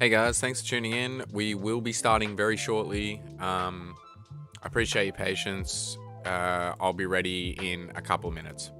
Hey guys, thanks for tuning in. We will be starting very shortly. I appreciate your patience. I'll be ready in a couple minutes.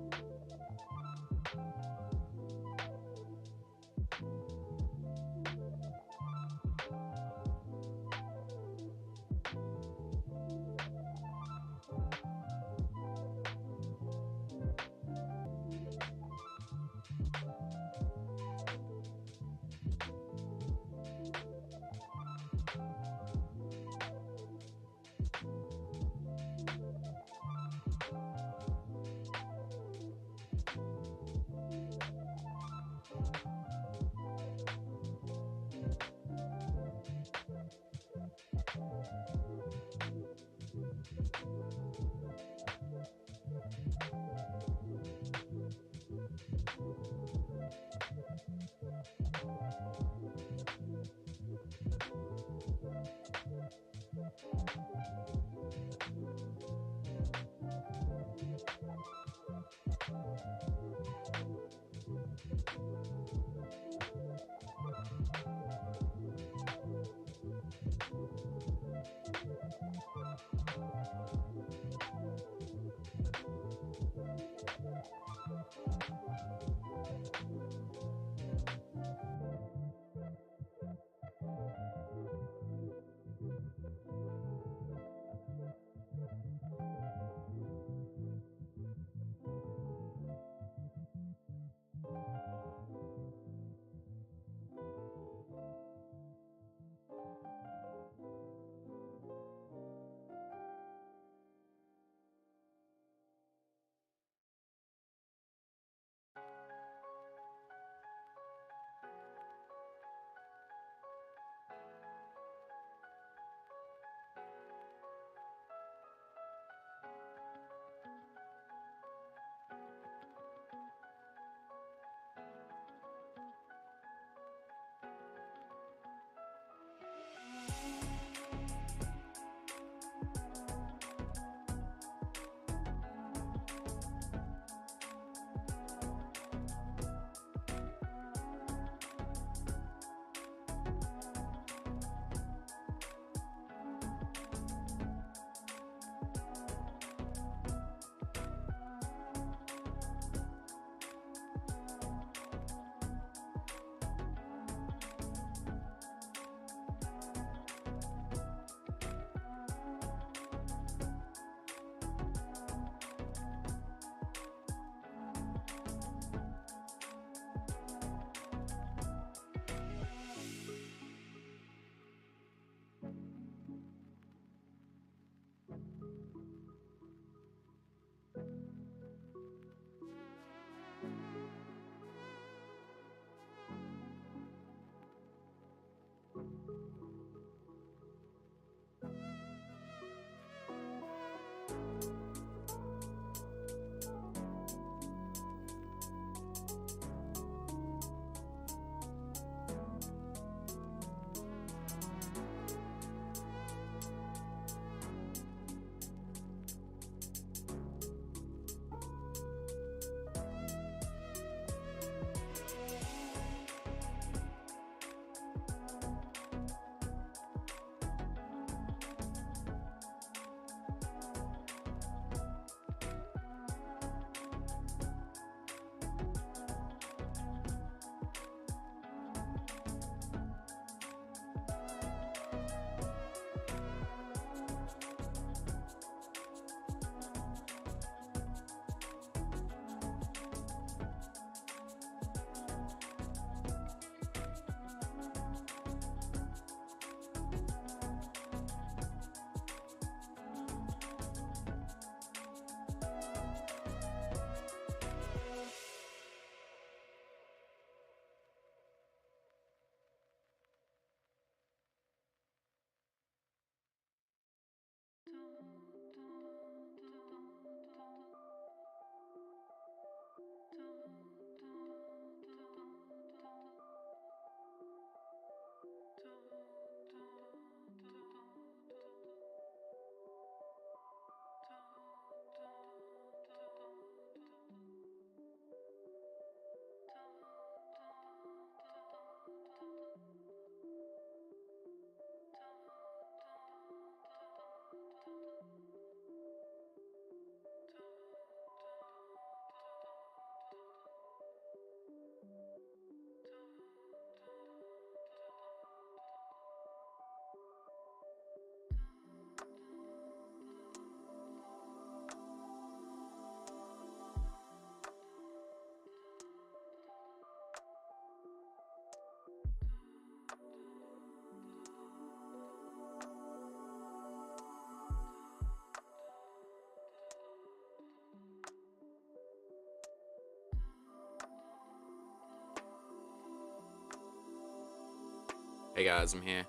Hey guys, I'm here.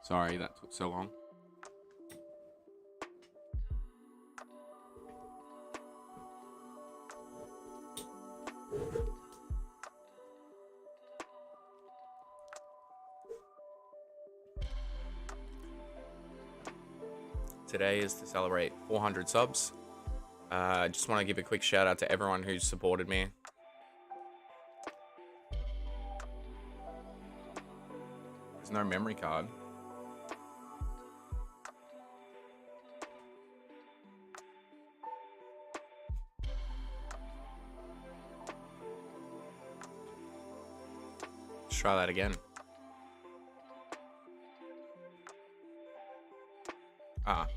Sorry that took so long. Today is to celebrate 400 subs. I just want to give a quick shout out to everyone who's supported me. There's no memory card. Let's try that again. Ah,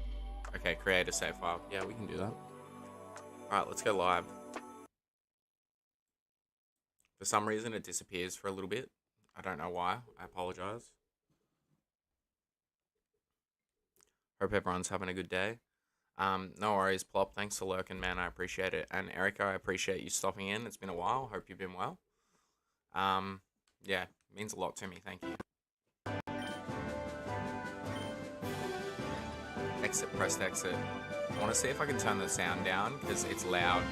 okay, create a save file. Yeah, we can do that. Alright, let's go live. For some reason, it disappears for a little bit. I don't know why. I apologize. Hope everyone's having a good day. No worries, Plop. Thanks for lurking, man. I appreciate it. And Erica, I appreciate you stopping in. It's been a while. Hope you've been well. Yeah, it means a lot to me. Thank you. Exit, pressed exit. I want to see if I can turn the sound down because it's loud.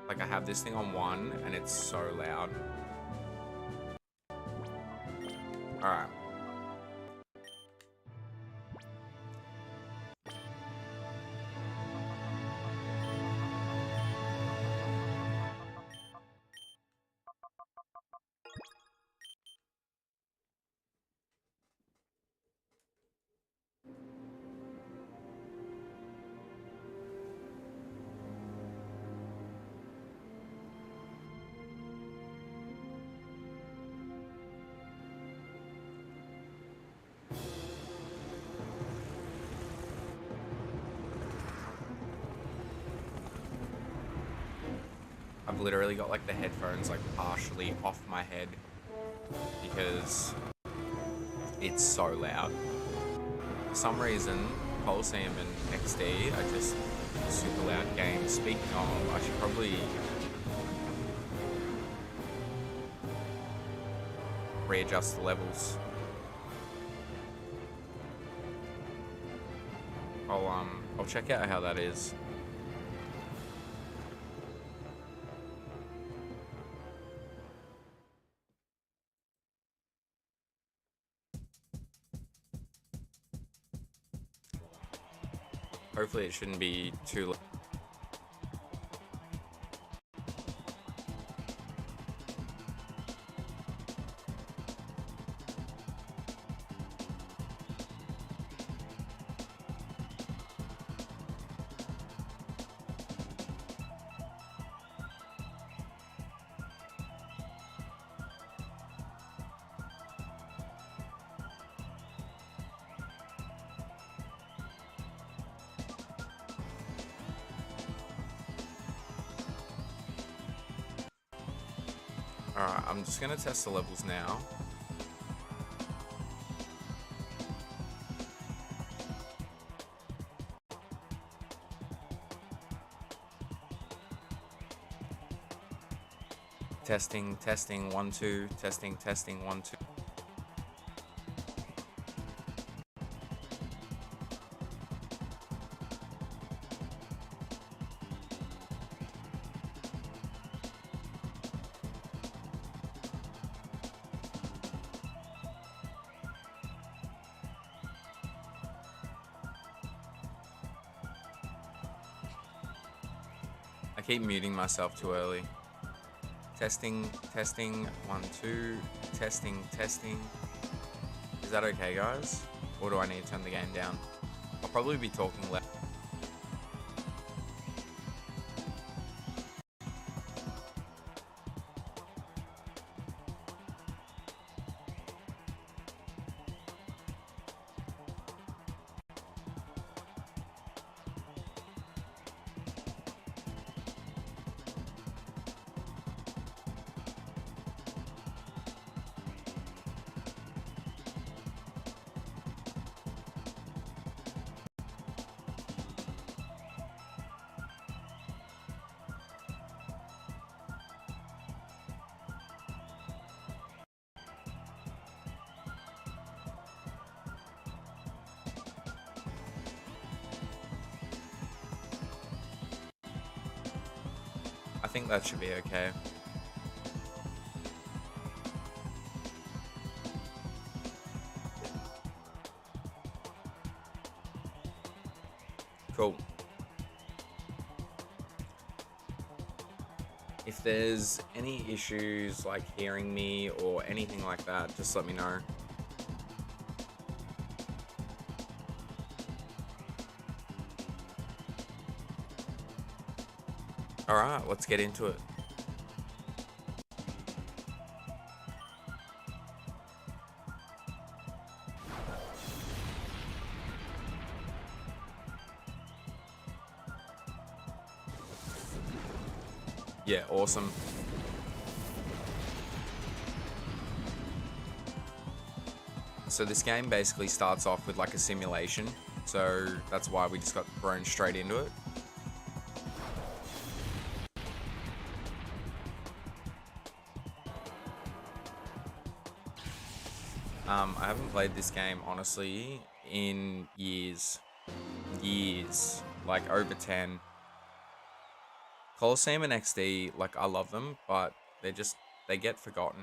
Like I have this thing on 1 and it's so loud. Alright. I've literally got like the headphones like partially off my head because it's so loud. For some reason, Colosseum and XD are just super loud games. Speaking of, I should probably readjust the levels. I'll check out how that is. Hopefully it shouldn't be too loud. Alright, I'm just gonna test the levels now. Testing, testing, 1, 2, testing, testing, 1, 2. I keep muting myself too early. Testing, testing, 1, 2, testing, testing. Is that okay, guys? Or do I need to turn the game down? I'll probably be talking loud. I think that should be okay. Cool. If there's any issues like hearing me or anything like that, just let me know. Alright, let's get into it. Yeah, awesome. So this game basically starts off with like a simulation, so that's why we just got thrown straight into it. I haven't played this game honestly in years, like over 10. Colosseum and XD, like I love them, but they get forgotten.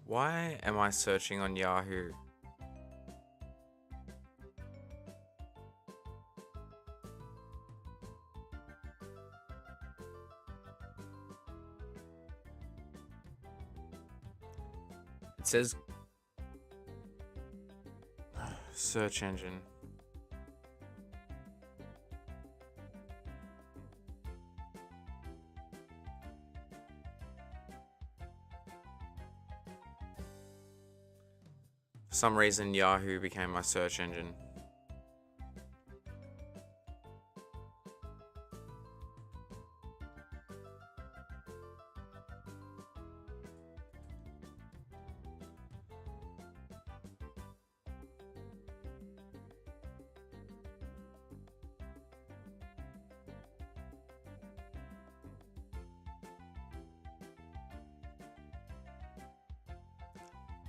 Why am I searching on Yahoo? It says search engine. For some reason, Yahoo became my search engine.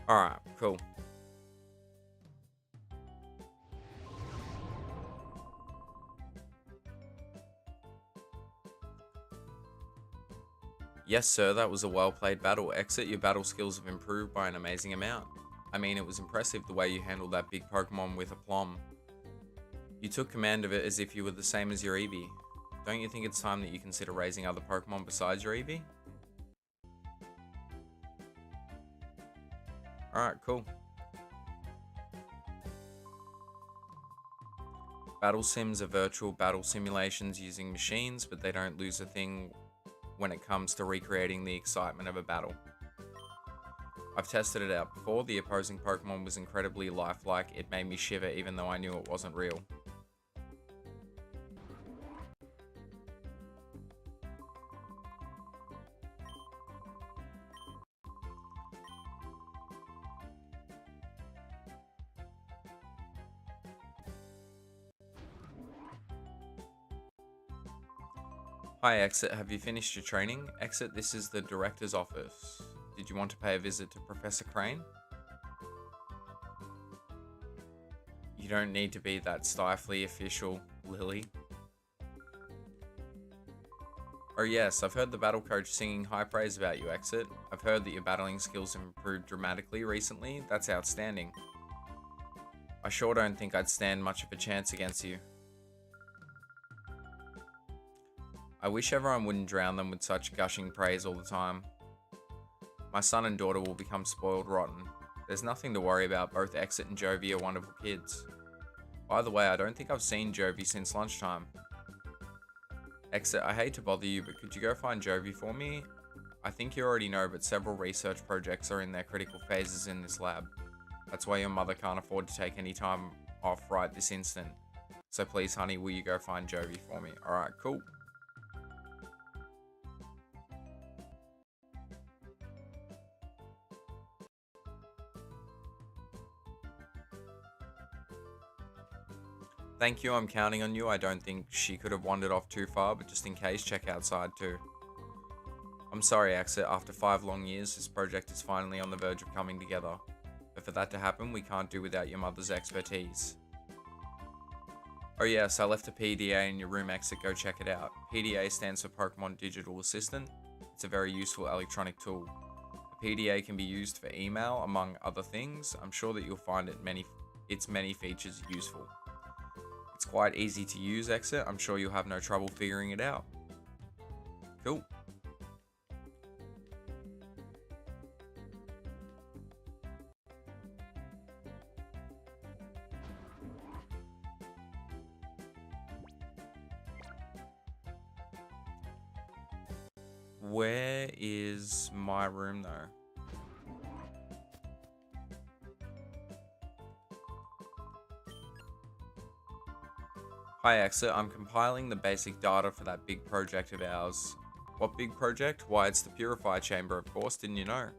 Alright, cool. Yes, sir, that was a well-played battle. Exit, your battle skills have improved by an amazing amount. I mean, it was impressive the way you handled that big Pokemon with aplomb. You took command of it as if you were the same as your Eevee. Don't you think it's time that you consider raising other Pokemon besides your Eevee? Alright, cool. Battle sims are virtual battle simulations using machines, but they don't lose a thing when it comes to recreating the excitement of a battle. I've tested it out before. The opposing Pokemon was incredibly lifelike. It made me shiver even though I knew it wasn't real. Hi Exit, have you finished your training? Exit, this is the director's office. Did you want to pay a visit to Professor Crane? You don't need to be that stifly official, Lily. Oh yes, I've heard the battle coach singing high praise about you, Exit. I've heard that your battling skills have improved dramatically recently. That's outstanding. I sure don't think I'd stand much of a chance against you. I wish everyone wouldn't drown them with such gushing praise all the time. My son and daughter will become spoiled rotten. There's nothing to worry about, both Exit and 𝑳𝑰𝑗𝑚 are wonderful kids. By the way, I don't think I've seen 𝑳𝑰𝑗𝑚 since lunchtime. Exit, I hate to bother you, but could you go find 𝑳𝑰𝑗𝑚 for me? I think you already know, but several research projects are in their critical phases in this lab. That's why your mother can't afford to take any time off right this instant. So please, honey, will you go find Jovi for me? Alright, cool. Thank you, I'm counting on you. I don't think she could have wandered off too far, but just in case, check outside too. I'm sorry, Exit. After 5 long years, this project is finally on the verge of coming together. But for that to happen, we can't do without your mother's expertise. Oh yes, I left a PDA in your room, Exit. Go check it out. PDA stands for Pokemon Digital Assistant. It's a very useful electronic tool. A PDA can be used for email, among other things. I'm sure that you'll find its many features useful. It's quite easy to use, Exit. I'm sure you'll have no trouble figuring it out. Cool. Where is my room though? Hi Exit, I'm compiling the basic data for that big project of ours. What big project? Why, it's the Purify Chamber, of course, didn't you know?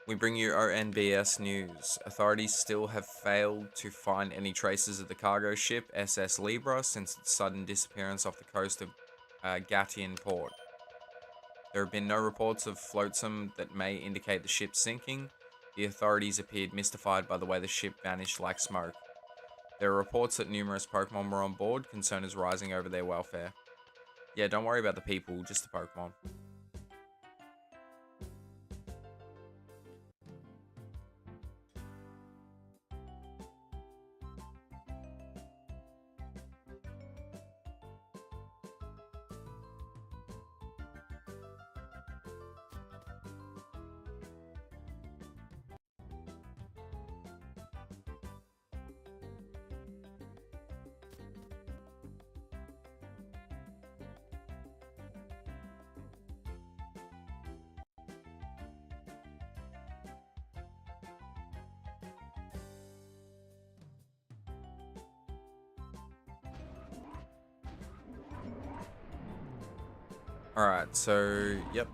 We bring you ONBS news. Authorities still have failed to find any traces of the cargo ship SS Libra since its sudden disappearance off the coast of Gatian port. There have been no reports of flotsam that may indicate the ship sinking. The authorities appeared mystified by the way the ship vanished like smoke. There are reports that numerous Pokemon were on board. Concern is rising over their welfare. Yeah, don't worry about the people, just the Pokemon. Alright, so, yep,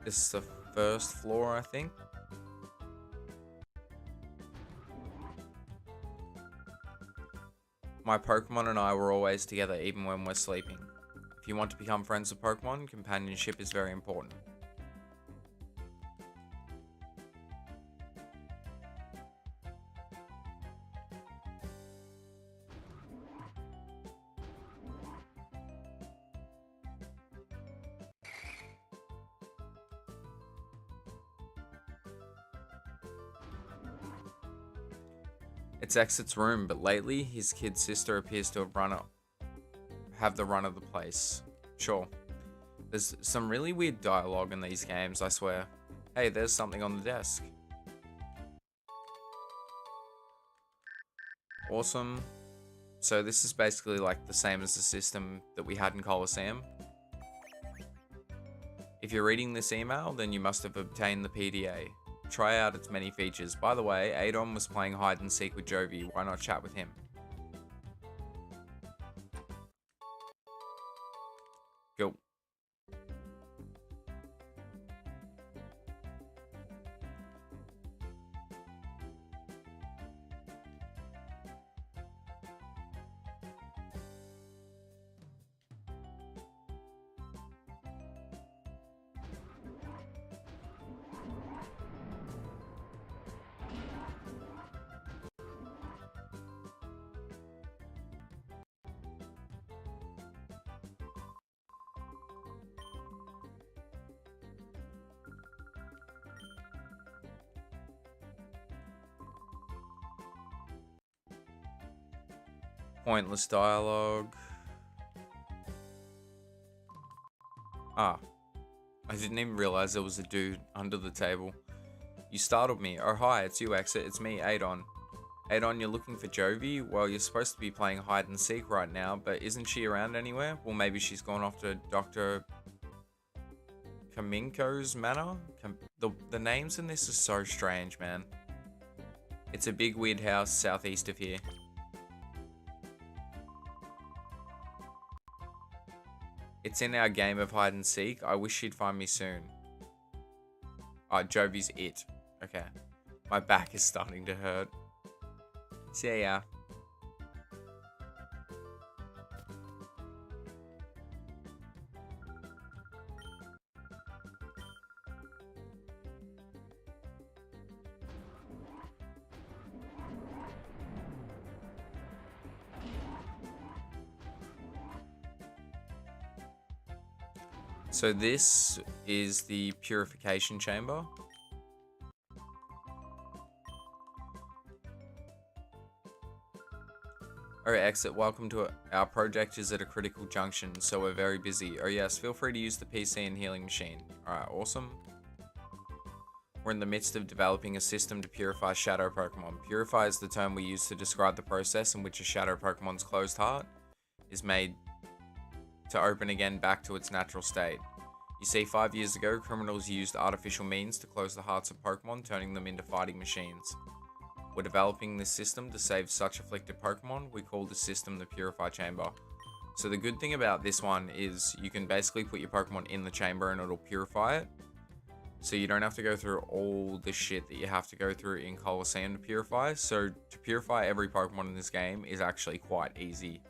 this is the first floor, I think. My Pokemon and I were always together, even when we're sleeping. If you want to become friends with Pokemon, companionship is very important. It's Exit's room, but lately his kid sister appears to have the run of the place. Sure. There's some really weird dialogue in these games, I swear. Hey, there's something on the desk. Awesome. So this is basically like the same as the system that we had in Colosseum. If you're reading this email, then you must have obtained the PDA. Try out its many features. By the way, Adon was playing hide and seek with Jovi. Why not chat with him? Cool. Pointless dialogue. Ah, I didn't even realize there was a dude under the table. You startled me. Oh hi, it's you, Exit. It's me, Adon. Adon, you're looking for Jovi? Well, you're supposed to be playing hide and seek right now, but isn't she around anywhere? Well, maybe she's gone off to Dr. Kaminko's manor? The names in this are so strange, man. It's a big weird house southeast of here. It's in our game of hide and seek. I wish she'd find me soon. Oh, Jovi's it. Okay. My back is starting to hurt. See ya. So this is the purification chamber. Alright, Exit, welcome to our project is at a critical junction, so we're very busy. Oh yes, feel free to use the PC and healing machine. Alright, awesome. We're in the midst of developing a system to purify shadow Pokemon. Purify is the term we use to describe the process in which a shadow Pokemon's closed heart is made to open again back to its natural state. You see, 5 years ago, criminals used artificial means to close the hearts of Pokemon, turning them into fighting machines. We're developing this system to save such afflicted Pokemon. We call this system the Purify Chamber. So the good thing about this one is you can basically put your Pokemon in the chamber and it'll purify it. So you don't have to go through all the shit that you have to go through in Colosseum to purify. So to purify every Pokemon in this game is actually quite easy.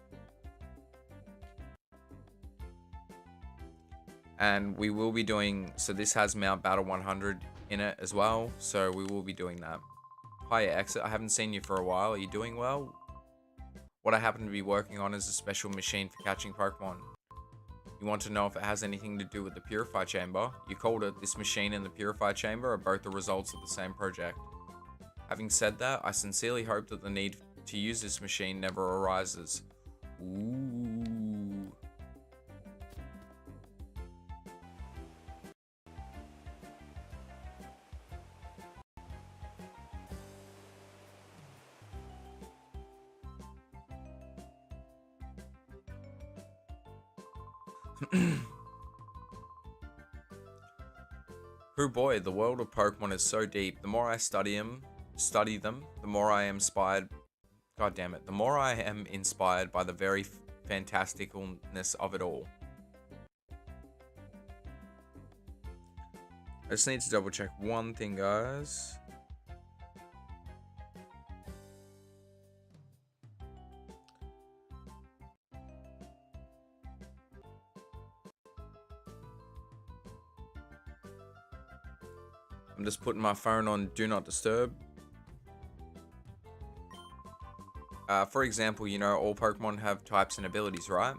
And we will be doing, so this has Mount Battle 100 in it as well, so we will be doing that. Hiya, Exit, I haven't seen you for a while. Are you doing well? What I happen to be working on is a special machine for catching Pokemon. You want to know if it has anything to do with the Purify Chamber? You called it. This machine and the Purify Chamber are both the results of the same project. Having said that, I sincerely hope that the need to use this machine never arises. Ooh. Oh boy, the world of Pokemon is so deep. The more I study them, the more I am inspired. God damn it! The more I am inspired by the very fantasticalness of it all. I just need to double check one thing, guys. I'm just putting my phone on Do Not Disturb. For example, you know, all Pokemon have types and abilities, right?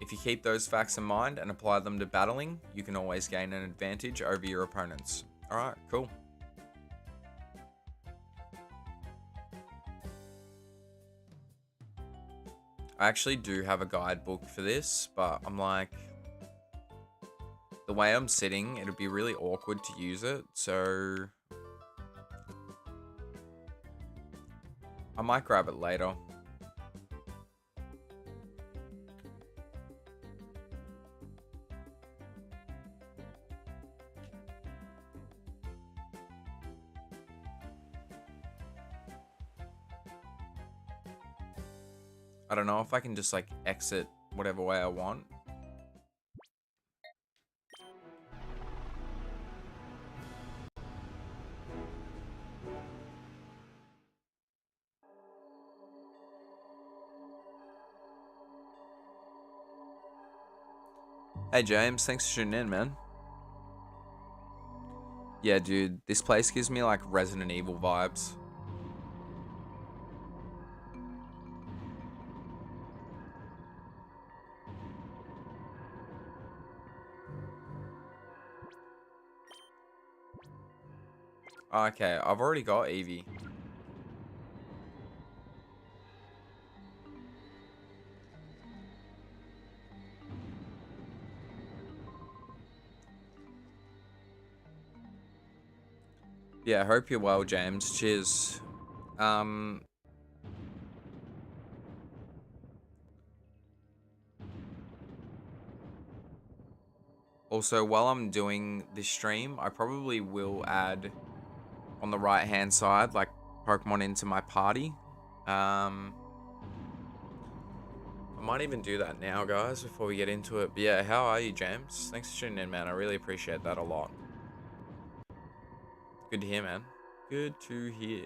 If you keep those facts in mind and apply them to battling, you can always gain an advantage over your opponents. Alright, cool. I actually do have a guidebook for this, but I'm like, the way I'm sitting, it'd be really awkward to use it, so I might grab it later. I don't know if I can just like exit whatever way I want. Hey James, thanks for tuning in, man. Yeah, dude, this place gives me like Resident Evil vibes. Okay, I've already got Eevee. Yeah, hope you're well, James. Cheers. Also, while I'm doing this stream, I probably will add on the right hand side, like, Pokemon into my party. I might even do that now, guys, before we get into it. But yeah, how are you, James? Thanks for tuning in, man. I really appreciate that a lot. Good to hear, man. Good to hear.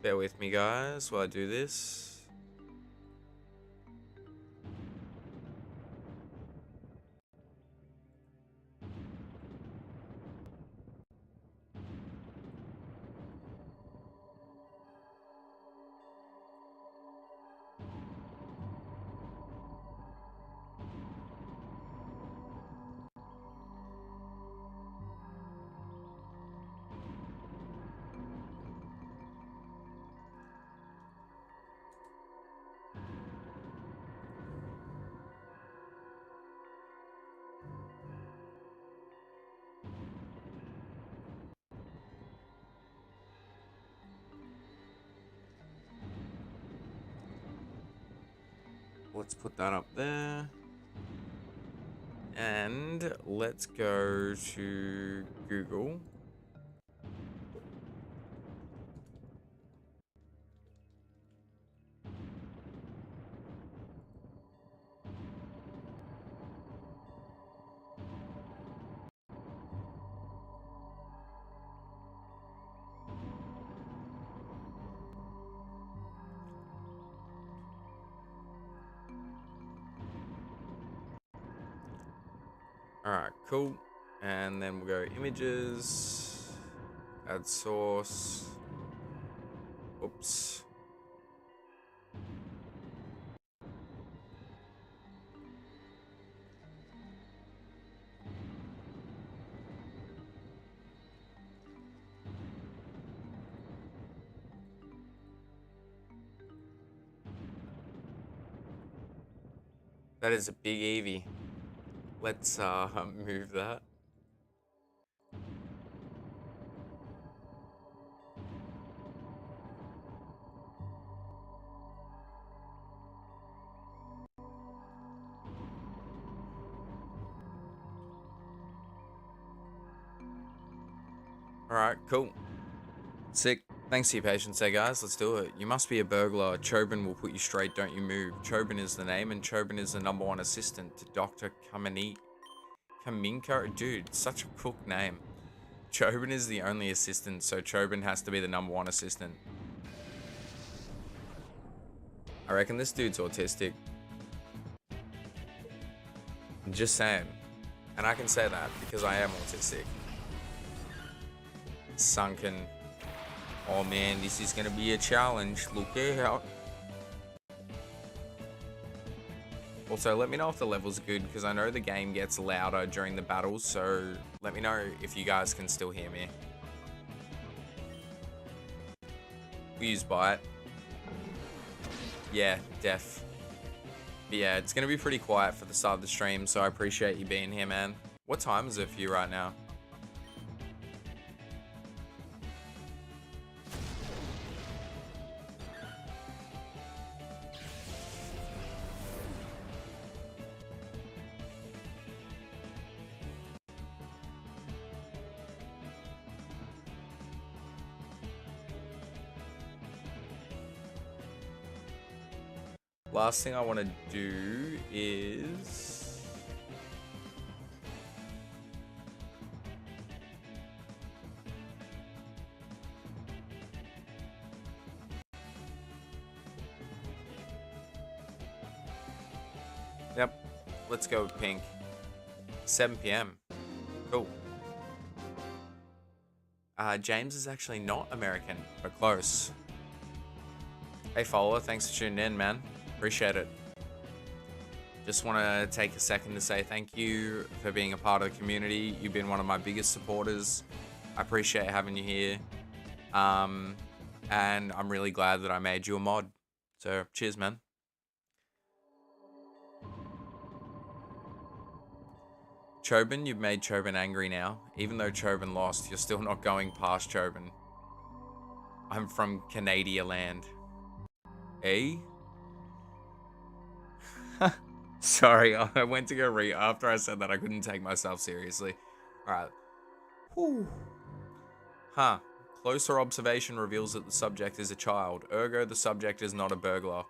Bear with me, guys, while I do this. Let's put that up there. And let's go to Google. Alright, cool. And then we'll go images, add source. Oops. That is a big Eevee. Let's move that. Alright, cool. Sick. Thanks for your patience there, guys. Let's do it. You must be a burglar. 𝑐HOBAN will put you straight, don't you move. 𝑐HOBAN is the name, and 𝑐HOBAN is the #1 assistant to Dr. Kaminko. Dude, such a cool name. 𝑐HOBAN is the only assistant, so 𝑐HOBAN has to be the #1 assistant. I reckon this dude's autistic. I'm just saying. And I can say that because I am autistic. Sunken. Oh man, this is gonna be a challenge. Look out. Also, let me know if the level's good, because I know the game gets louder during the battles, so let me know if you guys can still hear me. We use bite. Yeah, def. But yeah, it's gonna be pretty quiet for the start of the stream, so I appreciate you being here, man. What time is it for you right now? Last thing I want to do is... Yep, let's go with pink. 7 p.m. Cool. James is actually not American, but close. Hey follower, thanks for tuning in, man. Appreciate it. Just want to take a second to say thank you for being a part of the community. You've been one of my biggest supporters. I appreciate having you here. And I'm really glad that I made you a mod. So, cheers, man. Chobin, you've made Chobin angry now. Even though Chobin lost, you're still not going past Chobin. I'm from Canada land. Eh? Sorry, I went to go read. After I said that, I couldn't take myself seriously. Alright. Whew. Huh. Closer observation reveals that the subject is a child. Ergo, the subject is not a burglar.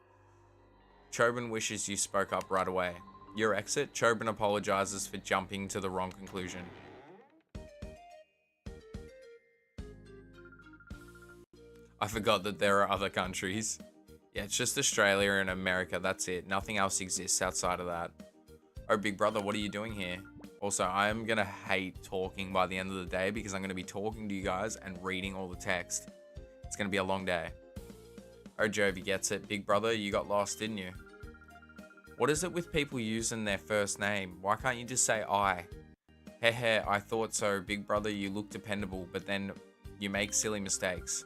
Chobin wishes you spoke up right away. Your exit, Chobin apologizes for jumping to the wrong conclusion. I forgot that there are other countries. Yeah, it's just Australia and America, that's it. Nothing else exists outside of that. Oh, big brother, what are you doing here? Also, I am gonna hate talking by the end of the day because I'm gonna be talking to you guys and reading all the text. It's gonna be a long day. Oh, Jovi gets it. Big brother, you got lost, didn't you? What is it with people using their first name? Why can't you just say I? Heh, I thought so. Big brother, you look dependable, but then you make silly mistakes.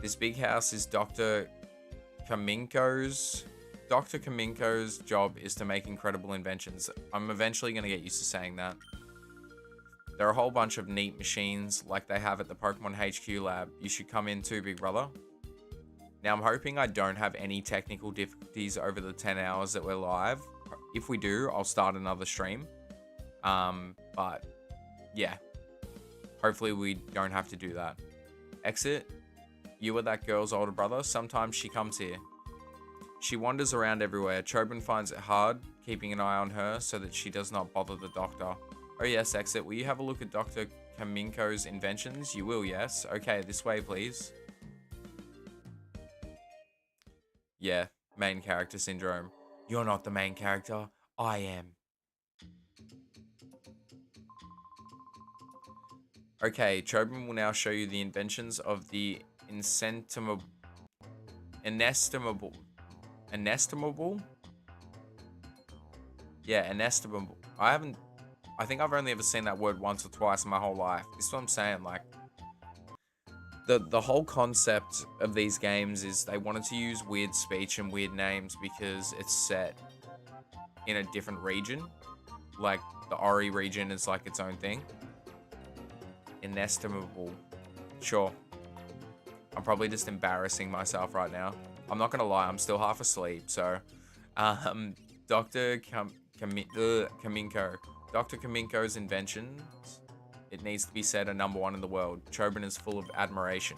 This big house is Dr. Kaminko's. Dr. Kaminko's job is to make incredible inventions. I'm eventually going to get used to saying that. There are a whole bunch of neat machines like they have at the Pokemon HQ lab. You should come in too, big brother. Now, I'm hoping I don't have any technical difficulties over the 10 hours that we're live. If we do, I'll start another stream. But, yeah. Hopefully we don't have to do that. Exit. You are that girl's older brother. Sometimes she comes here. She wanders around everywhere. Chobin finds it hard keeping an eye on her so that she does not bother the doctor. Oh yes, exit. Will you have a look at Dr. Kaminko's inventions? You will, yes. Okay, this way, please. Yeah, main character syndrome. You're not the main character. I am. Okay, Chobin will now show you the inventions of the inestimable. Yeah, inestimable. I think I've only ever seen that word once or twice in my whole life. This is what I'm saying, like, the whole concept of these games is they wanted to use weird speech and weird names because it's set in a different region. Like, the Ori region is like its own thing. Inestimable. Sure. I'm probably just embarrassing myself right now. I'm not gonna lie, I'm still half asleep, so... Dr. Kaminko. Dr. Kaminko's inventions, it needs to be said, are #1 in the world. Chobin is full of admiration.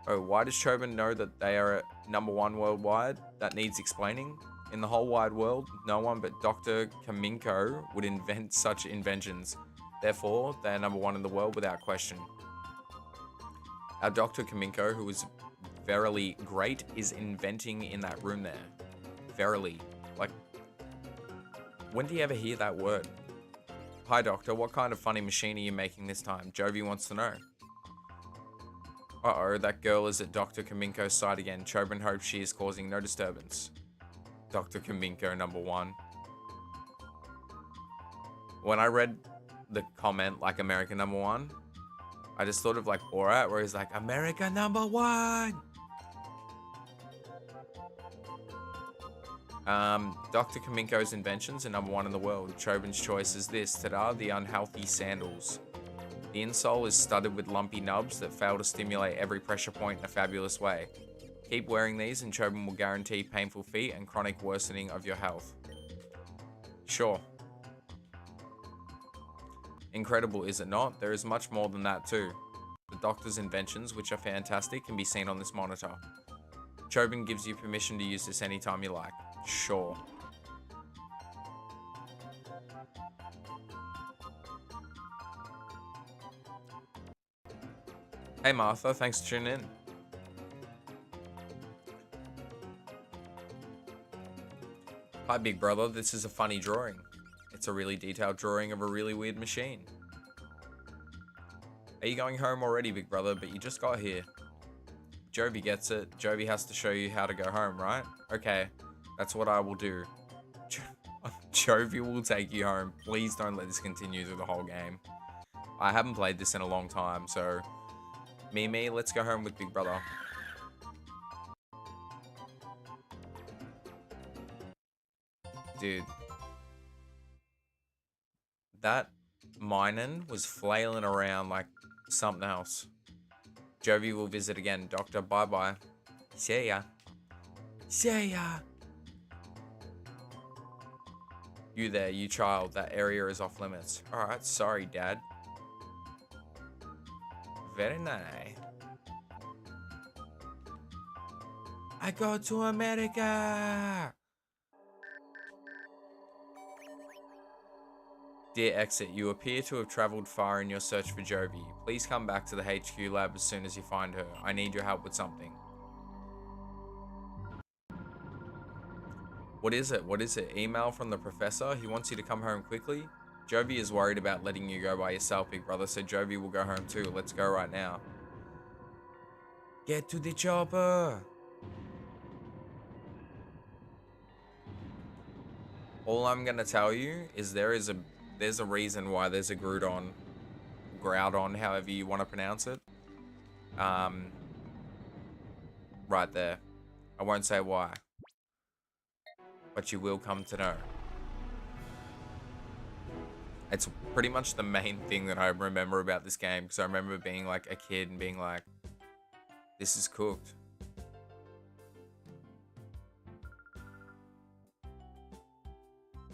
Oh, why does Chobin know that they are #1 worldwide? That needs explaining. In the whole wide world, no one but Dr. Kaminko would invent such inventions. Therefore, they are #1 in the world without question. Our Dr. Kaminko, who is verily great, is inventing in that room there. Verily. Like, when do you ever hear that word? Hi, Doctor. What kind of funny machine are you making this time? Jovi wants to know. Uh-oh, that girl is at Dr. Kaminko's side again. Chobin hopes she is causing no disturbance. Dr. Kaminko #1. When I read the comment, like, America #1, I just thought of, like, Borat, where he's like, America #1! Dr. Kaminko's inventions are #1 in the world. Chobin's choice is this. Ta-da, the unhealthy sandals. The insole is studded with lumpy nubs that fail to stimulate every pressure point in a fabulous way. Keep wearing these and Chobin will guarantee painful feet and chronic worsening of your health. Sure. Incredible, is it not? There is much more than that too. The doctor's inventions, which are fantastic, can be seen on this monitor. Chobin gives you permission to use this anytime you like. Sure. Hey Martha, thanks for tuning in. Hi big brother, this is a funny drawing. It's a really detailed drawing of a really weird machine. Are you going home already, big brother? But you just got here. Jovi gets it. Jovi has to show you how to go home, right? Okay, that's what I will do. Jovi will take you home. Please don't let this continue through the whole game. I haven't played this in a long time, so... Me, let's go home with Big Brother. Dude. That Minen was flailing around like something else. Jovi will visit again. Doctor, bye-bye. See ya. See ya. You there, you child. That area is off limits. Alright, sorry, Dad. Very nice. I go to America. Dear Exit, you appear to have traveled far in your search for Jovi. Please come back to the HQ lab as soon as you find her. I need your help with something. What is it? What is it? Email from the professor? He wants you to come home quickly? Jovi is worried about letting you go by yourself, Big Brother, so Jovi will go home too. Let's go right now. Get to the chopper! All I'm gonna tell you is there's a reason why there's a Groudon, however you want to pronounce it. Right there. I won't say why. But you will come to know. It's pretty much the main thing that I remember about this game, because I remember being like a kid and being like, this is cooked.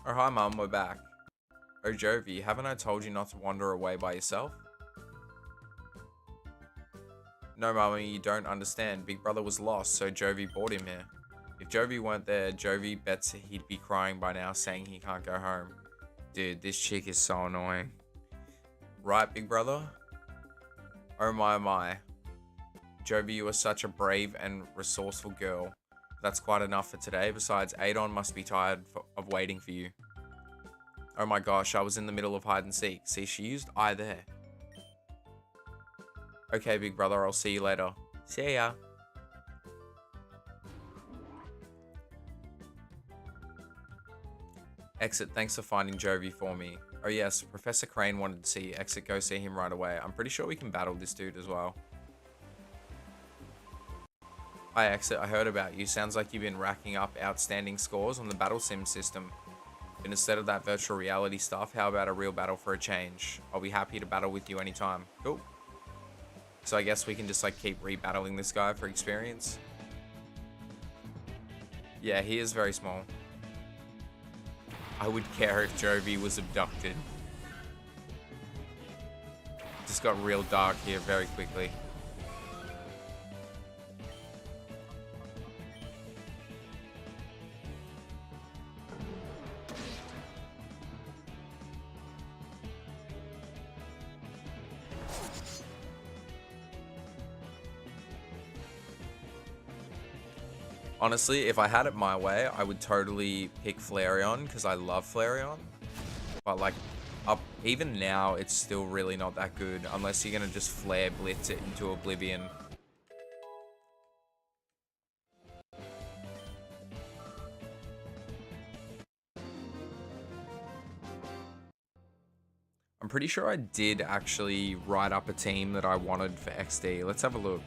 Oh, hi Mum, we're back. Oh Jovi, haven't I told you not to wander away by yourself? No Mummy, you don't understand. Big Brother was lost, so Jovi brought him here. If Jovi weren't there, Jovi bets he'd be crying by now, saying he can't go home. Dude, this chick is so annoying. Right, Big Brother? Oh my. Jovi, you are such a brave and resourceful girl. That's quite enough for today. Besides, Adon must be tired of waiting for you. Oh my gosh, I was in the middle of hide and seek. See, she used I there. Okay, Big Brother, I'll see you later. See ya. Exit, thanks for finding Jovi for me. Oh yes, Professor Crane wanted to see you. Exit, go see him right away. I'm pretty sure we can battle this dude as well. Hi Exit, I heard about you. Sounds like you've been racking up outstanding scores on the battle sim system. But instead of that virtual reality stuff, how about a real battle for a change? I'll be happy to battle with you anytime. Cool. So I guess we can just like keep rebattling this guy for experience. Yeah, he is very small. I would care if Jovi was abducted. Just got real dark here very quickly. Honestly, if I had it my way, I would totally pick Flareon because I love Flareon. But like, even now, it's still really not that good unless you're gonna just Flare Blitz it into oblivion. I'm pretty sure I did actually write up a team that I wanted for XD. Let's have a look.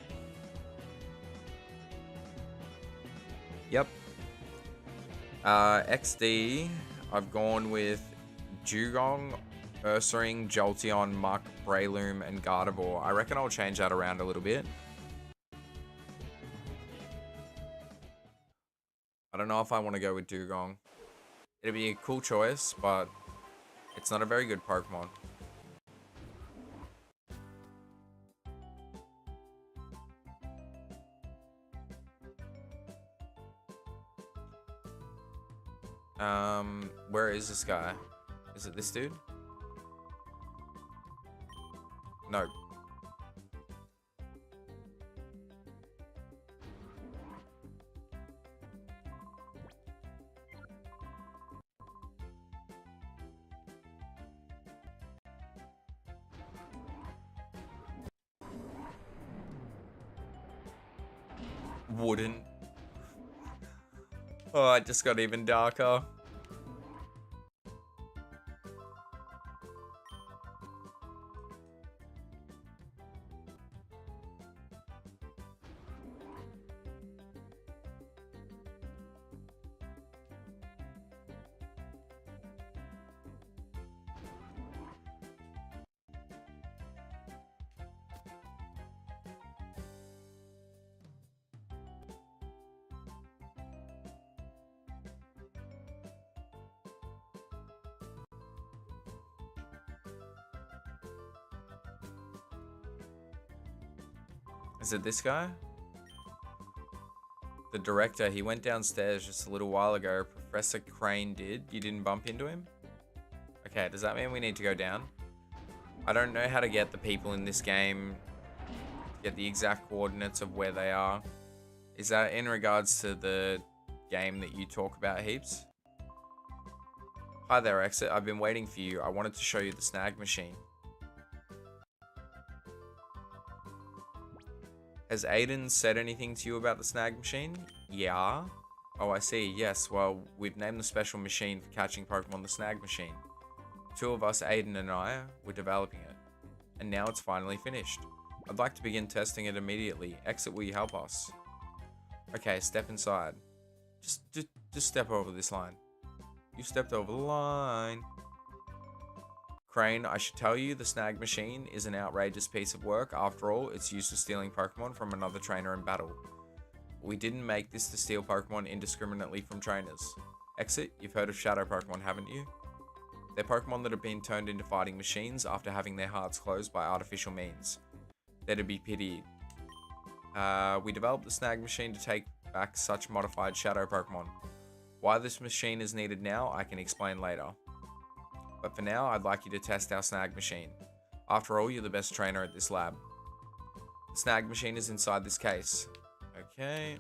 Yep. XD, I've gone with Dugong, Ursaring, Jolteon, Muck, Breloom, and Gardevoir. I reckon I'll change that around a little bit. I don't know if I want to go with Dugong. It'd be a cool choice, but it's not a very good Pokemon. Where is this guy? Is it this dude? No. Wouldn't. Oh, it just got even darker. Is it this guy? The director, he went downstairs just a little while ago. Professor Crane did. You didn't bump into him? Okay, does that mean we need to go down? I don't know how to get the people in this game, get the exact coordinates of where they are. Is that in regards to the game that you talk about heaps? Hi there, Exit. I've been waiting for you. I wanted to show you the snag machine. Has Aiden said anything to you about the snag machine? Yeah. Oh, I see. Yes, well, we've named the special machine for catching Pokemon the snag machine. Two of us, Aiden and I, were developing it. And now it's finally finished. I'd like to begin testing it immediately. Exit, will you help us? Okay, step inside. Just step over this line. You stepped over the line. Crane, I should tell you, the snag machine is an outrageous piece of work. After all, it's used for stealing Pokemon from another trainer in battle. We didn't make this to steal Pokemon indiscriminately from trainers. Exit, you've heard of Shadow Pokemon, haven't you? They're Pokemon that have been turned into fighting machines after having their hearts closed by artificial means. They're to be pitied. We developed the snag machine to take back such modified Shadow Pokemon. Why this machine is needed now, I can explain later. But for now, I'd like you to test our snag machine. After all, you're the best trainer at this lab. The snag machine is inside this case. Okay.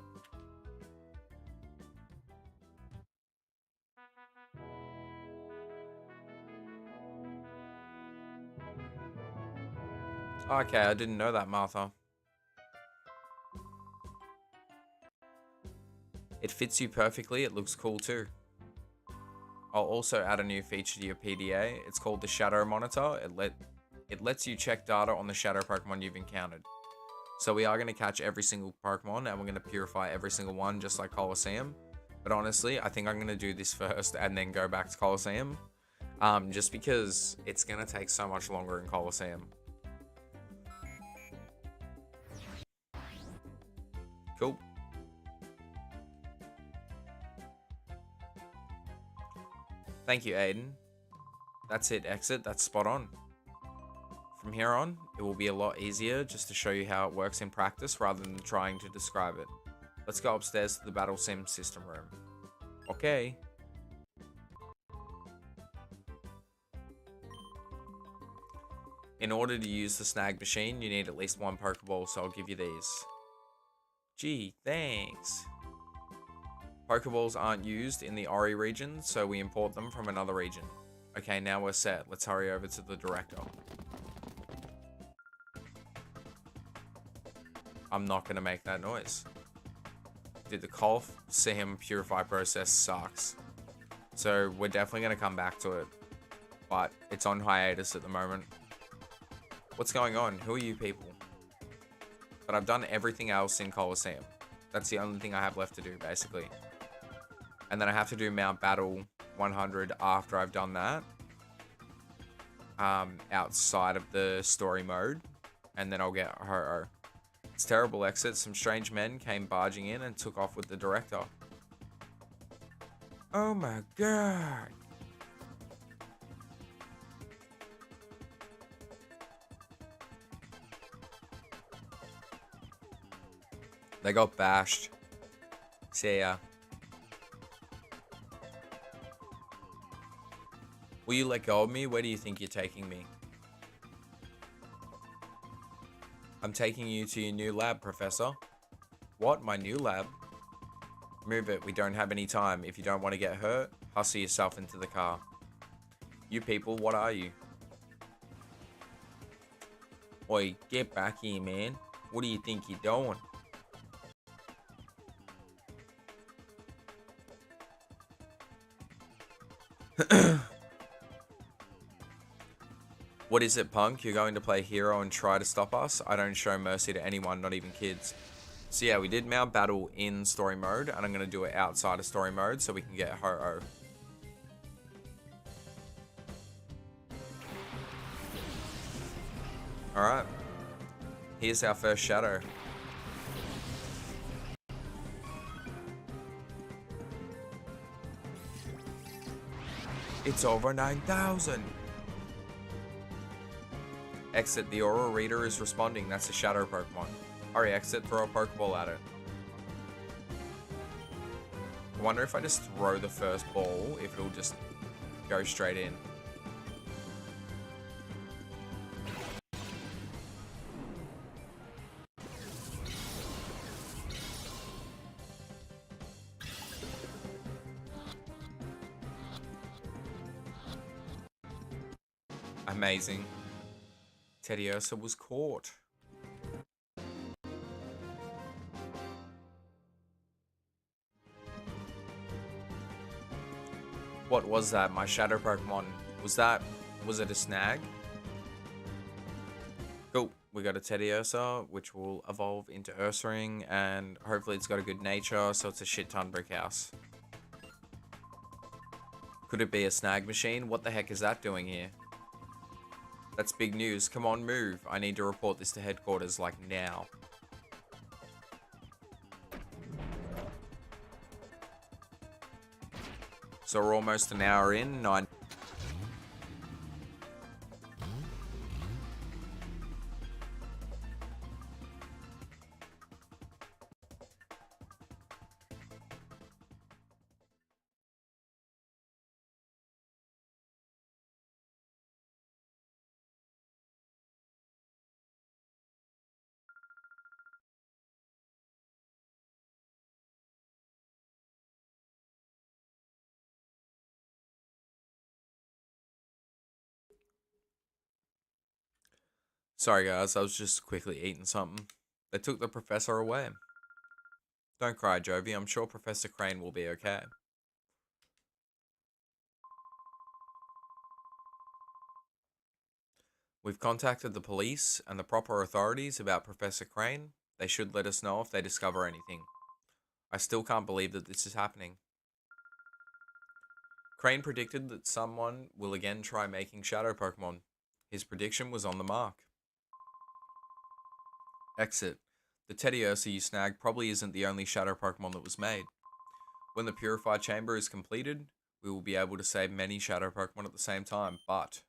Okay, I didn't know that, Martha. It fits you perfectly, it looks cool too. I'll also add a new feature to your PDA. It's called the Shadow Monitor. It lets you check data on the Shadow Pokemon you've encountered. So we are going to catch every single Pokemon and we're going to purify every single one just like Colosseum. But honestly, I think I'm going to do this first and then go back to Colosseum. Just because it's going to take so much longer in Colosseum. Cool. Thank you, Aiden. That's it, Exit. That's spot on. From here on, it will be a lot easier just to show you how it works in practice rather than trying to describe it. Let's go upstairs to the Battle Sim system room. Okay. In order to use the snag machine, you need at least one Pokeball, so I'll give you these. Gee, thanks. Pokeballs aren't used in the Ori region, so we import them from another region. Okay, now we're set. Let's hurry over to the director. I'm not going to make that noise. Dude, the Colosseum Purify process sucks. So we're definitely going to come back to it. But it's on hiatus at the moment. What's going on? Who are you people? But I've done everything else in Colosseum. That's the only thing I have left to do, basically. And then I have to do Mount Battle 100 after I've done that. Outside of the story mode. And then I'll get Ho-Oh. It's terrible, Exit. Some strange men came barging in and took off with the director. Oh my god. They got bashed. See ya. Will you let go of me? Where do you think you're taking me? I'm taking you to your new lab, Professor. What? My new lab? Move it. We don't have any time. If you don't want to get hurt, hustle yourself into the car. You people, what are you? Oi, get back here, man. What do you think you're doing? What is it, punk? You're going to play hero and try to stop us? I don't show mercy to anyone, not even kids. So yeah, we did Mount Battle in story mode, and I'm going to do it outside of story mode so we can get Ho-Oh. Alright. Here's our first shadow. It's over 9,000! Exit. The Aura Reader is responding. That's a Shadow Pokemon. Hurry, exit, throw a Pokeball at it. I wonder if I just throw the first ball, if it'll just go straight in. Amazing. 𝑑𝳬𝑬𝑤𝑦𝑗 was caught. What was that? My shadow Pokemon. Was it a snag? Cool. We got a 𝑑𝳬𝑬𝑤𝑦𝑗, which will evolve into Ursaring, and hopefully it's got a good nature, so it's a shit ton brick house. Could it be a snag machine? What the heck is that doing here? That's big news. Come on, move. I need to report this to headquarters, like, now. So we're almost an hour in. 9. Sorry guys, I was just quickly eating something. They took the professor away. Don't cry, Jovi. I'm sure Professor Crane will be okay. We've contacted the police and the proper authorities about Professor Crane. They should let us know if they discover anything. I still can't believe that this is happening. Crane predicted that someone will again try making shadow Pokemon. His prediction was on the mark. Exit. The 𝑑𝳬𝑬𝑤𝑦𝑗 you snagged probably isn't the only shadow Pokemon that was made. When the Purify Chamber is completed, we will be able to save many shadow Pokemon at the same time, but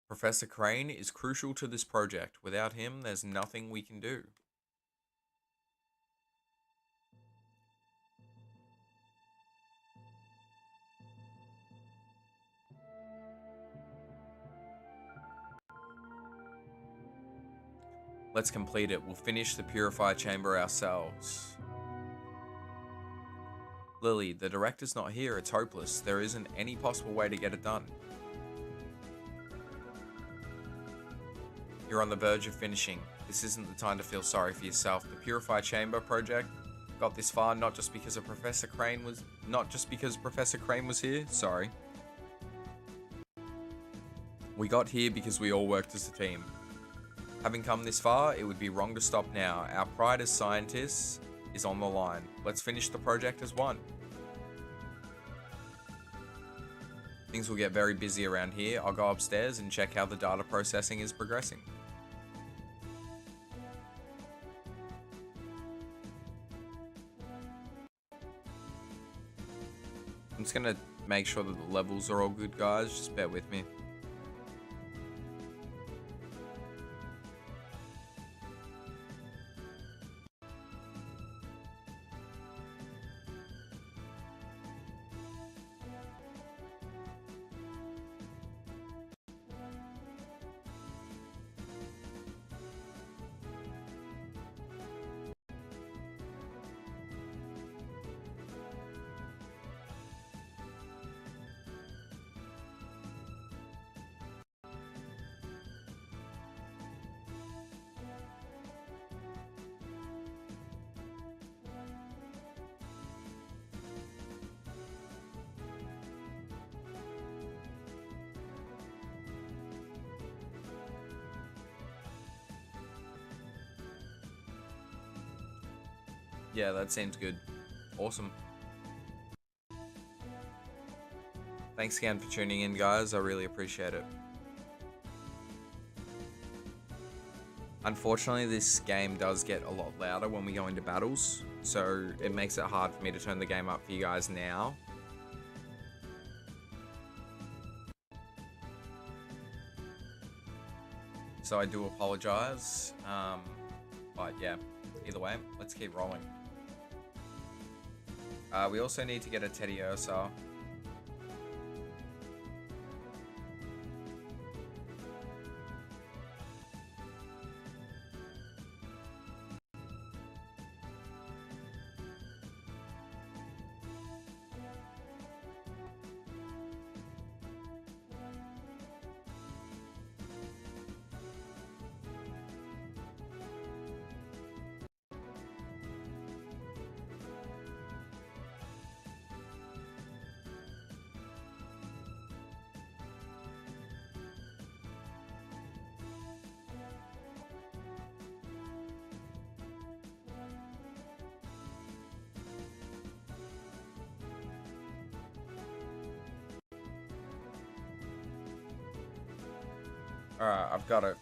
Professor Crane is crucial to this project. Without him, there's nothing we can do. Let's complete it. We'll finish the Purify Chamber ourselves. Lily, the director's not here. It's hopeless. There isn't any possible way to get it done. You're on the verge of finishing. This isn't the time to feel sorry for yourself. The Purify Chamber project got this far not just because Professor Crane was here. Sorry. We got here because we all worked as a team. Having come this far, it would be wrong to stop now. Our pride as scientists is on the line. Let's finish the project as one. Things will get very busy around here. I'll go upstairs and check how the data processing is progressing. I'm just gonna make sure that the levels are all good, guys. Just bear with me. Yeah, that seems good. Awesome. Thanks again for tuning in, guys. I really appreciate it. Unfortunately, this game does get a lot louder when we go into battles, so it makes it hard for me to turn the game up for you guys now. So I do apologize. But yeah, either way, let's keep rolling. We also need to get a Teddy Ursa. Alright, I've got it.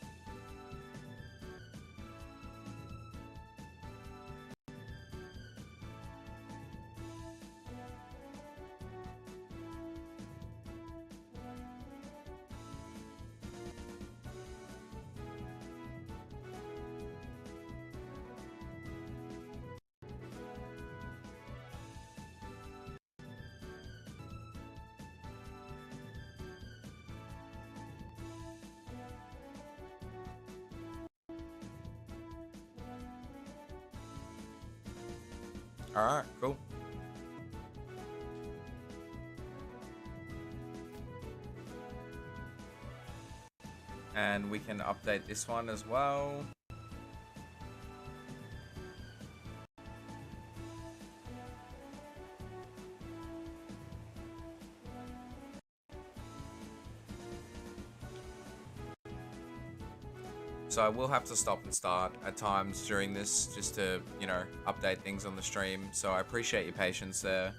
Alright, cool. And we can update this one as well. So I will have to stop and start at times during this just to, you know, update things on the stream. So I appreciate your patience there.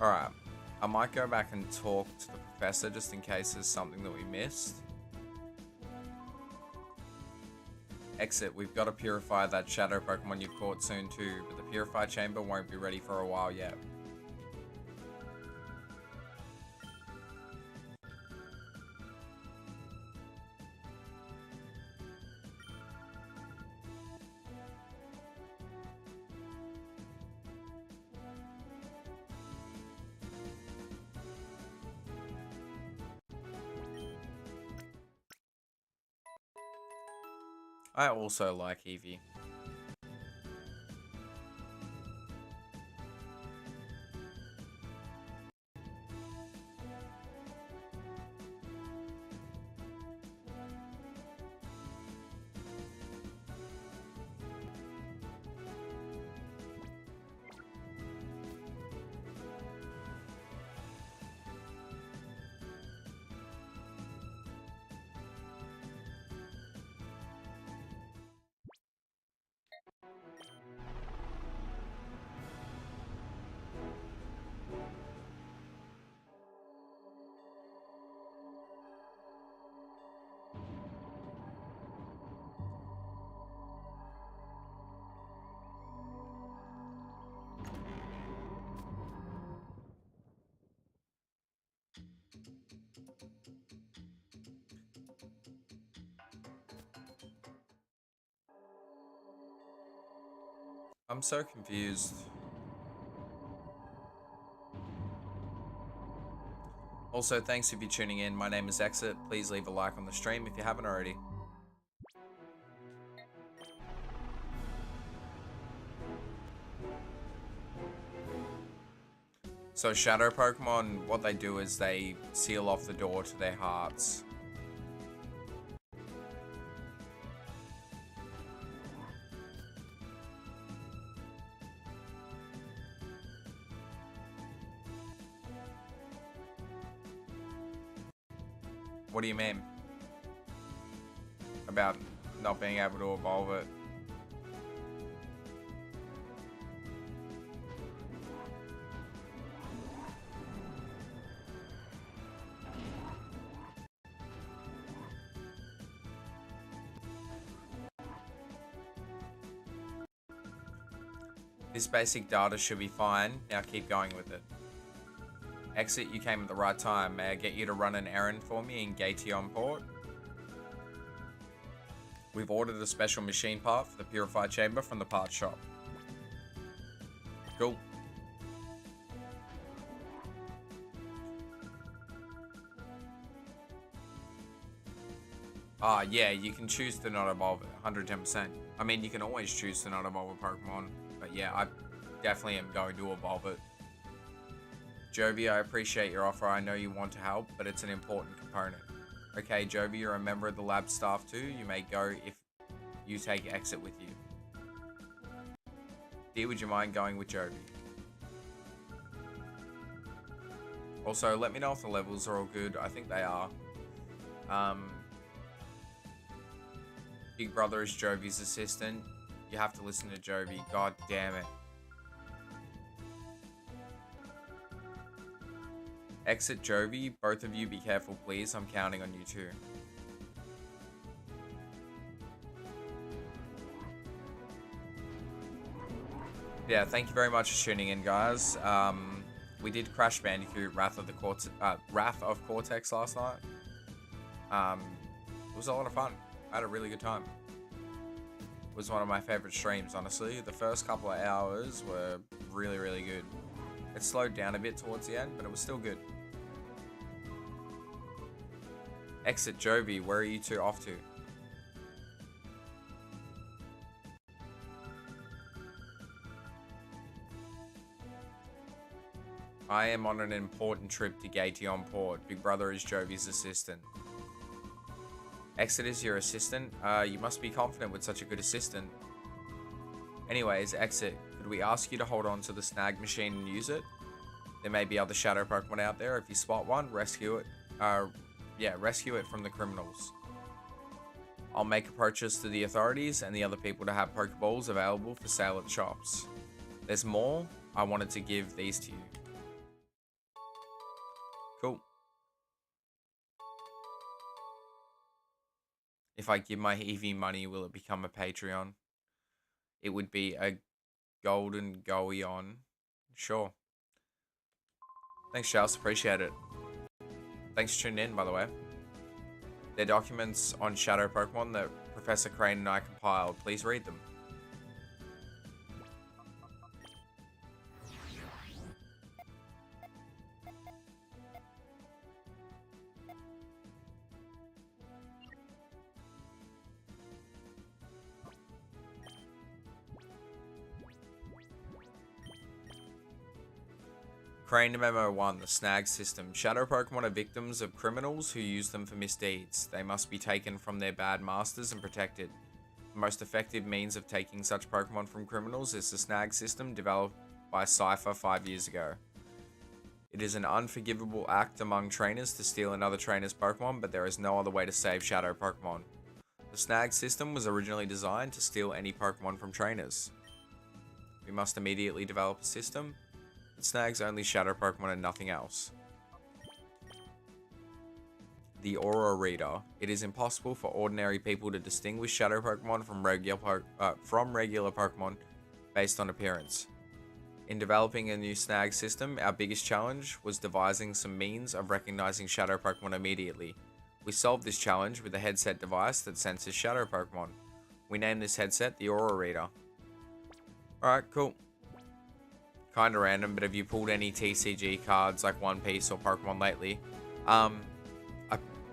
Alright, I might go back and talk to the professor just in case there's something that we missed. Exit, we've got to purify that shadow Pokemon you caught soon too, but the purify chamber won't be ready for a while yet. I also like Eevee. I'm so confused. Also, thanks if you're tuning in. My name is Exit. Please leave a like on the stream if you haven't already. So shadow Pokemon, what they do is they seal off the door to their hearts. What do you mean? About not being able to evolve it? This basic data should be fine. Now keep going with it. Exit, you came at the right time. May I get you to run an errand for me in GCN port? We've ordered a special machine part for the purified chamber from the parts shop. Cool. Yeah, you can choose to not evolve it, 110%. I mean, you can always choose to not evolve a Pokemon, but yeah, I definitely am going to evolve it. Jovi, I appreciate your offer. I know you want to help, but it's an important component. Okay, Jovi, you're a member of the lab staff too. You may go if you take Exit with you. D, would you mind going with Jovi? Also, let me know if the levels are all good. I think they are. Big Brother is Jovi's assistant. You have to listen to Jovi. God damn it. Exit Jovi. Both of you be careful, please. I'm counting on you too. Yeah, thank you very much for tuning in, guys. We did Crash Bandicoot Wrath of Cortex last night. It was a lot of fun. I had a really good time. It was one of my favorite streams, honestly. The first couple of hours were really, really good. It slowed down a bit towards the end, but it was still good. Exit Jovi, where are you two off to? I am on an important trip to GCN port. Big Brother is Jovi's assistant. Exit is your assistant? You must be confident with such a good assistant. Anyways, Exit, could we ask you to hold on to the snag machine and use it? There may be other shadow Pokemon out there. If you spot one, rescue it. Rescue it from the criminals. I'll make approaches to the authorities and the other people to have Pokeballs available for sale at the shops. There's more. I wanted to give these to you. Cool. If I give my EV money, will it become a Patreon? It would be a golden 𝑳𝑰𝑐𝑬𝑗. Sure. Thanks, Charles. Appreciate it. Thanks for tuning in, by the way. They're documents on Shadow Pokemon that Professor Crane and I compiled. Please read them. Crane Memo 1, the snag system. Shadow Pokemon are victims of criminals who use them for misdeeds. They must be taken from their bad masters and protected. The most effective means of taking such Pokemon from criminals is the snag system developed by 𝑬𝑰𝑗 5 years ago. It is an unforgivable act among trainers to steal another trainer's Pokemon, but there is no other way to save Shadow Pokemon. The snag system was originally designed to steal any Pokemon from trainers. We must immediately develop a system that snags only Shadow Pokemon and nothing else. The Aura Reader. It is impossible for ordinary people to distinguish Shadow Pokemon from regular Pokemon based on appearance. In developing a new snag system, our biggest challenge was devising some means of recognizing Shadow Pokemon immediately. We solved this challenge with a headset device that senses Shadow Pokemon. We named this headset the Aura Reader. Alright, cool. Kinda random, but have you pulled any TCG cards like One Piece or Pokemon lately?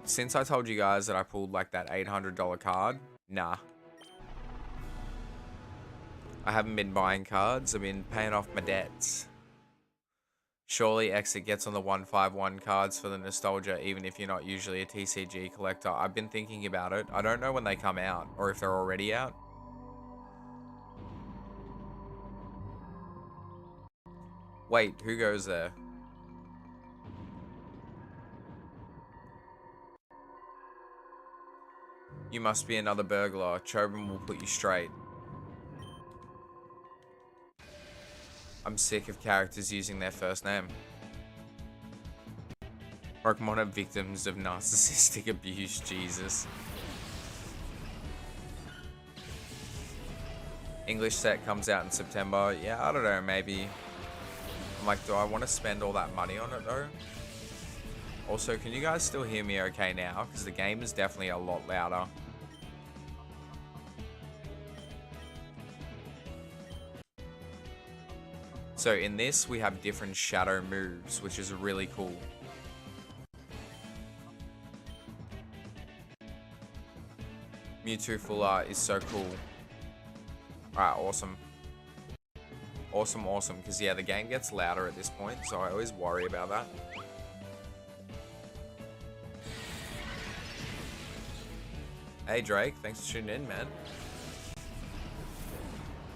Since I told you guys that I pulled like that $800 card, nah. I haven't been buying cards, I've been paying off my debts. Surely Exit gets on the 151 cards for the nostalgia, even if you're not usually a TCG collector. I've been thinking about it. I don't know when they come out, or if they're already out. Wait, who goes there? You must be another burglar. Chobin will put you straight. I'm sick of characters using their first name. Pokemon are victims of narcissistic abuse, Jesus. English set comes out in September. Yeah, I don't know, maybe. I'm like, do I want to spend all that money on it though? Also, can you guys still hear me okay now? Because the game is definitely a lot louder. So in this, we have different shadow moves, which is really cool. Mewtwo full art is so cool. Alright, awesome. Awesome. Because, yeah, the game gets louder at this point, so I always worry about that. Hey, Drake. Thanks for tuning in, man.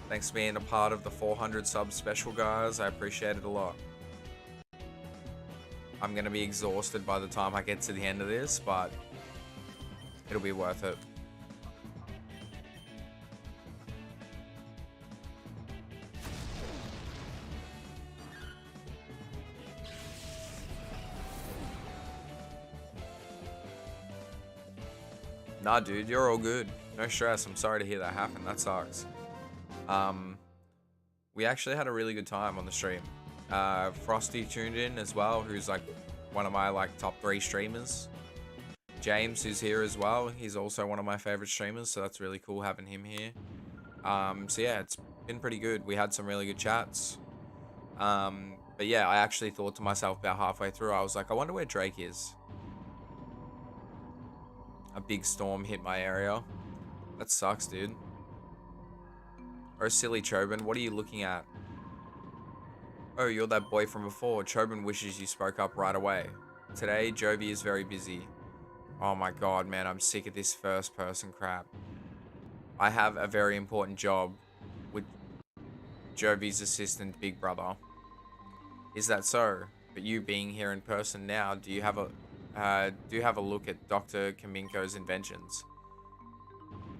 Thanks for being a part of the 400 sub special, guys. I appreciate it a lot. I'm going to be exhausted by the time I get to the end of this, but it'll be worth it. Nah, dude, you're all good. No stress. I'm sorry to hear that happen. That sucks. We actually had a really good time on the stream. Frosty tuned in as well, who's like one of my like top 3 streamers. James, who's here as well. He's also one of my favorite streamers, so that's really cool having him here. So yeah, it's been pretty good. We had some really good chats. But yeah, I actually thought to myself about halfway through, I was like, I wonder where Drake is. A big storm hit my area. That sucks, dude. Oh, silly Chobin, what are you looking at? Oh, you're that boy from before. Chobin wishes you spoke up right away. Today, Jovi is very busy. Oh my god, man, I'm sick of this first person crap. I have a very important job with Jovi's assistant, Big Brother. Is that so? But you being here in person now, do you have a look at Dr. Kaminko's inventions?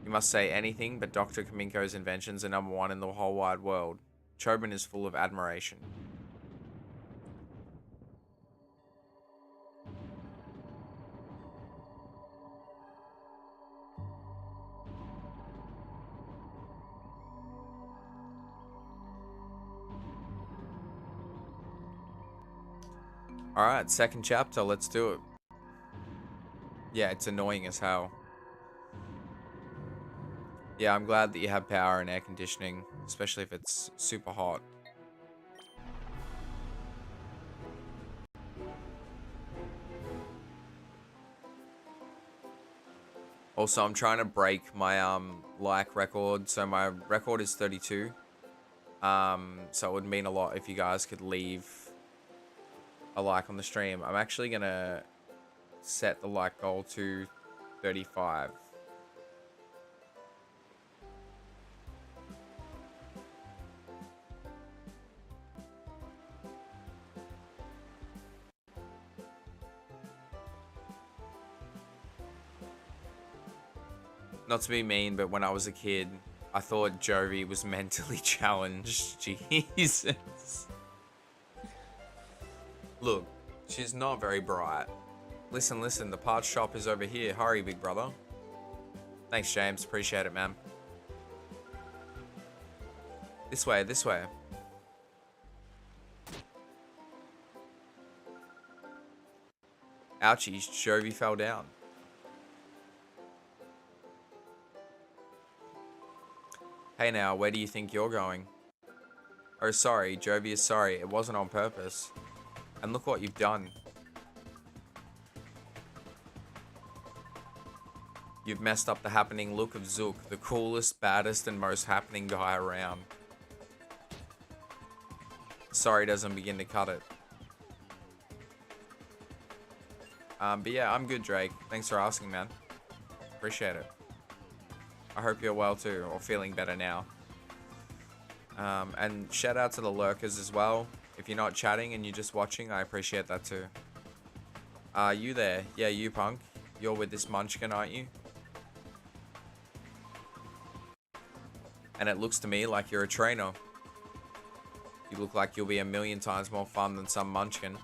You must say anything, but Dr. Kaminko's inventions are #1 in the whole wide world. Chobin is full of admiration. Alright, second chapter, let's do it. Yeah, it's annoying as hell. Yeah, I'm glad that you have power and air conditioning, especially if it's super hot. Also, I'm trying to break my like record, so my record is 32. So it would mean a lot if you guys could leave a like on the stream. I'm actually gonna set the like goal to 35. Not to be mean, but when I was a kid, I thought Jovi was mentally challenged. Jesus. Look, she's not very bright. Listen, the parts shop is over here. Hurry, big brother. Thanks, James. Appreciate it, man. This way, this way. Ouchies, Jovi fell down. Hey now, where do you think you're going? Oh, sorry, Jovi is sorry. It wasn't on purpose. And look what you've done. You've messed up the happening look of Zook, the coolest, baddest, and most happening guy around. Sorry doesn't begin to cut it. But yeah, I'm good, Drake. Thanks for asking, man. Appreciate it. I hope you're well too, or feeling better now. And shout out to the lurkers as well. If you're not chatting and you're just watching, I appreciate that too. You there? Yeah, you punk. You're with this munchkin, aren't you? And it looks to me like you're a trainer. You look like you'll be a million times more fun than some munchkin.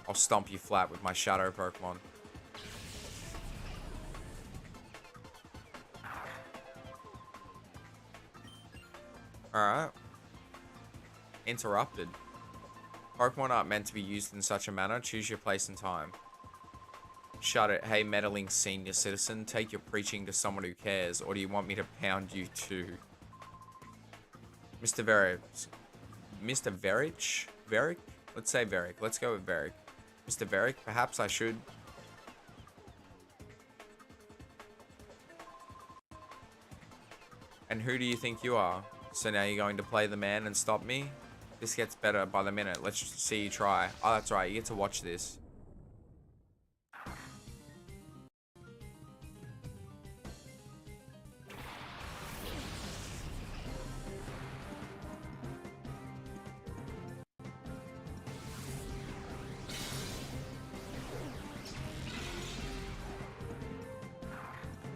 I'll stomp you flat with my shadow Pokemon. Alright. Interrupted. Pokemon aren't meant to be used in such a manner. Choose your place and time. Shut it. Hey, meddling senior citizen. Take your preaching to someone who cares. Or do you want me to pound you too? Mr. Verich. Mr. Verich? Verich? Let's say Verich. Let's go with Verich. Mr. Verich, perhaps I should. And who do you think you are? So now you're going to play the man and stop me? This gets better by the minute. Let's see you try. Oh, that's right. You get to watch this.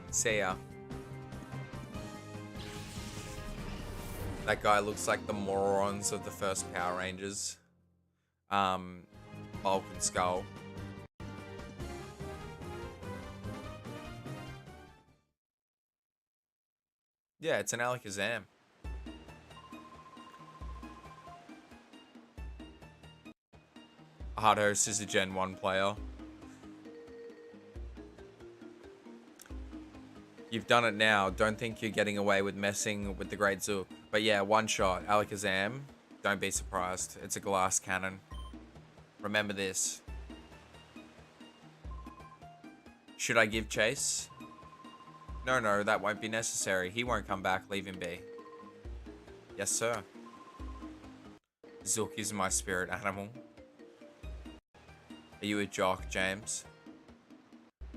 See ya. That guy looks like the morons of the first Power Rangers. Bulk and Skull. Yeah, it's an Alakazam. Hardos is a Gen 1 player. You've done it now. Don't think you're getting away with messing with the Great Zook. But yeah, one shot. Alakazam. Don't be surprised. It's a glass cannon. Remember this. Should I give chase? No, that won't be necessary. He won't come back. Leave him be. Yes, sir. Zook is my spirit animal. Are you a jock, James?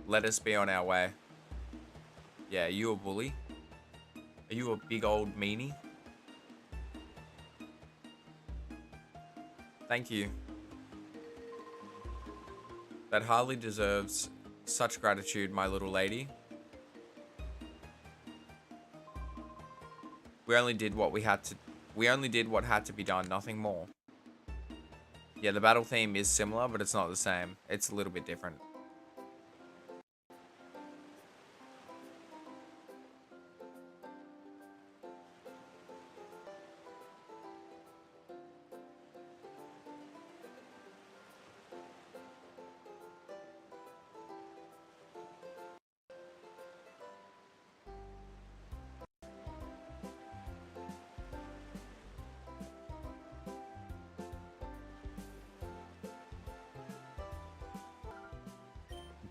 Let us be on our way. Yeah, are you a bully? Are you a big old meanie? Thank you. That hardly deserves such gratitude, my little lady. We only did what had to be done, nothing more. Yeah, the battle theme is similar, but it's not the same. It's a little bit different.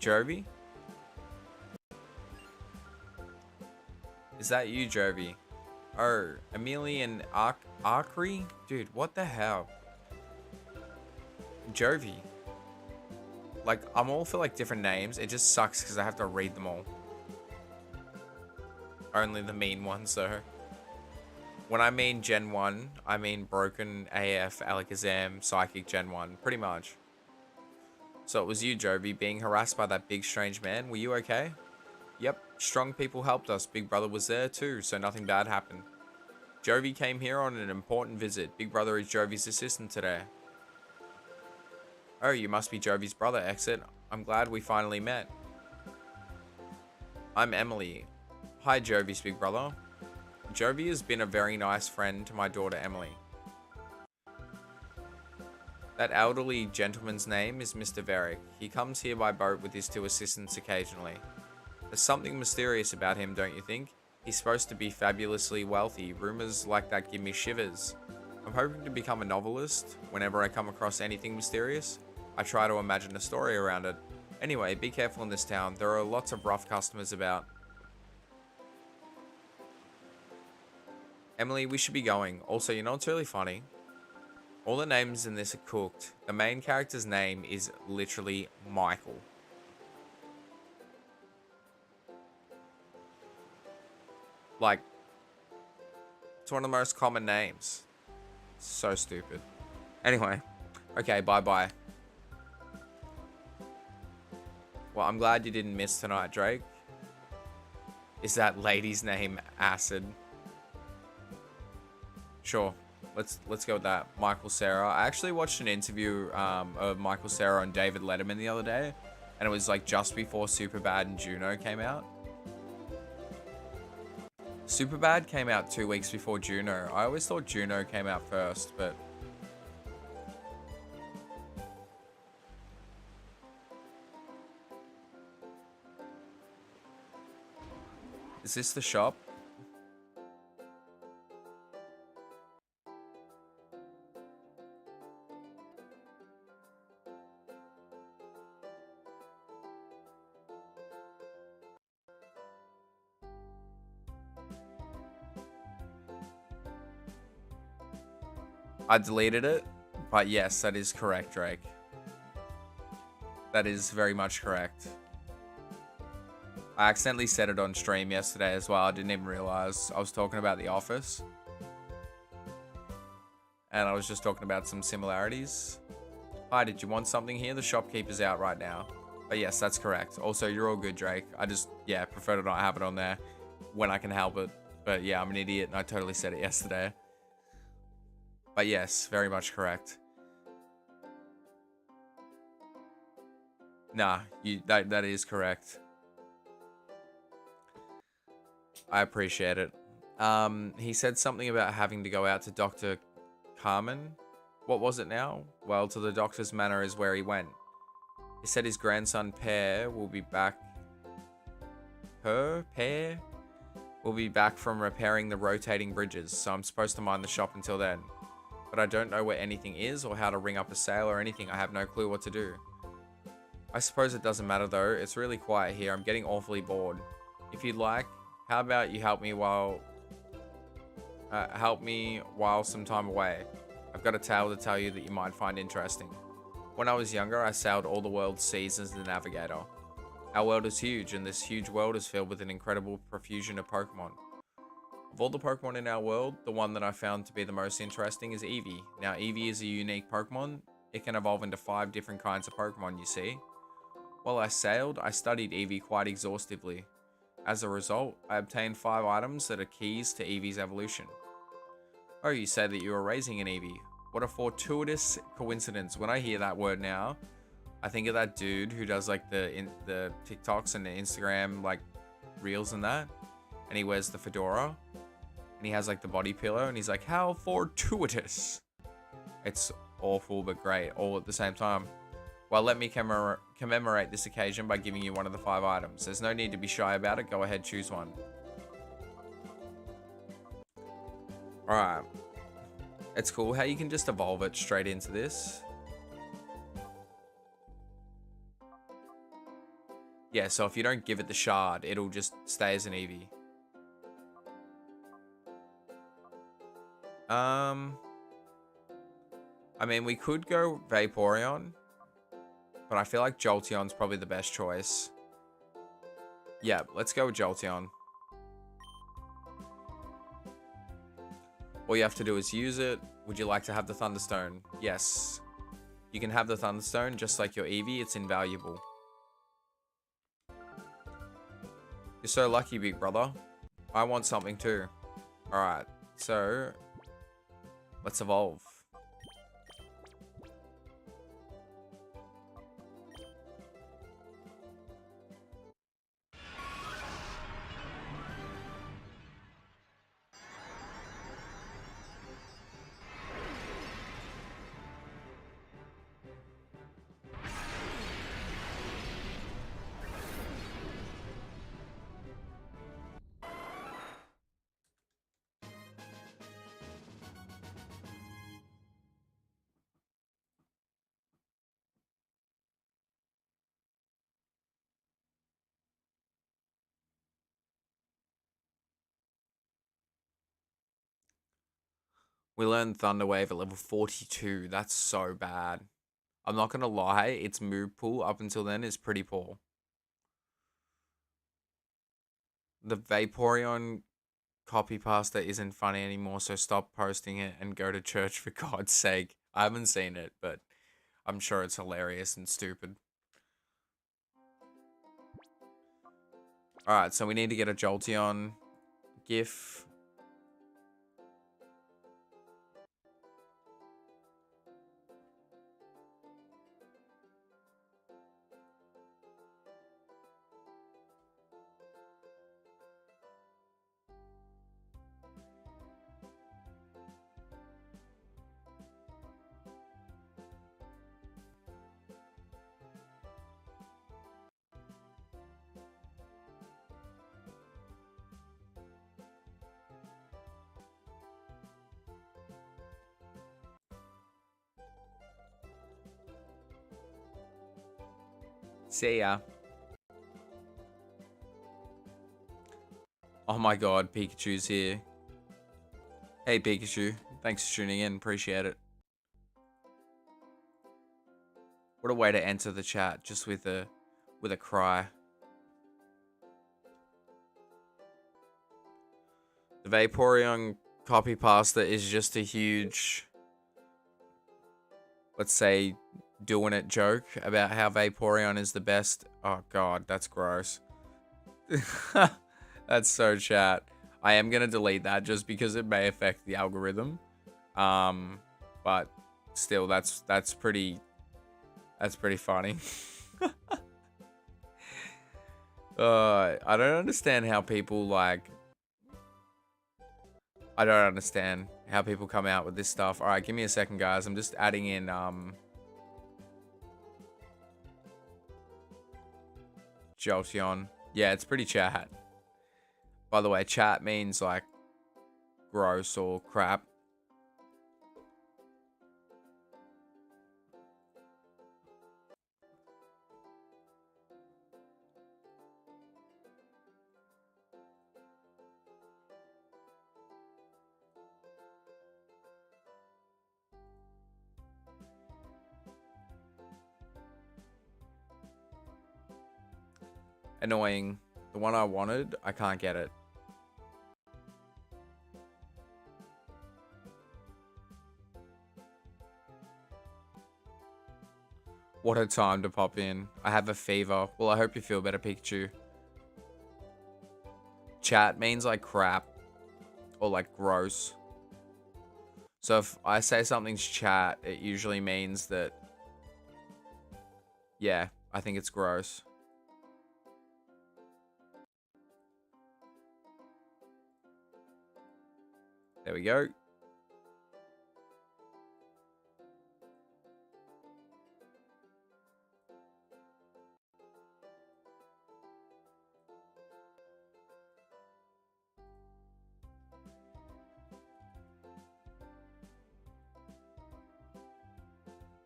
𝑳𝑰𝑗ovy? Is that you, 𝑳𝑰𝑗ovy? Oh, Emilian Archery? Dude, what the hell? 𝑳𝑰𝑗ovy. Like, I'm all for like different names. It just sucks because I have to read them all. Only the mean ones though. When I mean Gen 1, I mean Broken AF, Alakazam, Psychic Gen 1. Pretty much. So it was you, 𝑳𝑰𝑗ovy, being harassed by that big strange man. Were you okay? Yep, strong people helped us. Big Brother was there too, so nothing bad happened. 𝑳𝑰𝑗ovy came here on an important visit. Big Brother is 𝑳𝑰𝑗ovyy's assistant today. Oh, you must be 𝑳𝑰𝑗ovyy's brother, Exit. I'm glad we finally met. I'm Emily. Hi, 𝑳𝑰𝑗ovyy's big brother. 𝑳𝑰𝑗ovy has been a very nice friend to my daughter, Emily. That elderly gentleman's name is Mr. Verich. He comes here by boat with his two assistants occasionally. There's something mysterious about him, don't you think? He's supposed to be fabulously wealthy. Rumors like that give me shivers. I'm hoping to become a novelist. Whenever I come across anything mysterious, I try to imagine a story around it. Anyway, be careful in this town. There are lots of rough customers about. Emily, we should be going. Also, you know what's really funny? All the names in this are cooked. The main character's name is literally Michael. Like, it's one of the most common names. So stupid. Anyway, okay, bye-bye. Well, I'm glad you didn't miss tonight, Drake. Is that lady's name Acid? Sure. Let's go with that. Michael Cera. I actually watched an interview of Michael Cera on David Letterman the other day, and it was like just before Superbad and Juno came out. Superbad came out 2 weeks before Juno. I always thought Juno came out first, but... Is this the shop? I deleted it, but yes, that is correct, Drake. That is very much correct. I accidentally said it on stream yesterday as well. I didn't even realize I was talking about The Office. And I was just talking about some similarities. Hi, did you want something here? The shopkeeper's out right now. But yes, that's correct. Also, you're all good, Drake. I just, yeah, prefer to not have it on there when I can help it. But yeah, I'm an idiot and I totally said it yesterday. But yes, very much correct. Nah, that is correct. I appreciate it. He said something about having to go out to Dr. Carmen. What was it now? Well, to the doctor's manor is where he went. He said his grandson Pear will be back. Pear will be back from repairing the rotating bridges, so I'm supposed to mind the shop until then. But I don't know where anything is or how to ring up a sale or anything. I have no clue what to do. I suppose it doesn't matter though. It's really quiet here. I'm getting awfully bored. If you'd like, how about you help me while some time away? I've got a tale to tell you that you might find interesting. When I was younger, I sailed all the world's seas as the navigator. Our world is huge, and this huge world is filled with an incredible profusion of Pokemon. Of all the Pokemon in our world, the one that I found to be the most interesting is Eevee. Now, Eevee is a unique Pokemon. It can evolve into 5 different kinds of Pokemon, you see. While I sailed, I studied Eevee quite exhaustively. As a result, I obtained 5 items that are keys to Eevee's evolution. Oh, you say that you are raising an Eevee. What a fortuitous coincidence. When I hear that word now, I think of that dude who does like the TikToks and the Instagram like reels and that. And he wears the fedora. And he has like the body pillow and he's like, how fortuitous. It's awful but great all at the same time. Well, let me commemorate this occasion by giving you one of the 5 items. There's no need to be shy about it. Go ahead, choose one. Alright. It's cool how you can just evolve it straight into this. Yeah, so if you don't give it the shard, it'll just stay as an Eevee. I mean, we could go Vaporeon. But I feel like Jolteon's probably the best choice. Yeah, let's go with Jolteon. All you have to do is use it. Would you like to have the Thunderstone? Yes. You can have the Thunderstone just like your Eevee. It's invaluable. You're so lucky, big brother. I want something too. Alright, so let's evolve. We learned Thunder Wave at level 42. That's so bad. I'm not going to lie, its move pool up until then is pretty poor. The Vaporeon copy pasta isn't funny anymore, so stop posting it and go to church for God's sake. I haven't seen it, but I'm sure it's hilarious and stupid. Alright, so we need to get a Jolteon GIF. See ya. Oh my god, Pikachu's here. Hey Pikachu, thanks for tuning in, appreciate it. What a way to enter the chat, just with a cry. The Vaporeon copy pasta is just a huge, let's say, doing it joke about how Vaporeon is the best. Oh god, that's gross. That's so chat. I am gonna delete that just because it may affect the algorithm. But still, that's pretty funny. I don't understand how people like. I don't understand how people come out with this stuff. All right, give me a second, guys. I'm just adding in Jolteon. Yeah, it's pretty chat. By the way, chat means like gross or crap. Annoying. The one I wanted, I can't get it. What a time to pop in. I have a fever. Well, I hope you feel better, Pikachu. Chat means like crap or like gross. So if I say something's chat, it usually means that, yeah, I think it's gross. There we go.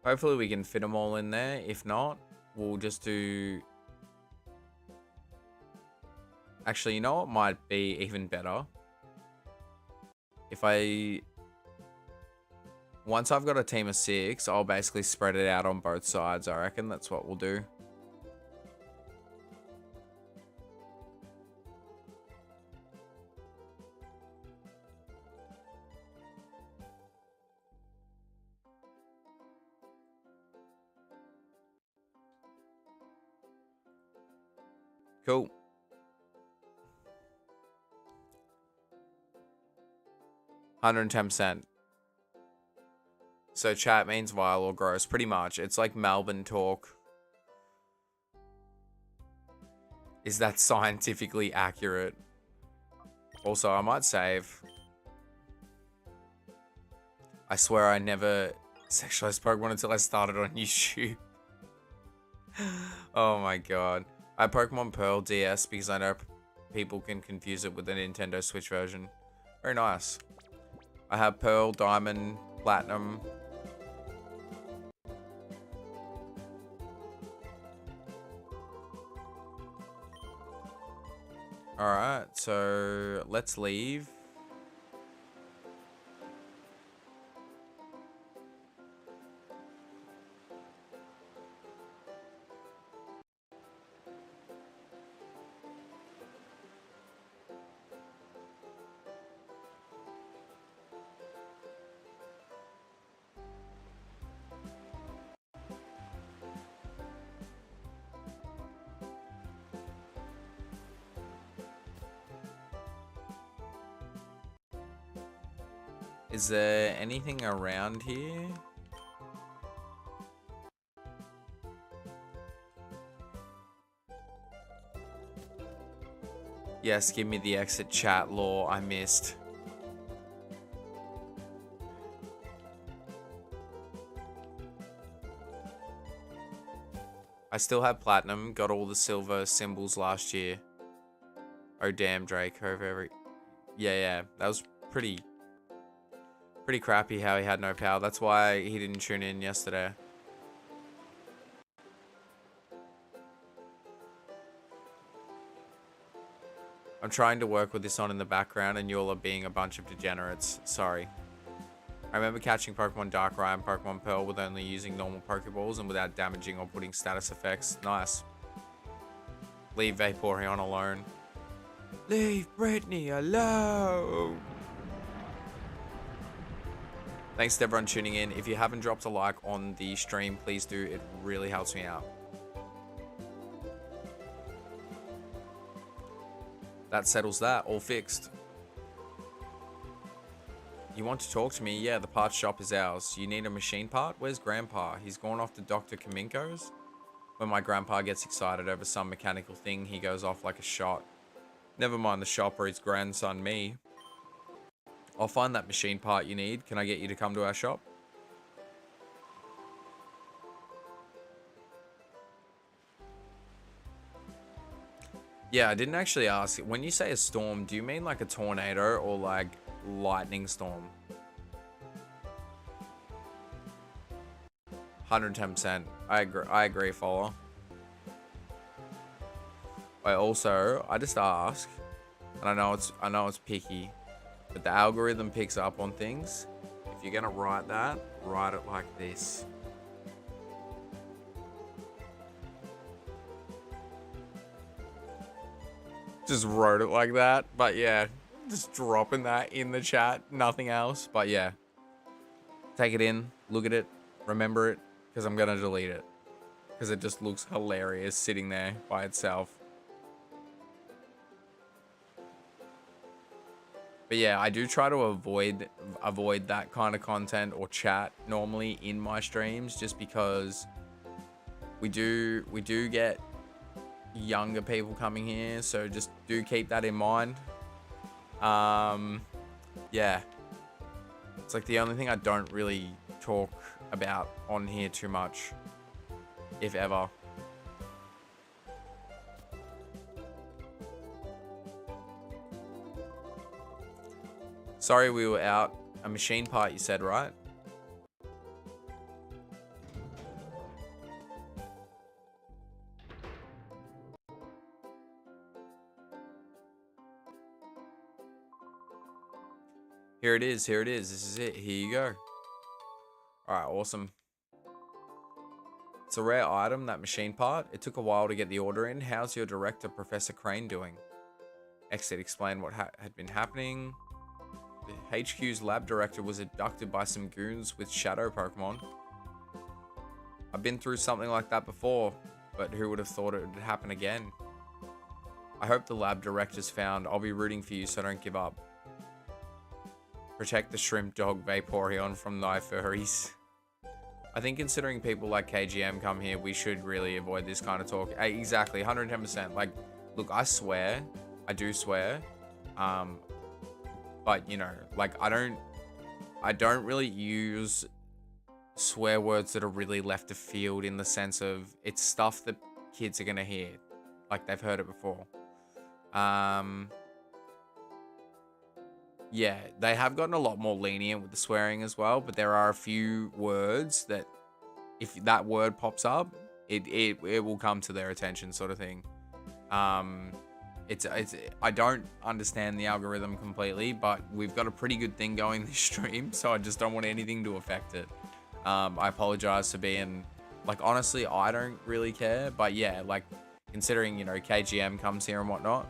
Hopefully we can fit them all in there. If not, we'll just do... Actually, you know what might be even better? If once I've got a team of 6, I'll basically spread it out on both sides. I reckon that's what we'll do. Cool. $110. So chat means vile or gross, pretty much. It's like Melbourne talk. Is that scientifically accurate? Also, I might save. I swear I never sexualized Pokemon until I started on YouTube. Oh my god. I have Pokemon Pearl DS because I know people can confuse it with the Nintendo Switch version. Very nice. I have Pearl, Diamond, Platinum. Alright, so let's leave. Is there anything around here? Yes, give me the exit chat lore I missed. I still have platinum, got all the silver symbols last year. Oh damn, Drake, over. Yeah, that was pretty crappy how he had no power. That's why he didn't tune in yesterday. I'm trying to work with this on in the background and you all are being a bunch of degenerates. Sorry. I remember catching Pokemon Darkrai and Pokemon Pearl with only using normal Pokeballs and without damaging or putting status effects. Nice. Leave Vaporeon alone. Leave Brittany alone. Thanks to everyone tuning in. If you haven't dropped a like on the stream, please do. It really helps me out. That settles that. All fixed. You want to talk to me? Yeah, the parts shop is ours. You need a machine part? Where's Grandpa? He's gone off to Dr. Kaminko's? When my grandpa gets excited over some mechanical thing, he goes off like a shot. Never mind the shop or his grandson, me. I'll find that machine part you need. Can I get you to come to our shop? Yeah, I didn't actually ask. When you say a storm, do you mean like a tornado or like lightning storm? 110%. I agree, follower. I just ask, and I know it's picky, but the algorithm picks up on things. If you're gonna write that, write it like this. Just wrote it like that, but yeah, just dropping that in the chat, nothing else. But yeah, take it in, look at it, remember it, because I'm gonna delete it because it just looks hilarious sitting there by itself. But yeah, I do try to avoid that kind of content or chat normally in my streams, just because we do get younger people coming here, so just do keep that in mind. Yeah, it's like the only thing I don't really talk about on here too much, if ever. Sorry we were out. A machine part, you said, right? Here it is. Here it is. This is it. Here you go. Alright, awesome. It's a rare item, that machine part. It took a while to get the order in. How's your director, Professor Crane, doing? Exit explained what had been happening. The HQ's lab director was abducted by some goons with shadow Pokemon. I've been through something like that before, but who would have thought it would happen again? I hope the lab director's found. I'll be rooting for you, so don't give up. Protect the shrimp dog Vaporeon from thy furries. I think considering people like KGM come here, we should really avoid this kind of talk. Exactly, 110%. Like, look, I swear. I do swear. But, you know, like, I don't really use swear words that are really left of field, in the sense of it's stuff that kids are going to hear. Like, they've heard it before. Yeah, they have gotten a lot more lenient with the swearing as well, but there are a few words that if that word pops up, it will come to their attention, sort of thing. It's I don't understand the algorithm completely, but we've got a pretty good thing going this stream, so I just don't want anything to affect it. I apologize for being, like, honestly, I don't really care, but yeah, like, considering, you know, KGM comes here and whatnot.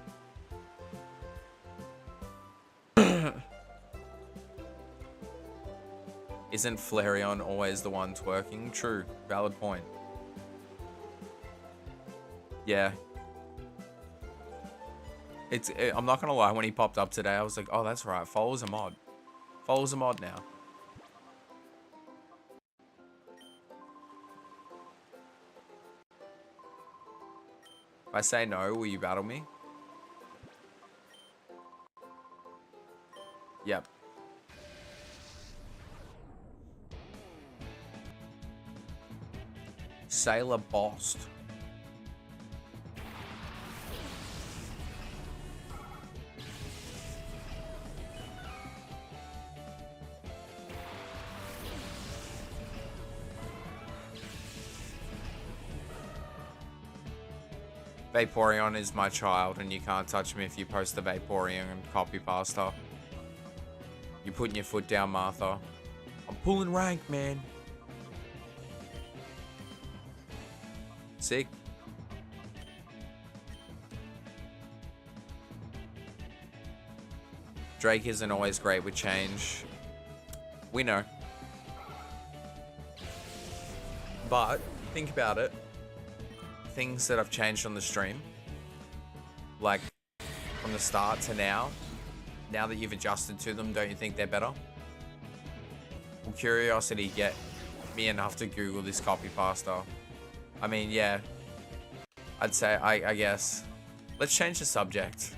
Isn't Flareon always the one twerking? True. Valid point. Yeah. I'm not gonna lie, when he popped up today, I was like, oh, that's right. Follows a mod. Follows a mod now. If I say no, will you battle me? Yep. Sailor Bost. Vaporeon is my child, and you can't touch me if you post the Vaporeon and copy pasta. You're putting your foot down, Martha. I'm pulling rank, man. Sick. Drake isn't always great with change. We know. But think about it. Things that have changed on the stream, like from the start to now that you've adjusted to them, don't you think they're better? Will curiosity get me enough to Google this copy pasta? I mean, yeah. I'd say, I guess. Let's change the subject.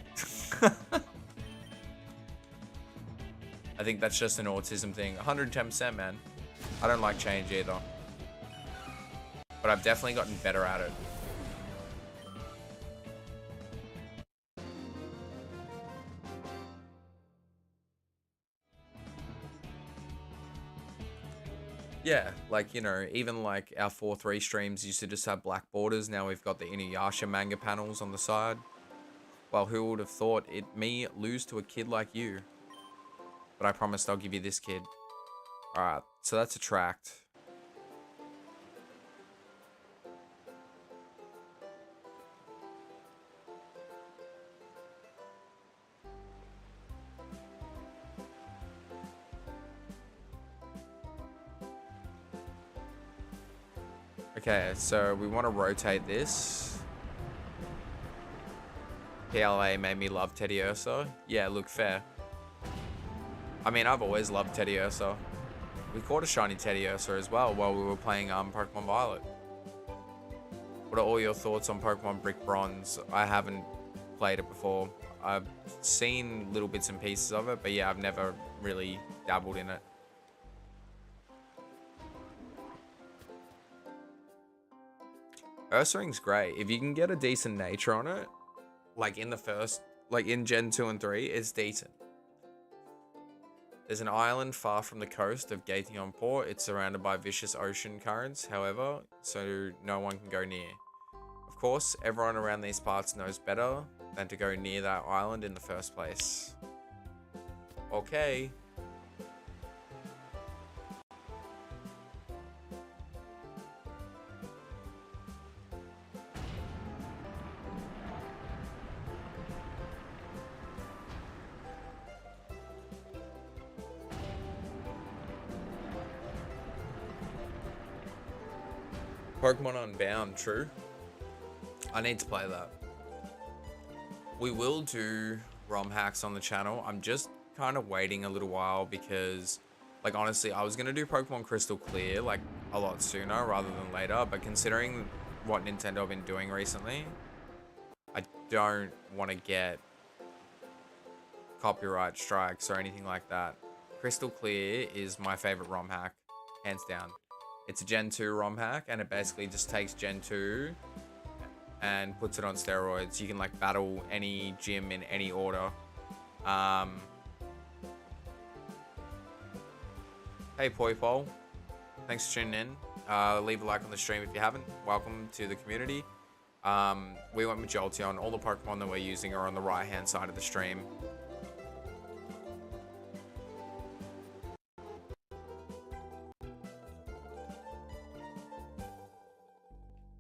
I think that's just an autism thing. 110%, man. I don't like change either. But I've definitely gotten better at it. Yeah, like, you know, even like our 4-3 streams used to just have black borders. Now we've got the Inuyasha manga panels on the side. Well, who would have thought it me lose to a kid like you? But I promised I'll give you this kid. Alright, so that's attract. Okay, so we want to rotate this. PLA made me love Teddiursa. Yeah, look, fair. I mean, I've always loved Teddiursa. We caught a shiny Teddiursa as well while we were playing Pokemon Violet. What are all your thoughts on Pokemon Brick Bronze? I haven't played it before. I've seen little bits and pieces of it, but yeah, I've never really dabbled in it. Ursaring's great. If you can get a decent nature on it, like in the first, like in Gen 2 and 3, it's decent. There's an island far from the coast of Gatineau Port. It's surrounded by vicious ocean currents, however, so no one can go near. Of course, everyone around these parts knows better than to go near that island in the first place. Okay. Pokemon Unbound, true. I need to play that. We will do ROM hacks on the channel. I'm just kind of waiting a little while because, like, honestly, I was going to do Pokemon Crystal Clear, like, a lot sooner rather than later. But considering what Nintendo have been doing recently, I don't want to get copyright strikes or anything like that. Crystal Clear is my favorite ROM hack, hands down. It's a Gen 2 ROM hack, and it basically just takes Gen 2 and puts it on steroids. You can, like, battle any gym in any order. Hey, Poipole. Thanks for tuning in. Leave a like on the stream if you haven't. Welcome to the community. We went with Jolteon. All the Pokemon that we're using are on the right-hand side of the stream.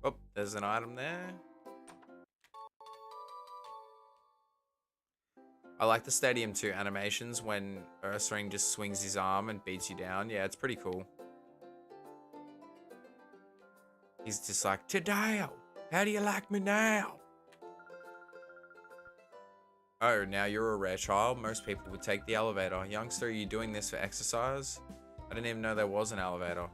Oh, there's an item there. I like the Stadium 2 animations when Ursaring just swings his arm and beats you down. Yeah, it's pretty cool. He's just like, Tadao, how do you like me now? Oh, now you're a rare child. Most people would take the elevator. Youngster, are you doing this for exercise? I didn't even know there was an elevator.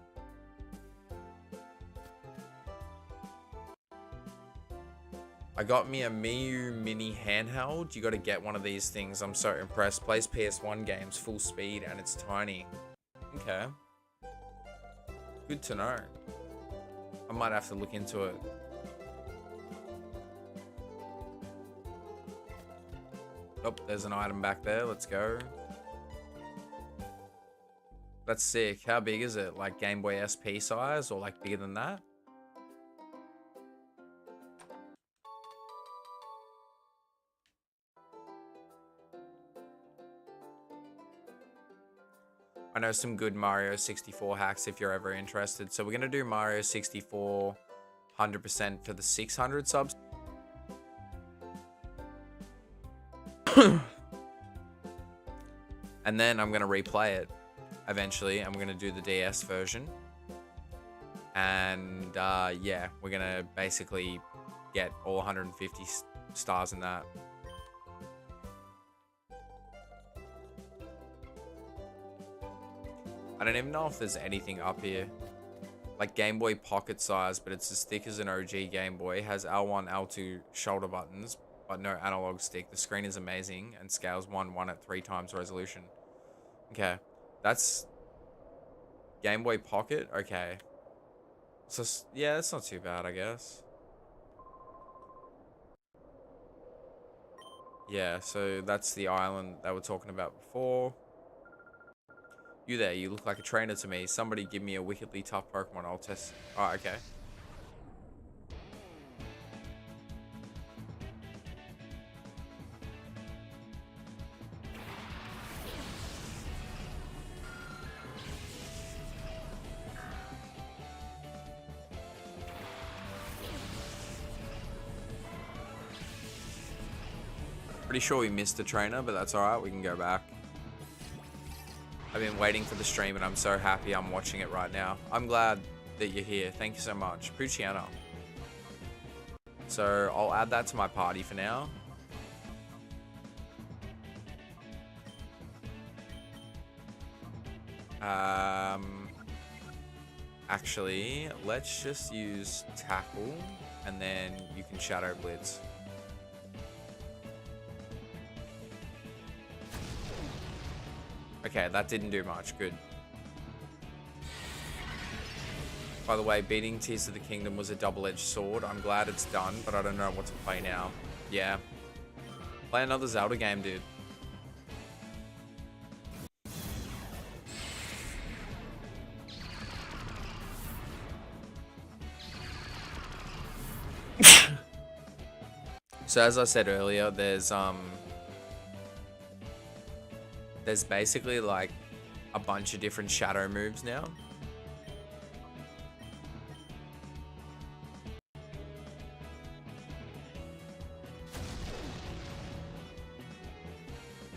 I got me a Miu Mini handheld. You got to get one of these things. I'm so impressed. Plays PS1 games full speed and it's tiny. Okay. Good to know. I might have to look into it. Oh, there's an item back there. Let's go. That's sick. How big is it? Like Game Boy SP size or like bigger than that? know some good Mario 64 hacks if you're ever interested. So we're going to do Mario 64 100% for the 600 subs. And then I'm going to replay it eventually. I'm going to do the DS version. And yeah, we're going to basically get all 150 stars in that. I don't even know if there's anything up here. Like Game Boy Pocket size, but it's as thick as an OG Game Boy. Has L1, L2 shoulder buttons, but no analog stick. The screen is amazing and scales 1:1 at 3 times resolution. Okay, that's Game Boy Pocket. Okay, so yeah, it's not too bad, I guess. Yeah, so that's the island that we're talking about before. You there, you look like a trainer to me. Somebody give me a wickedly tough Pokemon, I'll test. Oh, okay. Pretty sure we missed the trainer, but that's alright, we can go back. I've been waiting for the stream and I'm so happy I'm watching it right now. I'm glad that you're here. Thank you so much. Pucciano. So I'll add that to my party for now. Actually, let's just use Tackle and then you can Shadow Blitz. Okay, that didn't do much. Good. By the way, beating Tears of the Kingdom was a double-edged sword. I'm glad it's done, but I don't know what to play now. Yeah. Play another Zelda game, dude. So as I said earlier, there's basically like a bunch of different shadow moves now.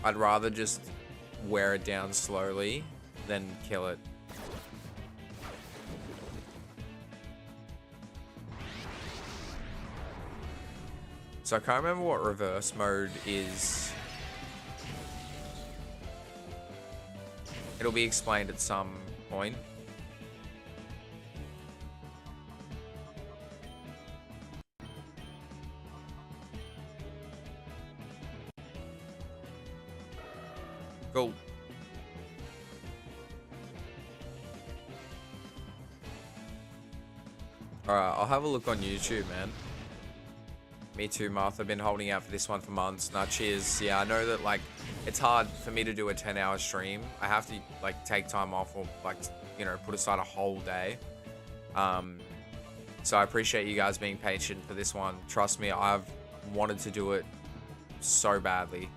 I'd rather just wear it down slowly than kill it. So I can't remember what reverse mode is. It'll be explained at some point. Cool. Alright, I'll have a look on YouTube, man. Me too, Martha. Been holding out for this one for months. Nah, cheers. Yeah, I know that, like, it's hard for me to do a 10-hour stream. I have to, like, take time off or, like, you know, put aside a whole day. So I appreciate you guys being patient for this one. Trust me, I've wanted to do it so badly.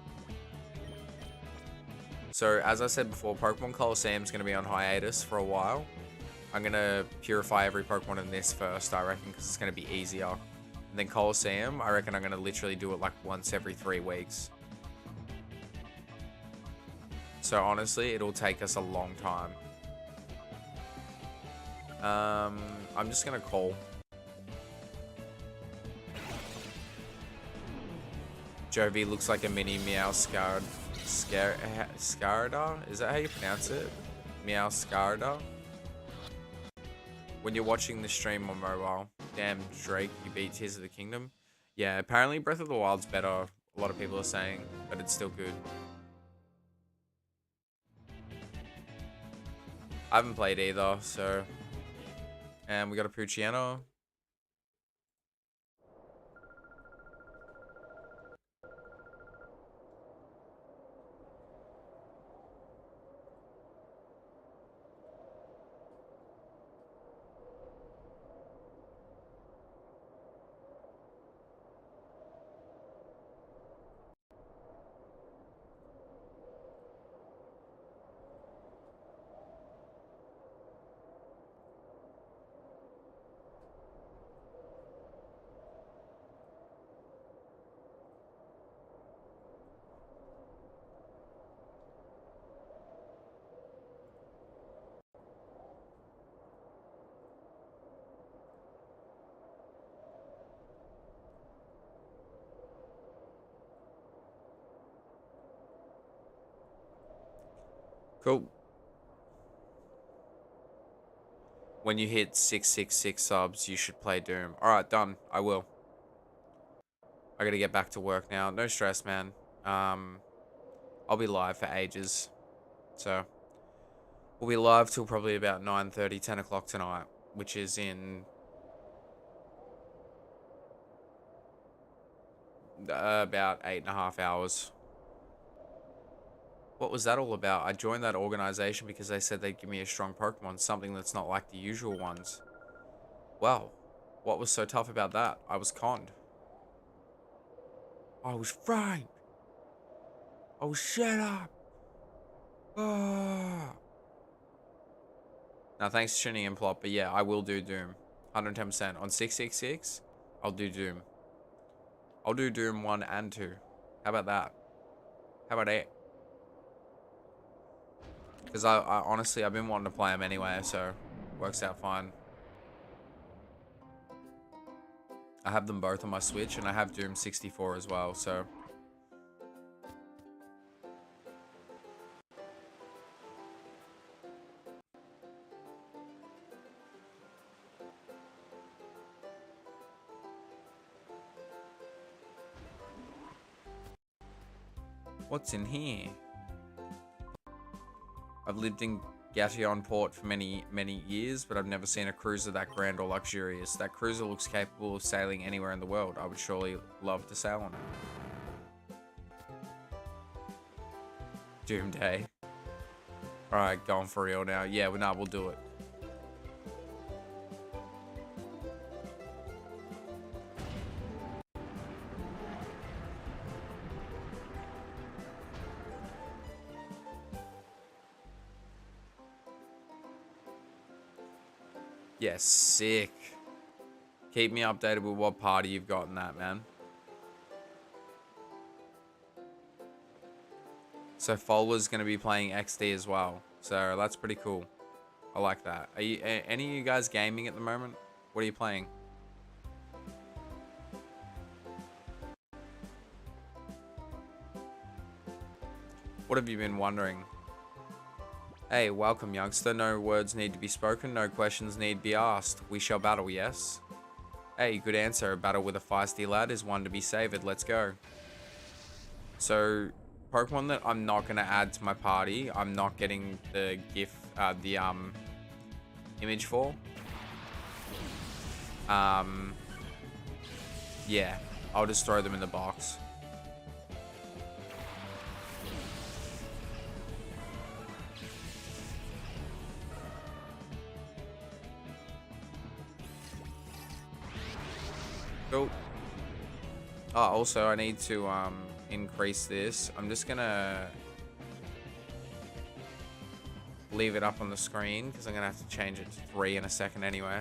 So, as I said before, Pokemon Colosseum is going to be on hiatus for a while. I'm going to purify every Pokemon in this first, I reckon, because it's going to be easier. And then Colosseum, I reckon I'm going to literally do it like once every 3 weeks. So honestly, it'll take us a long time. I'm just going to call. Jovi looks like a mini Meowscarada. Is that how you pronounce it? Meowscarada? When you're watching the stream on mobile. Damn, Drake, you beat Tears of the Kingdom. Yeah, apparently Breath of the Wild's better, a lot of people are saying, but it's still good. I haven't played either, so... And we got a Pucciano. Cool. When you hit 666 subs, you should play Doom. Alright, done. I will. I gotta get back to work now. No stress, man. I'll be live for ages. So, we'll be live till probably about 9:30, 10 o'clock tonight, which is in about 8.5 hours. What was that all about? I joined that organization because they said they'd give me a strong Pokemon, something that's not like the usual ones. Well, what was so tough about that? I was conned. I was framed. I was set up. Ah. Now, thanks for tuning in, Plot, but yeah, I will do Doom. 110%. On 666, I'll do Doom. I'll do Doom 1 and 2. How about that? How about it? Because I honestly, I've been wanting to play them anyway, so works out fine. I have them both on my Switch, and I have Doom 64 as well, so... What's in here? I've lived in Gation Port for many years, but I've never seen a cruiser that grand or luxurious. That cruiser looks capable of sailing anywhere in the world. I would surely love to sail on it. Doomday. Alright, going for real now. Yeah, we'll do it. Yeah, sick. Keep me updated with what party you've got in that, man. So Folwer's going to be playing XD as well. So that's pretty cool. I like that. Are you, any of you guys gaming at the moment? What are you playing? What have you been wondering? Hey, welcome, youngster. No words need to be spoken. No questions need be asked. We shall battle, yes? Hey, good answer. A battle with a feisty lad is one to be savored. Let's go. So, Pokemon that I'm not going to add to my party, I'm not getting the image for. Yeah, I'll just throw them in the box. Cool. Oh, also, I need to increase this. I'm just gonna leave it up on the screen because I'm gonna have to change it to 3 in a second anyway.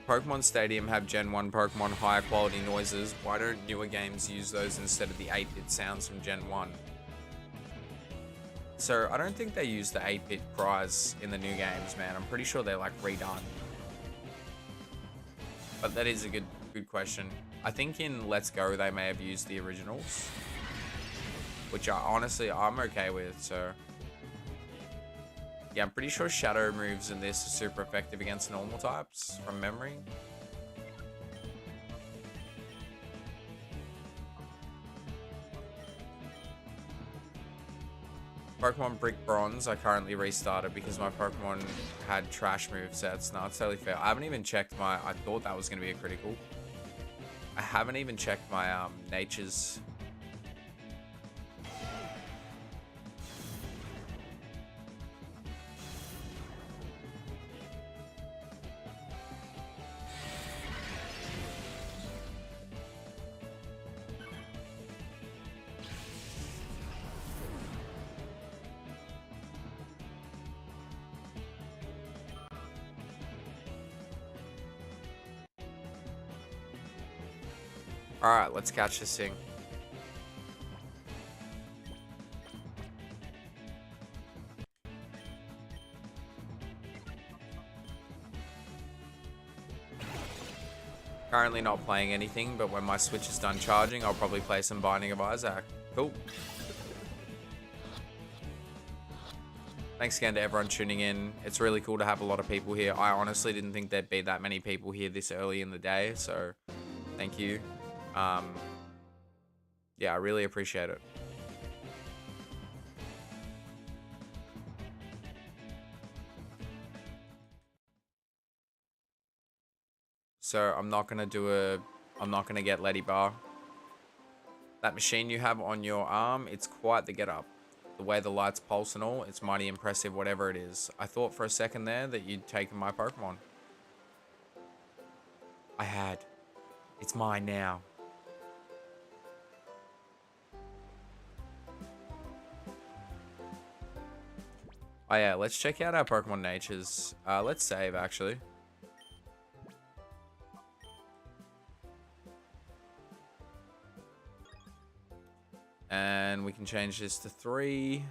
Pokemon Stadium have Gen 1 Pokemon higher quality noises. Why don't newer games use those instead of the 8-bit sounds from Gen 1? So, I don't think they use the 8-bit cries in the new games, man. I'm pretty sure they're, like, redone. But that is a good question. I think in Let's Go they may have used the originals. Which, honestly, I'm okay with, so... Yeah, I'm pretty sure shadow moves in this are super effective against normal types, from memory. Pokemon Brick Bronze, I currently restarted because my Pokemon had trash movesets. No, it's totally fair. I haven't even checked my... I thought that was going to be a critical. I haven't even checked my natures... Alright, let's catch this thing. Currently not playing anything, but when my Switch is done charging, I'll probably play some Binding of Isaac. Cool. Thanks again to everyone tuning in. It's really cool to have a lot of people here. I honestly didn't think there'd be that many people here this early in the day, so thank you. Yeah, I really appreciate it. So I'm not gonna get Lady Bar. That machine you have on your arm, it's quite the get up. The way the lights pulse and all, it's mighty impressive, whatever it is. I thought for a second there that you'd taken my Pokemon. I had. It's mine now. Oh yeah, let's check out our Pokemon natures. Let's save, actually. And we can change this to 3.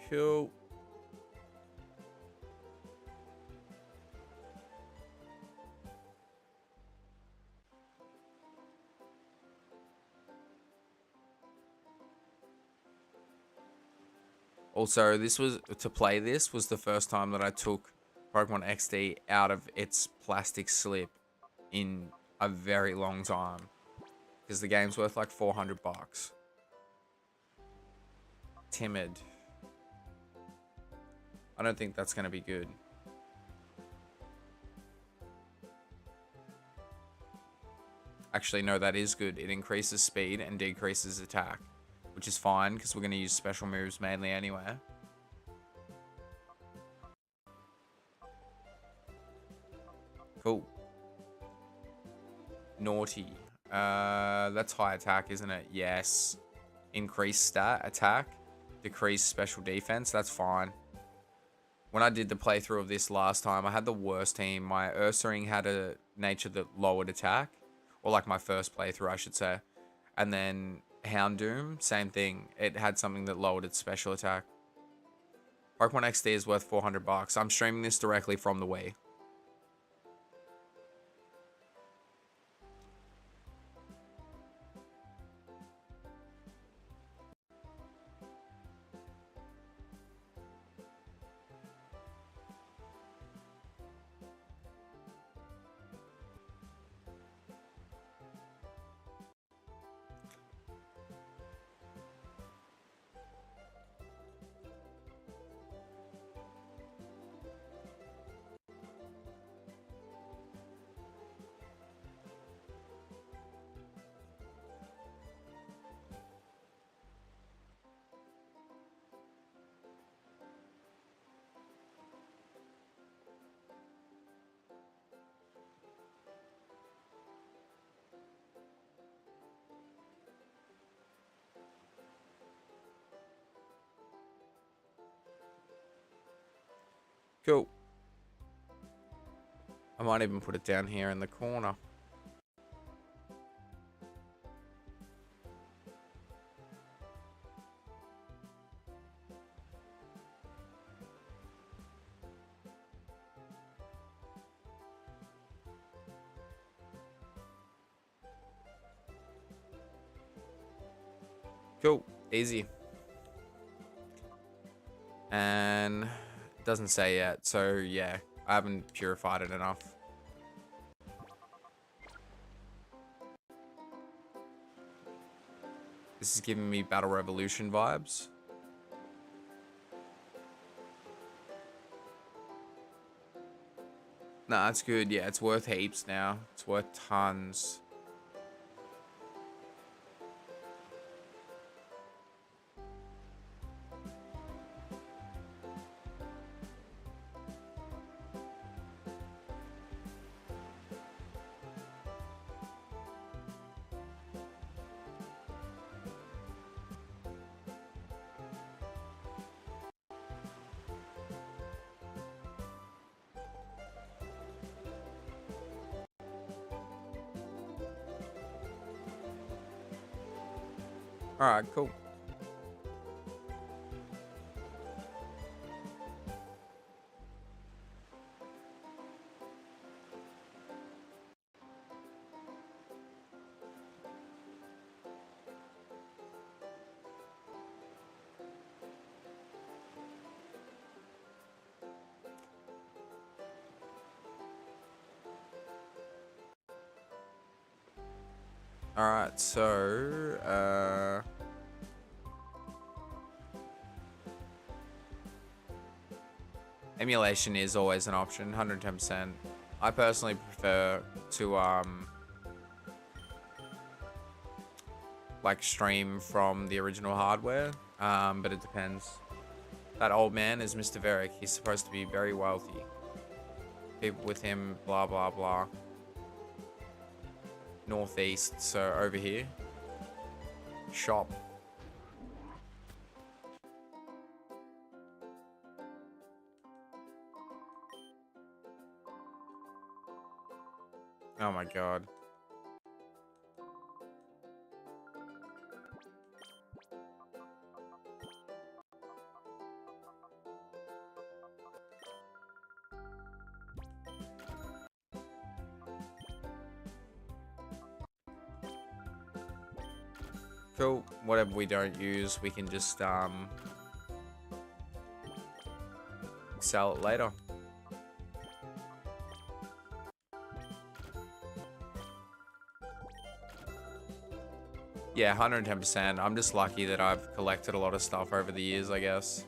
Cool. Also, this was the first time that I took Pokemon XD out of its plastic slip in a very long time, because the game's worth like $400. Timid. I don't think that's going to be good. Actually, no, that is good. It increases speed and decreases attack, which is fine because we're going to use special moves mainly anyway. Cool. Naughty. That's high attack, isn't it? Yes. Increase stat attack, decrease special defense. That's fine. When I did the playthrough of this last time, I had the worst team. My Ursaring had a nature that lowered attack, or like my first playthrough, I should say. And then Houndoom, same thing. It had something that lowered its special attack. Pokemon XD is worth $400. I'm streaming this directly from the Wii. Cool. I might even put it down here in the corner. Cool. Easy. And it doesn't say yet, so yeah, I haven't purified it enough. This is giving me Battle Revolution vibes. Nah, that's good. Yeah, it's worth heaps now. It's worth tons. Alright, cool. Alright, so... emulation is always an option, 110%. I personally prefer to, like, stream from the original hardware, but it depends. That old man is Mr. Varric. He's supposed to be very wealthy. People with him, blah, blah, blah. Northeast, so over here. Shop. Oh my god. Cool. Whatever we don't use, we can just sell it later. Yeah, 110%. I'm just lucky that I've collected a lot of stuff over the years, I guess.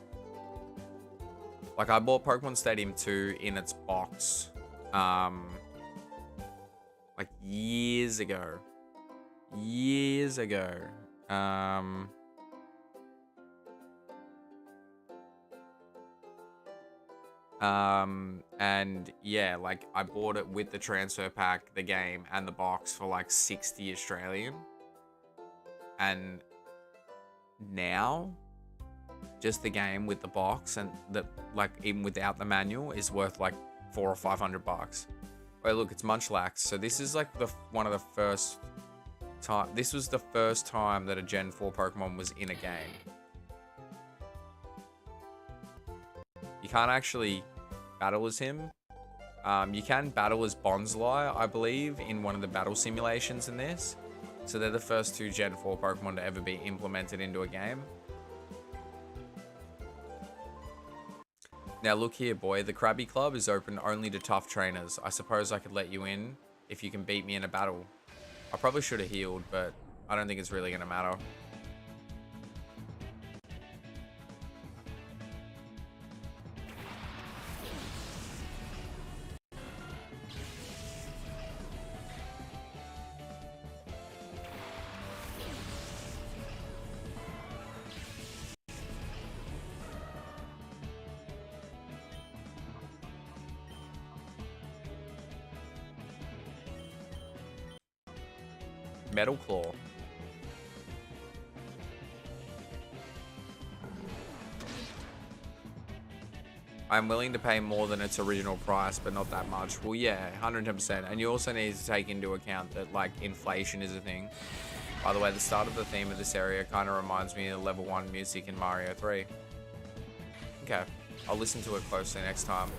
Like, I bought Pokemon Stadium 2 in its box, like, years ago. Years ago. And yeah, like, I bought it with the transfer pack, the game, and the box for like 60 Australian. And now, just the game with the box and the, like, even without the manual is worth like $400 or $500. Wait, look, it's Munchlax. So this is like one of the first time. This was the first time that a Gen 4 Pokemon was in a game. You can't actually battle as him. You can battle as Bonsly, I believe, in one of the battle simulations in this. So they're the first two Gen 4 Pokemon to ever be implemented into a game. Now look here, boy. The Krabby Club is open only to tough trainers. I suppose I could let you in if you can beat me in a battle. I probably should have healed, but I don't think it's really going to matter. Metal Claw. I'm willing to pay more than its original price, but not that much. Well, yeah, 110%. And you also need to take into account that, like, inflation is a thing. By the way, the start of the theme of this area kind of reminds me of level 1 music in Mario 3. Okay, I'll listen to it closely next time.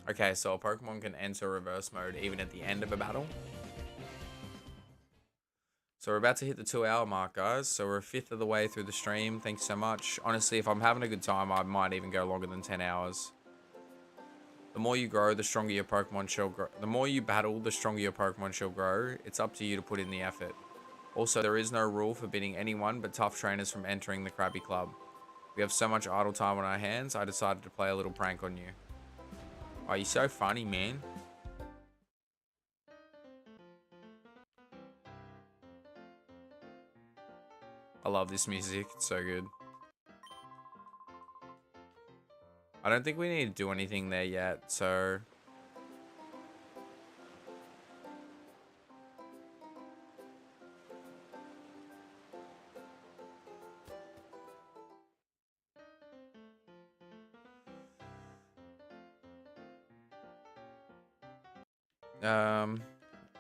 Okay, so a Pokemon can enter reverse mode even at the end of a battle. So we're about to hit the 2-hour mark, guys. So we're a fifth of the way through the stream. Thanks so much. Honestly, if I'm having a good time, I might even go longer than 10 hours. The more you grow, the stronger your Pokemon shall grow. The more you battle, the stronger your Pokemon shall grow. It's up to you to put in the effort. Also, there is no rule forbidding anyone but tough trainers from entering the Krabby Club. We have so much idle time on our hands, I decided to play a little prank on you. Oh, you're so funny, man. I love this music. It's so good. I don't think we need to do anything there yet, so...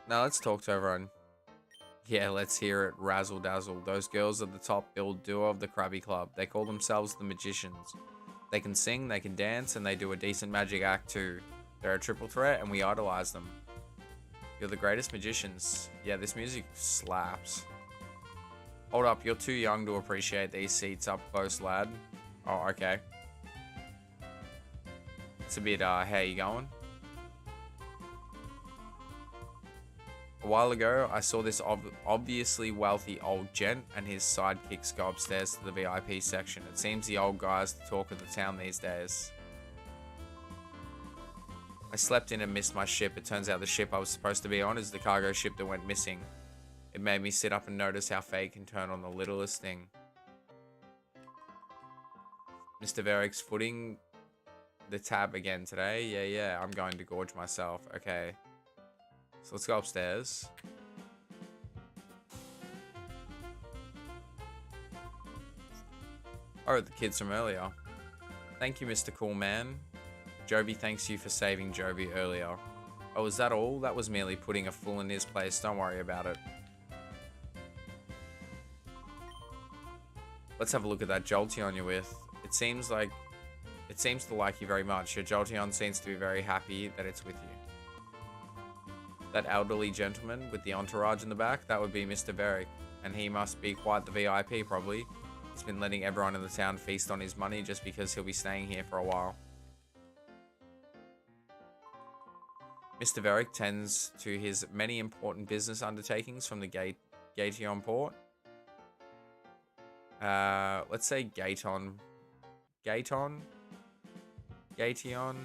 now let's talk to everyone. Yeah, let's hear it. Razzle dazzle. Those girls are the top billed duo of the Krabby Club. They call themselves the Magicians. They can sing, they can dance, and they do a decent magic act too. They're a triple threat, and we idolize them. You're the greatest magicians. Yeah, this music slaps. Hold up, you're too young to appreciate these seats up close, lad. Oh, okay. It's a bit, how you going? A while ago, I saw this obviously wealthy old gent and his sidekicks go upstairs to the VIP section. It seems the old guy's the talk of the town these days. I slept in and missed my ship. It turns out the ship I was supposed to be on is the cargo ship that went missing. It made me sit up and notice how fate can turn on the littlest thing. Mr. Verrick's footing the tab again today. Yeah, I'm going to gorge myself. Okay. So let's go upstairs. Oh, the kids from earlier. Thank you, Mr. Cool Man. Jovi thanks you for saving Jovi earlier. Oh, is that all? That was merely putting a fool in his place. Don't worry about it. Let's have a look at that Jolteon you're with. It seems to like you very much. Your Jolteon seems to be very happy that it's with you. That elderly gentleman with the entourage in the back, that would be Mr. Verrick. And he must be quite the VIP, probably. He's been letting everyone in the town feast on his money just because he'll be staying here for a while. Mr. Verrick tends to his many important business undertakings from the Gateon port. Let's say Gateon. Gateon? Gateon?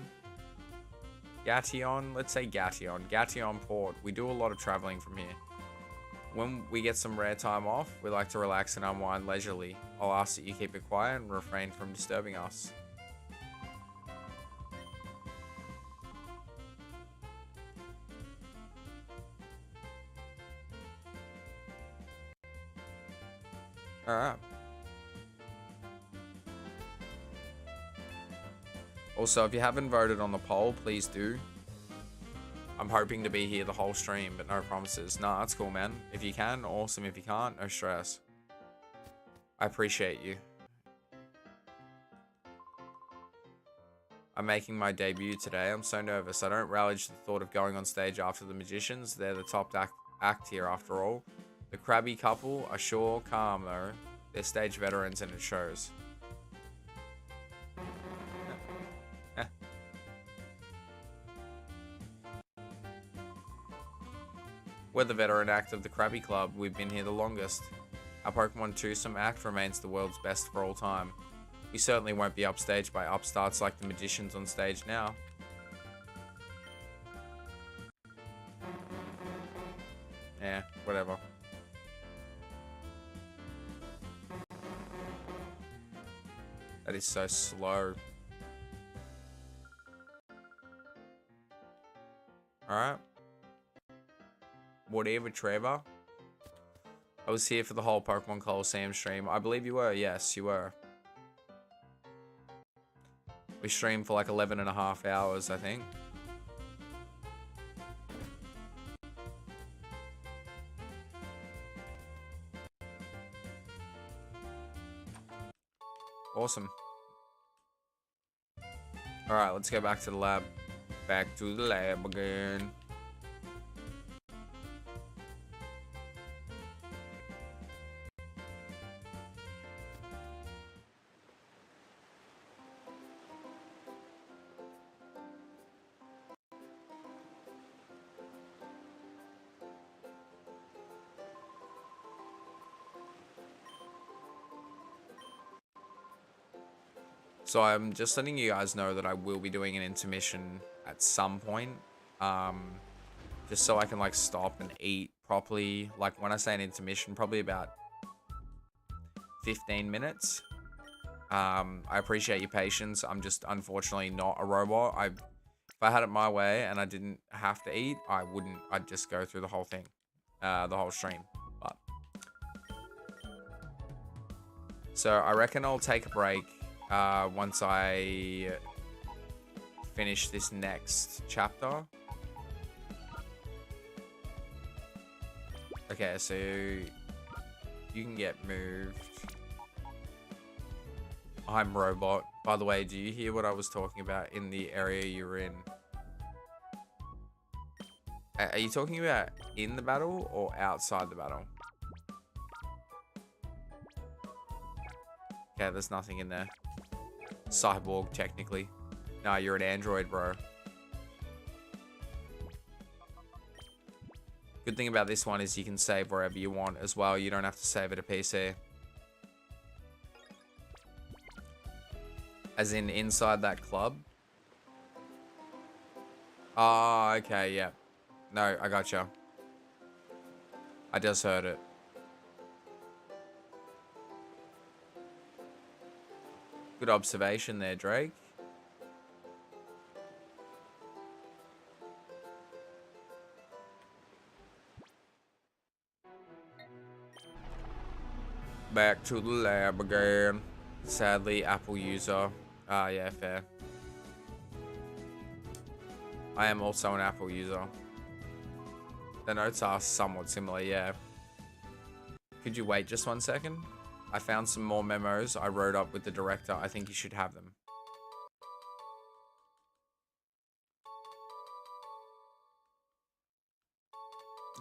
Gation? Let's say Gation. Gation port. We do a lot of traveling from here. When we get some rare time off, we like to relax and unwind leisurely. I'll ask that you keep it quiet and refrain from disturbing us. Alright. Also, if you haven't voted on the poll, please do. I'm hoping to be here the whole stream, but no promises. Nah, that's cool, man. If you can, awesome. If you can't, no stress. I appreciate you. I'm making my debut today. I'm so nervous. I don't relish the thought of going on stage after the magicians. They're the top act here after all. The crabby couple are sure calm though. They're stage veterans and it shows. We're the veteran act of the Krabby Club. We've been here the longest. Our Pokemon twosome act remains the world's best for all time. We certainly won't be upstaged by upstarts like the magicians on stage now. Yeah, whatever. That is so slow. Alright. Whatever, Trevor. I was here for the whole Pokemon Colosseum stream. I believe you were. Yes, you were. We streamed for like 11.5 hours, I think. Awesome. Alright, let's go back to the lab. Back to the lab again. So I'm just letting you guys know that I will be doing an intermission at some point. Just so I can like stop and eat properly. Like when I say an intermission, probably about 15 minutes. I appreciate your patience. I'm just unfortunately not a robot. If I had it my way and I didn't have to eat, I'd just go through the whole thing. The whole stream. But so I reckon I'll take a break once I finish this next chapter. Okay, so you can get moved. I'm robot. By the way, do you hear what I was talking about in the area you're in? Are you talking about in the battle or outside the battle? Okay, there's nothing in there. Cyborg, technically. Nah, you're an android, bro. Good thing about this one is you can save wherever you want as well. You don't have to save it a PC. As in inside that club. Oh, okay, yeah. No, I gotcha. I just heard it. Good observation there, Drake. Back to the lab again. Sadly, Apple user. Ah, yeah, fair. I am also an Apple user. The notes are somewhat similar, yeah. Could you wait just 1 second? I found some more memos I wrote up with the director. I think you should have them.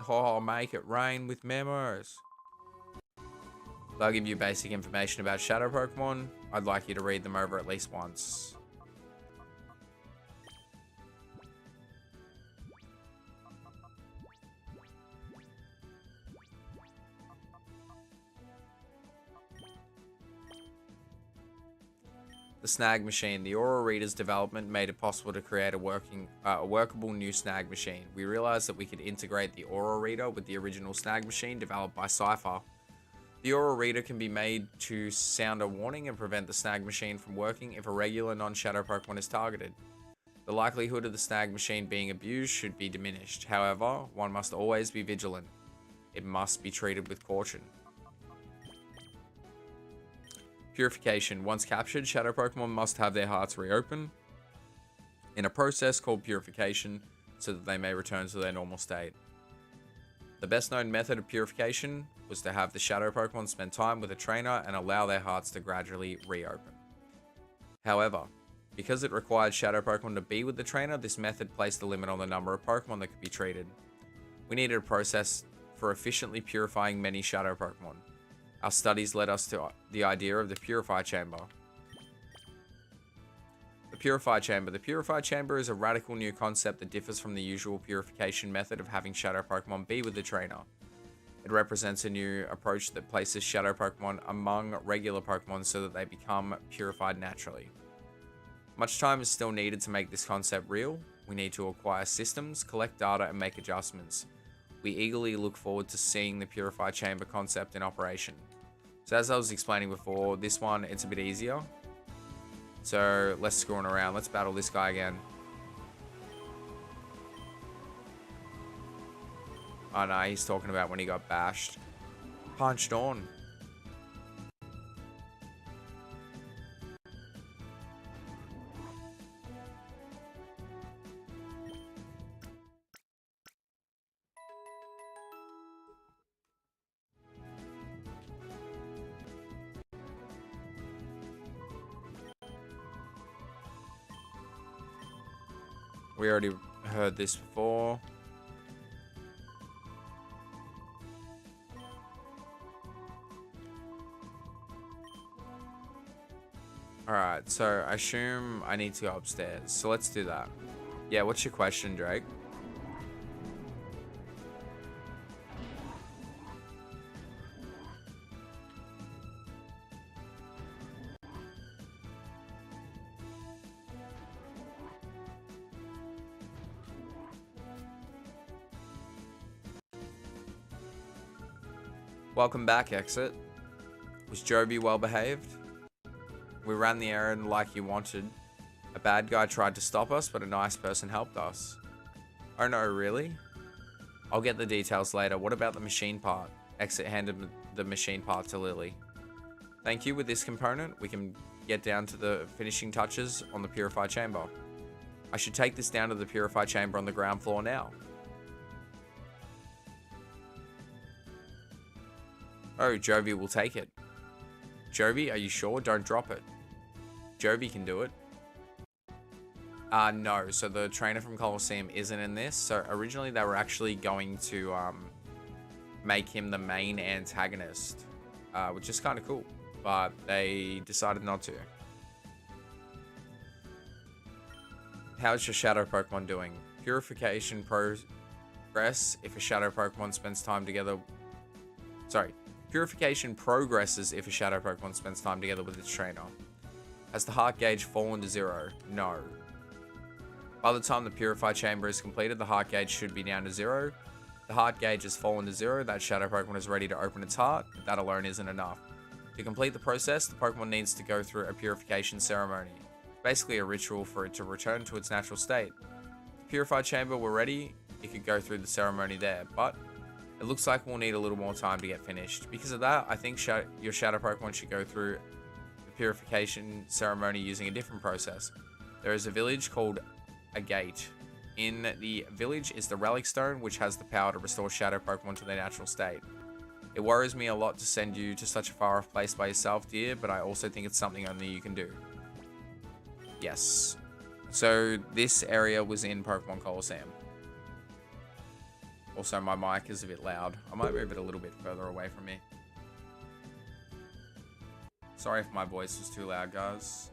Oh, make it rain with memos. They'll give you basic information about shadow Pokemon. I'd like you to read them over at least once. The snag machine. The Aura Reader's development made it possible to create a workable new snag machine. We realized that we could integrate the Aura Reader with the original snag machine developed by Cypher. The Aura Reader can be made to sound a warning and prevent the snag machine from working if a regular non-shadow Pokemon is targeted. The likelihood of the snag machine being abused should be diminished. However, one must always be vigilant. It must be treated with caution. Purification. Once captured, shadow Pokemon must have their hearts reopened in a process called purification so that they may return to their normal state. The best known method of purification was to have the shadow Pokemon spend time with a trainer and allow their hearts to gradually reopen. However, because it required shadow Pokemon to be with the trainer, this method placed a limit on the number of Pokemon that could be treated. We needed a process for efficiently purifying many shadow Pokemon. Our studies led us to the idea of the Purify Chamber. The Purify Chamber. The Purify Chamber is a radical new concept that differs from the usual purification method of having shadow Pokemon be with the trainer. It represents a new approach that places shadow Pokemon among regular Pokemon so that they become purified naturally. Much time is still needed to make this concept real. We need to acquire systems, collect data, and make adjustments. We eagerly look forward to seeing the Purify Chamber concept in operation. So as I was explaining before, this one, it's a bit easier. So let's screwing around. Let's battle this guy again. Oh no, he's talking about when he got bashed. Punched on. We already heard this before. Alright, so I assume I need to go upstairs. So let's do that. Yeah, what's your question, Drake? Welcome back, Exit. Was Joby well behaved? We ran the errand like you wanted. A bad guy tried to stop us, but a nice person helped us. Oh no, really? I'll get the details later. What about the machine part? Exit handed the machine part to Lily. Thank you. With this component, we can get down to the finishing touches on the Purify Chamber. I should take this down to the Purify Chamber on the ground floor now. Oh, Jovi will take it. Jovi, are you sure? Don't drop it. Jovi can do it. No, so the trainer from Colosseum isn't in this. So originally they were actually going to make him the main antagonist, which is kind of cool, but they decided not to. How's your shadow Pokemon doing? Purification progress if a shadow Pokemon spends time together. Sorry. Purification progresses if a shadow Pokemon spends time together with its trainer. Has the heart gauge fallen to 0? No. By the time the Purify Chamber is completed, the heart gauge should be down to 0. The heart gauge has fallen to 0. That shadow Pokemon is ready to open its heart. But that alone isn't enough. To complete the process, the Pokemon needs to go through a purification ceremony. Basically a ritual for it to return to its natural state. If the Purify Chamber were ready, it could go through the ceremony there, but it looks like we'll need a little more time to get finished. Because of that, I think your shadow Pokemon should go through the purification ceremony using a different process. There is a village called a gate. In the village is the Relic Stone, which has the power to restore shadow Pokemon to their natural state. It worries me a lot to send you to such a far off place by yourself, dear, but I also think it's something only you can do. Yes. So this area was in Pokemon Colosseum. Also, my mic is a bit loud. I might move it a little bit further away from me. Sorry if my voice was too loud, guys.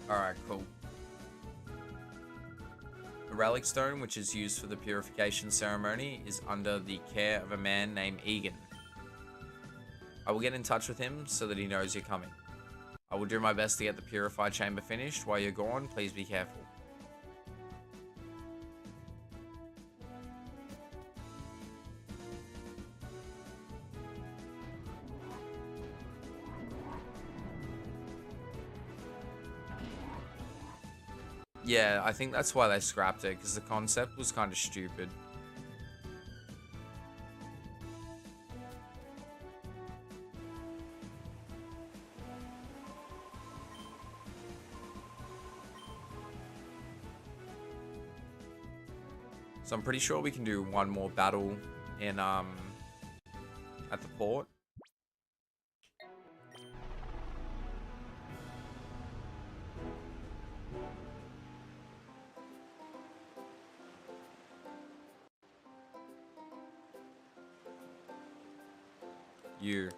Alright, cool. The Relic Stone, which is used for the purification ceremony, is under the care of a man named Egan. I will get in touch with him so that he knows you're coming. I will do my best to get the Purify Chamber finished. While you're gone, please be careful. Yeah, I think that's why they scrapped it, because the concept was kind of stupid. So I'm pretty sure we can do one more battle in at the port. You.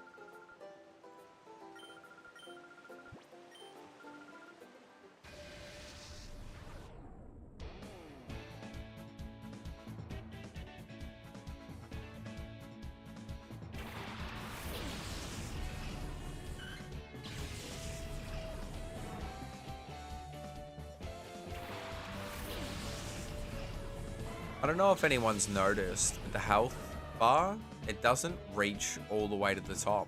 I don't know if anyone's noticed, but the health bar, it doesn't reach all the way to the top.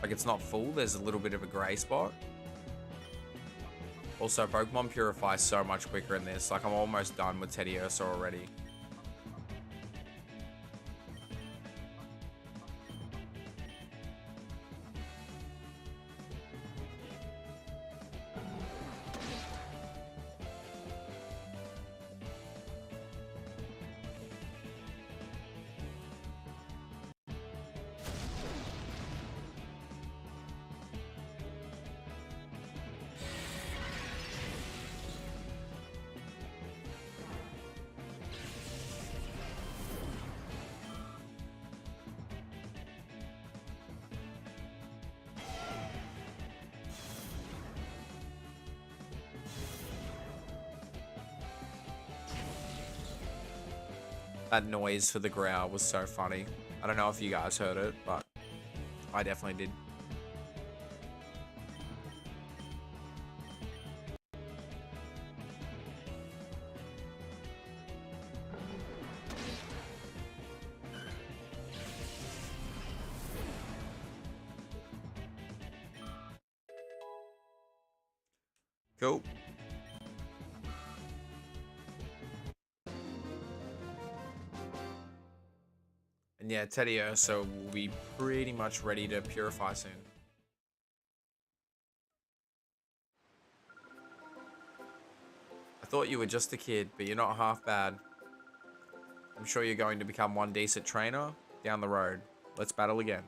Like, it's not full, there's a little bit of a grey spot. Also, Pokemon Purify so much quicker in this. Like, I'm almost done with Teddiursa already. That noise for the growl was so funny. I don't know if you guys heard it, but I definitely did. Cool. And yeah, Teddiursa will be pretty much ready to purify soon. I thought you were just a kid, but you're not half bad. I'm sure you're going to become one decent trainer down the road. Let's battle again.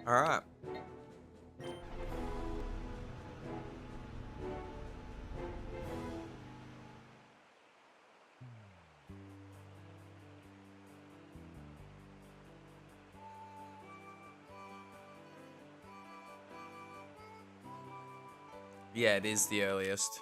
All right. Yeah, it is the earliest.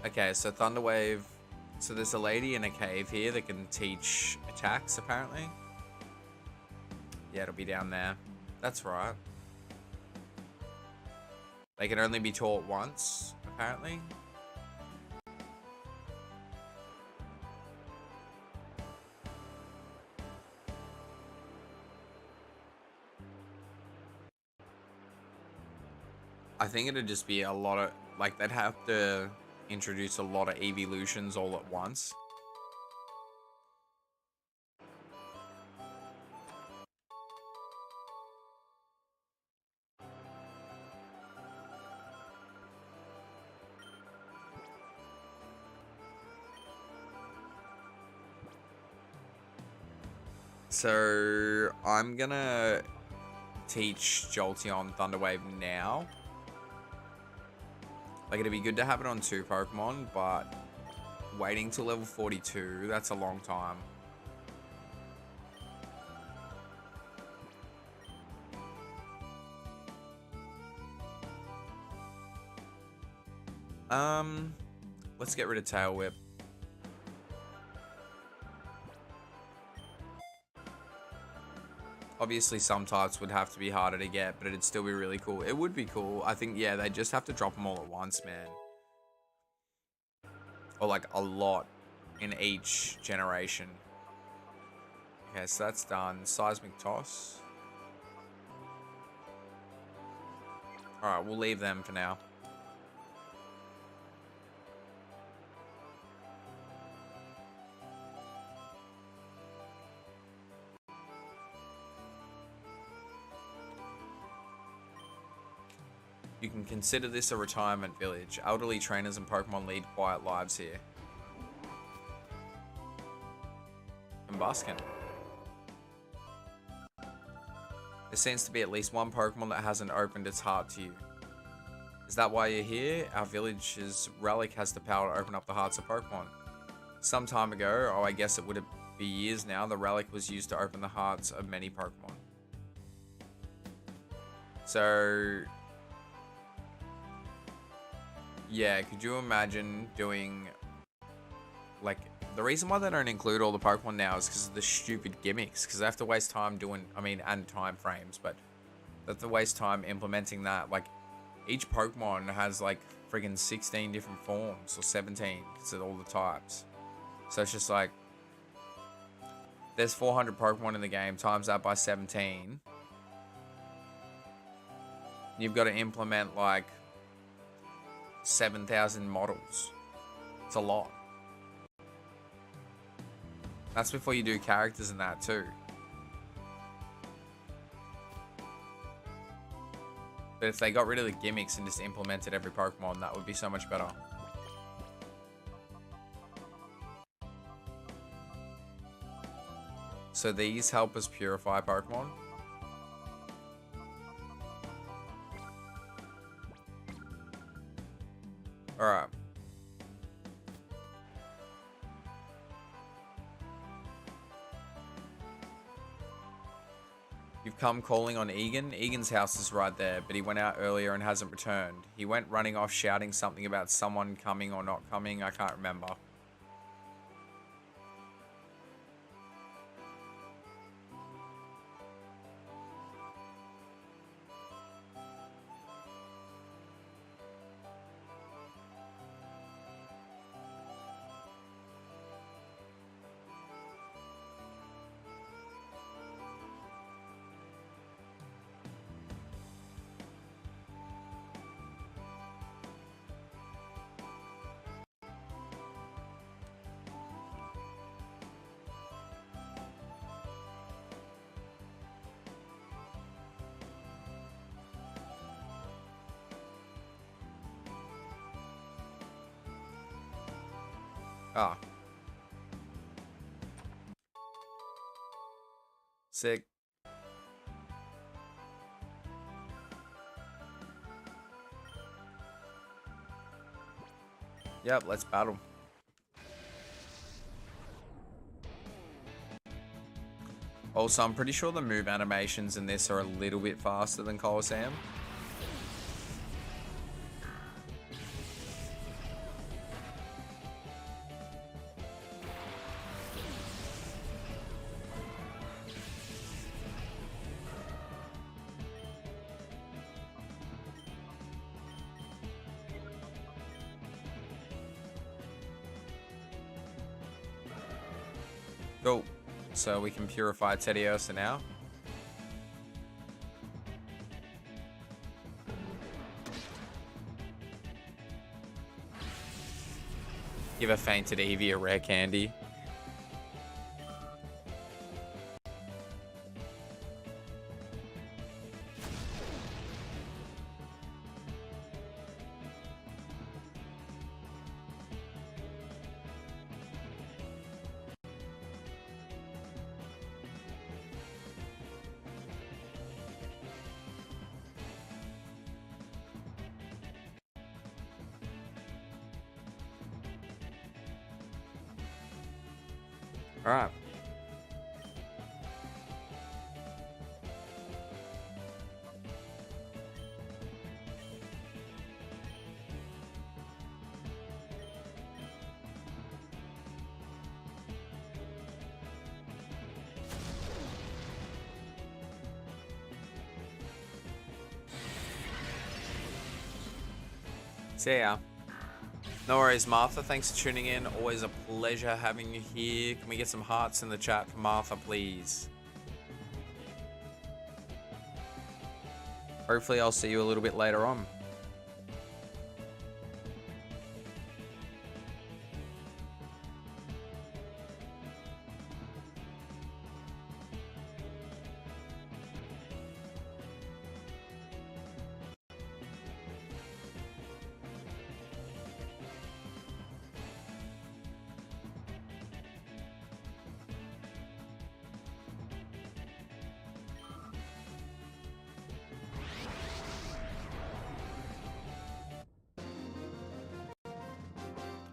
Okay, so Thunderwave. So there's a lady in a cave here that can teach attacks, apparently. Yeah, it'll be down there. That's right. They can only be taught once, apparently. I think it'd just be a lot of, like, they'd have to introduce a lot of evolutions all at once. So I'm gonna teach Jolteon Thunderwave now. Like, it'd be good to have it on 2 Pokemon, but waiting till level 42, that's a long time. Let's get rid of Tail Whip. Obviously, some types would have to be harder to get, but it'd still be really cool. It would be cool. I think, yeah, they just have to drop them all at once, man. Or, like, a lot in each generation. Okay, so that's done. Seismic Toss. Alright, we'll leave them for now. You can consider this a retirement village. Elderly trainers and Pokemon lead quiet lives here. Combusken. There seems to be at least one Pokemon that hasn't opened its heart to you. Is that why you're here? Our village's relic has the power to open up the hearts of Pokemon. Some time ago, I guess it would be years now, the relic was used to open the hearts of many Pokemon. So... yeah, could you imagine doing, like, the reason why they don't include all the Pokemon now is because of the stupid gimmicks, because they have to waste time doing, I mean, and time frames, but they have to waste time implementing that. Like, each Pokemon has, like, friggin' 16 different forms, or 17, because of all the types. So it's just like, there's 400 Pokemon in the game, times that by 17. You've got to implement, like, 7,000 models. It's a lot. That's before you do characters and that too. But if they got rid of the gimmicks and just implemented every Pokemon, that would be so much better. So these help us purify Pokemon. Alright. You've come calling on Egan. Egan's house is right there, but he went out earlier and hasn't returned. He went running off shouting something about someone coming or not coming. I can't remember. Ah. Sick. Yep, let's battle. Also, I'm pretty sure the move animations in this are a little bit faster than Colosseum. Cool. So we can purify Teddiursa now. Give a fainted Eevee a rare candy. All right. See ya. No worries, Martha. Thanks for tuning in. Always a pleasure having you here. Can we get some hearts in the chat for Martha, please? Hopefully I'll see you a little bit later on.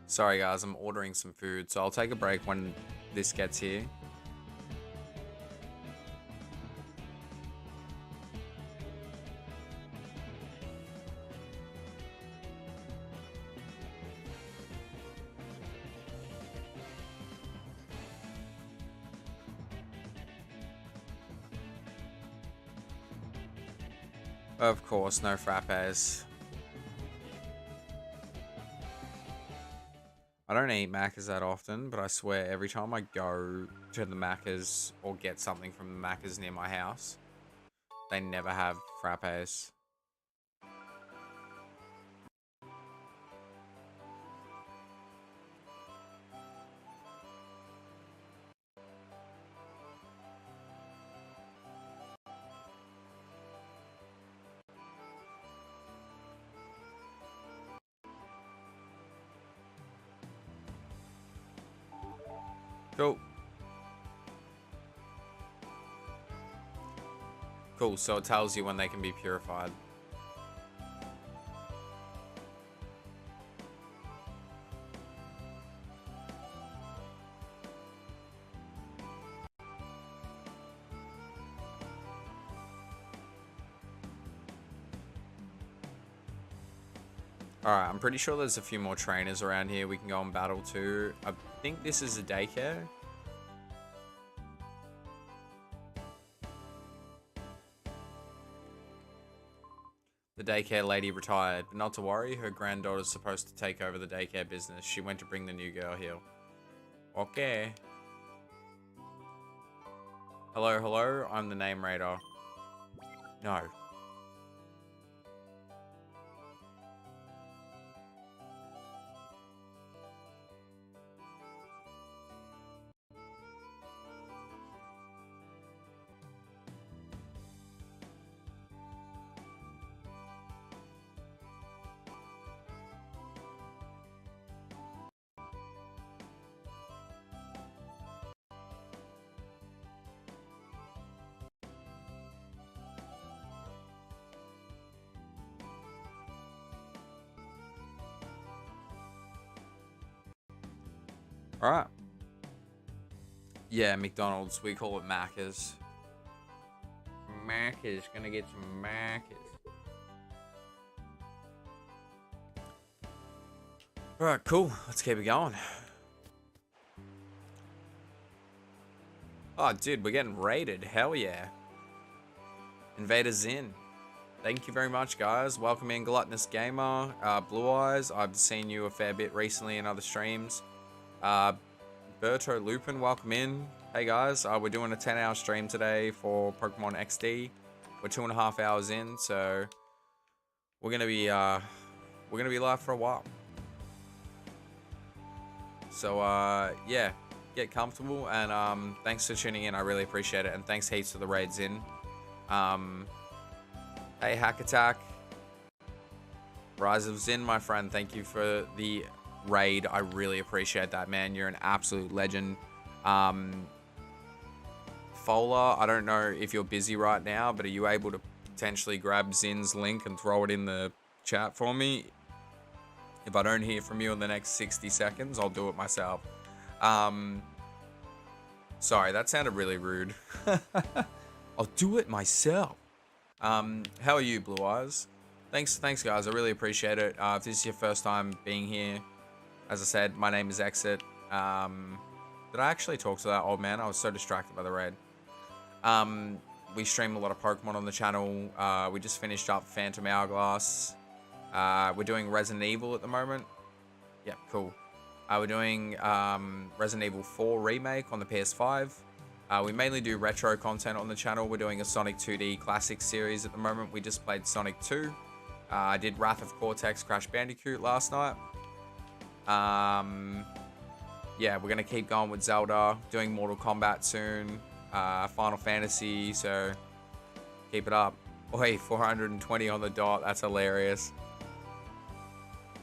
Sorry guys, I'm ordering some food, so I'll take a break when this gets here. Of course, no frappes. I don't eat Macca's that often, but I swear every time I go to the Macca's or get something from the Macca's near my house, they never have frappes. Cool. Cool, so it tells you when they can be purified. Alright, I'm pretty sure there's a few more trainers around here we can go and battle to. I think this is a daycare. The daycare lady retired, but not to worry, her granddaughter's supposed to take over the daycare business. She went to bring the new girl here. Okay. Hello, hello, I'm the name raider. No. Alright. Yeah, McDonald's. We call it Macca's. Macca's. Gonna get some Macca's. Alright, cool. Let's keep it going. Oh, dude, we're getting raided. Hell yeah. Invaders in. Thank you very much, guys. Welcome in, Gluttonous Gamer. Blue Eyes. I've seen you a fair bit recently in other streams. Berto Lupin, welcome in. Hey guys, we're doing a 10-hour stream today for Pokemon XD. We're 2.5 hours in, so we're gonna be live for a while. So yeah, get comfortable, and thanks for tuning in. I really appreciate it, and thanks heaps for the raids in. Hey Hack Attack, Rise of Zin, my friend. Thank you for the raid. I really appreciate that, man. You're an absolute legend. Fola, I don't know if you're busy right now, but are you able to potentially grab Zin's link and throw it in the chat for me? If I don't hear from you in the next 60 seconds, I'll do it myself. Sorry, that sounded really rude. I'll do it myself. How are you, Blue Eyes? Thanks guys, I really appreciate it. If this is your first time being here, as I said, my name is Exit. Did I actually talk to that old man? I was so distracted by the raid. We stream a lot of Pokemon on the channel. We just finished up Phantom Hourglass. We're doing Resident Evil at the moment. Yeah, cool. We're doing Resident Evil 4 Remake on the PS5. We mainly do retro content on the channel. We're doing a Sonic 2D Classic series at the moment. We just played Sonic 2. I did Wrath of Cortex Crash Bandicoot last night. Yeah, we're gonna keep going with Zelda, doing Mortal Kombat soon, Final Fantasy, so keep it up. Oi, 420 on the dot, that's hilarious.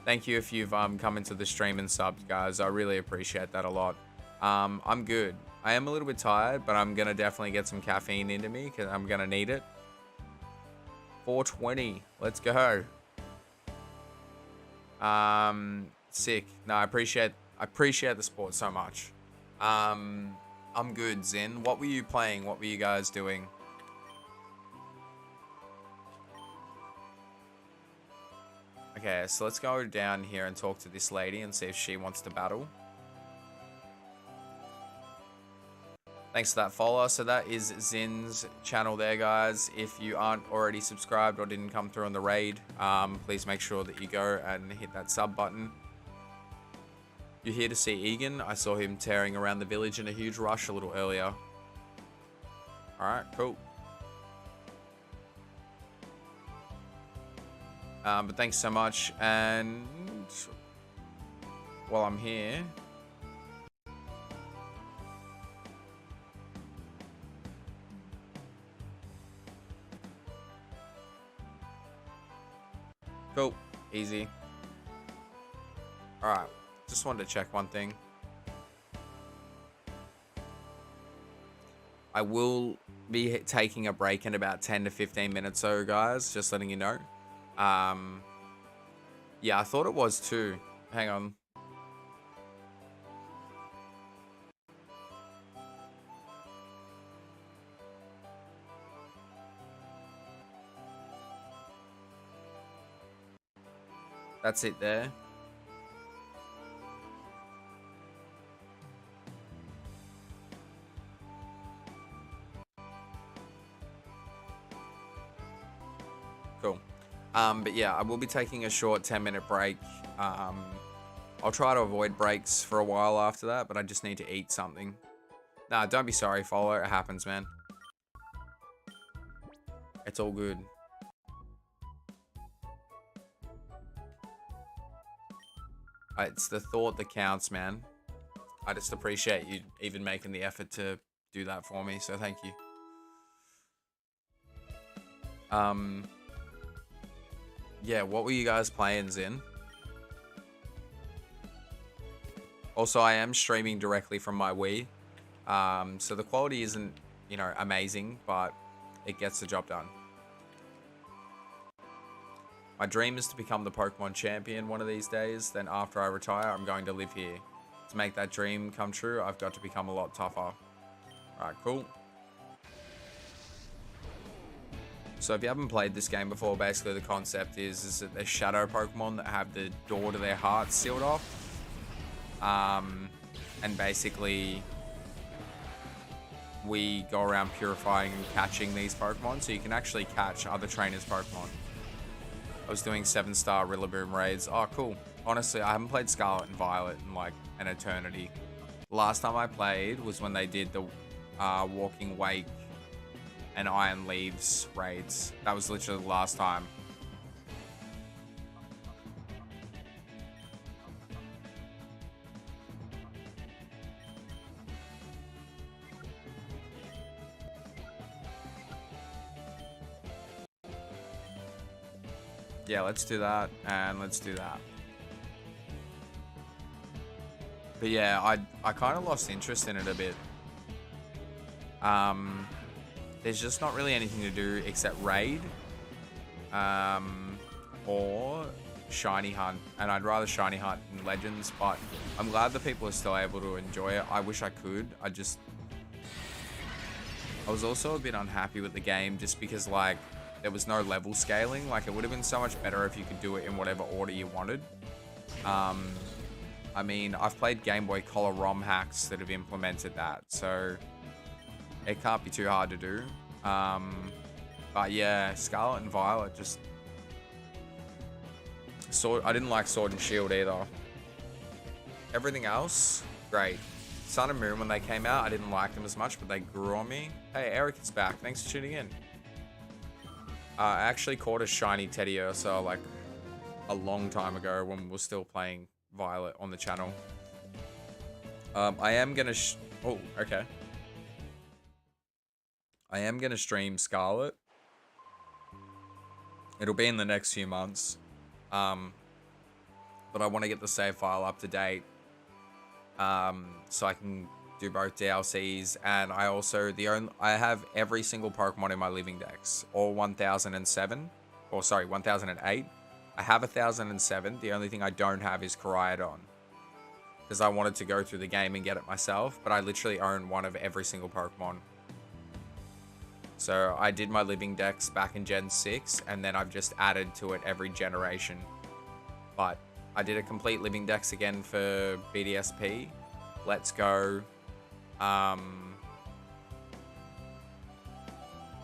Thank you if you've come into the stream and subbed, guys. I really appreciate that a lot. I'm good. I am a little bit tired, but I'm gonna definitely get some caffeine into me because I'm gonna need it. 420, let's go. Sick. No, I appreciate the sport so much. I'm good, Zen. What were you playing? What were you guys doing? Okay, so let's go down here and talk to this lady and see if she wants to battle. Thanks for that follow. So that is Zin's channel there, guys. If you aren't already subscribed or didn't come through on the raid, please make sure that you go and hit that sub button. You're here to see Egan. I saw him tearing around the village in a huge rush a little earlier. Alright, cool. But thanks so much, and while I'm here, cool, easy. Alright, just wanted to check one thing. I will be taking a break in about 10 to 15 minutes, so guys, just letting you know. Yeah, I thought it was too. Hang on. That's it there. Cool. But yeah, I will be taking a short 10-minute break. I'll try to avoid breaks for a while after that, but I just need to eat something. Nah, don't be sorry, follow. It happens, man. It's all good. It's the thought that counts, man. I just appreciate you even making the effort to do that for me, so thank you. Yeah, what were you guys playing, Zin? Also, I am streaming directly from my Wii. So the quality isn't, you know, amazing, but it gets the job done. My dream is to become the Pokemon champion one of these days. Then after I retire, I'm going to live here. To make that dream come true, I've got to become a lot tougher. Alright, cool. So if you haven't played this game before, basically the concept is that there's shadow Pokemon that have the door to their hearts sealed off. And basically we go around purifying and catching these Pokemon, so you can actually catch other trainers' Pokemon. I was doing 7-star Rillaboom raids. Oh, cool. Honestly, I haven't played Scarlet and Violet in like an eternity. Last time I played was when they did the Walking Wake and Iron Leaves raids. That was literally the last time. Yeah, let's do that, and let's do that. But yeah, I kind of lost interest in it a bit. There's just not really anything to do except raid, or shiny hunt, and I'd rather shiny hunt in Legends, but I'm glad that people are still able to enjoy it. I wish I could. I was also a bit unhappy with the game just because, like, there was no level scaling. Like, it would have been so much better if you could do it in whatever order you wanted. I mean, I've played Game Boy Color ROM hacks that have implemented that, so it can't be too hard to do. But yeah, Scarlet and Violet just... I didn't like Sword and Shield either. Everything else, great. Sun and Moon, when they came out, I didn't like them as much, but they grew on me. Hey, Eric is back. Thanks for tuning in. I actually caught a shiny 𝑇𝑑𝑚𝑚 like a long time ago when we were still playing Violet on the channel. I am gonna oh, okay. I am gonna stream Scarlet. It'll be in the next few months. But I want to get the save file up to date. So I can do both DLCs, and I also I have every single Pokemon in my living decks, all 1007, or sorry, 1008. I have 1007. The only thing I don't have is Koraidon, because I wanted to go through the game and get it myself, but I literally own one of every single Pokemon. So I did my living decks back in Gen 6, and then I've just added to it every generation. But I did a complete living decks again for BDSP. Let's go.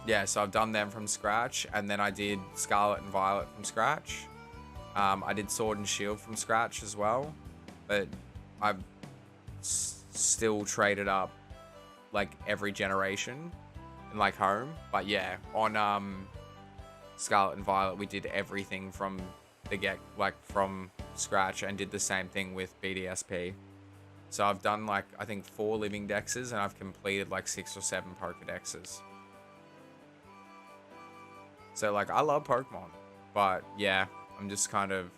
Yeah, so I've done them from scratch, and then I did Scarlet and Violet from scratch. I did Sword and Shield from scratch as well, but I've still traded up like every generation in like home. But yeah, on Scarlet and Violet, we did everything from the from scratch, and did the same thing with BDSP. So I've done like, I think 4 living dexes, and I've completed like 6 or 7 Pokedexes. So like, I love Pokemon, but yeah, I'm just kind of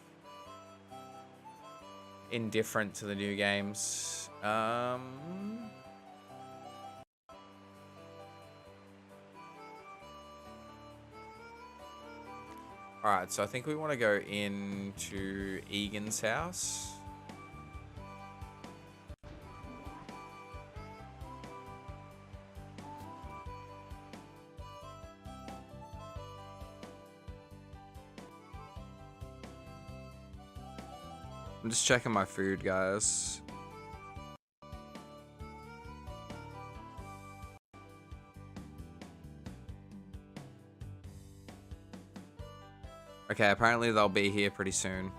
indifferent to the new games. Alright, so I think we want to go into Egan's house. I'm just checking my food, guys. Okay, apparently they'll be here pretty soon.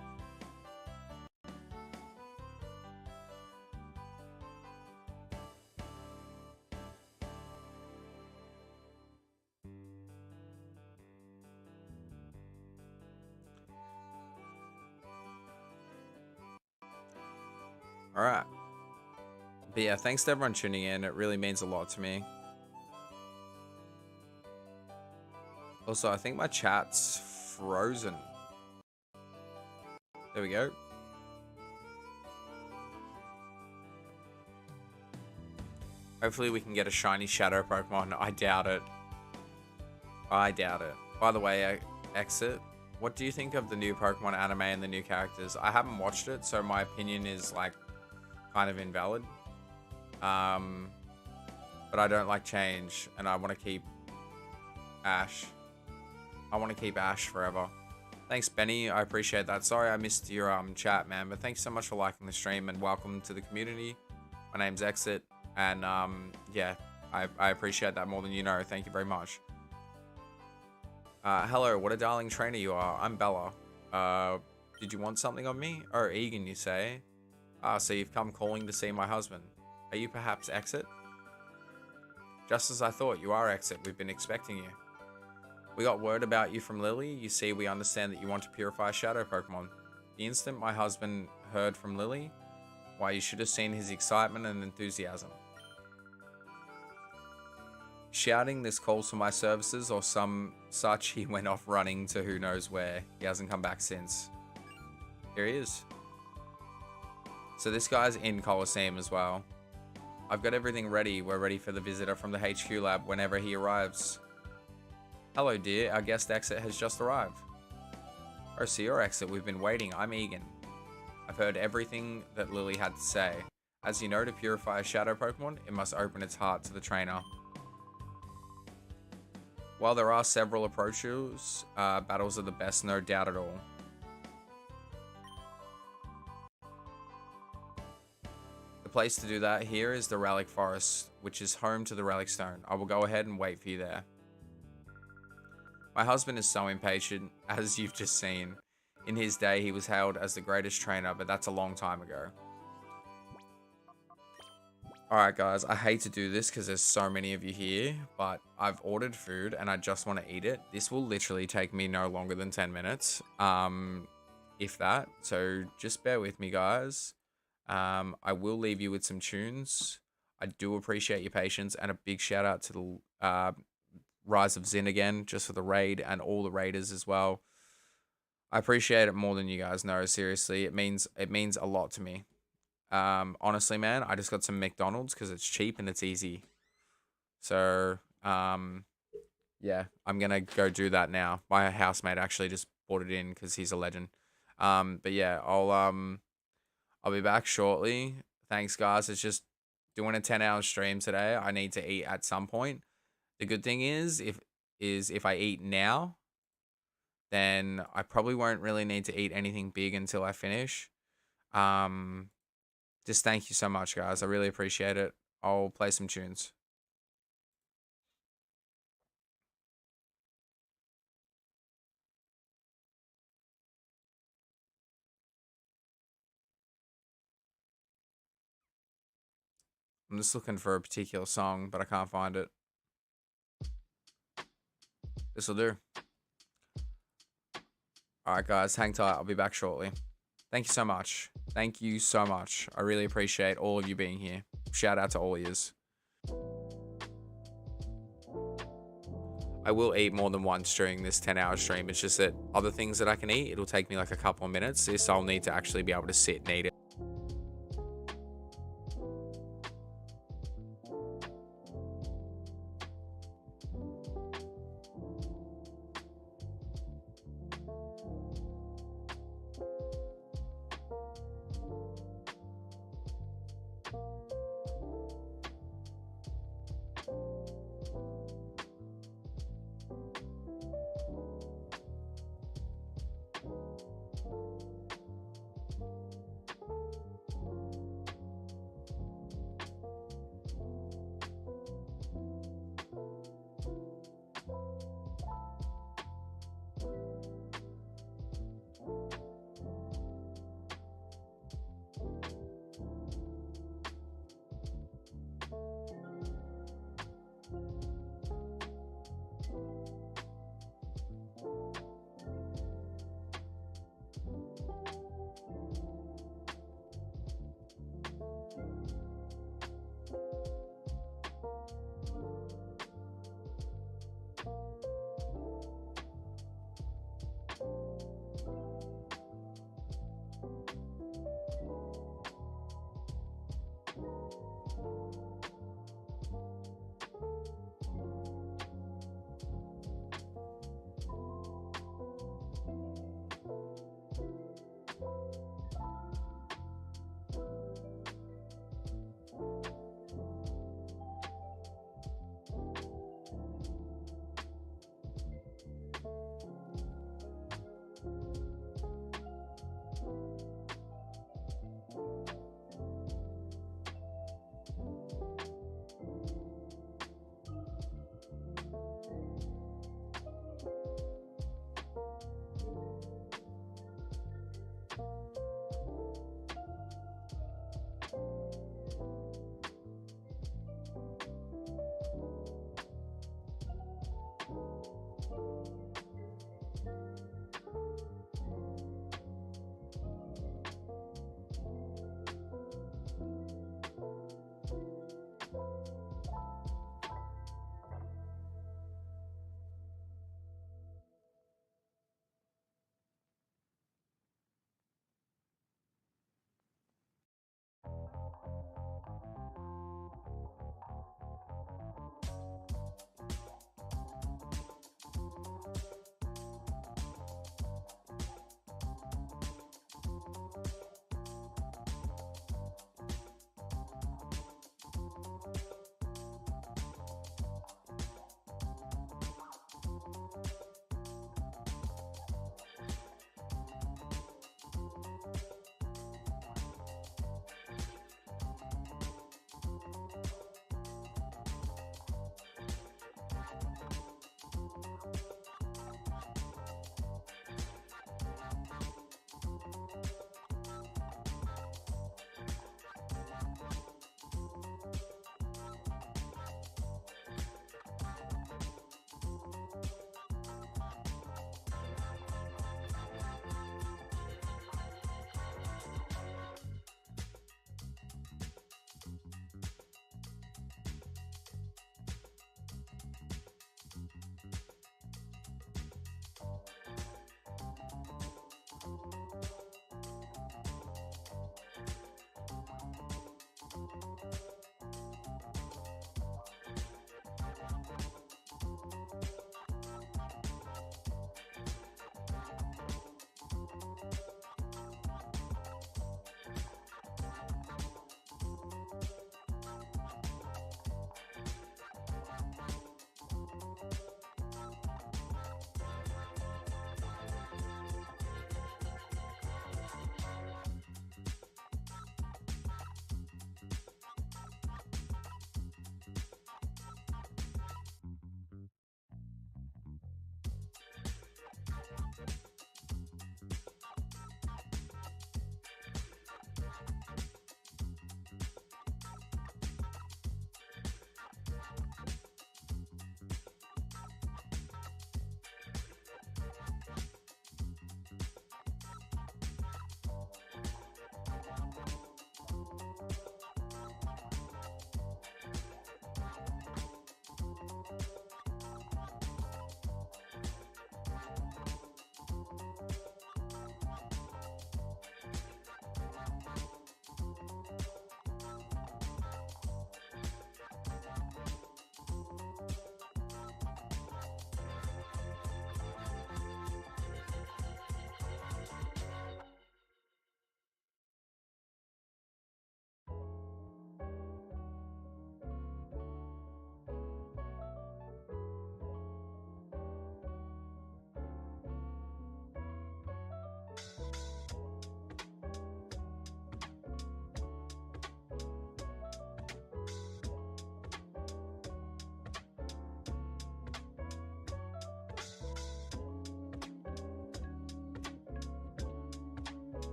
Alright. But yeah, thanks to everyone tuning in. It really means a lot to me. Also, I think my chat's frozen. There we go. Hopefully we can get a shiny shadow Pokemon. I doubt it. I doubt it. By the way, Exit, what do you think of the new Pokemon anime and the new characters? I haven't watched it, so my opinion is like kind of invalid. But I don't like change, and I want to keep Ash. I want to keep Ash forever. Thanks, Benny. I appreciate that. Sorry I missed your chat, man. But thanks so much for liking the stream and welcome to the community. My name's Exit, and yeah, I appreciate that more than you know. Thank you very much. Hello, what a darling trainer you are. I'm Bella. Did you want something on me? Oh, Egan, you say? So you've come calling to see my husband. Are you perhaps Exit? Just as I thought, you are Exit. We've been expecting you. We got word about you from Lily. You see, we understand that you want to purify Shadow Pokemon. The instant my husband heard from Lily, why, you should have seen his excitement and enthusiasm. Shouting this calls for my services or some such, he went off running to who knows where. He hasn't come back since. Here he is. So this guy's in Colosseum as well. I've got everything ready. We're ready for the visitor from the HQ lab whenever he arrives. Hello, dear. Our guest Exit has just arrived. Oh, so you're Exit. We've been waiting. I'm Egan. I've heard everything that Lily had to say. As you know, to purify a Shadow Pokemon, it must open its heart to the trainer. While there are several approaches, battles are the best, no doubt at all. The place to do that here is the Relic Forest, which is home to the Relic Stone. I will go ahead and wait for you there. My husband is so impatient, as you've just seen. In his day, he was hailed as the greatest trainer, but that's a long time ago. Alright guys, I hate to do this because there's so many of you here, but I've ordered food and I just want to eat it. This will literally take me no longer than 10 minutes, if that. So just bear with me, guys. I will leave you with some tunes. I do appreciate your patience, and a big shout out to the 𝑧𝑼𝑩𝑺𝑬 again, just for the raid and all the raiders as well. I appreciate it more than you guys know. Seriously, it means a lot to me. Honestly, man, I just got some McDonald's because it's cheap and it's easy. So, yeah, I'm gonna go do that now. My housemate actually just bought it in because he's a legend. But yeah, I'll be back shortly. Thanks, guys. It's just doing a 10-hour stream today. I need to eat at some point. The good thing is if I eat now, then I probably won't really need to eat anything big until I finish. Just thank you so much, guys. I really appreciate it. I'll play some tunes. I'm just looking for a particular song, but I can't find it. This'll do. Alright, guys. Hang tight. I'll be back shortly. Thank you so much. Thank you so much. I really appreciate all of you being here. Shout out to all yous. I will eat more than once during this 10-hour stream. It's just that other things that I can eat, it'll take me like a couple of minutes. This I'll need to actually be able to sit and eat it.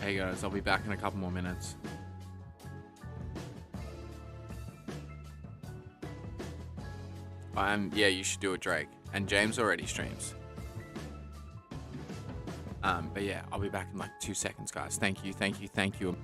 Hey guys, I'll be back in a couple more minutes. Yeah, you should do it, Drake. And James already streams. But yeah, I'll be back in like 2 seconds, guys. Thank you, thank you, thank you.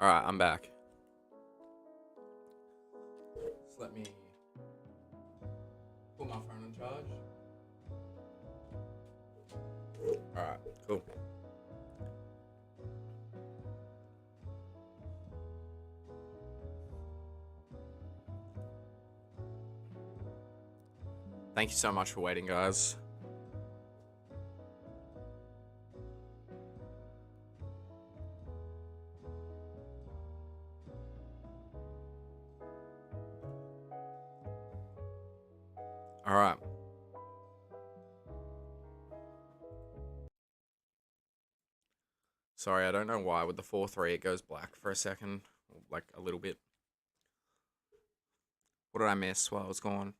Alright, I'm back. Just let me put my phone on charge. Alright, cool. Thank you so much for waiting, guys. All right. Sorry, I don't know why. With the 4-3, it goes black for a second. Like, a little bit. What did I miss while I was gone?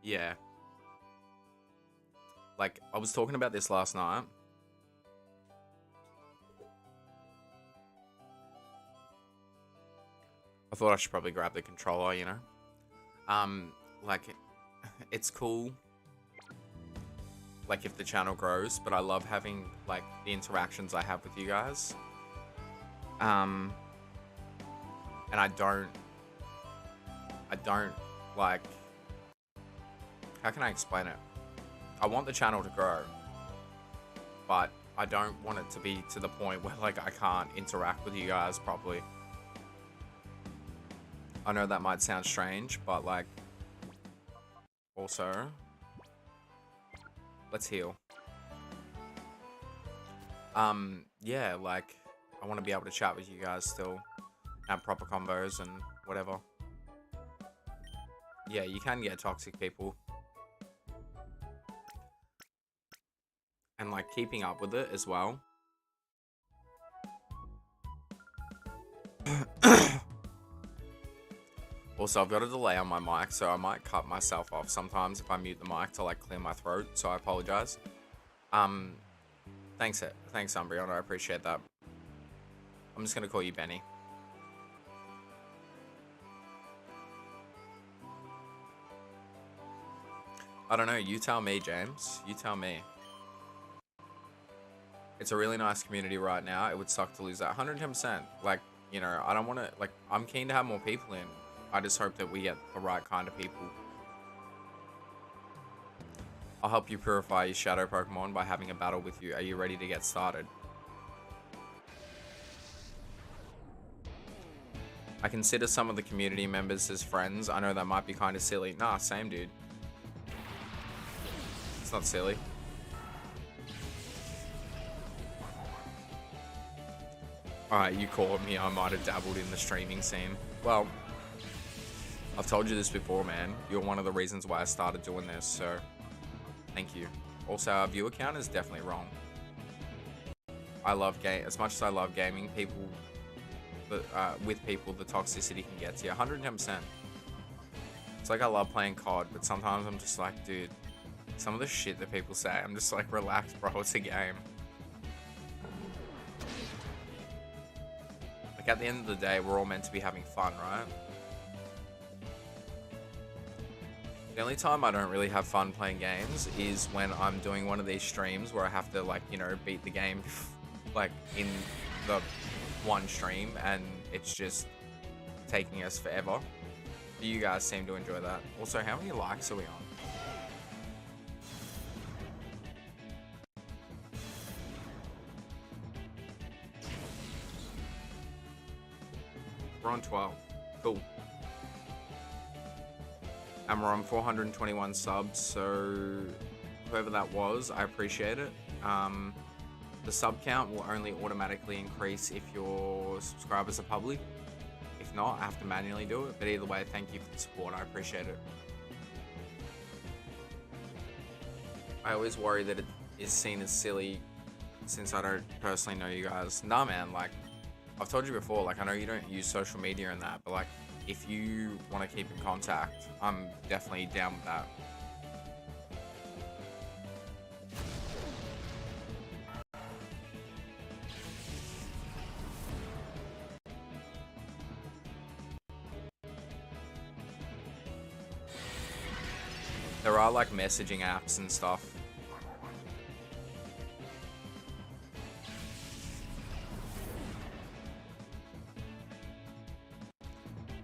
Yeah. Like, I was talking about this last night. I thought I should probably grab the controller, you know? Like, it's cool, like, if the channel grows, but I love having, like, the interactions I have with you guys. And I don't, like, how can I explain it? I want the channel to grow, but I don't want it to be to the point where, like, I can't interact with you guys properly. I know that might sound strange, but, like, also, let's heal. Yeah, like, I want to be able to chat with you guys still, have proper combos and whatever. Yeah, you can get toxic people. And, like, keeping up with it as well. Also, I've got a delay on my mic, so I might cut myself off sometimes if I mute the mic to, like, clear my throat, so I apologize. Thanks, Umbreon, I appreciate that. I'm just gonna call you Benny. I don't know, you tell me, James. You tell me. It's a really nice community right now. It would suck to lose that. 110%. Like, you know, I don't want to, like, I'm keen to have more people in. I just hope that we get the right kind of people. I'll help you purify your shadow Pokemon by having a battle with you. Are you ready to get started? I consider some of the community members as friends. I know that might be kind of silly. Nah, same dude. It's not silly. Alright, you caught me. I might have dabbled in the streaming scene. Well, I've told you this before, man. You're one of the reasons why I started doing this, so thank you. Also, our viewer count is definitely wrong. I love game as much as I love gaming. People, with people, the toxicity can get to you. 110%. It's like I love playing COD, but sometimes I'm just like, dude, some of the shit that people say, I'm just like, relax, bro. It's a game. Like, at the end of the day, we're all meant to be having fun, right? The only time I don't really have fun playing games is when I'm doing one of these streams where I have to, like, you know, beat the game, like, in the one stream, and it's just taking us forever. You guys seem to enjoy that. Also, how many likes are we on? We're on 12. Cool. And we're on 421 subs, so whoever that was, I appreciate it. The sub count will only automatically increase if your subscribers are public. If not, I have to manually do it. But either way, thank you for the support. I appreciate it. I always worry that it is seen as silly since I don't personally know you guys. Nah, man, like, I've told you before, like, I know you don't use social media and that, but, like, if you want to keep in contact, I'm definitely down with that. There are, like, messaging apps and stuff.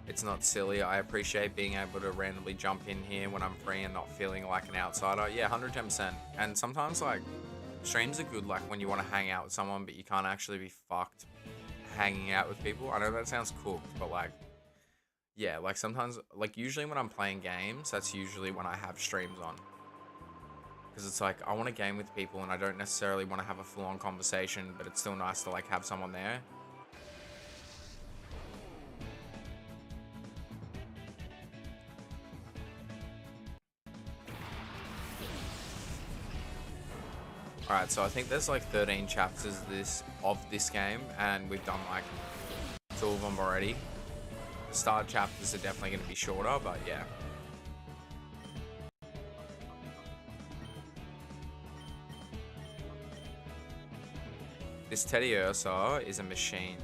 It's not silly. I appreciate being able to randomly jump in here when I'm free and not feeling like an outsider. Yeah, 110%. And sometimes, like, streams are good, like, when you want to hang out with someone, but you can't actually be fucked hanging out with people. I know that sounds cooked, but, like, yeah, like, sometimes, like, usually when I'm playing games, that's usually when I have streams on. Because it's like, I want to game with people and I don't necessarily want to have a full-on conversation, but it's still nice to like have someone there. Alright, so I think there's like 13 chapters of this game, and we've done like 2 of them already. The start chapters are definitely going to be shorter, but yeah. This 𝑑𝳬𝑬𝑤𝑦𝑝 is a machine.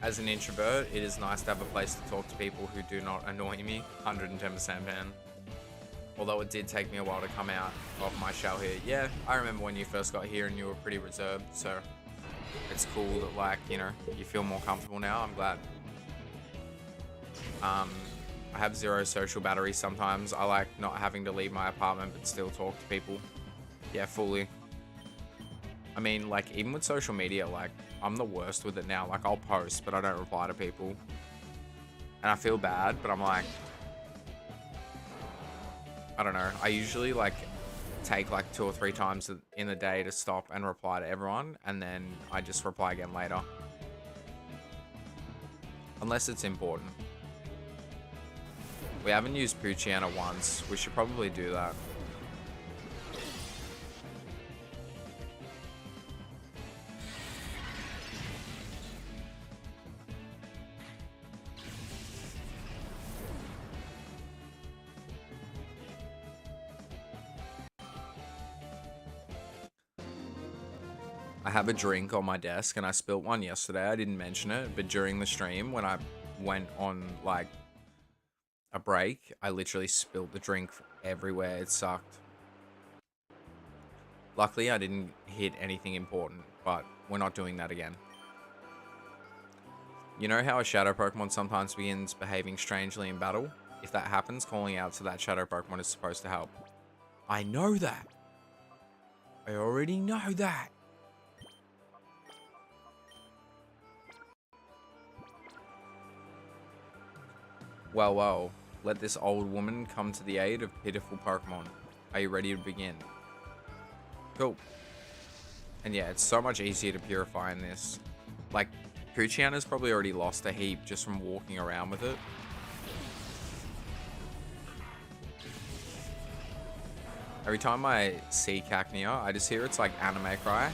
As an introvert, it is nice to have a place to talk to people who do not annoy me. 110% man. Although it did take me a while to come out of my shell here. Yeah, I remember when you first got here and you were pretty reserved, so it's cool that, like, you know, you feel more comfortable now. I'm glad. I have 0 social batteries sometimes. I like not having to leave my apartment but still talk to people. Yeah, fully. I mean, like, even with social media, like, I'm the worst with it now. Like, I'll post, but I don't reply to people. And I feel bad, but I'm like, I don't know. I usually, like, take, like, 2 or 3 times in the day to stop and reply to everyone. And then I just reply again later. Unless it's important. We haven't used Poochyena once. We should probably do that. I have a drink on my desk and I spilt one yesterday. I didn't mention it, but during the stream when I went on like a break, I literally spilled the drink everywhere. It sucked. Luckily, I didn't hit anything important, but we're not doing that again. You know how a shadow Pokemon sometimes begins behaving strangely in battle? If that happens, calling out to that shadow Pokemon is supposed to help. I know that. I already know that. Well, let this old woman come to the aid of pitiful Pokemon. Are you ready to begin? Cool. And yeah, it's so much easier to purify in this. Like, Poochyena's probably already lost a heap just from walking around with it. Every time I see Cacnea, I just hear its like anime cry.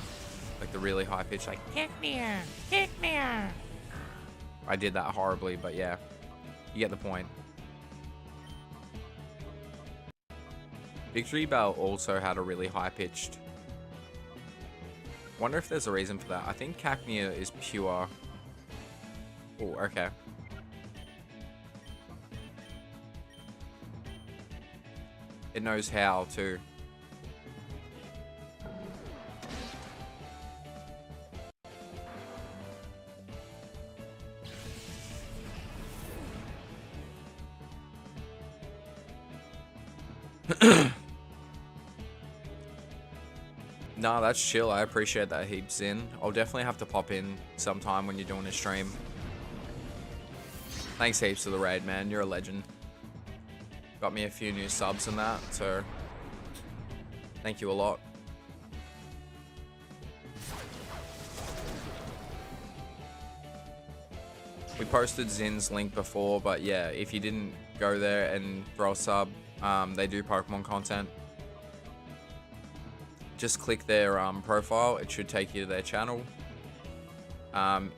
Like the really high pitch, like, Cacnea, Cacnea. I did that horribly, but yeah. You get the point. Victory Bell also had a really high-pitched. Wonder if there's a reason for that. I think Cacnea is pure. Oh, okay. It knows how too. Nah, that's chill. I appreciate that heaps in. I'll definitely have to pop in sometime when you're doing a stream. Thanks heaps for the raid, man. You're a legend. Got me a few new subs and that, so thank you a lot. We posted Zin's link before, but yeah, if you didn't go there and throw a sub, they do Pokemon content. Just click their profile. It should take you to their channel.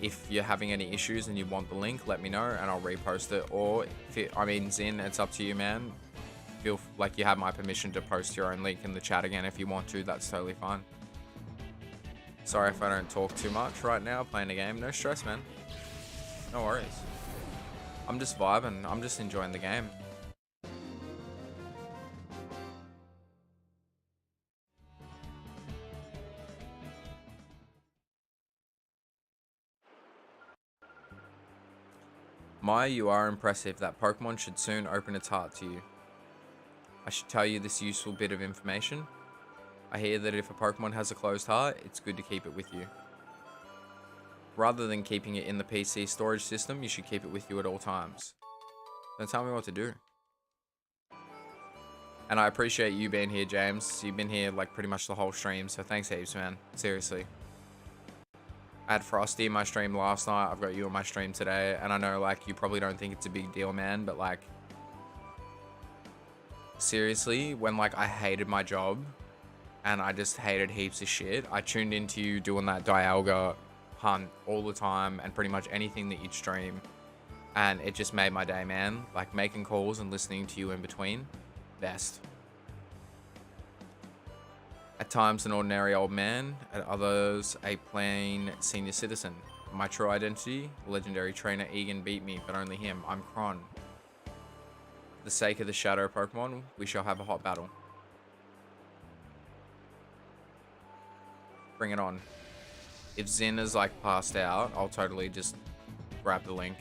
If you're having any issues and you want the link, let me know and I'll repost it. Or, I mean, Zin, it's up to you, man. Feel like you have my permission to post your own link in the chat again if you want to. That's totally fine. Sorry if I don't talk too much right now playing a game. No stress, man. No worries. I'm just vibing. I'm just enjoying the game. Maya, you are impressive. That Pokemon should soon open its heart to you. I should tell you this useful bit of information. I hear that if a Pokemon has a closed heart, it's good to keep it with you. Rather than keeping it in the PC storage system, you should keep it with you at all times. Don't tell me what to do. And I appreciate you being here, James. You've been here like pretty much the whole stream, so thanks heaps, man. Seriously. I had Frosty in my stream last night. I've got you on my stream today. And I know like you probably don't think it's a big deal, man, but like seriously, when like I hated my job and I just hated heaps of shit, I tuned into you doing that Dialga hunt all the time and pretty much anything that you'd stream, and it just made my day, man. Like making calls and listening to you in between, best. At times an ordinary old man, at others a plain senior citizen. My true identity, legendary trainer Egan beat me, but only him. I'm Kron. For the sake of the shadow Pokemon, we shall have a hot battle. Bring it on. If Zin is like passed out, I'll totally just grab the link.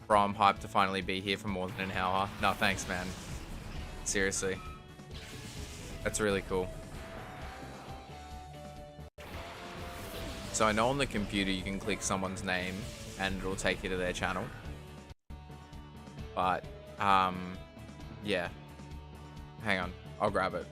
Bro, I'm hyped to finally be here for more than an hour. No, thanks, man. Seriously. That's really cool. So I know on the computer you can click someone's name and it'll take you to their channel. But, yeah. Hang on, I'll grab it.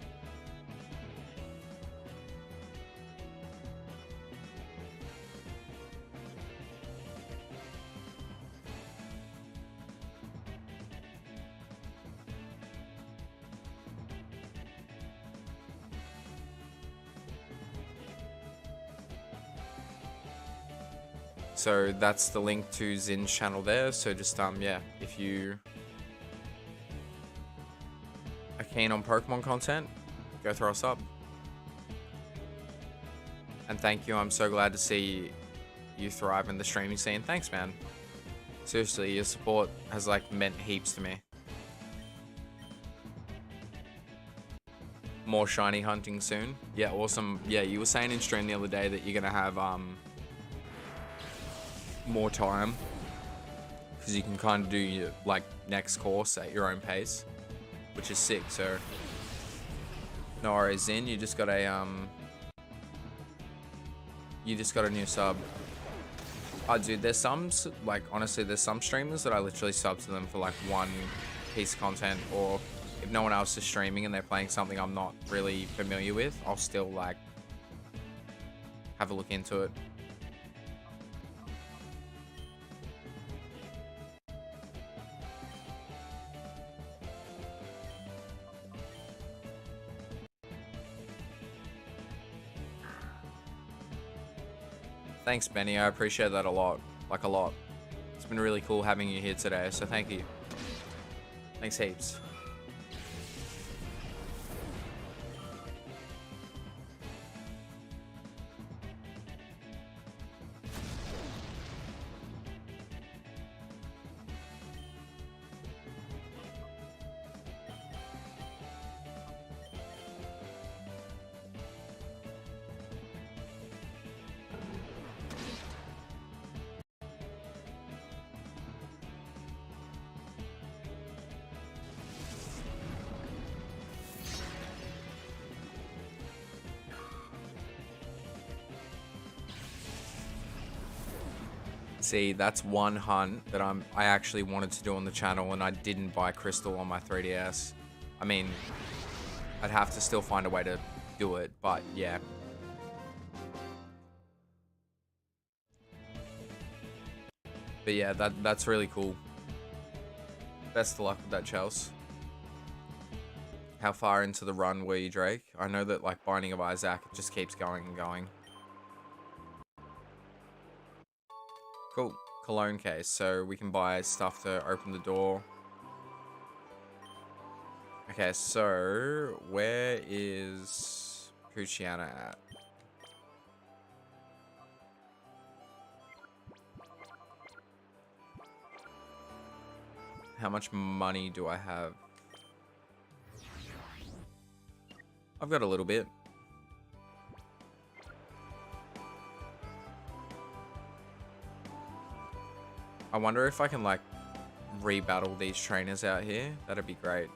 So that's the link to Zin's channel there. So just, yeah, if you are keen on Pokemon content, go throw us up. And thank you. I'm so glad to see you thrive in the streaming scene. Thanks, man. Seriously, your support has like meant heaps to me. More shiny hunting soon. Yeah, awesome. Yeah, you were saying in stream the other day that you're gonna have more time because you can kind of do your like next course at your own pace, which is sick. So no worries, Zin. You just got a new sub. Oh, dude, there's some like honestly, there's some streamers that I literally sub to them for like one piece of content, or if no one else is streaming and they're playing something I'm not really familiar with, I'll still like have a look into it. Thanks, Benny. I appreciate that a lot. Like a lot. It's been really cool having you here today, so thank you. Thanks heaps. See, that's one hunt that I actually wanted to do on the channel, and I didn't buy Crystal on my 3DS. I mean, I'd have to still find a way to do it, but yeah. But yeah, that's really cool. Best of luck with that, Chels. How far into the run were you, Drake? I know that like Binding of Isaac just keeps going and going. Cool. Cologne case, so we can buy stuff to open the door. Okay, so where is Puchiana at? How much money do I have? I've got a little bit. I wonder if I can like rebattle these trainers out here. That'd be great.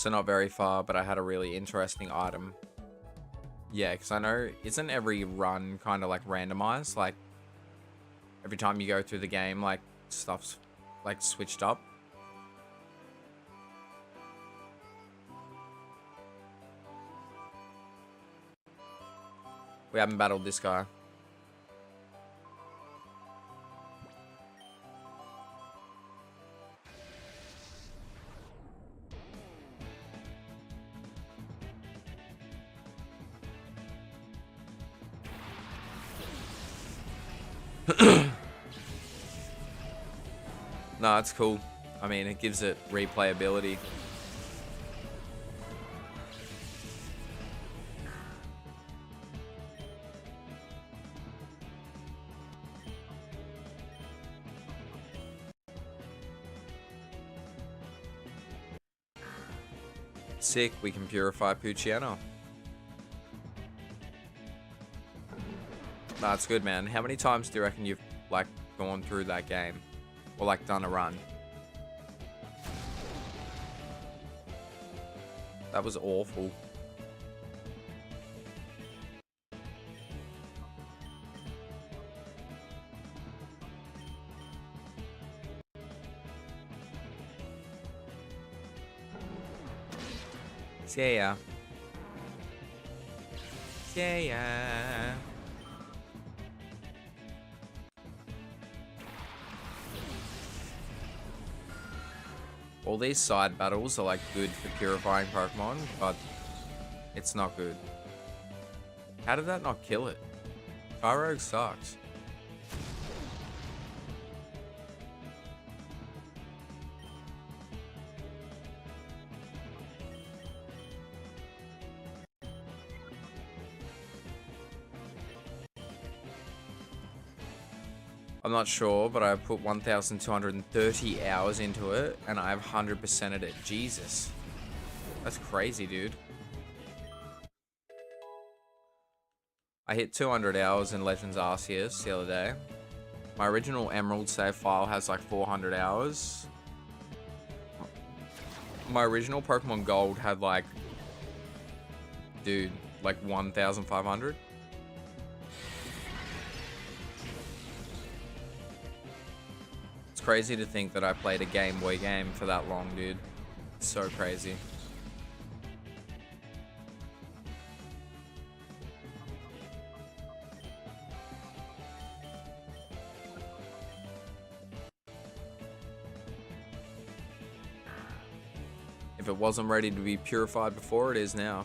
So not very far, but I had a really interesting item. Yeah, because I know, isn't every run kind of like randomized? Like, every time you go through the game, like, stuff's like switched up. We haven't battled this guy. No, it's cool. I mean, it gives it replayability. Sick, we can purify Poochyena. That's good, man. How many times do you reckon you've, like, gone through that game? Or, like, done a run? That was awful. Yeah. Yeah. All these side battles are like good for purifying Pokemon, but it's not good. How did that not kill it? Tyrogue sucks. I'm not sure, but I put 1,230 hours into it, and I've 100%ed it. Jesus. That's crazy, dude. I hit 200 hours in Legends Arceus the other day. My original Emerald save file has like 400 hours. My original Pokemon Gold had like, dude, like 1,500. It's crazy to think that I played a Game Boy game for that long, dude. It's so crazy. If it wasn't ready to be purified before, it is now.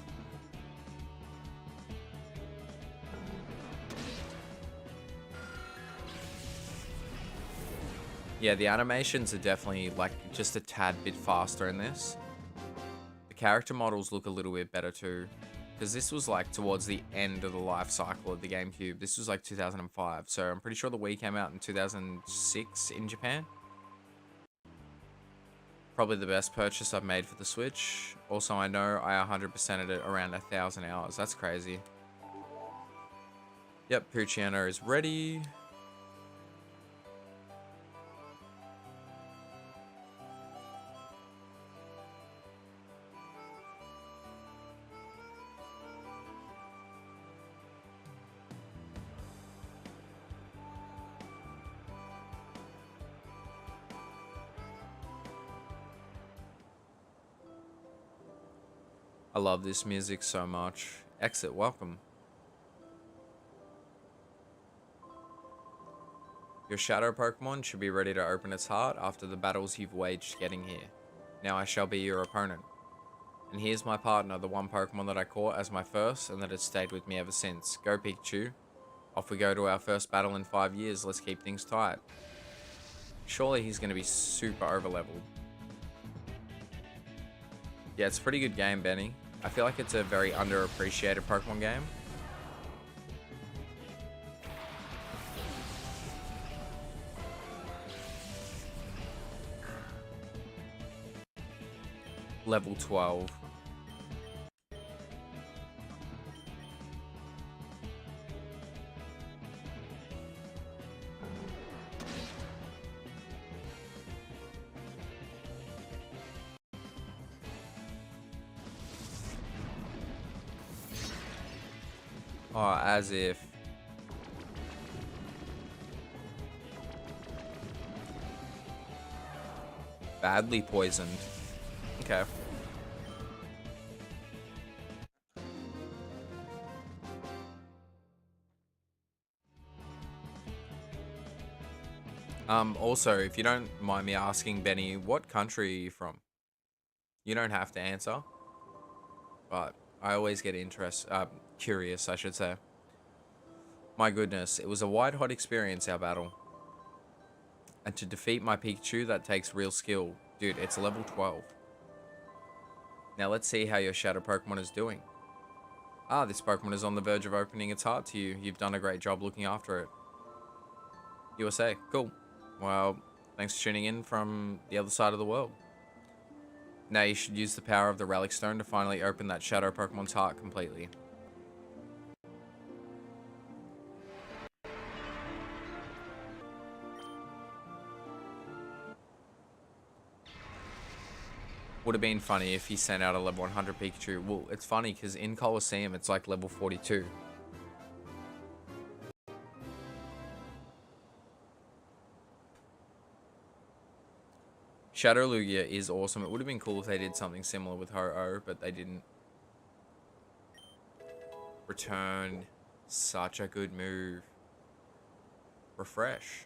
Yeah, the animations are definitely like just a tad bit faster in this. The character models look a little bit better too, because this was like towards the end of the life cycle of the GameCube. This was like 2005, so I'm pretty sure the Wii came out in 2006 in Japan. Probably the best purchase I've made for the Switch. Also, I know I 100%ed it around 1,000 hours. That's crazy. Yep, Poochyena is ready. I love this music so much. Exit, welcome. Your shadow Pokemon should be ready to open its heart after the battles you've waged getting here. Now I shall be your opponent. And here's my partner, the one Pokemon that I caught as my first and that has stayed with me ever since. Go Pikachu. Off we go to our first battle in 5 years. Let's keep things tight. Surely he's going to be super over-leveled. Yeah, it's a pretty good game, Benny. I feel like it's a very underappreciated Pokemon game. Level 12. Oh, as if. Badly poisoned. Okay. Also, if you don't mind me asking, Benny, what country are you from? You don't have to answer, but I always get curious, I should say. My goodness, it was a white-hot experience, our battle. And to defeat my Pikachu, that takes real skill. Dude, it's level 12. Now let's see how your Shadow Pokemon is doing. Ah, this Pokemon is on the verge of opening its heart to you. You've done a great job looking after it. USA, cool. Well, thanks for tuning in from the other side of the world. Now you should use the power of the Relic Stone to finally open that Shadow Pokemon's heart completely. Would have been funny if he sent out a level 100 Pikachu. Well, it's funny because in Colosseum it's like level 42. Shadow Lugia is awesome. It would have been cool if they did something similar with Ho-Oh, but they didn't. Return. Such a good move. Refresh.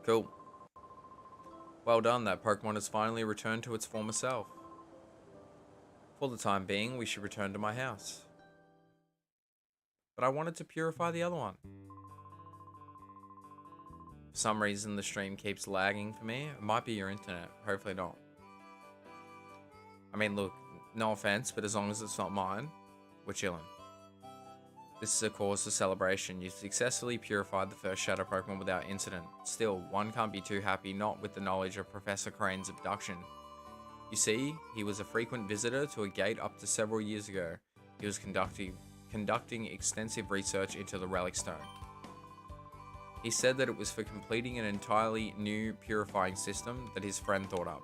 Cool. Well done, that Pokemon has finally returned to its former self. For the time being, we should return to my house. But I wanted to purify the other one. For some reason, the stream keeps lagging for me. It might be your internet. Hopefully not. I mean, look, no offense, but as long as it's not mine, we're chilling. This is a cause for celebration. You successfully purified the first Shadow Pokemon without incident. Still, one can't be too happy not with the knowledge of Professor Crane's abduction. You see, he was a frequent visitor to a gate up to several years ago. He was conducting extensive research into the Relic Stone. He said that it was for completing an entirely new purifying system that his friend thought up.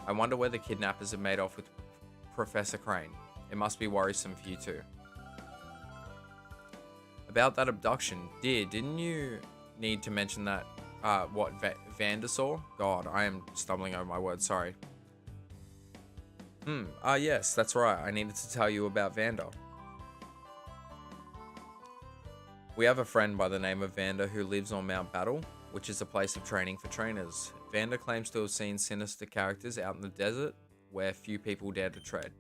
I wonder where the kidnappers have made off with Professor Crane. It must be worrisome for you too. About that abduction, dear, didn't you need to mention that, Vandersaw? God, I am stumbling over my words, sorry. Yes, that's right, I needed to tell you about Vander. We have a friend by the name of Vander who lives on Mount Battle, which is a place of training for trainers. Vander claims to have seen sinister characters out in the desert where few people dare to tread.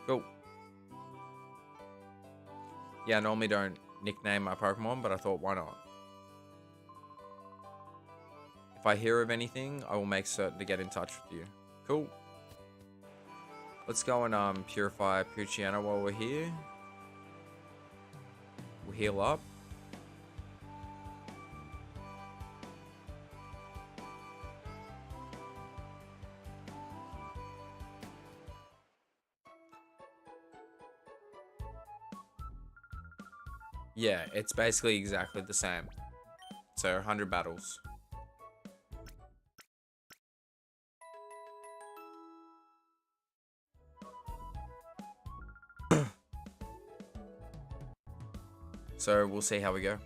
Cool. Yeah, I normally don't nickname my Pokemon, but I thought, why not? If I hear of anything, I will make certain to get in touch with you. Cool. Let's go and purify Poochyena while we're here. We'll heal up. Yeah, it's basically exactly the same. So 100 battles. So we'll see how we go.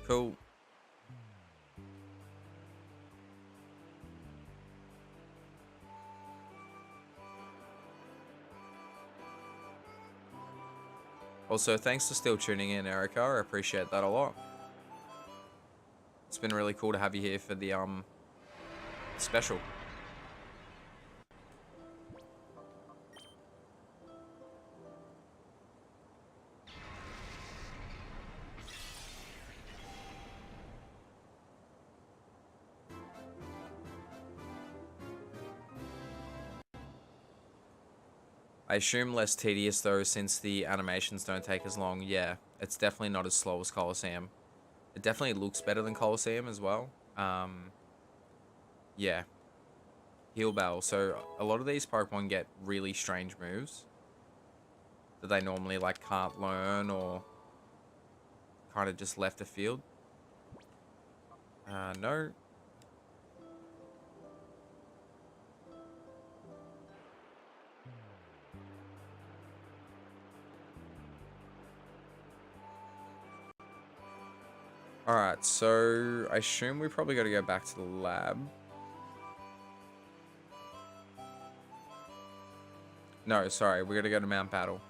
Cool. Also, thanks for still tuning in, Erica. I appreciate that a lot. It's been really cool to have you here for the special. I assume less tedious though, since the animations don't take as long. Yeah, it's definitely not as slow as Colosseum. It definitely looks better than Colosseum as well. Yeah. Heal Bell. So a lot of these Pokemon get really strange moves that they normally like can't learn, or kind of just left the field. No. Alright, so I assume we probably got to go back to the lab. No, sorry, we got to go to Mount Battle.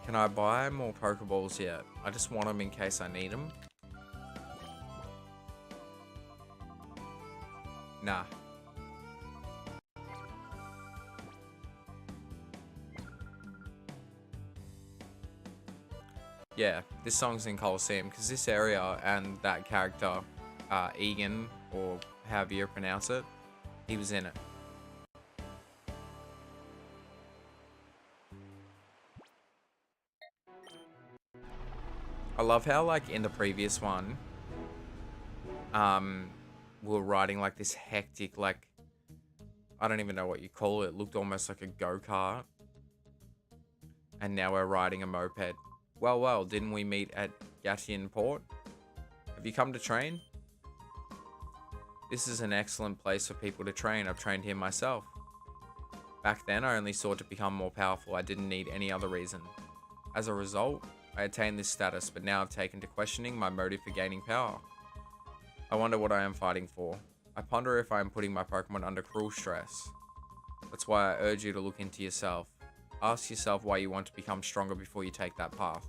Can I buy more Pokeballs yet? I just want them in case I need them. Nah. Yeah, this song's in Colosseum because this area and that character, Egan, or however you pronounce it, he was in it. I love how, like, in the previous one, we were riding, like, this hectic, like, I don't even know what you call it. It looked almost like a go-kart. And now we're riding a moped. Well, didn't we meet at Gattian Port? Have you come to train? This is an excellent place for people to train. I've trained here myself. Back then, I only sought to become more powerful. I didn't need any other reason. As a result, I attained this status, but now I've taken to questioning my motive for gaining power. I wonder what I am fighting for. I ponder if I am putting my Pokemon under cruel stress. That's why I urge you to look into yourself. Ask yourself why you want to become stronger before you take that path.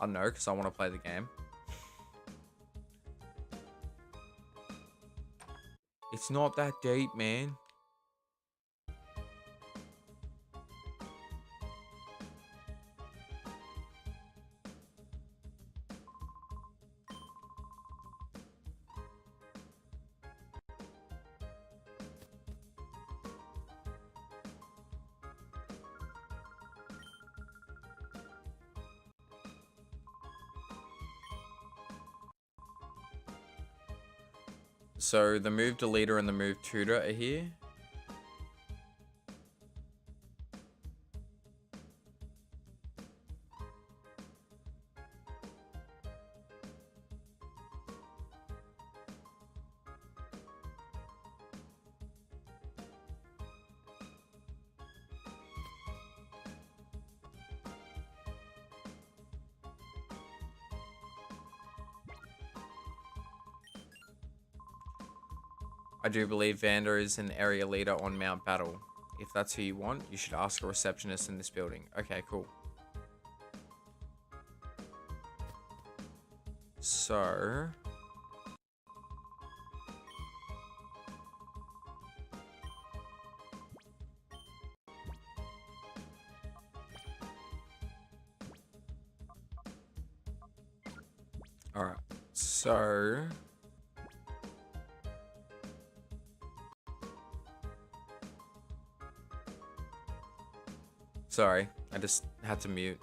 I don't know, because I want to play the game. It's not that deep, man. So the move deleter and the move tutor are here. I do believe Vander is an area leader on Mount Battle. If that's who you want, you should ask a receptionist in this building. Okay, cool. So... Alright, so... Sorry, I just had to mute.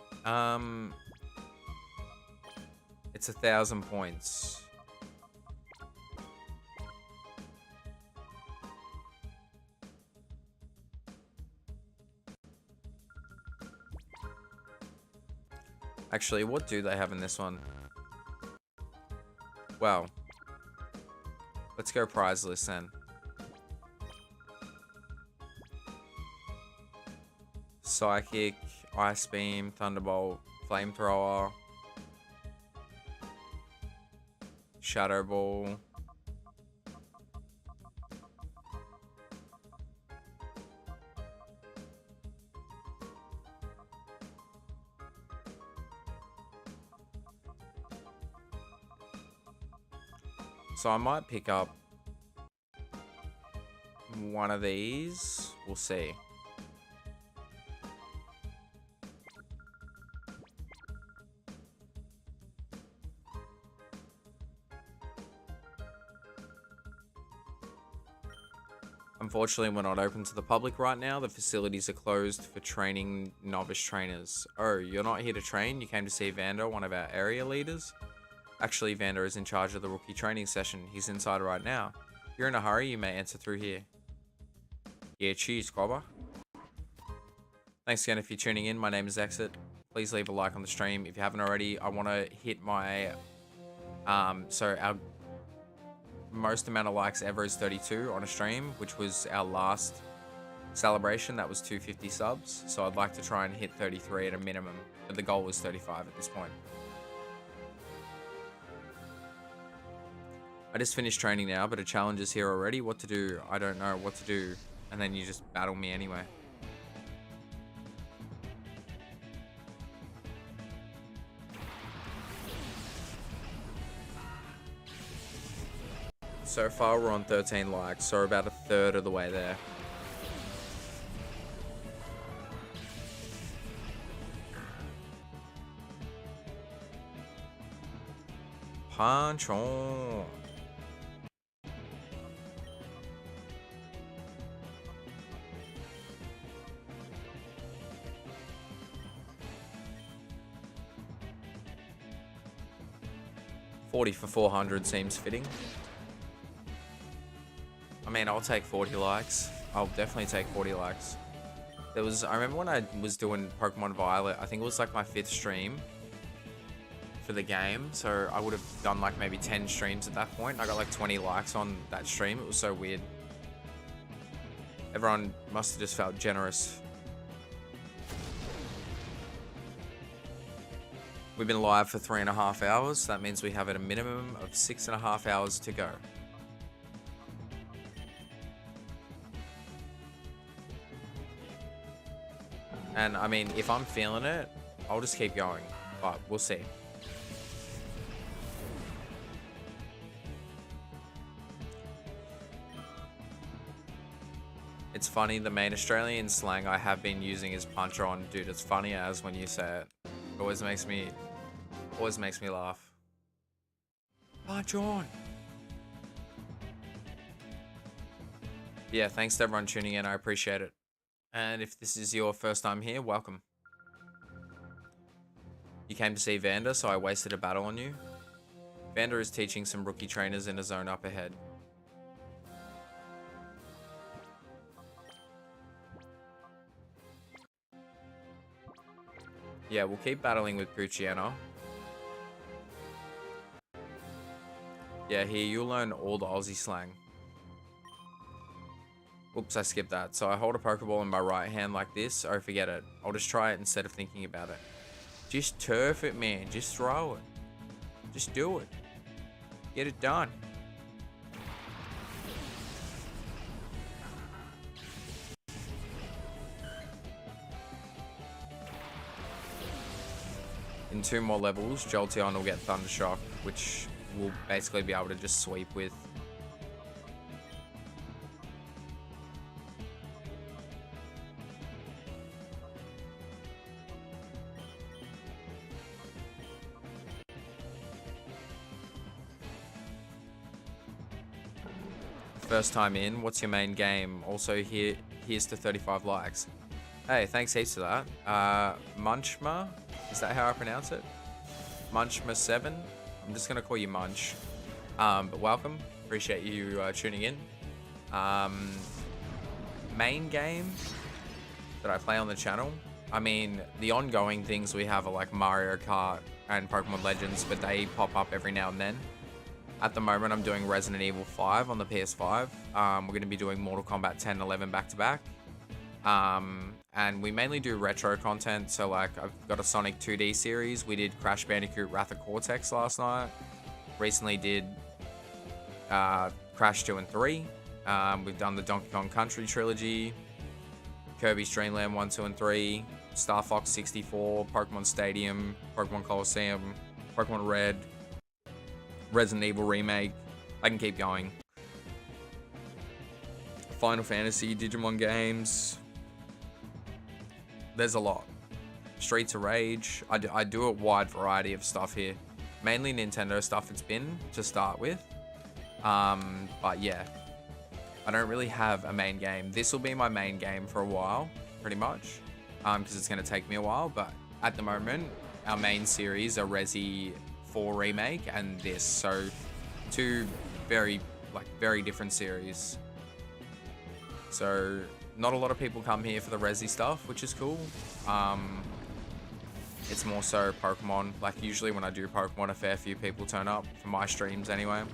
It's 1,000 points. Actually, what do they have in this one? Well, let's go prize list then. Psychic, Ice Beam, Thunderbolt, Flamethrower, Shadow Ball. So I might pick up one of these. We'll see. Unfortunately, we're not open to the public right now. The facilities are closed for training novice trainers. Oh, you're not here to train? You came to see Vander, one of our area leaders? Actually, Vander is in charge of the rookie training session. He's inside right now. If you're in a hurry, you may enter through here. Yeah, cheers, Squabber. Thanks again if you're tuning in. My name is Exit. Please leave a like on the stream. If you haven't already, I want to hit my... So our most amount of likes ever is 32 on a stream, which was our last celebration. That was 250 subs. So I'd like to try and hit 33 at a minimum. But the goal was 35 at this point. I just finished training now, but a challenge is here already. What to do? I don't know what to do. And then you just battle me anyway. So far, we're on 13 likes, so about a third of the way there. Punch on. $40 for 400 seems fitting. I mean, I'll take 40 likes. I'll definitely take 40 likes. I remember when I was doing Pokemon Violet, I think it was like my 5th stream for the game. So I would have done like maybe 10 streams at that point. I got like 20 likes on that stream. It was so weird. Everyone must have just felt generous. We've been live for 3.5 hours. That means we have at a minimum of 6.5 hours to go. And I mean, if I'm feeling it, I'll just keep going, but we'll see. It's funny, the main Australian slang I have been using is punch on. Dude, it's funny as when you say it. It always makes me laugh. Punch on. Yeah, thanks to everyone tuning in. I appreciate it. And if this is your first time here, welcome. You came to see Vander, so I wasted a battle on you. Vander is teaching some rookie trainers in a zone up ahead. Yeah, we'll keep battling with Pucciano. Yeah, here, you'll learn all the Aussie slang. Oops, I skipped that. So I hold a Pokeball in my right hand like this, or forget it. I'll just try it instead of thinking about it. Just turf it, man. Just throw it. Just do it. Get it done. In 2 more levels, Jolteon will get Thunder Shock, which we'll basically be able to just sweep with. First time in, what's your main game? Also, here's to 35 likes. Hey, thanks heaps for that. Munchma, is that how I pronounce it? Munchma7. I'm just gonna call you Munch. But welcome. Appreciate you tuning in. Main game that I play on the channel. I mean, the ongoing things we have are like Mario Kart and Pokemon Legends, but they pop up every now and then. At the moment, I'm doing Resident Evil 5 on the PS5. We're going to be doing Mortal Kombat 10 and 11 back-to-back. And we mainly do retro content. So, like, I've got a Sonic 2D series. We did Crash Bandicoot Wrath of Cortex last night. Recently did Crash 2 and 3. We've done the Donkey Kong Country trilogy. Kirby's Dream Land 1, 2, and 3. Star Fox 64. Pokemon Stadium. Pokemon Colosseum. Pokemon Red. Resident Evil Remake. I can keep going. Final Fantasy, Digimon games. There's a lot. Streets of Rage. I do a wide variety of stuff here. Mainly Nintendo stuff it's been to start with. But yeah, I don't really have a main game. This will be my main game for a while, pretty much, because it's going to take me a while. But at the moment, our main series are Resi 4 Remake and this. So two very different series. So not a lot of people come here for the Resi stuff, which is cool. It's more so Pokemon. Like usually when I do Pokemon, a fair few people turn up for my streams anyway.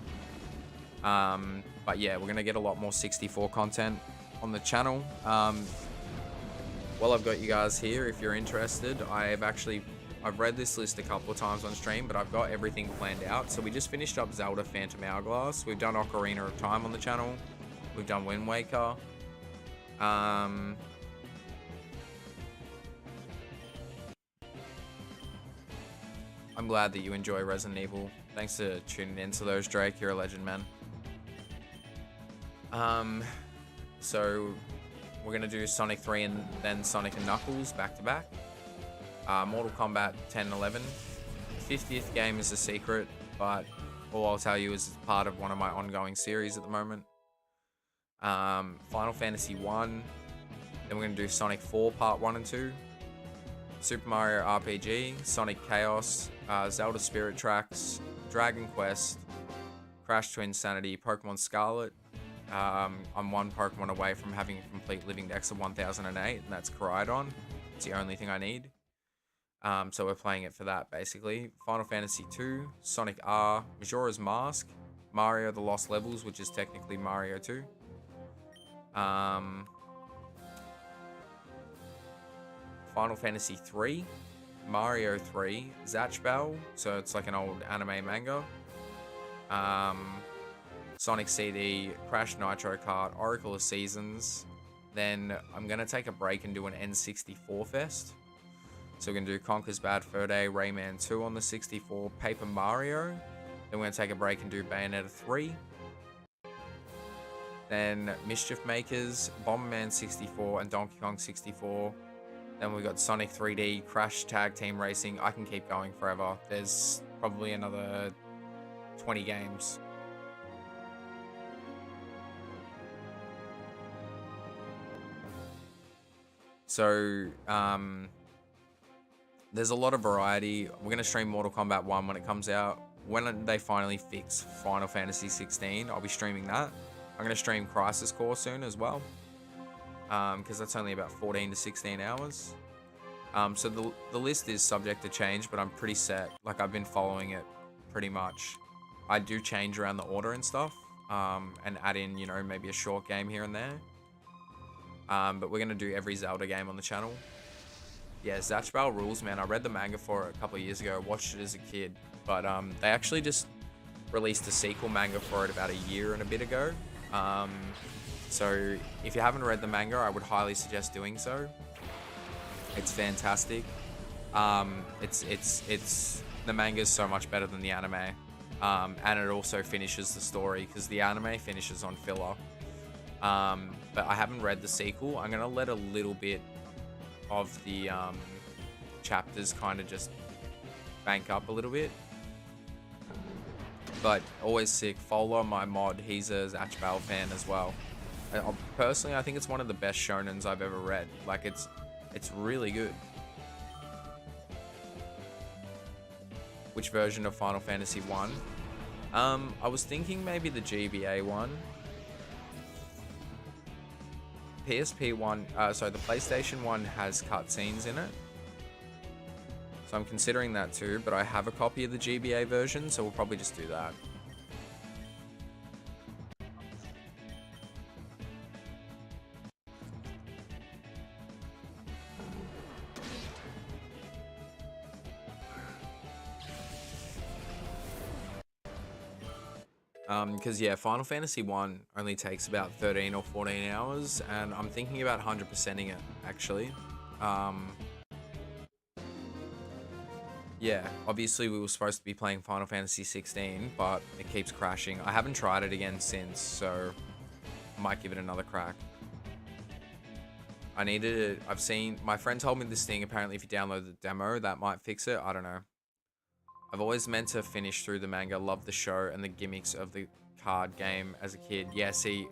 But yeah, we're gonna get a lot more 64 content on the channel. While I've got you guys here, if you're interested, I've read this list a couple of times on stream, but I've got everything planned out. So we just finished up Zelda Phantom Hourglass. We've done Ocarina of Time on the channel. We've done Wind Waker. I'm glad that you enjoy Resident Evil. Thanks for tuning in to those, Drake. You're a legend, man. So we're gonna do Sonic 3 and then Sonic and Knuckles back to back. Mortal Kombat 10 and 11. The 50th game is a secret, but all I'll tell you is it's part of one of my ongoing series at the moment. Final Fantasy 1. Then we're gonna do Sonic 4 Part 1 and 2. Super Mario RPG, Sonic Chaos, Zelda Spirit Tracks, Dragon Quest, Crash to Insanity, Pokemon Scarlet. I'm one Pokemon away from having a complete Living Dex of 1008, and that's Koraidon. It's the only thing I need. So we're playing it for that, basically. Final Fantasy 2, Sonic R, Majora's Mask, Mario The Lost Levels, which is technically Mario 2. Final Fantasy 3, Mario 3, 𝑧𝑼𝑩𝑺𝑬, so it's like an old anime manga. Sonic CD, Crash Nitro Kart, Oracle of Seasons. Then I'm going to take a break and do an N64 Fest. So we're going to do Conker's Bad Fur Day, Rayman 2 on the 64, Paper Mario. Then we're going to take a break and do Bayonetta 3. Then Mischief Makers, Bomberman 64, and Donkey Kong 64. Then we've got Sonic 3D, Crash Tag Team Racing. I can keep going forever. There's probably another 20 games. So, there's a lot of variety. We're going to stream Mortal Kombat 1 when it comes out. When they finally fix Final Fantasy 16, I'll be streaming that. I'm going to stream Crisis Core soon as well. Because that's only about 14 to 16 hours. So the list is subject to change, but I'm pretty set. Like, I've been following it pretty much. I do change around the order and stuff. And add in, you know, maybe a short game here and there. But we're going to do every Zelda game on the channel. Yeah, 𝑧𝑼𝑩𝑺𝑬 rules, man. I read the manga for it a couple of years ago. Watched it as a kid. But they actually just released a sequel manga for it about a year and a bit ago. So if you haven't read the manga, I would highly suggest doing so. It's fantastic. The manga is so much better than the anime. And it also finishes the story, because the anime finishes on filler. But I haven't read the sequel. I'm gonna let a little bit of the chapters kind of just bank up a little bit. But always sick. Follow my mod. He's a 𝑧𝑼𝑩𝑺𝑬 fan as well. Personally, I think it's one of the best shonens I've ever read. Like, it's really good. Which version of Final Fantasy 1? I was thinking maybe the GBA one. PSP one, so the PlayStation one has cutscenes in it. So I'm considering that too, but I have a copy of the GBA version, so we'll probably just do that. Because yeah, Final Fantasy 1 only takes about 13 or 14 hours, and I'm thinking about 100%ing it, actually. Yeah, obviously we were supposed to be playing Final Fantasy 16, but it keeps crashing. I haven't tried it again since, so Might give it another crack. I've seen, my friend told me this thing, apparently if you download the demo, that might fix it. I don't know. I've always meant to finish through the manga, love the show and the gimmicks of the card game as a kid. Yeah, see,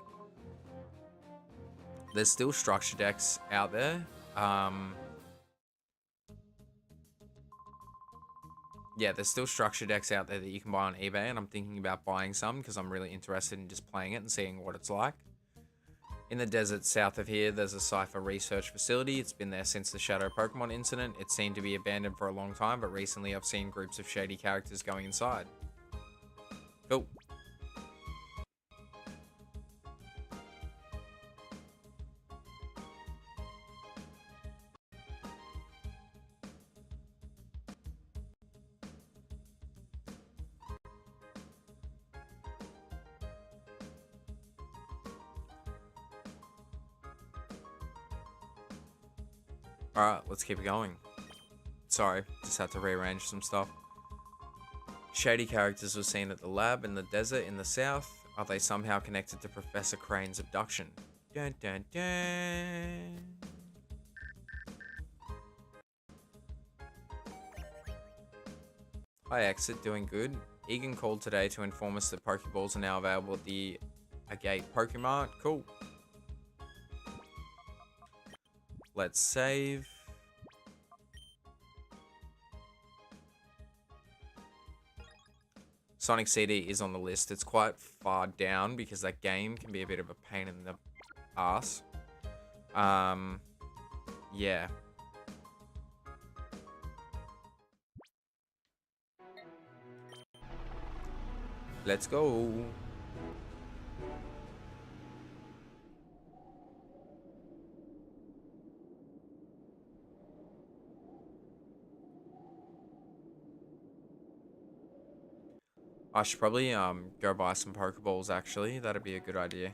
there's still structure decks out there. Yeah, there's still structure decks out there that you can buy on eBay, and I'm thinking about buying some because I'm really interested in just playing it and seeing what it's like. In the desert south of here, there's a Cypher research facility. It's been there since the Shadow Pokemon incident. It seemed to be abandoned for a long time, but recently I've seen groups of shady characters going inside. Cool. Alright, let's keep it going. Sorry, just had to rearrange some stuff. Shady characters were seen at the lab in the desert in the south. Are they somehow connected to Professor Crane's abduction? Dun dun dun. Hi Exit, doing good. Egan called today to inform us that Pokeballs are now available at the Agate Pokemart. Cool. Let's save. Sonic CD is on the list. It's quite far down because that game can be a bit of a pain in the ass. Yeah. Let's go. I should probably go buy some Pokeballs actually. That'd be a good idea.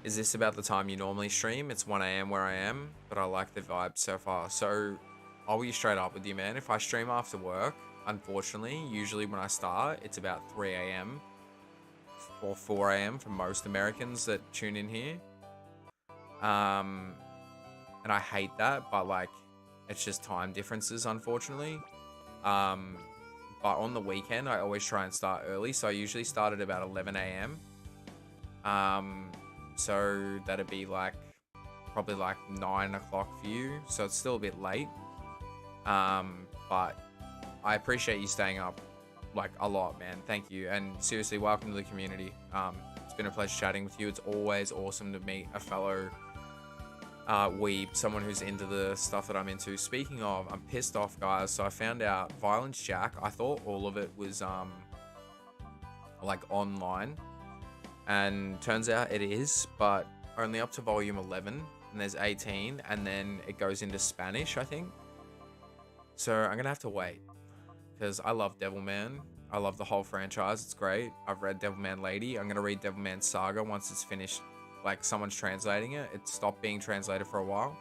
Is this about the time you normally stream? It's 1 AM where I am, but I like the vibe so far. So I'll be straight up with you, man. If I stream after work, unfortunately, usually when I start, it's about 3 AM or 4 AM for most Americans that tune in here. And I hate that, but like, it's just time differences, unfortunately. But on the weekend, I always try and start early. So I usually start at about 11 AM. So that'd be like, probably like 9 o'clock for you. So it's still a bit late. But I appreciate you staying up like a lot, man. Thank you. And seriously, welcome to the community. It's been a pleasure chatting with you. It's always awesome to meet a fellow weeb, someone who's into the stuff that I'm into. Speaking of, I'm pissed off, guys. So I found out Violence Jack, I thought all of it was like online, and turns out it is, but only up to volume 11, and there's 18, and then it goes into Spanish, I think. So I'm gonna have to wait, because I love Devilman. I love the whole franchise. It's great. I've read Devilman Lady. I'm gonna read Devilman Saga once it's finished. Like, someone's translating it. It stopped being translated for a while.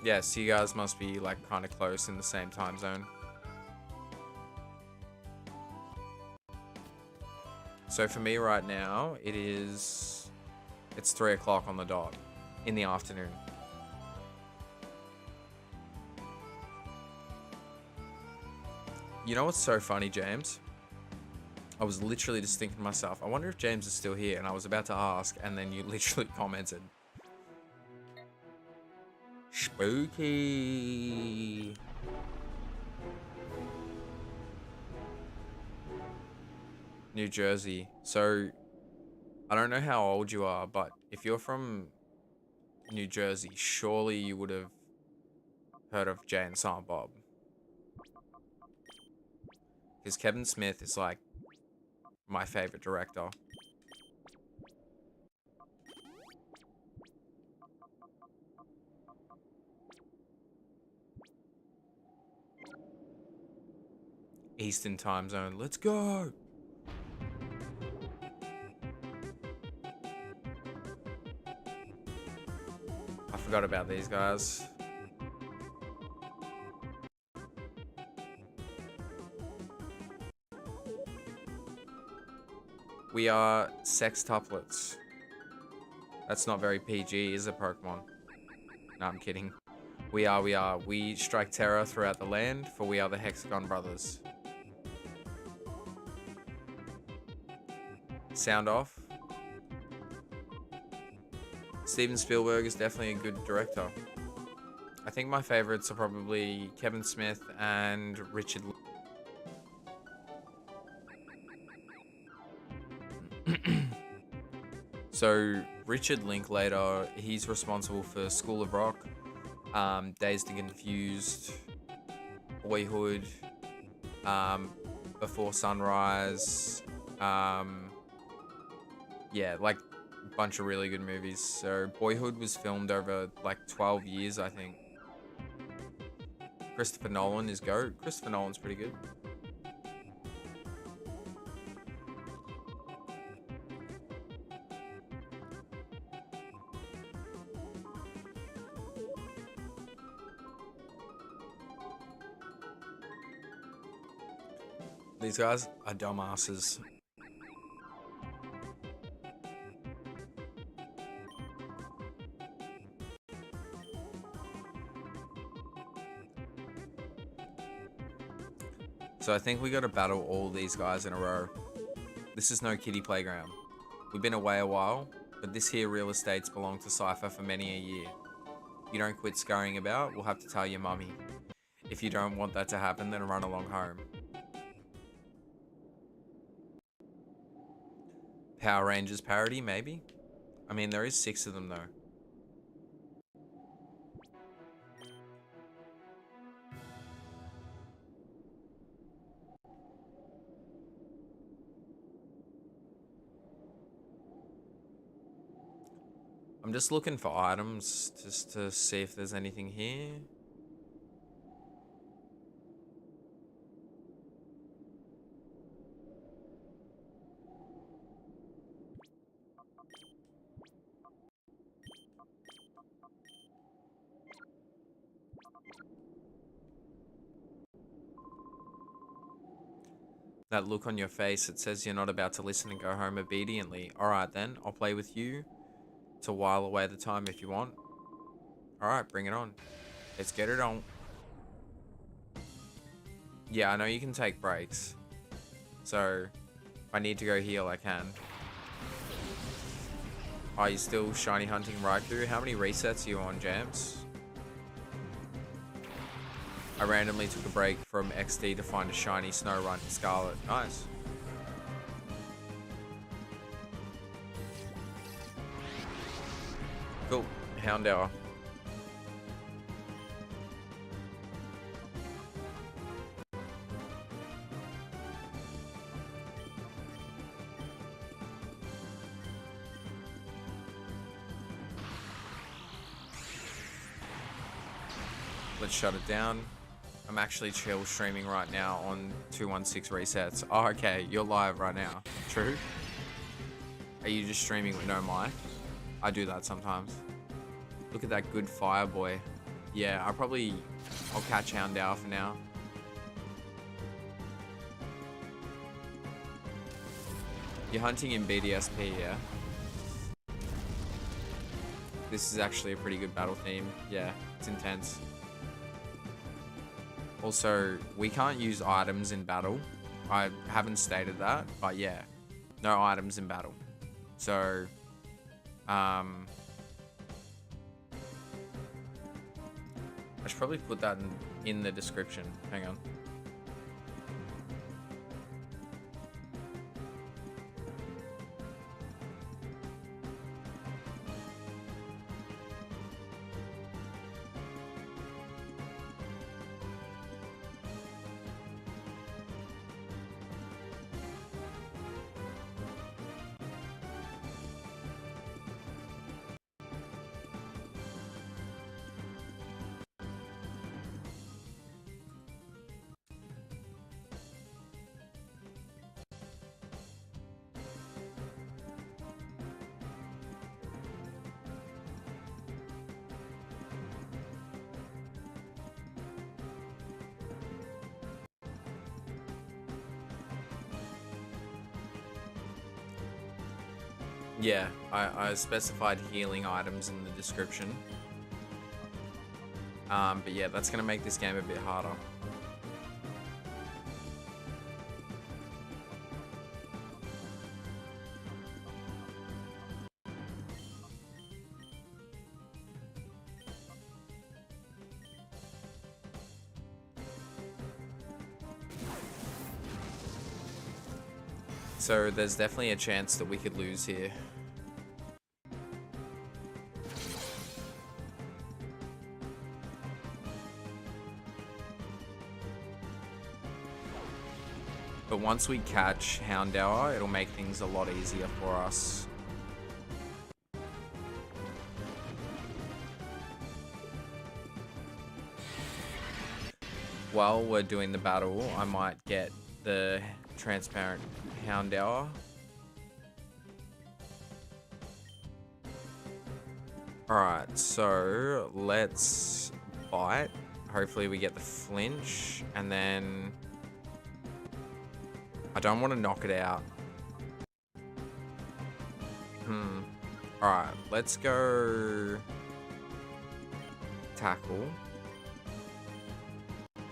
Yeah, so you guys must be like kind of close in the same time zone. So for me right now, it's 3 o'clock on the dot in the afternoon. You know what's so funny, James? I was literally just thinking to myself, I wonder if James is still here, and I was about to ask, and then you literally commented. Spooky. New Jersey. So, I don't know how old you are, but if you're from New Jersey, surely you would have heard of Jay and Silent Bob. Because Kevin Smith is like my favorite director. Eastern time zone. Let's go. I forgot about these guys. We are sextuplets. That's not very PG, is it, Pokemon? No, I'm kidding. We are. We strike terror throughout the land, for we are the Hexagon Brothers. Sound off. Steven Spielberg is definitely a good director. I think my favorites are probably Kevin Smith and Richard. So Richard Linklater, he's responsible for School of Rock, Dazed and Confused, Boyhood, Before Sunrise, yeah, like a bunch of really good movies. So Boyhood was filmed over like 12 years, I think. Christopher Nolan is GOAT. Christopher Nolan's pretty good. These guys are dumbasses. So I think we gotta battle all these guys in a row. This is no kiddie playground. We've been away a while, but this here real estate's belonged to Cypher for many a year. If you don't quit scurrying about, we'll have to tell your mummy. If you don't want that to happen, then run along home. Power Rangers parody, maybe? I mean, there is 6 of them, though. I'm just looking for items, just to see if there's anything here. That look on your face, it says you're not about to listen and go home obediently. Alright then, I'll play with you to while away the time if you want. Alright, bring it on. Let's get it on. Yeah, I know you can take breaks. So, if I need to go heal, I can. Are you still shiny hunting Raikou? How many resets are you on, Jams? I randomly took a break from XD to find a shiny Snorunt Scarlet. Nice. Cool. Houndour. Let's shut it down. I'm actually chill streaming right now on 216 resets. Oh, okay. You're live right now. True? Are you just streaming with no mic? I do that sometimes. Look at that good fire boy. Yeah, I'll catch Houndour for now. You're hunting in BDSP, yeah? This is actually a pretty good battle theme. Yeah, it's intense. Also, we can't use items in battle. I haven't stated that, but yeah, no items in battle. So, I should probably put that in the description. Hang on. Yeah, I specified healing items in the description. But yeah, that's gonna make this game a bit harder. So there's definitely a chance that we could lose here. But once we catch Houndour, it'll make things a lot easier for us. While we're doing the battle, I might get the transparent Houndour. Alright, so let's bite. Hopefully we get the flinch, and then I don't want to knock it out. Alright, let's go tackle.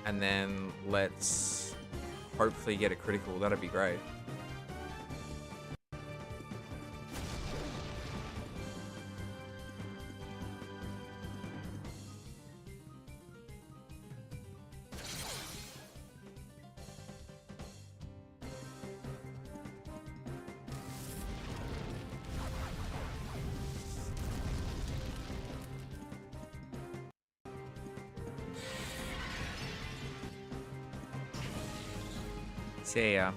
And then let's hopefully get a critical. That'd be great. See ya.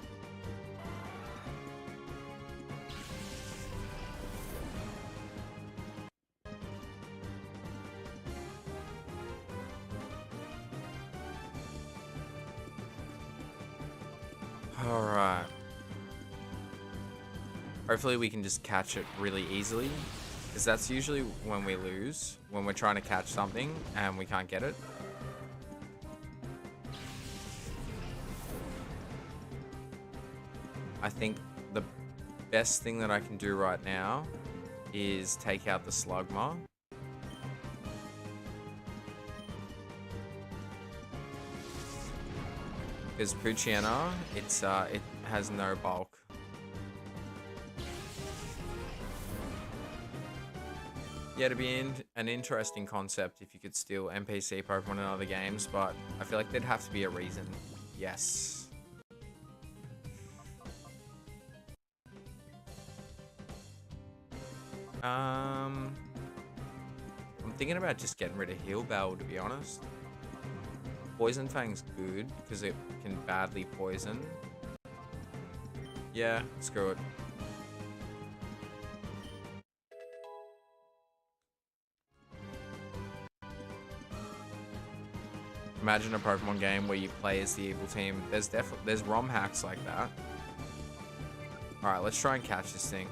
Alright. Hopefully we can just catch it really easily, because that's usually when we lose, when we're trying to catch something and we can't get it. I think the best thing that I can do right now is take out the Slugma. Because Poochyena, it has no bulk. Yeah, it'd be an interesting concept if you could steal NPC Pokemon in other games, but I feel like there'd have to be a reason. Yes. I'm thinking about just getting rid of Heal Bell, to be honest. Poison Fang's good because it can badly poison. Yeah, screw it. Imagine a Pokemon game where you play as the evil team. There's ROM hacks like that. All right, let's try and catch this thing.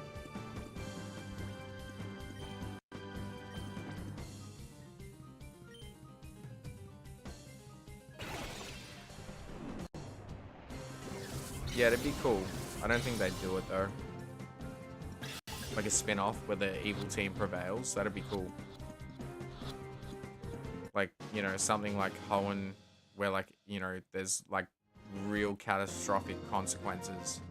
Yeah, it'd be cool. I don't think they'd do it though. Like a spin-off where the evil team prevails. That'd be cool. Like, you know, something like Hoenn, where like, you know, there's like real catastrophic consequences.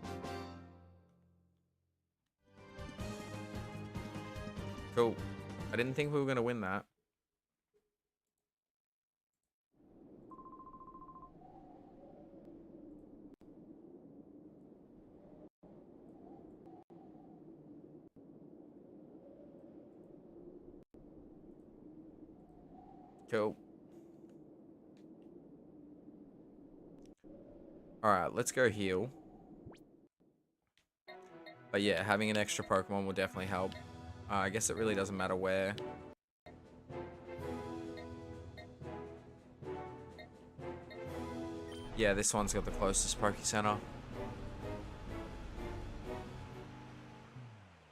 Cool. I didn't think we were gonna win that. Cool. Alright, let's go heal. But yeah, having an extra Pokemon will definitely help. I guess it really doesn't matter where. Yeah, this one's got the closest Poke Center.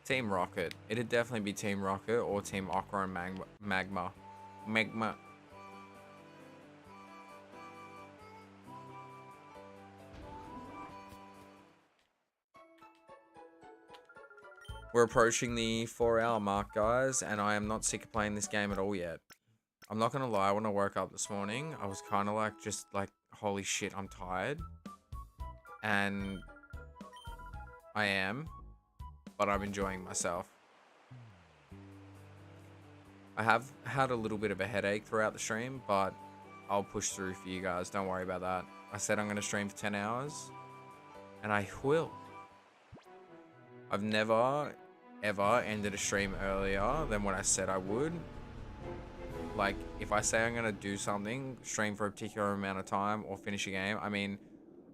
Team Rocket. It'd definitely be Team Rocket or Team Aqua and Magma. We're approaching the 4-hour mark, guys, and I am not sick of playing this game at all yet. I'm not gonna lie, when I woke up this morning, I was kind of like, just like, holy shit, I'm tired. And I am, but I'm enjoying myself. I have had a little bit of a headache throughout the stream, but I'll push through for you guys. Don't worry about that. I said I'm gonna stream for 10 hours, and I will. I've never, ever ended a stream earlier than what I said I would. Like, if I say I'm gonna do something, stream for a particular amount of time, or finish a game, I mean,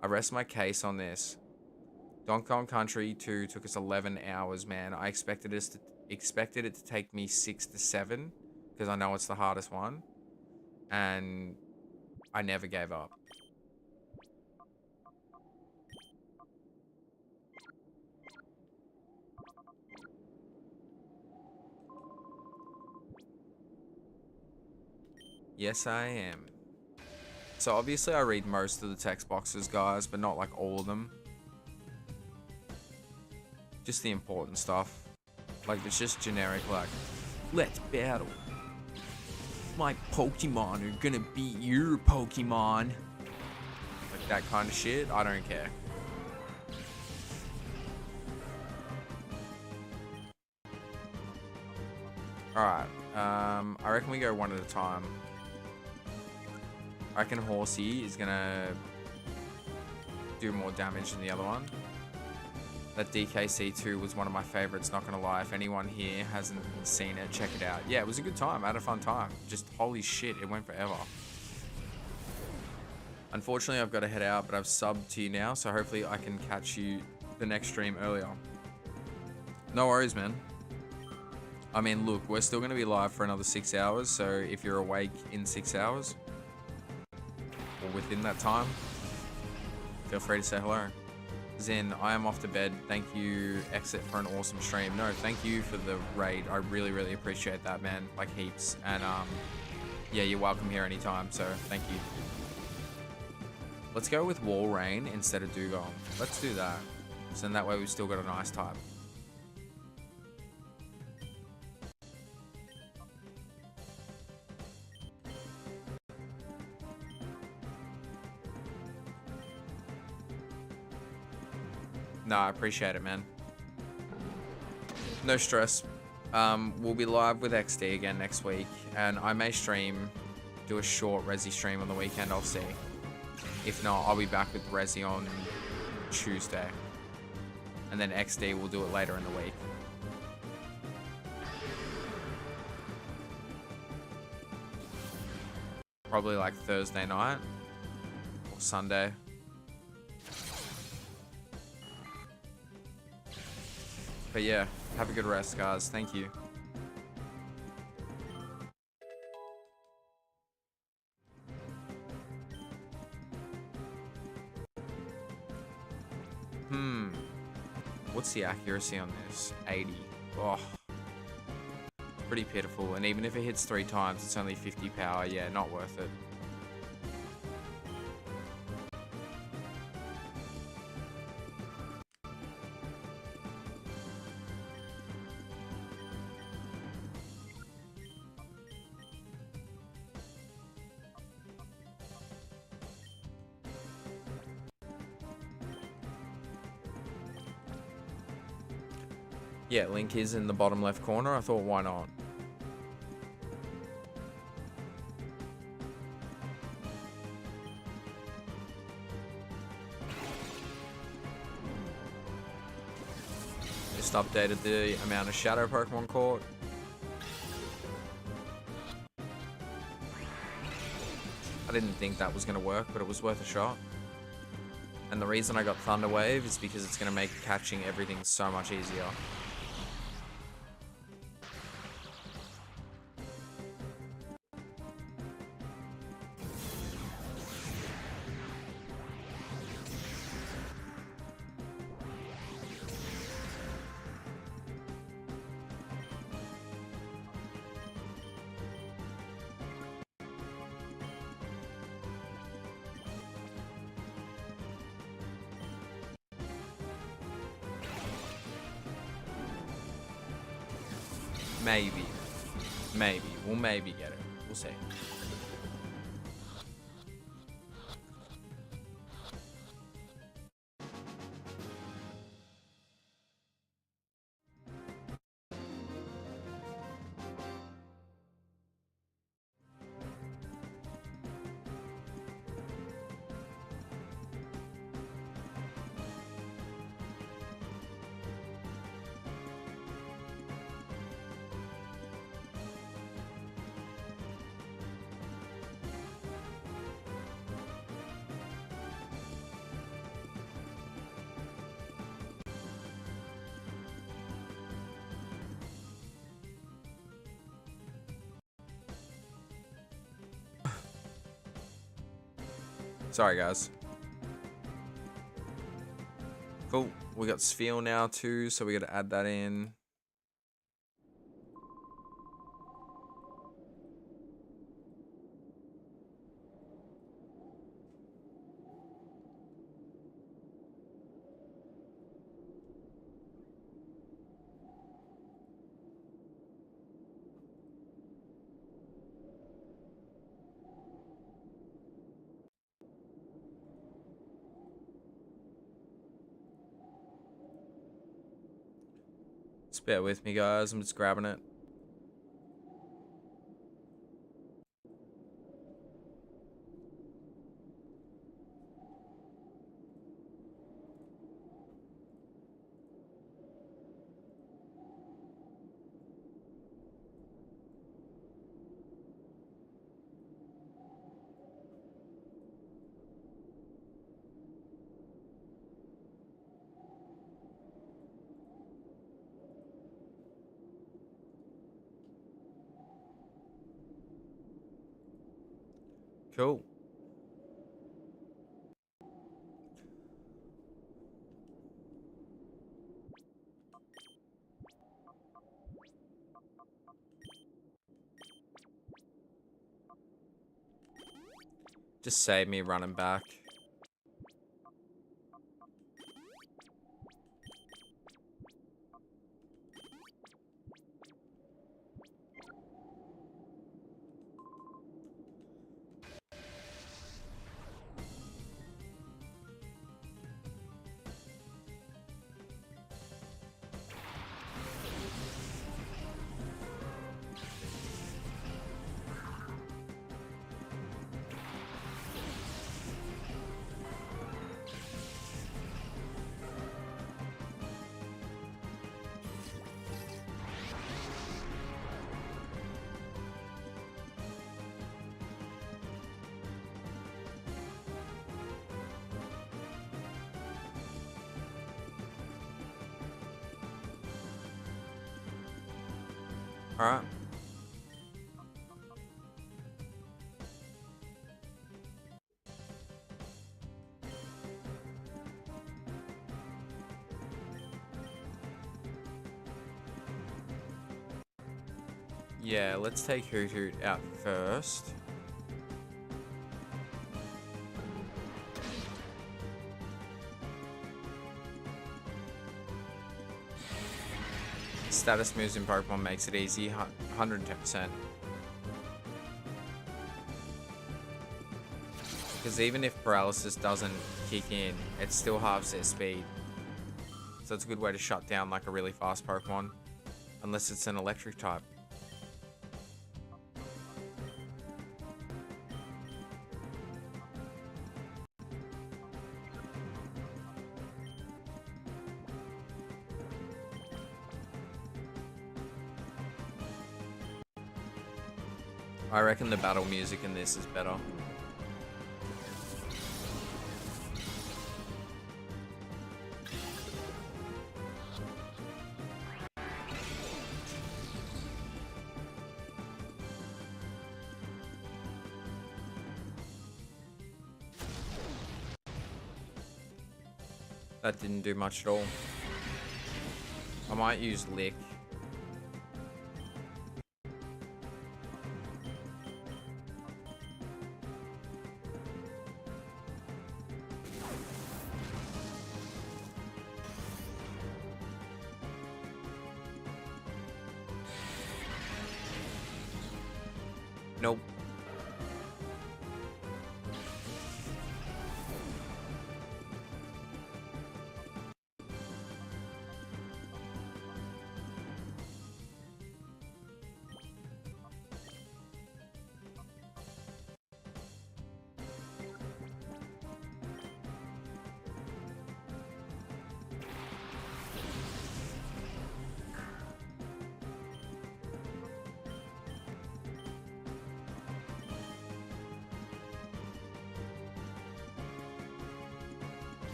I rest my case on this. Donkey Kong Country 2 took us 11 hours, man. I expected it to take me 6 to 7, because I know it's the hardest one. And I never gave up. Yes, I am. So obviously I read most of the text boxes, guys, but not like all of them. Just the important stuff. Like, it's just generic, like, let's battle. My Pokemon are gonna beat your Pokemon. Like that kind of shit, I don't care. Alright, I reckon we go one at a time. I reckon Horsey is gonna do more damage than the other one. That DKC2 was one of my favorites, not gonna lie. If anyone here hasn't seen it, check it out. Yeah, it was a good time. I had a fun time. Just holy shit, it went forever. Unfortunately, I've got to head out, but I've subbed to you now, so hopefully I can catch you the next stream earlier. No worries, man. I mean, look, we're still gonna be live for another 6 hours, so if you're awake in 6 hours, or within that time, feel free to say hello. Zen, I am off to bed. Thank you, Exit, for an awesome stream. No, thank you for the raid. I really, really appreciate that, man. Like, heaps. And, yeah, you're welcome here anytime, so thank you. Let's go with Wall Rain instead of Dugong. Let's do that. So then that way we've still got a nice type. No, I appreciate it, man. No stress. We'll be live with XD again next week, and I may do a short Resi stream on the weekend, I'll see. If not, I'll be back with Resi on Tuesday. And then XD will do it later in the week. Probably like Thursday night or Sunday. But yeah, have a good rest, guys. Thank you. What's the accuracy on this? 80. Oh. Pretty pitiful. And even if it hits 3 times, it's only 50 power. Yeah, not worth it. Yeah, Link is in the bottom left corner. I thought, why not? Just updated the amount of shadow Pokemon caught. I didn't think that was going to work, but it was worth a shot. And the reason I got Thunder Wave is because it's going to make catching everything so much easier. Maybe. Maybe. We'll maybe get it. We'll see. Sorry, guys. Cool. We got Sphere now too, so we got to add that in. Just bear with me, guys. I'm just grabbing it. Cool. Just save me running back. All right. Yeah, let's take Hoot Hoot out first. Status moves in Pokemon makes it easy, 110%. Because even if paralysis doesn't kick in, it still halves their speed. So it's a good way to shut down like a really fast Pokemon. Unless it's an electric type. I reckon the battle music in this is better. That didn't do much at all. I might use Lick. Nope.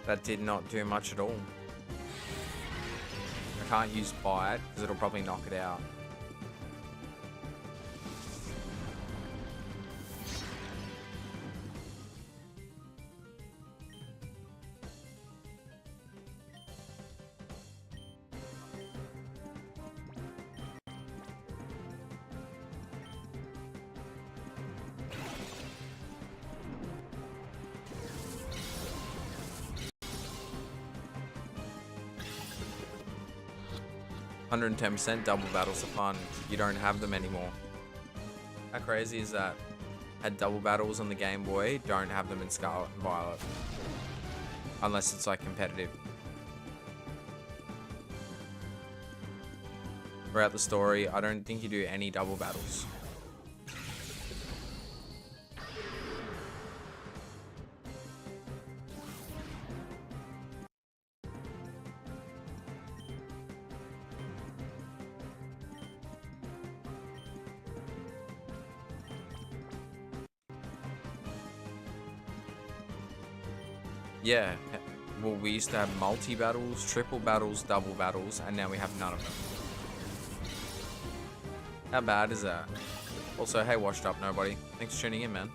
That did not do much at all. I can't use bite because it'll probably knock it out. %110 double battles are fun. You don't have them anymore. How crazy is that? Had double battles on the Game Boy, don't have them in Scarlet and Violet. Unless it's like competitive. Throughout the story, I don't think you do any double battles. Yeah, well, we used to have multi-battles, triple battles, double battles, and now we have none of them. How bad is that? Also, hey, washed up nobody. Thanks for tuning in, man.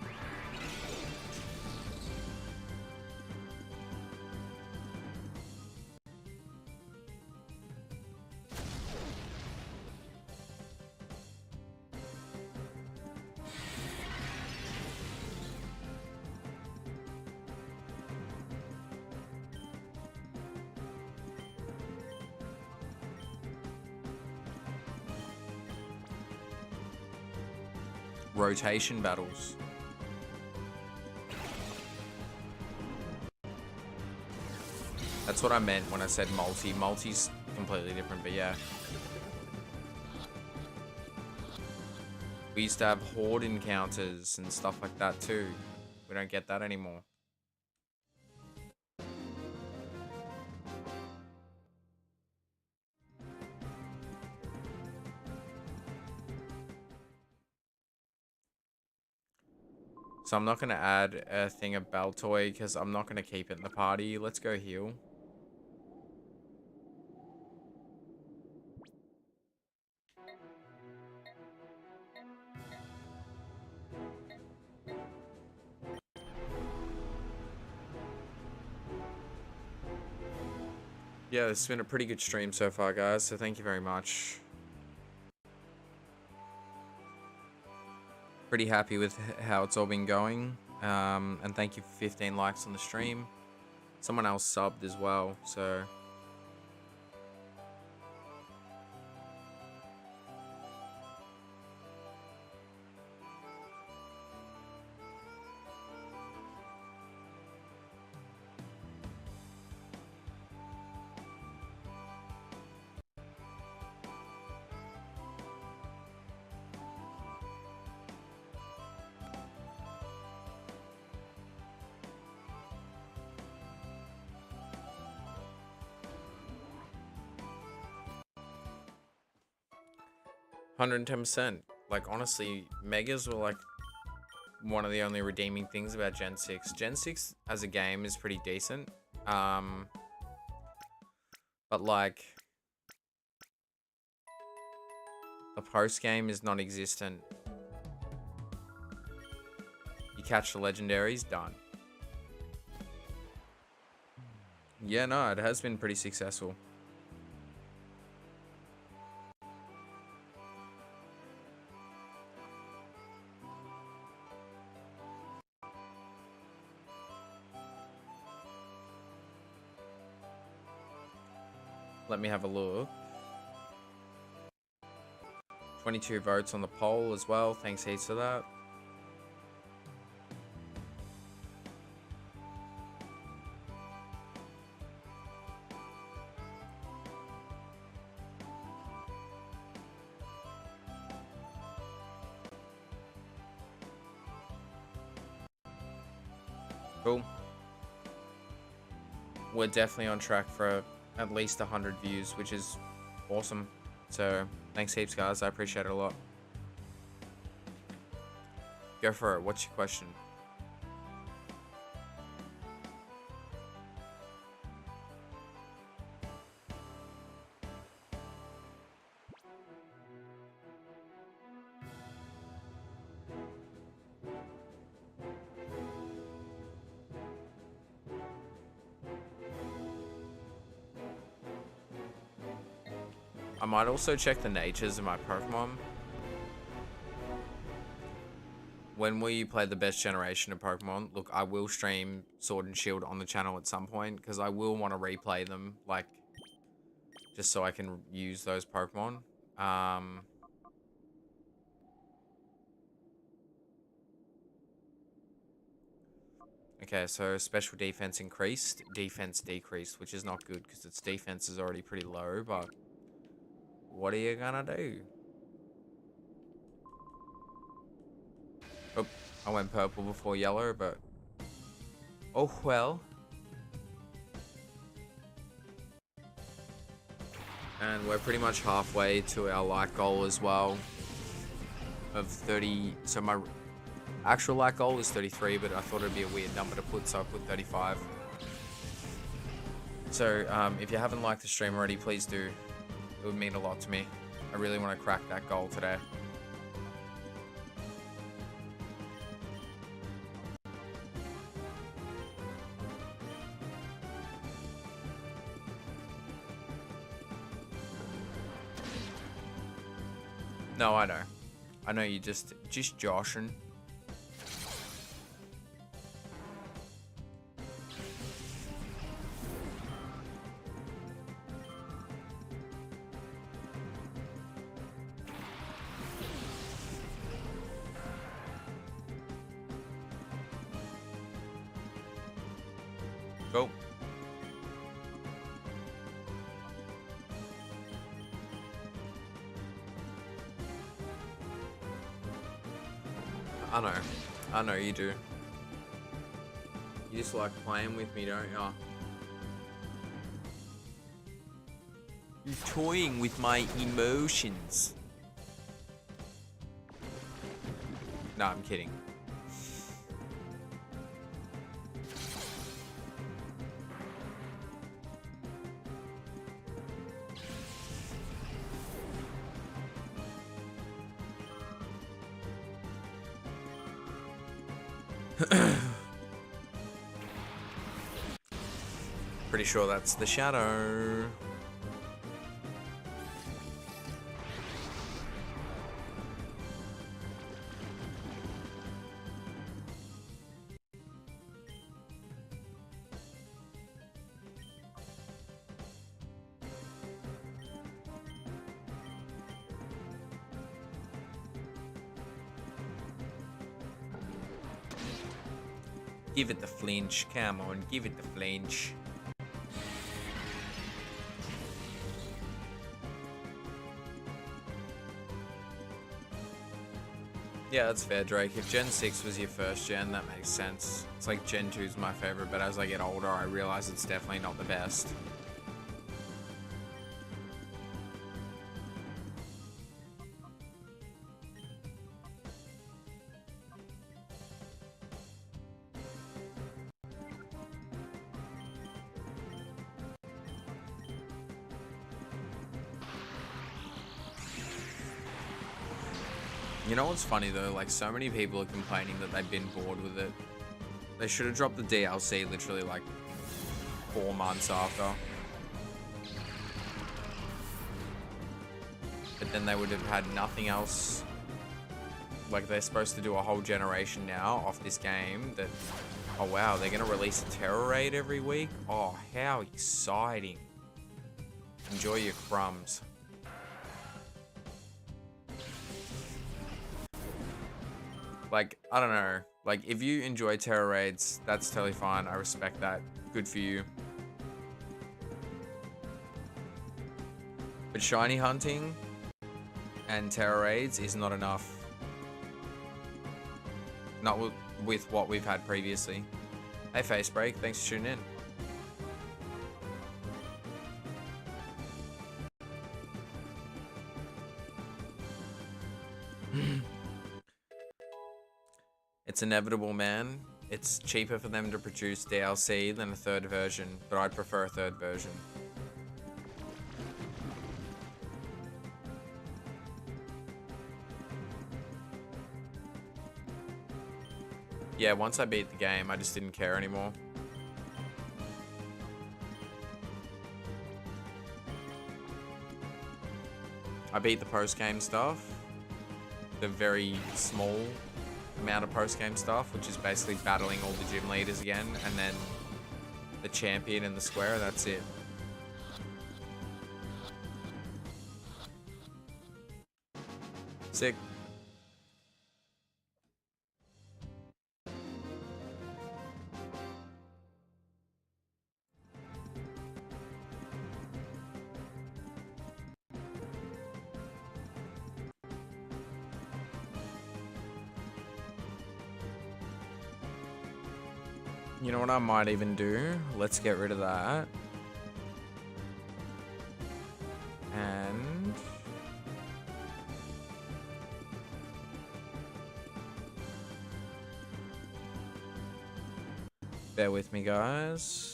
Rotation battles. That's what I meant when I said multi. Multi's completely different, but yeah. We used to have horde encounters and stuff like that too. We don't get that anymore. So I'm not going to add a thing of Baltoy because I'm not going to keep it in the party. Let's go heal. Yeah, this has been a pretty good stream so far, guys. So thank you very much. Pretty happy with how it's all been going, and thank you for 15 likes on the stream. Someone else subbed as well, so $110%. Like, honestly, Megas were like one of the only redeeming things about Gen 6. Gen 6 as a game is pretty decent. But like, the post game is non-existent. You catch the legendaries, done. Yeah, no, it has been pretty successful. Let me have a look. 22 votes on the poll as well. Thanks heaps for that. Cool. We're definitely on track for at least 100 views, which is awesome. So thanks heaps, guys. I appreciate it a lot. Go for it. What's your question? I might also check the natures of my Pokemon. When we play the best generation of Pokemon, look, I will stream Sword and Shield on the channel at some point, because I will want to replay them, like, just so I can use those Pokemon. Okay, so special defense increased, defense decreased, which is not good, because its defense is already pretty low, but what are you gonna do? Oh, I went purple before yellow, but oh well. And we're pretty much halfway to our like goal as well of 30. So my actual like goal is 33, but I thought it'd be a weird number to put, so I put 35. So if you haven't liked the stream already, please do. It would mean a lot to me. I really want to crack that goal today. No, I know. I know you just joshing. Go. I know you do. You just like playing with me, don't you? You're toying with my emotions. No, I'm kidding. Pretty sure that's the shadow. Give it the flinch, come on, give it the flinch. Yeah, that's fair, Drake. If Gen 6 was your first gen, that makes sense. It's like Gen 2 is my favorite, but as I get older, I realize it's definitely not the best. You know what's funny though? Like, so many people are complaining that they've been bored with it. They should have dropped the DLC literally like 4 months after. But then they would have had nothing else. Like, they're supposed to do a whole generation now off this game that... Oh wow, they're gonna release a Terror Raid every week? Oh, how exciting. Enjoy your crumbs. Like, I don't know. Like, if you enjoy terror raids, that's totally fine. I respect that. Good for you. But shiny hunting and terror raids is not enough. Not with what we've had previously. Hey, Facebreak, thanks for tuning in. It's inevitable, man. It's cheaper for them to produce DLC than a third version, but I'd prefer a third version. Yeah, once I beat the game, I just didn't care anymore. I beat the post-game stuff. The very small amount of post-game stuff, which is basically battling all the gym leaders again, and then the champion in the square, that's it. Sick. You know what I might even do? Let's get rid of that. And bear with me, guys.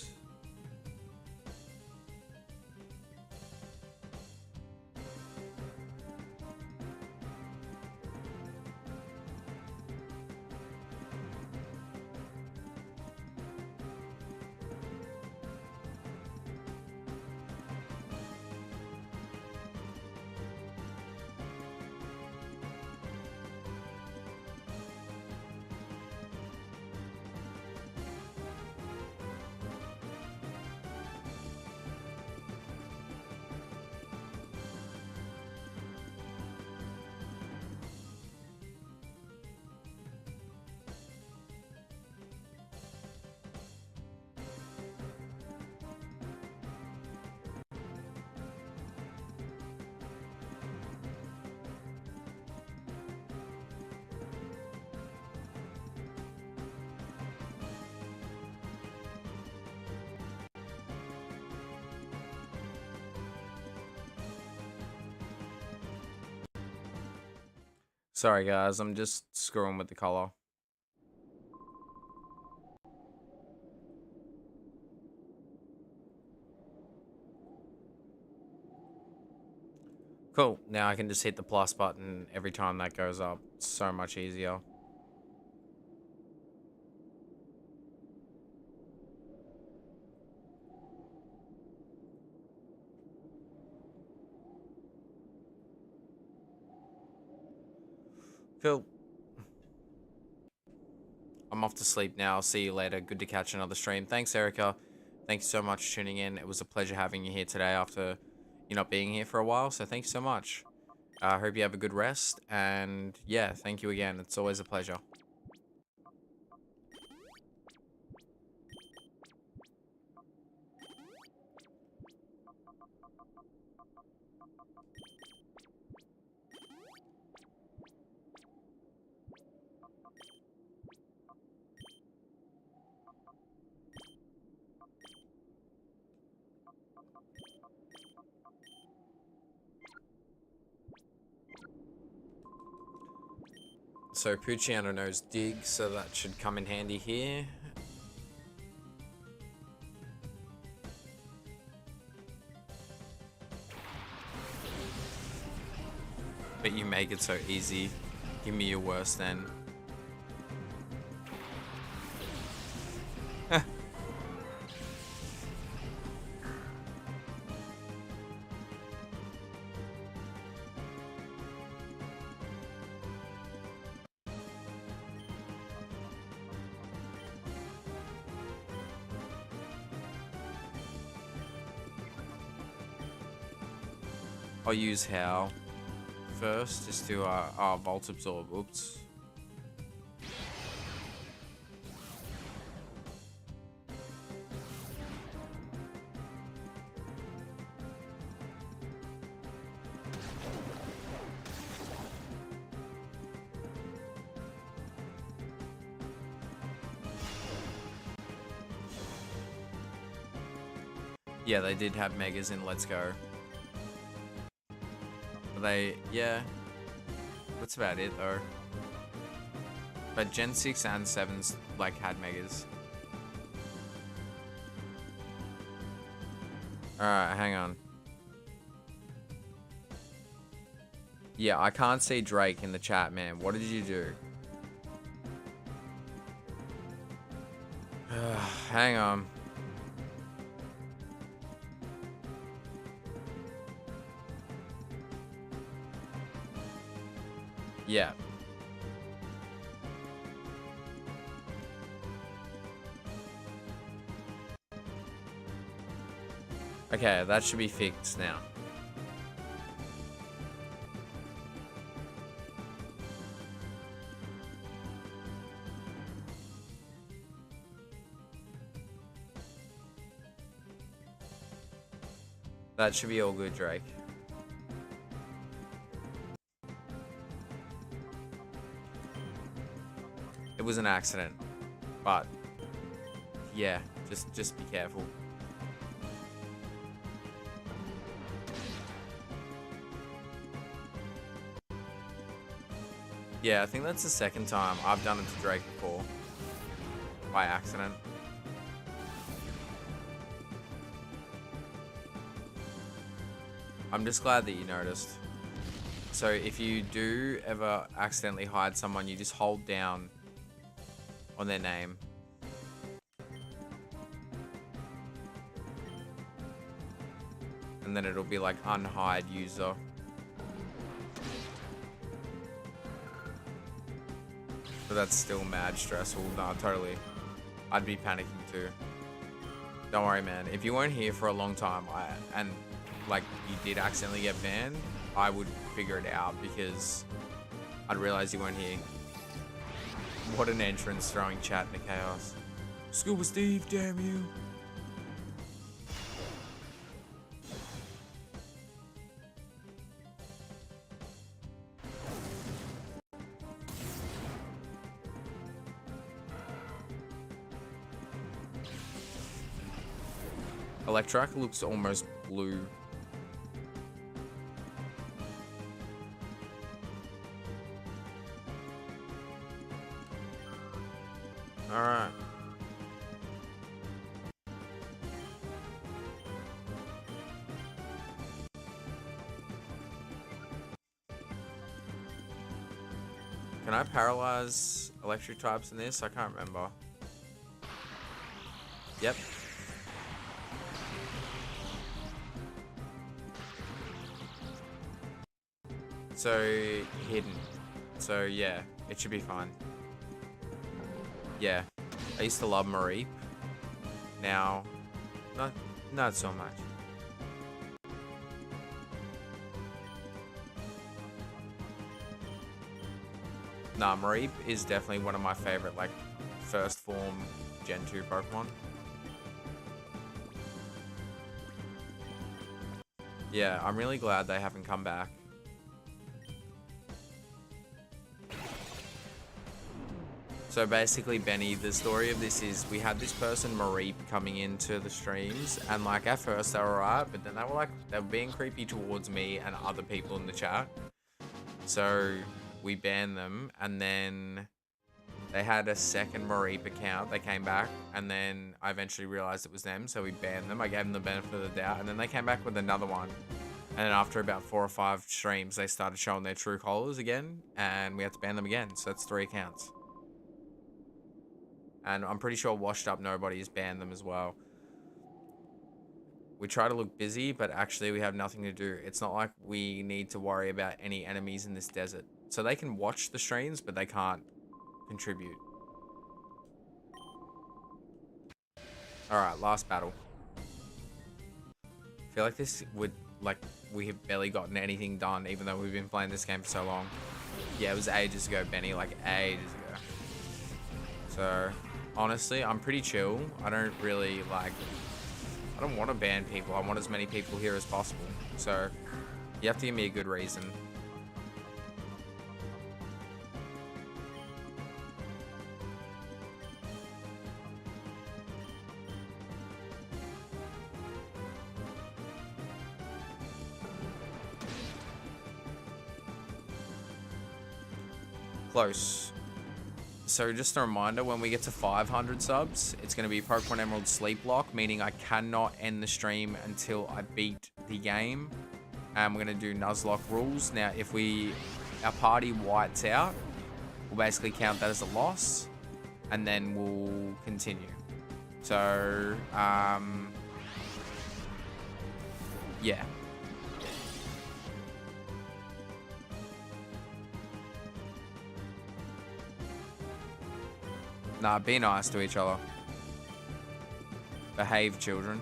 Sorry guys, I'm just screwing with the color. Cool, now I can just hit the plus button every time that goes up. It's so much easier. Phil, I'm off to sleep now. I'll see you later. Good to catch another stream. Thanks, Erica. Thanks so much for tuning in. It was a pleasure having you here today after you not being here for a while. So thanks so much. I hope you have a good rest. And yeah, thank you again. It's always a pleasure. So Pucciano knows dig, so that should come in handy here. But you make it so easy. Give me your worst then. I'll use how first, just to Volt Absorb. Oops. Yeah, they did have megas in Let's Go. But yeah, that's about it though. But Gen 6 and 7's like had megas. Alright, hang on. Yeah, I can't see Drake in the chat, man. What did you do? Hang on. Yeah. Okay, that should be fixed now. That should be all good, Drake. It was an accident, but yeah, just be careful. Yeah, I think that's the second time I've done it to Drake before. By accident. I'm just glad that you noticed. So if you do ever accidentally hide someone, you just hold down on their name. And then it'll be like unhide user. But that's still mad stressful. Nah, totally. I'd be panicking too. Don't worry, man. If you weren't here for a long time and like you did accidentally get banned, I would figure it out because I'd realize you weren't here. What an entrance, throwing chat into chaos. Scuba Steve, damn you. Electrac looks almost blue. Alright. Can I paralyze electric types in this? I can't remember. Yep. So, hidden. So, yeah, it should be fine. Yeah, I used to love 𝑬𝑰𝑵. Now, not so much. Nah, 𝑬𝑰𝑵 is definitely one of my favorite, like, first form Gen 2 Pokemon. Yeah, I'm really glad they haven't come back. So basically, Benny, the story of this is we had this person, 𝑬𝑰𝑵, coming into the streams, and like at first they were alright, but then they were being creepy towards me and other people in the chat. So we banned them, and then they had a second 𝑬𝑰𝑵 account. They came back, and then I eventually realized it was them, so we banned them. I gave them the benefit of the doubt, and then they came back with another one. And then after about 4 or 5 streams, they started showing their true colors again, and we had to ban them again. So that's 3 accounts. And I'm pretty sure Washed Up Nobody's banned them as well. We try to look busy, but actually we have nothing to do. It's not like we need to worry about any enemies in this desert. So they can watch the streams, but they can't contribute. Alright, last battle. I feel like this would, like, we have barely gotten anything done, even though we've been playing this game for so long. Yeah, it was ages ago, Benny, like ages ago. So, honestly, I'm pretty chill. I don't really, like, I don't want to ban people. I want as many people here as possible. So, you have to give me a good reason. Close. So just a reminder, when we get to 500 subs, it's going to be Pokemon Emerald Sleep Lock, meaning I cannot end the stream until I beat the game. And we're going to do Nuzlocke rules. Now, if our party whites out, we'll basically count that as a loss, and then we'll continue. So, yeah. Nah, be nice to each other. Behave, children.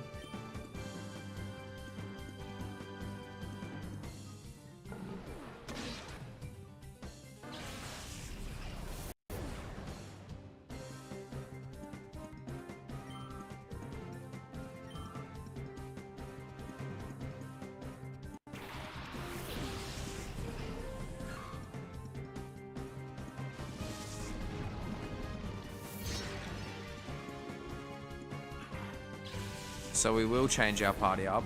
So we will change our party up.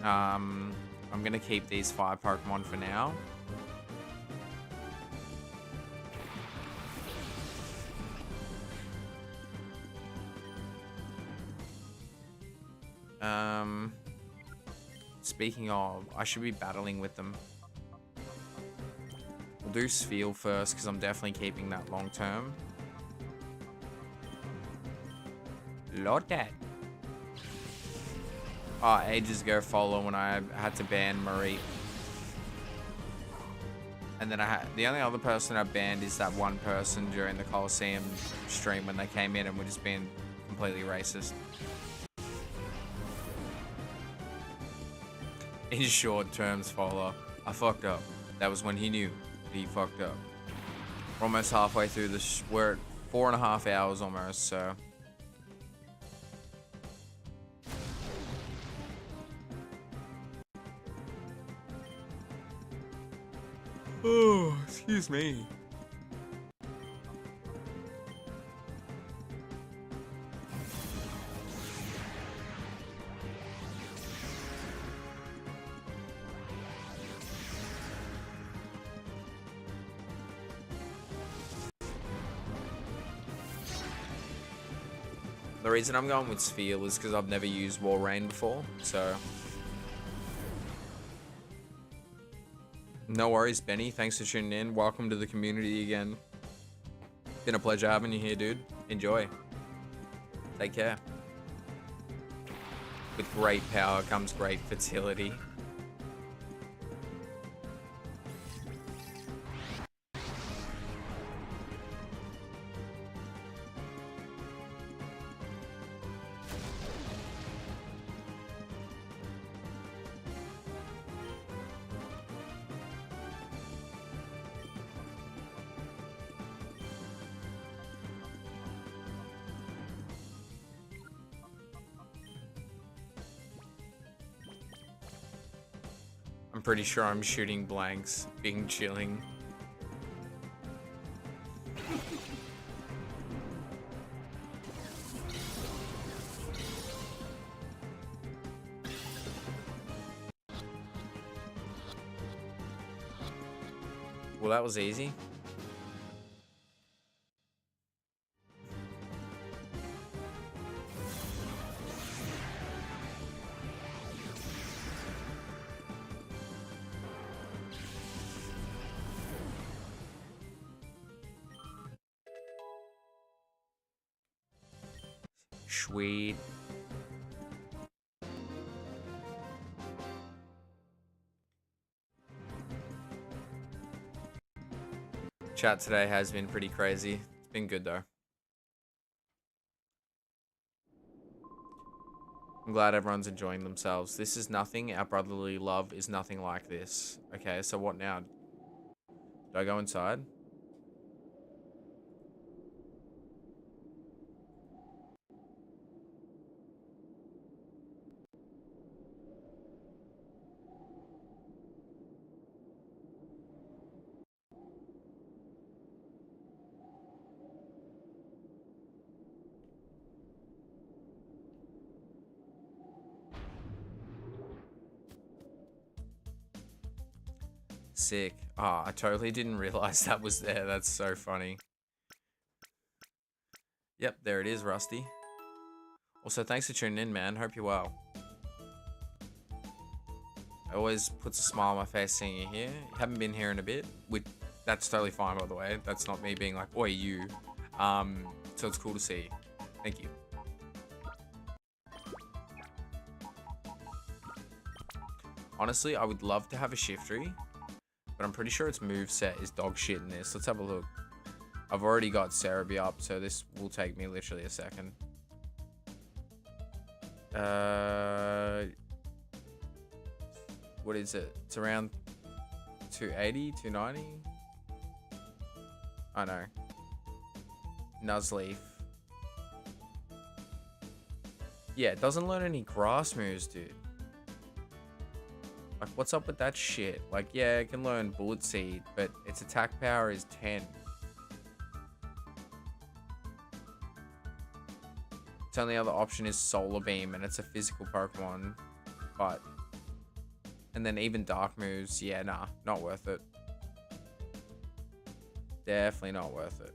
I'm going to keep these 5 Pokemon for now. Speaking of, I should be battling with them. We'll do Spheal first, because I'm definitely keeping that long term. Lord Dad. Oh, ages ago follow when I had to ban Marie. And then the only other person I banned is that one person during the Colosseum stream when they came in and were just being completely racist. In short terms, follow. I fucked up. That was when he knew he fucked up. We're almost halfway through this. We're at 4.5 hours almost, so. Oh, excuse me. The reason I'm going with Spheal is because I've never used Walrein before, so. No worries, Benny. Thanks for tuning in. Welcome to the community again. Been a pleasure having you here, dude. Enjoy. Take care. With great power comes great fertility. I'm pretty sure I'm shooting blanks, being chilling. Well, that was easy. Sweet. Chat today has been pretty crazy. It's been good though. I'm glad everyone's enjoying themselves. This is nothing. Our brotherly love is nothing like this. Okay, so what now? Do I go inside? Sick. Ah, I totally didn't realize that was there. That's so funny. Yep, there it is, Rusty. Also, thanks for tuning in, man. Hope you're well. It always puts a smile on my face seeing you here. You haven't been here in a bit. That's totally fine, by the way. That's not me being like, oi, you. So it's cool to see you. Thank you. Honestly, I would love to have a Shiftry, but I'm pretty sure its moveset is dog shit in this. Let's have a look. I've already got 𝑬𝑰𝑗 up, so this will take me literally a second. What is it? It's around 280, 290? I know. Nuzleaf. Yeah, it doesn't learn any grass moves, dude. Like, what's up with that shit? Like, yeah, it can learn Bullet Seed, but its attack power is 10. Its only other option is Solar Beam, and it's a physical Pokemon. But... And then even Dark moves, yeah, nah, not worth it. Definitely not worth it.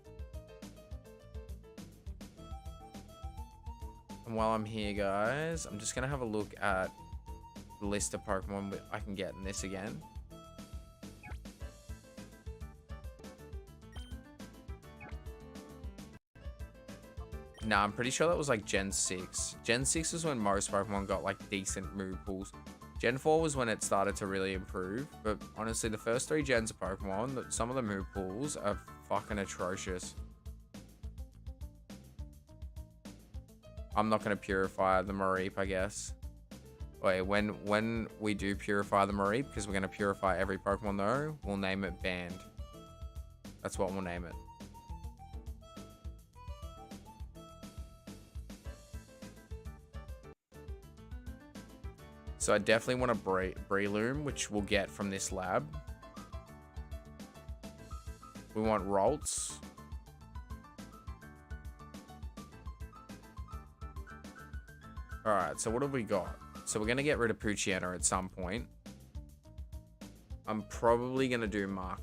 And while I'm here, guys, I'm just going to have a look at the list of Pokemon I can get in this again. Nah, I'm pretty sure that was like Gen 6. Gen 6 is when most Pokemon got like decent move pools. Gen 4 was when it started to really improve. But honestly, the first 3 gens of Pokemon, some of the move pools are fucking atrocious. I'm not going to purify the Mareep, I guess. Wait, when we do purify the Mareep, because we're going to purify every Pokemon though, we'll name it Band. That's what we'll name it. So I definitely want a Breloom, which we'll get from this lab. We want Ralts. Alright, so what have we got? So we're going to get rid of Poochyena at some point. I'm probably going to do Muck.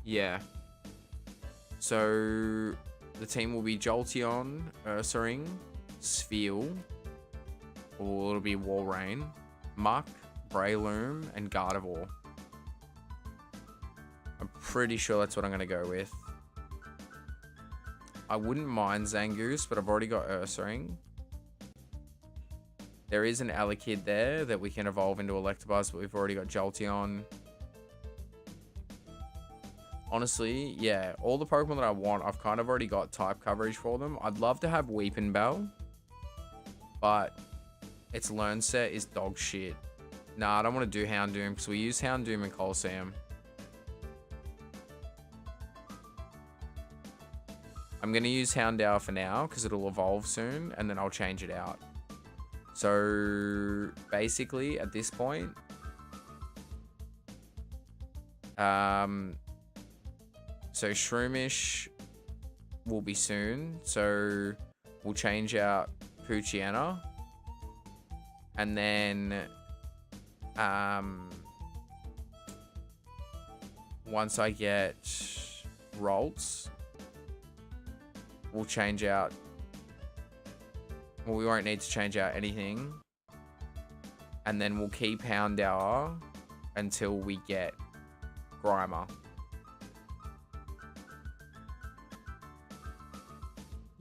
Yeah. So the team will be Jolteon, Ursaring, Spheal, or it'll be Walrein, Muck, Breloom, and Gardevoir. I'm pretty sure that's what I'm going to go with. I wouldn't mind Zangoose, but I've already got Ursaring. There is an Elekid there that we can evolve into Electabuzz, but we've already got Jolteon. Honestly, yeah, all the Pokemon that I want, I've kind of already got type coverage for them. I'd love to have Weepinbell, but its learn set is dog shit. Nah, I don't want to do Houndoom because we use Houndoom in Colosseum. I'm going to use Houndour for now because it'll evolve soon and then I'll change it out. So basically at this point, so Shroomish will be soon. So we'll change out Poochyena. And then once I get Ralts, we'll change out. Well, we won't need to change out anything. And then we'll keep Houndour until we get Grimer.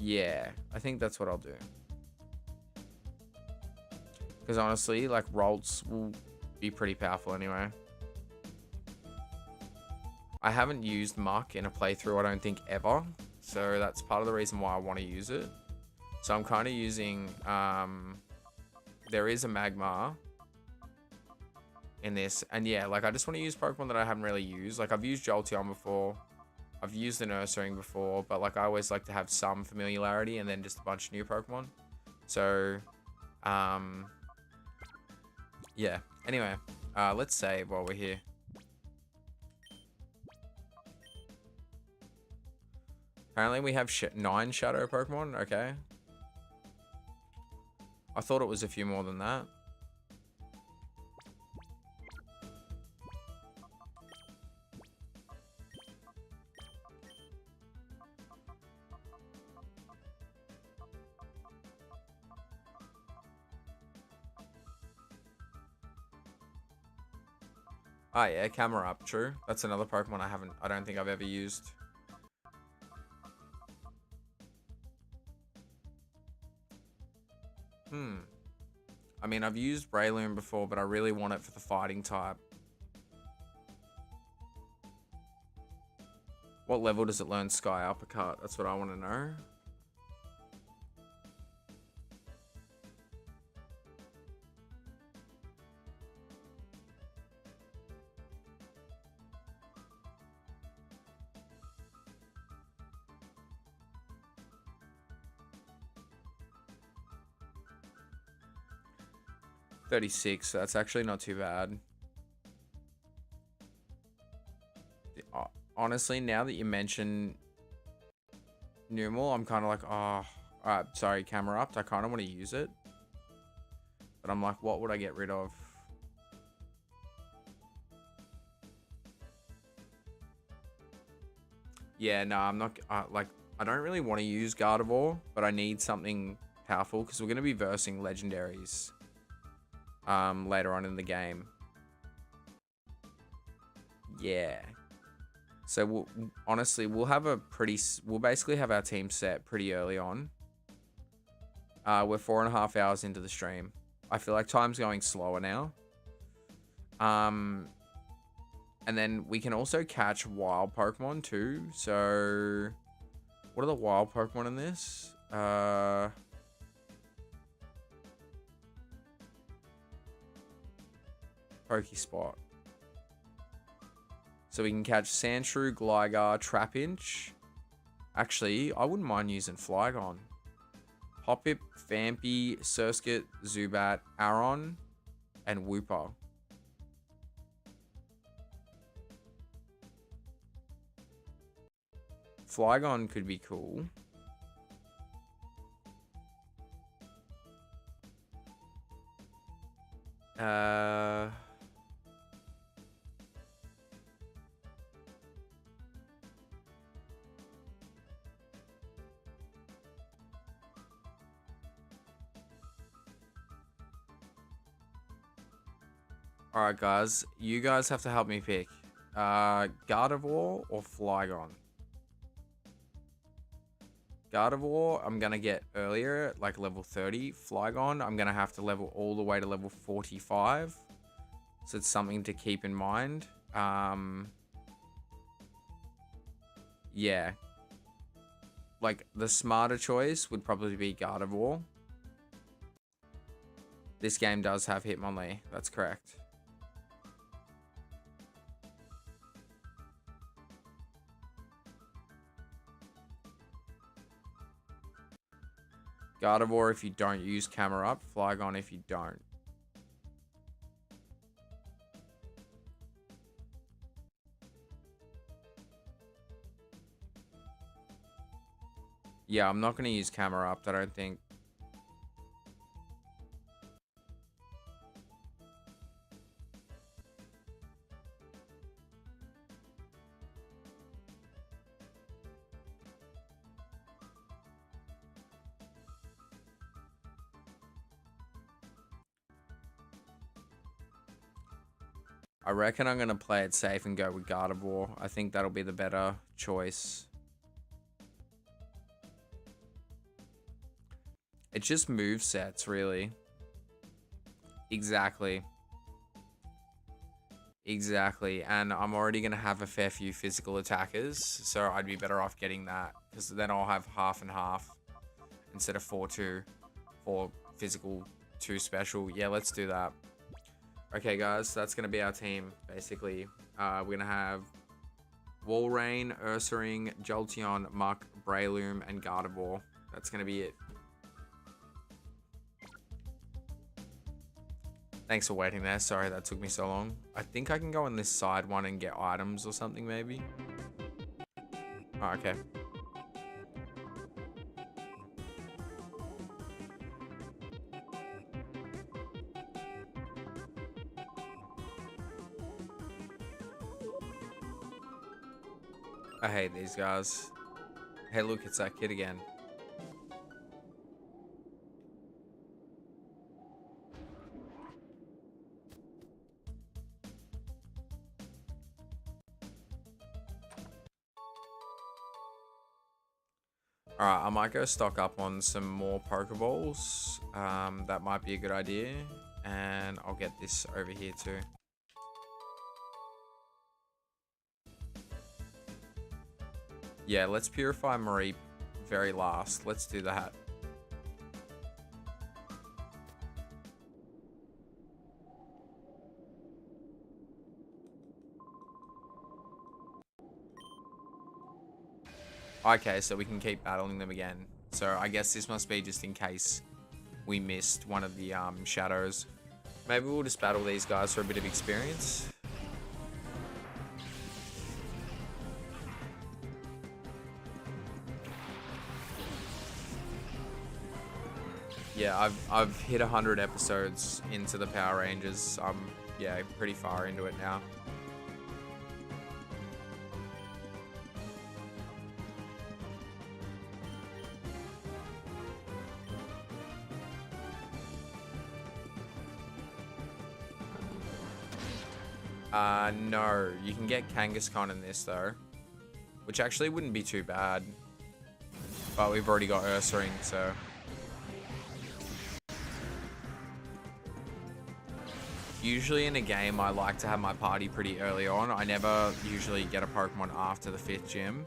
Yeah, I think that's what I'll do. Because honestly, like, Ralts will be pretty powerful anyway. I haven't used Muck in a playthrough, I don't think, ever. So that's part of the reason why I want to use it. So I'm kind of using... there is a Magmar in this. And yeah, like, I just want to use Pokemon that I haven't really used. Like, I've used Jolteon before. I've used the Ursaring before, but like I always like to have some familiarity and then just a bunch of new Pokemon. So, yeah. Anyway, let's save while we're here. Apparently we have 9 shadow Pokemon. Okay. I thought it was a few more than that. Oh yeah, camera up, true. That's another Pokemon I don't think I've ever used. I mean, I've used Breloom before, but I really want it for the fighting type. What level does it learn Sky Uppercut? That's what I want to know. $36, so that's actually not too bad. Honestly, now that you mention Numal, I'm kind of like, oh, alright, sorry, camera up. I kind of want to use it. But I'm like, what would I get rid of? Yeah, no, I'm not, like, I don't really want to use Gardevoir, but I need something powerful because we're going to be versing legendaries later on in the game. Yeah. So honestly, we'll basically have our team set pretty early on. We're 4.5 hours into the stream. I feel like time's going slower now. And then we can also catch wild Pokemon too. So what are the wild Pokemon in this? Pokespot. So we can catch Sandshrew, Gligar, Trapinch. Actually, I wouldn't mind using Flygon. Hoppip, Vampy, Surskit, Zubat, Aron, and Wooper. Flygon could be cool. Alright guys, you guys have to help me pick. Gardevoir or Flygon? Gardevoir, I'm going to get earlier, like level 30. Flygon, I'm going to have to level all the way to level 45. So it's something to keep in mind. Yeah. Like, the smarter choice would probably be Gardevoir. This game does have Hitmonlee. That's correct. Gardevoir if you don't use camera up. Flygon if you don't. Yeah, I'm not going to use camera up, I don't think. I reckon I'm going to play it safe and go with Gardevoir. I think that'll be the better choice. It's just move sets, really. Exactly. Exactly. And I'm already going to have a fair few physical attackers, so I'd be better off getting that, because then I'll have half and half instead of 4-2. 4 physical, 2 special. Yeah, let's do that. Okay, guys, that's going to be our team, basically. We're going to have Walrein, Ursaring, Jolteon, Muck, Breloom, and Gardevoir. That's going to be it. Thanks for waiting there. Sorry that took me so long. I think I can go on this side one and get items or something, maybe. Oh, okay. I hate these guys. Hey, look, it's that kid again. Alright, I might go stock up on some more Pokeballs. That might be a good idea. And I'll get this over here too. Yeah, let's purify Mareep very last. Let's do that. Okay, so we can keep battling them again. So I guess this must be just in case we missed one of the shadows. Maybe we'll just battle these guys for a bit of experience. Yeah, I've hit 100 episodes into the Power Rangers. I'm yeah, pretty far into it now. No, you can get Kangaskhan in this though, which actually wouldn't be too bad. But we've already got Ursaring, so. Usually in a game, I like to have my party pretty early on. I never usually get a Pokemon after the 5th gym.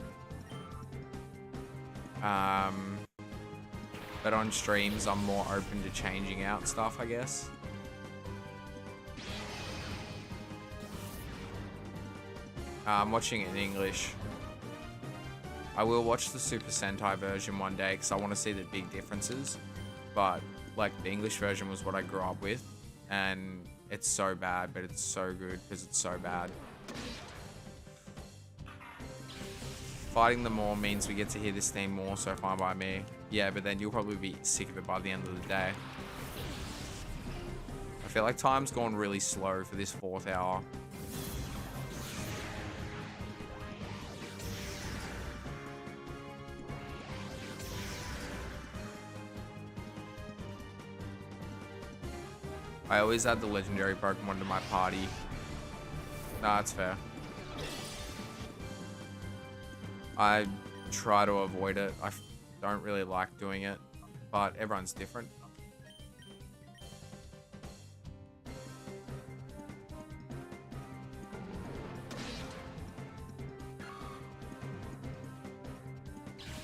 But on streams, I'm more open to changing out stuff, I guess. I'm watching it in English. I will watch the Super Sentai version one day because I want to see the big differences. But like the English version was what I grew up with, and it's so bad, but it's so good because it's so bad. Fighting them more means we get to hear this theme more, so fine by me. Yeah, but then you'll probably be sick of it by the end of the day. I feel like time's gone really slow for this 4th hour. I always add the legendary Pokemon to my party. Nah, that's fair. I try to avoid it. I don't really like doing it, but everyone's different.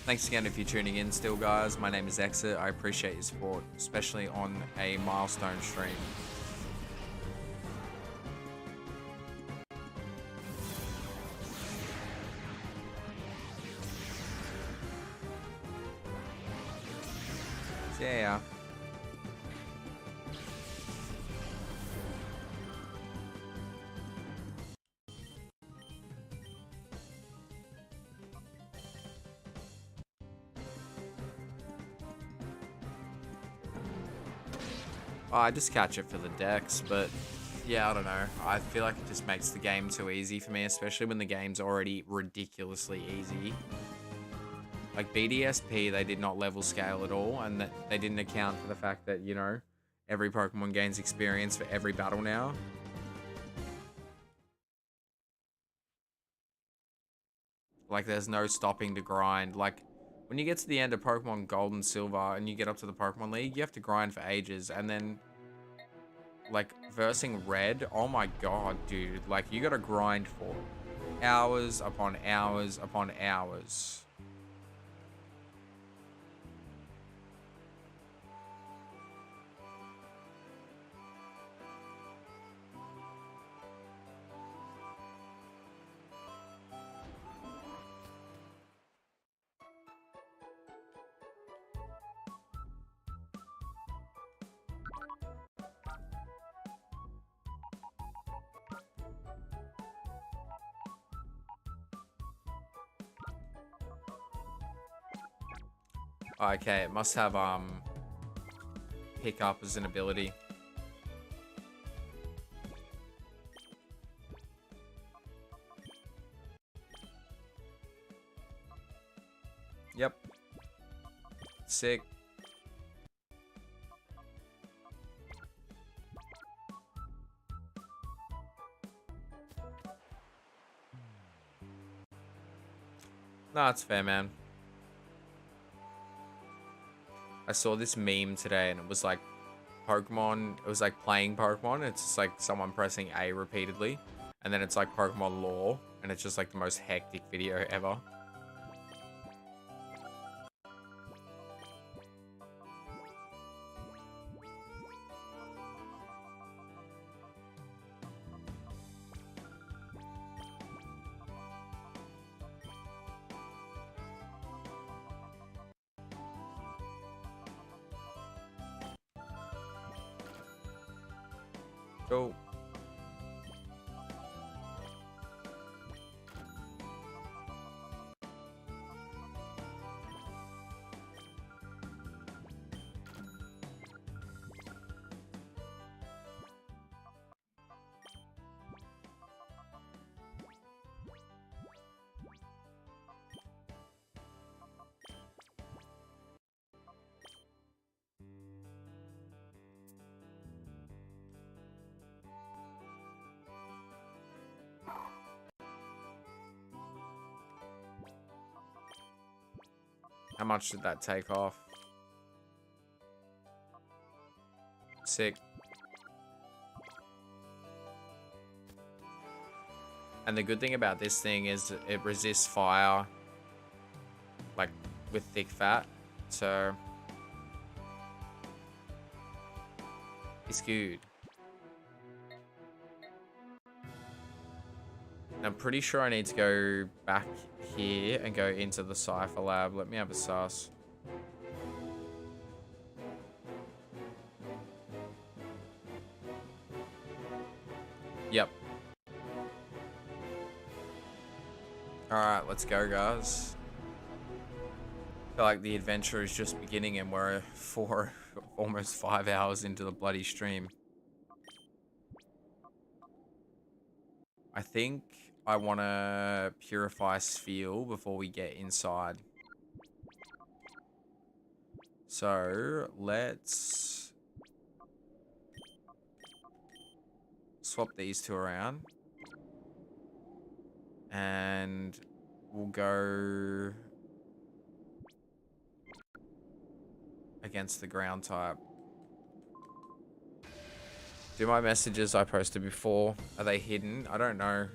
Thanks again if you're tuning in still, guys. My name is Exit. I appreciate your support, especially on a milestone stream. Yeah. I just catch it for the decks, but yeah, I don't know. I feel like it just makes the game too easy for me, especially when the game's already ridiculously easy. Like BDSP, they did not level scale at all, and that they didn't account for the fact that, you know, every Pokemon gains experience for every battle now. Like, there's no stopping to grind. Like, when you get to the end of Pokemon Gold and Silver and you get up to the Pokemon League, you have to grind for ages. And then, like, versing Red, oh my god, dude. Like, you gotta grind for hours upon hours upon hours. Okay, it must have pick up as an ability. Yep. Sick. No, that's fair, man. I saw this meme today and it was like Pokemon, it was like playing Pokemon. It's just like someone pressing A repeatedly. And then it's like Pokemon lore. And it's just like the most hectic video ever. Cool. How much did that take off? Sick. And the good thing about this thing is it resists fire, like with thick fat, so it's good. I'm pretty sure I need to go back here and go into the Cypher lab. Let me have a sus. Yep. Alright, let's go, guys. I feel like the adventure is just beginning and we're almost 5 hours into the bloody stream. I think I want to purify Sphere before we get inside. So, let's swap these two around. And we'll go against the ground type. Do my messages I posted before, are they hidden? I don't know.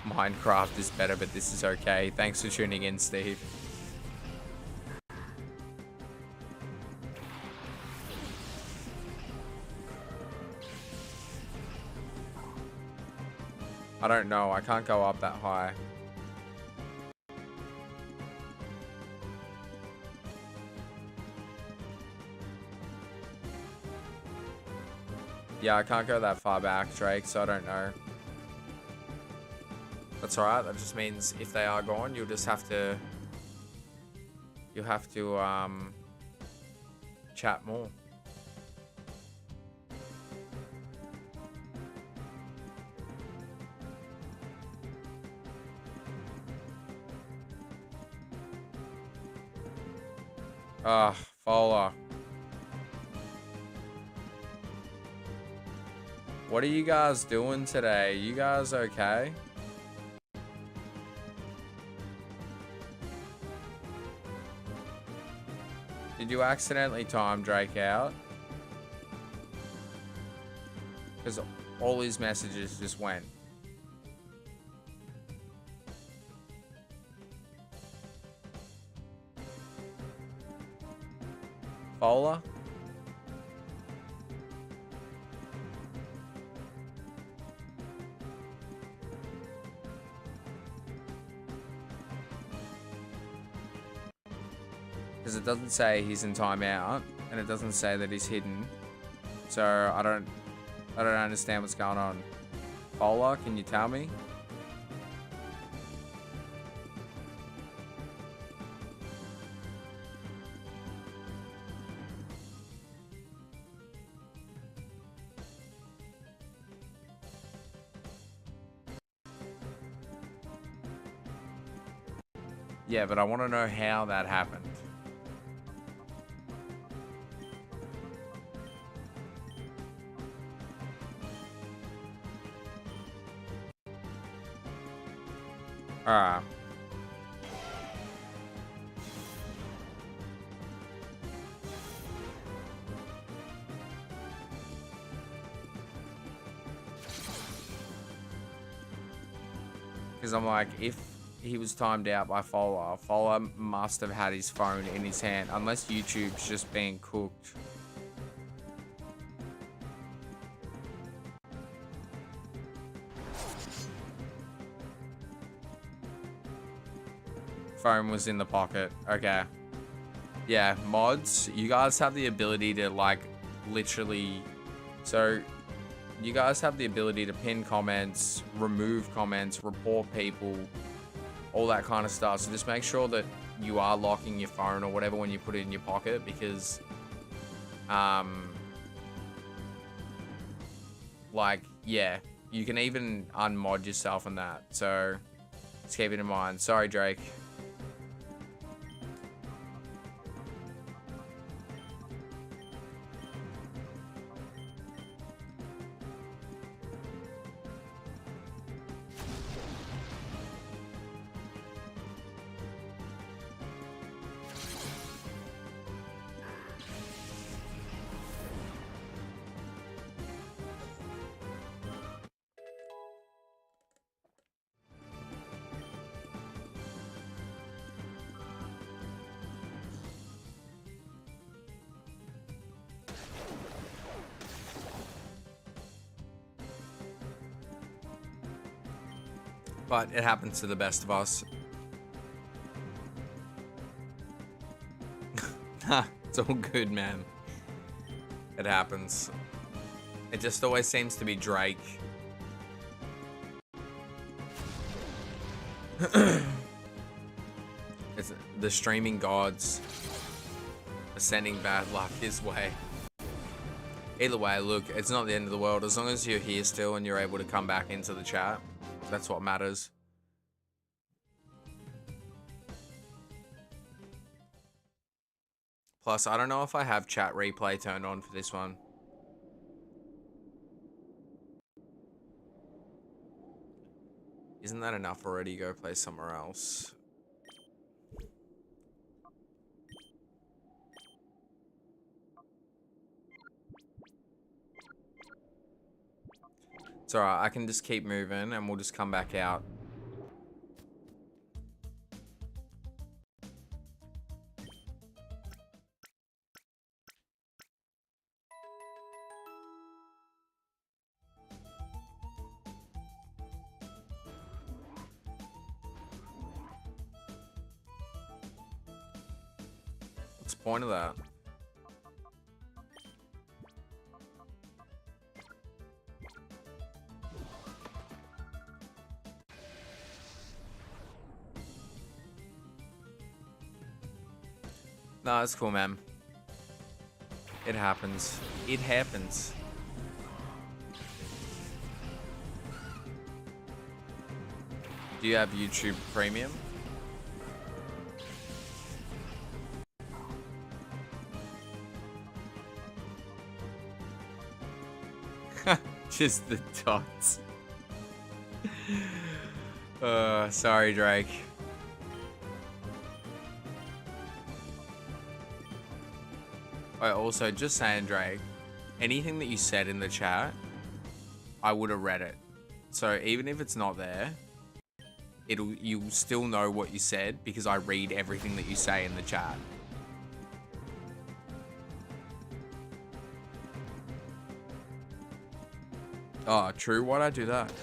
Minecraft is better, but this is okay. Thanks for tuning in, Steve. I don't know. I can't go up that high. Yeah, I can't go that far back, Drake, so I don't know. That's alright, that just means if they are gone, you'll just have to... You'll have to, chat more. Ah, Fowler. What are you guys doing today? You guys okay? Did you accidentally time Drake out? Because all his messages just went. Fowler? Because it doesn't say he's in timeout, and it doesn't say that he's hidden. So I don't understand what's going on. Fowler, can you tell me? Yeah, but I want to know how that happened. Alright. Because I'm like, if he was timed out by Fowler must have had his phone in his hand, unless YouTube's just being cooked. Phone was in the pocket. Okay. Yeah, mods, you guys have the ability to, like, literally... So, you guys have the ability to pin comments, remove comments, report people, all that kind of stuff. So just make sure that you are locking your phone or whatever when you put it in your pocket, because, like, yeah, you can even unmod yourself on that. So, just keep it in mind. Sorry, Drake. But it happens to the best of us. It's all good, man. It happens. It just always seems to be Drake. It's the streaming gods are sending bad luck his way. Either way, look, it's not the end of the world. As long as you're here still and you're able to come back into the chat, that's what matters. Plus, I don't know if I have chat replay turned on for this one. Isn't that enough already? Go play somewhere else. It's alright, I can just keep moving and we'll just come back out. What's the point of that? No, it's cool, man. It happens. It happens. Do you have YouTube Premium? Just the dots. Sorry, Drake. Also, just saying, Drake, anything that you said in the chat, I would have read it. So even if it's not there, you'll still know what you said because I read everything that you say in the chat. Oh, true. Why'd I do that?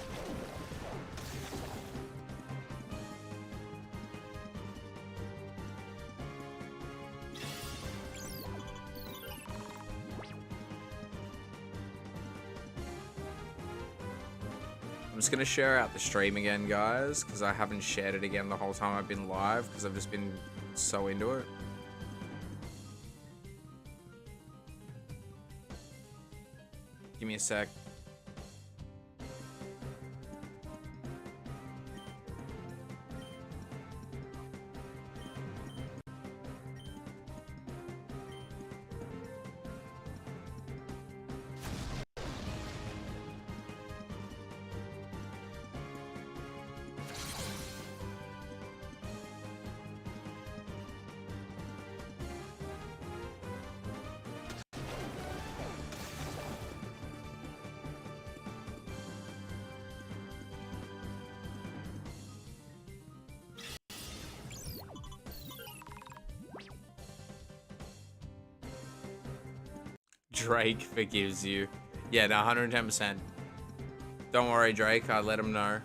I'm just gonna share out the stream again, guys, because I haven't shared it again the whole time I've been live because I've just been so into it. Give me a sec. Drake forgives you. Yeah, no, 110%. Don't worry, Drake. I let him know.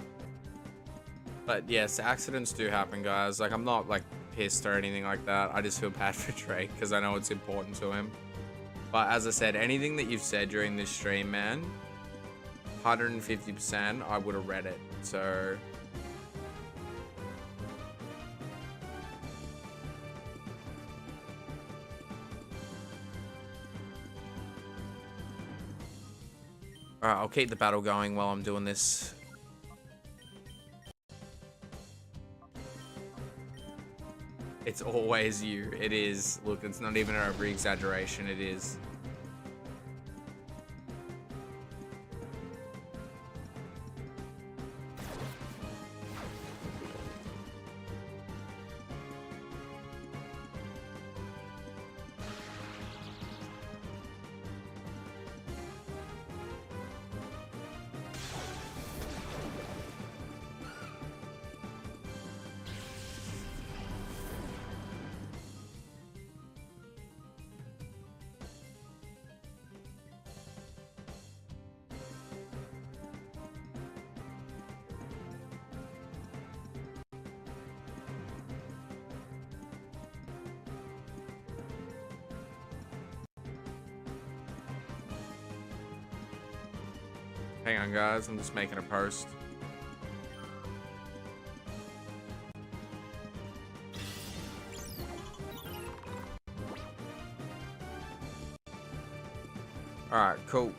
But yes, accidents do happen, guys. Like, I'm not like pissed or anything like that. I just feel bad for Drake because I know it's important to him. But as I said, anything that you've said during this stream, man, 150%, I would have read it. So alright, I'll keep the battle going while I'm doing this. It's always you. It is. Look, it's not even an over-exaggeration. It is. Hang on, guys. I'm just making a post. Alright, cool.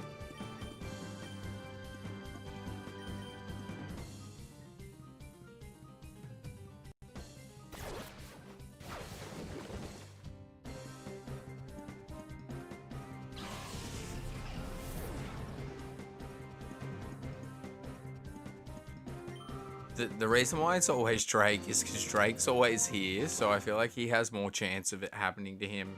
The reason why it's always Drake is because Drake's always here, so I feel like he has more chance of it happening to him.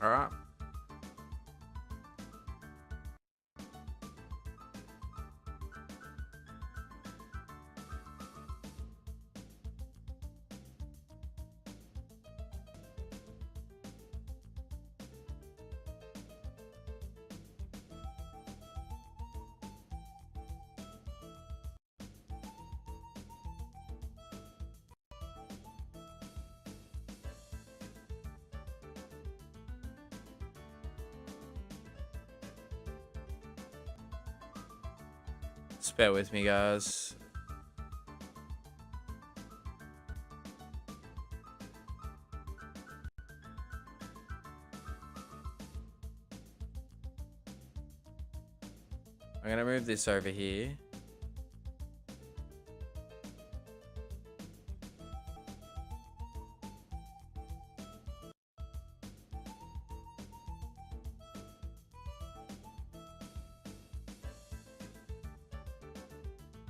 All right. Just bear with me, guys. I'm gonna move this over here.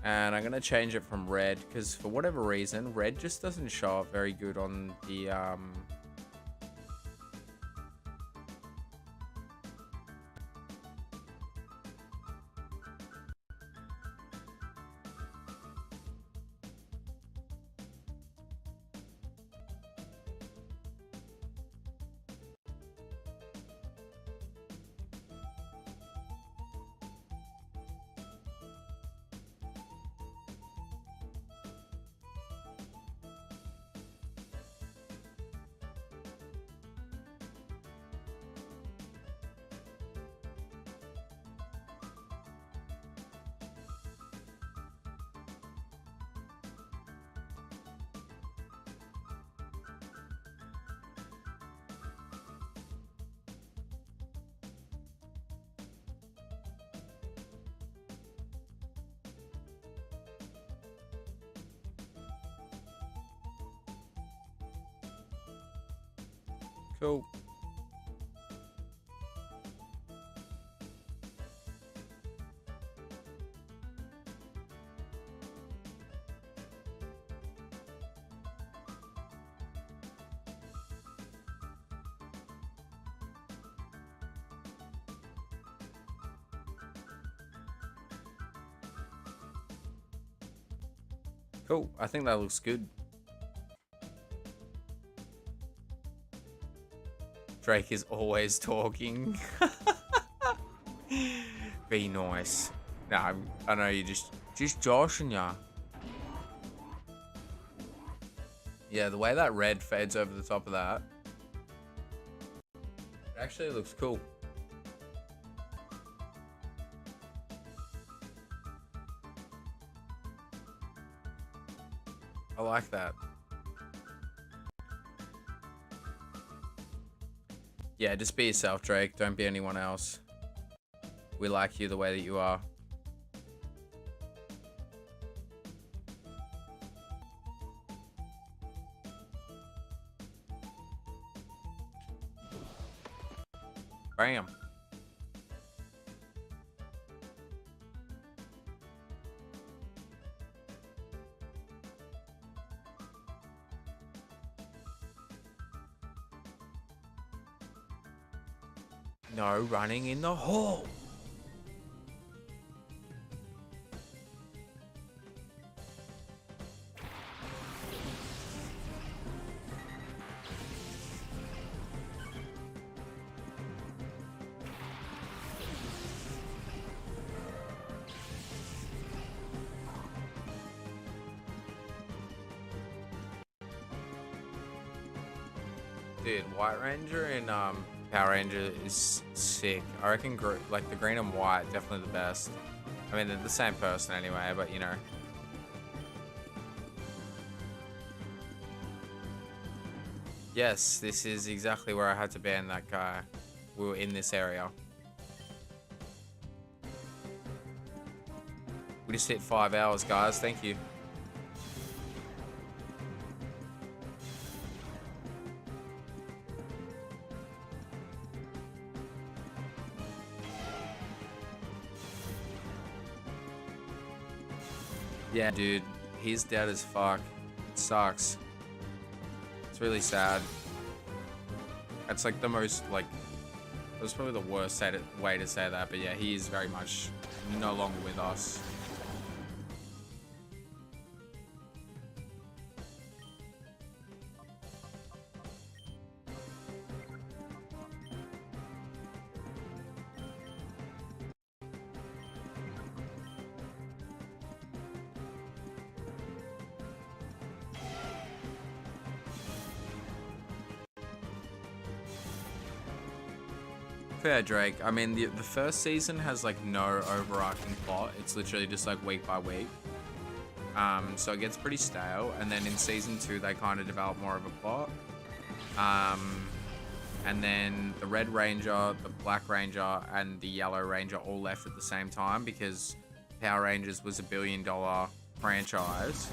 And I'm gonna change it from red because for whatever reason, red just doesn't show up very good on the Cool. Cool. I think that looks good. Drake is always talking. Be nice. No, I know you just joshing ya. Yeah, the way that red fades over the top of that, it actually looks cool. I like that. Yeah, just be yourself, Drake. Don't be anyone else. We like you the way that you are. Bam. No running in the hole. Dude, White Ranger and Power Ranger is sick. I reckon like the green and white definitely the best. I mean, they're the same person anyway, but you know. Yes, this is exactly where I had to ban that guy. We were in this area. We just hit 5 hours, guys. Thank you. Yeah, dude, he's dead as fuck. It sucks. It's really sad. That's like the most, like, it was probably the worst way to say that, but yeah, he is very much no longer with us. Fair, Drake. I mean, the first season has like no overarching plot. It's literally just like week by week. So it gets pretty stale. And then in season 2, they kind of develop more of a plot. And then the Red Ranger, the Black Ranger, and the Yellow Ranger all left at the same time because Power Rangers was $1 billion franchise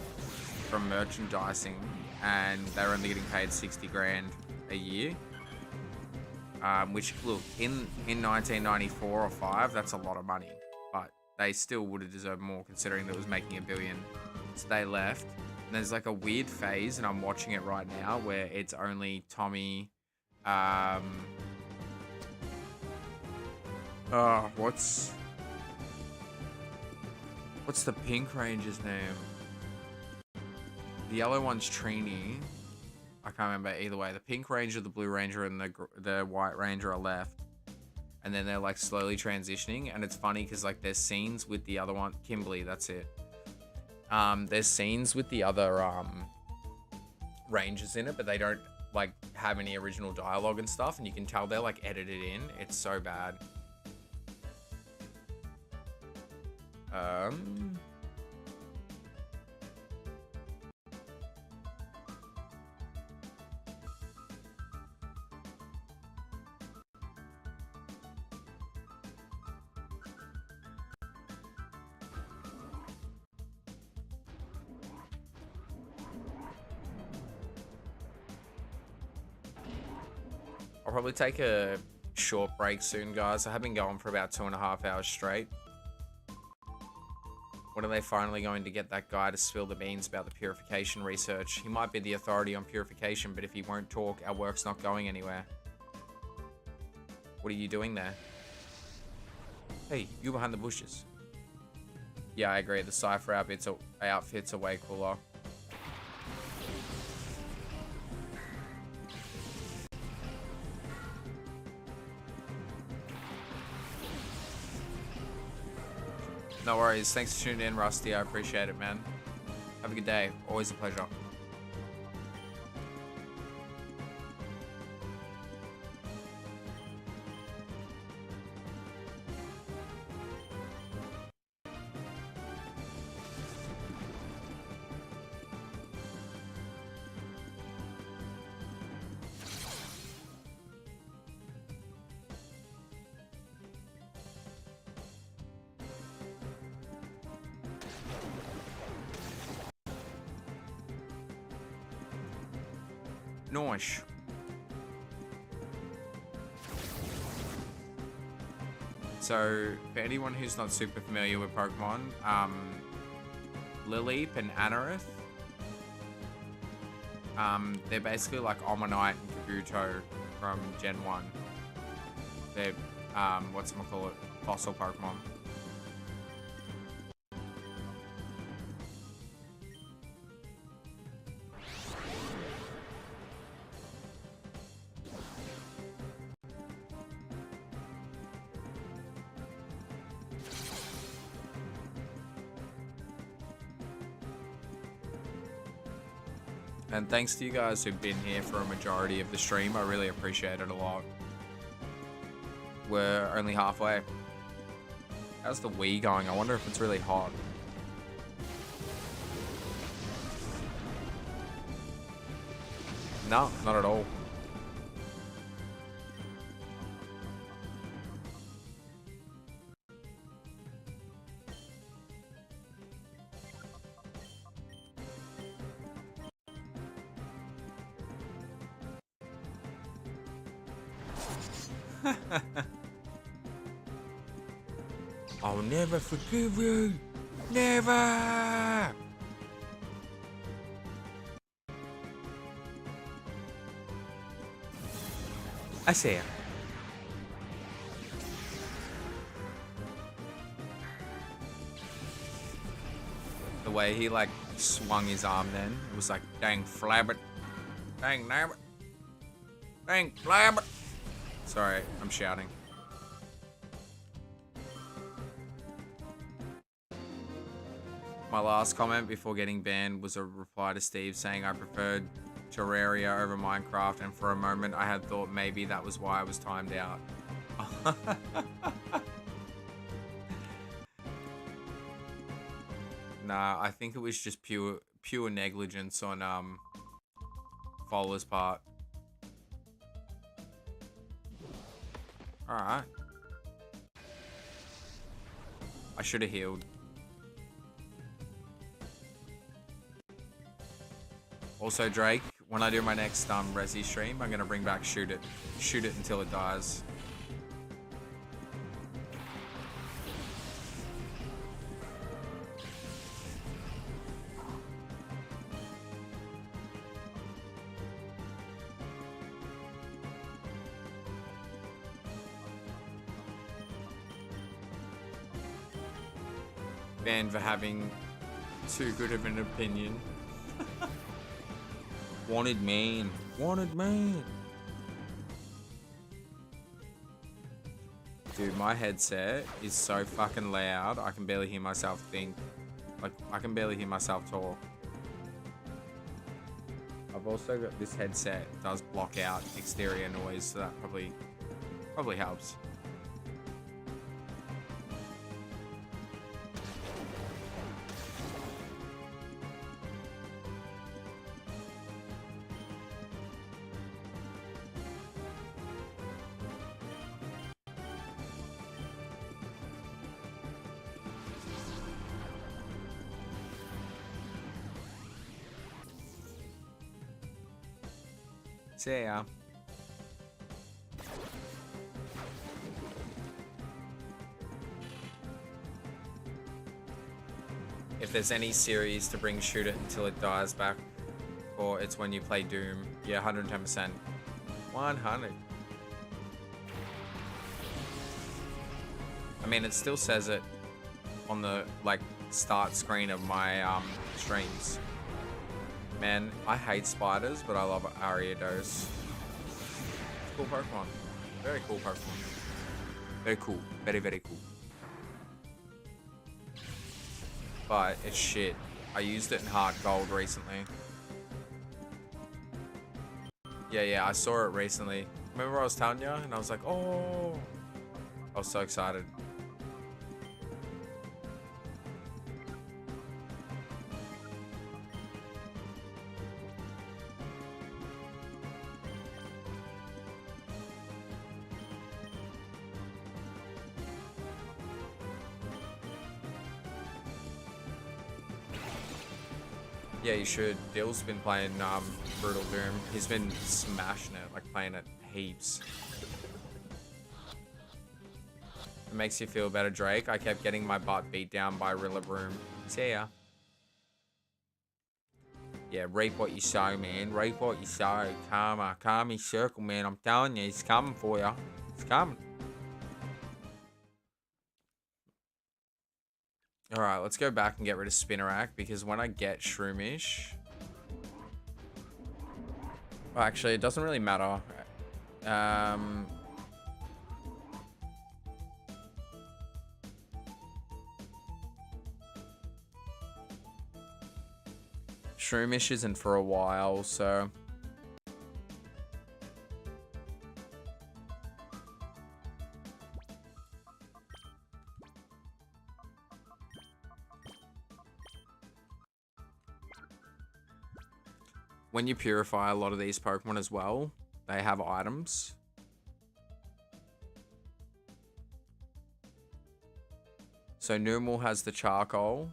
from merchandising, and they were only getting paid 60 grand a year. Which, look, in 1994 or 5, that's a lot of money, but they still would have deserved more considering that it was making $1 billion. So they left. And there's like a weird phase, and I'm watching it right now, where it's only Tommy. What's the Pink Ranger's name? The yellow one's Trini. I can't remember either way. The Pink Ranger, the Blue Ranger, and the White Ranger are left. And then they're like slowly transitioning. And it's funny because like there's scenes with the other one. Kimberly, that's it. There's scenes with the other Rangers in it, but they don't like have any original dialogue and stuff. And you can tell they're like edited in. It's so bad. I'll probably take a short break soon, guys. I have been going for about 2.5 hours straight. When are they finally going to get that guy to spill the beans about the purification research? He might be the authority on purification, but if he won't talk, our work's not going anywhere. What are you doing there? Hey, you behind the bushes. Yeah, I agree. The Cypher outfits are way cooler. No worries. Thanks for tuning in, Rusty. I appreciate it, man. Have a good day. Always a pleasure. Nice. So, for anyone who's not super familiar with Pokemon, Lileep and Anorith, they're basically like Omanyte and Kabuto from Gen 1. They're, whatchamacallit, fossil Pokemon. And thanks to you guys who've been here for a majority of the stream. I really appreciate it a lot. We're only halfway. How's the Wii going? I wonder if it's really hot. No, not at all. I'll never forgive you. Never. I see it. The way he like swung his arm then, it was like, dang flabbit. Dang nabbit. Dang flabbit. Sorry, I'm shouting. My last comment before getting banned was a reply to Steve saying I preferred Terraria over Minecraft, and for a moment I had thought maybe that was why I was timed out. Nah, I think it was just pure negligence on Fowler's part. Alright. I should have healed. Also, Drake, when I do my next Resi stream, I'm gonna bring back Shoot It. Shoot it until it dies. Banned for having too good of an opinion. Wanted man. Wanted man. Dude, my headset is so fucking loud, I can barely hear myself think. Like, I can barely hear myself talk. I've also got this headset does block out exterior noise, so that probably helps. Yeah. If there's any series to bring shoot it until it dies back, or it's when you play Doom. Yeah, 110%. 100. I mean, it still says it on the, like, start screen of my streams. Man, I hate spiders, but I love Ariados. Cool Pokemon. Very cool Pokemon. Very cool. Very, very cool. But it's shit. I used it in Heart Gold recently. Yeah, I saw it recently. Remember I was telling you? And I was like, oh. I was so excited. Yeah, you should. Dill's been playing Brutal Doom. He's been smashing it, like playing it heaps. It makes you feel better, Drake. I kept getting my butt beat down by Rillaboom. See ya. Yeah, reap what you sow, man. Reap what you sow. Karma. Karma circle, man. I'm telling you, it's coming for you. It's coming. Alright, let's go back and get rid of Spinnerack, because when I get Shroomish... Well, actually, it doesn't really matter. Shroomish isn't for a while, so... When you purify a lot of these Pokemon as well, they have items. So Numel has the charcoal.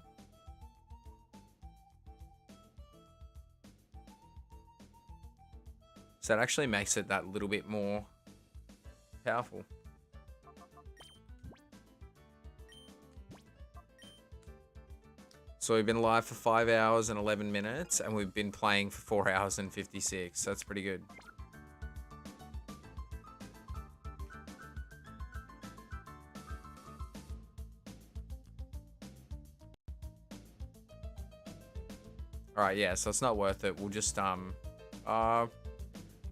So that actually makes it that little bit more powerful. So we've been live for 5 hours and 11 minutes, and we've been playing for 4 hours and 56. So that's pretty good. Alright, yeah, so it's not worth it. We'll just, may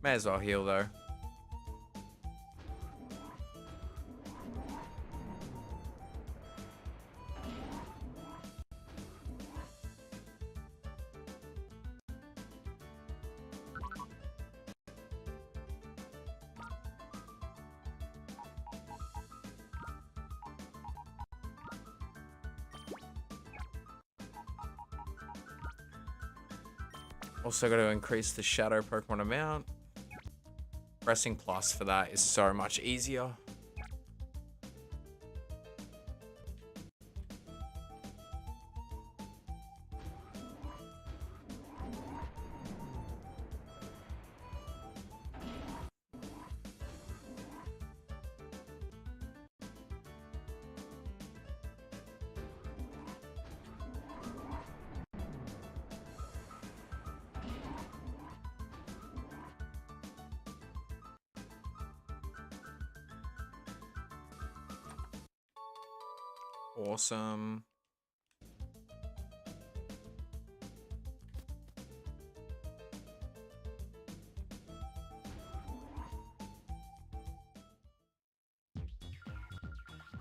as well heal, though. Also got to increase the shadow Pokemon amount. Pressing plus for that is so much easier. Awesome.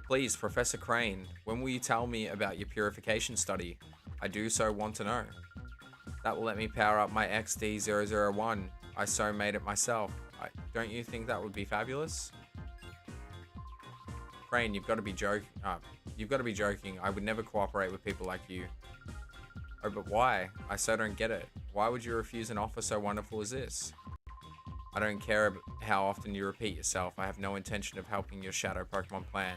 Please, Professor Crane, when will you tell me about your purification study? I do so want to know. That will let me power up my 𝑥𝑑𝑗𝑬𝑰. I so made it myself. Don't you think that would be fabulous? Crane, you've got to be joking. You've got to be joking. I would never cooperate with people like you. Oh, but why? I so don't get it. Why would you refuse an offer so wonderful as this? I don't care how often you repeat yourself. I have no intention of helping your shadow Pokemon plan.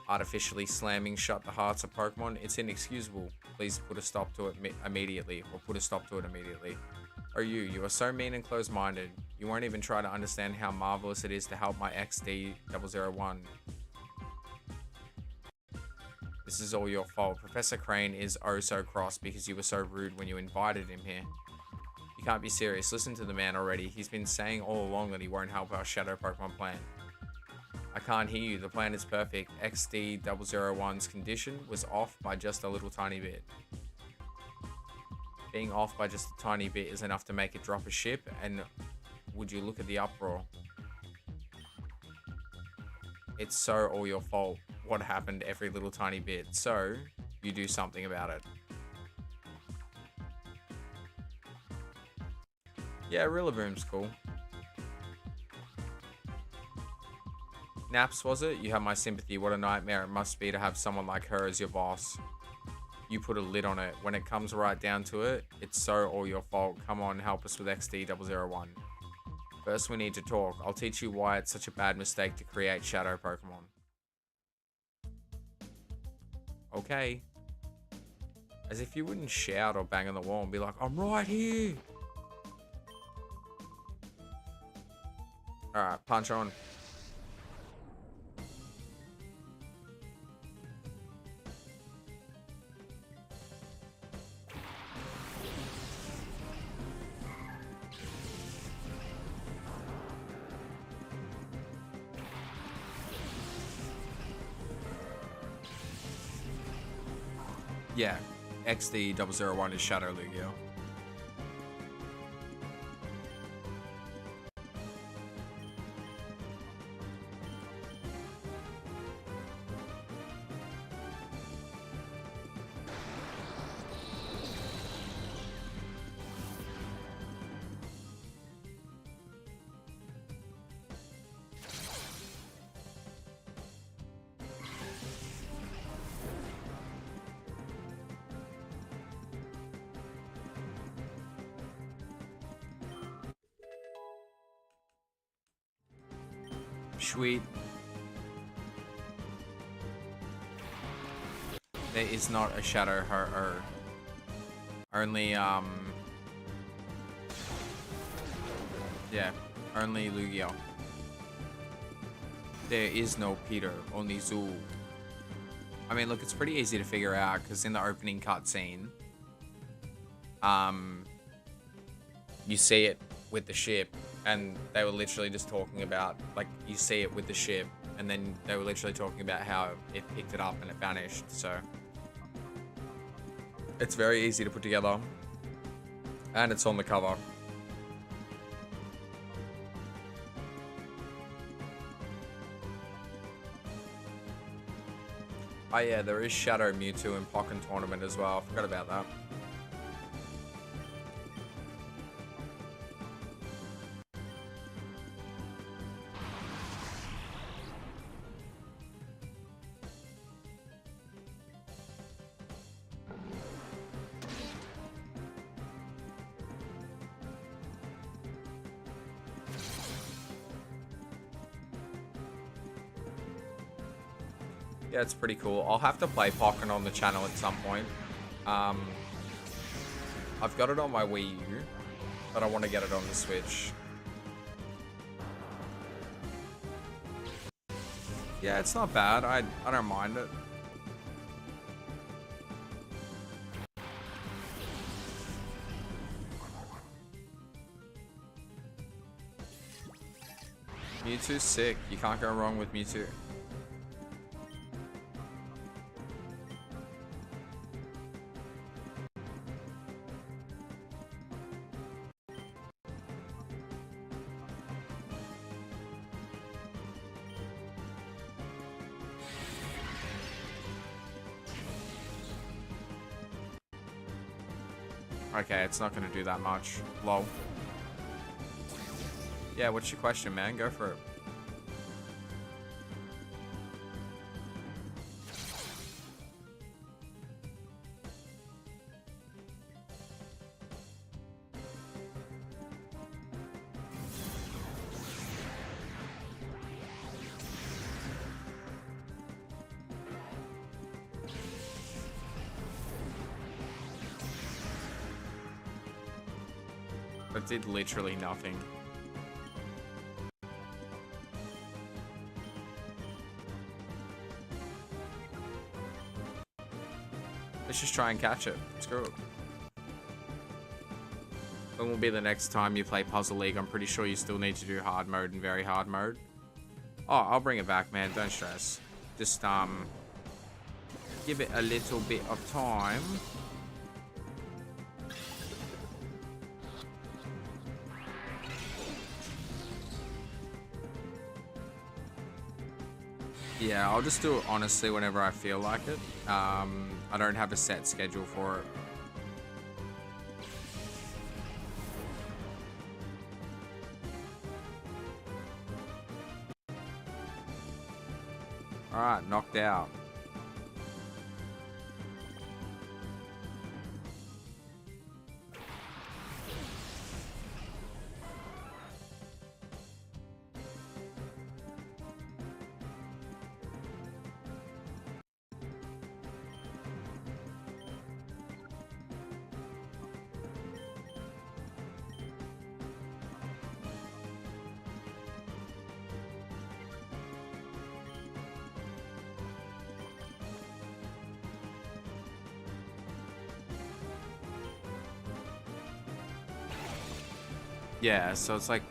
Artificially slamming shut the hearts of Pokemon, it's inexcusable. Please put a stop to it immediately, or put a stop to it immediately. Oh, you are so mean and close-minded. You won't even try to understand how marvelous it is to help my 𝑥𝑑𝑗𝑬𝑰. This is all your fault. Professor Crane is oh so cross because you were so rude when you invited him here. You can't be serious. Listen to the man already. He's been saying all along that he won't help our shadow Pokemon plan. I can't hear you. The plan is perfect. XD001's condition was off by just a little tiny bit. Being off by just a tiny bit is enough to make it drop a ship, and would you look at the uproar? It's so all your fault. What happened every little tiny bit. So, you do something about it. Yeah, Rillaboom's cool. Naps, was it? You have my sympathy. What a nightmare it must be to have someone like her as your boss. You put a lid on it. When it comes right down to it, it's so all your fault. Come on, help us with XD001. First, we need to talk. I'll teach you why it's such a bad mistake to create shadow Pokemon. Okay. As if you wouldn't shout or bang on the wall and be like, I'm right here. Alright, punch on. Yeah, XD001 is Shadow Lugia. Sweet. There is not a shadow her. Only yeah, only Lugia. There is no Peter, only Zul. I mean, look, it's pretty easy to figure out because in the opening cutscene, you see it with the ship. And they were literally just talking about, like, you see it with the ship, and then they were literally talking about how it picked it up and it vanished, so. It's very easy to put together. And it's on the cover. Oh yeah, there is Shadow Mewtwo in Pokken Tournament as well, I forgot about that. Yeah, it's pretty cool. I'll have to play Pokken on the channel at some point. I've got it on my Wii U, but I want to get it on the Switch. Yeah, it's not bad. I don't mind it. Mewtwo's sick. You can't go wrong with Mewtwo. Okay, it's not gonna do that much. Lol. Yeah, what's your question, man? Go for it. It did literally nothing. Let's just try and catch it. Screw it. When will be the next time you play Puzzle League? I'm pretty sure you still need to do hard mode and very hard mode. Oh, I'll bring it back, man. Don't stress. Just, give it a little bit of time. Yeah, I'll just do it honestly whenever I feel like it. I don't have a set schedule for it. Alright, knocked out. Yeah, so it's like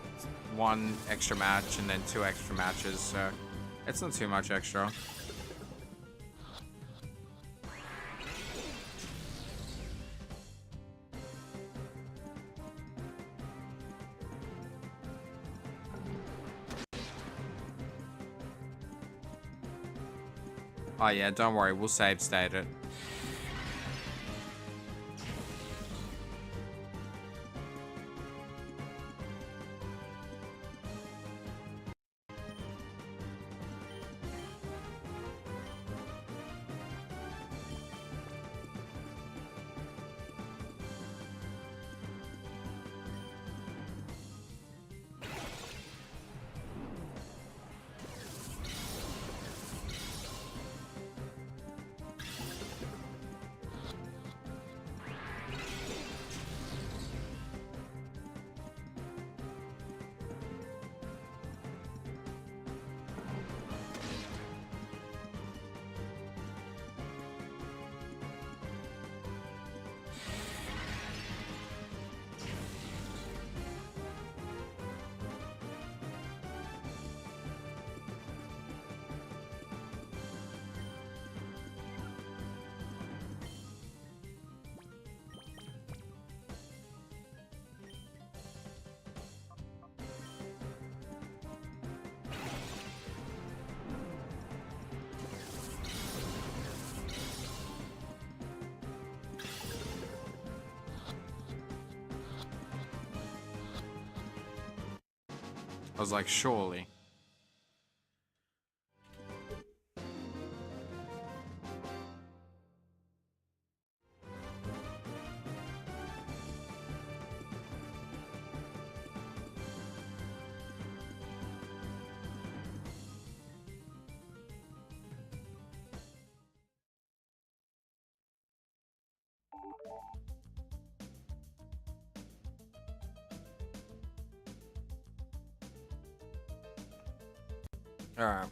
1 extra match and then 2 extra matches, so it's not too much extra. Oh yeah, don't worry, we'll save state it. I was like, surely. Alright.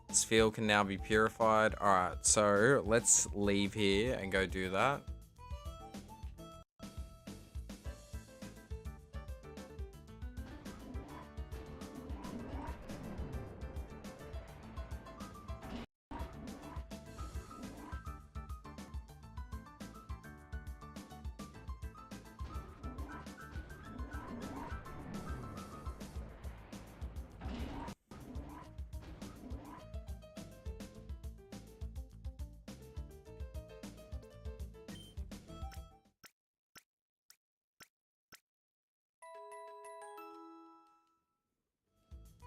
This field can now be purified. Alright, so let's leave here and go do that.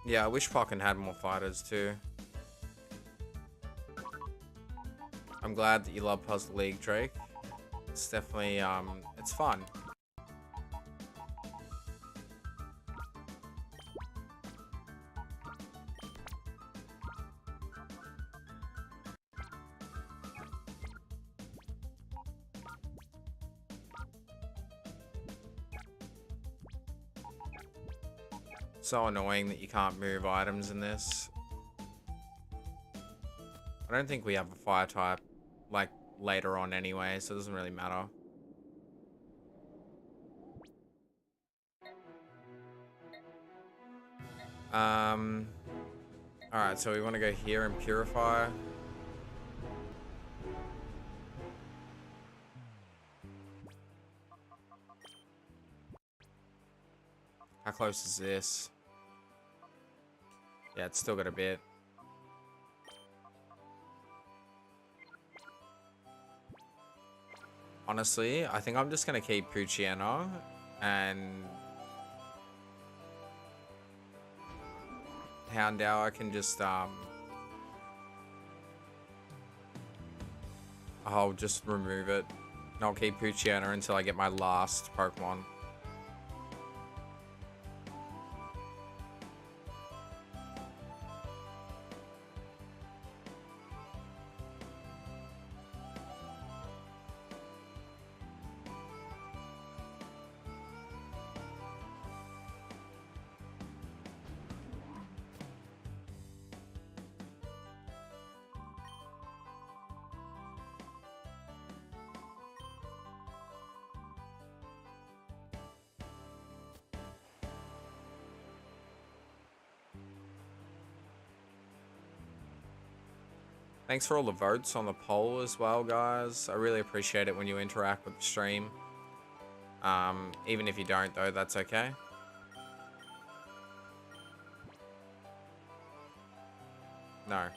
Yeah, I wish Pokken had more fighters too. I'm glad that you love Puzzle League, Drake. It's definitely, it's fun. So annoying that you can't move items in this. I don't think we have a fire type, like, later on anyway, so it doesn't really matter. Alright, so we want to go here and purify. How close is this? Yeah, it's still got a bit. Honestly, I think I'm just going to keep Poochyena and Houndour. I can just, I'll just remove it. And I'll keep Poochyena until I get my last Pokemon. Thanks for all the votes on the poll as well, guys. I really appreciate it when you interact with the stream. Even if you don't, though, that's okay. No.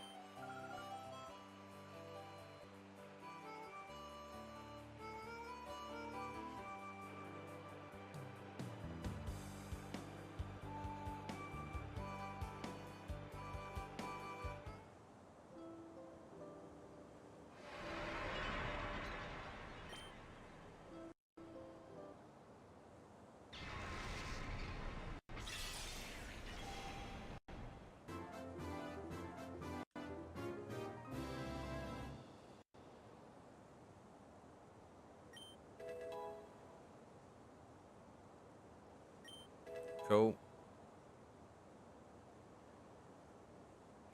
Cool.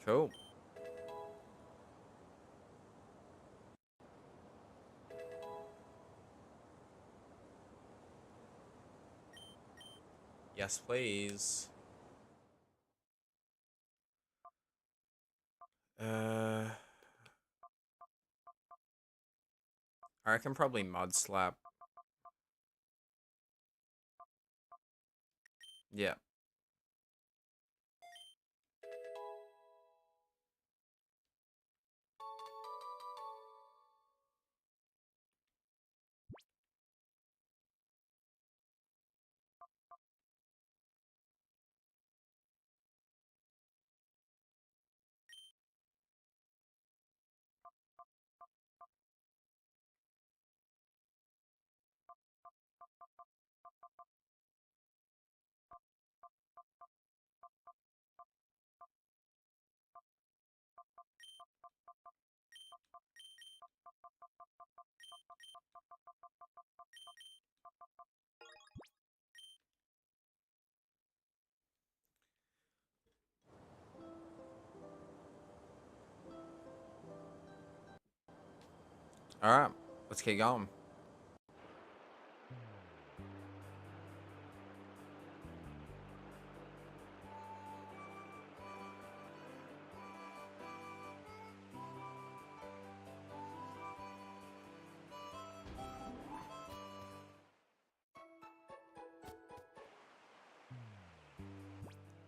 Cool. Yes, please. I reckon probably Mud Slap. Yeah. Alright, let's keep going.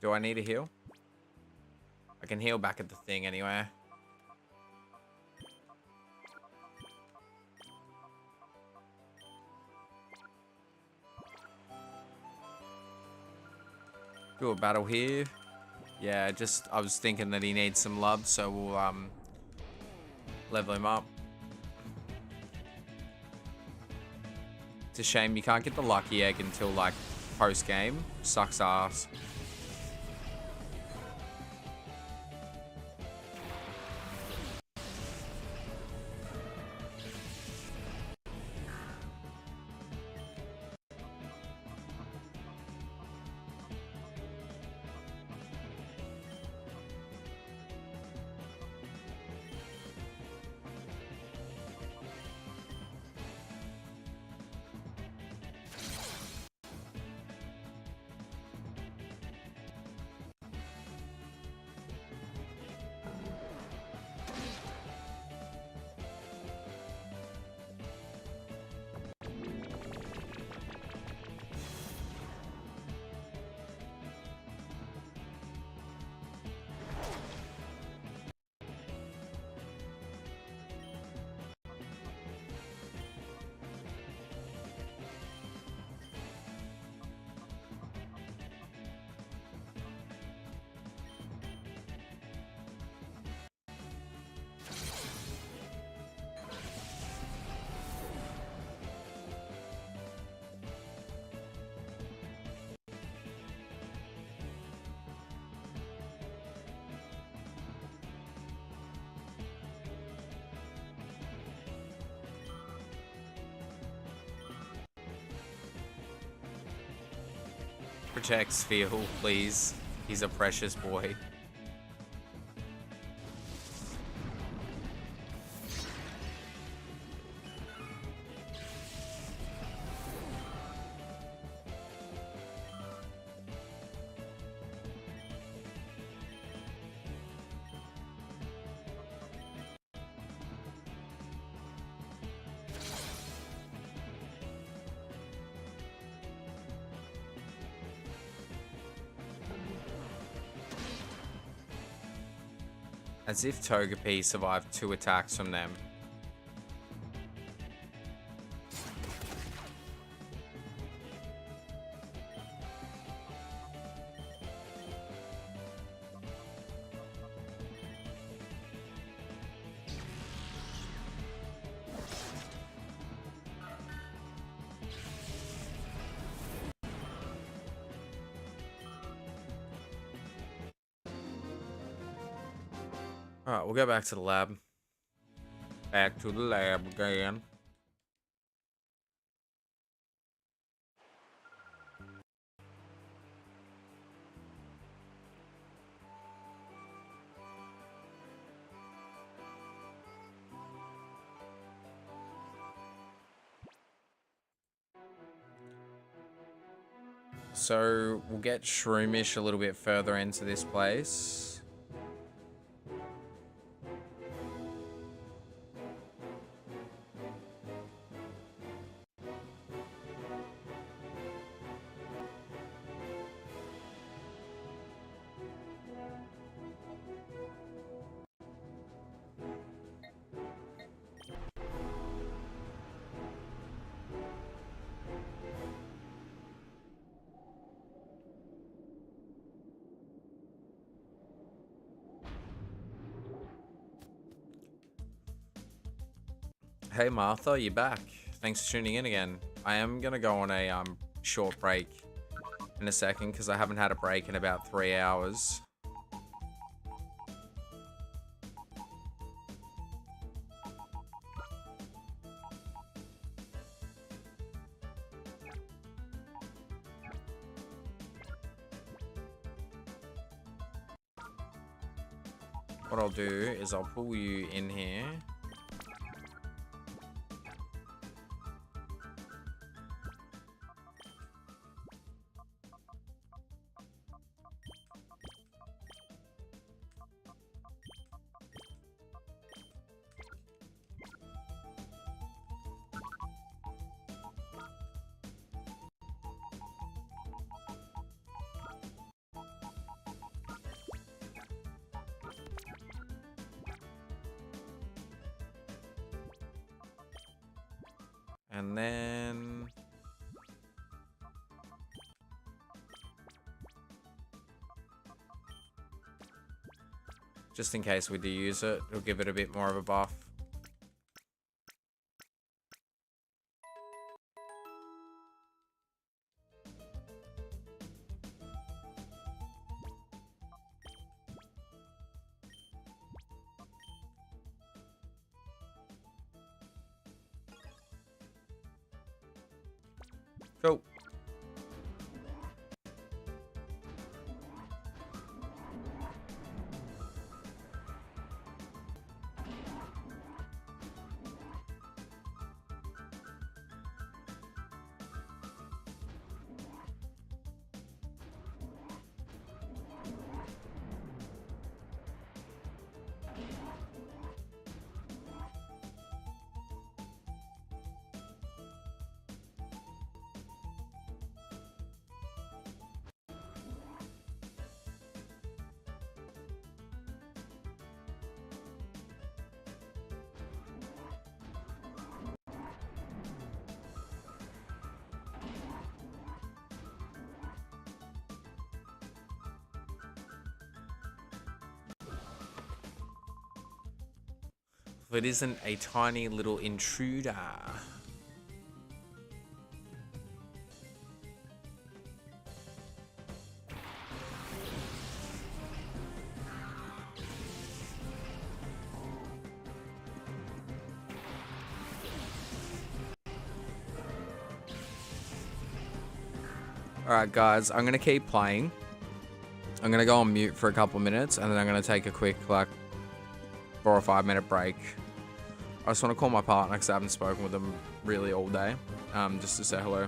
Do I need a heal? I can heal back at the thing anyway. Do a battle here. Yeah, just I was thinking that he needs some love, so we'll level him up. It's a shame you can't get the lucky egg until like post game. Sucks ass. Protect Sphere, please. He's a precious boy. As if Togepi survived 2 attacks from them. Alright, we'll go back to the lab. Back to the lab again. So, we'll get Shroomish a little bit further into this place. Hey Martha, you're back. Thanks for tuning in again. I am gonna go on a short break in a second because I haven't had a break in about 3 hours. What I'll do is I'll pull you in here. And then just in case we do use it, it'll give it a bit more of a buff. Cool. If it isn't a tiny little intruder. Alright, guys, I'm going to keep playing. I'm going to go on mute for a couple minutes, and then I'm going to take a quick, like, 4 or 5 minute break. I just want to call my partner because I haven't spoken with them really all day, just to say hello.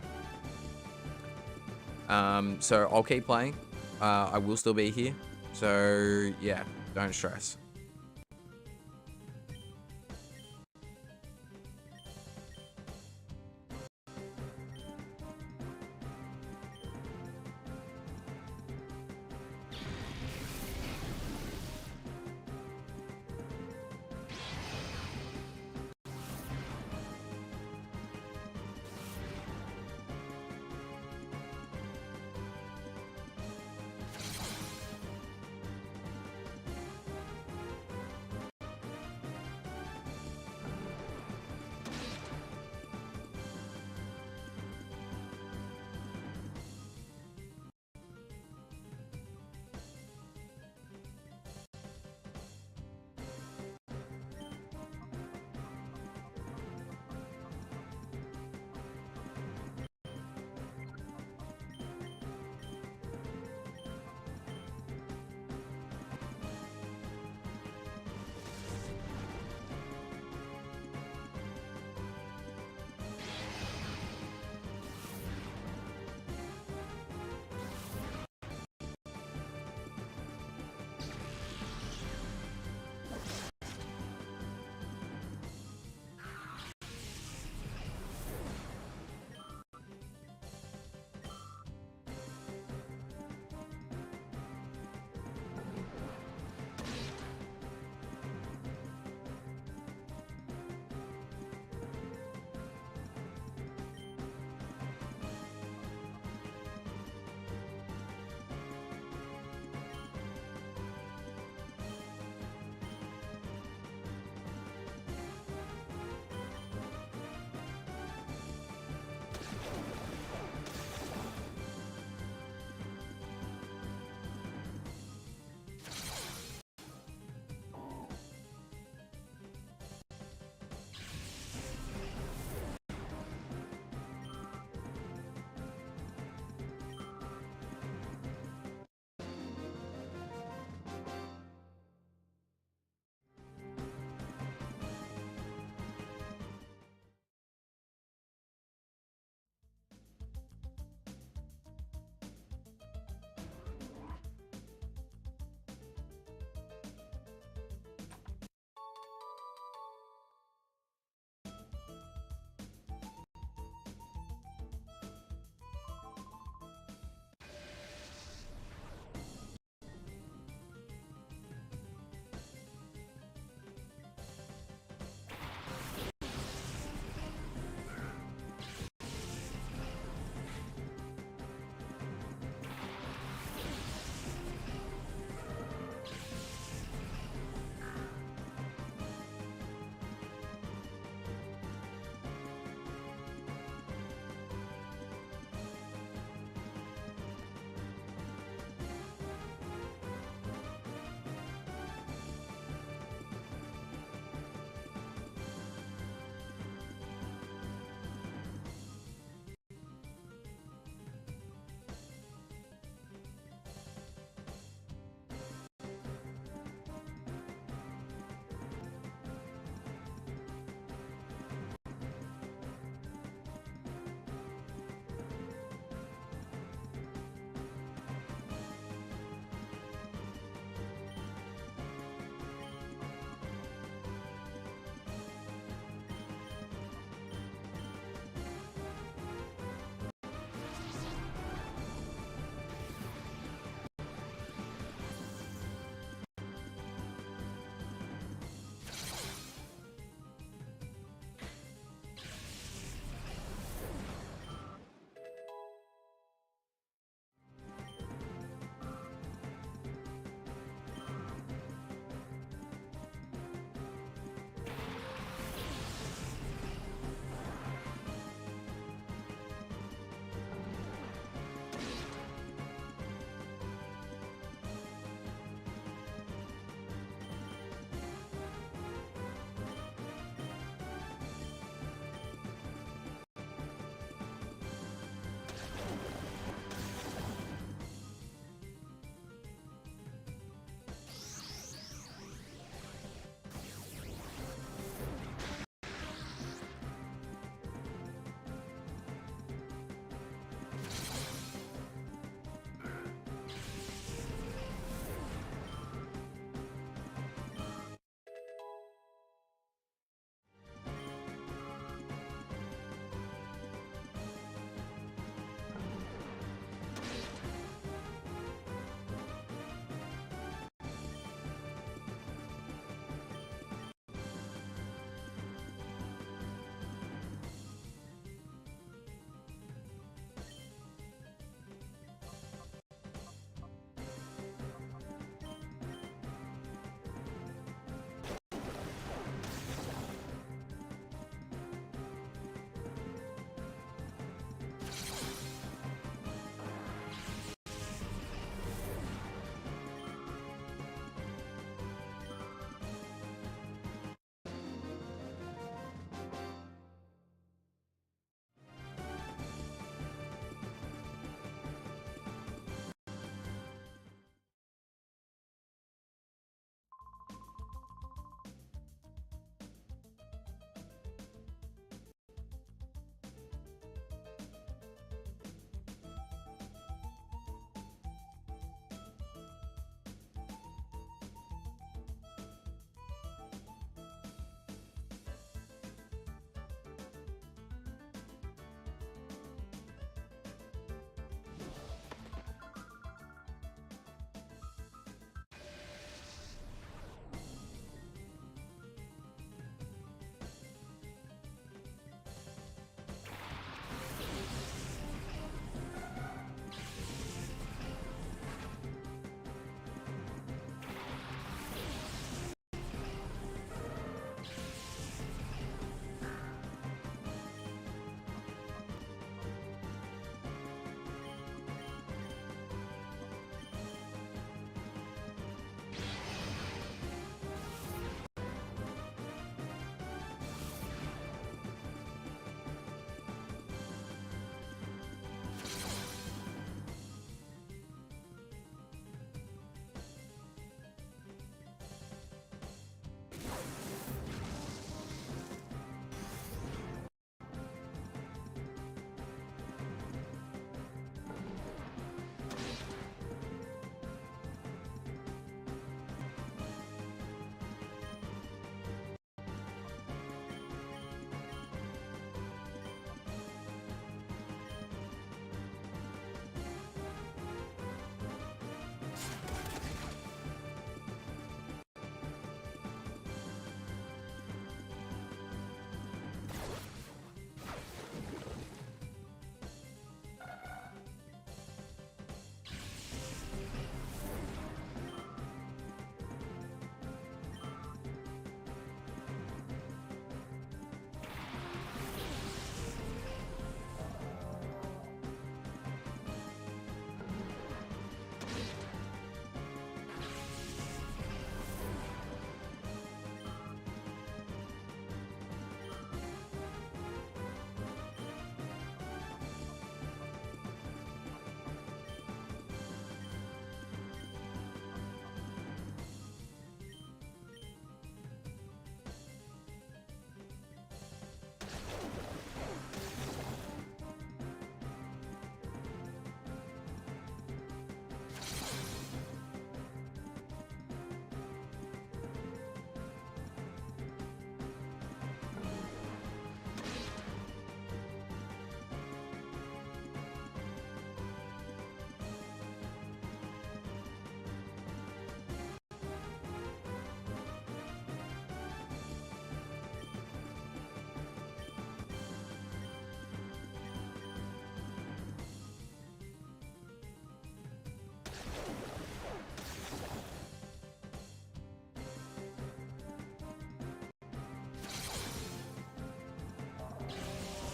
So I'll keep playing. I will still be here. So, yeah, don't stress.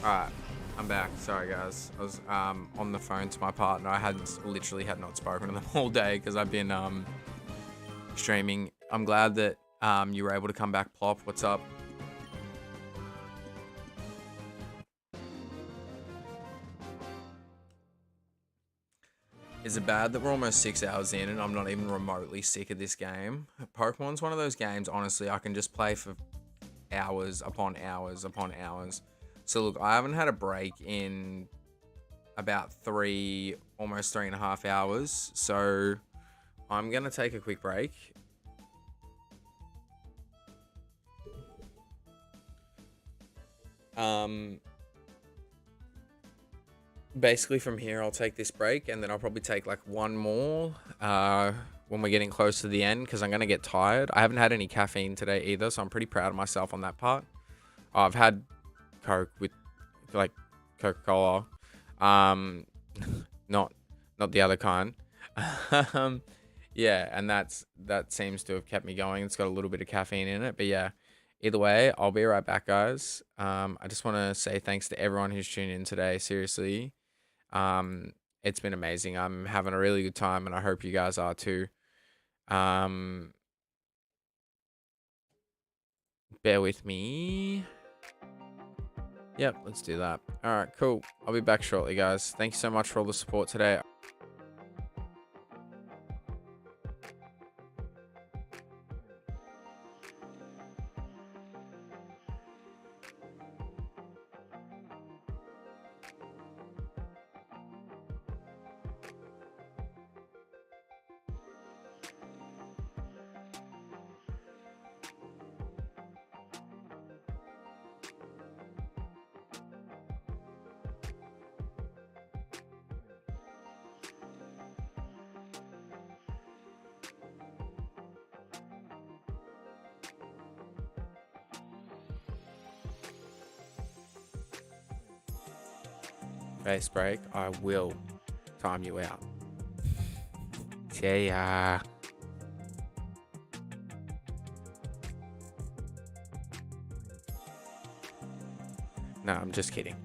Alright, I'm back. Sorry, guys. I was on the phone to my partner. I literally had not spoken to them all day because I've been streaming. I'm glad that you were able to come back, Plop. What's up? Is it bad that we're almost 6 hours in and I'm not even remotely sick of this game? Pokemon's one of those games, honestly, I can just play for hours upon hours upon hours. So look, I haven't had a break in about almost 3.5 hours. So I'm going to take a quick break. Basically from here, I'll take this break and then I'll probably take like one more when we're getting close to the end because I'm going to get tired. I haven't had any caffeine today either, so I'm pretty proud of myself on that part. I've had Coke with like Coca-Cola, not the other kind. Yeah, and that seems to have kept me going. It's got a little bit of caffeine in it, but yeah, either way, I'll be right back, guys. I just want to say thanks to everyone who's tuned in today. Seriously, it's been amazing. I'm having a really good time, and I hope you guys are too. Bear with me. Yep, let's do that. All right, cool. I'll be back shortly, guys. Thank you so much for all the support today. Face break, I will time you out. Yeah. No, I'm just kidding.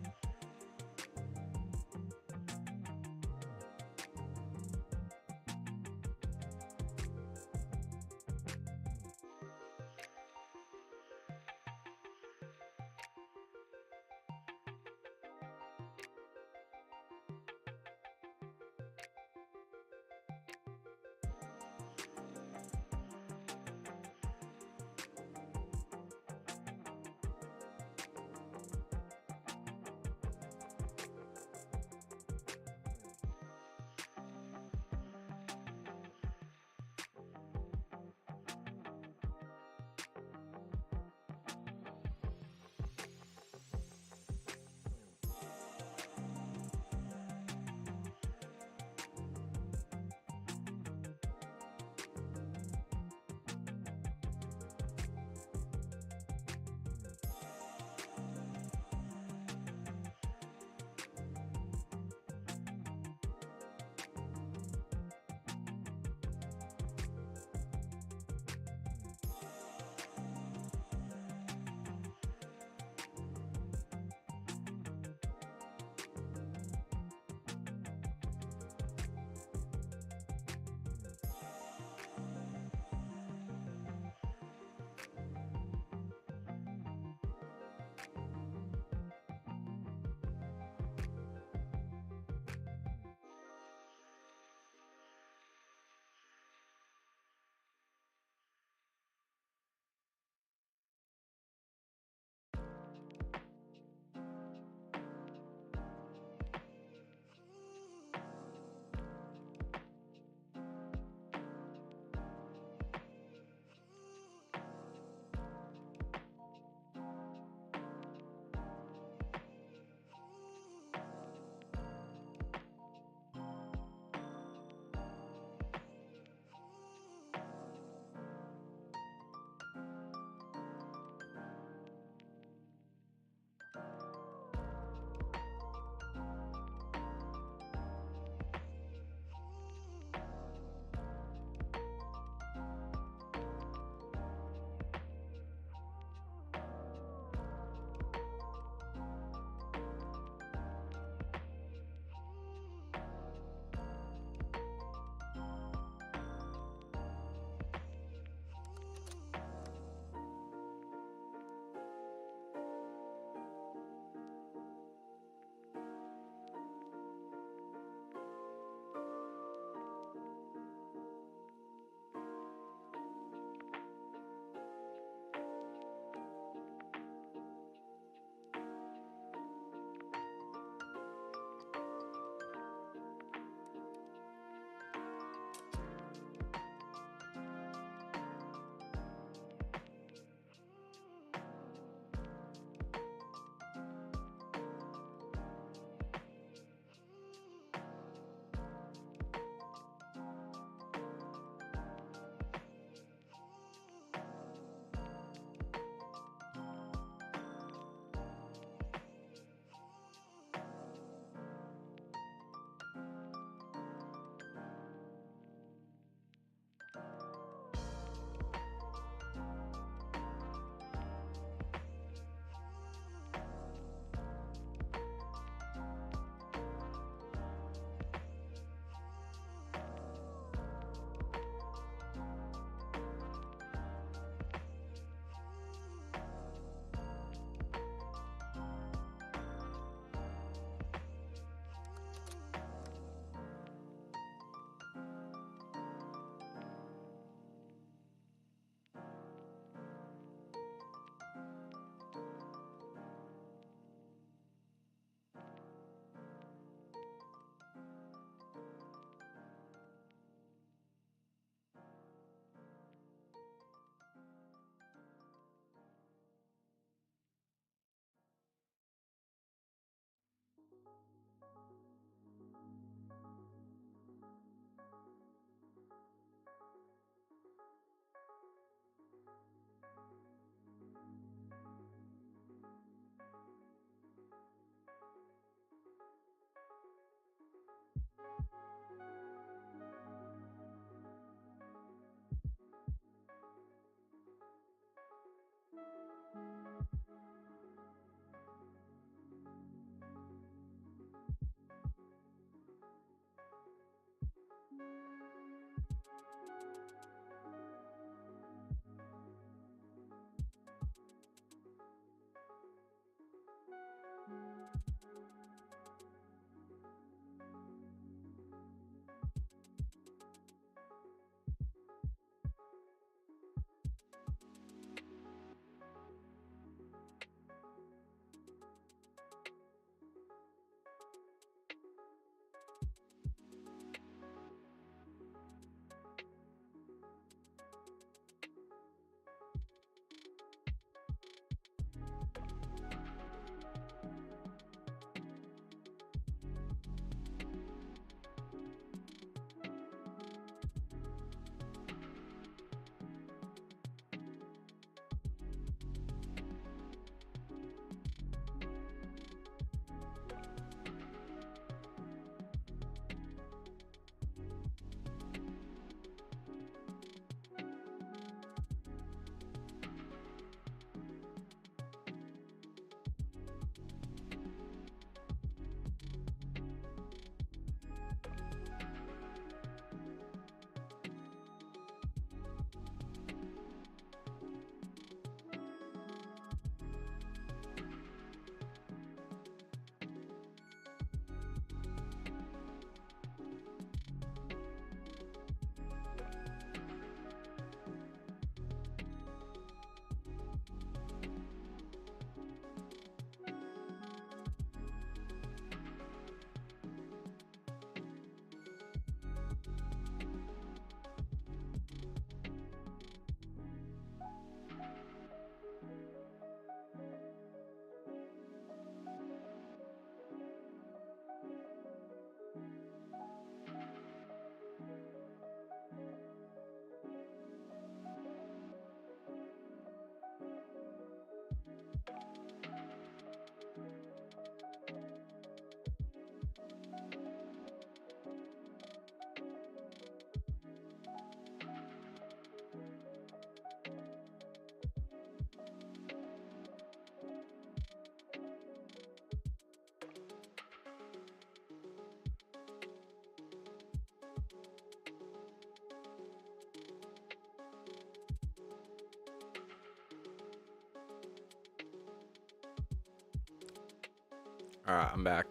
Alright, I'm back.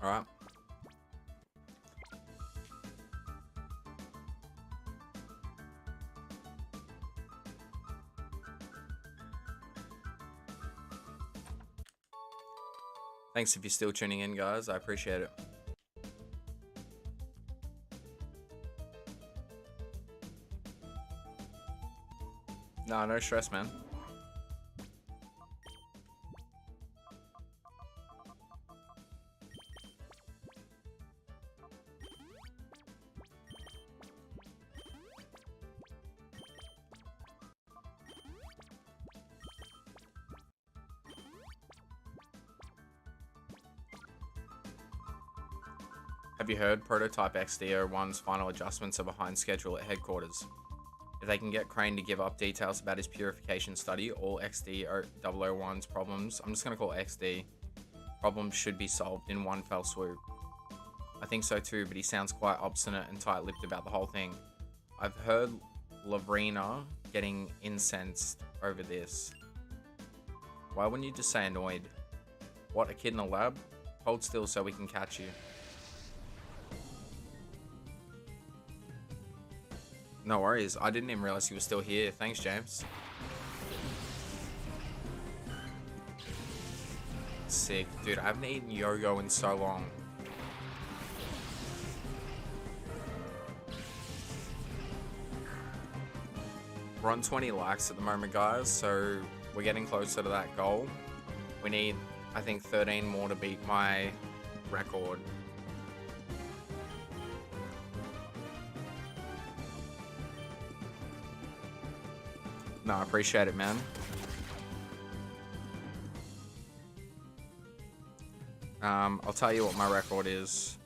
Alright. Thanks if you're still tuning in, guys. I appreciate it. No stress, man. Have you heard Prototype XD01's final adjustments are behind schedule at headquarters? If they can get Crane to give up details about his purification study, all XD001's problems, I'm just going to call XD, problems should be solved in one fell swoop. I think so too, but he sounds quite obstinate and tight-lipped about the whole thing. I've heard Lavrina getting incensed over this. Why wouldn't you just say annoyed? What, a kid in a lab? Hold still so we can catch you. No worries, I didn't even realize he was still here. Thanks, James. Sick. Dude, I haven't eaten yo-yo in so long. We're on 20 likes at the moment, guys, so we're getting closer to that goal. We need, I think, 13 more to beat my record. No, I appreciate it, man. I'll tell you what my record is.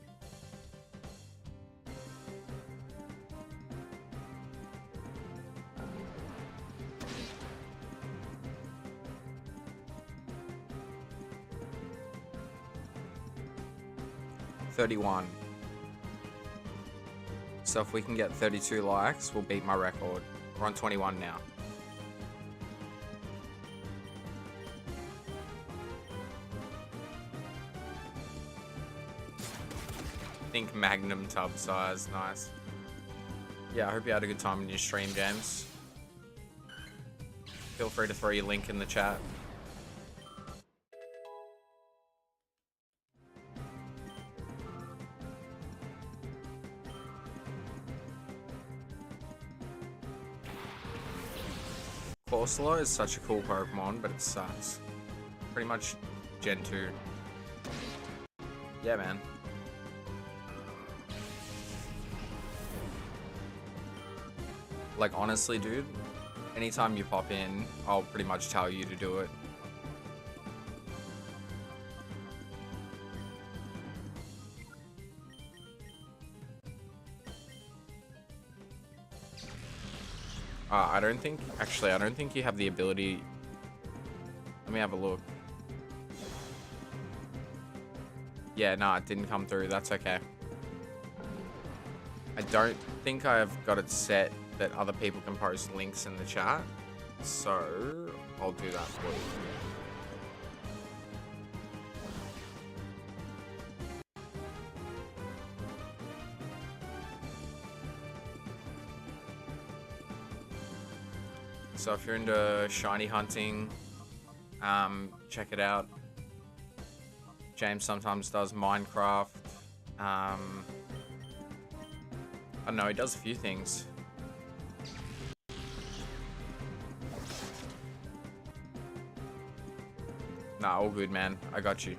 $31. So if we can get 32 likes, we'll beat my record. We're on 21 now. Think Magnum tub size, nice. Yeah, I hope you had a good time in your stream, James. Feel free to throw your link in the chat. Corsola is such a cool Pokemon, but it sucks. Pretty much Gen 2. Yeah, man. Like, honestly, dude, anytime you pop in, I'll pretty much tell you to do it. I don't think, actually, I don't think you have the ability. Let me have a look. Yeah, nah, it didn't come through. That's okay. I don't think I've got it set that other people can post links in the chat, so I'll do that for you. So if you're into shiny hunting, check it out. James sometimes does Minecraft. I don't know, he does a few things. Nah, all good, man. I got you.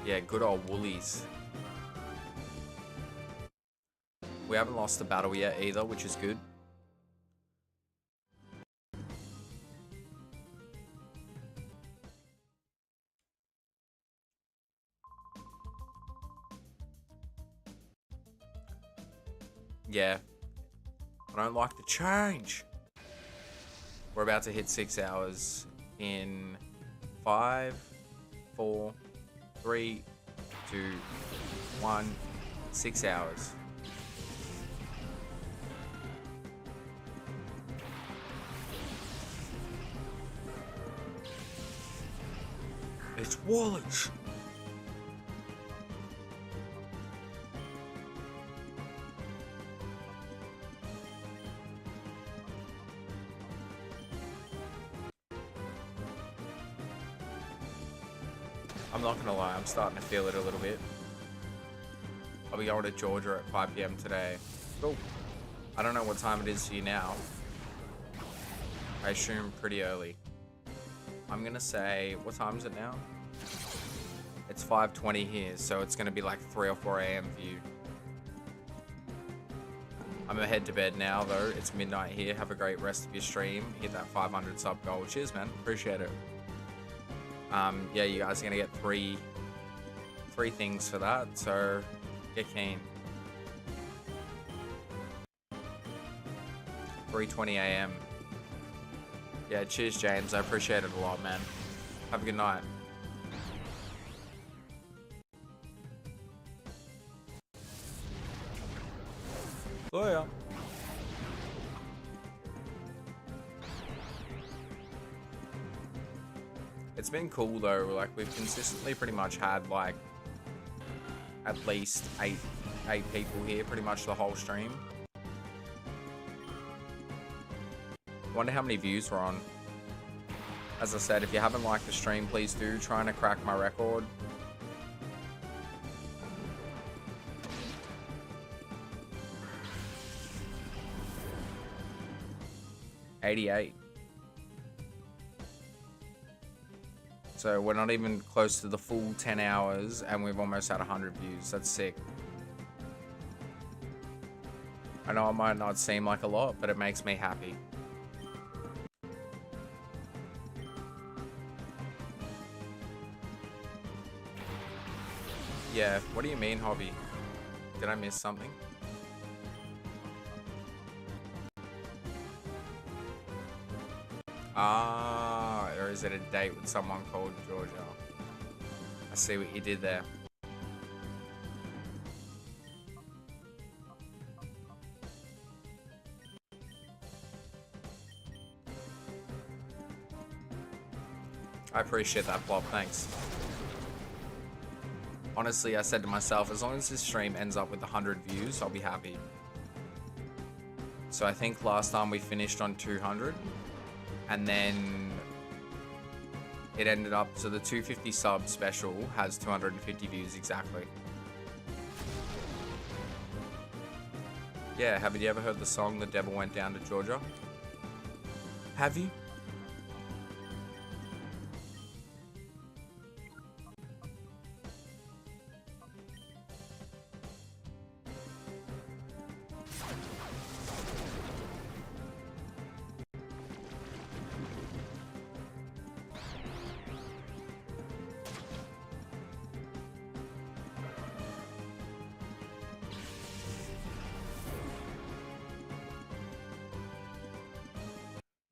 Yeah, good old Woolies. We haven't lost the battle yet either, which is good. Yeah. I don't like the change. We're about to hit 6 hours in 5, 4, 3, 2, 1, 6 hours. It's Woolies. I'm not gonna lie, I'm starting to feel it a little bit. I'll be going to Georgia at 5 PM today. Cool. I don't know what time it is for you now. I assume pretty early. I'm gonna say, what time is it now? It's 5:20 here, so it's gonna be like 3 or 4 AM for you. I'm gonna head to bed now, though. It's midnight here. Have a great rest of your stream. Hit that 500 sub goal. Cheers, man. Appreciate it. Yeah, you guys are gonna get three things for that, so get keen. 3:20 a.m. Yeah, cheers, James. I appreciate it a lot, man. Have a good night. Oh, yeah. It's been cool though, like we've consistently pretty much had like at least eight people here pretty much the whole stream. Wonder how many views we're on. As I said, if you haven't liked the stream, please do. Trying to crack my record. $88. So we're not even close to the full 10 hours and we've almost had 100 views. That's sick. I know it might not seem like a lot, but it makes me happy. Yeah, what do you mean, hobby? Did I miss something? Ah, or is it a date with someone called Georgia? I see what you did there. I appreciate that, Plop, thanks. Honestly, I said to myself, as long as this stream ends up with 100 views, I'll be happy. So I think last time we finished on 200. And then it ended up, so the 250 sub special has 250 views exactly. Yeah, haven't you ever heard the song The Devil Went Down to Georgia? Have you?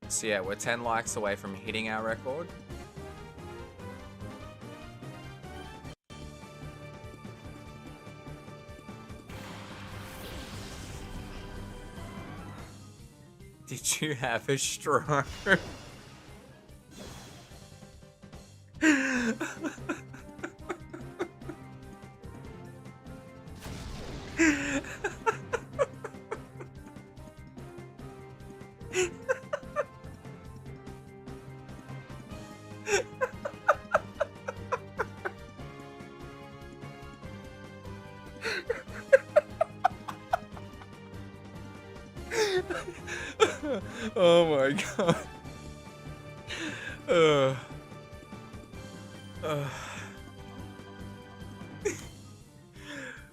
So yeah, we're 10 likes away from hitting our record. Did you have a stroke? Oh my god.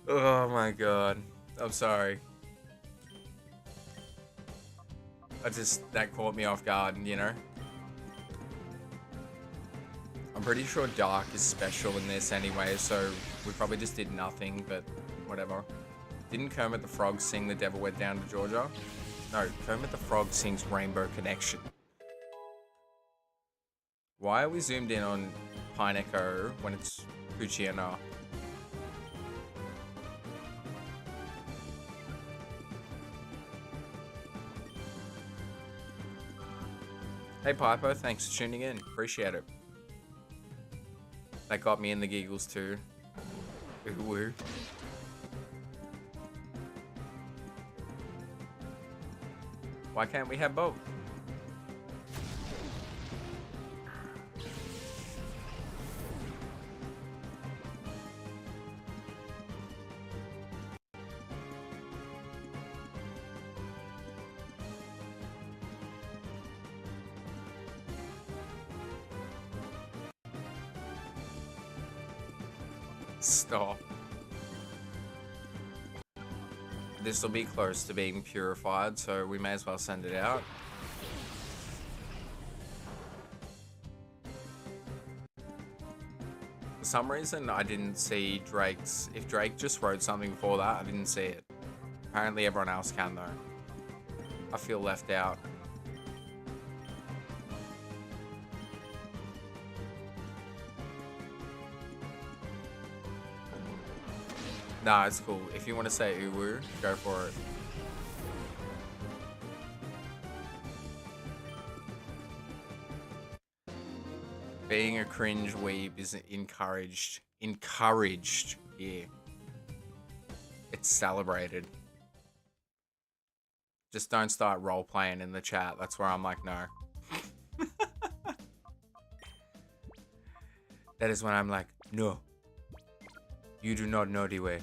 Oh my god. I'm sorry. That caught me off guard, you know? I'm pretty sure Dark is special in this anyway, so we probably just did nothing, but whatever. Didn't Kermit the Frog sing The Devil Went Down to Georgia? No, Kermit the Frog sings Rainbow Connection. Why are we zoomed in on Pine Echo when it's Pucciana? Hey Piper, thanks for tuning in. Appreciate it. That got me in the giggles too. Ooh, woo. Why can't we have both? Stop. This will be close to being purified, so we may as well send it out. For some reason, I didn't see Drake's... If Drake just wrote something before that, I didn't see it. Apparently everyone else can, though. I feel left out. Nah, it's cool. If you want to say uwu, go for it. Being a cringe weeb is encouraged. Encouraged here. It's celebrated. Just don't start role-playing in the chat. That's where I'm like, no. That is when I'm like, no. You do not know the way.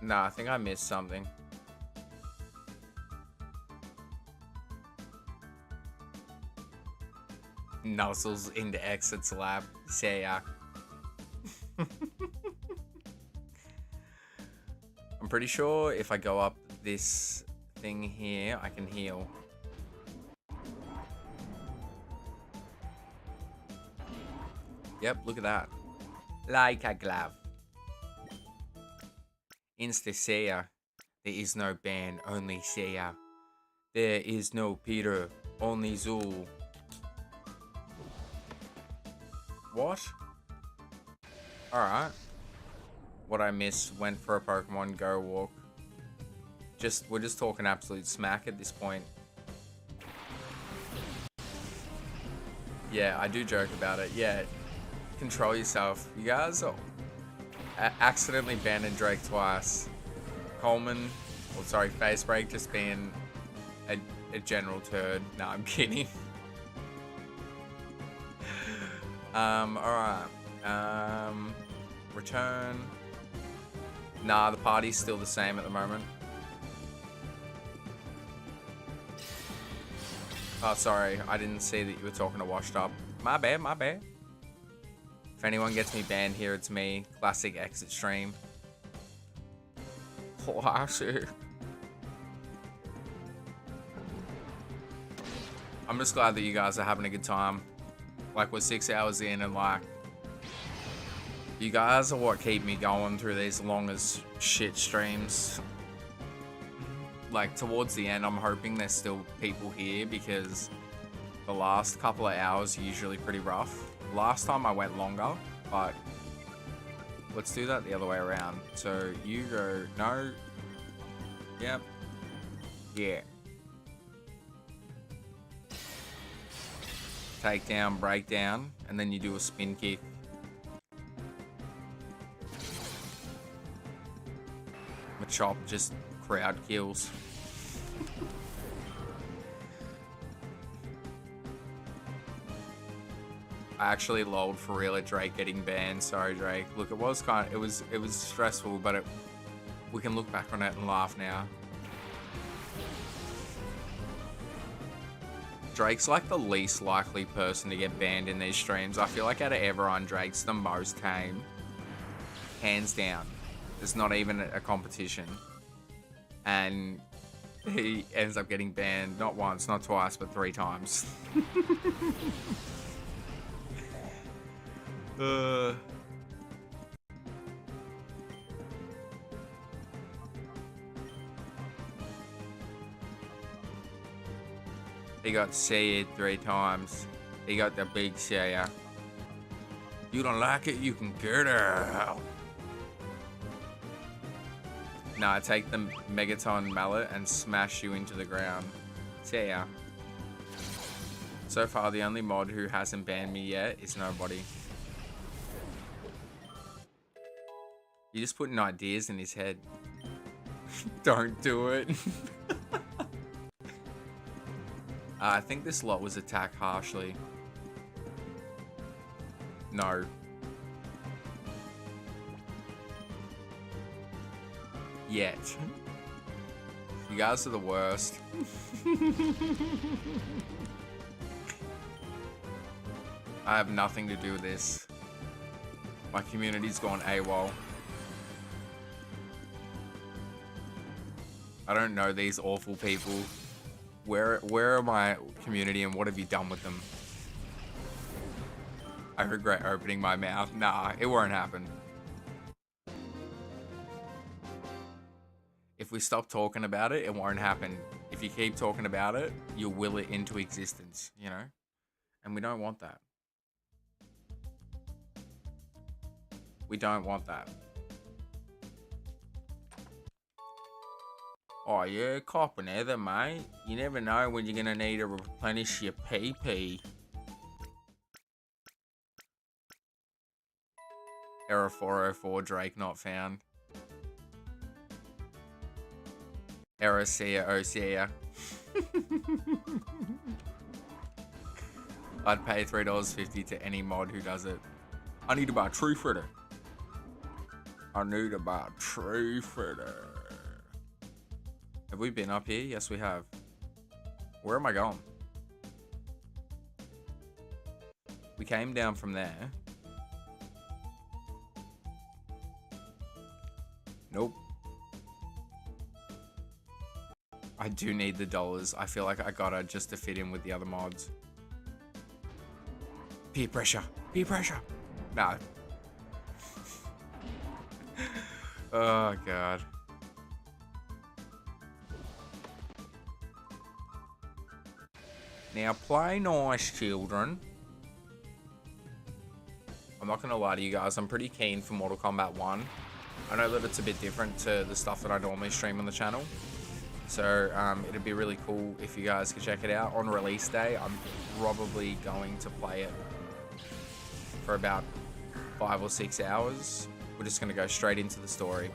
Nah, I think I missed something. Nuzzles into exits lab. Say ya. I'm pretty sure if I go up this thing here, I can heal. Yep, look at that. Like a glove. Insta Seiya. There is no ban, only Seiya. There is no Peter, only Zul. What? Alright. What I missed, went for a Pokemon Go walk. We're just talking absolute smack at this point. Yeah, I do joke about it. Yeah, control yourself. You guys are accidentally banned Drake twice. Coleman, or sorry, Face Break just being a general turd. No, I'm kidding. Alright. Return. Nah, the party's still the same at the moment. Oh, sorry. I didn't see that you were talking to Washed Up. My bad, my bad. If anyone gets me banned here, it's me. Classic exit stream. Classic. I'm just glad that you guys are having a good time. Like, we're 6 hours in and, like, you guys are what keep me going through these long as shit streams. Like, towards the end, I'm hoping there's still people here because the last couple of hours are usually pretty rough. Last time I went longer, but let's do that the other way around. So you go, no, yep, yeah. Take down, break down, and then you do a spin kick. Machop just crowd kills. I actually lolled for real at Drake getting banned. Sorry, Drake. Look, it was stressful, but we can look back on it and laugh now. Drake's like the least likely person to get banned in these streams. I feel like out of everyone, Drake's the most tame. Hands down. There's not even a competition. And he ends up getting banned not once, not twice, but 3 times. He got Seiya 3 times. He got the big Seiya. You don't like it, you can get out. Nah, take the Megaton mallet and smash you into the ground. Seiya. So far, the only mod who hasn't banned me yet is nobody. You're just putting ideas in his head. Don't do it. I think this lot was attacked harshly. No. Yet. guys are the worst. I have nothing to do with this. My community's gone AWOL. I don't know these awful people. Where are my community and what have you done with them? I regret opening my mouth. Nah, it won't happen. If we stop talking about it, it won't happen. If you keep talking about it, you'll will it into existence, you know? And we don't want that. We don't want that. Oh yeah, copping there, mate. You never know when you're gonna need to replenish your PP. Error 404, Drake not found. Error OCARINA. I'd pay $3.50 to any mod who does it. I need to buy a tree fritter. I need to buy a tree fritter. Have we been up here? Yes, we have. Where am I going? We came down from there. Nope. I do need the dollars. I feel like I gotta just to fit in with the other mods. Peer pressure. Peer pressure. No. Oh, God. Now, play nice, children. I'm not going to lie to you guys. I'm pretty keen for Mortal Kombat 1. I know that it's a bit different to the stuff that I normally stream on the channel. So, it'd be really cool if you guys could check it out. On release day, I'm probably going to play it for about 5 or 6 hours. We're just going to go straight into the story.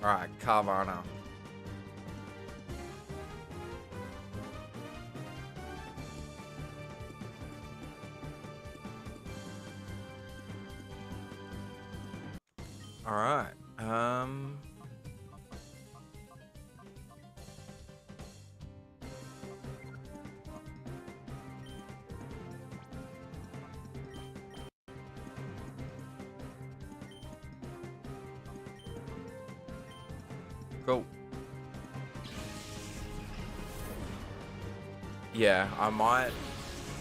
Alright, Carvana. Alright, cool. Yeah, I might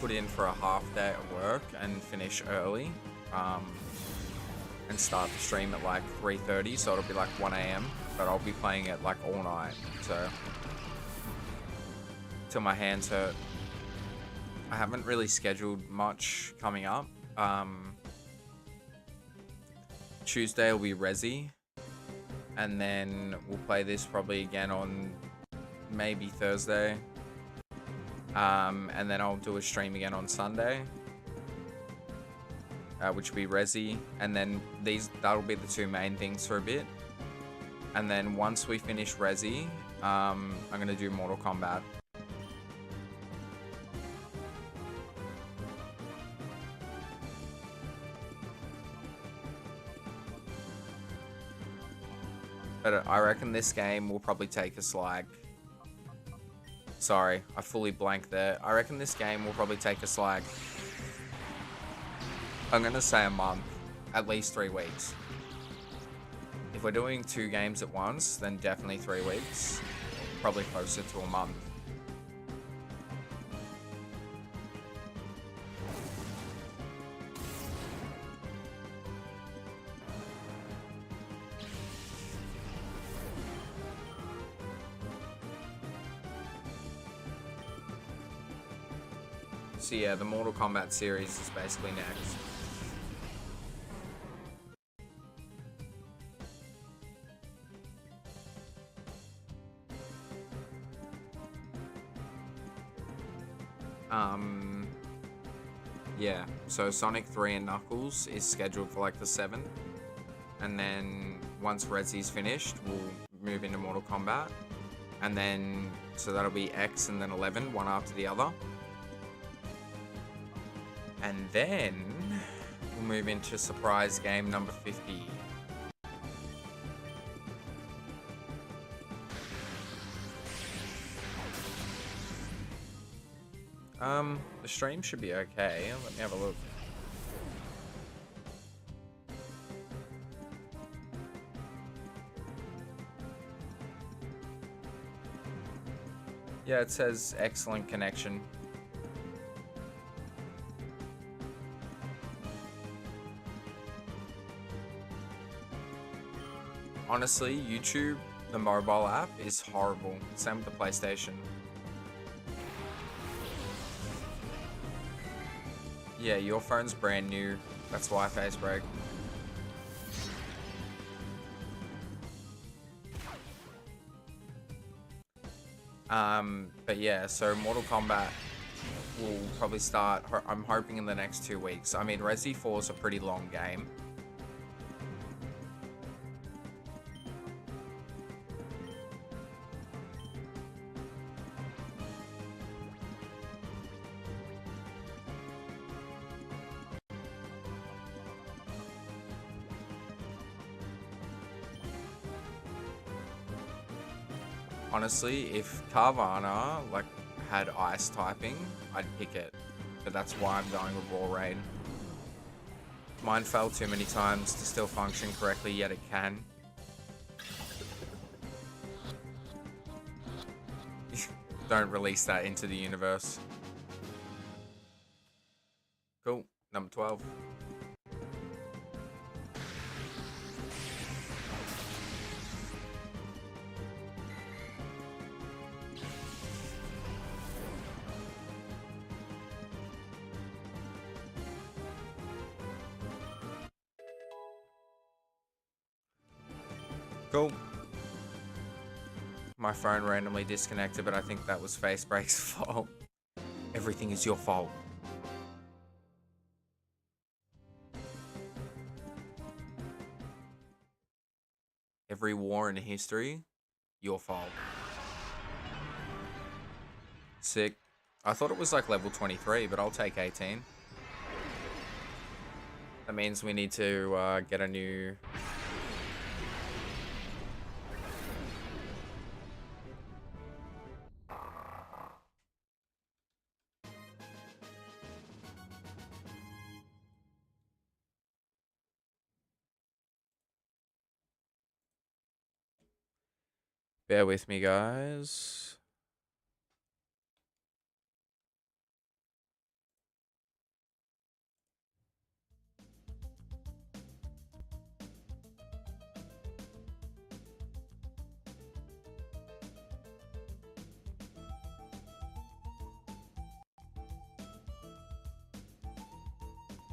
put in for a half day at work and finish early. And start the stream at like 3:30, so it'll be like 1 AM, but I'll be playing it like all night, so till my hands hurt. I haven't really scheduled much coming up. Tuesday will be Resi, and then we'll play this probably again on maybe Thursday, and then I'll do a stream again on Sunday. Which will be Resi, and then that'll be the two main things for a bit. And then once we finish Resi, I'm gonna do Mortal Kombat. But I reckon this game will probably take us like... Sorry, I fully blanked there. I reckon this game will probably take us like... I'm gonna say a month, at least 3 weeks. If we're doing 2 games at once, then definitely 3 weeks. Probably closer to a month. So yeah, the Mortal Kombat series is basically next. Yeah, so Sonic 3 and Knuckles is scheduled for like the 7th. And then once Resi's finished, we'll move into Mortal Kombat. And then, so that'll be X and then 11, one after the other. And then we'll move into surprise game number 50. The stream should be okay. Let me have a look. Yeah, it says excellent connection. Honestly, YouTube, the mobile app, is horrible. Same with the PlayStation. Yeah, your phone's brand new. That's why face break. But yeah, so Mortal Kombat will probably start, I'm hoping, in the next 2 weeks. I mean, Resi 4 is a pretty long game. Honestly, if Carvana had ice typing, I'd pick it. But that's why I'm going with Raw Raid. Mine failed too many times to still function correctly, yet it can. Don't release that into the universe. Cool. Number 12. Cool. My phone randomly disconnected, but I think that was Face Break's fault. Everything is your fault. Every war in history, your fault. Sick. I thought it was like level 23, but I'll take 18. That means we need to get a new... Bear with me, guys.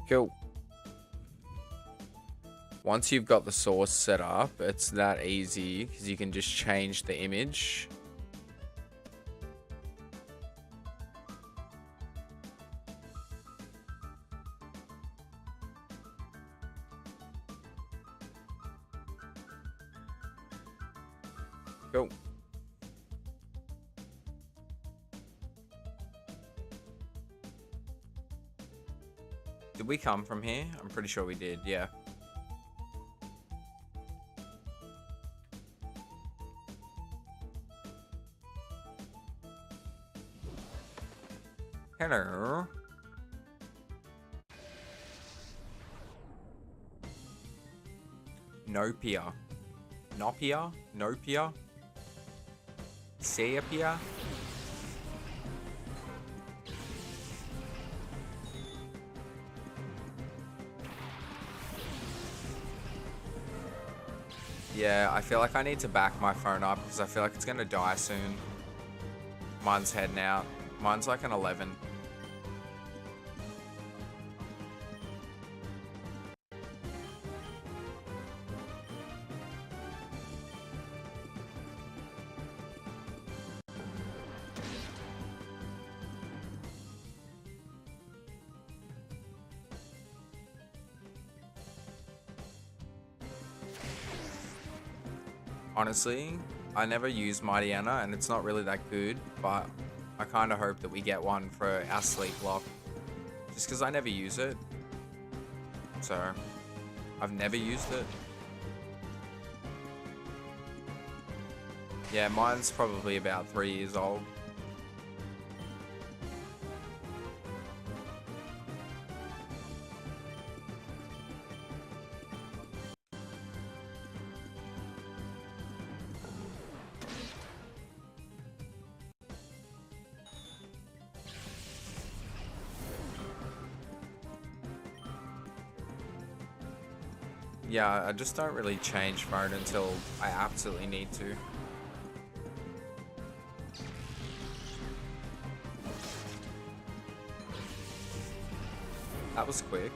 Cool. Once you've got the source set up, it's that easy because you can just change the image. Cool. Did we come from here? I'm pretty sure we did, yeah. Hello. Nopia. Nopia? Nopia? Seapia? Yeah, I feel like I need to back my phone up because I feel like it's gonna die soon. Mine's heading out. Mine's like an 11. Honestly, I never use Mighty Anna and it's not really that good, but I kind of hope that we get one for our sleep lock. Just because I never use it. So, I've never used it. Yeah, mine's probably about 3 years old. Yeah, I just don't really change phone until I absolutely need to. That was quick.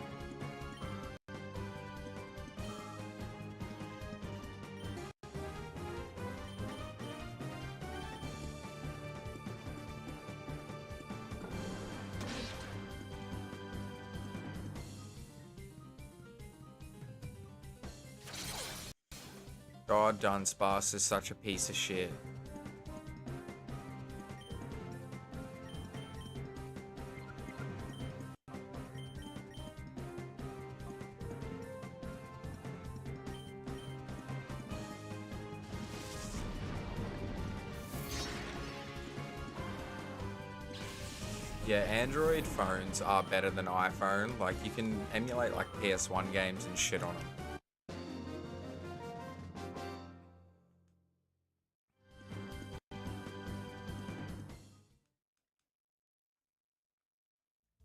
God, Dunsparce is such a piece of shit. Yeah, Android phones are better than iPhone. Like, you can emulate like PS1 games and shit on them.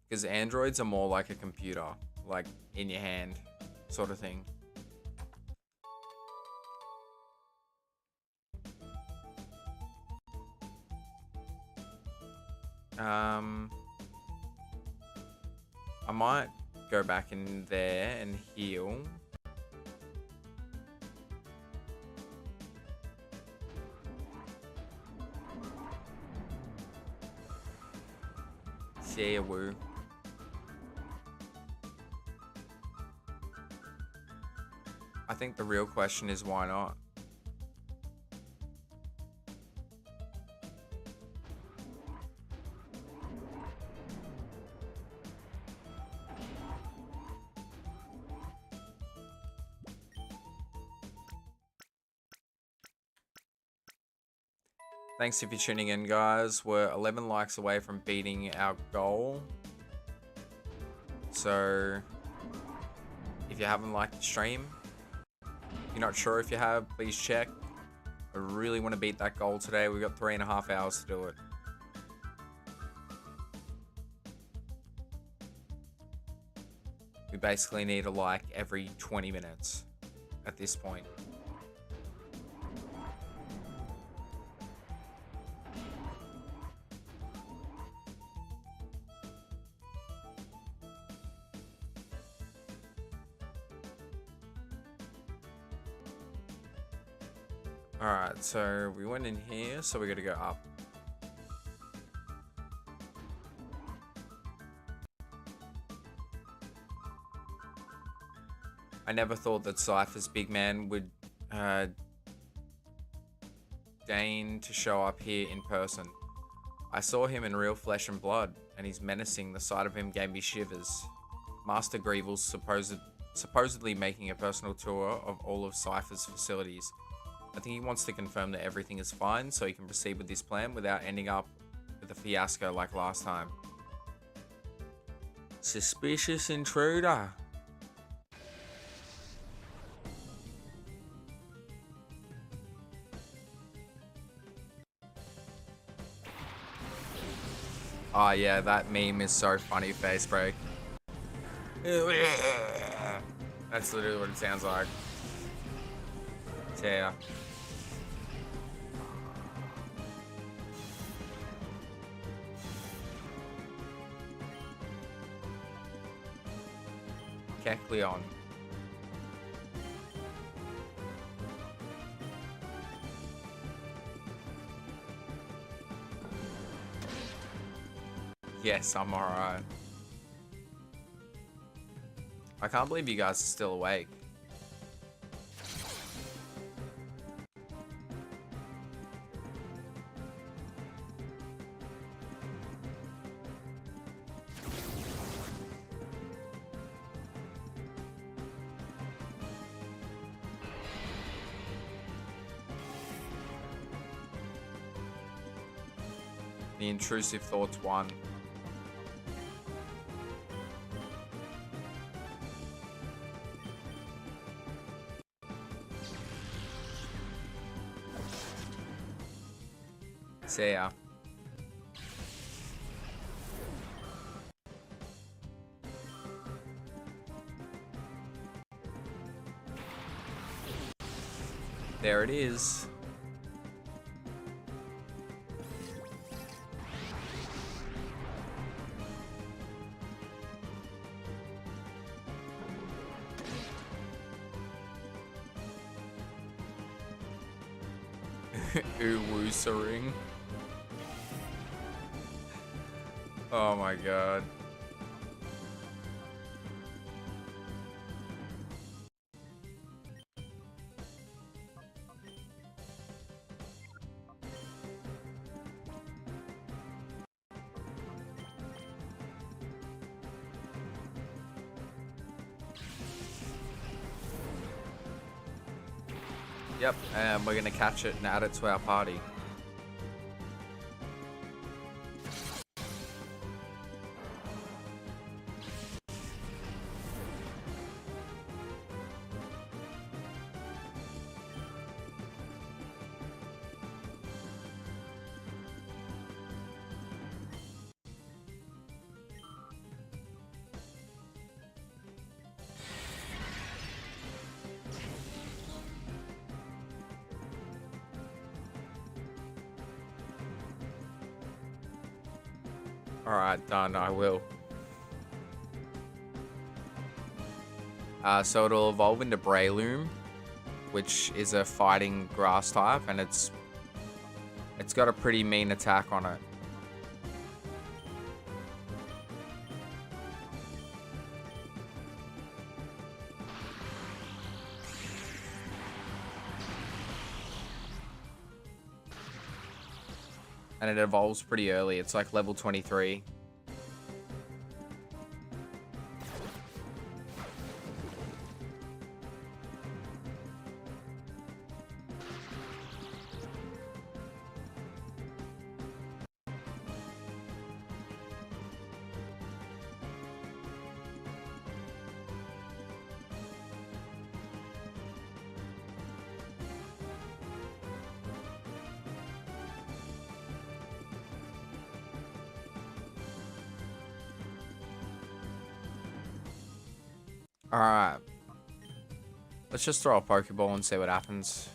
Because Androids are more like a computer, like in your hand, sort of thing. I might go back in there and heal. 𝑳𝑰𝑤𝑲𝑬𝑐. I think the real question is why not? Thanks if you're tuning in, guys. We're 11 likes away from beating our goal. So, if you haven't liked the stream, if you're not sure if you have, please check. I really want to beat that goal today. We've got 3.5 hours to do it. We basically need a like every 20 minutes at this point. Alright, so we went in here, so we gotta go up. I never thought that Cypher's big man would deign to show up here in person. I saw him in real flesh and blood, and he's menacing. The sight of him gave me shivers. Master Greevil's supposedly making a personal tour of all of Cypher's facilities. I think he wants to confirm that everything is fine so he can proceed with this plan without ending up with a fiasco like last time. Suspicious intruder. Oh yeah, that meme is so funny, face break. That's literally what it sounds like. Yeah. Kecleon. Yes, I'm alright. I can't believe you guys are still awake. The intrusive thoughts won. See ya. There it is. 𝑬𝑰𝑗𝑙𝑙𝑙𝑦𝑐𝑒𝑟𝑖NG. Oh my god. Yep, and we're gonna catch it and add it to our party. Alright, done, I will. So it'll evolve into Breloom, which is a fighting grass type, and it's got a pretty mean attack on it. And it evolves pretty early. It's like level 23. Alright. Let's just throw a Pokeball and see what happens.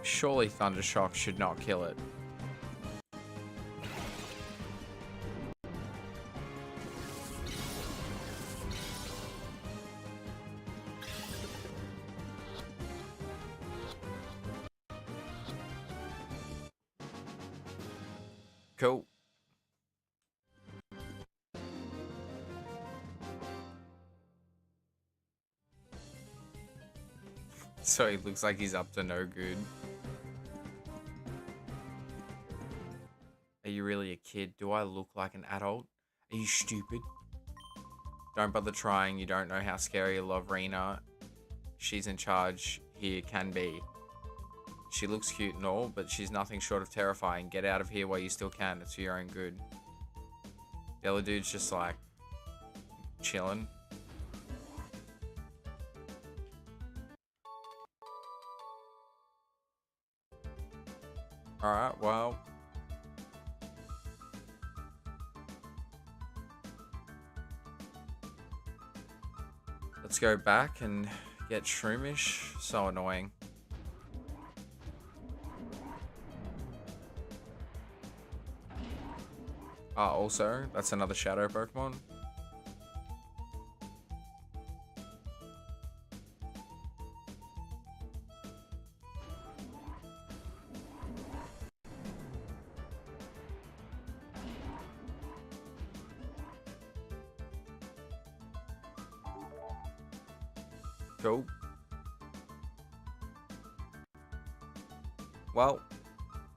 Surely Thundershock should not kill it. Cool. So he looks like he's up to no good. Are you really a kid? Do I look like an adult? Are you stupid? Don't bother trying. You don't know how scary Lovrina, she's in charge here, can be. She looks cute and all, but she's nothing short of terrifying. Get out of here while you still can. It's for your own good. The other dude's just like chilling. Alright, well. Let's go back and get Shroomish. So annoying. Also, that's another shadow Pokemon. Cool. Well,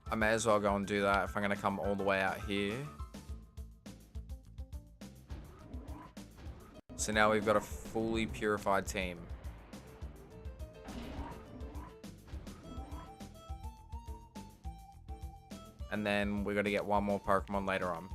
I may as well go and do that if I'm going to come all the way out here. So now we've got a fully purified team. And then we're going to get one more Pokemon later on.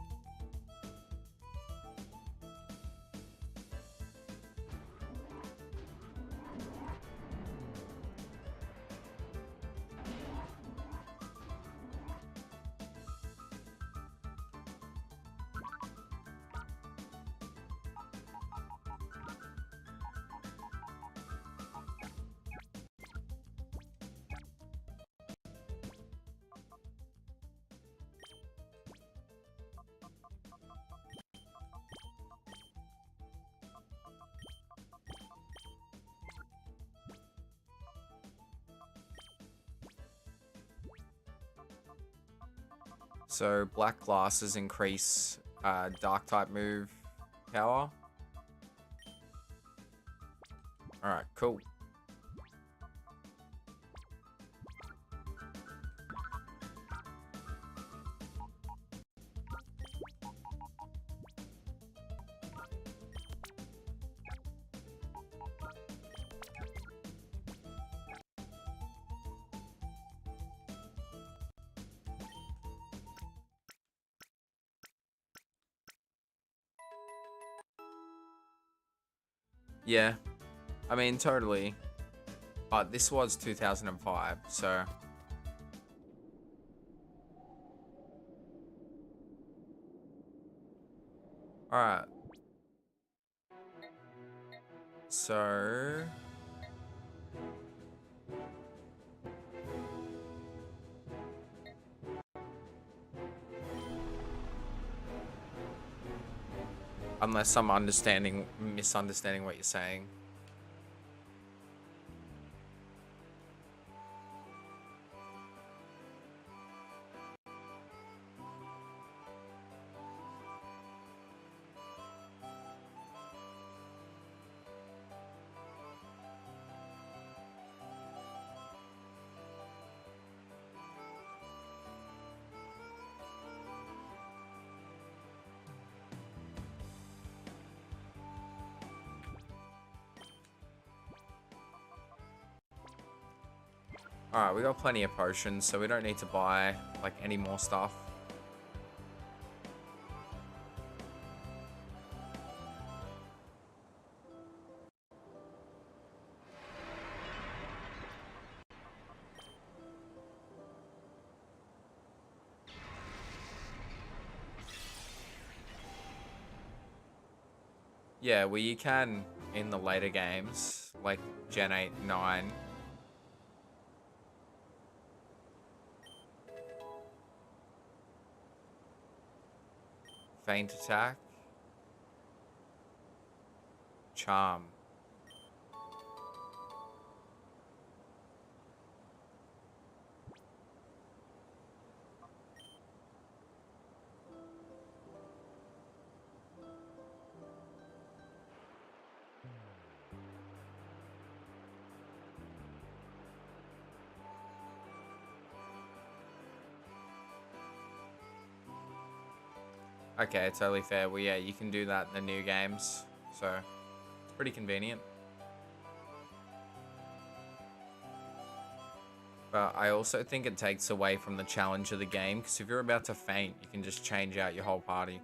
So black glasses increase dark type move power. Alright, cool. Yeah, I mean, totally. But this was 2005, so... Alright. So... Unless I'm misunderstanding what you're saying. Alright, we got plenty of potions, so we don't need to buy, like, any more stuff. Yeah, well, you can in the later games, like Gen 8, 9. Feint attack. Charm. Okay, totally fair. Well, yeah, you can do that in the new games, so it's pretty convenient. But I also think it takes away from the challenge of the game, because if you're about to faint, you can just change out your whole party.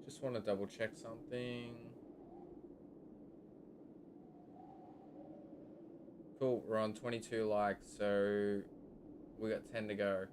Just want to double check something. Cool, we're on 22 likes, so we got 10 to go.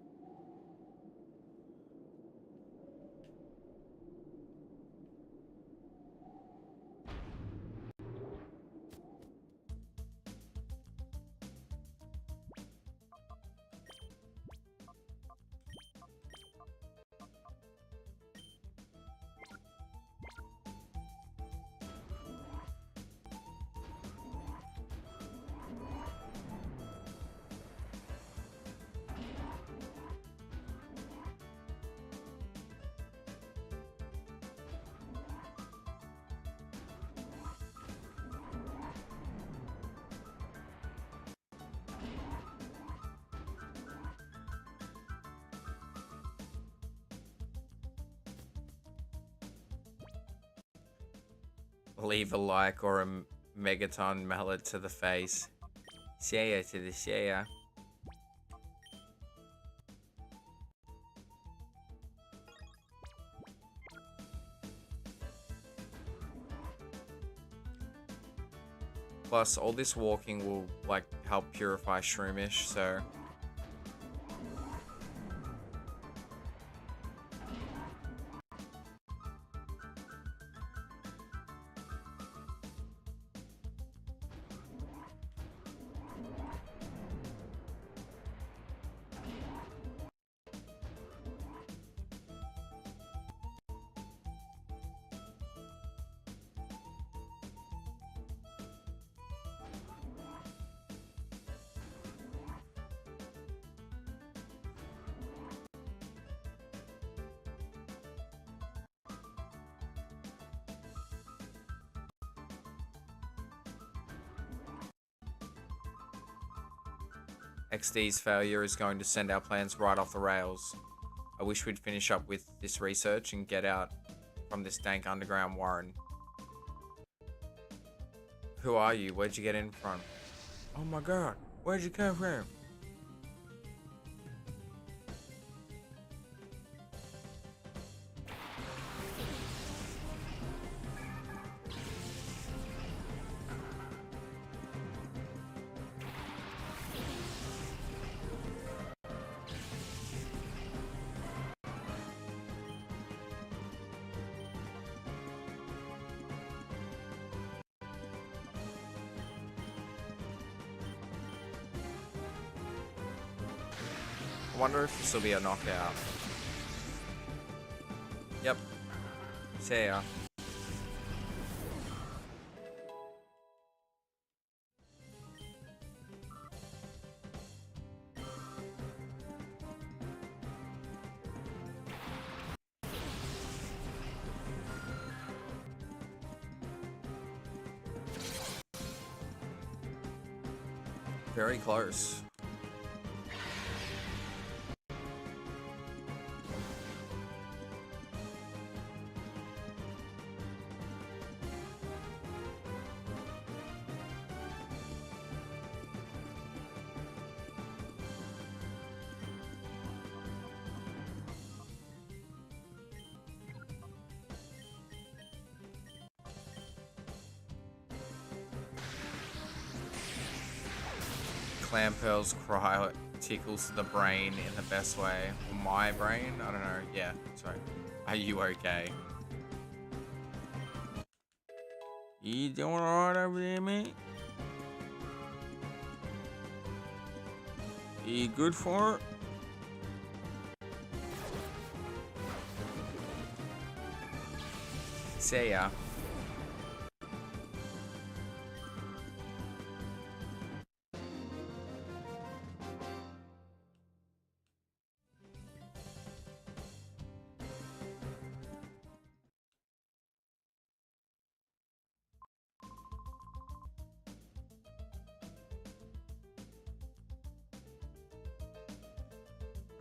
Leave a like or a megaton mallet to the face. Share to the share. Plus, all this walking will, like, help purify Shroomish, so... XD's failure is going to send our plans right off the rails. I wish we'd finish up with this research and get out from this dank underground warren. Who are you? Where'd you get in from? Oh my god, where'd you come from? I wonder if this will be a knockout. Yep. See ya. Very close. Clam Pearl's cry tickles the brain in the best way. My brain? I don't know. Yeah, sorry. Are you okay? You doing alright over there, mate? You good for it? See ya.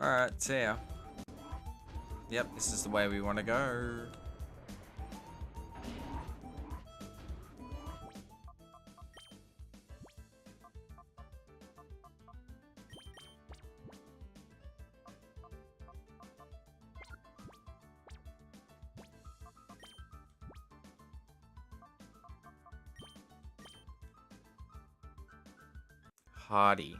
Alright, see ya. Yep, this is the way we want to go. Hardy.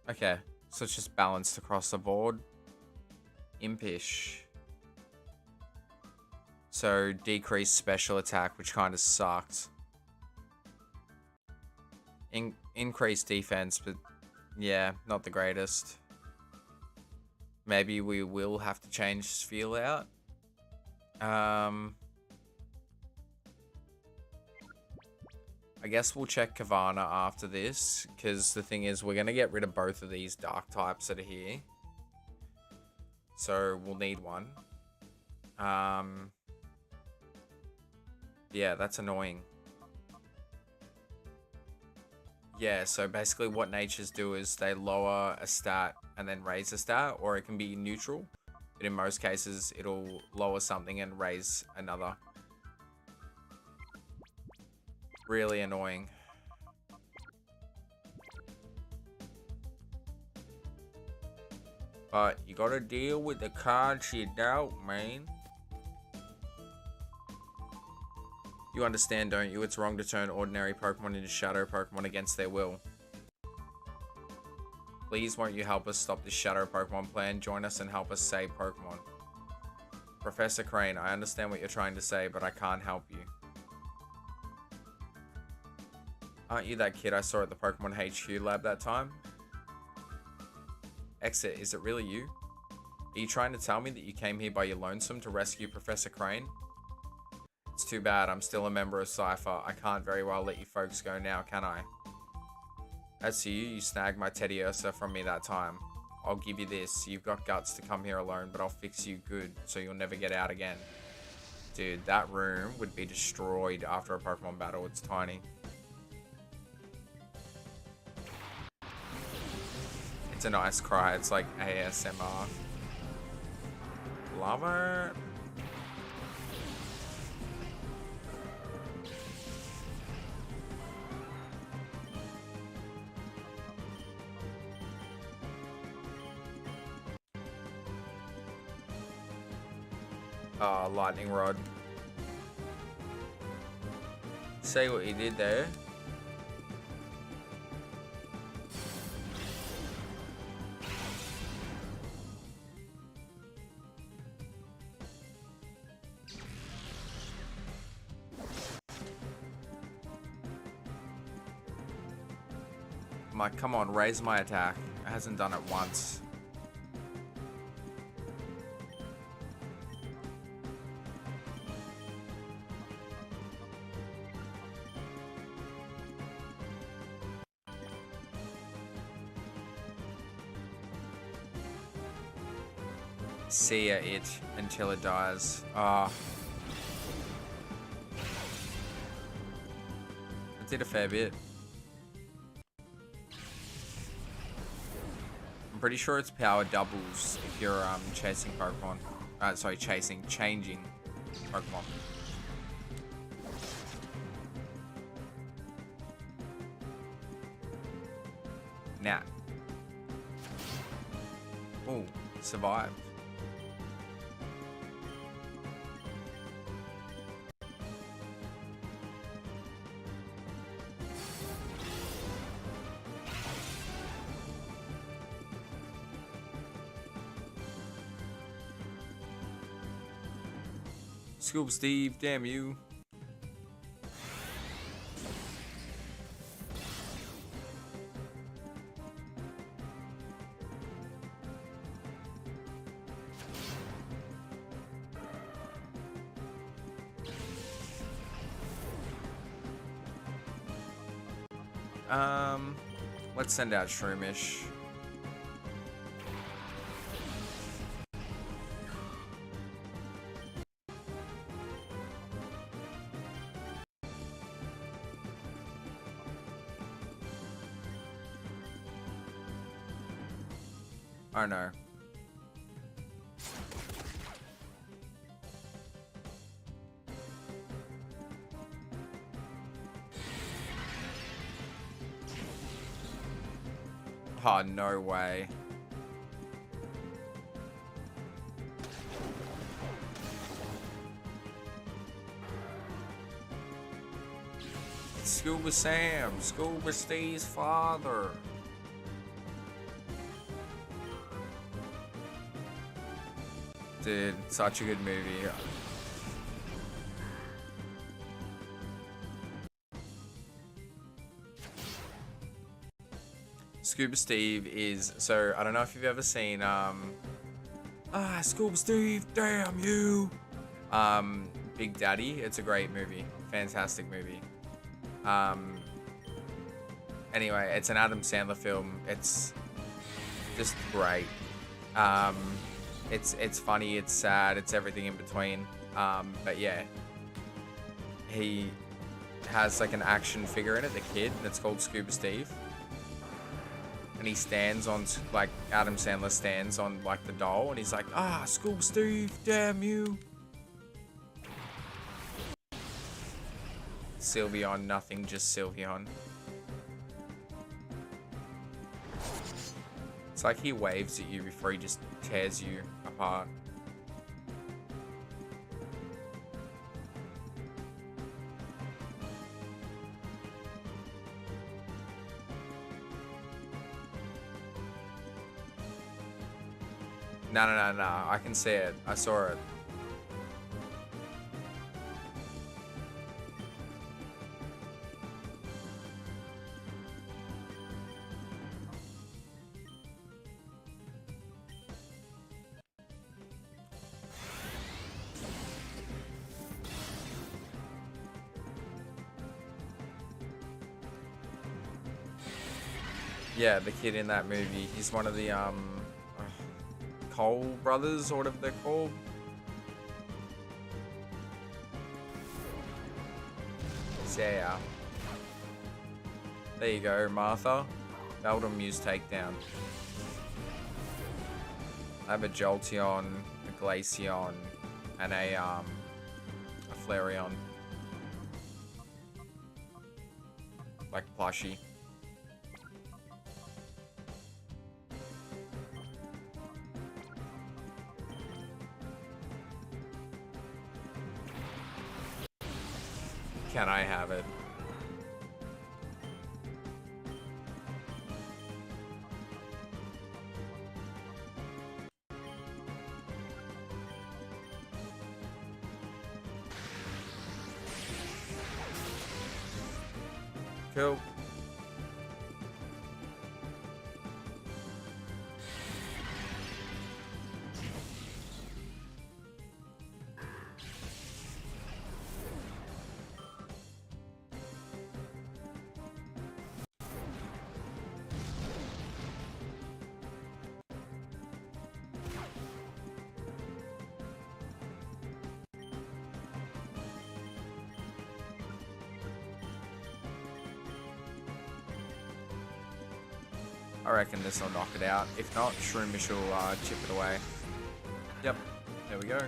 Okay, so it's just balanced across the board. Impish. So decreased special attack, which kind of sucked. Increased defense, but yeah, not the greatest. Maybe we will have to change feel out. I guess we'll check Kavana after this, because the thing is, we're going to get rid of both of these dark types that are here. So we'll need one. Yeah, that's annoying. Yeah, so basically what natures do is they lower a stat and then raise a stat, or it can be neutral. But in most cases, it'll lower something and raise another. Really annoying. But you gotta deal with the cards you dealt, man. You understand, don't you? It's wrong to turn ordinary Pokemon into Shadow Pokemon against their will. Please won't you help us stop this Shadow Pokemon plan? Join us and help us save Pokemon. Professor Crane, I understand what you're trying to say, but I can't help you. Aren't you that kid I saw at the Pokemon HQ lab that time? Exit, is it really you? Are you trying to tell me that you came here by your lonesome to rescue Professor Crane? It's too bad. I'm still a member of Cypher. I can't very well let you folks go now, can I? As to you, you snagged my Teddy Ursa from me that time. I'll give you this. You've got guts to come here alone, but I'll fix you good so you'll never get out again. Dude, that room would be destroyed after a Pokemon battle. It's tiny. It's a nice cry. It's like ASMR. Love it. Lightning rod. See what he did there. I'm like, come on, raise my attack. It hasn't done it once. See ya, it until it dies. Ah. It did a fair bit. I'm pretty sure its power doubles if you're chasing Pokemon. Sorry, changing Pokemon. Now. Ooh, survived. Scuba Steve, damn you. Let's send out Shroomish. Oh no. Oh, no way. It's Scuba Sam, Scuba Steve's father. Dude, such a good movie. Scuba Steve is, so I don't know if you've ever seen Scuba Steve, damn you. Big Daddy. It's a great movie. Fantastic movie. Anyway, it's an Adam Sandler film. It's just great. It's funny, it's sad, it's everything in between. But yeah, he has like an action figure in it, the kid, and it's called Scuba Steve. And he stands on, like, Adam Sandler stands on, like, the doll, and he's like, Scuba Steve, damn you. Sylveon, nothing, just Sylveon. It's like he waves at you before he just tears you apart. No, I can see it. I saw it. Yeah, the kid in that movie. He's one of the Cole brothers, or whatever they're called. So, yeah. There you go, Martha. 𝑬𝑰𝑩𝑬𝑺𝑬 takedown. I have a Jolteon, a Glaceon, and a Flareon. Like plushie. Can I have it? Cool. I reckon this will knock it out. If not, Shroomish will chip it away. Yep, there we go.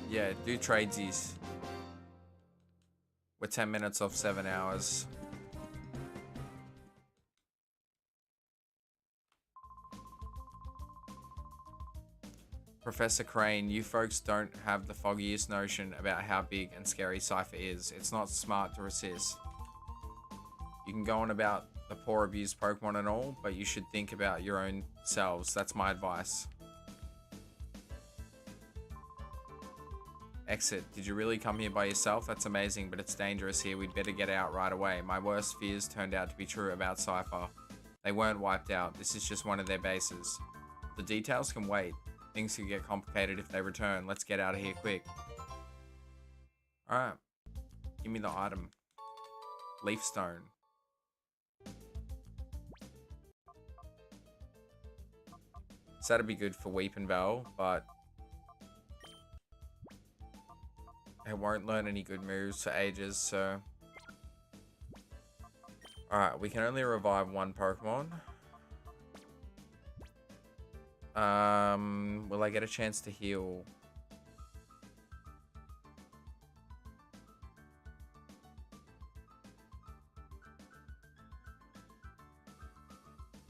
Yeah, do tradesies. We're 10 minutes off 7 hours. Professor Crane, you folks don't have the foggiest notion about how big and scary Cypher is. It's not smart to resist. You can go on about the poor abused Pokemon and all, but you should think about your own selves. That's my advice. Exit. Did you really come here by yourself? That's amazing, but it's dangerous here. We'd better get out right away. My worst fears turned out to be true about Cypher. They weren't wiped out. This is just one of their bases. The details can wait. Things could get complicated if they return. Let's get out of here quick. Alright. Give me the item. Leaf Stone. So that'd be good for 𝑬𝑰𝑩𝑬𝑺𝑬, but it won't learn any good moves for ages, so... Alright, we can only revive one Pokemon. Will I get a chance to heal?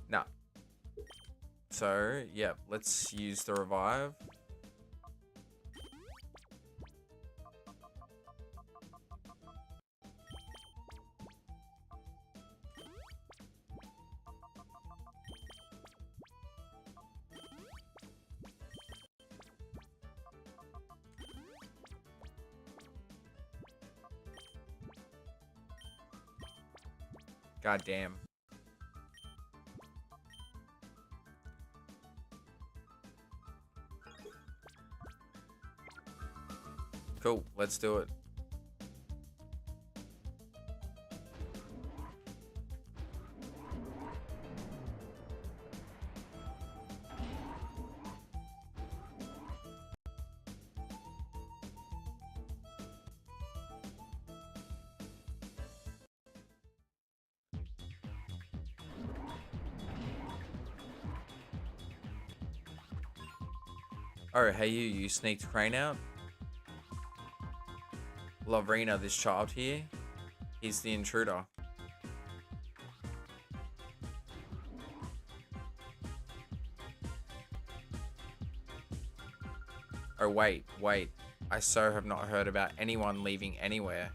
No. So, yeah, let's use the revive. God damn. Cool, let's do it. Oh, hey you sneaked Crane out? Lovrina, this child here, he's the intruder. Oh wait, I so have not heard about anyone leaving anywhere.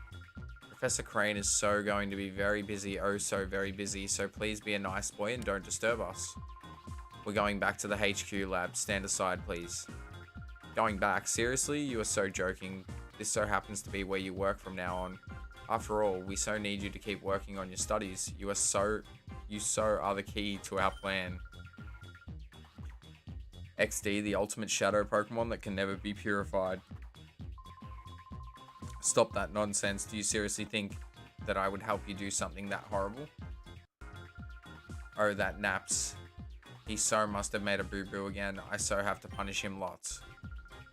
Professor Crane is so going to be very busy, oh so very busy, so please be a nice boy and don't disturb us. We're going back to the HQ lab, stand aside please. Going back? Seriously? You are so joking. This so happens to be where you work from now on. After all, we so need you to keep working on your studies. You so are the key to our plan. XD, the ultimate shadow Pokemon that can never be purified. Stop that nonsense. Do you seriously think that I would help you do something that horrible? Oh, that naps. He so must have made a boo-boo again. I so have to punish him lots.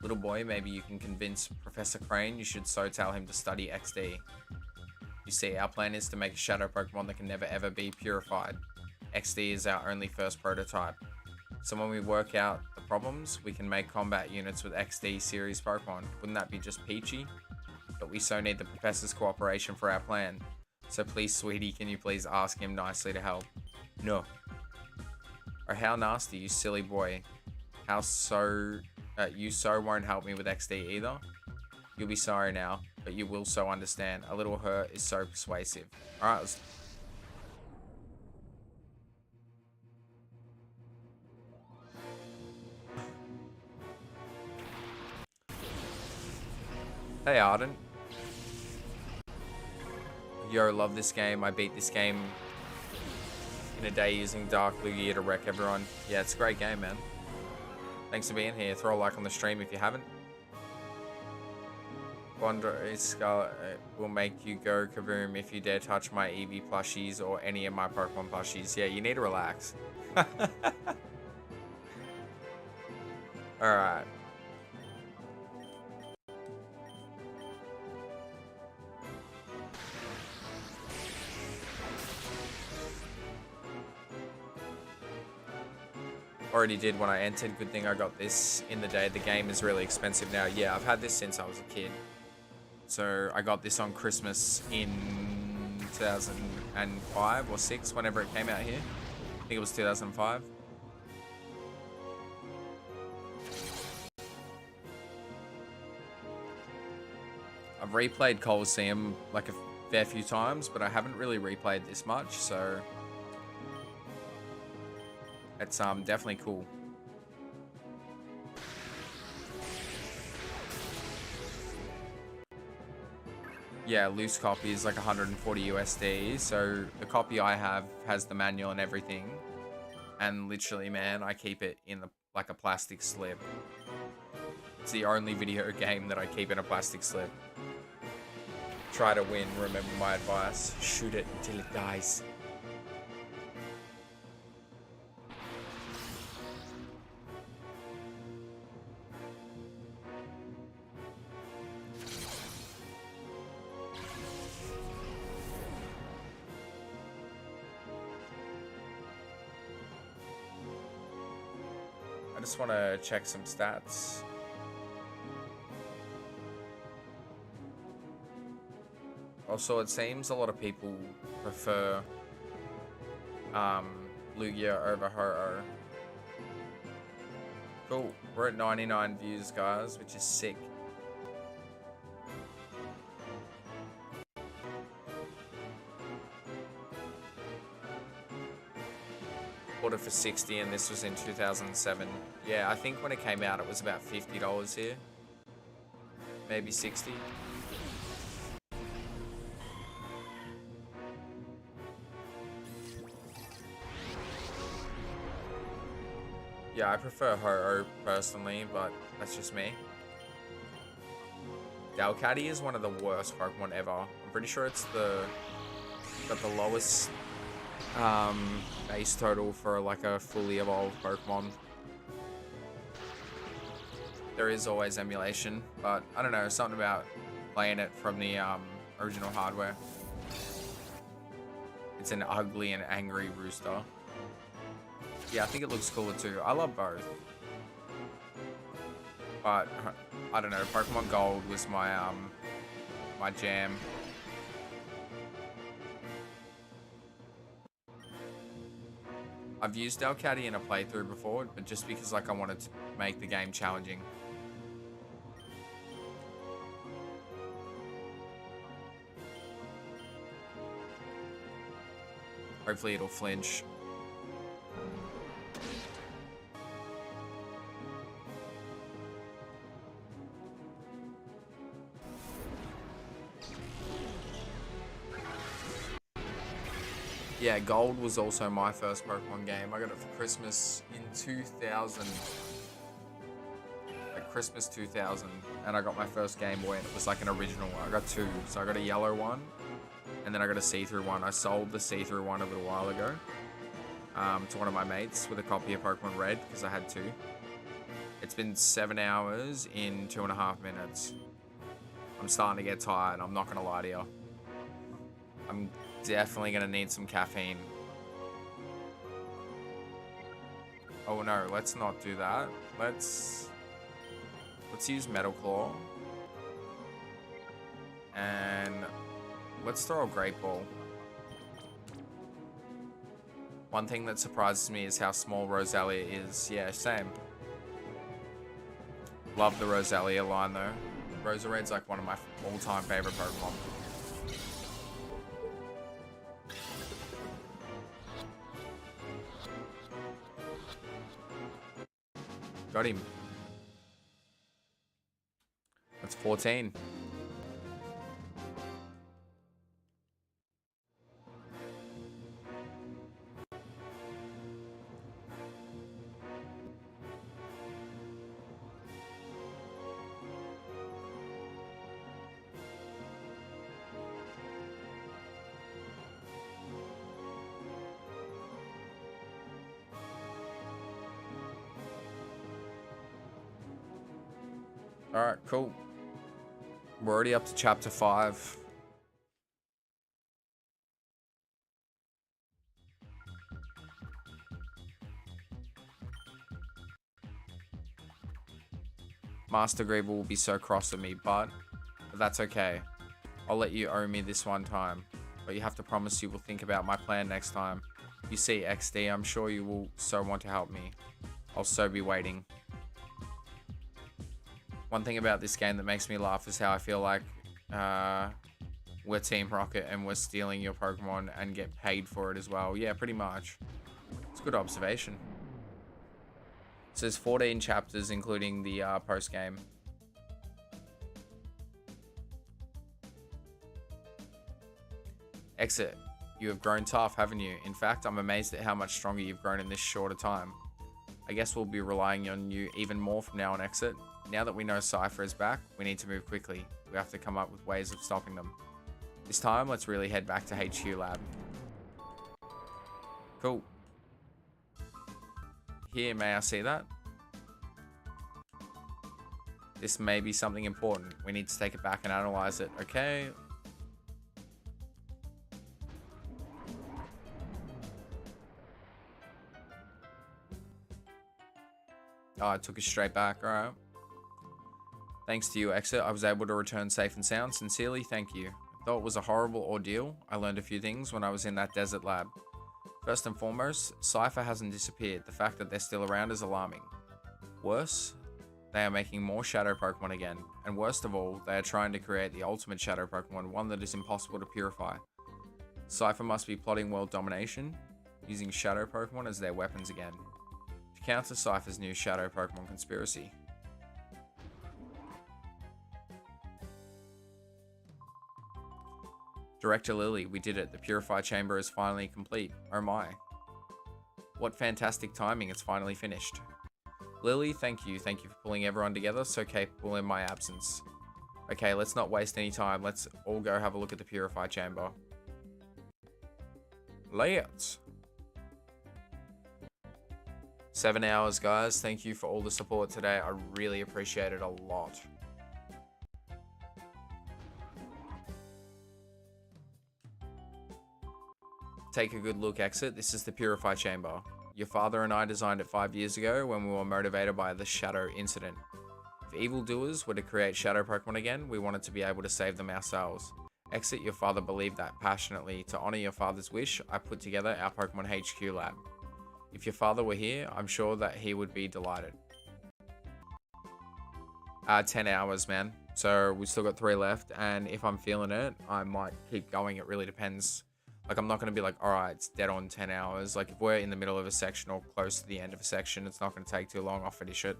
Little boy, maybe you can convince Professor Crane you should so tell him to study XD. You see, our plan is to make a shadow Pokemon that can never ever be purified. XD is our only first prototype. So when we work out the problems, we can make combat units with XD series Pokemon. Wouldn't that be just peachy? But we so need the Professor's cooperation for our plan. So please, sweetie, can you please ask him nicely to help? No. Or how nasty, you silly boy. How so... you so won't help me with XD either? You'll be sorry now, but you will so understand. A little hurt is so persuasive. Alright, let's... Hey, Arden. Yo, love this game. I beat this game in a day using Dark Lugia to wreck everyone. Yeah, it's a great game, man. Thanks for being here. Throw a like on the stream if you haven't. Bondra Scarlet will make you go kaboom if you dare touch my Eevee plushies or any of my Pokemon plushies. Yeah, you need to relax. Alright. Already did when I entered. Good thing I got this in the day. The game is really expensive now. Yeah, I've had this since I was a kid. So I got this on Christmas in 2005 or 6, whenever it came out here. I think it was 2005. I've replayed Colosseum like a fair few times, but I haven't really replayed this much, so it's definitely cool. Yeah, loose copy is like 140 USD, so the copy I have has the manual and everything, and literally, man, I keep it in like a plastic slip. It's the only video game that I keep in a plastic slip. Try to win, remember my advice. Shoot it until it dies. I just want to check some stats. Also, it seems a lot of people prefer Lugia over Ho-Oh. Cool. We're at 99 views, guys, which is sick. Bought it for 60 and this was in 2007. Yeah, I think when it came out it was about $50 here. Maybe 60. Yeah, I prefer Ho-Oh personally, but that's just me. Delcatty is one of the worst Pokemon ever. I'm pretty sure it's got the lowest base total for like a fully evolved Pokemon. There is always emulation, but I don't know, something about playing it from the original hardware. It's an ugly and angry rooster. Yeah, I think it looks cooler too. I love both. But I don't know, Pokemon Gold was my my jam. I've used Delcatty in a playthrough before, but just because like I wanted to make the game challenging. Hopefully it'll flinch. Yeah, Gold was also my first Pokemon game. I got it for Christmas in 2000. Christmas 2000 and I got my first Game Boy and it was like an original one. I got two. So I got a yellow one and then I got a see-through one. I sold the see-through one a little while ago to one of my mates with a copy of Pokemon Red because I had two. It's been 7 hours in 2.5 minutes. I'm starting to get tired. I'm not going to lie to you. I'm definitely going to need some caffeine. Oh no, let's not do that. Let's use Metal Claw. And let's throw a Great Ball. One thing that surprises me is how small Roselia is. Yeah, same. Love the Roselia line though. Rosered's like one of my all-time favorite Pokemon. Got him. That's 14. Alright, cool. We're already up to chapter 5. Master Greeble will be so cross with me, but that's okay. I'll let you owe me this one time, but you have to promise you will think about my plan next time. You see, XD, I'm sure you will so want to help me. I'll so be waiting. One thing about this game that makes me laugh is how I feel like we're Team Rocket and we're stealing your Pokemon and get paid for it as well. Yeah, pretty much. It's a good observation. It says 14 chapters, including the post-game. Exit. You have grown tough, haven't you? In fact, I'm amazed at how much stronger you've grown in this short a time. I guess we'll be relying on you even more from now on, Exit. Now that we know Cypher is back, we need to move quickly. We have to come up with ways of stopping them. This time, let's really head back to HQ Lab. Cool. Here, may I see that? This may be something important. We need to take it back and analyze it. Okay. Oh, I took it straight back. All right. Thanks to you, Exit, I was able to return safe and sound. Sincerely, thank you. Though it was a horrible ordeal, I learned a few things when I was in that desert lab. First and foremost, Cypher hasn't disappeared. The fact that they're still around is alarming. Worse, they are making more Shadow Pokemon again. And worst of all, they are trying to create the ultimate Shadow Pokemon, one that is impossible to purify. Cypher must be plotting world domination, using Shadow Pokemon as their weapons again, to counter Cypher's new Shadow Pokemon conspiracy. Director Lily, we did it. The Purify Chamber is finally complete. Oh my. What fantastic timing, it's finally finished. Lily, thank you. Thank you for pulling everyone together, so capable in my absence. Okay, let's not waste any time. Let's all go have a look at the Purify Chamber. Let's. 7 hours, guys. Thank you for all the support today. I really appreciate it a lot. Take a good look, Exit. This is the Purify Chamber. Your father and I designed it 5 years ago when we were motivated by the Shadow incident. If evildoers were to create Shadow Pokemon again, we wanted to be able to save them ourselves. Exit, your father believed that passionately. To honor your father's wish, I put together our Pokemon HQ lab. If your father were here, I'm sure that he would be delighted. 10 hours, man. So we've still got 3 left, and if I'm feeling it, I might keep going. It really depends. Like, I'm not going to be like, alright, it's dead on 10 hours. Like, if we're in the middle of a section or close to the end of a section, it's not going to take too long. I'll finish it.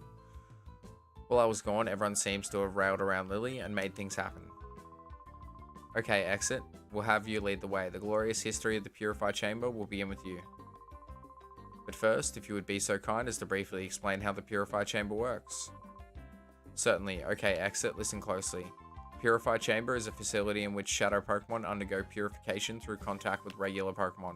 While I was gone, everyone seems to have railed around Lily and made things happen. Okay, Exit. We'll have you lead the way. The glorious history of the Purify Chamber will begin with you. But first, if you would be so kind as to briefly explain how the Purify Chamber works. Certainly. Okay, exit. Listen closely. Purify Chamber is a facility in which shadow Pokemon undergo purification through contact with regular Pokemon.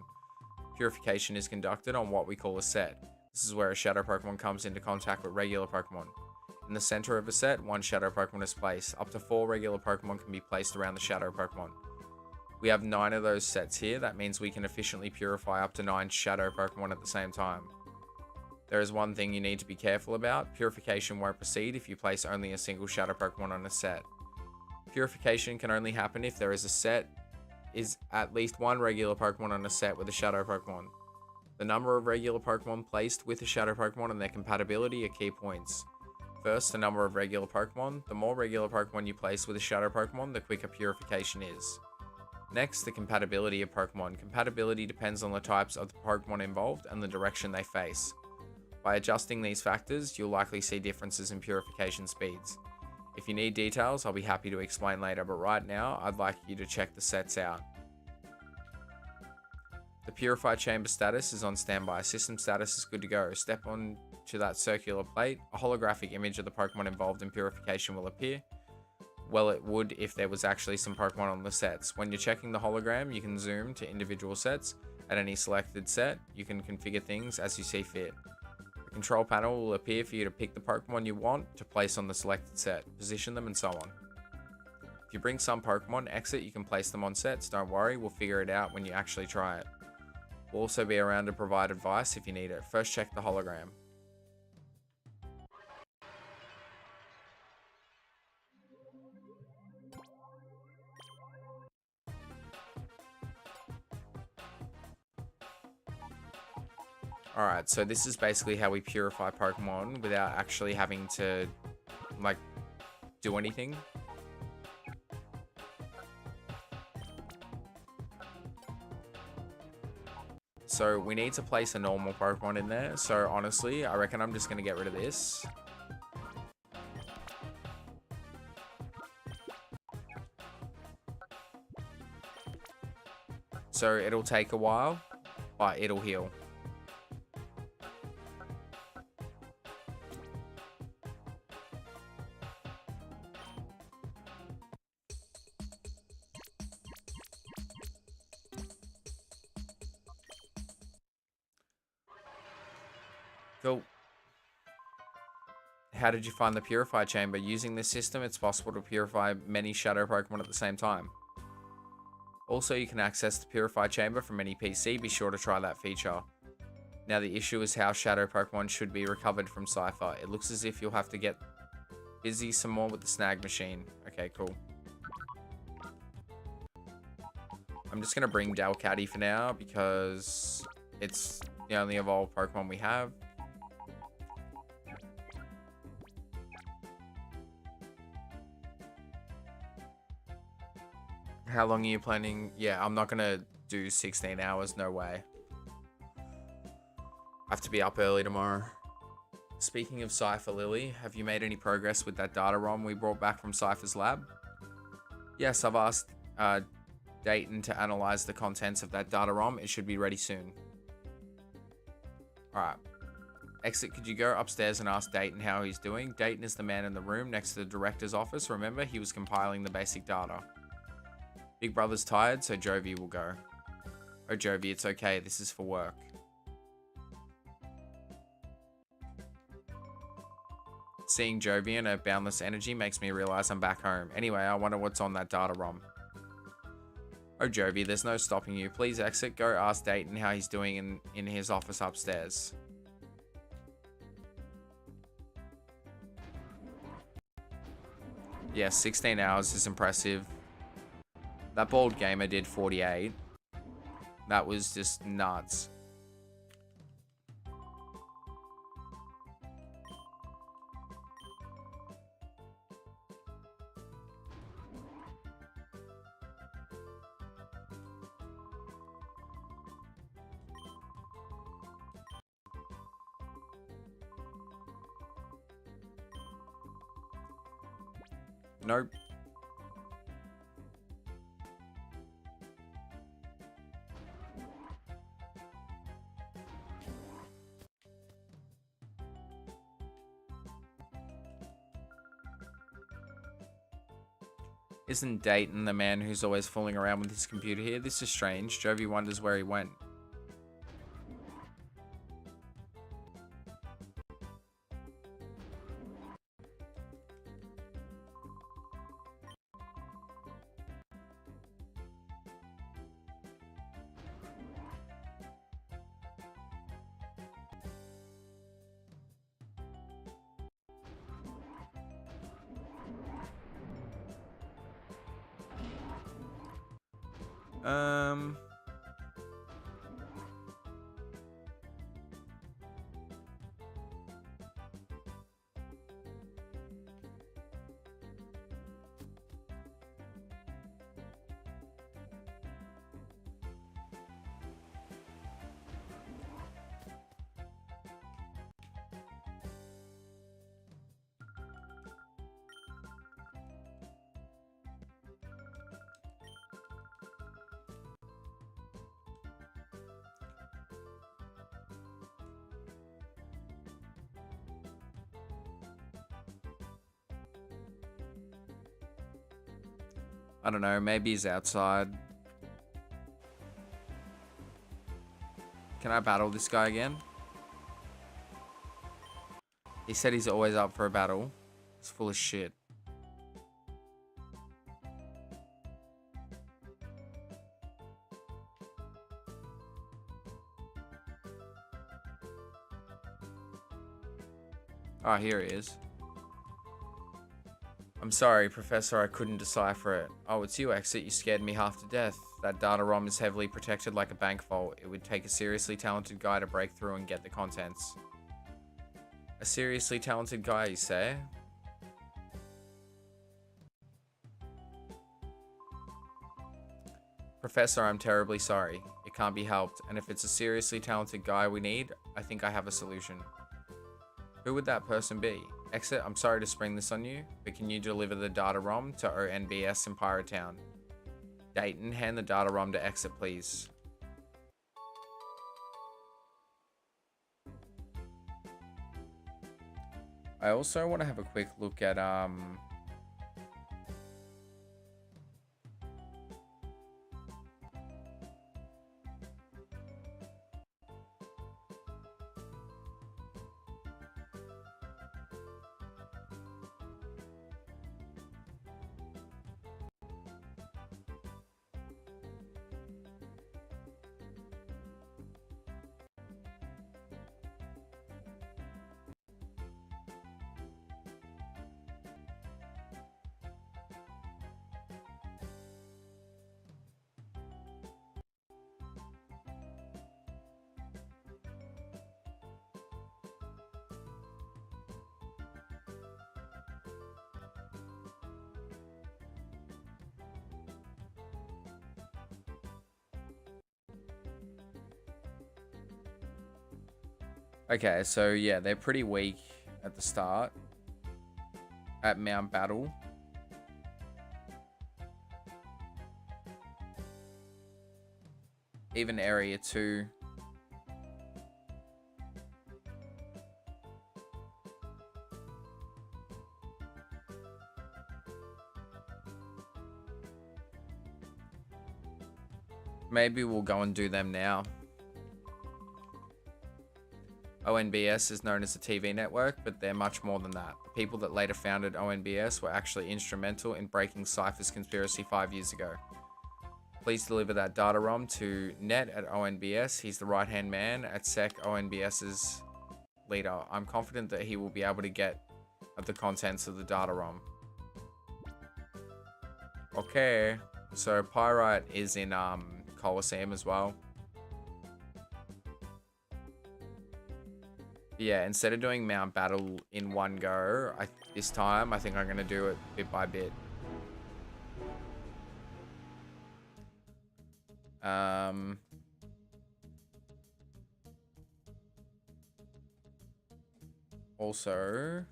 Purification is conducted on what we call a set. This is where a shadow Pokemon comes into contact with regular Pokemon. In the center of a set, one shadow Pokemon is placed. Up to 4 regular Pokemon can be placed around the shadow Pokemon. We have 9 of those sets here. That means we can efficiently purify up to 9 shadow Pokemon at the same time. There is one thing you need to be careful about. Purification won't proceed if you place only a single shadow Pokemon on a set. Purification can only happen if there is at least one regular Pokemon on a set with a shadow Pokemon. The number of regular Pokemon placed with a shadow Pokemon and their compatibility are key points. First, the number of regular Pokemon. The more regular Pokemon you place with a shadow Pokemon, the quicker purification is. Next, the compatibility of Pokemon. Compatibility depends on the types of the Pokemon involved and the direction they face. By adjusting these factors, you'll likely see differences in purification speeds. If you need details, I'll be happy to explain later, but right now, I'd like you to check the sets out. The Purify Chamber status is on standby. System status is good to go. Step on to that circular plate. A holographic image of the Pokemon involved in purification will appear. Well, it would if there was actually some Pokemon on the sets. When you're checking the hologram, you can zoom to individual sets. At any selected set, you can configure things as you see fit. A control panel will appear for you to pick the Pokemon you want to place on the selected set, position them, and so on. If you bring some Pokemon, exit, you can place them on sets. Don't worry, we'll figure it out when you actually try it. We'll also be around to provide advice if you need it. First, check the hologram. Alright, so this is basically how we purify Pokemon without actually having to, like, do anything. So we need to place a normal Pokemon in there. So honestly, I reckon I'm just going to get rid of this. So it'll take a while, but it'll heal. Cool. How did you find the Purify Chamber? Using this system, it's possible to purify many Shadow Pokemon at the same time. Also, you can access the Purify Chamber from any PC. Be sure to try that feature. Now, the issue is how Shadow Pokemon should be recovered from Cypher. It looks as if you'll have to get busy some more with the snag machine. Okay, cool. I'm just going to bring Delcatty for now because it's the only evolved Pokemon we have. How long are you planning? Yeah, I'm not going to do 16 hours. No way. I have to be up early tomorrow. Speaking of Cypher, Lily, have you made any progress with that data ROM we brought back from Cypher's lab? Yes, I've asked Dayton to analyze the contents of that data ROM. It should be ready soon. Alright. Exit, could you go upstairs and ask Dayton how he's doing? Dayton is the man in the room next to the director's office. Remember, he was compiling the basic data. Big brother's tired, so Jovi will go. Oh, Jovi, it's okay. This is for work. Seeing Jovi and her boundless energy makes me realize I'm back home. Anyway, I wonder what's on that data ROM. Oh, Jovi, there's no stopping you. Please exit. Go ask Dayton how he's doing in his office upstairs. Yeah, 16 hours is impressive. That bald gamer did 48. That was just nuts. Nope. Isn't Dayton the man who's always fooling around with his computer here? This is strange. Jovi wonders where he went. I don't know, maybe he's outside. Can I battle this guy again? He said he's always up for a battle. He's full of shit. Oh, here he is. I'm sorry, Professor, I couldn't decipher it. Oh, it's you, Exit. You scared me half to death. That data ROM is heavily protected like a bank vault. It would take a seriously talented guy to break through and get the contents. A seriously talented guy, you say? Professor, I'm terribly sorry. It can't be helped, and if it's a seriously talented guy we need, I think I have a solution. Who would that person be? Exit, I'm sorry to spring this on you, but can you deliver the data ROM to ONBS in Pirate Town? Dayton, hand the data ROM to Exit, please. I also want to have a quick look at Okay, so yeah, they're pretty weak at the start. At Mount Battle. Even Area 2. Maybe we'll go and do them now. ONBS is known as a TV network, but they're much more than that. The people that later founded ONBS were actually instrumental in breaking Cypher's conspiracy 5 years ago. Please deliver that data ROM to Net at ONBS. He's the right-hand man at SEC ONBS's leader. I'm confident that he will be able to get at the contents of the data ROM. Okay, so Pyrite is in Colosseum as well. Yeah, instead of doing Mount Battle in one go, this time I think I'm going to do it bit by bit. Also...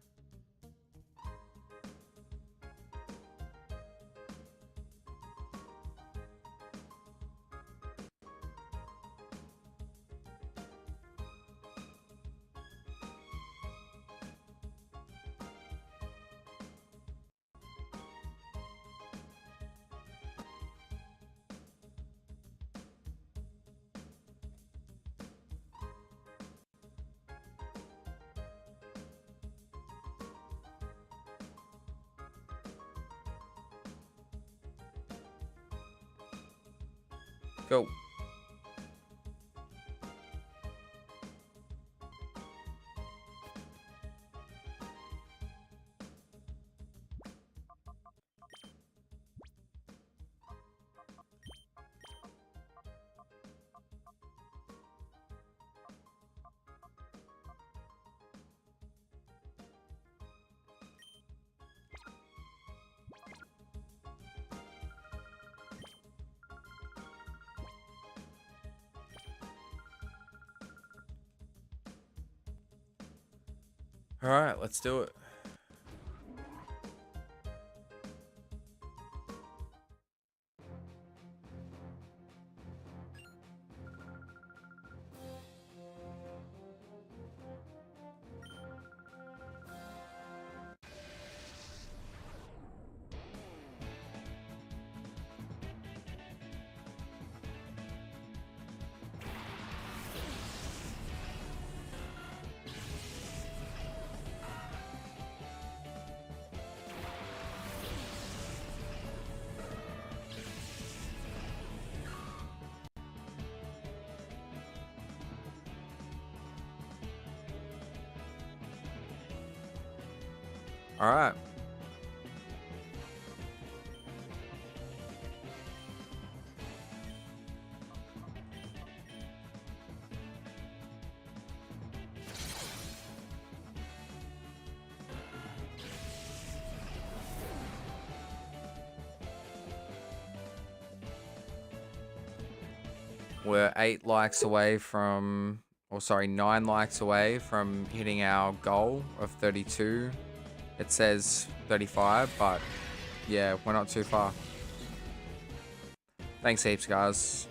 Go. All right, let's do it. All right. We're 8 likes away from, or sorry, 9 likes away from hitting our goal of 32. It says 35, but yeah, we're not too far. Thanks heaps, guys.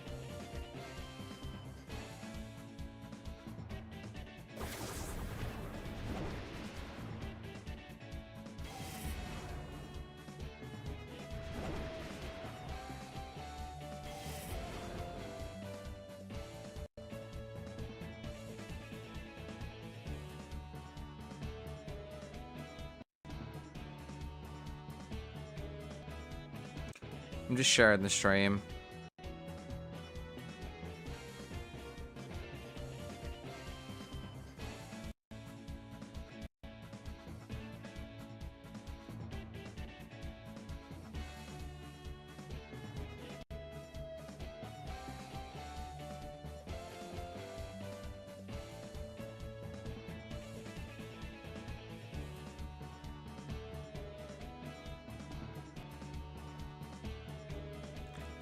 I'm just sharing the stream.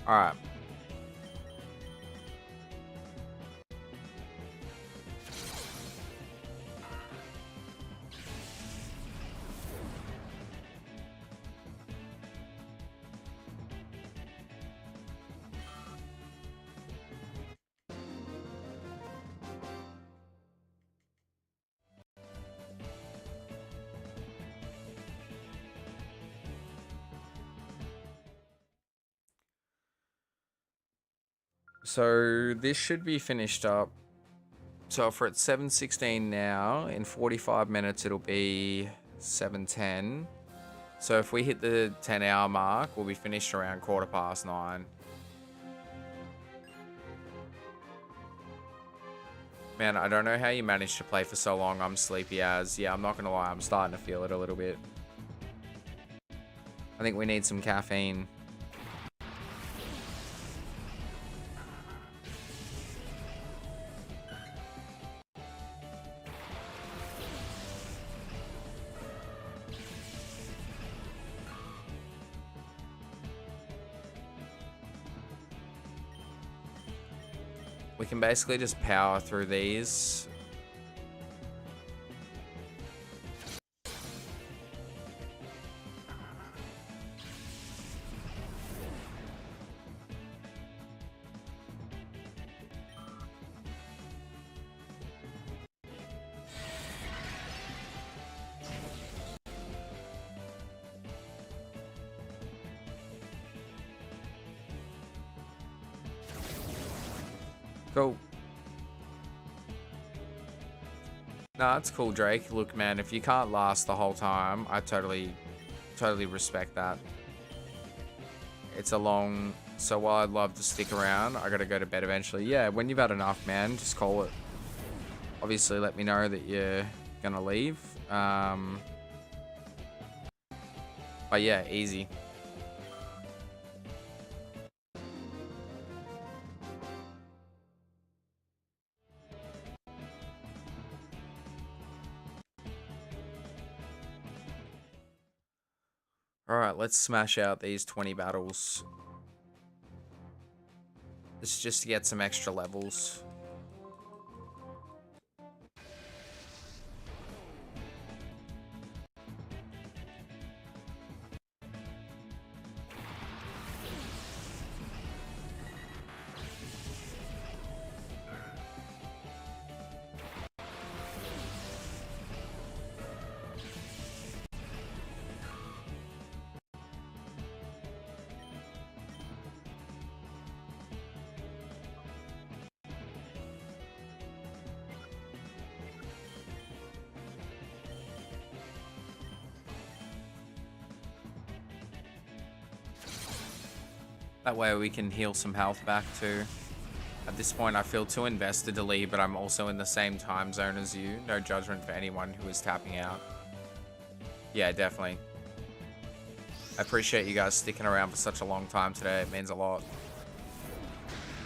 All right. So this should be finished up. So if we're at 7:16 now, in 45 minutes it'll be 7:10. So if we hit the 10-hour mark, we'll be finished around 9:15. Man, I don't know how you managed to play for so long. I'm sleepy as. Yeah, I'm not gonna lie, I'm starting to feel it a little bit. I think we need some caffeine. We can basically just power through these. Go. Nah, it's cool, Drake. Look, man, if you can't last the whole time, I totally respect that. it's a long... So while I'd love to stick around, I gotta go to bed eventually. Yeah, when you've had enough, man, just call it. Obviously, let me know that you're gonna leave. But yeah, easy. Alright, let's smash out these 20 battles. This is just to get some extra levels. That way we can heal some health back too. At this point I feel too invested to leave, but I'm also in the same time zone as you. No judgment for anyone who is tapping out. Yeah, definitely. I appreciate you guys sticking around for such a long time today. It means a lot.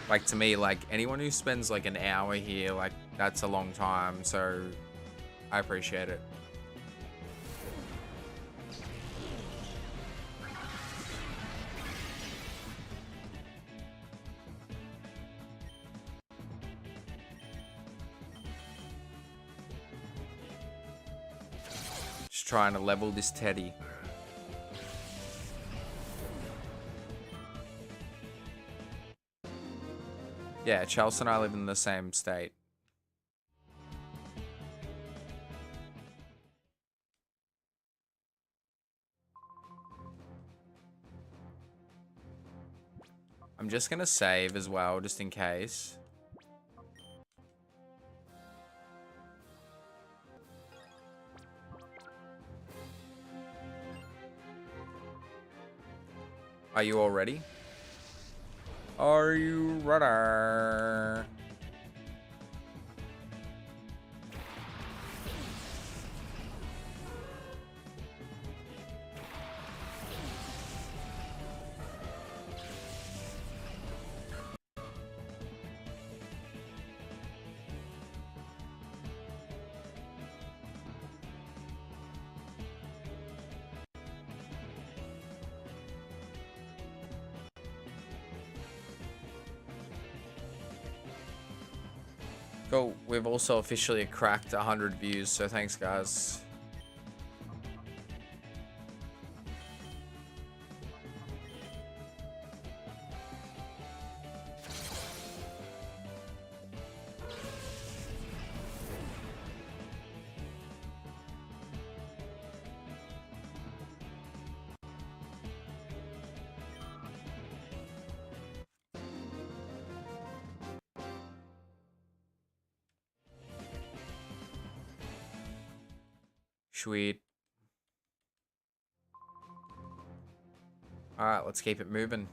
Like, to me, like, anyone who spends like an hour here, like, that's a long time, so I appreciate it. Just trying to level this Teddy. Yeah, Chelsea and I live in the same state. I'm just gonna save as well, just in case. Are you all ready? Are you ready? Cool. We've also officially cracked 100 views, so thanks, guys. Sweet. Alright, let's keep it moving.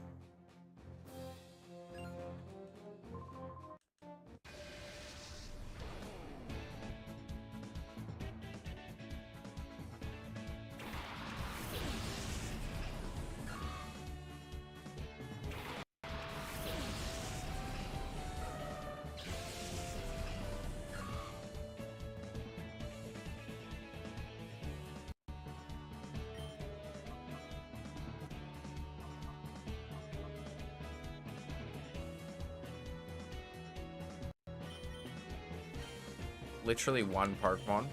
Literally one Pokemon.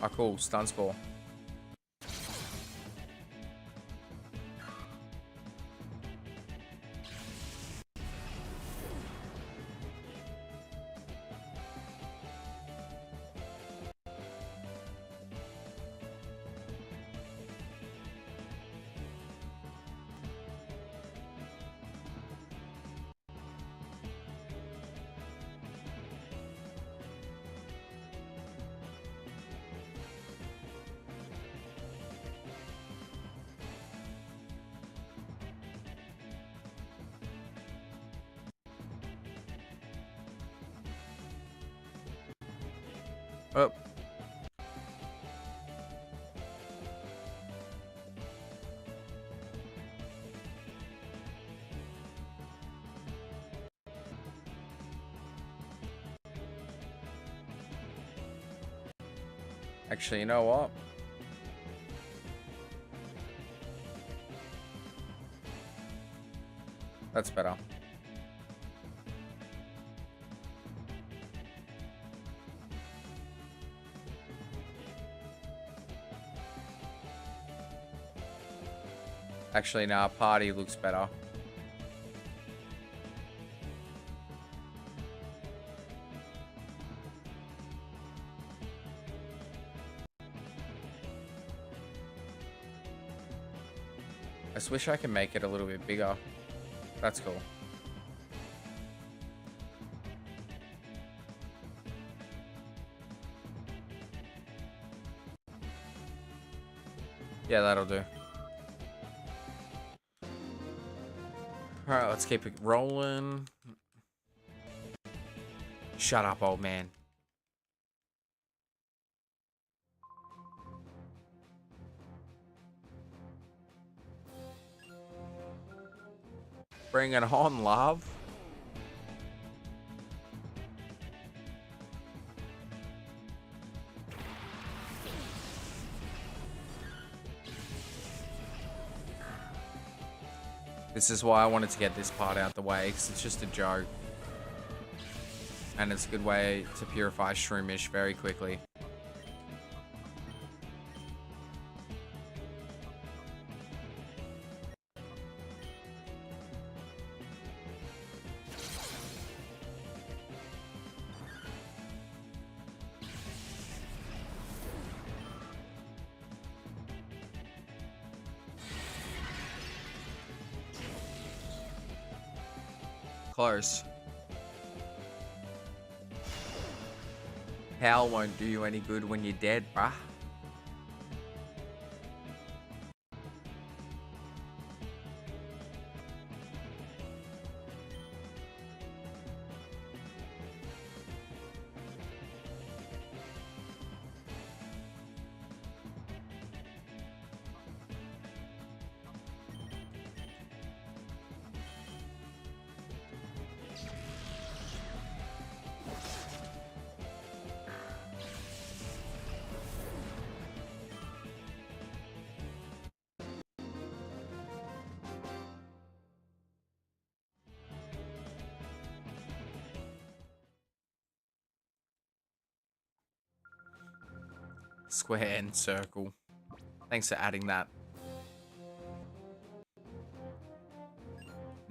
Oh, cool. Stun Spore. Oh. Actually, you know what? That's better. Actually, nah, party looks better. I just wish I could make it a little bit bigger. That's cool. Yeah, that'll do. Alright, let's keep it rolling. Shut up, old man. Bring it on, love. This is why I wanted to get this part out the way, because it's just a joke. And it's a good way to purify Shroomish very quickly. Close. Hell won't do you any good when you're dead, bruh. Square and circle. Thanks for adding that.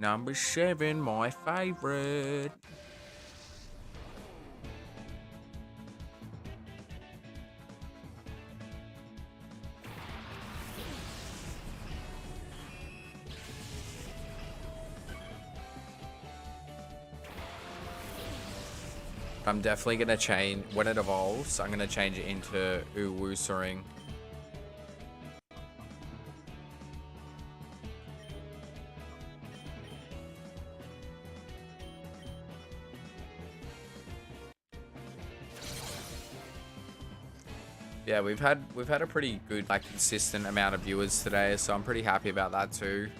Number 7, my favorite. I'm definitely going to change, when it evolves, I'm going to change it into 𝑬𝑰𝑗𝑐𝑒𝑛. Yeah, we've had a pretty good, like, consistent amount of viewers today, so I'm pretty happy about that too.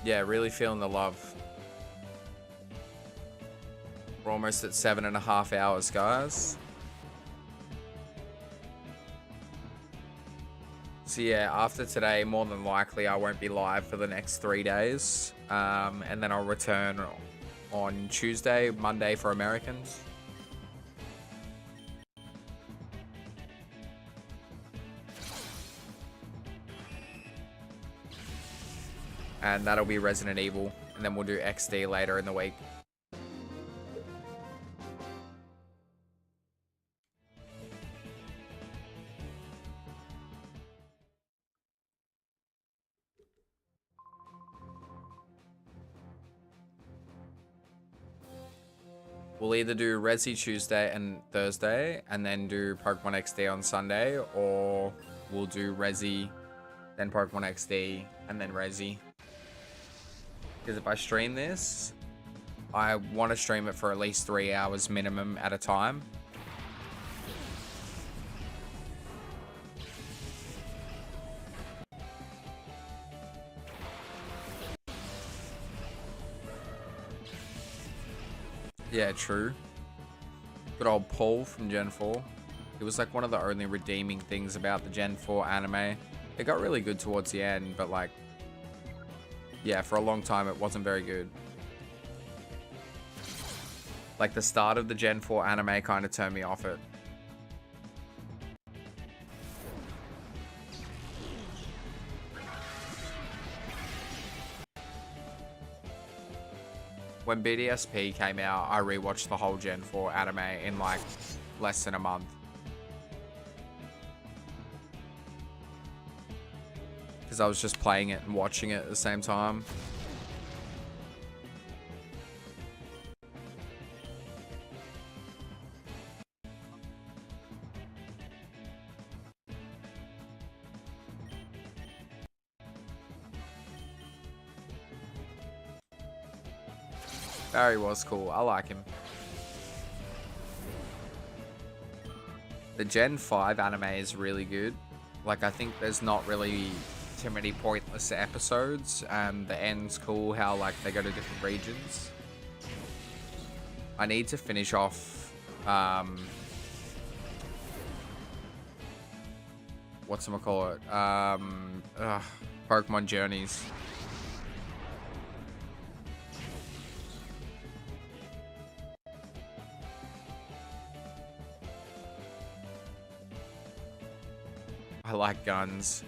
Yeah, really feeling the love. We're almost at 7.5 hours, guys. So yeah, after today, more than likely, I won't be live for the next 3 days. And then I'll return on Tuesday, Monday for Americans. And that'll be Resident Evil. And then we'll do XD later in the week. We'll either do Resi Tuesday and Thursday, and then do Pokemon XD on Sunday, or we'll do Resi, then Pokemon XD, and then Resi. Because if I stream this, I want to stream it for at least 3 hours minimum at a time. Yeah, true. Good old Paul from Gen 4. It was like one of the only redeeming things about the Gen 4 anime. It got really good towards the end, but like, yeah, for a long time it wasn't very good. Like the start of the Gen 4 anime kind of turned me off it. When BDSP came out, I rewatched the whole Gen 4 anime in like less than a month. Because I was just playing it and watching it at the same time. Barry was cool. I like him. The Gen 5 anime is really good. Like, I think there's not really too many pointless episodes, and the end's cool how, like, they go to different regions. I need to finish off, whatchamacallit? Pokemon Journeys. I like guns.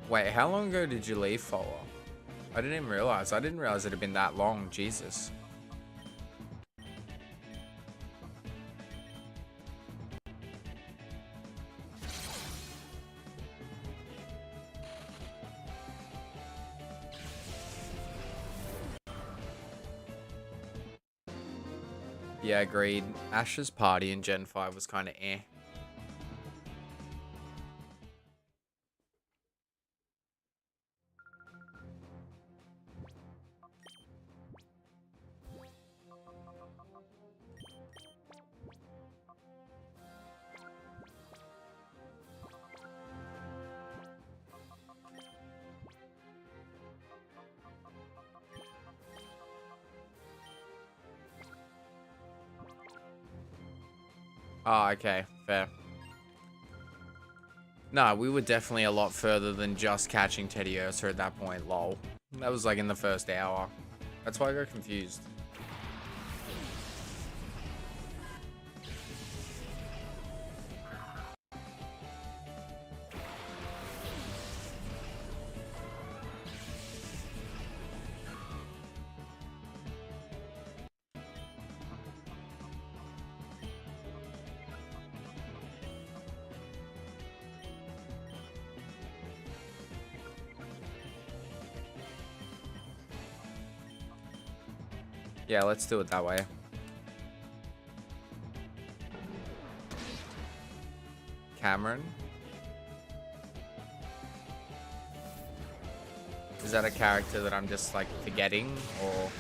Wait, how long ago did you leave Follow? I didn't even realize. I didn't realize it had been that long. Jesus. Yeah, agreed. Ash's party in Gen 5 was kind of eh. Oh, okay, fair. Nah, we were definitely a lot further than just catching Teddy Ursa at that point, lol. That was like in the first hour. That's why I got confused. Yeah, let's do it that way. Cameron? Is that a character that I'm just like forgetting, or?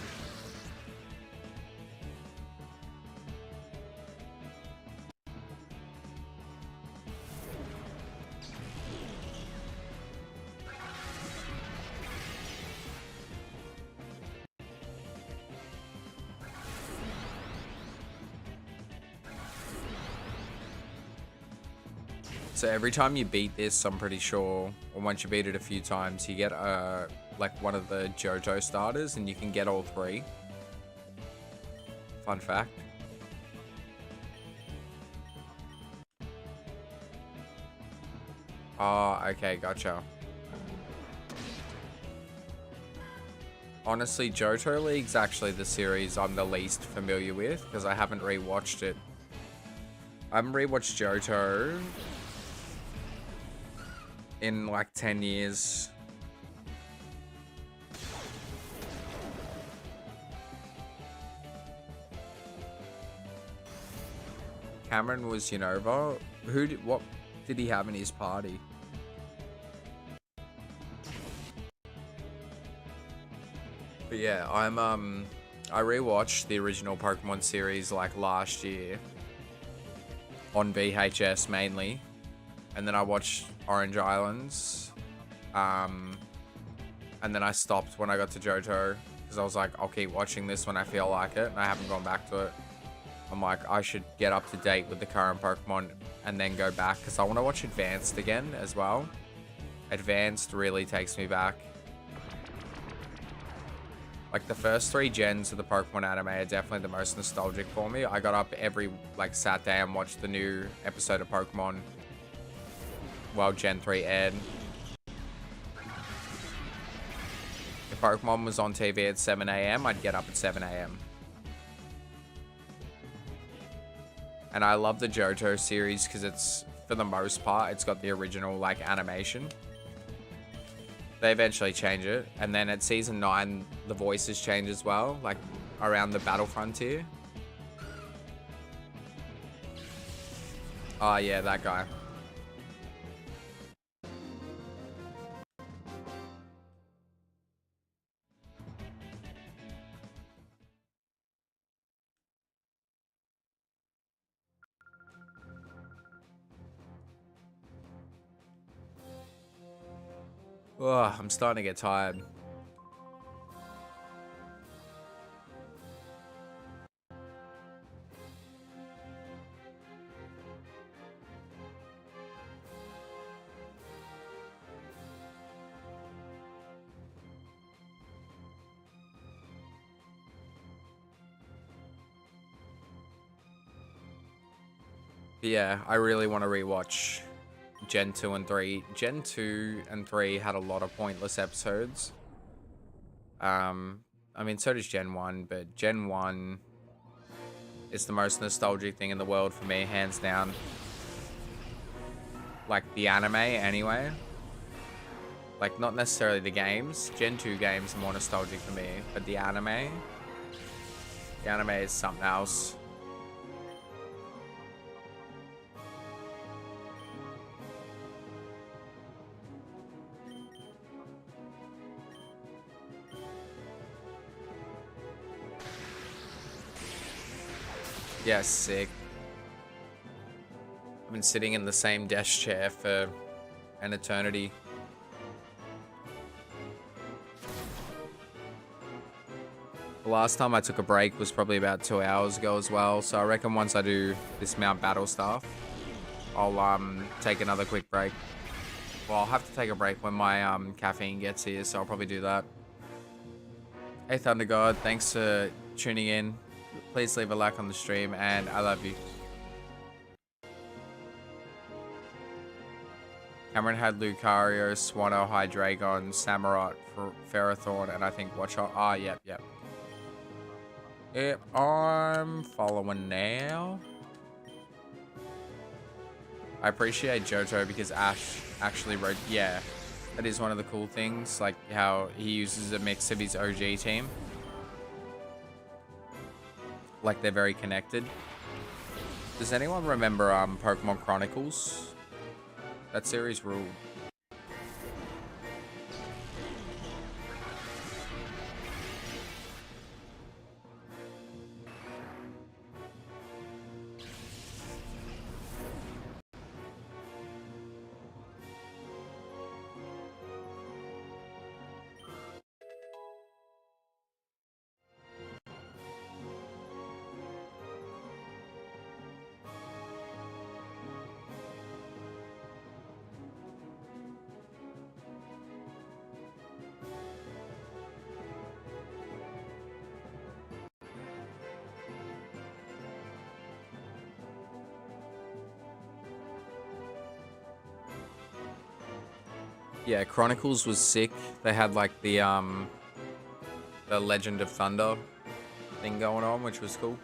So every time you beat this, I'm pretty sure, or once you beat it a few times, you get like one of the JoJo starters, and you can get all three. Fun fact. Oh, okay, gotcha. Honestly, Johto League's actually the series I'm the least familiar with, because I haven't rewatched it. I haven't rewatched Johto in like 10 years. Cameron was Unova. What did he have in his party? But yeah, I rewatched the original Pokemon series like last year on VHS mainly, and then I watched Orange Islands, and then I stopped when I got to Johto because I was like, I'll keep watching this when I feel like it, and I haven't gone back to it. I'm like, I should get up to date with the current Pokemon and then go back because I want to watch Advanced again as well. Advanced really takes me back. Like, the first 3 gens of the Pokemon anime are definitely the most nostalgic for me. I got up every, like, Saturday and watched the new episode of Pokemon while Gen 3 aired. If Pokemon was on TV at 7 AM, I'd get up at 7 AM. And I love the Johto series because it's, for the most part, it's got the original, like, animation. They eventually change it, and then at season 9, the voices change as well, like around the battle frontier. Oh yeah, that guy. Oh, I'm starting to get tired. But yeah, I really want to rewatch Gen 2 and 3. Gen 2 and 3 had a lot of pointless episodes. I mean, so does Gen 1, but Gen 1 is the most nostalgic thing in the world for me, hands down. Like, the anime, anyway. Like, not necessarily the games. Gen 2 games are more nostalgic for me, but the anime is something else. Yeah, sick. I've been sitting in the same desk chair for an eternity. The last time I took a break was probably about 2 hours ago as well, so I reckon once I do this Mount Battle stuff, I'll take another quick break. Well, I'll have to take a break when my caffeine gets here, so I'll probably do that. Hey Thunder God, thanks for tuning in. Please leave a like on the stream, and I love you. Cameron had Lucario, Swano, Hydreigon, Samurott, Ferrothorn, and I think Watchot. Ah, yep. Yep, I'm following now. I appreciate Johto because Ash actually wrote. Yeah, that is one of the cool things, like how he uses a mix of his OG team. Like, they're very connected. Does anyone remember Pokemon Chronicles? That series ruled. Yeah, Chronicles was sick. They had like the Legend of Thunder thing going on, which was cool.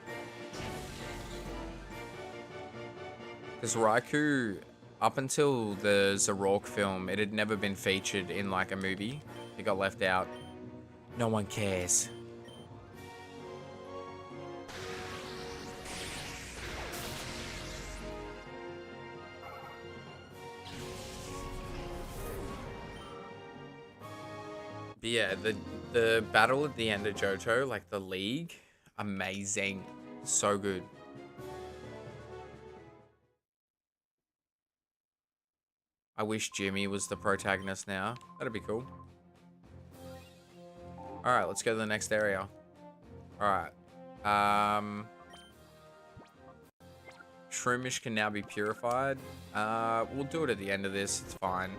Because Raikou, up until the Zorok film, it had never been featured in like a movie. It got left out. No one cares. But yeah, the battle at the end of Johto, like the league, amazing. So good. I wish Jimmy was the protagonist now. That'd be cool. Alright, let's go to the next area. Alright. Shroomish can now be purified. We'll do it at the end of this. It's fine.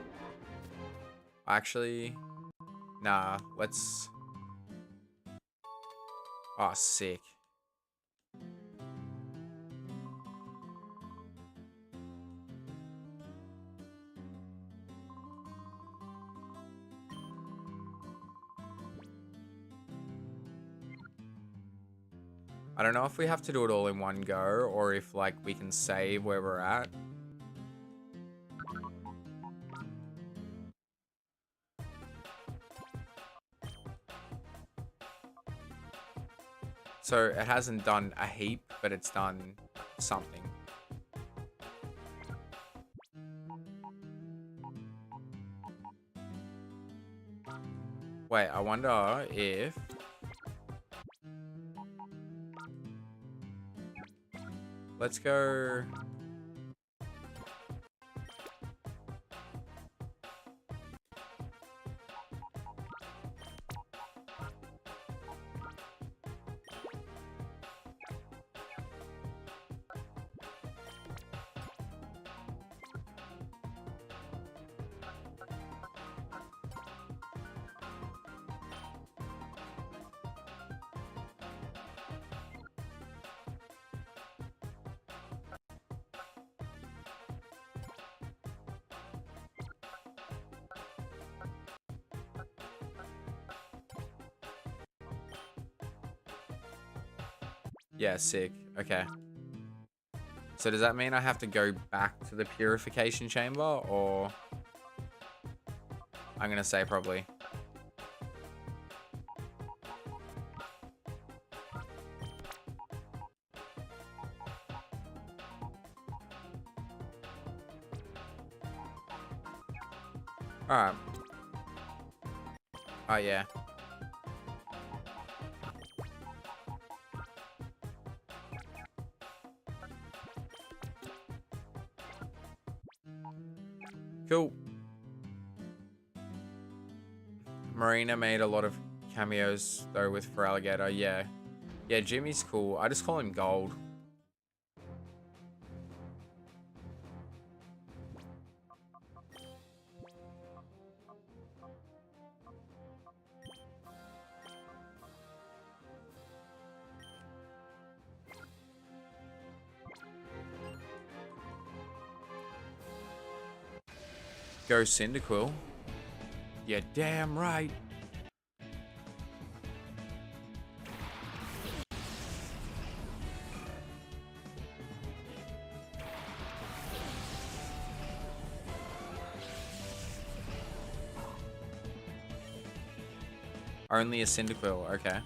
Actually, nah. Let's... Oh, sick. I don't know if we have to do it all in one go or if like we can save where we're at. So it hasn't done a heap, but it's done something. Wait, I wonder if... Let's go... Yeah, sick. Okay. So does that mean I have to go back to the purification chamber, or... I'm gonna say probably. Alright. Oh, yeah. Cool. Marina made a lot of cameos, though, with For Alligator. Yeah. Yeah, Jimmy's cool. I just call him Gold. Go Cyndaquil. Yeah, damn right. Only a Cyndaquil, okay.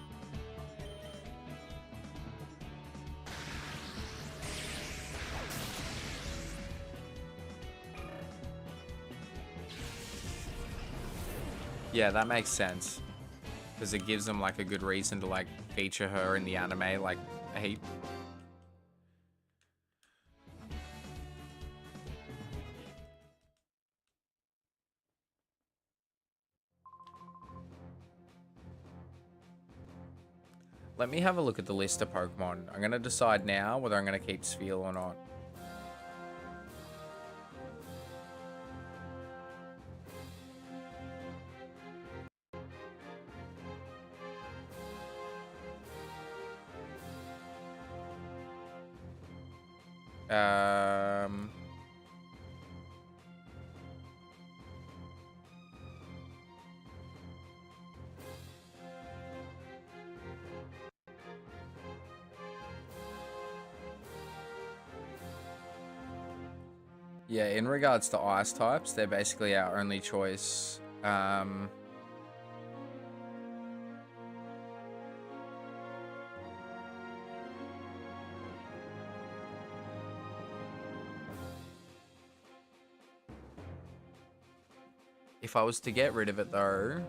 Yeah, that makes sense. Because it gives them, like, a good reason to, like, feature her in the anime, like, a heap. Let me have a look at the list of Pokemon. I'm going to decide now whether I'm going to keep Spheal or not. Yeah, in regards to ice types, they're basically our only choice. If I was to get rid of it, though,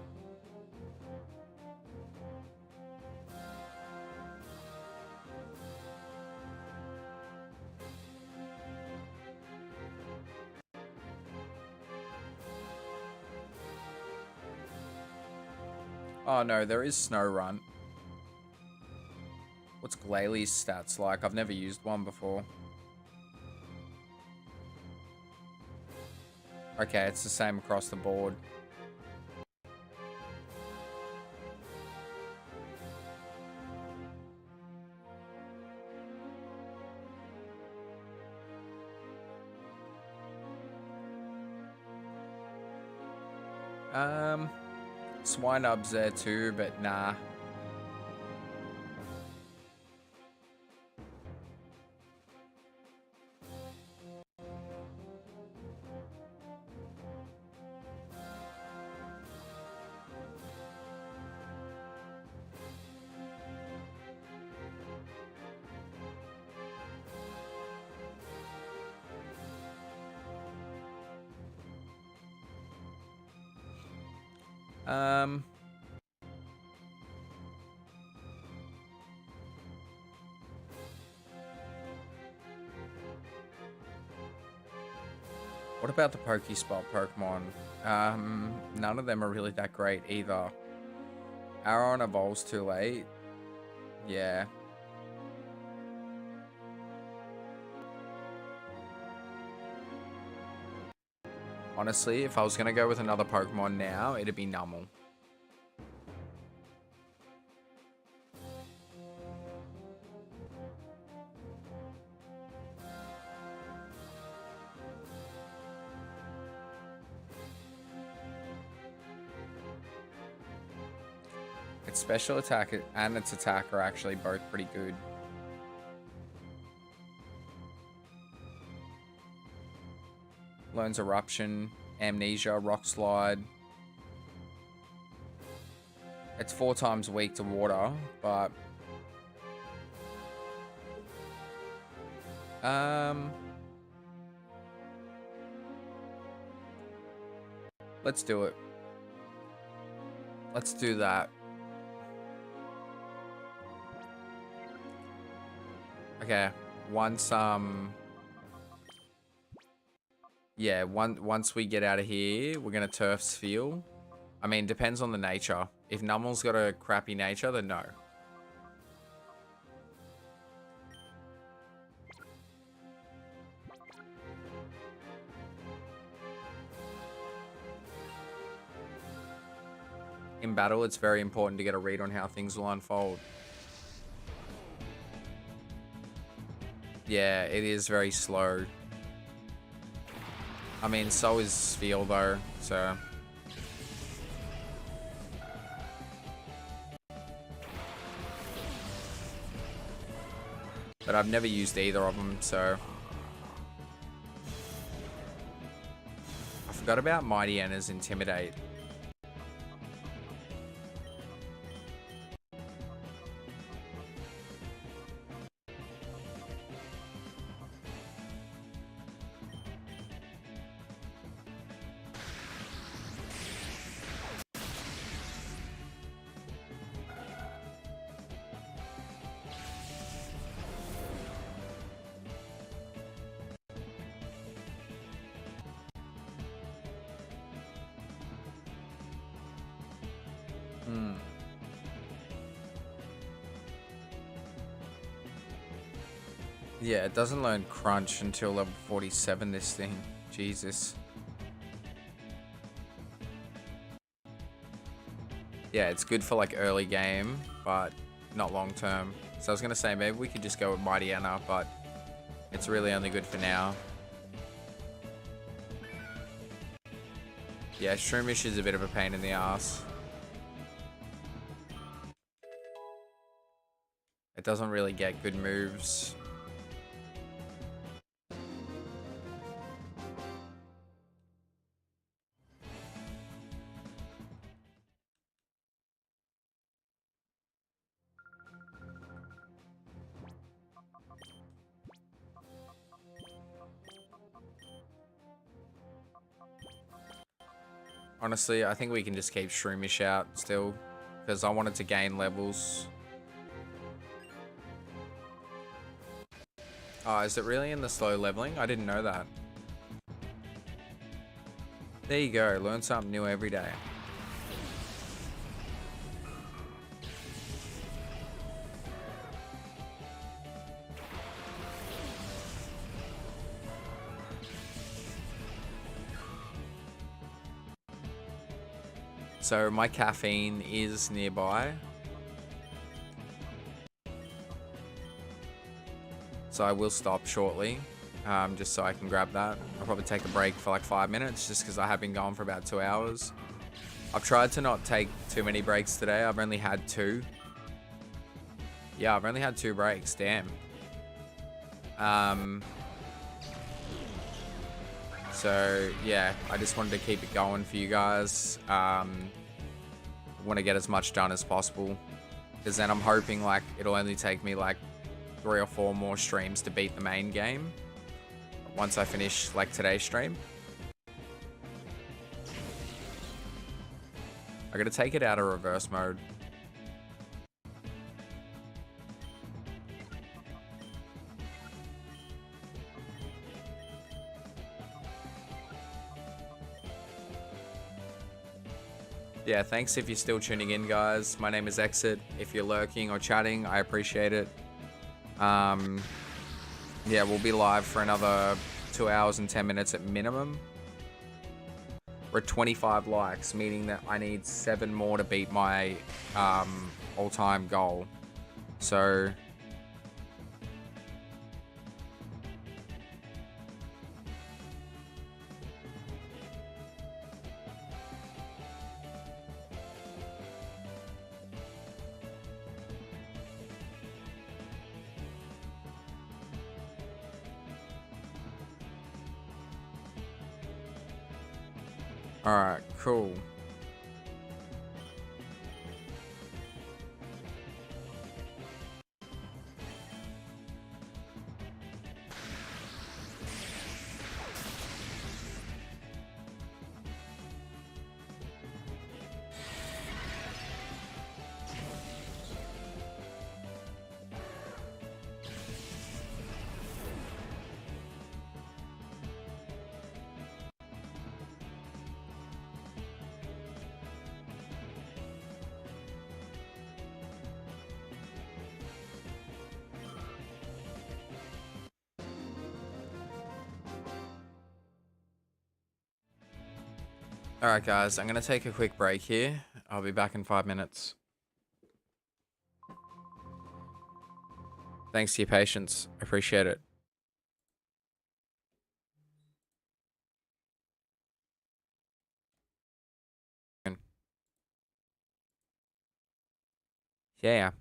Oh no, there is Snow Run. What's Glalie stats like? I've never used one before. Okay, it's the same across the board. Swinub's there too, but nah. What about the Pokespot Pokemon? None of them are really that great either. Aron evolves too late. Yeah. Honestly, if I was gonna go with another Pokemon now, it'd be Numel. Its special attack and its attack are actually both pretty good. Learns Eruption, Amnesia, Rock Slide. It's 4 times weak to water, but let's do it. Let's do that. Okay, once yeah, once we get out of here, we're gonna turf Sphere. I mean, depends on the nature. If Numel's got a crappy nature, then no. In battle, it's very important to get a read on how things will unfold. Yeah, it is very slow. I mean, so is Sphere though, so. But I've never used either of them, so. I forgot about Mightyana's Intimidate. Yeah, it doesn't learn Crunch until level 47, this thing. Jesus. Yeah, it's good for like early game, but not long term. So I was going to say maybe we could just go with Mightyana, but it's really only good for now. Yeah, Shroomish is a bit of a pain in the ass. It doesn't really get good moves. Honestly, I think we can just keep Shroomish out still, because I wanted to gain levels. Oh, is it really in the slow leveling? I didn't know that. There you go, learn something new every day. So my caffeine is nearby. So I will stop shortly, just so I can grab that. I'll probably take a break for like 5 minutes, just because I have been going for about 2 hours. I've tried to not take too many breaks today. I've only had 2. Yeah, I've only had 2 breaks, damn. So yeah, I just wanted to keep it going for you guys. Want to get as much done as possible, because then I'm hoping like it'll only take me like 3 or 4 more streams to beat the main game once I finish like today's stream. I gotta take it out of reverse mode. Yeah, thanks if you're still tuning in, guys. My name is Exit. If you're lurking or chatting, I appreciate it. Yeah, we'll be live for another 2 hours and 10 minutes at minimum. We're at 25 likes, meaning that I need 7 more to beat my all-time goal. So alright, cool. Alright guys, I'm gonna take a quick break here. I'll be back in 5 minutes. Thanks for your patience. Appreciate it. Yeah.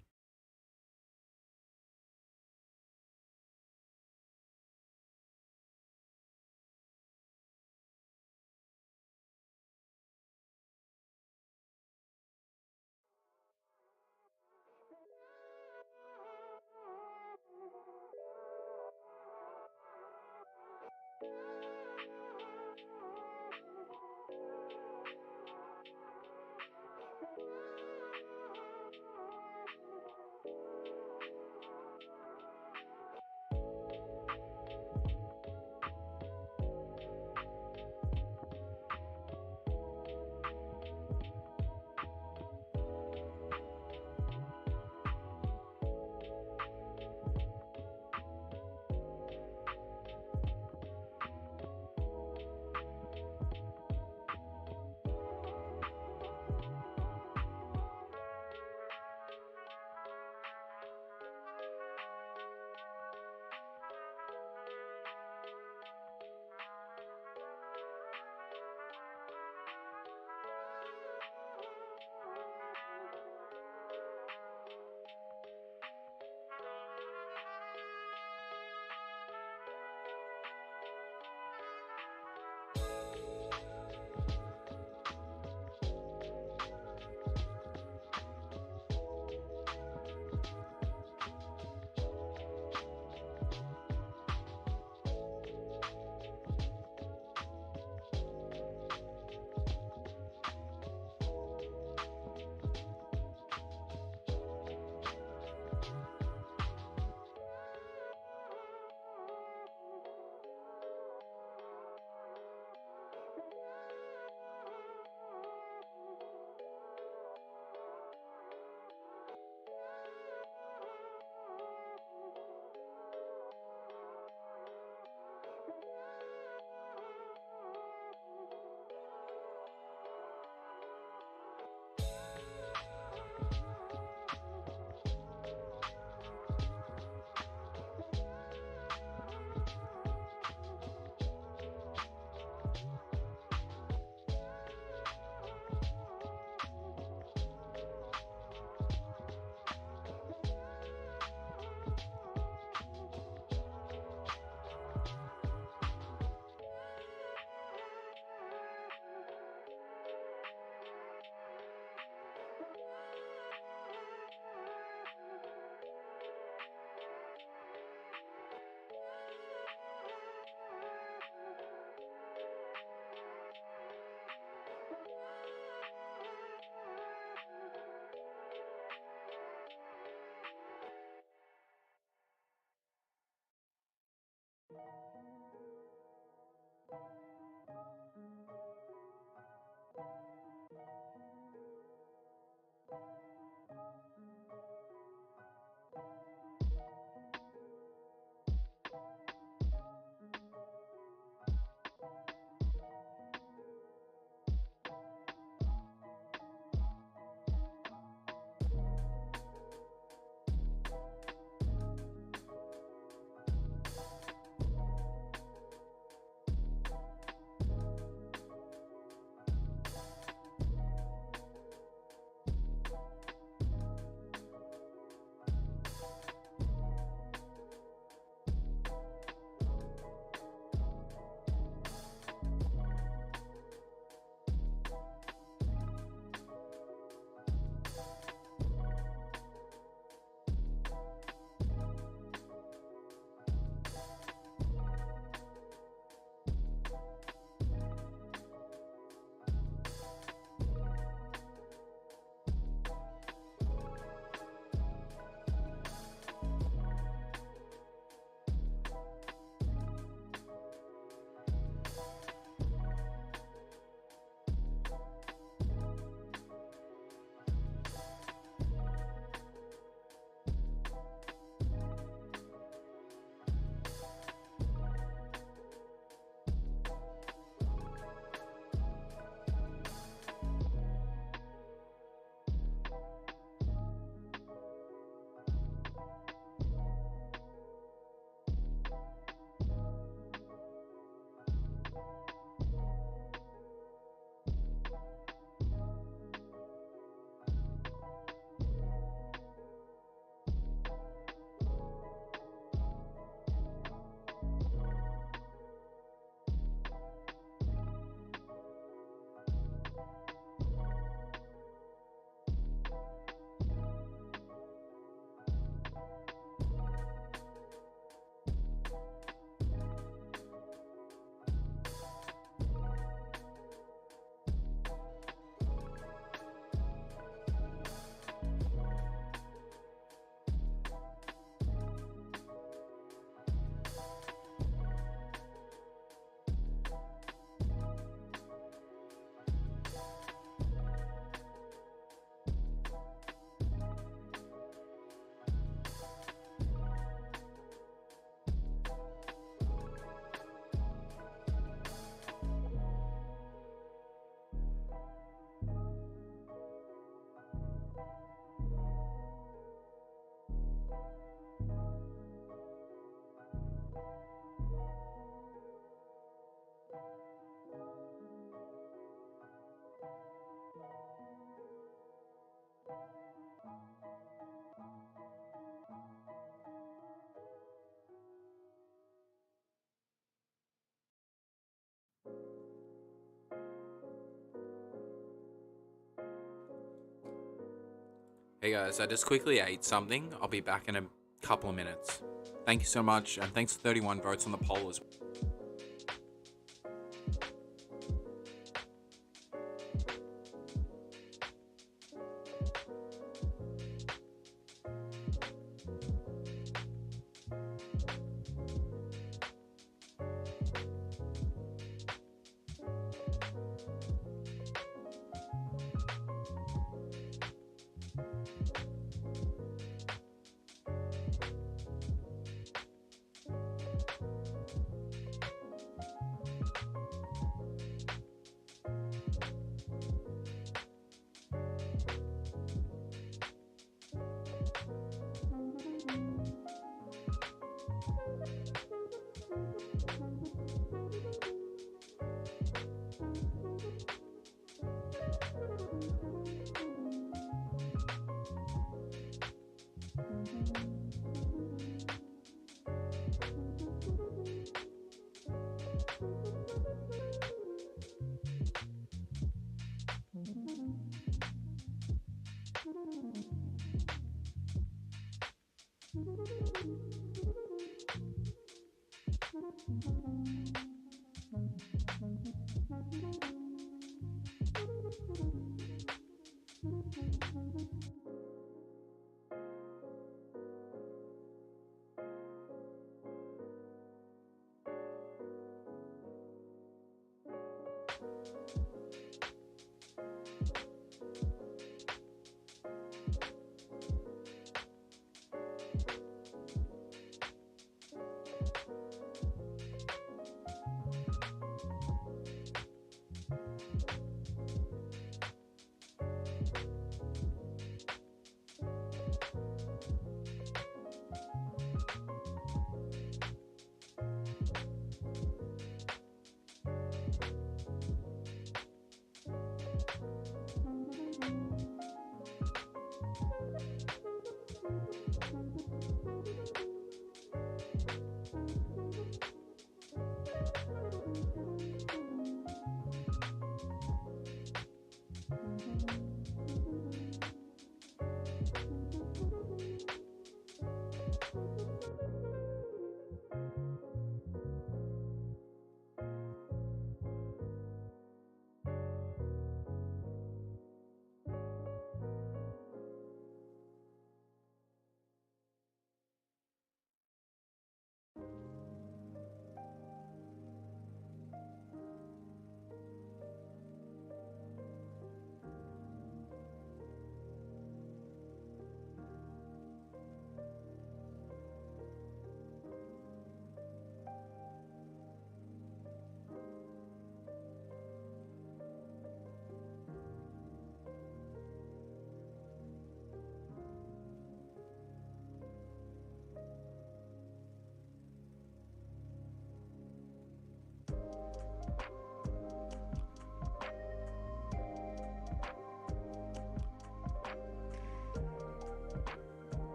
Hey guys, I just quickly ate something. I'll be back in a couple of minutes. Thank you so much, and thanks for 31 votes on the poll as well.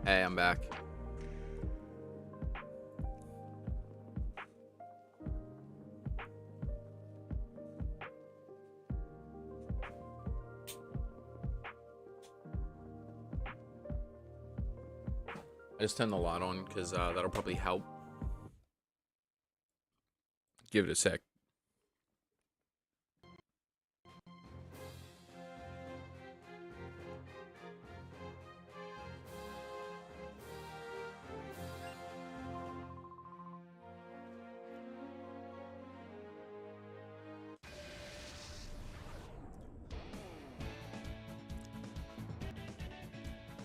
Hey, I'm back. I just turned the light on because that'll probably help. Give it a sec.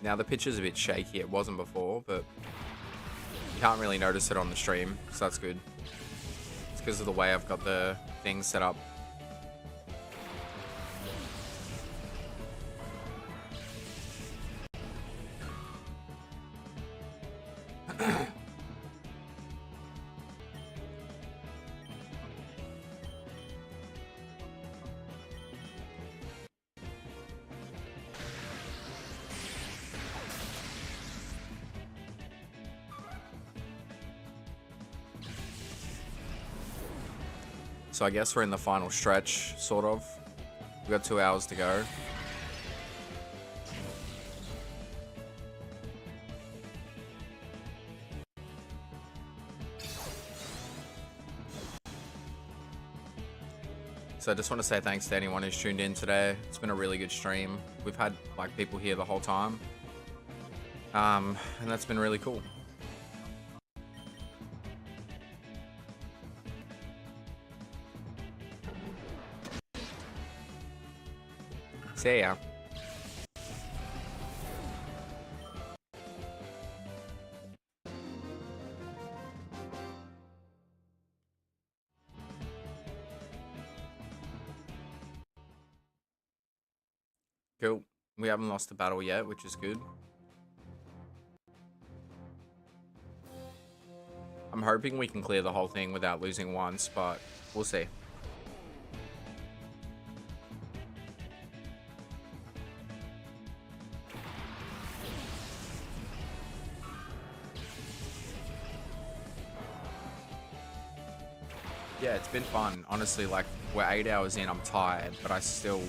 Now the picture's a bit shaky. It wasn't before, but you can't really notice it on the stream, so that's good. It's because of the way I've got the thing set up. So I guess we're in the final stretch, sort of. We've got 2 hours to go. So I just want to say thanks to anyone who's tuned in today. It's been a really good stream. We've had like people here the whole time. And that's been really cool. See ya. Cool. We haven't lost a battle yet, which is good. I'm hoping we can clear the whole thing without losing once, but we'll see. Yeah, it's been fun. Honestly, like, we're 8 hours in, I'm tired, but I still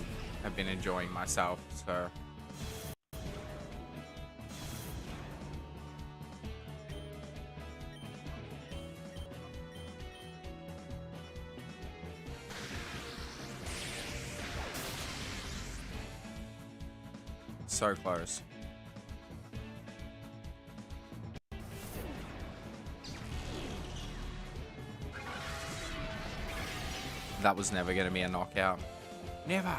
have been enjoying myself, so... So close. That was never going to be a knockout. Never.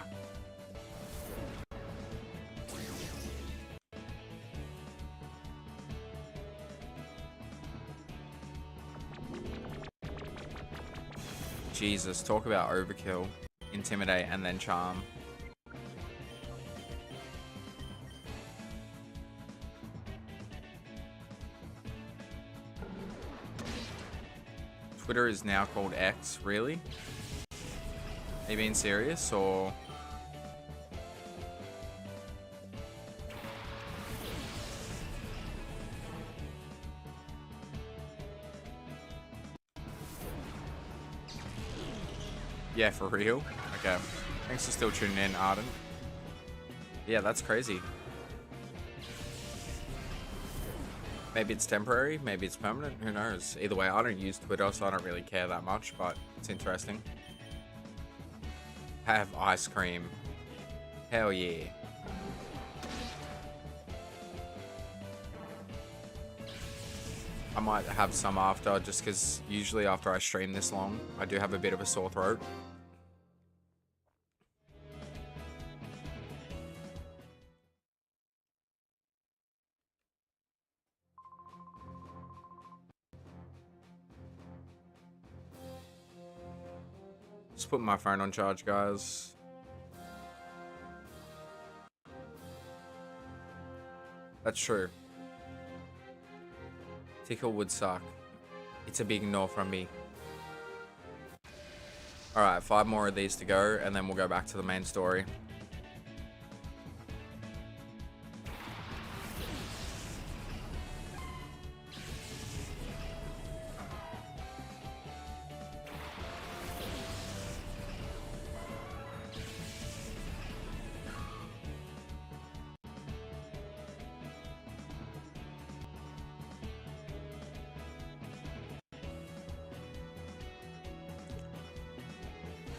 Jesus, talk about overkill. Intimidate and then charm. Twitter is now called X, really? Are you being serious, or...? Yeah, for real? Okay. Thanks for still tuning in, Arden. Yeah, that's crazy. Maybe it's temporary, maybe it's permanent, who knows? Either way, I don't use Twitter, so I don't really care that much, but it's interesting. Have ice cream. Hell yeah. I might have some after, just because usually after I stream this long, I do have a bit of a sore throat. Just putting my phone on charge, guys. That's true. Tickle would suck. It's a big no from me. Alright, 5 more of these to go, and then we'll go back to the main story.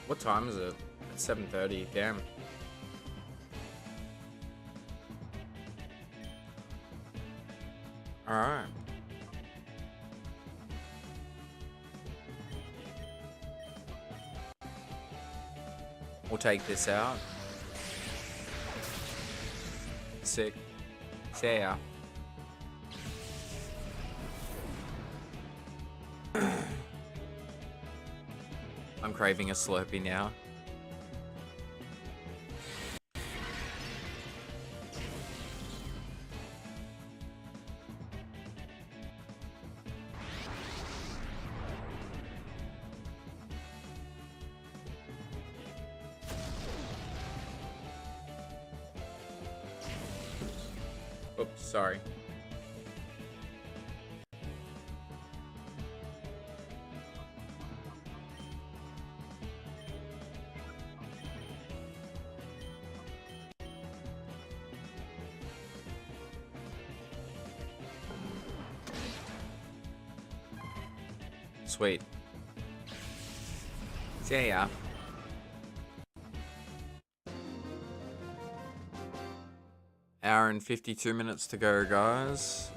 What time is it? It's 7:30. Damn. Alright. We'll take this out. Sick. See ya. I'm craving a Slurpee now. Oops, sorry. Sweet. See ya. Hour and 52 minutes to go, guys.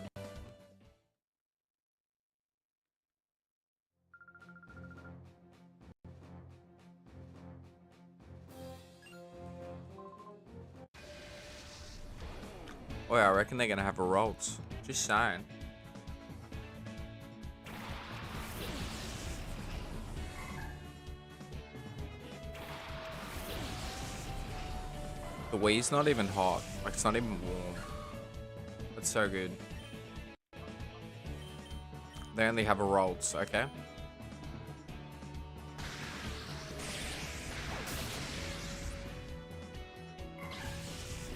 Oh yeah, I reckon they're gonna have a Rolts. Just saying. The Wii's not even hot. Like, it's not even warm. That's so good. They only have a Rolts, okay?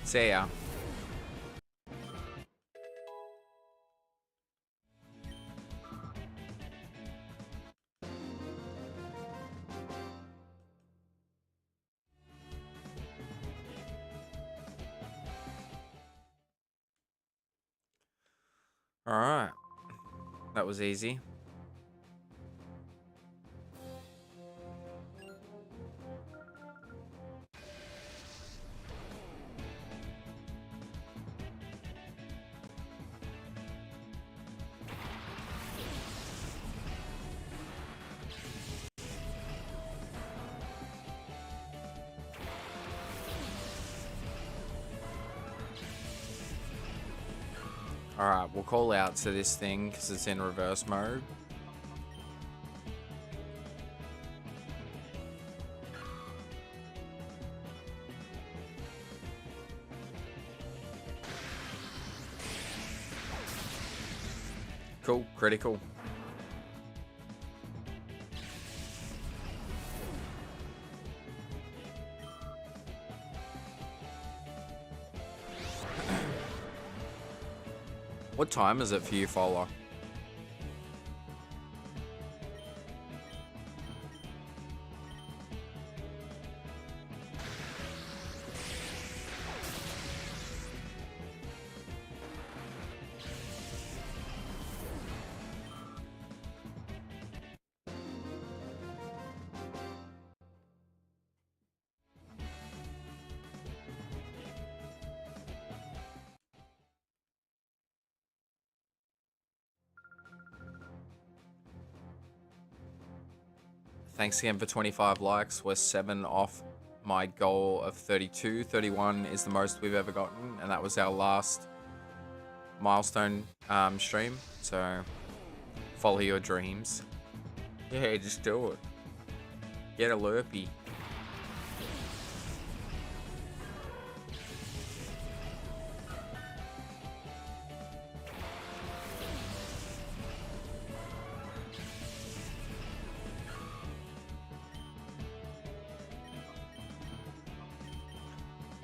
See ya. Alright. That was easy. Alright, we'll call out to this thing because it's in reverse mode. Cool, critical. What time is it for you, Fowler? Thanks again for 25 likes. We're 7 off my goal of 32. 31 is the most we've ever gotten, and that was our last milestone stream. So follow your dreams. Yeah, just do it. Get a Lurpee.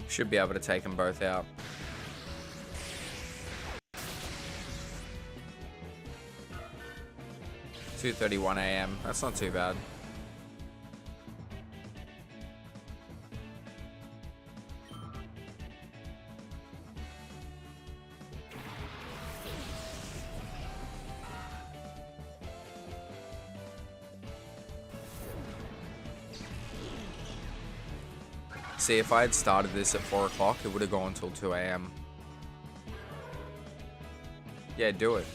Should be able to take them both out. (2:31 a.m.) That's not too bad. See, if I had started this at 4 o'clock, it would have gone until 2 a.m. Yeah, do it.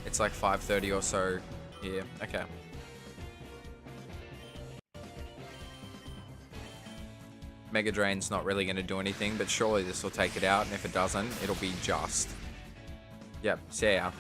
It's like 5:30 or so here. Okay. Mega Drain's not really going to do anything, but surely this will take it out, and if it doesn't, it'll be just. Yep, see ya.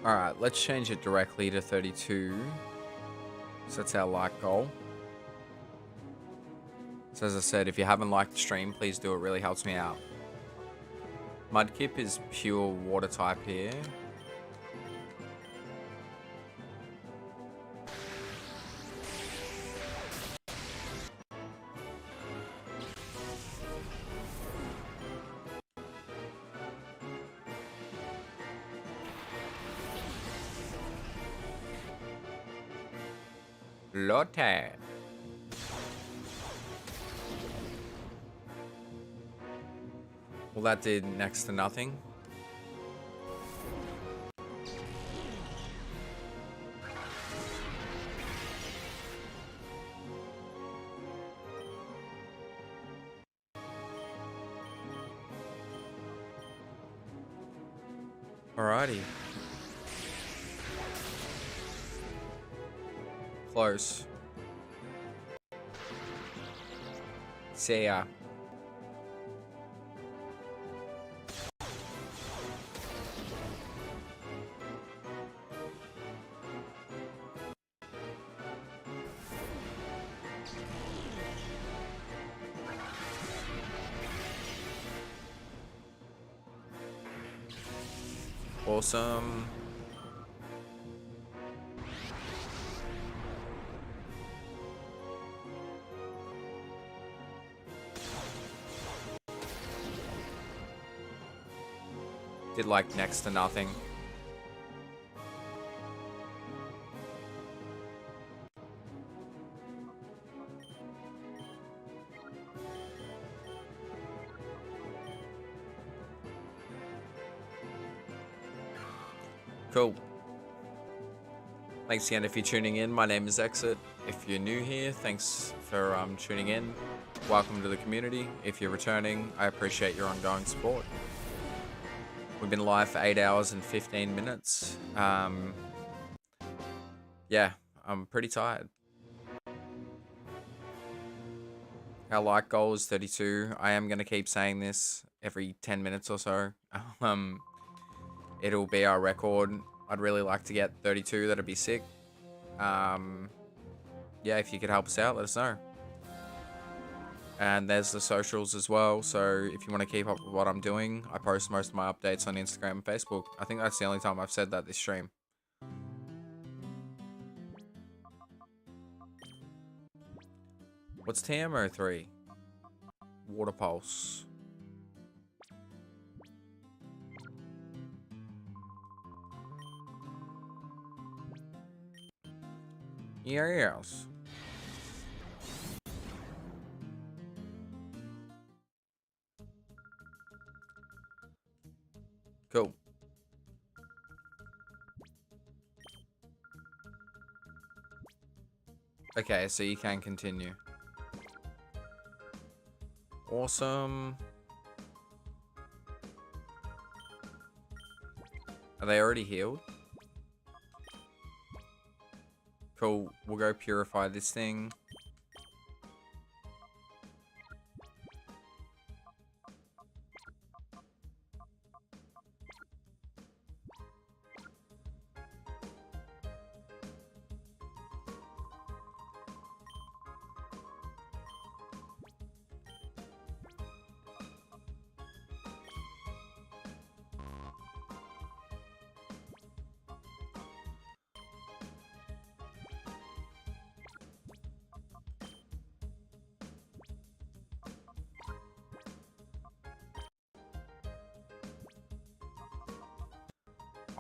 Alright, let's change it directly to 32. So that's our like goal. So as I said, if you haven't liked the stream, please do. It really helps me out. Mudkip is pure water type here. Lotte. Well, that did next to nothing. Alrighty. Close. See ya. Awesome. Did like next to nothing. Cool. Thanks again if you're tuning in. My name is Exit. If you're new here, thanks for tuning in. Welcome to the community. If you're returning, I appreciate your ongoing support. We've been live for 8 hours and 15 minutes. Yeah, I'm pretty tired. Our like goal is 32. I am going to keep saying this every 10 minutes or so. It'll be our record. I'd really like to get 32. That'd be sick. Yeah, if you could help us out, let us know. And there's the socials as well. So if you want to keep up with what I'm doing, I post most of my updates on Instagram and Facebook. I think that's the only time I've said that this stream. What's TMO3? Water Pulse. Yes. Cool. Okay, so you can continue. Awesome. Are they already healed? Cool. We'll go purify this thing.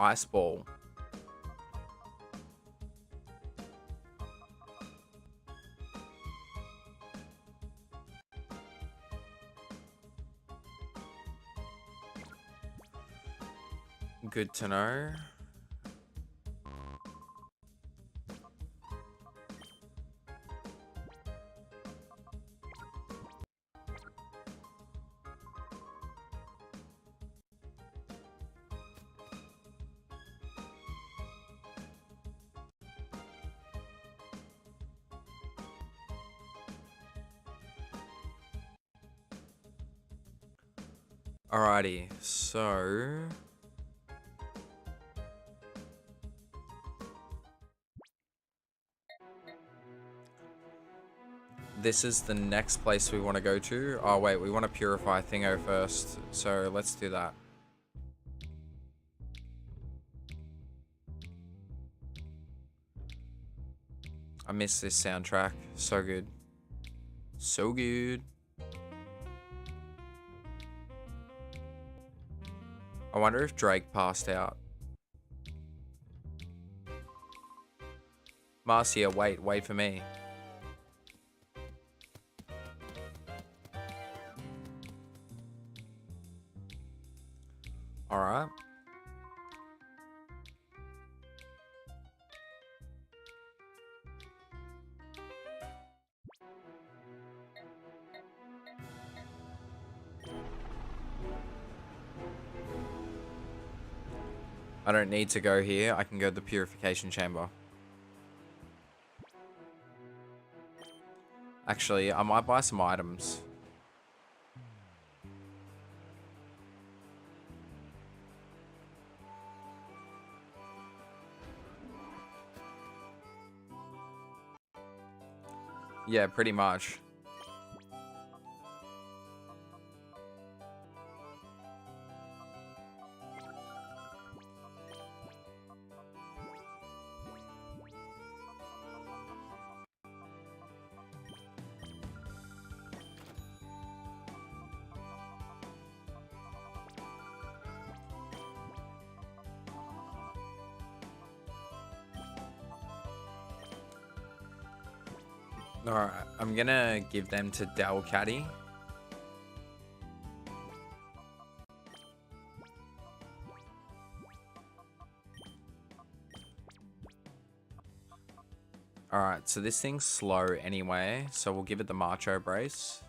Ice ball. Good to know. Alrighty, so this is the next place we want to go to. Oh wait, we want to purify 𝑑𝑳𝑬𝑬 first, so let's do that. I miss this soundtrack. So good. So good. I wonder if Drake passed out. Marcia, wait for me. Alright. I don't need to go here. I can go to the purification chamber. Actually, I might buy some items. Yeah, pretty much. Alright, I'm gonna give them to 𝑑𝑳𝑬𝑬𝑚. Alright, so this thing's slow anyway, so we'll give it the Macho Brace.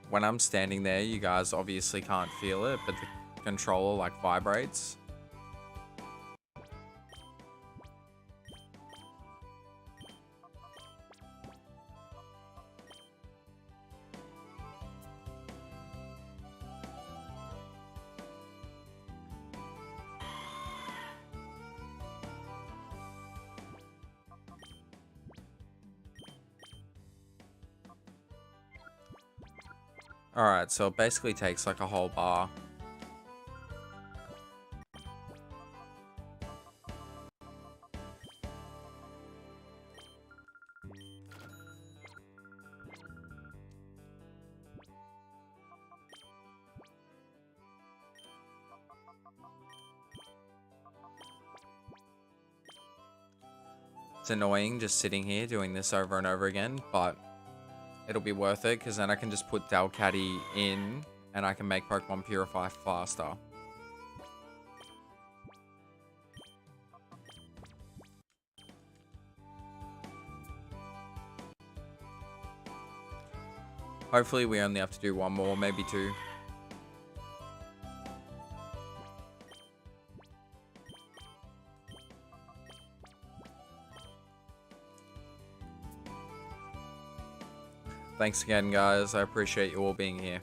When I'm standing there, you guys obviously can't feel it, but the controller like vibrates. Alright, so it basically takes like a whole bar. It's annoying just sitting here doing this over and over again, but it'll be worth it because then I can just put Delcatty in and I can make Pokemon Purify faster. Hopefully we only have to do one more, maybe two. Thanks again, guys. I appreciate you all being here.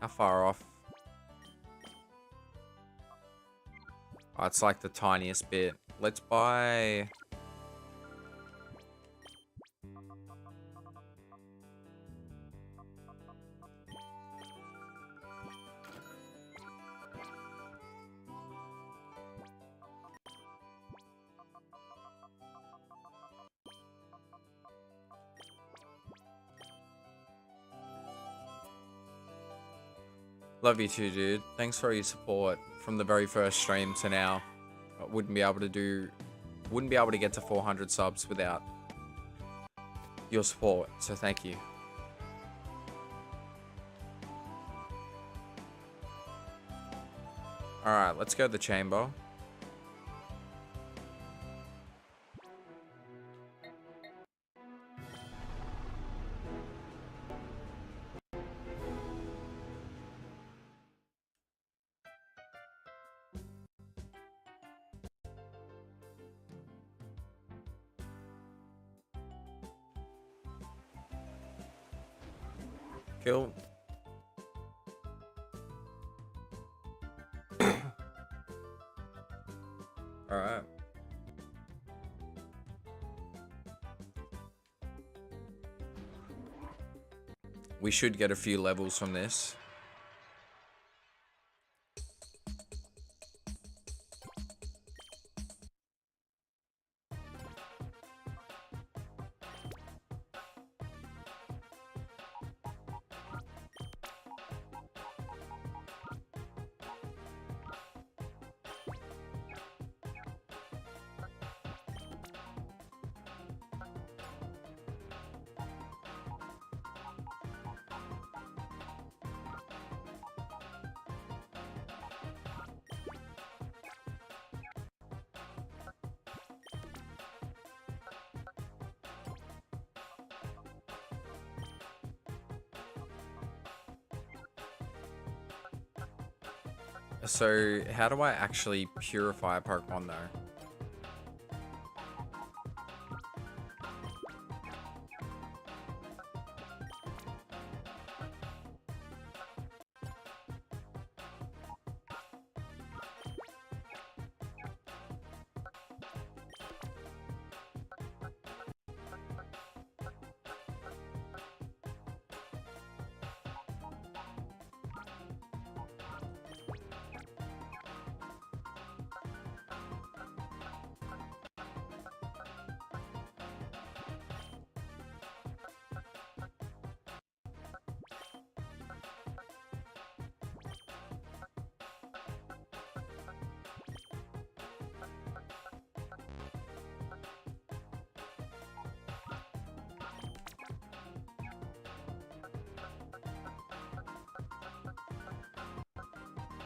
How far off? Oh, it's like the tiniest bit. Let's buy... Love you too, dude. Thanks for your support from the very first stream to now. I wouldn't be able to get to 400 subs without your support, so thank you. Alright, let's go to the chamber. Cool. Alright. We should get a few levels from this. So, how do I actually purify a Pokemon though?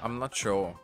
I'm not sure.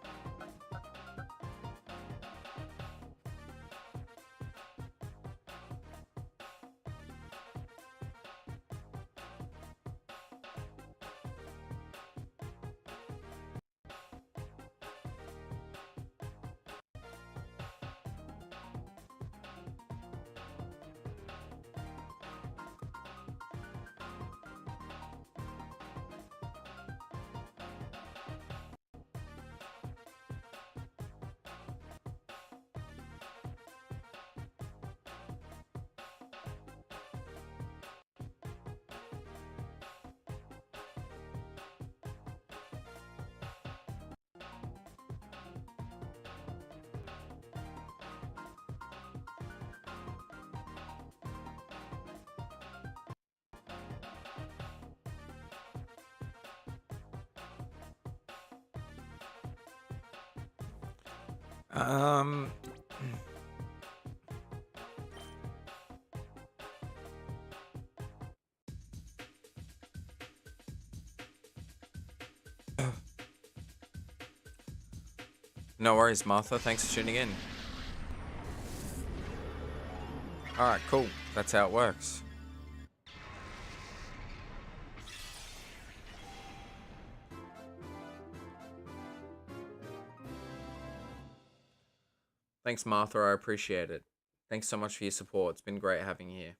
Um, no worries, Martha. Thanks for tuning in. Alright, cool. That's how it works. Thanks, Martha. I appreciate it. Thanks so much for your support. It's been great having you here.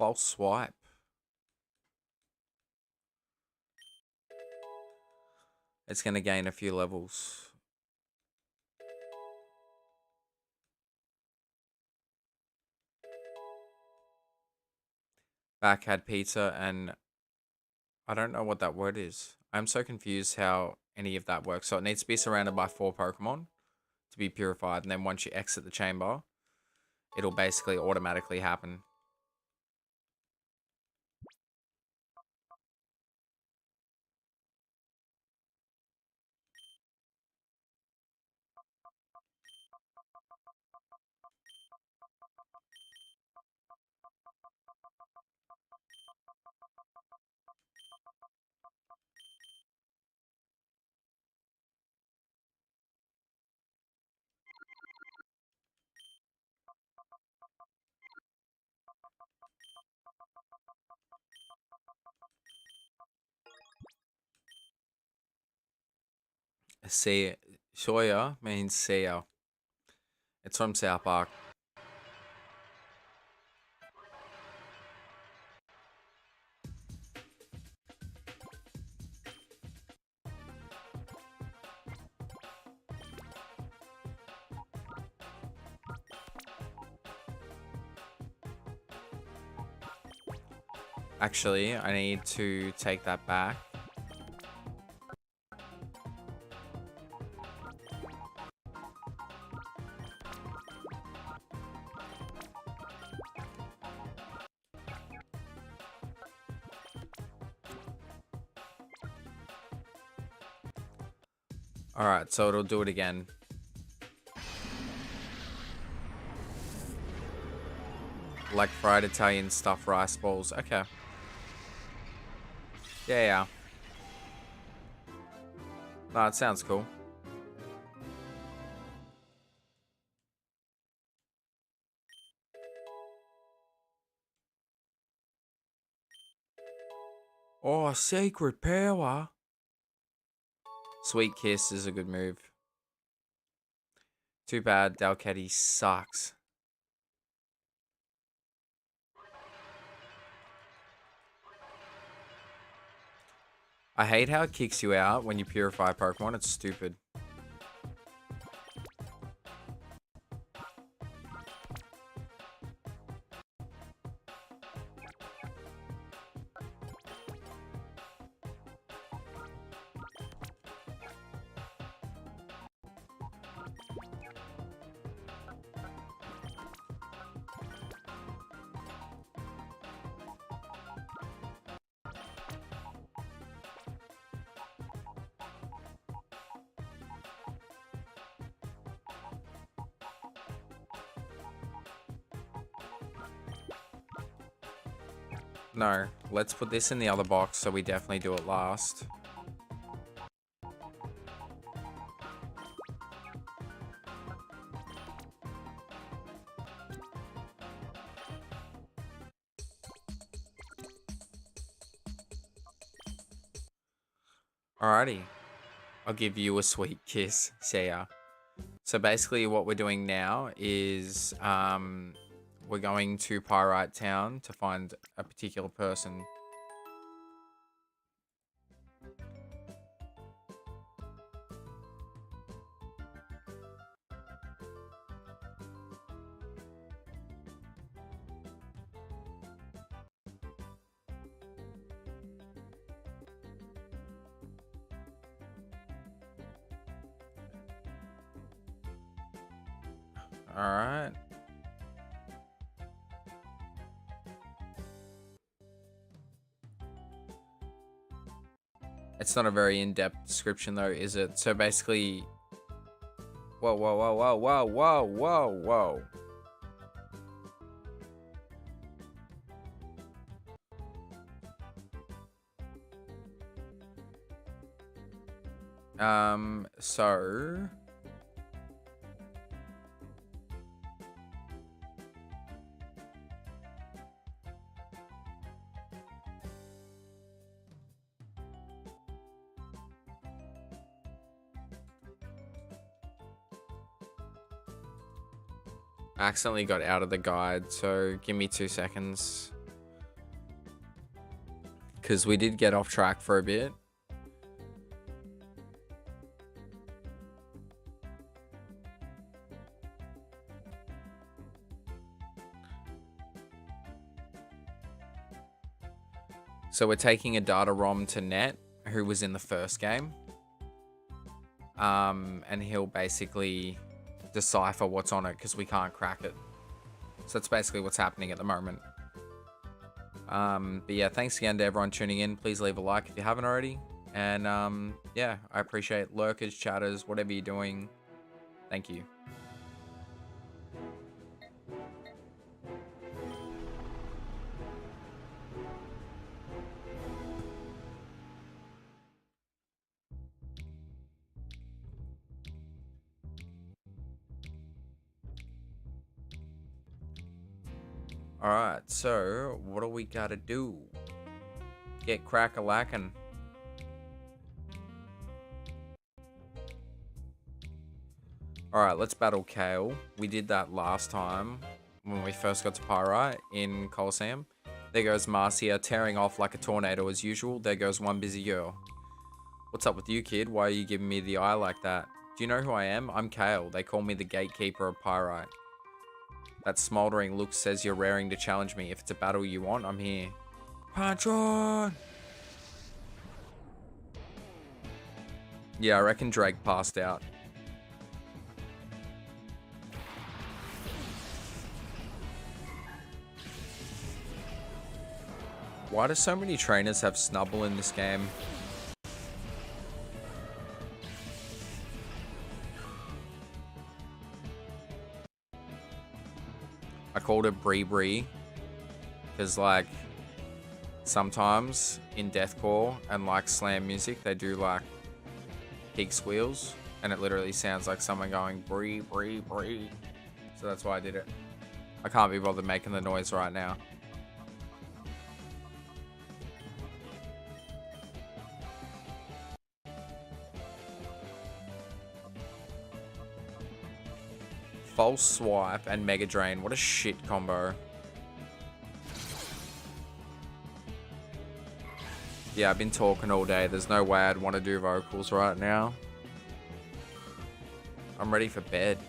False swipe. It's going to gain a few levels. Back had pizza and I don't know what that word is. I'm so confused how any of that works. So it needs to be surrounded by 4 Pokemon to be purified. And then once you exit the chamber, it'll basically automatically happen. See, Sawyer means seer. It's from South Park. Actually, I need to take that back. Alright, so it'll do it again. Like fried Italian stuffed rice balls. Okay. Yeah. No, it sounds cool. Oh, sacred power. Sweet Kiss is a good move. Too bad Dalcatty sucks. I hate how it kicks you out when you purify Pokemon. It's stupid. No, let's put this in the other box so we definitely do it last. Alrighty. I'll give you a sweet kiss, see ya. So basically what we're doing now is we're going to Pyrite Town to find a particular person. Alright. It's not a very in-depth description though, is it? So basically... Whoa. So... I accidentally got out of the guide, so give me 2 seconds. because we did get off track for a bit. So we're taking a data ROM to Net, who was in the first game. And he'll basically decipher what's on it because we can't crack it. So that's basically what's happening at the moment. But yeah, thanks again to everyone tuning in. Please leave a like if you haven't already. And yeah, I appreciate lurkers, chatters, whatever you're doing. Thank you. Alright, so what do we gotta do? Get crack-a-lackin'. Alright, let's battle Gale. We did that last time when we first got to Pyrite in Colosseum. There goes Marcia tearing off like a tornado as usual. There goes one busy girl. What's up with you, kid? Why are you giving me the eye like that? Do you know who I am? I'm Gale. They call me the gatekeeper of Pyrite. That smoldering look says you're raring to challenge me. If it's a battle you want, I'm here. Punch on! Yeah, I reckon Drake passed out. Why do so many trainers have Snubble in this game? I called it 𝑵𝑰𝑩𝑬𝑺𝑬 because, like, sometimes in deathcore and like slam music they do like pig squeals and it literally sounds like someone going 𝑏𝑟𝑒 𝑏𝑟𝑒 𝑏𝑟𝑒. So that's why I did it. I can't be bothered making the noise right now. False Swipe and Mega Drain. What a shit combo. Yeah, I've been talking all day. There's no way I'd want to do vocals right now. I'm ready for bed.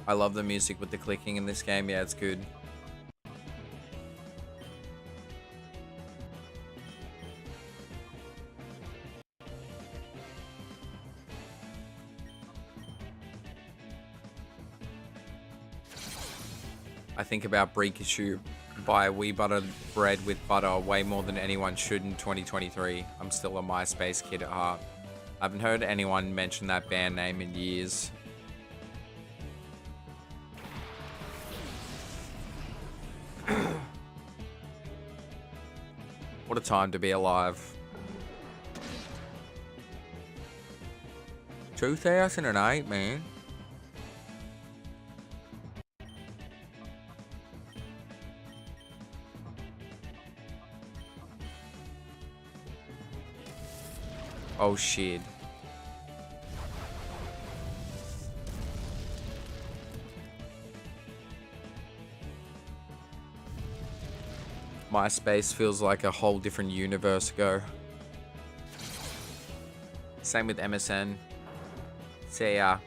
I love the music with the clicking in this game. Yeah, it's good. I think about Pikachu buy wee butter bread with butter way more than anyone should in 2023. I'm still a MySpace kid at heart. I haven't heard anyone mention that band name in years. What a time to be alive. 2008, man. Oh shit. MySpace feels like a whole different universe ago. Same with MSN. See ya.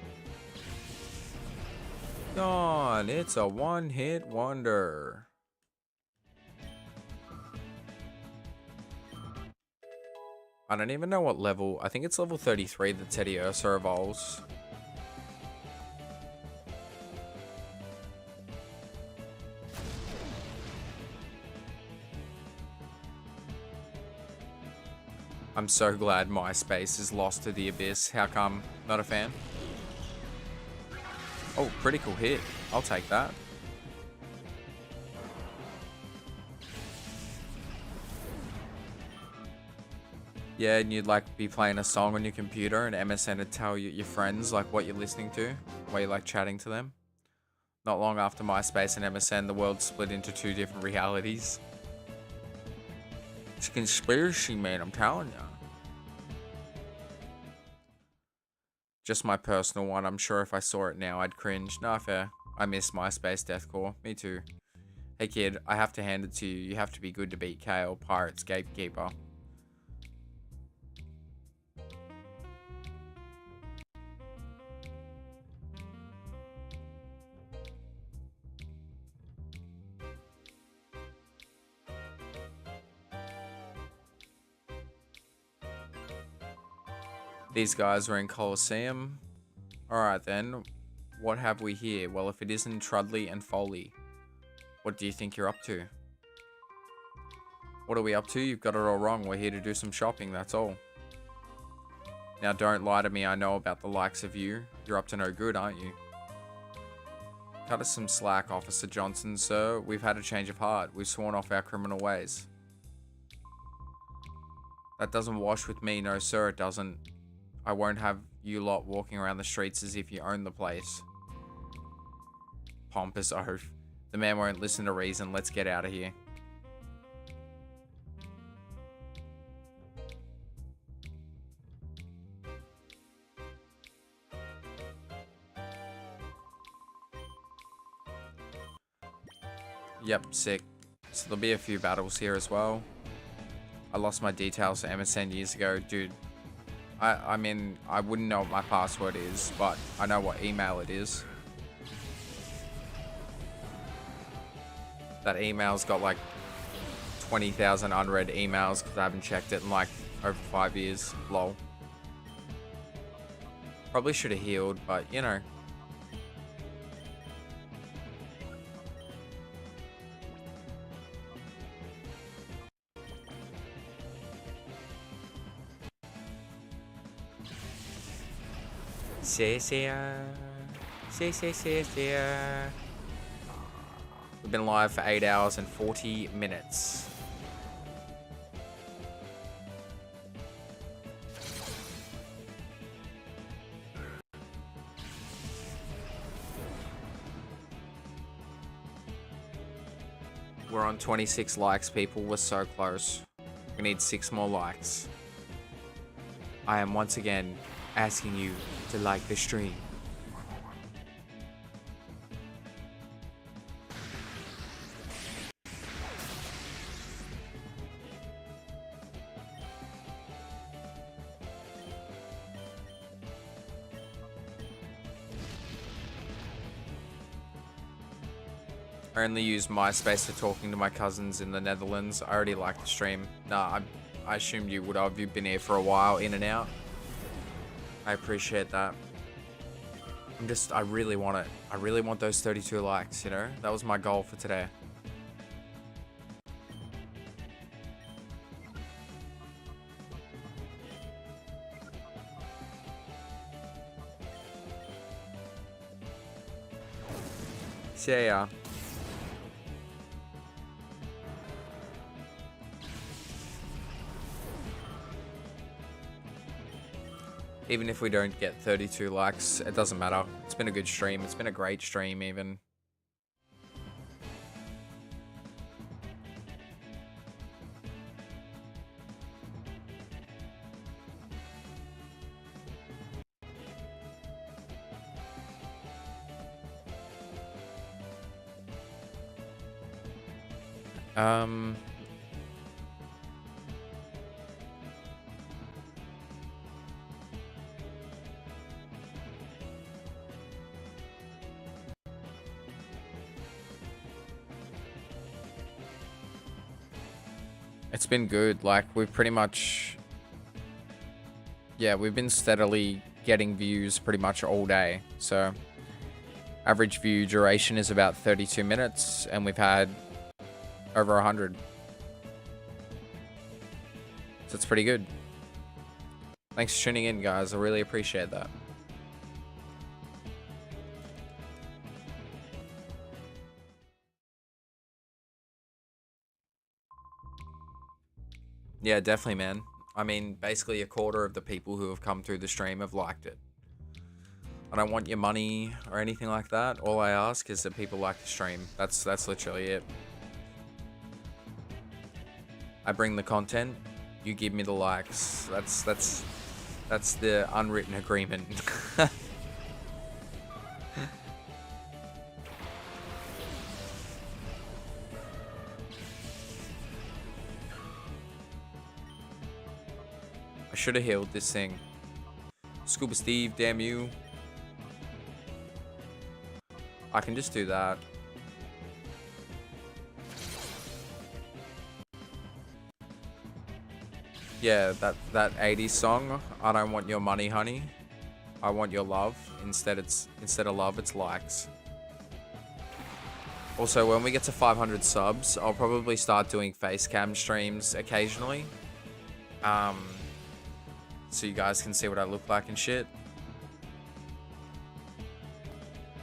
God, it's a one-hit wonder. I don't even know what level. I think it's level 33 that 𝑧𝑰𝑩𝑺𝑬 evolves. I'm so glad MySpace is lost to the abyss. How come? Not a fan? Oh, critical hit. I'll take that. Yeah, and you'd like be playing a song on your computer and MSN would tell you your friends like what you're listening to while you're like chatting to them. Not long after MySpace and MSN, the world split into 2 different realities. It's a conspiracy, man, I'm telling ya. Just my personal one. I'm sure if I saw it now, I'd cringe. Nah, fair. I miss MySpace deathcore. Me too. Hey kid, I have to hand it to you. You have to be good to beat Gale, Pirate's Gatekeeper. These guys are in Colosseum. Alright then, what have we here? Well, if it isn't Trudley and Foley, what do you think you're up to? What are we up to? You've got it all wrong. We're here to do some shopping, that's all. Now don't lie to me, I know about the likes of you. You're up to no good, aren't you? Cut us some slack, Officer Johnson, sir. We've had a change of heart. We've sworn off our criminal ways. That doesn't wash with me, no sir, it doesn't. I won't have you lot walking around the streets as if you own the place. Pompous oaf. The man won't listen to reason. Let's get out of here. Yep, sick. So there'll be a few battles here as well. I lost my details to MSN years ago. Dude, I mean, I wouldn't know what my password is, but I know what email it is. That email's got like 20,000 unread emails because I haven't checked it in like over 5 years. Lol. Probably should have healed, but you know. We've been live for 8 hours and 40 minutes. We're on 26 likes, people. We're so close. We need 6 more likes. I am once again asking you to like the stream. I only use MySpace for talking to my cousins in the Netherlands. I already like the stream. Nah, I assumed you would have. You've been here for a while, in and out. I appreciate that. I really want it. I really want those 32 likes, you know? That was my goal for today. See ya. Even if we don't get 32 likes, it doesn't matter. It's been a good stream. It's been a great stream, even. It's been good. Like, we've pretty much... Yeah, we've been steadily getting views pretty much all day. So, average view duration is about 32 minutes, and we've had over 100. So it's pretty good. Thanks for tuning in, guys. I really appreciate that. Yeah, definitely, man. I mean, basically a quarter of the people who have come through the stream have liked it. I don't want your money or anything like that. All I ask is that people like the stream. That's literally it. I bring the content, you give me the likes. That's the unwritten agreement. I should have healed this thing. Scuba Steve, damn you. I can just do that. Yeah, that 80s song, I don't want your money, honey. I want your love. Instead of love, it's likes. Also, when we get to 500 subs, I'll probably start doing face cam streams occasionally. So you guys can see what I look like and shit.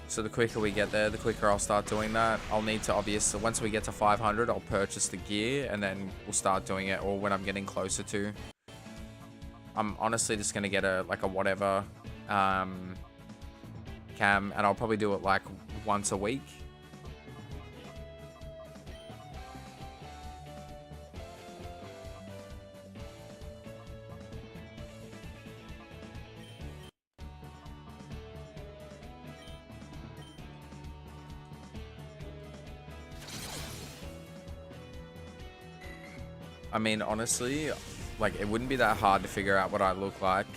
So the quicker we get there, the quicker I'll start doing that. I'll need to obviously, once we get to 500, I'll purchase the gear and then we'll start doing it, or when I'm getting closer to. I'm honestly just gonna get a whatever cam, and I'll probably do it like once a week. I mean, honestly, like, it wouldn't be that hard to figure out what I look like.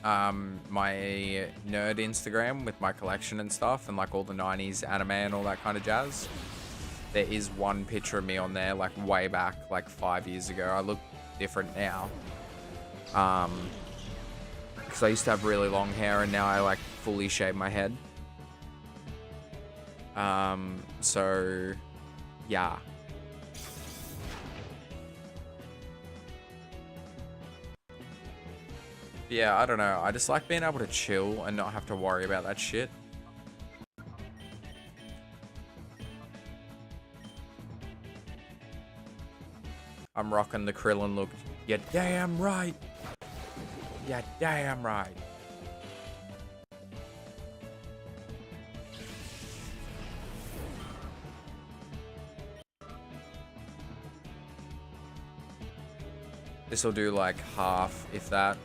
My nerd Instagram with my collection and stuff, and like all the 90s anime and all that kind of jazz. There is one picture of me on there, like way back, like 5 years ago. I look different now. Because I used to have really long hair and now I like fully shave my head. So, yeah. Yeah, I don't know. I just like being able to chill and not have to worry about that shit. I'm rocking the Krillin look. You're damn right. You're damn right. This will do like half, if that.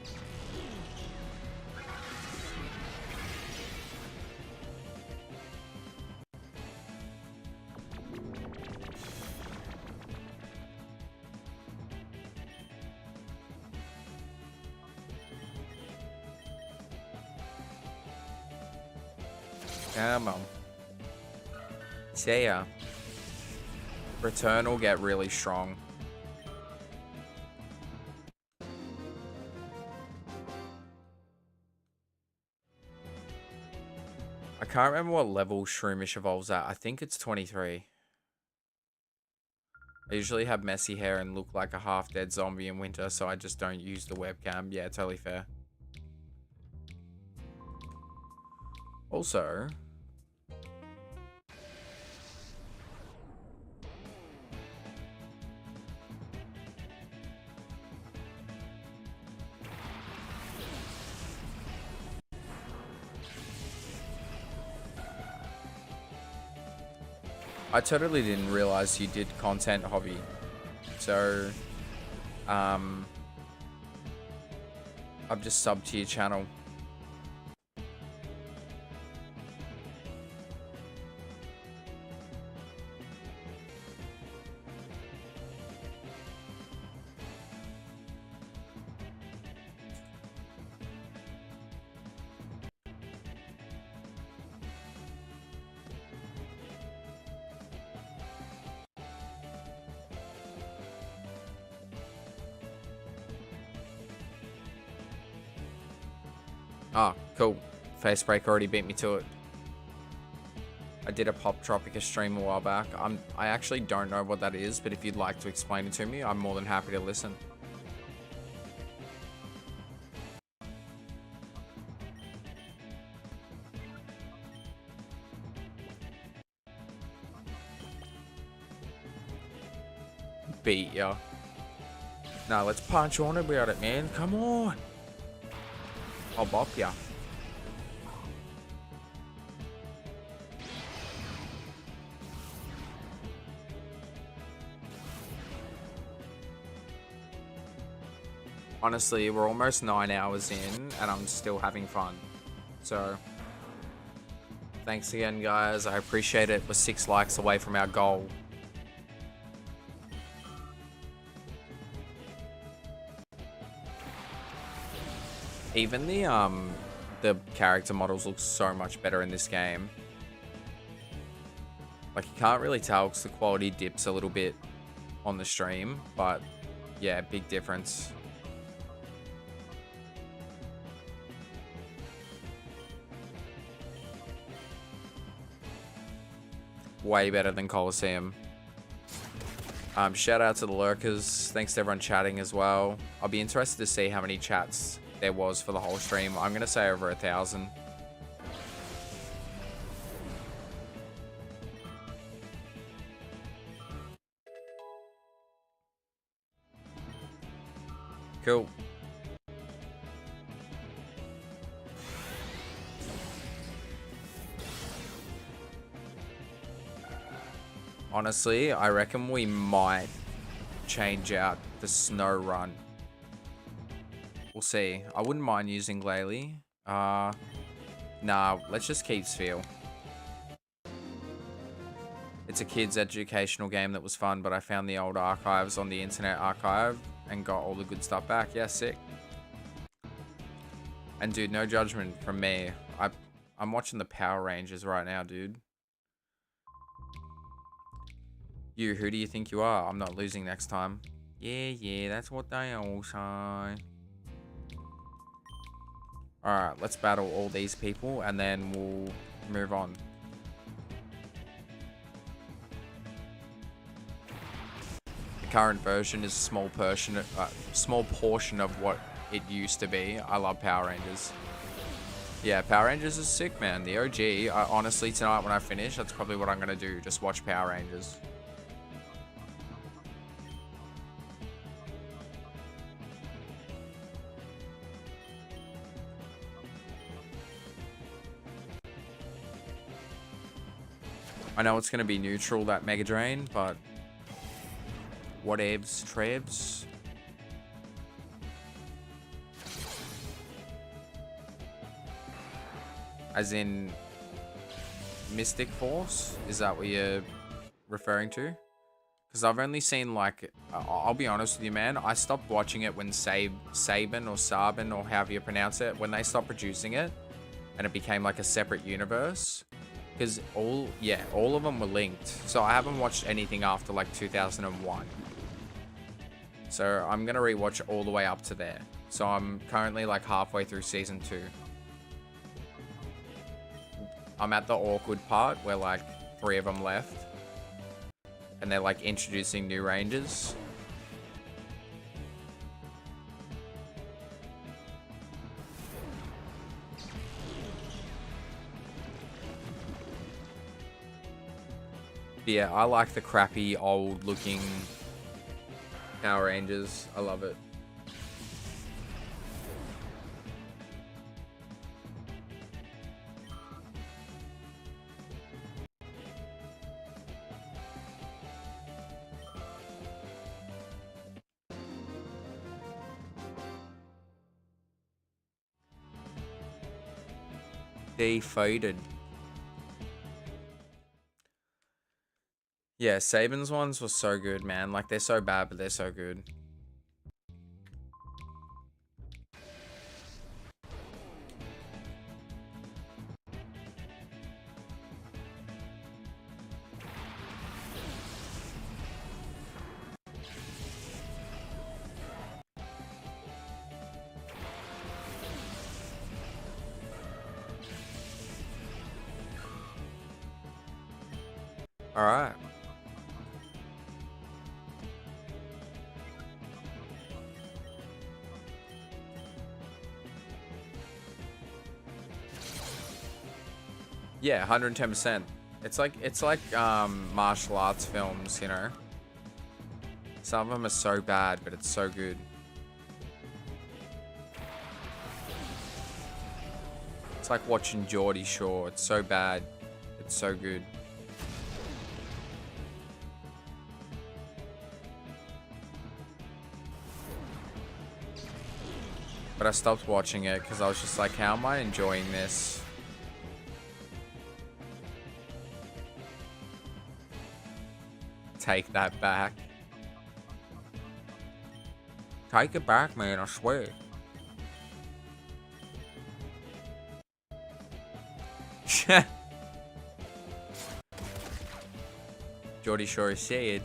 Come on. See ya. Return will get really strong. I can't remember what level Shroomish evolves at. I think it's 23. I usually have messy hair and look like a half-dead zombie in winter, so I just don't use the webcam. Yeah, totally fair. Also... I totally didn't realize you did content hobby. So, I've just subbed to your channel. Ah, cool. Facebreak already beat me to it. I did a Pop Tropica stream a while back. I actually don't know what that is, but if you'd like to explain it to me, I'm more than happy to listen. Beat ya. Now let's punch on about it, man. Come on. I'll bop ya. Honestly, we're almost 9 hours in, and I'm still having fun. So, thanks again, guys. I appreciate it. We're 6 likes away from our goal. Even the character models look so much better in this game. Like, you can't really tell because the quality dips a little bit on the stream, but yeah, big difference. Way better than Colosseum. Shout out to the lurkers. Thanks to everyone chatting as well. I'll be interested to see how many chats there was for the whole stream. I'm gonna say over 1,000. Cool. Honestly, I reckon we might change out the snow run. We'll see. I wouldn't mind using Gale. Nah, let's just keep Sphere. It's a kid's educational game that was fun, but I found the old archives on the Internet Archive and got all the good stuff back. Yeah, sick. And dude, no judgment from me. I'm watching the Power Rangers right now, dude. You, who do you think you are? I'm not losing next time. Yeah, that's what they all say. Alright, let's battle all these people and then we'll move on. The current version is a small portion of what it used to be. I love Power Rangers. Yeah, Power Rangers is sick, man. The OG, honestly, tonight when I finish, that's probably what I'm going to do. Just watch Power Rangers. I know it's going to be neutral, that Mega Drain, but whatevs, Trevs. As in Mystic Force? Is that what you're referring to? Because I've only seen, like, I'll be honest with you, man. I stopped watching it when Sabin or Sabin, or however you pronounce it, when they stopped producing it and it became like a separate universe. Because all of them were linked. So I haven't watched anything after like 2001. So I'm going to rewatch all the way up to there. So I'm currently like halfway through season 2. I'm at the awkward part where like 3 of them left. And they're like introducing new rangers. Yeah, I like the crappy, old-looking Power Rangers. I love it. They faded. Yeah, Sabin's ones were so good, man. Like, they're so bad, but they're so good. All right. Yeah, 110%. It's like martial arts films, you know. Some of them are so bad, but it's so good. It's like watching Geordie Shore. It's so bad. It's so good. But I stopped watching it because I was just like, how am I enjoying this? Take that back. Take it back, man, I swear. Geordie Shore said.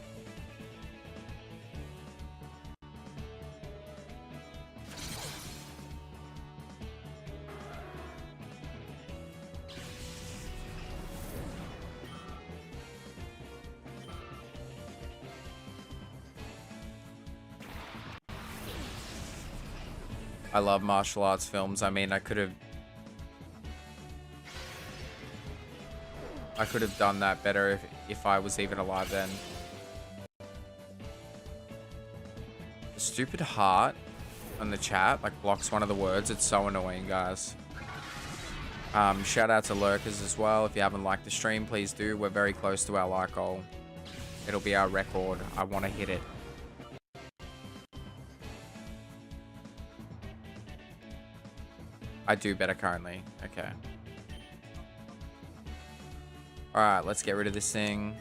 I love martial arts films. I mean, I could have done that better if I was even alive then. The stupid heart on the chat like blocks one of the words. It's so annoying, guys. Shout out to lurkers as well. If you haven't liked the stream, please do. We're very close to our like goal. It'll be our record. I want to hit it. I do better currently. Okay. Alright, let's get rid of this thing.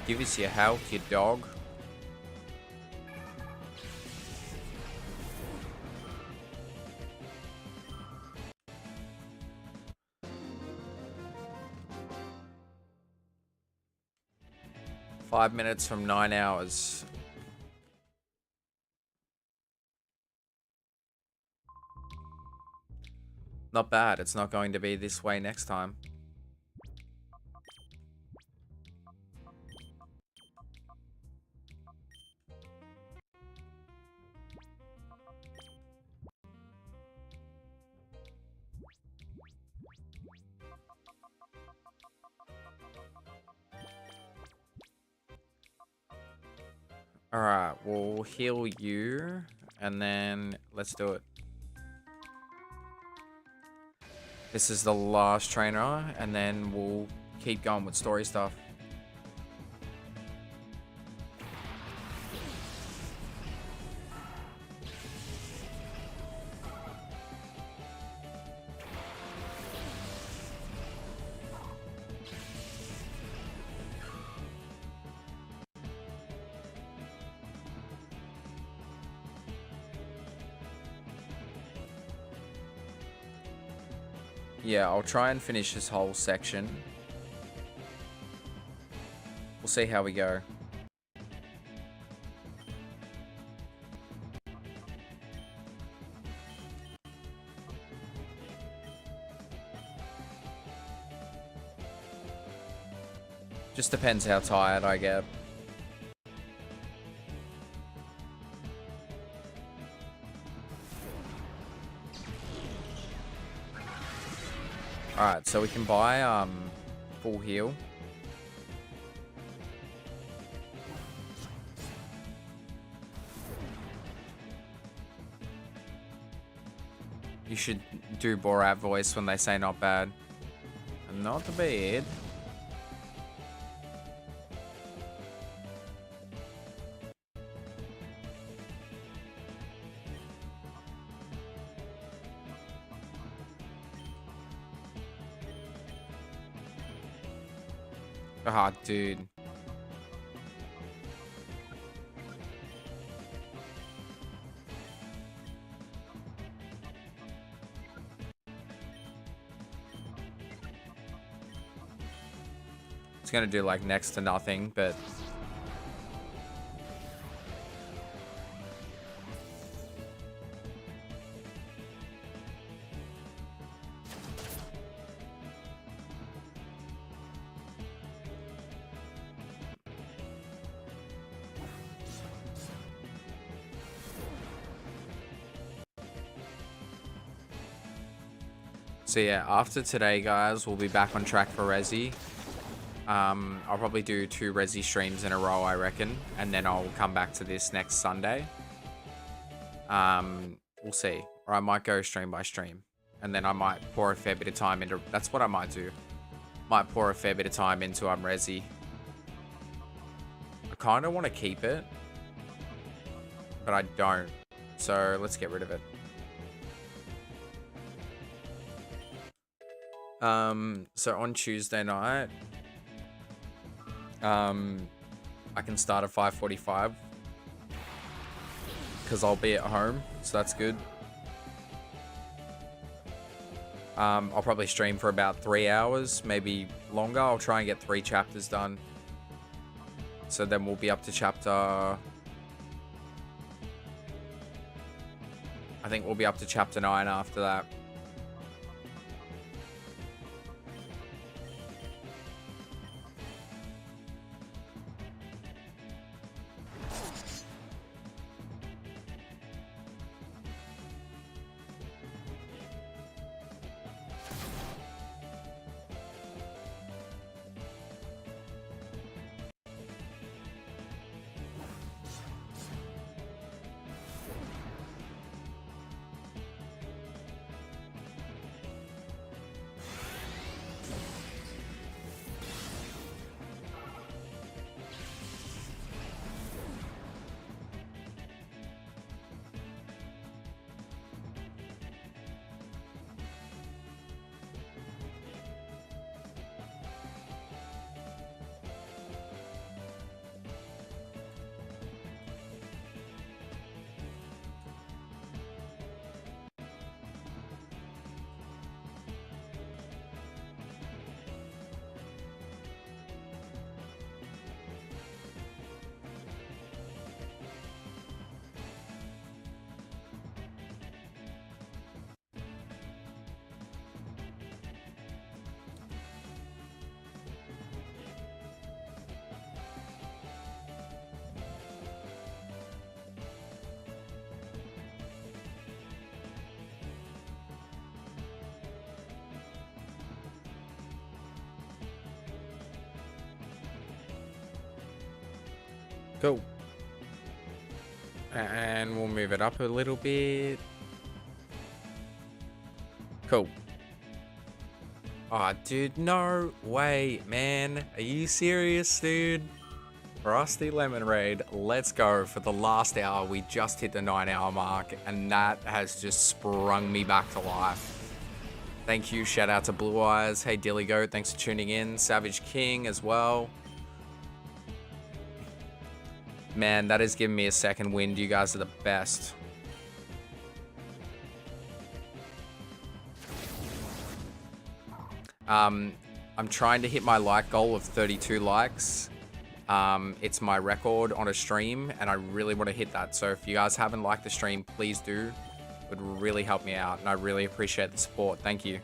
Give us your health, you dog. Five minutes from 9 hours. Not bad. It's not going to be this way next time. Alright, we'll heal you, and then let's do it. This is the last trainer, and then we'll keep going with story stuff. Yeah, I'll try and finish this whole section. We'll see how we go. Just depends how tired I get. Alright, so we can buy full heal. You should do Borat voice when they say not bad. Not bad. Ah, dude. It's gonna do like next to nothing, but so yeah, after today, guys, we'll be back on track for Resi. I'll probably do 2 Resi streams in a row, I reckon, and then I'll come back to this next Sunday. We'll see. Or I might go stream by stream. and then I might pour a fair bit of time into... That's what I might do. Might pour a fair bit of time into Resi. I kind of want to keep it, but I don't. So let's get rid of it. So on Tuesday night, I can start at 5:45 because I'll be at home, so that's good. I'll probably stream for about 3 hours, maybe longer. I'll try and get 3 chapters done. So then we'll be up to chapter... I think we'll be up to chapter 9 after that. Cool. And we'll move it up a little bit. Cool. Oh, dude, no way, man. Are you serious, dude? Frosty Lemon Raid, let's go. For the last hour, we just hit the 9-hour mark, and that has just sprung me back to life. Thank you. Shout out to Blue Eyes. Hey, Dilly Goat, thanks for tuning in. Savage King as well. Man, that has given me a second wind. You guys are the best. I'm trying to hit my like goal of 32 likes. It's my record on a stream, and I really want to hit that. So if you guys haven't liked the stream, please do. It would really help me out, and I really appreciate the support. Thank you.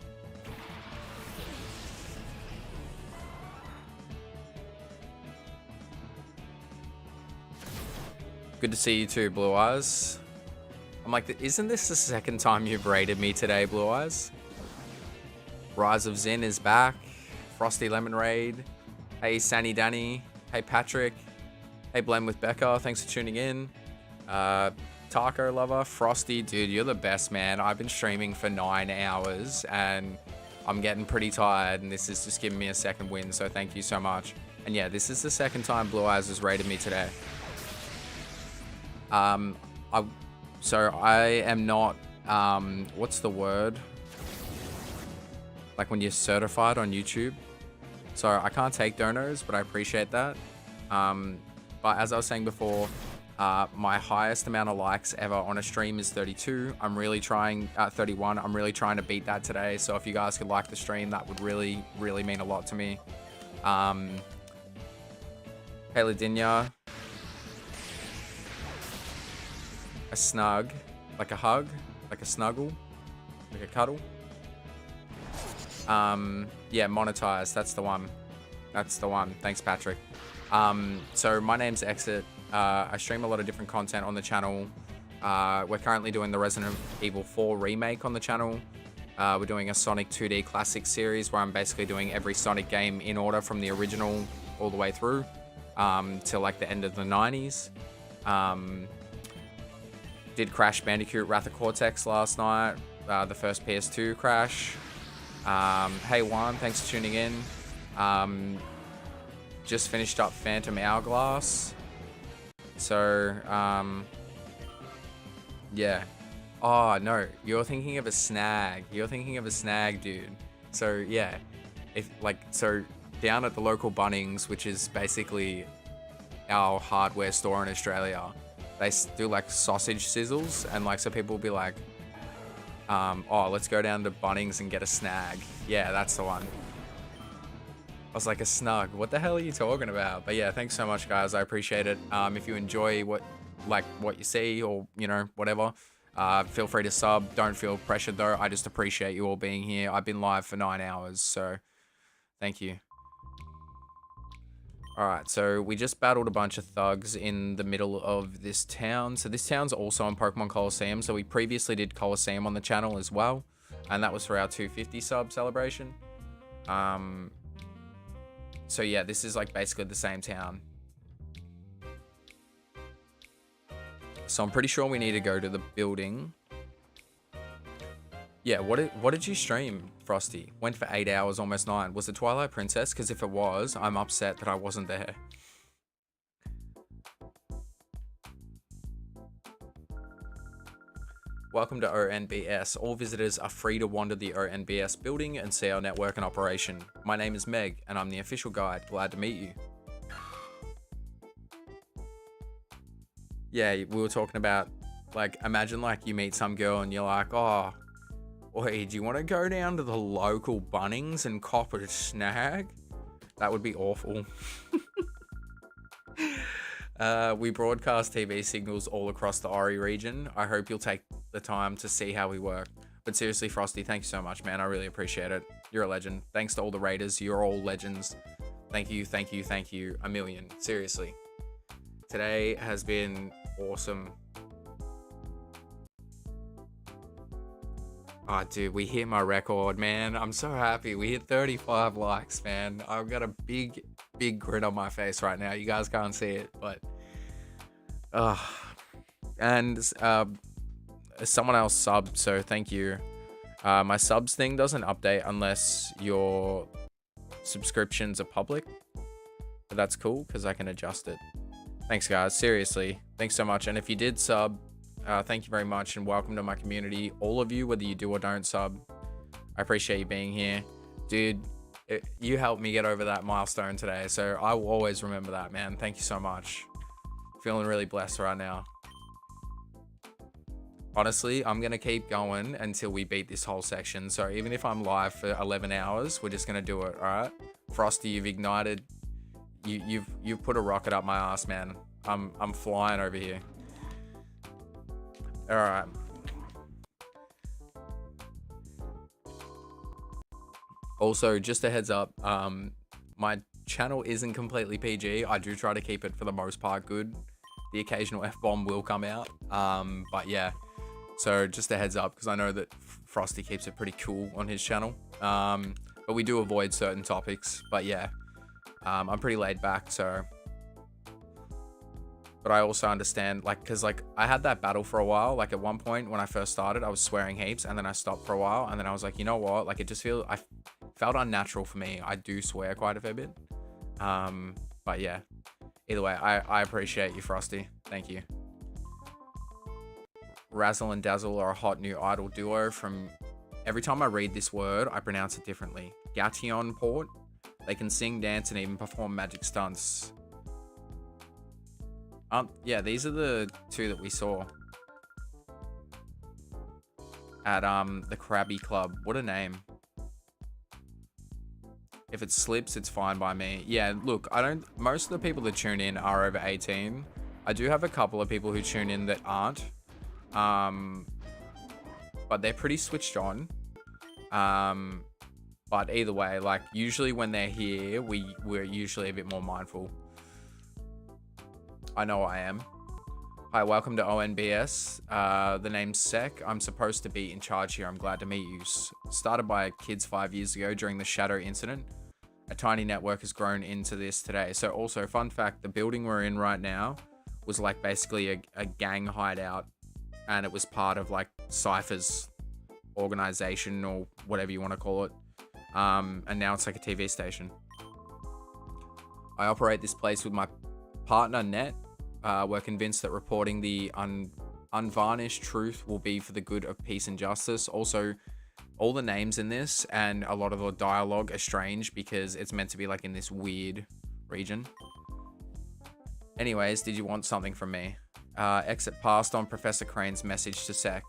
Good to see you too, Blue Eyes. I'm like, isn't this the second time you've raided me today, Blue Eyes? Rise of Zen is back. Frosty Lemon Raid. Hey, Sanny Danny. Hey, Patrick. Hey, Blend with Becca. Thanks for tuning in. Taco Lover. Frosty. Dude, you're the best, man. I've been streaming for 9 hours, and I'm getting pretty tired, and this is just giving me a second win, so thank you so much. And yeah, this is the second time Blue Eyes has raided me today. So I am not, what's the word? Like when you're certified on YouTube. So I can't take donos, but I appreciate that. But as I was saying before, my highest amount of likes ever on a stream is 32. I'm really trying, 31. I'm really trying to beat that today. So if you guys could like the stream, that would really, really mean a lot to me. Hey, Ladinya. A snug, like a hug, like a snuggle, like a cuddle. Yeah, monetize, that's the one. That's the one. Thanks, Patrick. So my name's Exit. I stream a lot of different content on the channel. We're currently doing the Resident Evil 4 remake on the channel. We're doing a Sonic 2D Classic series where I'm basically doing every Sonic game in order from the original all the way through till like the end of the 90s. Did Crash Bandicoot Wrath of Cortex last night. the first PS2 crash. Hey Juan, thanks for tuning in. Just finished up Phantom Hourglass. So, yeah. Oh, no. You're thinking of a snag. You're thinking of a snag, dude. So, yeah. So down at the local Bunnings, which is basically our hardware store in Australia, they do like sausage sizzles, and like, so people will be like, oh, let's go down to Bunnings and get a snag. Yeah, that's the one. I was like, a snug. What the hell are you talking about? But yeah, thanks so much, guys. I appreciate it. If you enjoy what you see, or, you know, whatever, feel free to sub. Don't feel pressured though. I just appreciate you all being here. I've been live for 9 hours, so thank you. Alright, so we just battled a bunch of thugs in the middle of this town. So this town's also on Pokemon Colosseum. So we previously did Colosseum on the channel as well. And that was for our 250 sub celebration. So yeah, this is like basically the same town. So I'm pretty sure we need to go to the building. Yeah, what did you stream, Frosty? Went for 8 hours, almost 9. Was it Twilight Princess? Because if it was, I'm upset that I wasn't there. Welcome to ONBS. All visitors are free to wander the ONBS building and see our network in operation. My name is Meg, and I'm the official guide. Glad to meet you. Yeah, we were talking about, like, imagine like you meet some girl and you're like, oh, wait, do you want to go down to the local Bunnings and cop a snag? That would be awful. We broadcast TV signals all across the Ori region. I hope you'll take the time to see how we work. But seriously, Frosty, thank you so much, man. I really appreciate it. You're a legend. Thanks to all the raiders. You're all legends. Thank you, thank you, thank you. A million. Seriously. Today has been awesome. Oh, dude, we hit my record, man. I'm so happy. We hit 35 likes, man. I've got a big grin on my face right now. You guys can't see it, but... and someone else subbed, so thank you. My subs thing doesn't update unless your subscriptions are public. But that's cool, because I can adjust it. Thanks, guys. Seriously. Thanks so much. And if you did sub... thank you very much, and welcome to my community. All of you, whether you do or don't sub, I appreciate you being here. Dude, you helped me get over that milestone today, so I will always remember that, man. Thank you so much. Feeling really blessed right now. Honestly, I'm going to keep going until we beat this whole section. So even if I'm live for 11 hours, we're just going to do it, all right? Frosty, you've ignited. You've put a rocket up my ass, man. I'm flying over here. All right. Also, just a heads up, my channel isn't completely PG. I do try to keep it for the most part good. The occasional F-bomb will come out. But yeah, so just a heads up, because I know that Frosty keeps it pretty cool on his channel. But we do avoid certain topics. But yeah, I'm pretty laid back, so... But I also understand, like, because, like, I had that battle for a while. Like, at one point when I first started, I was swearing heaps, and then I stopped for a while, and then I was like, you know what? Like, I felt unnatural for me. I do swear quite a fair bit. But yeah, either way, I appreciate you, Frosty. Thank you. Razzle and Dazzle are a hot new idol duo from... Every time I read this word, I pronounce it differently. Gation Port. They can sing, dance, and even perform magic stunts. Yeah, these are the two that we saw at the Krabby Club. What a name. If it slips, it's fine by me. Yeah, look, most of the people that tune in are over 18. I do have a couple of people who tune in that aren't. But they're pretty switched on. But either way, like, usually when they're here, we're usually a bit more mindful. I know I am. Hi, welcome to ONBS. The name's Sec. I'm supposed to be in charge here. I'm glad to meet you. Started by kids 5 years ago during the Shadow incident. A tiny network has grown into this today. So also, fun fact, the building we're in right now was like basically a gang hideout. And it was part of like Cypher's organization or whatever you want to call it. And now it's like a TV station. I operate this place with my partner, Net. We're convinced that reporting the unvarnished truth will be for the good of peace and justice. Also, all the names in this and a lot of the dialogue are strange because it's meant to be like in this weird region. Anyways, did you want something from me? Exit passed on Professor Crane's message to Sec.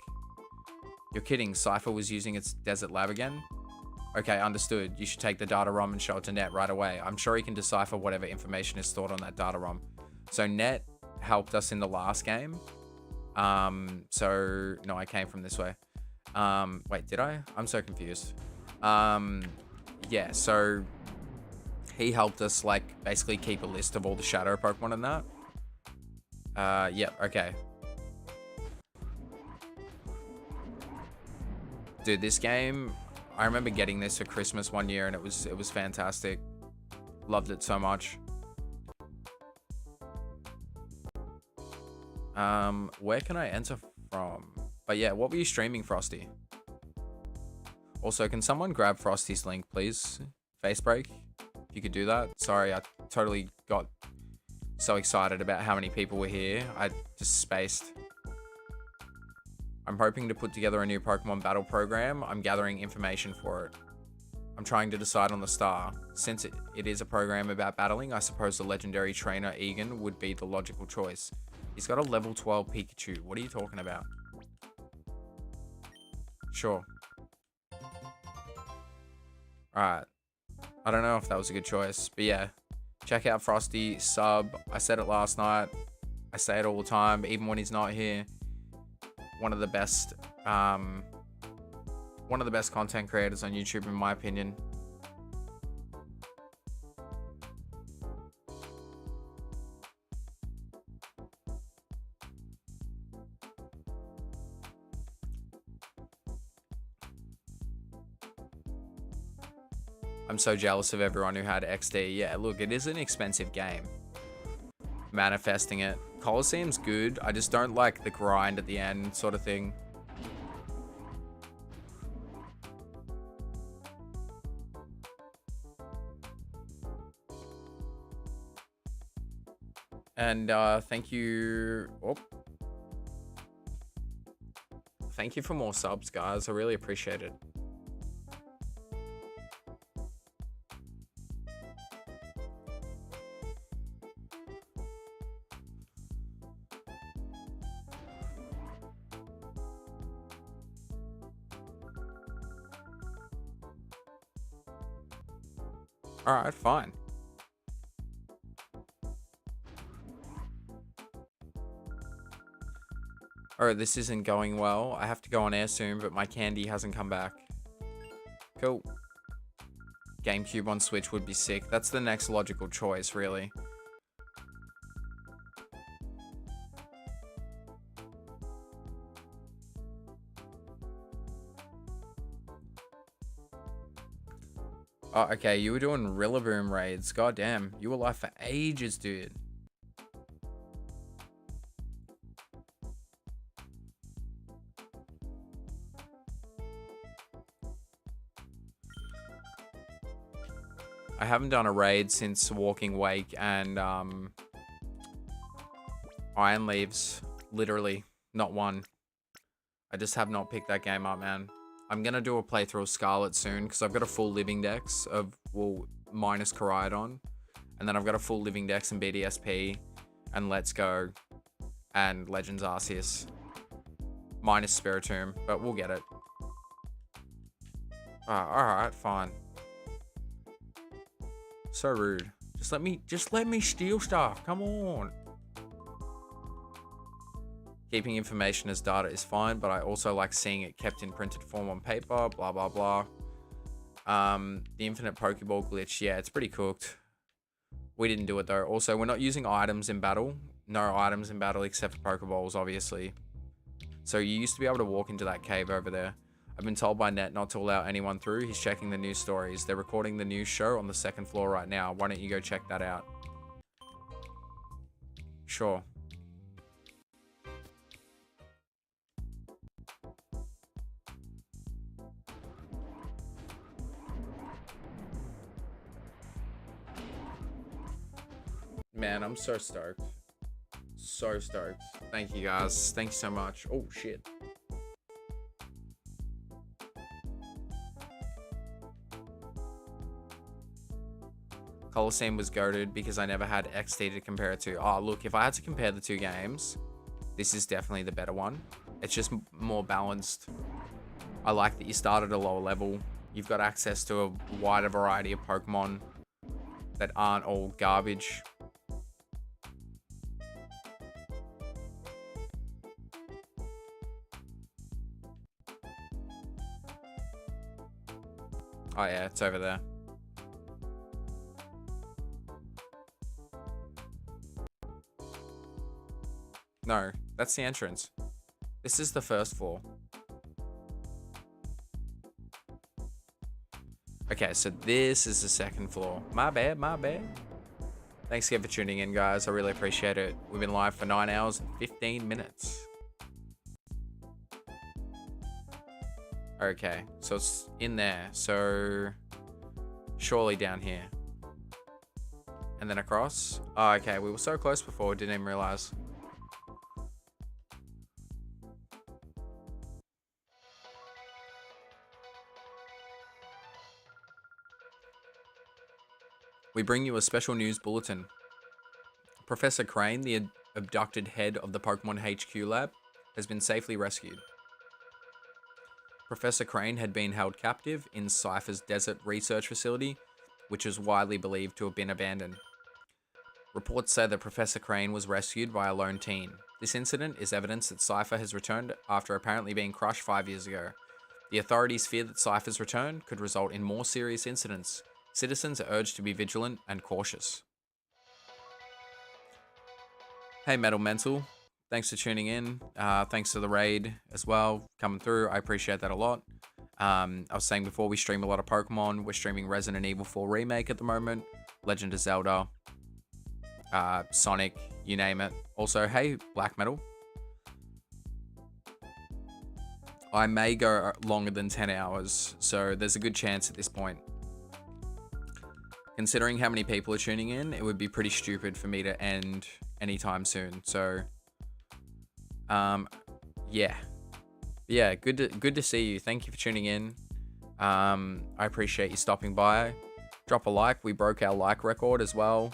You're kidding, Cypher was using its desert lab again? Okay, understood. You should take the data ROM and show it to Net right away. I'm sure he can decipher whatever information is stored on that data ROM. So Net helped us in the last game. So no, I came from this way. Wait, did I? I'm so confused. Yeah, so he helped us like basically keep a list of all the shadow Pokemon and that. Yeah, okay. Dude, this game, I remember getting this for Christmas one year and it was fantastic. Loved it so much. Where can I enter from? But yeah, what were you streaming, Frosty? Also, can someone grab Frosty's link, please? Face break, if you could do that. Sorry, I totally got so excited about how many people were here. I just spaced. I'm hoping to put together a new Pokemon battle program. I'm gathering information for it. I'm trying to decide on the star. Since it is a program about battling, I suppose the legendary trainer Egan would be the logical choice. He's got a level 12 Pikachu. What are you talking about? Sure. Alright. I don't know if that was a good choice, but yeah. Check out Frosty, sub. I said it last night. I say it all the time, even when he's not here. One of the best content creators on YouTube, in my opinion. I'm so jealous of everyone who had XD. Yeah, look, it is an expensive game. Manifesting it. Colosseum's good. I just don't like the grind at the end sort of thing. And thank you. Oh. Thank you for more subs, guys. I really appreciate it. Alright, fine. Alright, this isn't going well. I have to go on air soon, but my candy hasn't come back. Cool. GameCube on Switch would be sick. That's the next logical choice, really. Oh, okay, you were doing Rillaboom raids. God damn, you were live for ages, dude. I haven't done a raid since Walking Wake and Iron Leaves. Literally, not one. I just have not picked that game up, man. I'm gonna do a playthrough of Scarlet soon because I've got a full living dex of, well, minus Koraidon. And then I've got a full living dex in BDSP and Let's Go and Legends Arceus. Minus Spiritomb, but we'll get it. Alright, fine. So rude. Just let me steal stuff. Come on. Keeping information as data is fine, but I also like seeing it kept in printed form on paper, blah, blah, blah. The infinite Pokeball glitch, yeah, it's pretty cooked. We didn't do it though. Also, we're not using items in battle. No items in battle except for Pokeballs, obviously. So you used to be able to walk into that cave over there. I've been told by Net not to allow anyone through. He's checking the news stories. They're recording the news show on the second floor right now. Why don't you go check that out? Sure. Man, I'm so stoked. So stoked. Thank you guys. Thank you so much. Oh shit. Colosseum was goated because I never had XD to compare it to. Oh, look, if I had to compare the two games, this is definitely the better one. It's just more balanced. I like that you start at a lower level. You've got access to a wider variety of Pokemon that aren't all garbage. Oh yeah, it's over there. No, that's the entrance. This is the first floor. Okay, so this is the second floor. My bad, my bad. Thanks again for tuning in, guys. I really appreciate it. We've been live for 9 hours and 15 minutes. Okay, so it's in there. So surely down here. And then across. Oh, okay, we were so close before, didn't even realize. We bring you a special news bulletin. Professor Crane, the abducted head of the Pokemon HQ lab, has been safely rescued. Professor Crane had been held captive in 𝑬𝑰𝑗𝑕's desert research facility, which is widely believed to have been abandoned. Reports say that Professor Crane was rescued by a lone teen. This incident is evidence that 𝑬𝑰𝑗𝑕 has returned after apparently being crushed 5 years ago. The authorities fear that 𝑬𝑰𝑗𝑕's return could result in more serious incidents. Citizens are urged to be vigilant and cautious. Hey Metal Mental, thanks for tuning in. Thanks to the raid as well, coming through. I appreciate that a lot. I was saying before, we stream a lot of Pokemon. We're streaming Resident Evil 4 Remake at the moment, Legend of Zelda, Sonic, you name it. Also, hey, Black Metal. I may go longer than 10 hours, so there's a good chance at this point. Considering how many people are tuning in, it would be pretty stupid for me to end anytime soon. So, yeah, good to see you. Thank you for tuning in. I appreciate you stopping by. Drop a like. We broke our like record as well.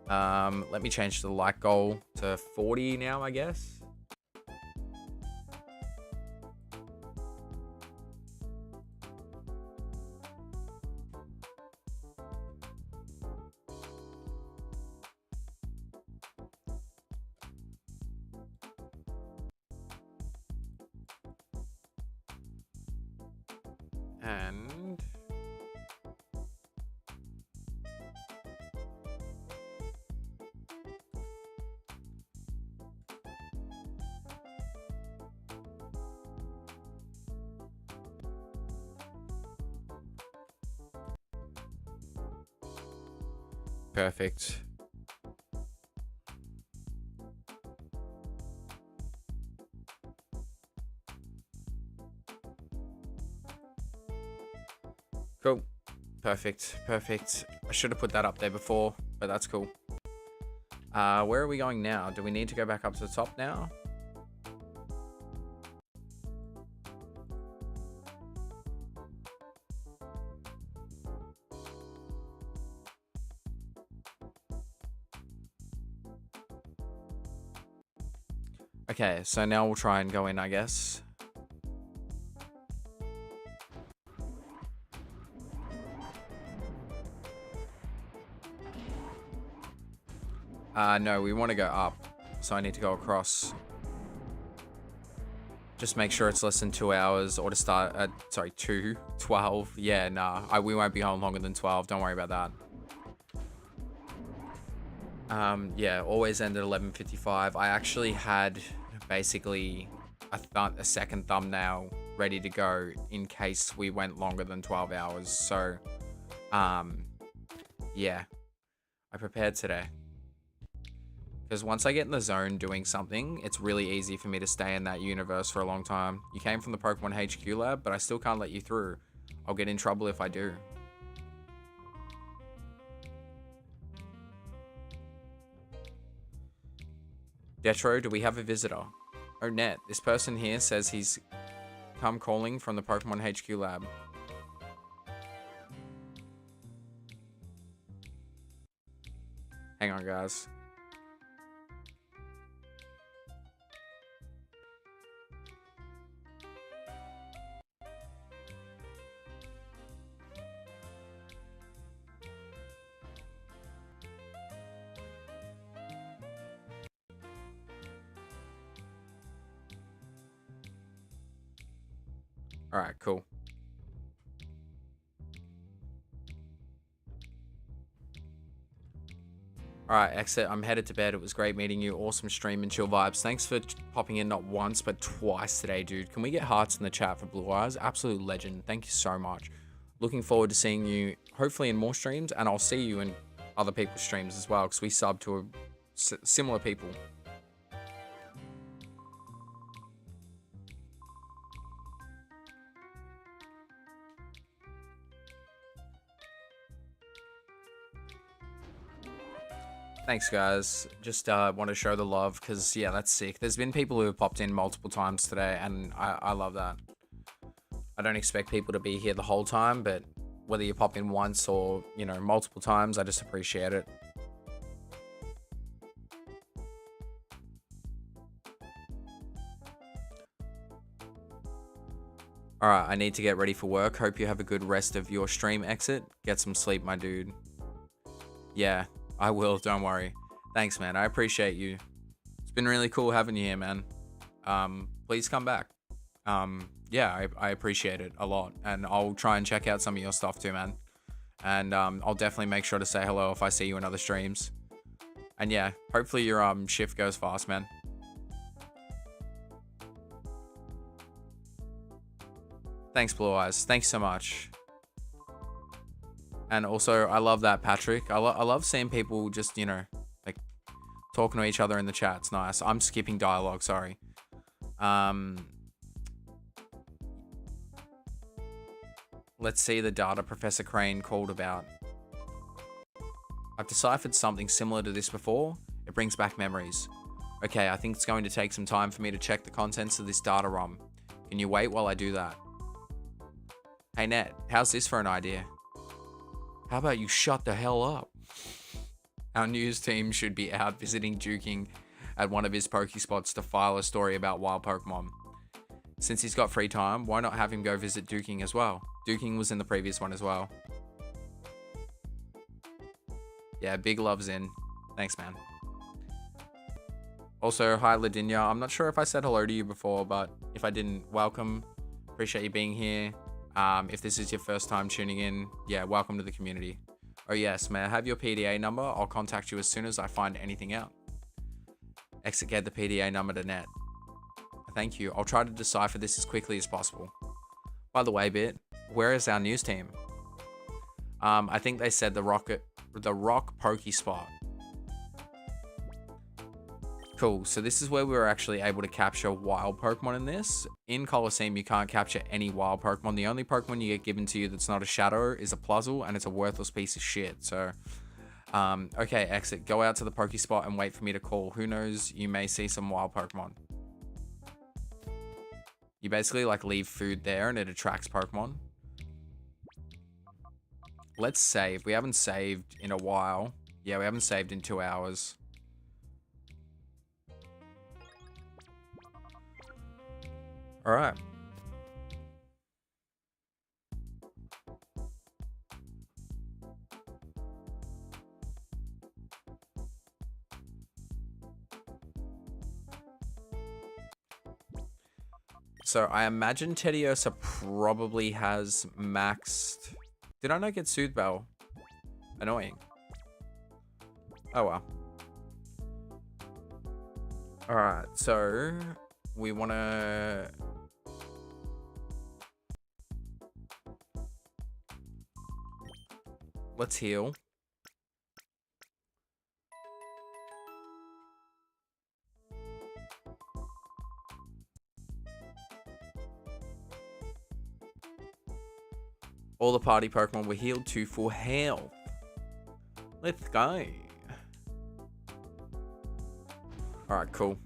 Let me change the like goal to 40 now, I guess. And perfect. Cool. Perfect. I should have put that up there before, but that's cool. Where are we going now? Do we need to go back up to the top now? Okay, so now we'll try and go in, I guess. No, we want to go up, so I need to go across. Just make sure it's less than 2 hours, or to start at, sorry, 12. Yeah, nah, we won't be going longer than 12. Don't worry about that. Yeah, always end at 11:55. I actually had basically a second thumbnail ready to go in case we went longer than 12 hours. So, yeah, I prepared today. Because once I get in the zone doing something, it's really easy for me to stay in that universe for a long time. You came from the Pokemon HQ lab, but I still can't let you through. I'll get in trouble if I do. Detro, do we have a visitor? Oh, Net. This person here says he's come calling from the Pokemon HQ lab. Hang on, guys. Alright, cool. Alright, exit. I'm headed to bed. It was great meeting you. Awesome stream and chill vibes. Thanks for popping in not once, but twice today, dude. Can we get hearts in the chat for Blue Eyes? Absolute legend. Thank you so much. Looking forward to seeing you, hopefully in more streams, and I'll see you in other people's streams as well, because we sub to similar people. Thanks, guys. Just want to show the love because, yeah, that's sick. There's been people who have popped in multiple times today, and I love that. I don't expect people to be here the whole time, but whether you pop in once or, you know, multiple times, I just appreciate it. Alright, I need to get ready for work. Hope you have a good rest of your stream, Exit. Get some sleep, my dude. Yeah. I will, don't worry. Thanks, man. I appreciate you. It's been really cool having you here, man. Please come back. Yeah, I appreciate it a lot. And I'll try and check out some of your stuff too, man. And I'll definitely make sure to say hello if I see you in other streams. And yeah, hopefully your shift goes fast, man. Thanks, Blue Eyes. Thanks so much. And also, I love that, Patrick. I love seeing people just, you know, like, talking to each other in the chat. It's nice. I'm skipping dialogue, sorry. Let's see the data Professor Crane called about. I've deciphered something similar to this before. It brings back memories. Okay, I think it's going to take some time for me to check the contents of this data ROM. Can you wait while I do that? Hey, Net, how's this for an idea? How about you shut the hell up? Our news team should be out visiting Duking at one of his Pokespots to file a story about wild Pokemon. Since he's got free time, why not have him go visit Duking as well? Duking was in the previous one as well. Yeah, big loves in. Thanks, man. Also, hi, Ladinya. I'm not sure if I said hello to you before, but if I didn't, welcome. Appreciate you being here. If this is your first time tuning in, yeah, welcome to the community. Oh yes, may I have your PDA number? I'll contact you as soon as I find anything out. Exit get the PDA number to Net. Thank you. I'll try to decipher this as quickly as possible. By the way, where is our news team? I think they said the Rock Pokespot. Cool, so this is where we were actually able to capture wild Pokemon in this. In Colosseum, you can't capture any wild Pokemon. The only Pokemon you get given to you that's not a shadow is a Puzzle, and it's a worthless piece of shit. So, okay, Exit. Go out to the Pokespot and wait for me to call. Who knows, you may see some wild Pokemon. You basically, like, leave food there, and it attracts Pokemon. Let's save. We haven't saved in a while. Yeah, we haven't saved in 2 hours. All right. So I imagine Teddiursa probably has maxed. Did I not get Soothe Bell? Annoying. Oh well. All right. So we want to. Let's heal. All the party Pokemon were healed to full health. Let's go. Alright, cool.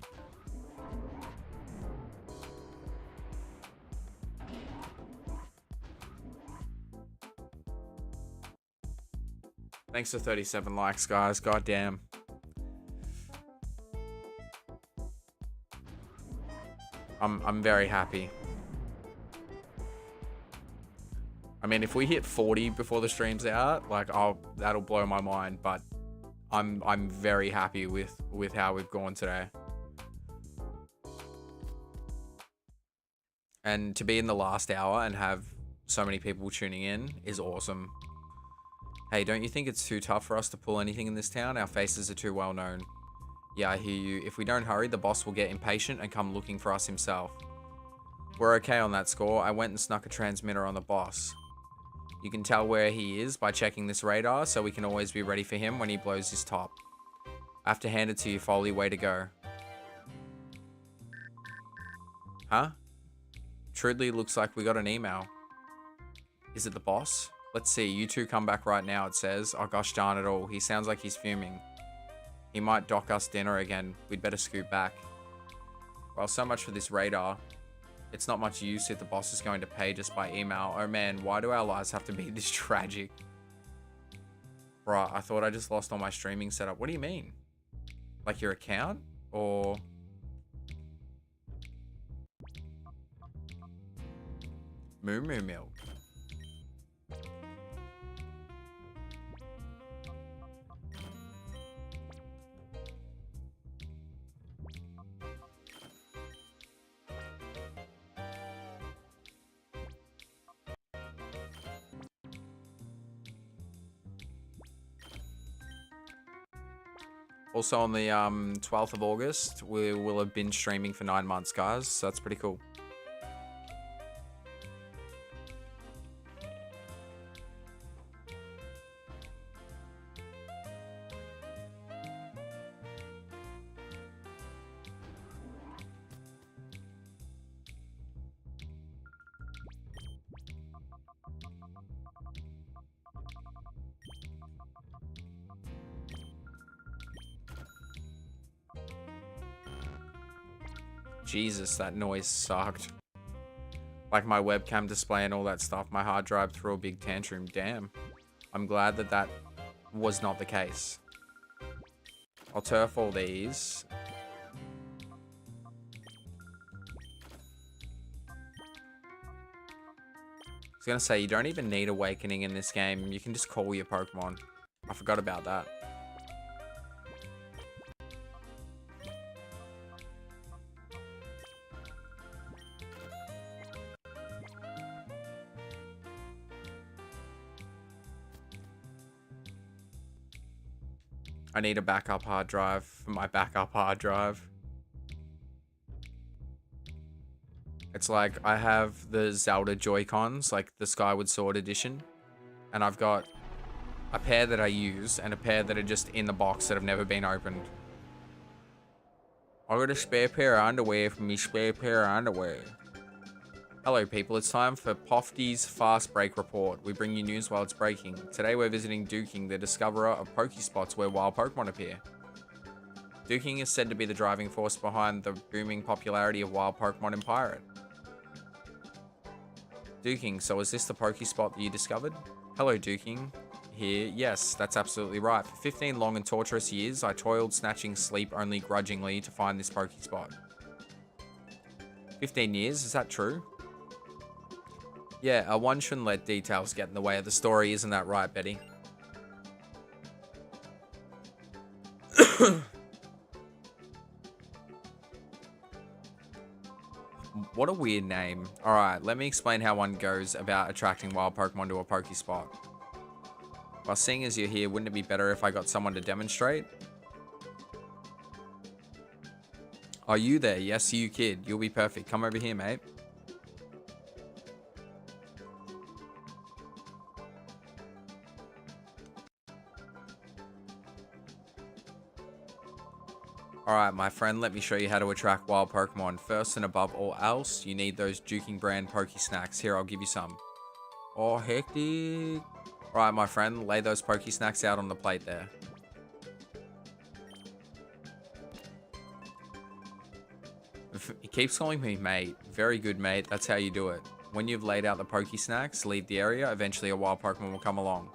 Thanks for 37 likes, guys. God damn. I'm very happy. I mean, if we hit 40 before the stream's out, like, that'll blow my mind, but I'm very happy with how we've gone today. And to be in the last hour and have so many people tuning in is awesome. Hey, don't you think it's too tough for us to pull anything in this town? Our faces are too well known. Yeah, I hear you. If we don't hurry, the boss will get impatient and come looking for us himself. We're okay on that score. I went and snuck a transmitter on the boss. You can tell where he is by checking this radar, so we can always be ready for him when he blows his top. I have to hand it to you, Foley. Way to go. Huh? Trudley, looks like we got an email. Is it the boss? Let's see. You two come back right now, it says. Oh, gosh darn it all. He sounds like he's fuming. He might dock us dinner again. We'd better scoot back. Well, so much for this radar. It's not much use if the boss is going to pay just by email. Oh man, why do our lives have to be this tragic? Bruh, I thought I just lost all my streaming setup. What do you mean? Like your account? Or... Moo Moo Milk. Also on the 12th of August, we will have been streaming for 9 months, guys. So that's pretty cool. Jesus, that noise sucked. Like my webcam display and all that stuff, my hard drive threw a big tantrum. Damn. I'm glad that that was not the case. I'll turf all these. I was gonna say, you don't even need awakening in this game. You can just call your Pokemon. I forgot about that. I need a backup hard drive for my backup hard drive. It's like I have the Zelda Joy-Cons, like the Skyward Sword edition, and I've got a pair that I use and a pair that are just in the box that have never been opened. I got a spare pair of underwear for me spare pair of underwear. Hello people, it's time for Pofty's Fast Break Report. We bring you news while it's breaking. Today we're visiting Duking, the discoverer of Pokespots where wild Pokemon appear. Duking is said to be the driving force behind the booming popularity of wild Pokemon in Pirate. Duking, so is this the Pokespot that you discovered? Hello Duking. Here, yes, that's absolutely right. For 15 long and torturous years, I toiled snatching sleep only grudgingly to find this Pokespot. 15 years, is that true? Yeah, one shouldn't let details get in the way of the story, isn't that right, Betty? What a weird name. Alright, let me explain how one goes about attracting wild Pokemon to a Pokespot. Well, seeing as you're here, wouldn't it be better if I got someone to demonstrate? Are you there? Yes, you kid. You'll be perfect. Come over here, mate. Alright, my friend, let me show you how to attract wild Pokemon. First and above all else, you need those Duking brand Pokesnacks. Here, I'll give you some. Oh, hectic. Alright, my friend, lay those Pokesnacks out on the plate there. He keeps calling me mate. Very good, mate. That's how you do it. When you've laid out the Poke Snacks, leave the area. Eventually a wild Pokemon will come along.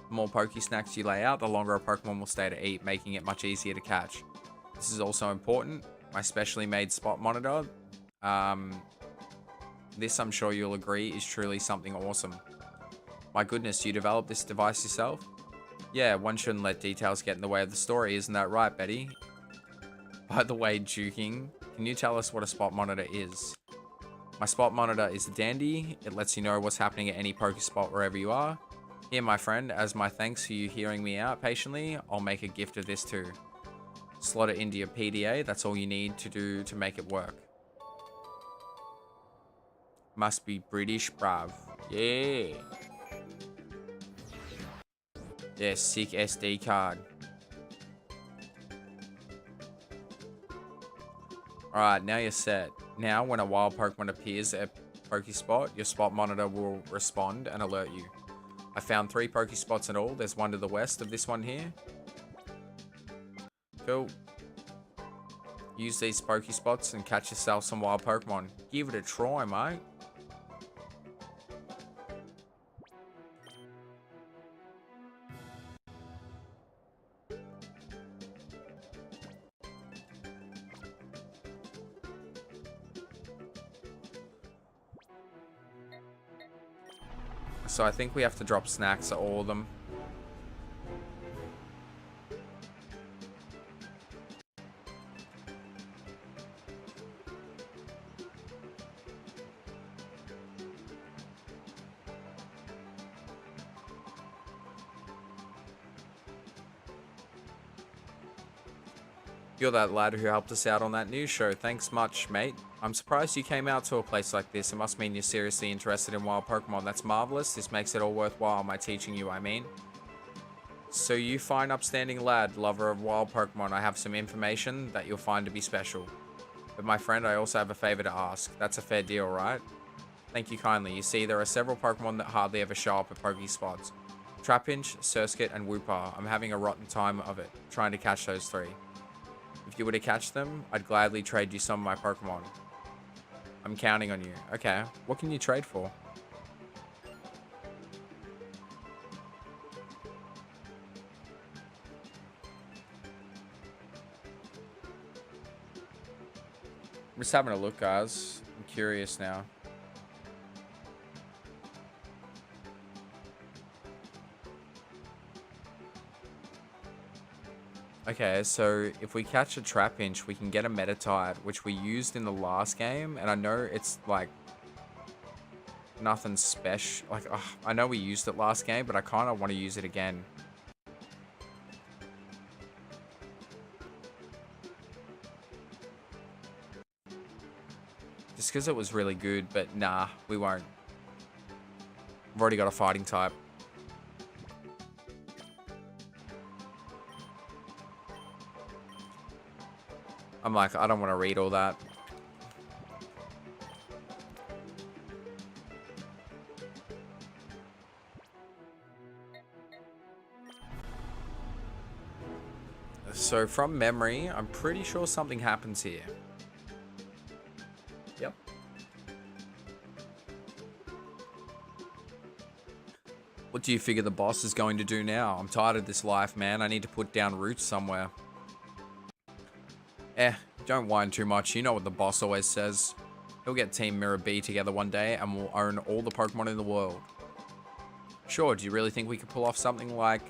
The more Poke Snacks you lay out, the longer a Pokemon will stay to eat, making it much easier to catch. This is also important. My specially made spot monitor. This, I'm sure you'll agree, is truly something awesome. My goodness, you developed this device yourself? Yeah, one shouldn't let details get in the way of the story, isn't that right, Betty? By the way, Juking, can you tell us what a spot monitor is? My spot monitor is a dandy. It lets you know what's happening at any Pokespot wherever you are. Here, my friend, as my thanks for you hearing me out patiently, I'll make a gift of this too. Slot it into your PDA, that's all you need to do to make it work. Must be British, bruv. Yeah. Yeah, sick SD card. Alright, now you're set. Now, when a wild Pokemon appears at Pokespot, your spot monitor will respond and alert you. I found 3 Pokespots in all. There's one to the west of this one here. Cool. Use these Pokespots and catch yourself some wild Pokemon. Give it a try, mate. So I think we have to drop snacks at all of them. You're that lad who helped us out on that news show. Thanks much, mate. I'm surprised you came out to a place like this. It must mean you're seriously interested in wild Pokemon. That's marvelous. This makes it all worthwhile, my teaching you, I mean. So you fine upstanding lad, lover of wild Pokemon, I have some information that you'll find to be special. But my friend, I also have a favor to ask. That's a fair deal, right? Thank you kindly. You see, there are several Pokemon that hardly ever show up at Pokespots. Trapinch, Surskit, and Wooper. I'm having a rotten time of it, trying to catch those 3. If you were to catch them, I'd gladly trade you some of my Pokemon. I'm counting on you. Okay, what can you trade for? I'm just having a look, guys. I'm curious now. Okay, so if we catch a Trapinch, we can get a Metatite, which we used in the last game, and I know it's like nothing special. Like, I know we used it last game, but I kind of want to use it again. Just because it was really good, but nah, we won't. I've already got a fighting type. I'm like, I don't want to read all that. So from memory, I'm pretty sure something happens here. Yep. What do you figure the boss is going to do now? I'm tired of this life, man. I need to put down roots somewhere. Don't whine too much. You know what the boss always says. He'll get Team Mirror B together one day and we'll own all the Pokemon in the world. Sure, do you really think we could pull off something like...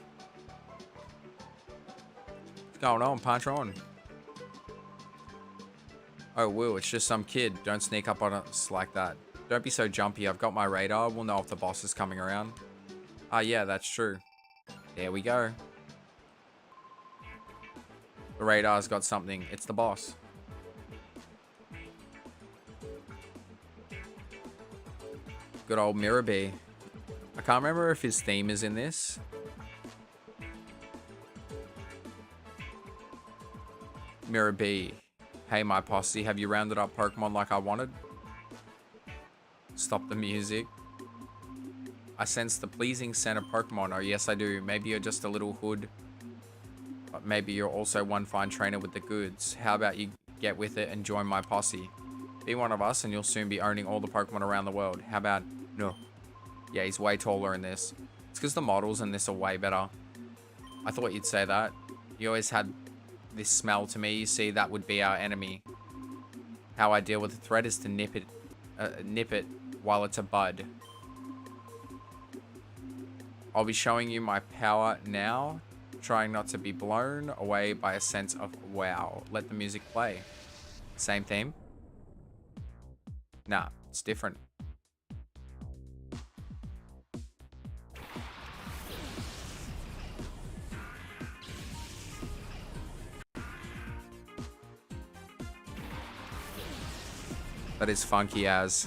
What's going on, Patron? Oh, Will, it's just some kid. Don't sneak up on us like that. Don't be so jumpy. I've got my radar. We'll know if the boss is coming around. Ah, yeah, that's true. There we go. The radar's got something. It's the boss. Good old Mirror B. I can't remember if his theme is in this. Mirror B. Hey, my posse, have you rounded up Pokemon like I wanted? Stop the music. I sense the pleasing scent of Pokemon. Oh, yes, I do. Maybe you're just a little hood. But maybe you're also one fine trainer with the goods. How about you get with it and join my posse? Be one of us and you'll soon be owning all the Pokemon around the world. How about no? Yeah, he's way taller in this. It's because the models in this are way better. I thought you'd say that. You always had this smell to me. You see, that would be our enemy. How I deal with a threat is to nip it while it's a bud. I'll be showing you my power now, trying not to be blown away by a sense of wow. Let the music play. Same theme? Nah, it's different. That is funky as.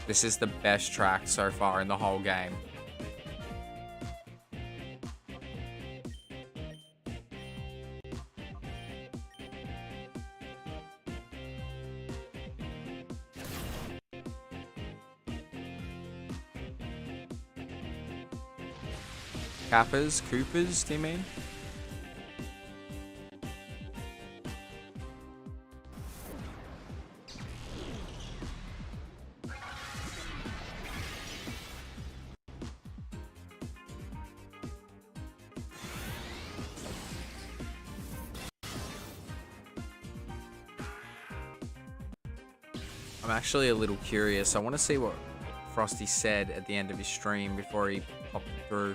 This is the best track so far in the whole game. Kappas, Koopas, do you mean? I'm actually a little curious. I want to see what Frosty said at the end of his stream before he popped through.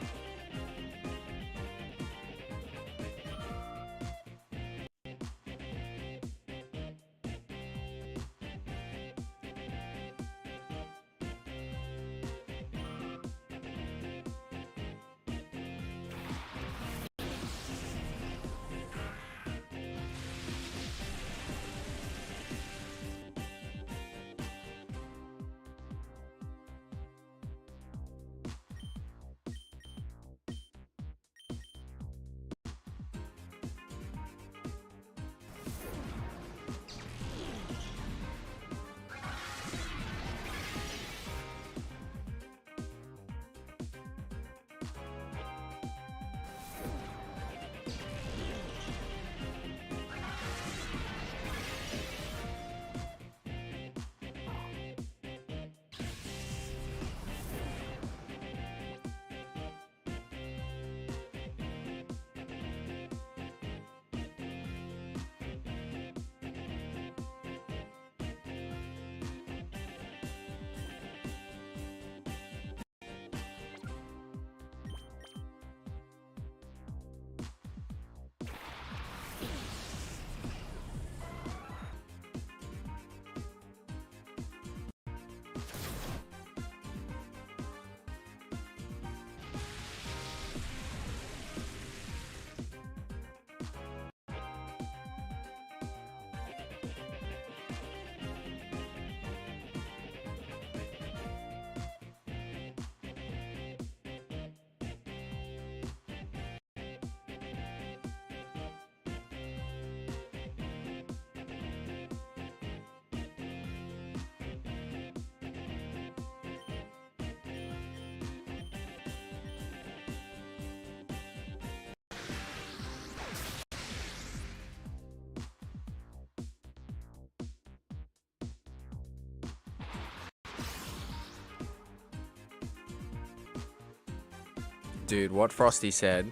Dude, what Frosty said,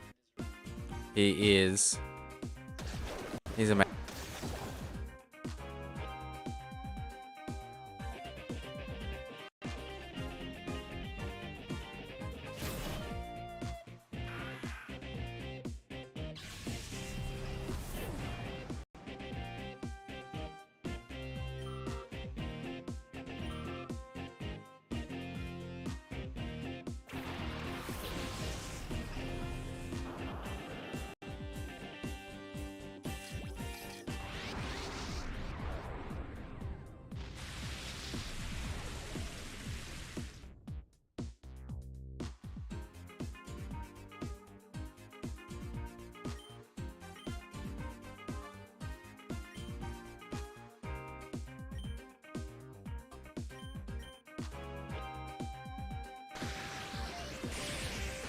he's amazing.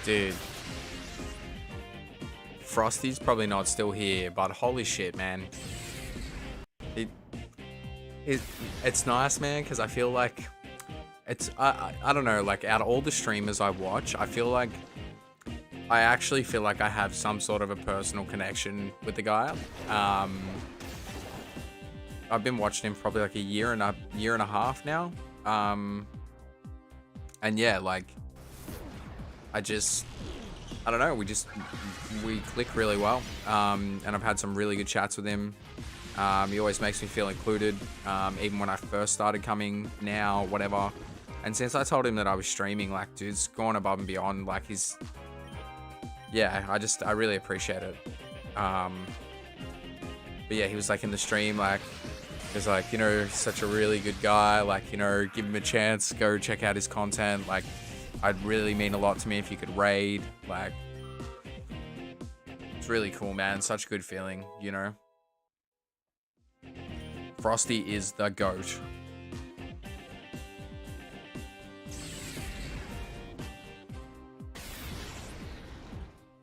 Dude. Frosty's probably not still here, but holy shit, man. It's nice, man, because I feel like I don't know, like out of all the streamers I watch, I actually feel like I have some sort of a personal connection with the guy. I've been watching him probably like a year and a half now. And yeah, like I don't know, we click really well. And I've had some really good chats with him. He always makes me feel included, even when I first started coming, now, whatever. And since I told him that I was streaming, like, dude's gone above and beyond. Like, yeah, I really appreciate it. But yeah, he was like in the stream, like, he was like, you know, such a really good guy. Like, you know, give him a chance, go check out his content. Like, I'd really mean a lot to me if you could raid. Like, it's really cool, man. Such a good feeling, you know. Frosty is the GOAT.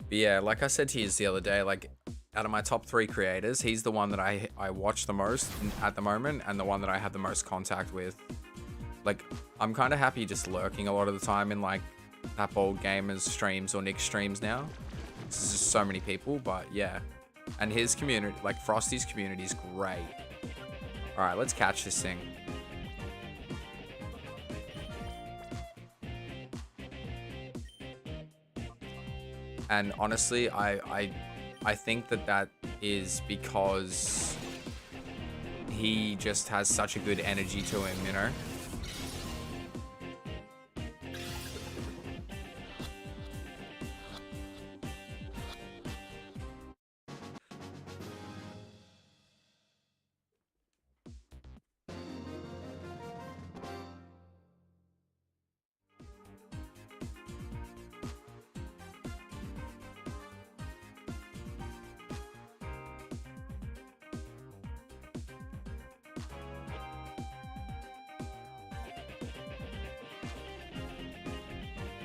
But yeah, like I said to you the other day, like out of my top 3 creators, he's the one that I watch the most at the moment and the one that I have the most contact with. Like, I'm kind of happy just lurking a lot of the time in like @BoldGamers streams or Nick's streams now. There's just so many people, but yeah. And his community, like Frosty's community, is great. All right, let's catch this thing. And honestly, I think that is because he just has such a good energy to him, you know?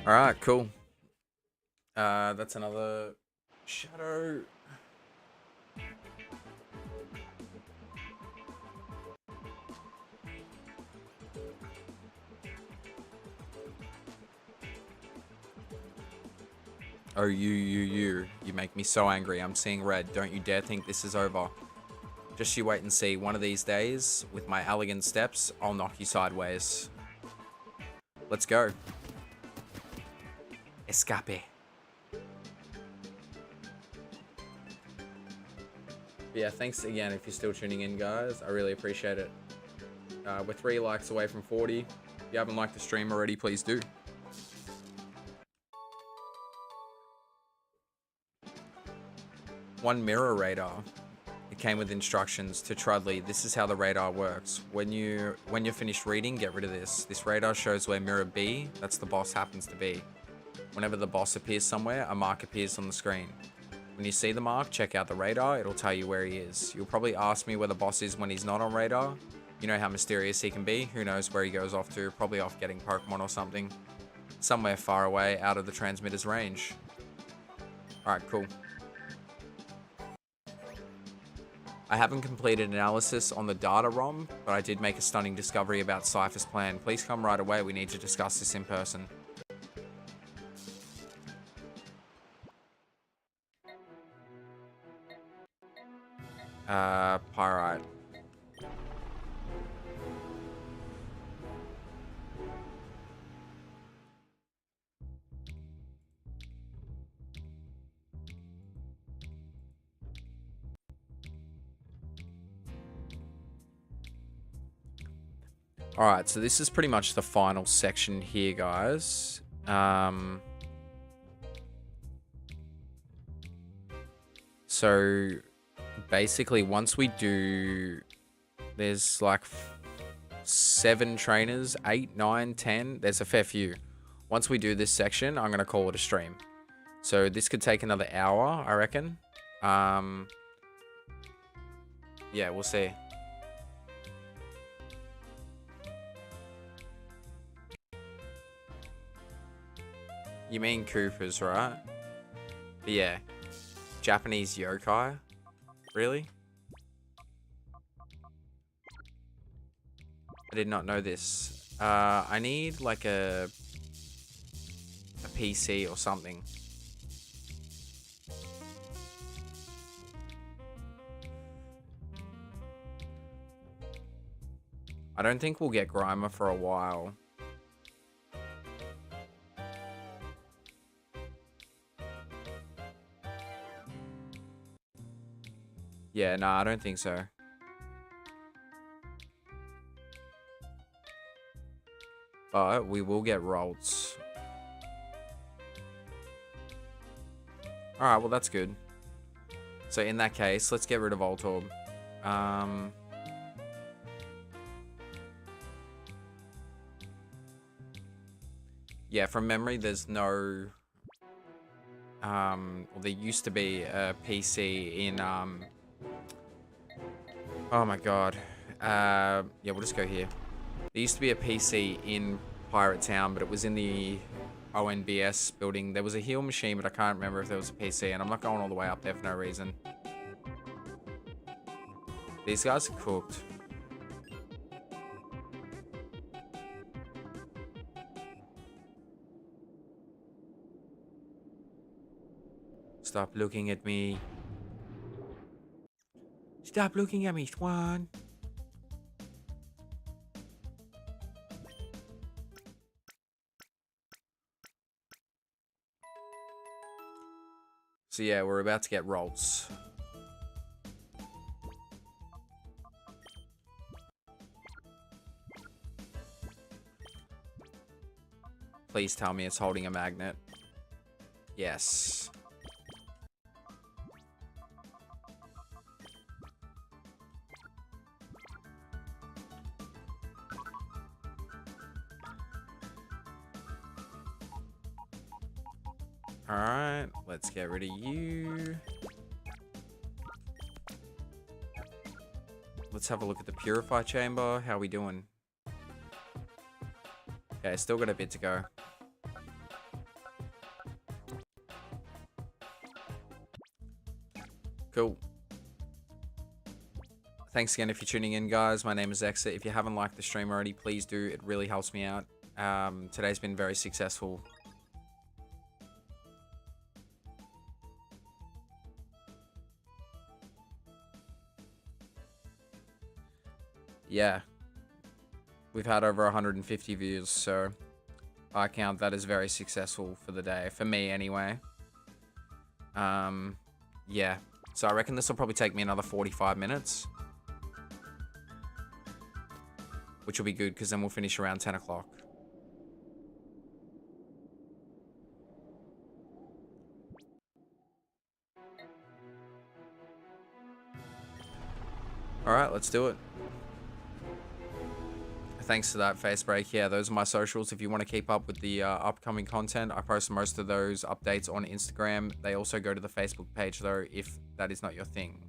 All right, cool. That's another shadow. Oh, you make me so angry. I'm seeing red. Don't you dare think this is over. Just you wait and see. One of these days, with my elegant steps, I'll knock you sideways. Let's go. Escape. Yeah, thanks again if you're still tuning in, guys. I really appreciate it. We're 3 likes away from 40. If you haven't liked the stream already, please do. One mirror radar. It came with instructions to Trudley. This is how the radar works. When you're finished reading, get rid of this. This radar shows where mirror B, that's the boss, happens to be. Whenever the boss appears somewhere, a mark appears on the screen. When you see the mark, check out the radar. It'll tell you where he is. You'll probably ask me where the boss is when he's not on radar. You know how mysterious he can be. Who knows where he goes off to? Probably off getting Pokemon or something. Somewhere far away, out of the transmitter's range. Alright, cool. I haven't completed analysis on the data ROM, but I did make a stunning discovery about Cypher's plan. Please come right away. We need to discuss this in person. Pyrite. Alright, so this is pretty much the final section here, guys. So basically, once we do, there's like 7 trainers, 8, 9, 10. There's a fair few. Once we do this section, I'm going to call it a stream. So this could take another hour, I reckon. Yeah, we'll see. You mean Coopers, right? But yeah. Japanese yokai? Really? I did not know this. I need like a PC or something. I don't think we'll get Grimer for a while. Yeah, no, I don't think so. But we will get Rolts. Alright, well that's good. So in that case, let's get rid of Voltorb. Yeah, from memory, there's no... well, there used to be a PC in... oh my god. Yeah, we'll just go here. There used to be a PC in Pirate Town, but it was in the ONBS building. There was a heal machine, but I can't remember if there was a PC, and I'm not going all the way up there for no reason. These guys are cooked. Stop looking at me. Stop looking at me, Swan. So yeah, we're about to get Rolts. Please tell me it's holding a magnet. Yes. Alright, let's get rid of you. Let's have a look at the Purify Chamber. How are we doing? Okay, still got a bit to go. Cool. Thanks again if you're tuning in, guys. My name is 𝑬𝑰𝑲𝑬𝑨𝑬. If you haven't liked the stream already, please do. It really helps me out. Today's been very successful. Yeah, we've had over 150 views, so I count that as very successful for the day, for me anyway. Yeah, so I reckon this will probably take me another 45 minutes, which will be good because then we'll finish around 10 o'clock. Alright, let's do it. Thanks to that face break. Yeah, those are my socials. If you want to keep up with the upcoming content, I post most of those updates on Instagram. They also go to the Facebook page though, if that is not your thing.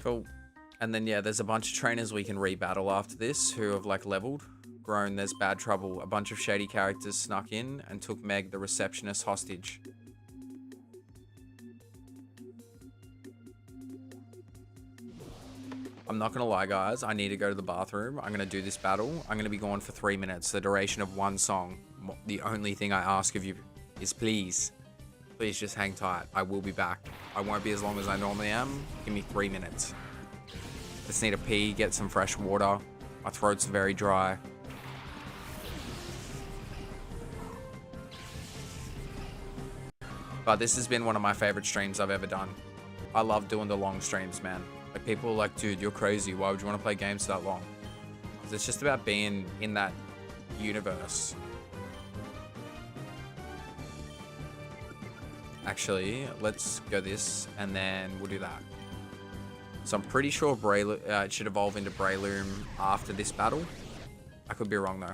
Cool. And then, yeah, there's a bunch of trainers we can rebattle after this who have, like, leveled, grown. There's Bad Trouble. A bunch of shady characters snuck in and took Meg, the receptionist, hostage. I'm not going to lie, guys. I need to go to the bathroom. I'm going to do this battle. I'm going to be gone for 3 minutes, the duration of one song. The only thing I ask of you is please just hang tight. I will be back. I won't be as long as I normally am. Give me 3 minutes. Just need to pee, get some fresh water. My throat's very dry. But this has been one of my favorite streams I've ever done. I love doing the long streams, man. Like, people are like, dude, you're crazy. Why would you want to play games that long? 'Cause it's just about being in that universe. Actually, let's go this, and then we'll do that. So I'm pretty sure it should evolve into Breloom after this battle. I could be wrong, though.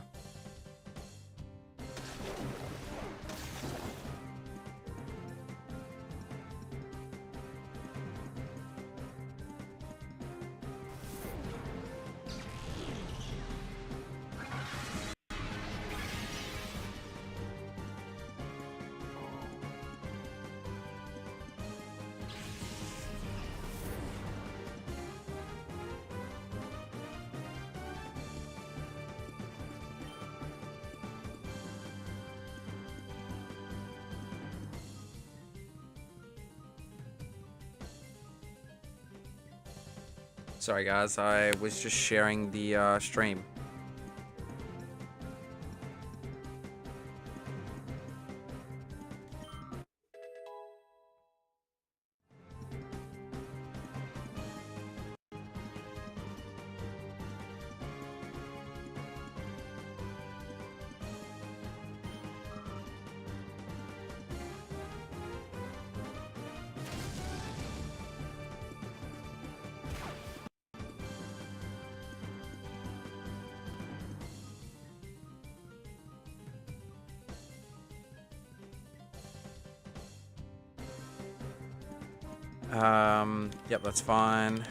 Sorry guys, I was just sharing the stream. Yep, that's fine.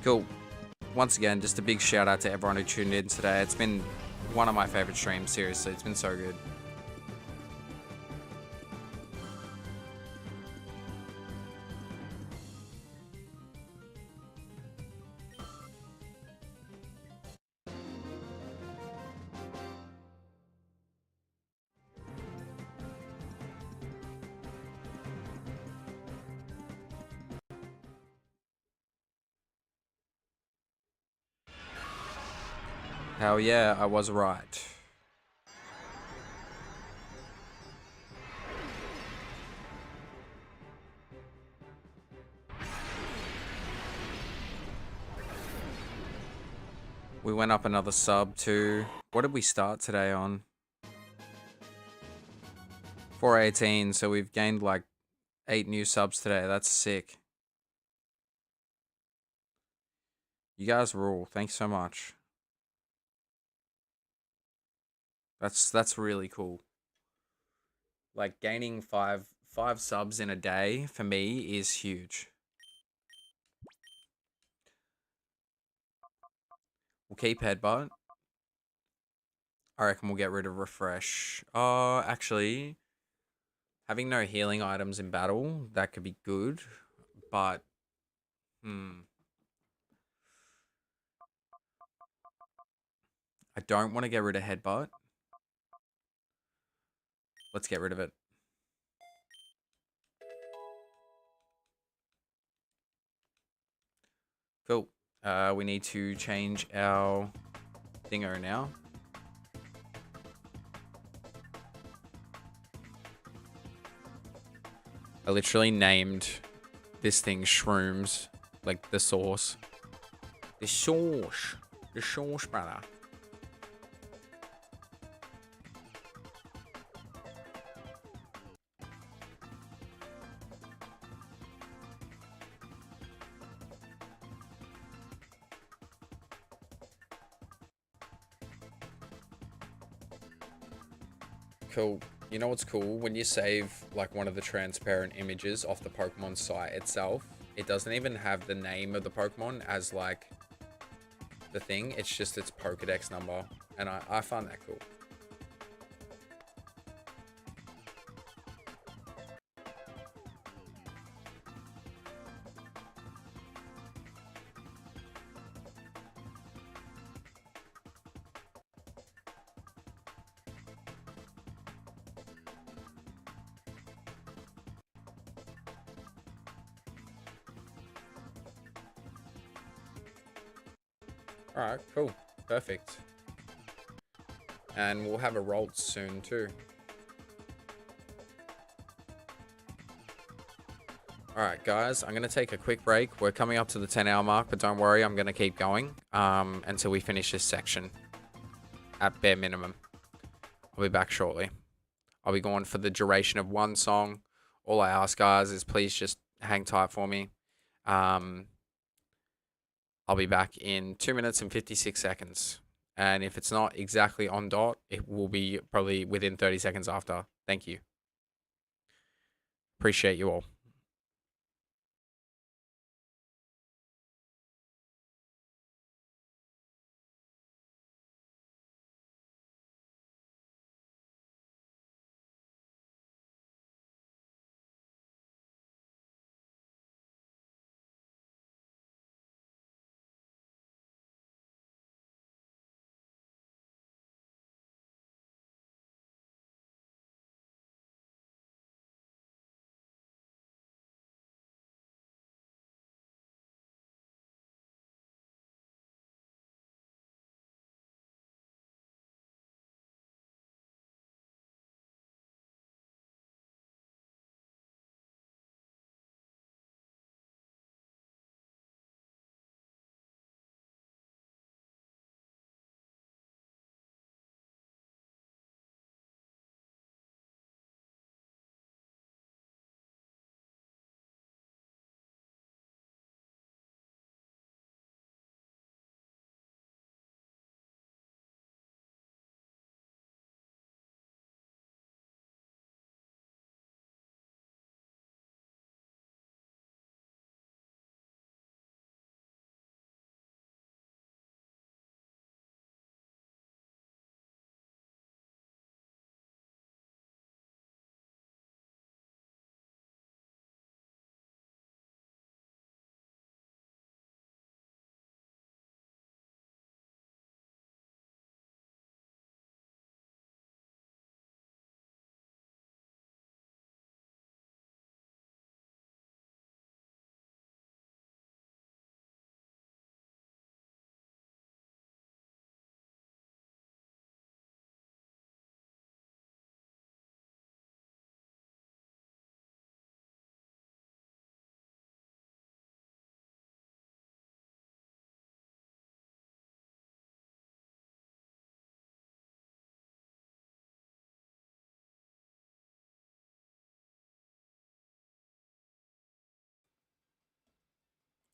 Cool. Once again, just a big shout out to everyone who tuned in today. It's been one of my favorite streams, seriously. It's been so good. Hell yeah, I was right. We went up another sub to... What did we start today on? 418, so we've gained like 8 new subs today. That's sick. You guys rule. Thanks so much. That's really cool. Like gaining five subs in a day for me is huge. We'll keep headbutt. I reckon we'll get rid of refresh. Actually, having no healing items in battle, that could be good. But, I don't want to get rid of headbutt. Let's get rid of it. Cool. We need to change our dingo now. I literally named this thing shrooms, like the sauce. The sauce. The sauce, brother. Cool. You know what's cool? When you save like one of the transparent images off the Pokemon site itself, it doesn't even have the name of the Pokemon as like the thing. It's just its Pokedex number. And I find that cool. Alright, cool. Perfect. And we'll have a Rolt soon too. Alright guys, I'm going to take a quick break. We're coming up to the 10-hour mark, but don't worry, I'm going to keep going until we finish this section at bare minimum. I'll be back shortly. I'll be going for the duration of one song. All I ask guys is please just hang tight for me. I'll be back in 2 minutes and 56 seconds. And if it's not exactly on dot, it will be probably within 30 seconds after. Thank you. Appreciate you all.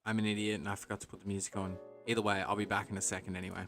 I'm an idiot and I forgot to put the music on. Either way, I'll be back in a second anyway.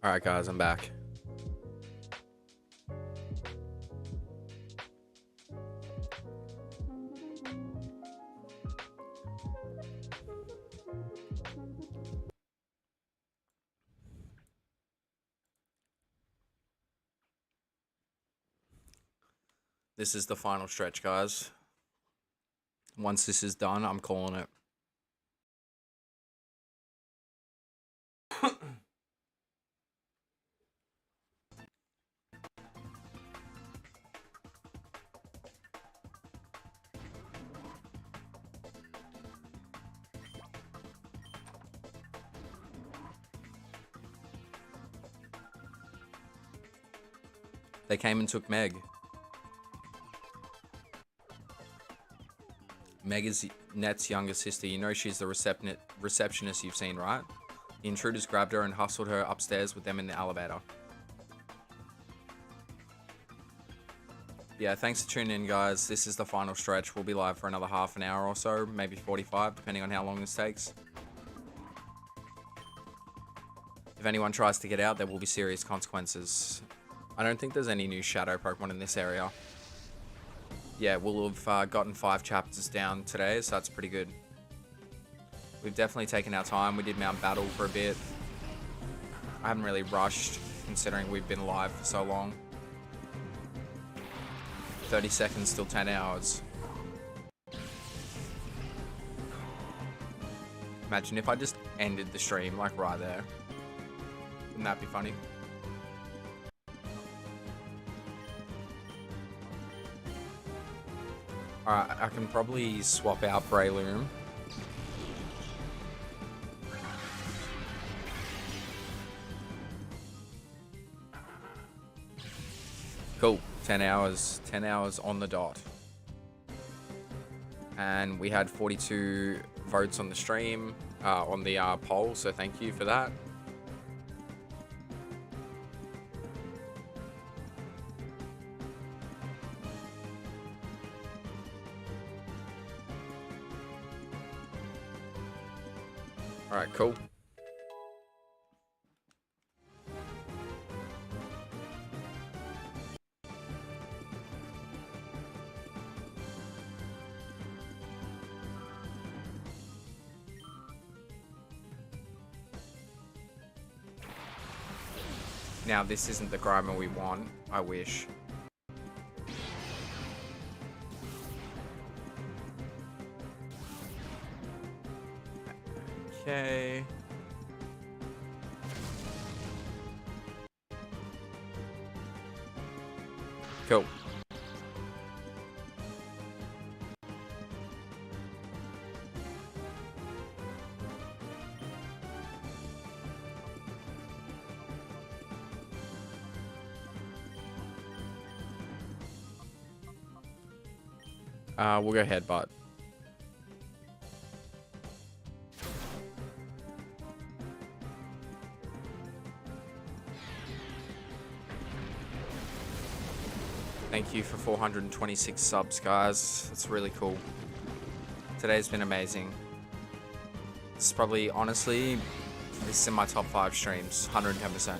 Alright guys, I'm back. This is the final stretch, guys. Once this is done, I'm calling it. They came and took Meg. Meg is Net's younger sister. You know she's the receptionist you've seen, right? The intruders grabbed her and hustled her upstairs with them in the elevator. Yeah, thanks for tuning in, guys. This is the final stretch. We'll be live for another half an hour or so, maybe 45, depending on how long this takes. If anyone tries to get out, there will be serious consequences. I don't think there's any new shadow Pokemon in this area. Yeah, we'll have gotten 5 chapters down today, so that's pretty good. We've definitely taken our time. We did Mount Battle for a bit. I haven't really rushed, considering we've been live for so long. 30 seconds till 10 hours. Imagine if I just ended the stream, like, right there. Wouldn't that be funny? Alright, I can probably swap out Breloom. Cool, 10 hours on the dot. And we had 42 votes on the stream, on the poll, so thank you for that. Alright, cool. Now, this isn't the Grimer we want. I wish. okay. Cool. We'll go headbutt. Thank you for 426 subs, guys. That's really cool. Today's been amazing. This is probably, honestly, this is in my top 5 streams, 110%.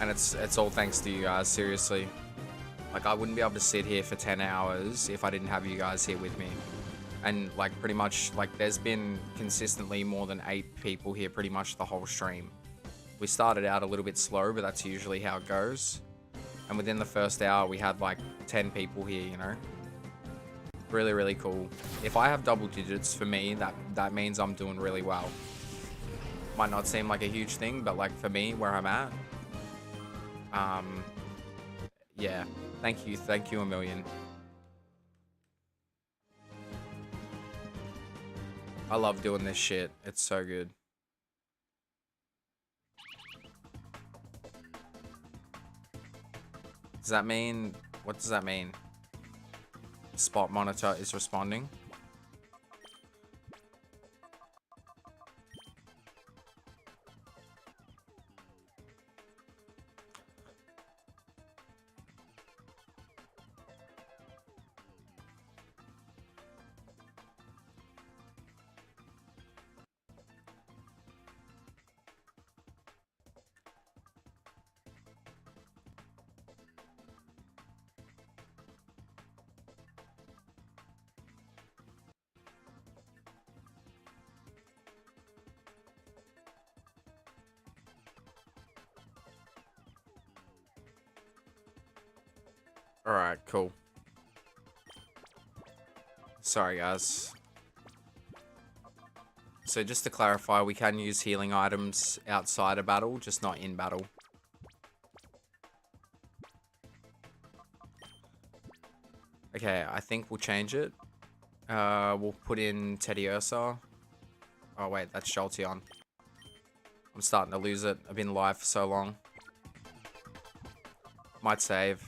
And it's all thanks to you guys, seriously. Like, I wouldn't be able to sit here for 10 hours if I didn't have you guys here with me. And, like, pretty much, like, there's been consistently more than 8 people here pretty much the whole stream. We started out a little bit slow, but that's usually how it goes. And within the first hour, we had, like, 10 people here, you know? Really, really cool. If I have double digits, for me, that means I'm doing really well. Might not seem like a huge thing, but, like, for me, where I'm at, yeah. Thank you a million. I love doing this shit. It's so good. Does that mean... What does that mean? Spot monitor is responding. Alright, cool. Sorry, guys. So just to clarify, we can use healing items outside of battle, just not in battle. Okay, I think we'll change it. We'll put in 𝑑𝳬𝑬𝑨𝑬𝑐. Oh wait, that's Jolteon. I'm starting to lose it. I've been live for so long. Might save.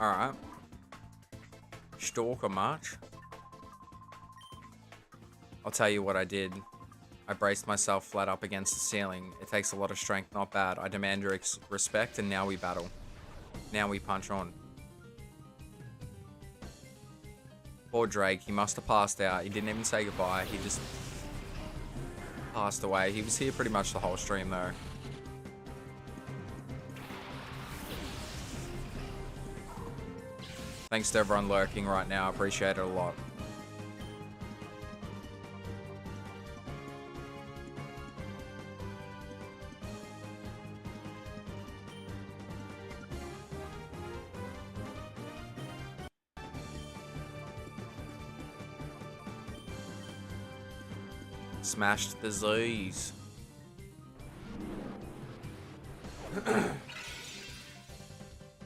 Alright. Stalker March. I'll tell you what I did. I braced myself flat up against the ceiling. It takes a lot of strength, not bad. I demand your respect, and now we battle. Now we punch on. Poor Drake, he must have passed out. He didn't even say goodbye. He just passed away. He was here pretty much the whole stream, though. Thanks to everyone lurking right now. I appreciate it a lot. Smashed the Z's.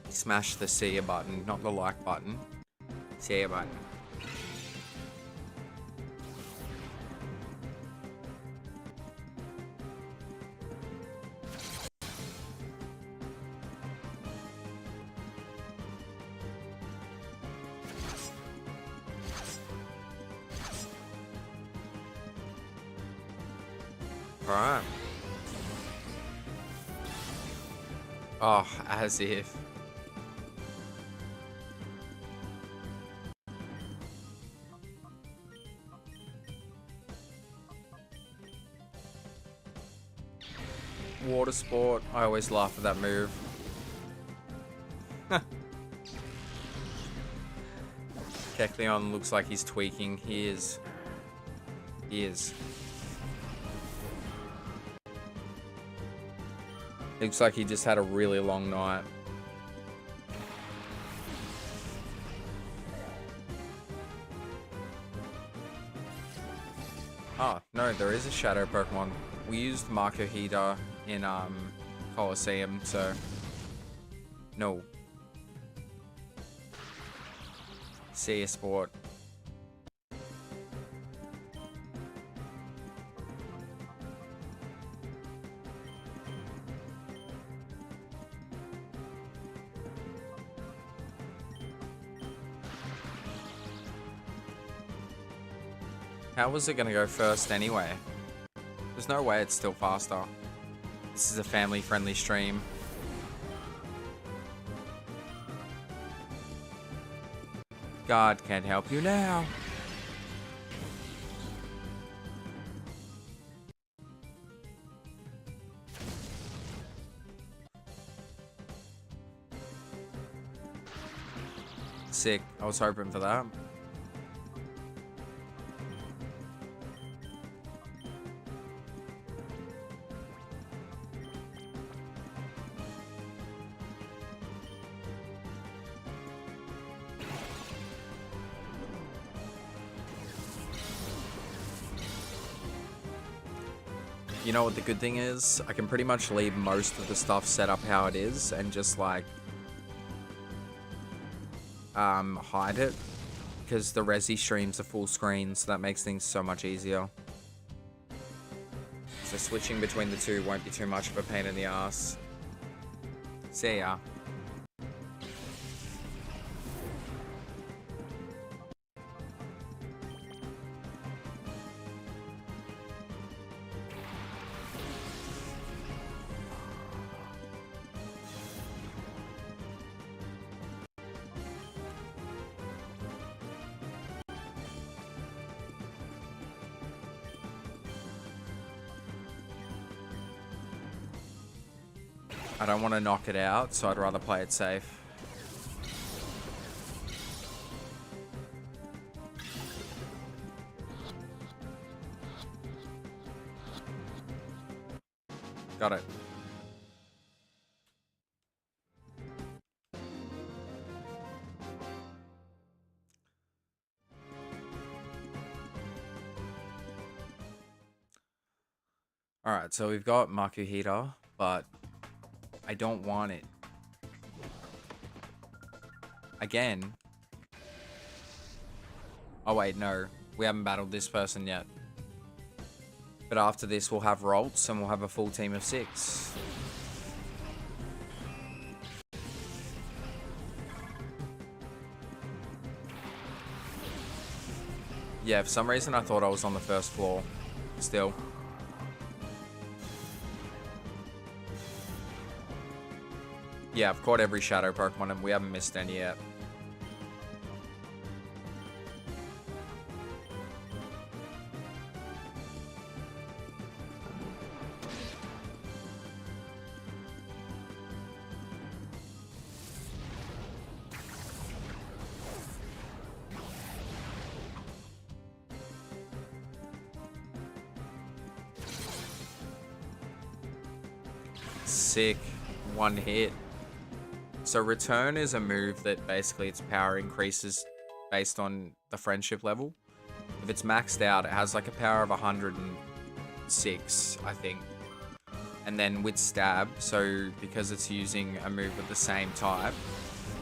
Smash the see button, not the like button. See button. Alright. Oh, as if. Water sport. I always laugh at that move. Kecleon looks like he's tweaking. He is. He is. Looks like he just had a really long night. Oh, no, there is a shadow Pokemon. We used Makuhita in Colosseum, so no. See ya, sport. How was it gonna go first anyway? There's no way it's still faster. This is a family-friendly stream. God can't help you now. Sick. I was hoping for that. You know what the good thing is? I can pretty much leave most of the stuff set up how it is and just like hide it, because the Resi streams are full screen, so that makes things so much easier. So switching between the two won't be too much of a pain in the ass. See ya. I don't want to knock it out, so I'd rather play it safe. Got it. Alright, so we've got Makuhita, but I don't want it. Again. Oh wait, no. We haven't battled this person yet. But after this we'll have Rolts and we'll have a full team of 6. Yeah, for some reason I thought I was on the first floor. Still. Yeah, I've caught every shadow Pokemon and we haven't missed any yet. Sick. One hit. So Return is a move that basically its power increases based on the friendship level. If it's maxed out, it has like a power of 106, I think. And then with Stab, so because it's using a move with the same type,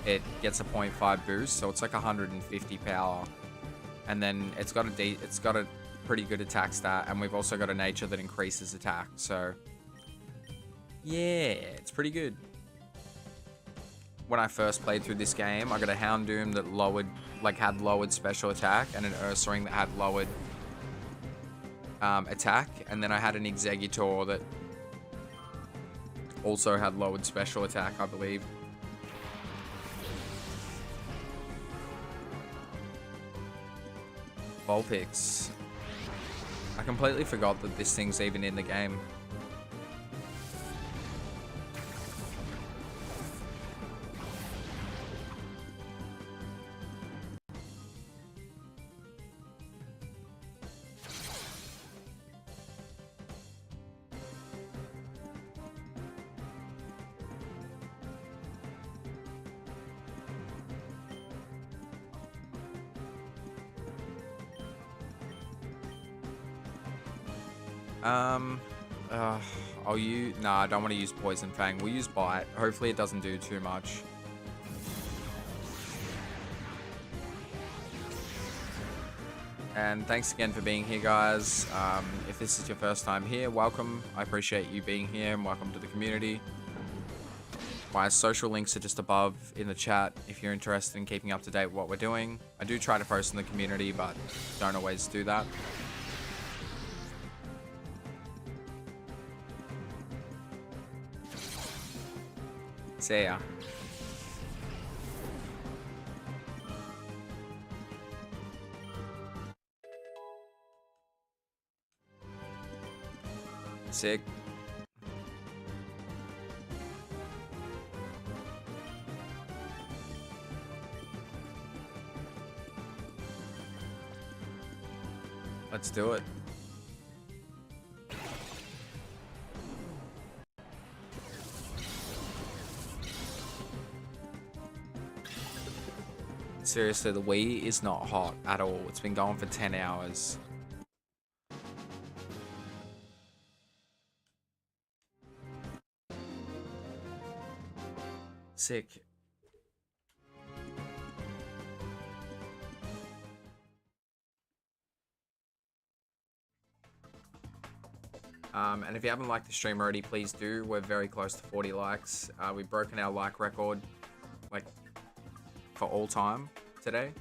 it gets a 0.5 boost, so it's like 150 power. And then it's got a pretty good attack stat, and we've also got a nature that increases attack. So yeah, it's pretty good. When I first played through this game, I got a Houndoom that had lowered special attack, and an Ursaring that had lowered attack, and then I had an Exeggutor that also had lowered special attack, I believe. Vulpix. I completely forgot that this thing's even in the game. I'll use... Nah, I don't want to use Poison Fang. We'll use Bite. Hopefully it doesn't do too much. And thanks again for being here, guys. If this is your first time here, welcome. I appreciate you being here and welcome to the community. My social links are just above in the chat if you're interested in keeping up to date with what we're doing. I do try to post in the community, but don't always do that. See ya. Sick. Let's do it. Seriously, the Wii is not hot at all. It's been going for 10 hours. Sick. And if you haven't liked the stream already, please do. We're very close to 40 likes. We've broken our like record, like, for all time today.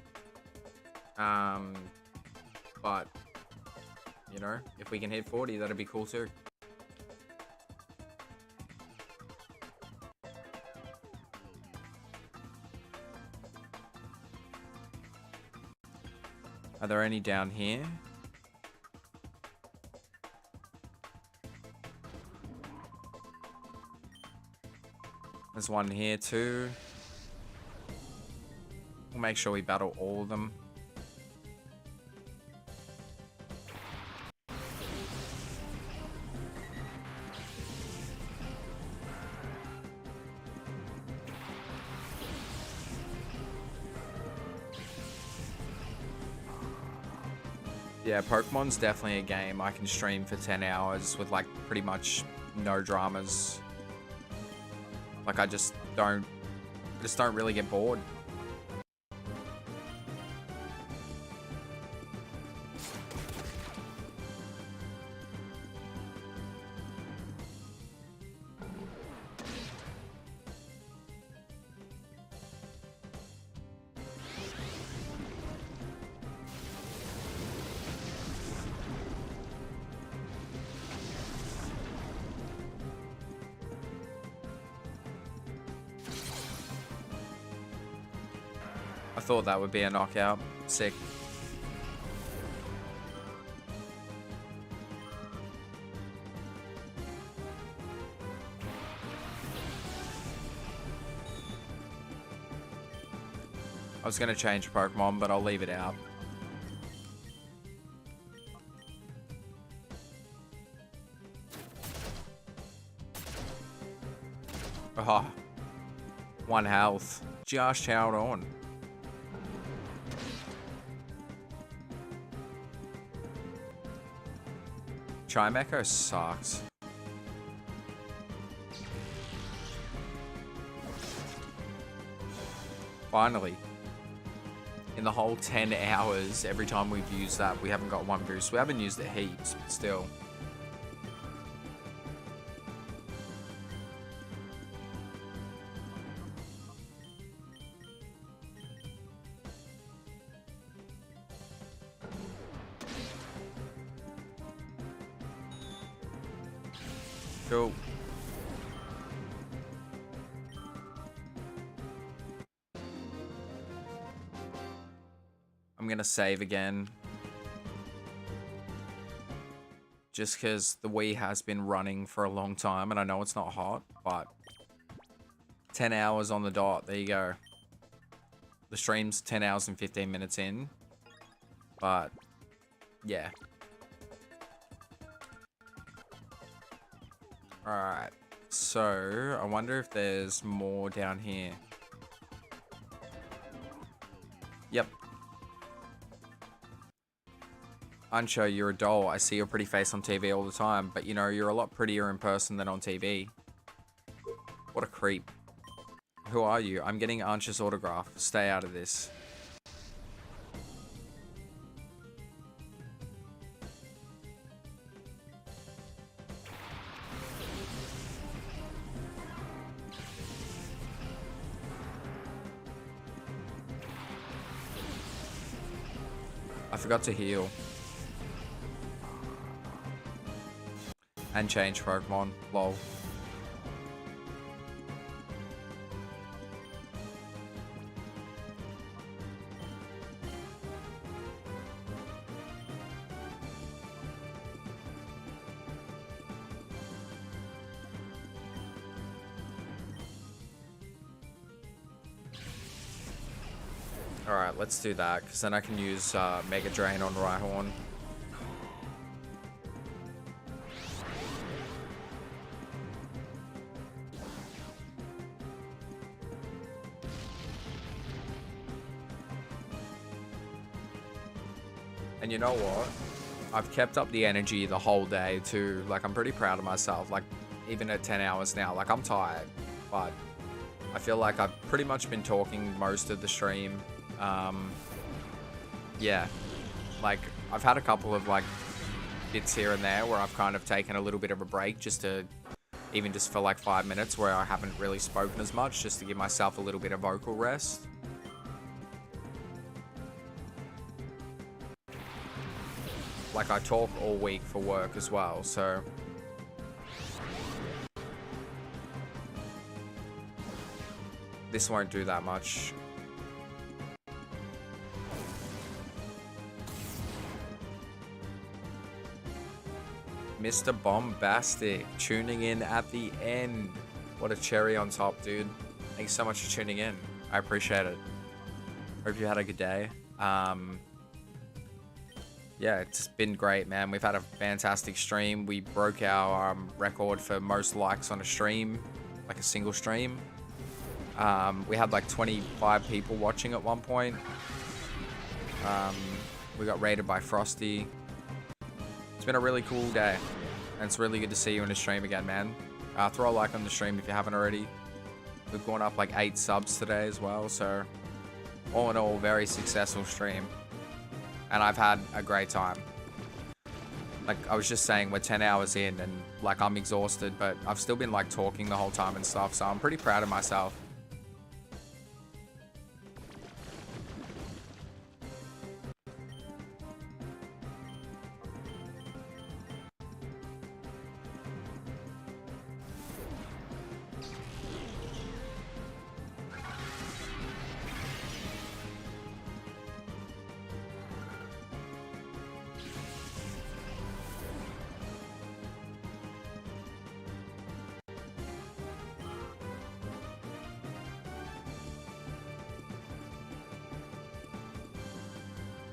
But, you know, if we can hit 40, that'd be cool too. Are there any down here? There's one here too. We'll make sure we battle all of them. Yeah, Pokemon's definitely a game I can stream for 10 hours with like pretty much no dramas. Like I just don't really get bored. I thought that would be a knockout. Sick. I was gonna change Pokemon, but I'll leave it out. Oh, 1 health. Just held on. Chimecho sucks. Finally. In the whole 10 hours, every time we've used that, we haven't got one boost. We haven't used it heaps, but still. Cool. I'm gonna save again. Just because the Wii has been running for a long time, and I know it's not hot, but 10 hours on the dot, there you go. The stream's 10 hours and 15 minutes in, but yeah. Alright, so I wonder if there's more down here. Yep. Ancho, you're a doll. I see your pretty face on TV all the time, but you know, you're a lot prettier in person than on TV. What a creep. Who are you? I'm getting Ancho's autograph. Stay out of this. I forgot to heal. And change Pokemon. Lol. Alright, let's do that, because then I can use Mega Drain on Rhyhorn. And you know what? I've kept up the energy the whole day too. Like, I'm pretty proud of myself. Like, even at 10 hours now, like, I'm tired, but I feel like I've pretty much been talking most of the stream. Yeah, like, I've had a couple of, like, bits here and there where I've kind of taken a little bit of a break just to, even just for, like, 5 minutes where I haven't really spoken as much, just to give myself a little bit of vocal rest. Like, I talk all week for work as well, so... This won't do that much. Mr. Bombastic tuning in at the end. What a cherry on top, dude. Thanks so much for tuning in. I appreciate it. Hope you had a good day. Yeah, it's been great, man. We've had a fantastic stream. We broke our record for most likes on a stream, like a single stream. We had like 25 people watching at one point. We got rated by Frosty. It's been a really cool day, and it's really good to see you in the stream again, man. Throw a like on the stream if you haven't already. We've gone up like 8 subs today as well, so all in all, very successful stream. And I've had a great time. Like, I was just saying, we're 10 hours in, and like, I'm exhausted, but I've still been like talking the whole time and stuff, so I'm pretty proud of myself.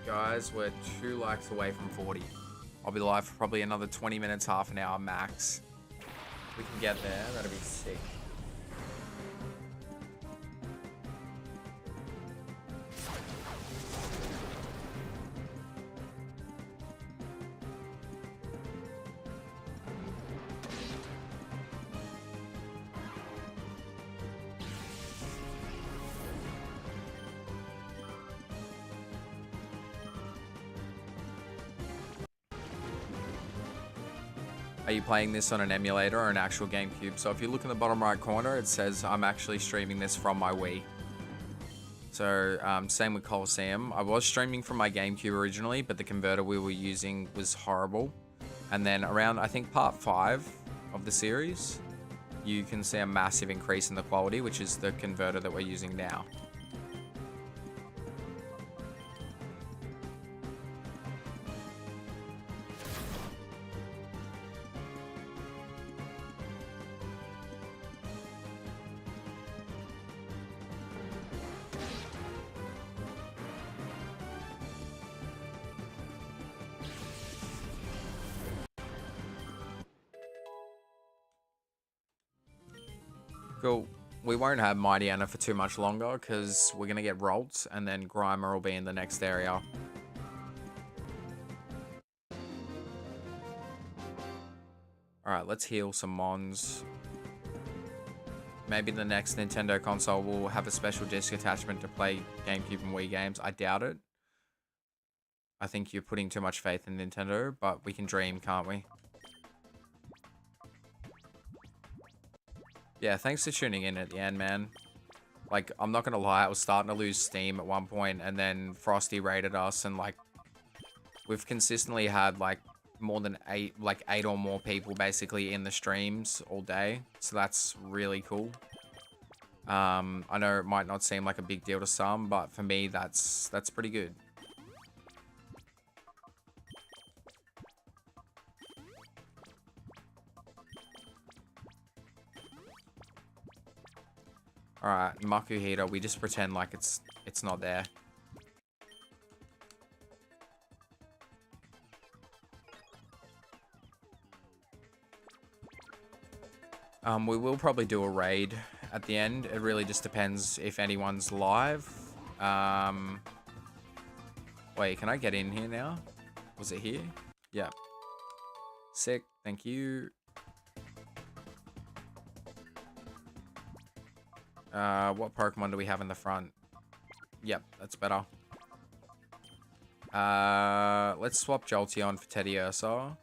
Guys, we're 2 likes away from 40. I'll be live for probably another 20 minutes, half an hour max. If we can get there, that'd be sick. Are you playing this on an emulator or an actual GameCube? So if you look in the bottom right corner, it says I'm actually streaming this from my Wii. So same with Colosseum. I was streaming from my GameCube originally, but the converter we were using was horrible. And then around, I think, part 5 of the series, you can see a massive increase in the quality, which is the converter that we're using now. Cool. We won't have Mighty Anna for too much longer because we're going to get Rolts and then Grimer will be in the next area. Alright, let's heal some mons. Maybe the next Nintendo console will have a special disc attachment to play GameCube and Wii games. I doubt it. I think you're putting too much faith in Nintendo, but we can dream, can't we? Yeah, thanks for tuning in at the end, man. Like, I'm not gonna lie, I was starting to lose steam at one point, and then Frosty raided us, and like, we've consistently had like more than eight or more people basically in the streams all day, so that's really cool. I know it might not seem like a big deal to some, but for me, that's pretty good. Alright, Makuhita, we just pretend like it's not there. We will probably do a raid at the end. It really just depends if anyone's live. Wait, can I get in here now? Was it here? Yeah. Sick, thank you. What Pokemon do we have in the front? Yep, that's better. Let's swap Jolteon for Teddiursa.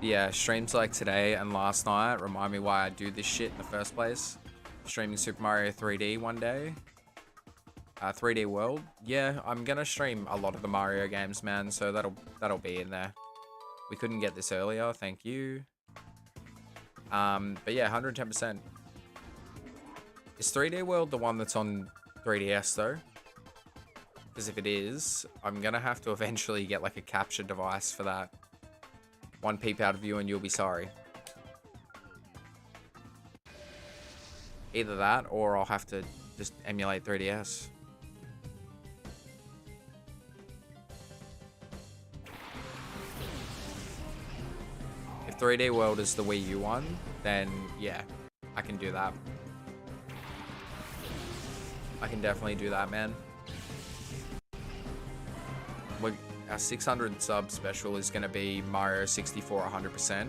Yeah, streams like today and last night remind me why I do this shit in the first place. Streaming Super Mario 3D one day. 3D World. Yeah, I'm gonna stream a lot of the Mario games, man, so that'll be in there. We couldn't get this earlier, thank you. But yeah, 110%. Is 3D World the one that's on 3DS though? Because if it is, I'm gonna have to eventually get like a capture device for that. One peep out of you and you'll be sorry. Either that or I'll have to just emulate 3DS. If 3D World is the Wii U one, then yeah, I can do that. I can definitely do that, man. Our 600 sub special is going to be Mario 64 100%.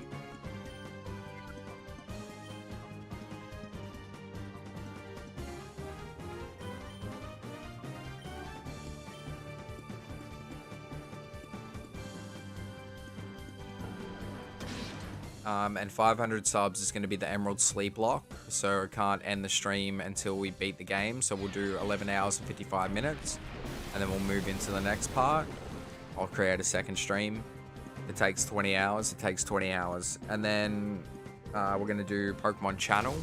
And 500 subs is going to be the Emerald Sleep Lock, so I can't end the stream until we beat the game, so we'll do 11 hours and 55 minutes, and then we'll move into the next part. I'll create a second stream. It takes 20 hours, and then we're going to do Pokemon Channel,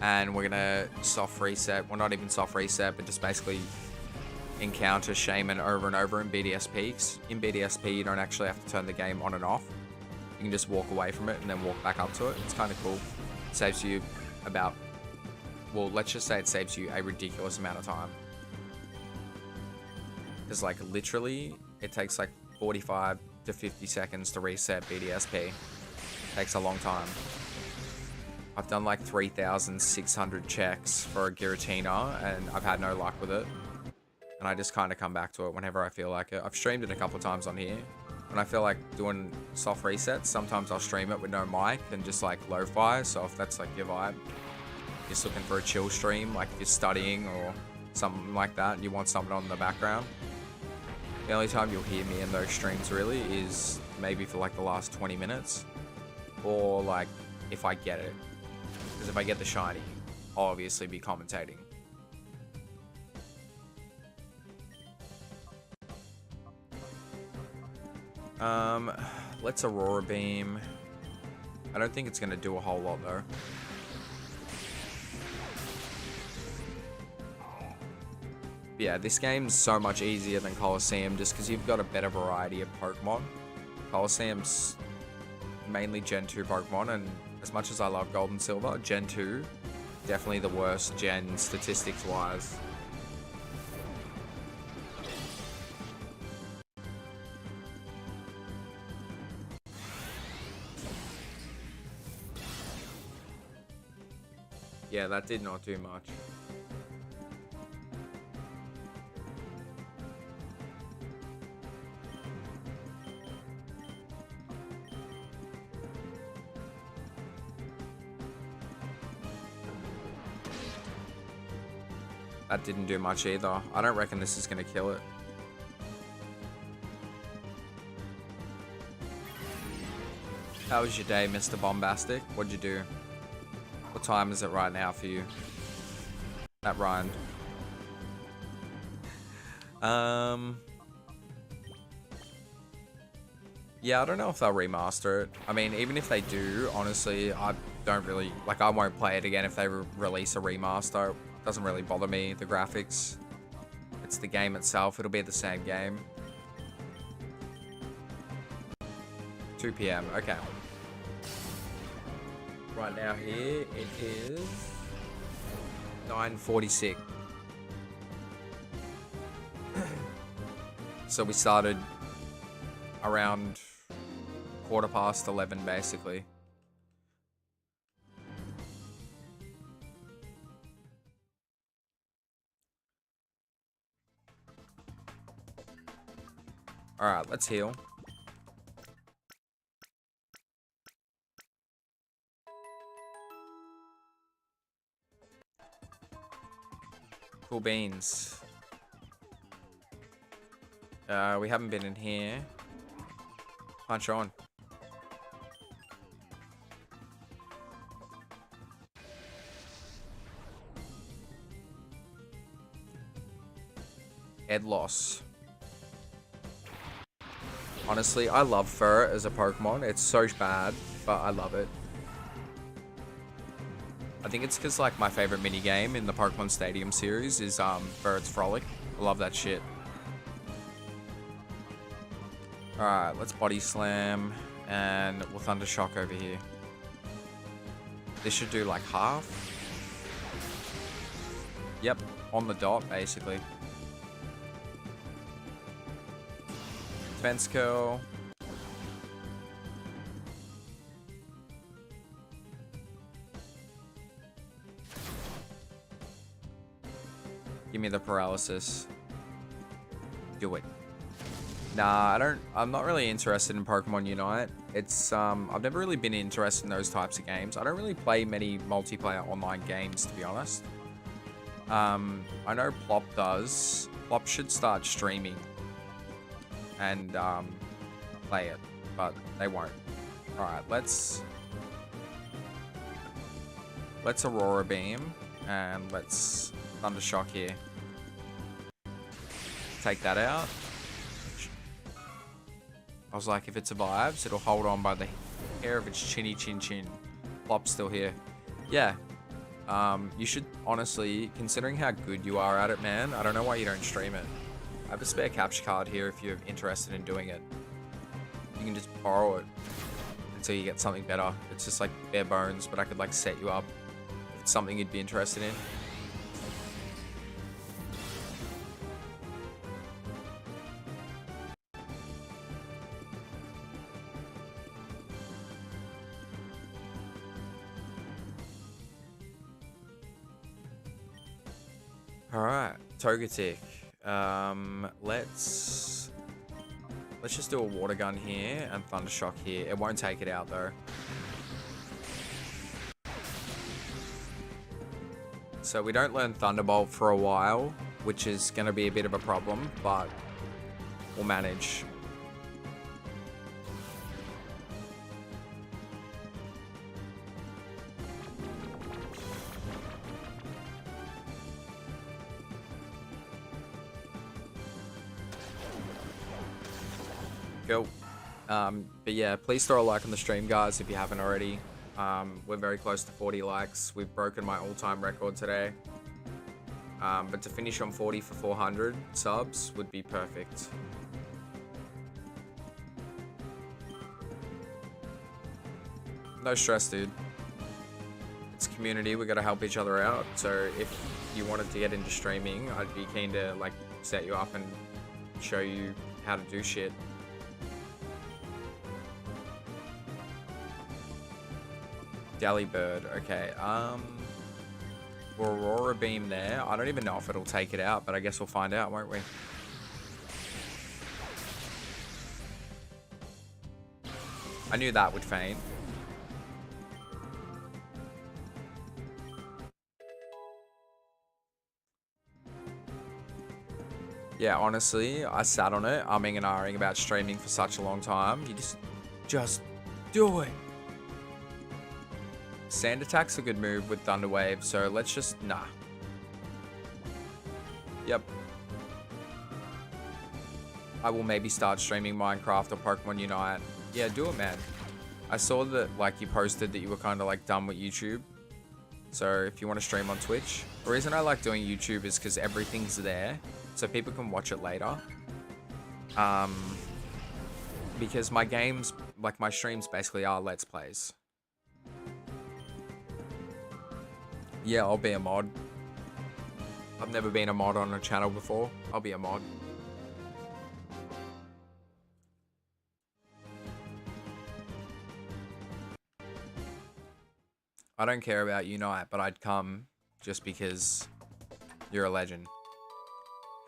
and we're going to soft reset, well not even soft reset, but just basically encounter Shaman over and over in BDSP. In BDSP, you don't actually have to turn the game on and off. You can just walk away from it and then walk back up to it. It's kind of cool. It saves you about, well, let's just say it saves you a ridiculous amount of time. Because like literally, it takes like 45 to 50 seconds to reset BDSP. Takes a long time. I've done like 3,600 checks for a Giratina and I've had no luck with it. And I just kind of come back to it whenever I feel like it. I've streamed it a couple of times on here. When I feel like doing soft resets, sometimes I'll stream it with no mic and just like lo-fi. So if that's like your vibe, just looking for a chill stream, like if you're studying or something like that and you want something on in the background. The only time you'll hear me in those streams really is maybe for like the last 20 minutes. Or like if I get it. Because if I get the shiny, I'll obviously be commentating. Let's Aurora Beam. I don't think it's gonna do a whole lot though. Yeah, this game's so much easier than Colosseum just because you've got a better variety of Pokemon. Colosseum's mainly Gen 2 Pokemon, and as much as I love Gold and Silver, Gen 2, definitely the worst gen statistics-wise. Yeah, that did not do much. That didn't do much either. I don't reckon this is going to kill it. How was your day, Mr. Bombastic? What'd you do? What time is it right now for you? That rhymed. Yeah, I don't know if they'll remaster it. I mean, even if they do, honestly, I don't really... Like, I won't play it again if they release a remaster. It doesn't really bother me, the graphics. It's the game itself. It'll be the same game. 2 p.m. Okay. Right now here, it is 9:46. So we started around 11:15, basically. Alright, let's heal. Cool beans. We haven't been in here. Punch on. Head loss. Honestly, I love fur as a Pokemon. It's so bad, but I love it. I think it's because, like, my favorite minigame in the Pokemon Stadium series is Birds Frolic. I love that shit. Alright, let's Body Slam, and we'll Thunder Shock over here. This should do, like, half. Yep, on the dot, basically. Defense Curl. Give me the paralysis. Do it. Nah, I'm not really interested in Pokemon Unite. It's, I've never really been interested in those types of games. I don't really play many multiplayer online games, to be honest. I know Plop does. Plop should start streaming and, play it, but they won't. Alright, let's Aurora Beam, and let's Thunder Shock here. Take that out. I was like, if it survives, it'll hold on by the hair of its chinny chin chin. Plop's still here. Yeah. You should, honestly, considering how good you are at it, man, I don't know why you don't stream it. I have a spare capture card here if you're interested in doing it. You can just borrow it until you get something better. It's just like bare bones, but I could like set you up if it's something you'd be interested in. Alright, Togetic. Let's just do a water gun here and Thunder Shock here. It won't take it out though. So we don't learn Thunderbolt for a while, which is going to be a bit of a problem, but we'll manage. Go. But yeah, please throw a like on the stream, guys, if you haven't already. We're very close to 40 likes. We've broken my all-time record today. But to finish on 40 for 400 subs would be perfect. No stress, dude. It's community. We gotta help each other out. So if you wanted to get into streaming, I'd be keen to like set you up and show you how to do shit. Delibird, okay. Aurora Beam there. I don't even know if it'll take it out, but I guess we'll find out, won't we? I knew that would faint. Yeah, honestly, I sat on it, umming and ahhing about streaming for such a long time. You just do it. Sand attack's a good move with Thunder Wave, so let's just, nah. Yep. I will maybe start streaming Minecraft or Pokemon Unite. Yeah, do it, man. I saw that, like, you posted that you were kind of, like, done with YouTube. So if you want to stream on Twitch. The reason I like doing YouTube is because everything's there, so people can watch it later. Because my games, like my streams basically are Let's Plays. Yeah, I'll be a mod. I've never been a mod on a channel before. I'll be a mod. I don't care about Unite, but I'd come just because you're a legend.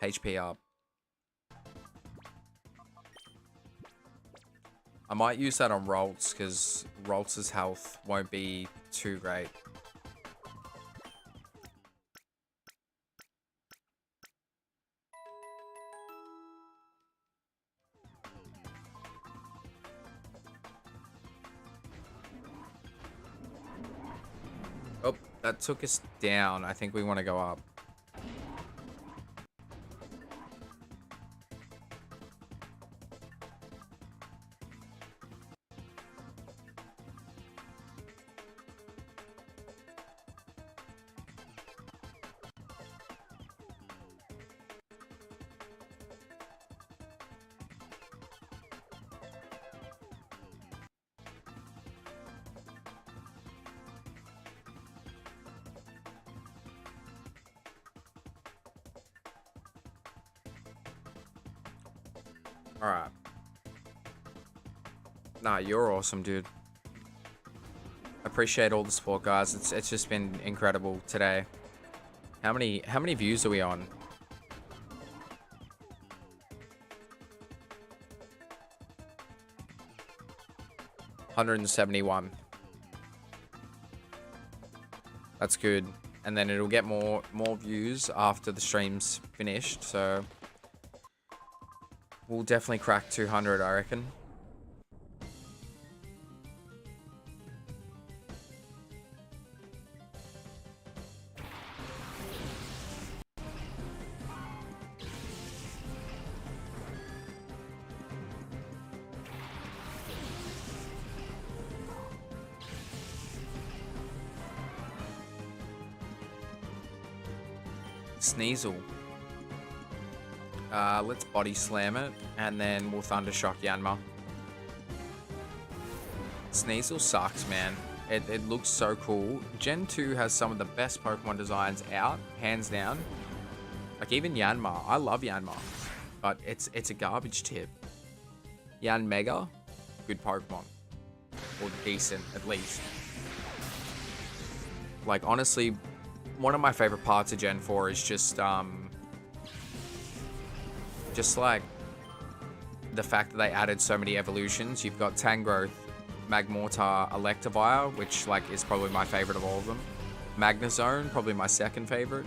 HP up. I might use that on Roltz, because Roltz's health won't be too great. Oh, that took us down. I think we want to go up. Alright. Nah, you're awesome, dude. Appreciate all the support, guys. It's just been incredible today. How many views are we on? $171. That's good. And then it'll get more views after the stream's finished, so we'll definitely crack 200, I reckon. Sneasel. Let's body slam it, and then we'll thunder shock Yanma. Sneasel sucks, man. It looks so cool. Gen 2 has some of the best Pokemon designs out, hands down. Like even Yanma. I love Yanma, but it's a garbage tip. Yanmega, good Pokemon, or decent at least. Like honestly, one of my favorite parts of Gen 4 is just like the fact that they added so many evolutions. You've got Tangrowth, Magmortar, Electivire, which like is probably my favorite of all of them. Magnezone, probably my second favorite.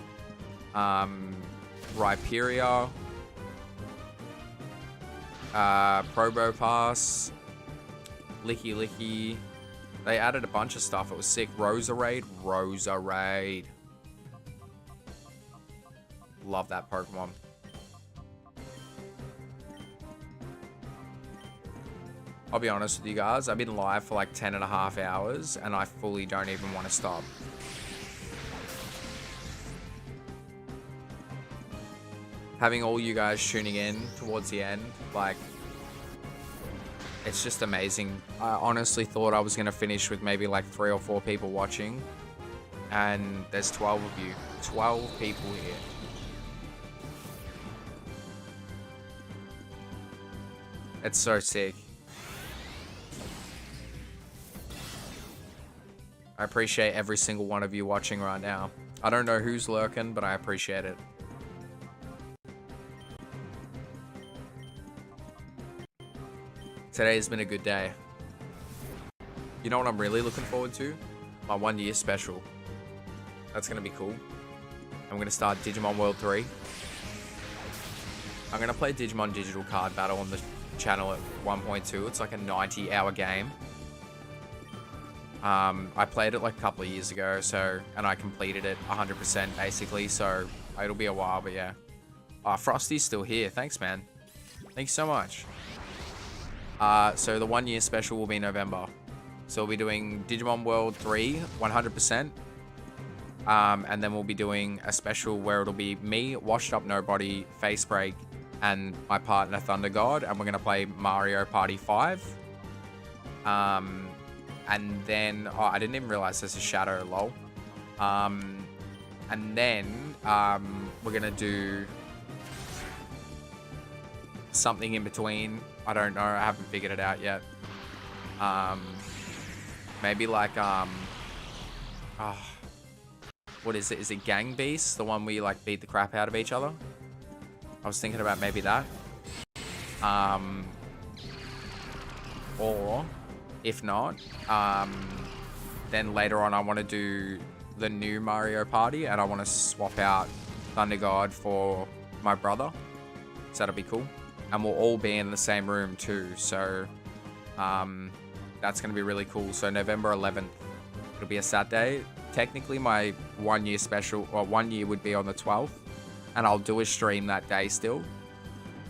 Rhyperior, Probopass, Licky. They added a bunch of stuff. It was sick. Roserade. Love that Pokemon. I'll be honest with you guys, I've been live for like 10.5 hours and I fully don't even want to stop. Having all you guys tuning in towards the end, like, it's just amazing. I honestly thought I was going to finish with maybe like 3 or 4 people watching, and there's 12 of you. 12 people here. It's so sick. I appreciate every single one of you watching right now. I don't know who's lurking, but I appreciate it. Today's been a good day. You know what I'm really looking forward to? My 1 year special. That's gonna be cool. I'm gonna start Digimon World 3. I'm going to play Digimon Digital Card Battle on the channel at 1.2. It's like a 90-hour game. I played it like a couple of years ago, and I completed it 100% basically, so it'll be a while, but yeah. Frosty's still here. Thanks, man. Thank you so much. So the 1 year special will be November. So we'll be doing Digimon World 3, 100%. And then we'll be doing a special where it'll be me, Washed Up Nobody, Face Break, and my partner Thunder God, and we're gonna play Mario Party 5. And then I didn't even realize there's a shadow, lol. And then we're gonna do something in between. I don't know. I haven't figured it out yet. Maybe like what is it? Is it Gang Beast? The one where you like beat the crap out of each other? I was thinking about maybe that. Or if not, then later on I want to do the new Mario Party, and I want to swap out Thunder God for my brother. So that'll be cool. And we'll all be in the same room too. So that's going to be really cool. So November 11th, it'll be a Saturday. Technically my 1 year special, or 1 year would be on the 12th. And I'll do a stream that day still.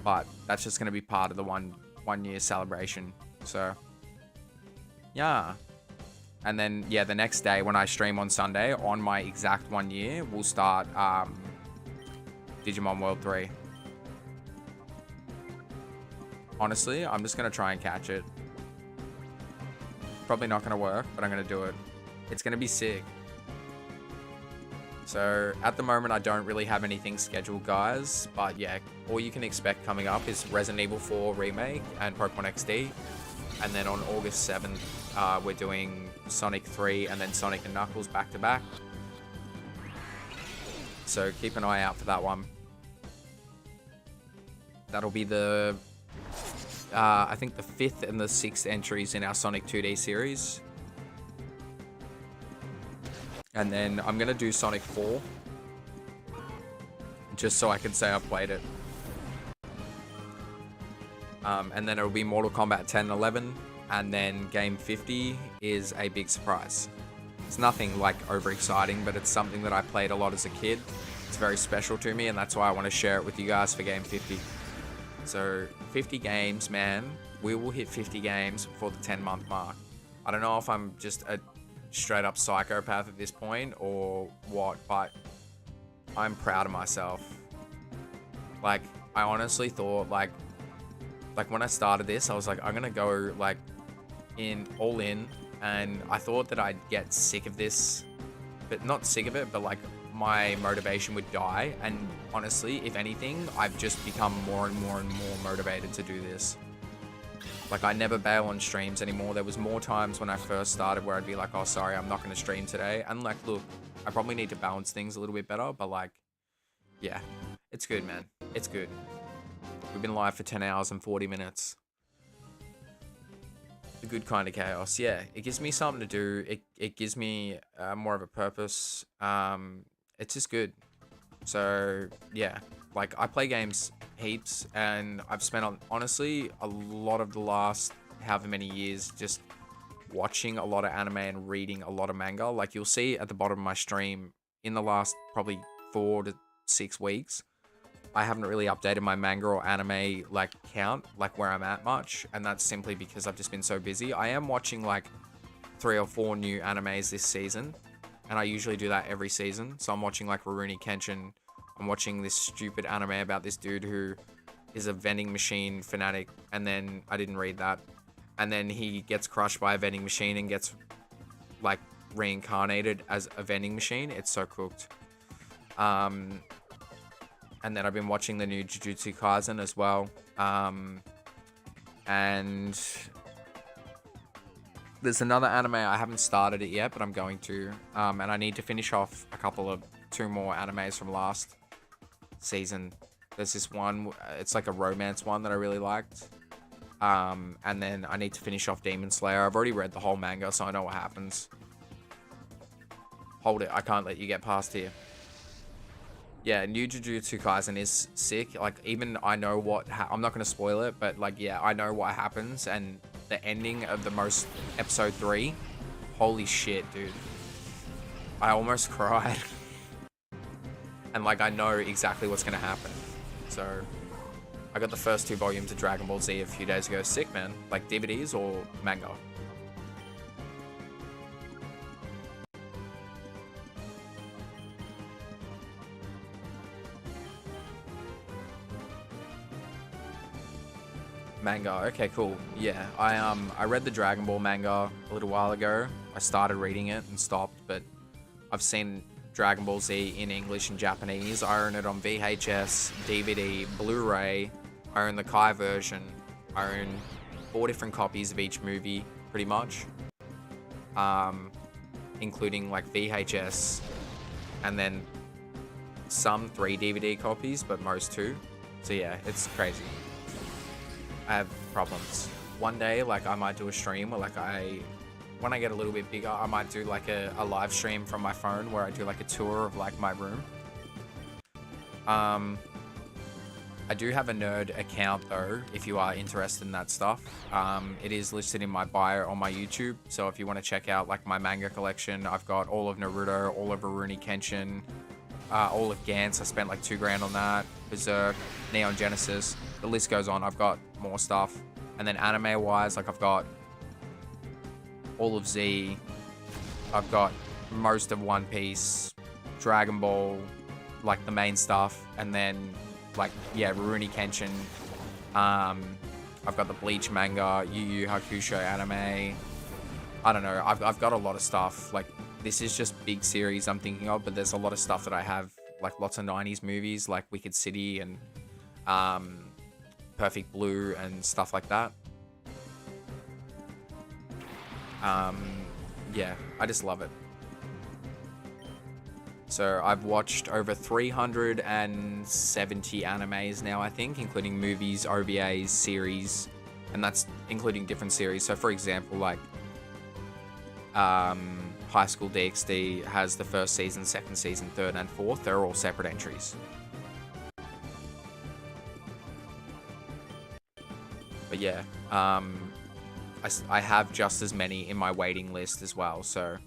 But that's just going to be part of the one year celebration. So yeah. And then, yeah, the next day when I stream on Sunday, on my exact 1 year, we'll start Digimon World 3. Honestly, I'm just going to try and catch it. Probably not going to work, but I'm going to do it. It's going to be sick. So, at the moment, I don't really have anything scheduled, guys. But yeah, all you can expect coming up is Resident Evil 4 Remake and Pokemon XD. And then on August 7th, we're doing Sonic 3 and then Sonic and Knuckles back to back. So keep an eye out for that one. That'll be the, I think the 5th and the 6th entries in our Sonic 2D series. And then I'm going to do Sonic 4. Just so I can say I've played it. And then it'll be Mortal Kombat 10 and 11. And then Game 50 is a big surprise. It's nothing like overexciting, but it's something that I played a lot as a kid. It's very special to me, and that's why I want to share it with you guys for Game 50. So 50 games, man. We will hit 50 games before the 10-month mark. I don't know if I'm just a straight up psychopath at this point or what, but I'm proud of myself. Like, I honestly thought, like when I started this, I was like, I'm gonna go like all in, and I thought that I'd get sick of this, but not sick of it, but like my motivation would die. And honestly, if anything, I've just become more and more motivated to do this. Like, I never bail on streams anymore. There was more times when I first started where I'd be like, oh, sorry, I'm not gonna stream today. And like, look, I probably need to balance things a little bit better, but like, yeah, it's good, man. It's good. We've been live for 10 hours and 40 minutes. The good kind of chaos. Yeah, it gives me something to do. It gives me more of a purpose. It's just good. So, yeah. Like, I play games heaps, and I've spent, honestly, a lot of the last however many years just watching a lot of anime and reading a lot of manga. Like, you'll see at the bottom of my stream, in the last probably 4 to 6 weeks, I haven't really updated my manga or anime like count, like where I'm at much, and that's simply because I've just been so busy. I am watching like 3 or 4 new animes this season, and I usually do that every season. So I'm watching like Rurouni Kenshin. I'm watching this stupid anime about this dude who is a vending machine fanatic, and then I didn't read that, and then he gets crushed by a vending machine and gets like reincarnated as a vending machine. It's so cooked. And then I've been watching the new Jujutsu Kaisen as well. And there's another anime, I haven't started it yet, but I'm going to. And I need to finish off 2 more animes from last season. There's this one, it's like a romance one that I really liked. And then I need to finish off Demon Slayer. I've already read the whole manga, so I know what happens. Hold it, I can't let you get past here. Yeah, new Jujutsu Kaisen is sick. Like, even I know what I'm not gonna spoil it, but like, yeah, I know what happens, and the ending of the most episode 3. Holy shit, dude! I almost cried, and like, I know exactly what's gonna happen. So, I got the first 2 volumes of Dragon Ball Z a few days ago. Sick, man. Like DVDs or manga. Manga. Okay, cool. Yeah, I read the Dragon Ball manga a little while ago. I started reading it and stopped, but I've seen Dragon Ball Z in English and Japanese. I own it on VHS, DVD, Blu-ray. I own the Kai version. I own 4 different copies of each movie, pretty much, including like VHS, and then some 3 DVD copies, but most 2. So yeah, it's crazy. I have problems. One day, like, I might do a stream where, like, when I get a little bit bigger, I might do like a live stream from my phone where I do like a tour of like my room. I do have a nerd account though, if you are interested in that stuff. It is listed in my bio on my YouTube, so if you want to check out like my manga collection, I've got all of Naruto, all of Rurouni Kenshin, all of Gantz. I spent like $2,000 on that. Berserk, Neon Genesis, the list goes on. I've got more stuff. And then anime wise, like, I've got all of Z, I've got most of One Piece, Dragon Ball, like the main stuff, and then like, yeah, Rurouni Kenshin. I've got the Bleach manga, Yu Yu Hakusho anime. I don't know, I've got a lot of stuff. Like, this is just big series I'm thinking of, but there's a lot of stuff that I have, like lots of 90s movies like Wicked City and Perfect Blue and stuff like that. Yeah, I just love it. So I've watched over 370 animes now, I think, including movies, OVAs, series, and that's including different series. So for example, like High School DxD has the first season, second season, third and fourth. They're all separate entries. But yeah, I have just as many in my waiting list as well, so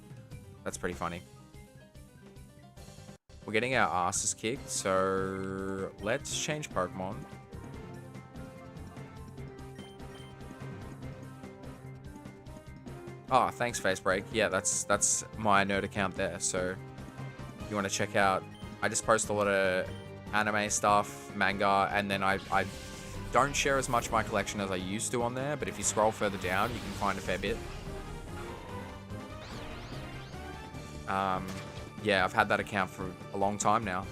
that's pretty funny. We're getting our asses kicked, so let's change Pokemon. Oh, thanks, Facebreak. Yeah, that's my nerd account there, so if you want to check out, I just post a lot of anime stuff, manga, and then I don't share as much of my collection as I used to on there, but if you scroll further down, you can find a fair bit. Yeah, I've had that account for a long time now.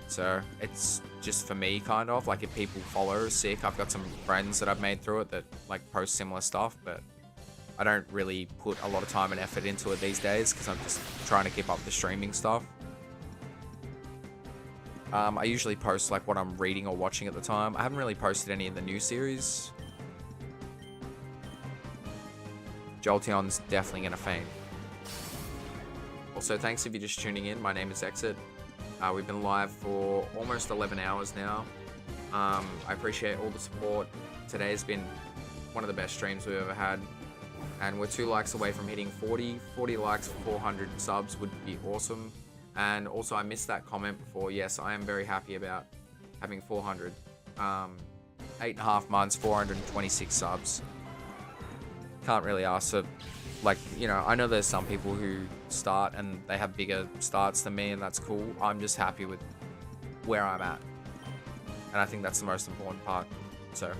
So it's just for me, kind of. Like, if people follow, sick. I've got some friends that I've made through it that, like, post similar stuff, but I don't really put a lot of time and effort into it these days because I'm just trying to keep up the streaming stuff. I usually post like what I'm reading or watching at the time. I haven't really posted any of the new series. Jolteon's definitely gonna faint. Also, thanks if you're just tuning in. My name is Exit. We've been live for almost 11 hours now. I appreciate all the support. Today's been one of the best streams we've ever had. And we're 2 likes away from hitting 40 likes for 400 subs would be awesome. And also, I missed that comment before. Yes, I am very happy about having 400. 8.5 months, 426 subs. Can't really ask for, like, you know, I know there's some people who start and they have bigger starts than me, and that's cool. I'm just happy with where I'm at. And I think that's the most important part. So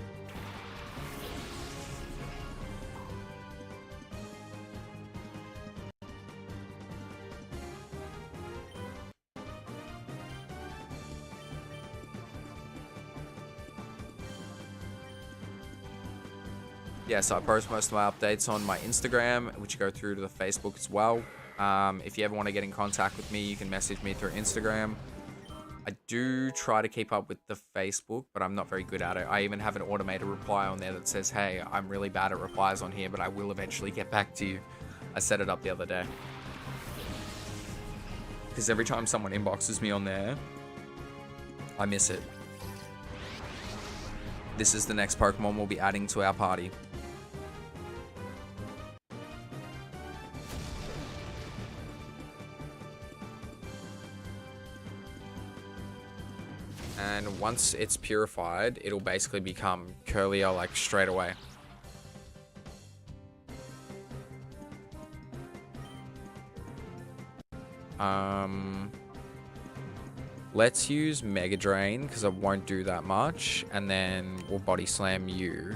yeah, so I post most of my updates on my Instagram, which go through to the Facebook as well. If you ever want to get in contact with me, you can message me through Instagram. I do try to keep up with the Facebook, but I'm not very good at it. I even have an automated reply on there that says, hey, I'm really bad at replies on here, but I will eventually get back to you. I set it up the other day. Because every time someone inboxes me on there, I miss it. This is the next Pokemon we'll be adding to our party. And once it's purified, it'll basically become Curlier like straight away. Let's use Mega Drain because it won't do that much, and then we'll Body Slam you.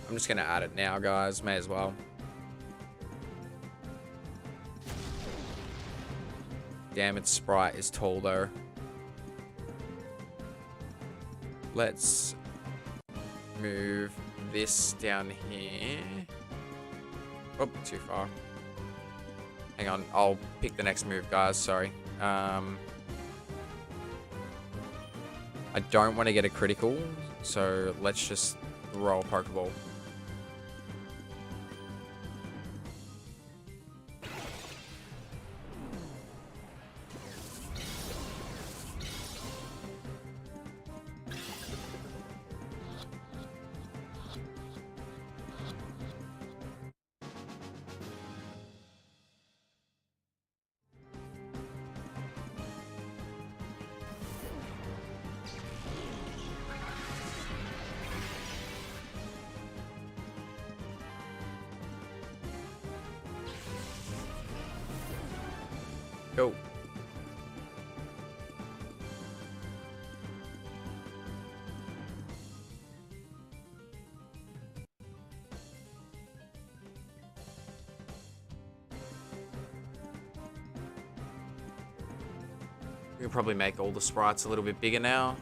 I'm just gonna add it now, guys. May as well. Damn, its sprite is tall though. Let's move this down here. Oh, too far. Hang on, I'll pick the next move, guys. Sorry. I don't want to get a critical, so let's just roll a Pokeball. Go. We'll probably make all the sprites a little bit bigger now.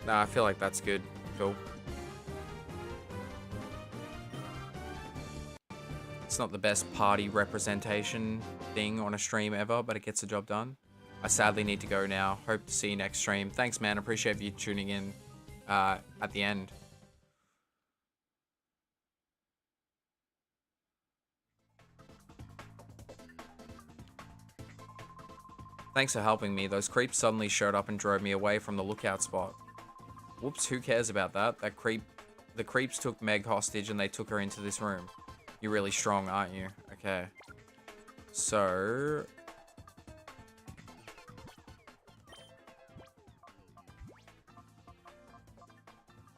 Nah, I feel like that's good. Cool. It's not the best party representation thing on a stream ever, but it gets the job done. I sadly need to go now. Hope to see you next stream. Thanks, man. Appreciate you tuning in at the end. Thanks for helping me. Those creeps suddenly showed up and drove me away from the lookout spot. Whoops, who cares about that? The creeps took Meg hostage and they took her into this room. You're really strong, aren't you? Okay. So...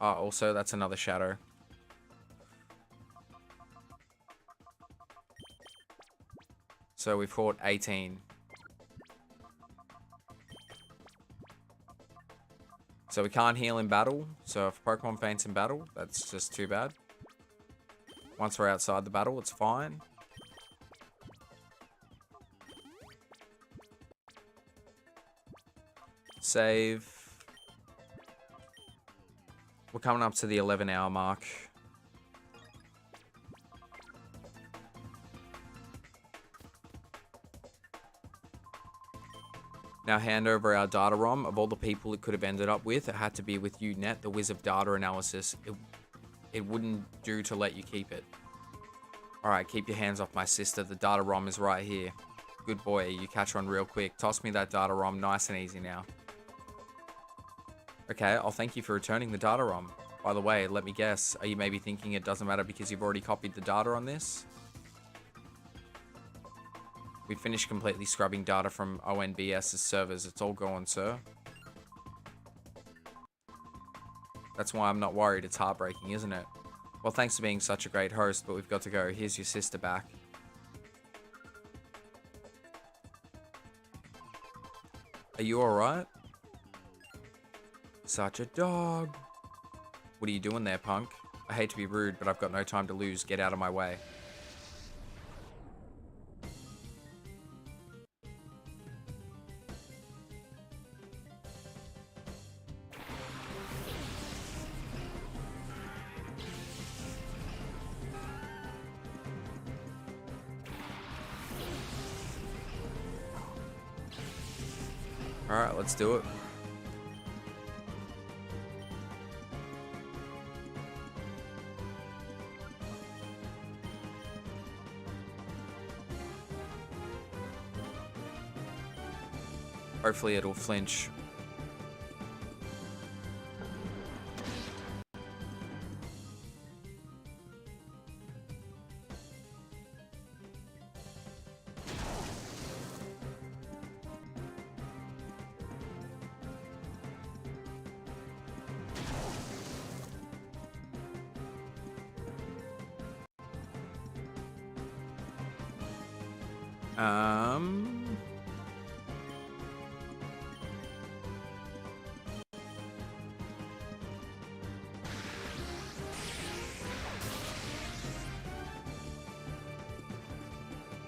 also, that's another shadow. So we've caught 18. So we can't heal in battle. So if Pokemon faints in battle, that's just too bad. Once we're outside the battle, it's fine. Save. We're coming up to the 11-hour mark. Now hand over our data ROM. Of all the people it could have ended up with, it had to be with you, Net, the whiz of data analysis. It wouldn't do to let you keep it. Alright, keep your hands off my sister. The data ROM is right here. Good boy, you catch on real quick. Toss me that data ROM nice and easy now. Okay, I'll thank you for returning the data ROM. By the way, let me guess, are you maybe thinking it doesn't matter because you've already copied the data on this? We finished completely scrubbing data from ONBS's servers. It's all gone, sir. That's why I'm not worried. It's heartbreaking, isn't it? Well, thanks for being such a great host, but we've got to go. Here's your sister back. Are you alright? Such a dog. What are you doing there, punk? I hate to be rude, but I've got no time to lose. Get out of my way. Alright, let's do it. Hopefully it'll flinch.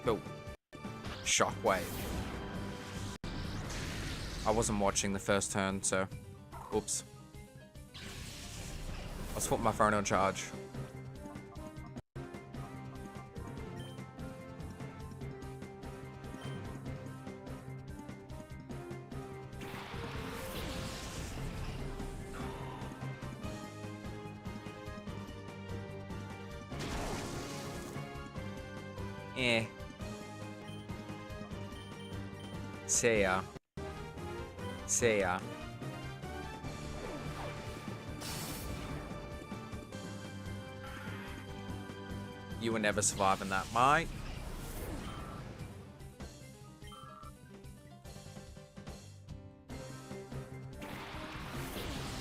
Go. Shockwave. I wasn't watching the first turn, so oops. Let's put my phone on charge. Eh. See ya. See ya. You were never surviving that, mate.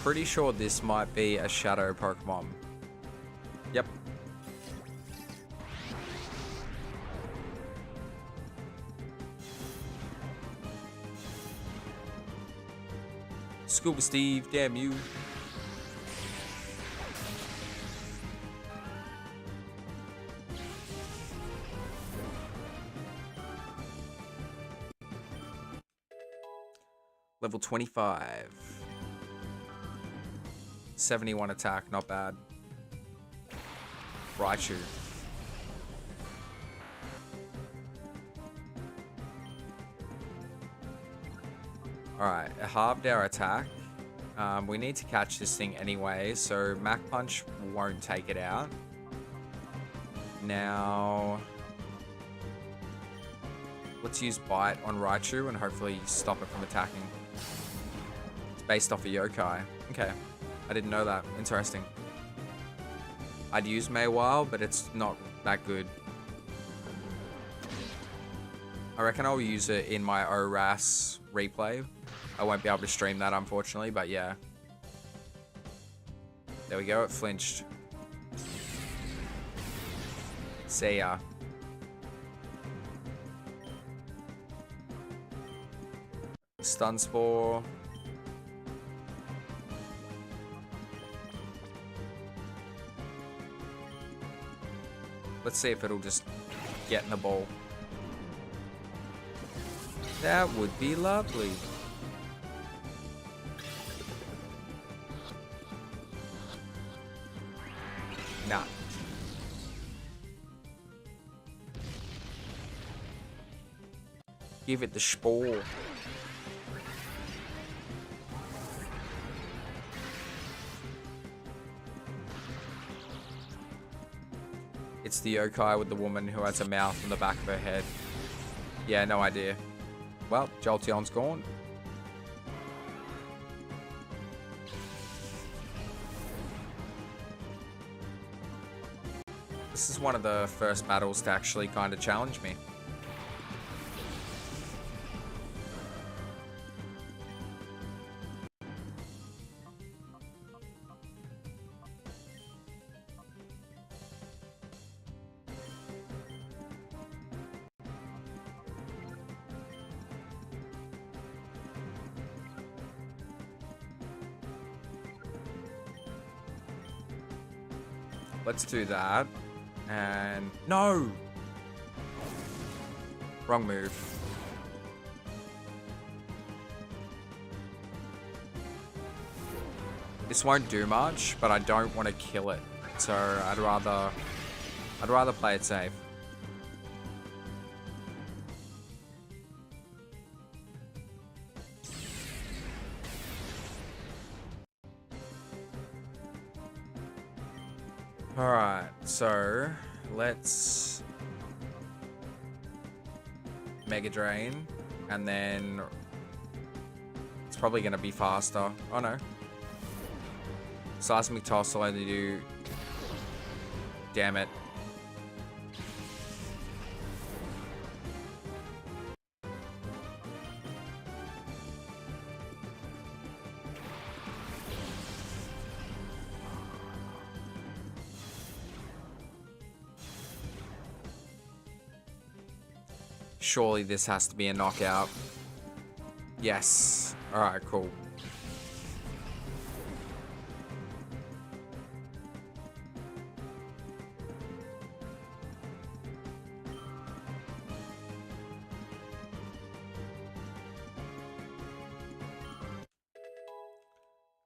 Pretty sure this might be a shadow Pokemon. Yep. Scuba Steve, damn you. Level 25. 71 attack, not bad. Raichu. Alright, it halved our attack. We need to catch this thing anyway, so Mach Punch won't take it out. Now, let's use Bite on Raichu and hopefully stop it from attacking. It's based off a yokai. Okay, I didn't know that. Interesting. I'd use Meiwile, but it's not that good. I reckon I'll use it in my ORAS replay. I won't be able to stream that, unfortunately, but yeah. There we go, it flinched. See ya. Stun Spore. Let's see if it'll just get in the ball. That would be lovely. Nah. Give it the spore. It's the yokai with the woman who has a mouth on the back of her head. Yeah, no idea. Well, Jolteon's gone. This is one of the first battles to actually kind of challenge me. Let's do that. And no! Wrong move. This won't do much, but I don't want to kill it. So I'd rather play it safe. Alright, so let's Mega Drain, and then it's probably going to be faster. Oh no. Seismic Toss will only do... Damn it. Surely this has to be a knockout. Yes. Alright, cool.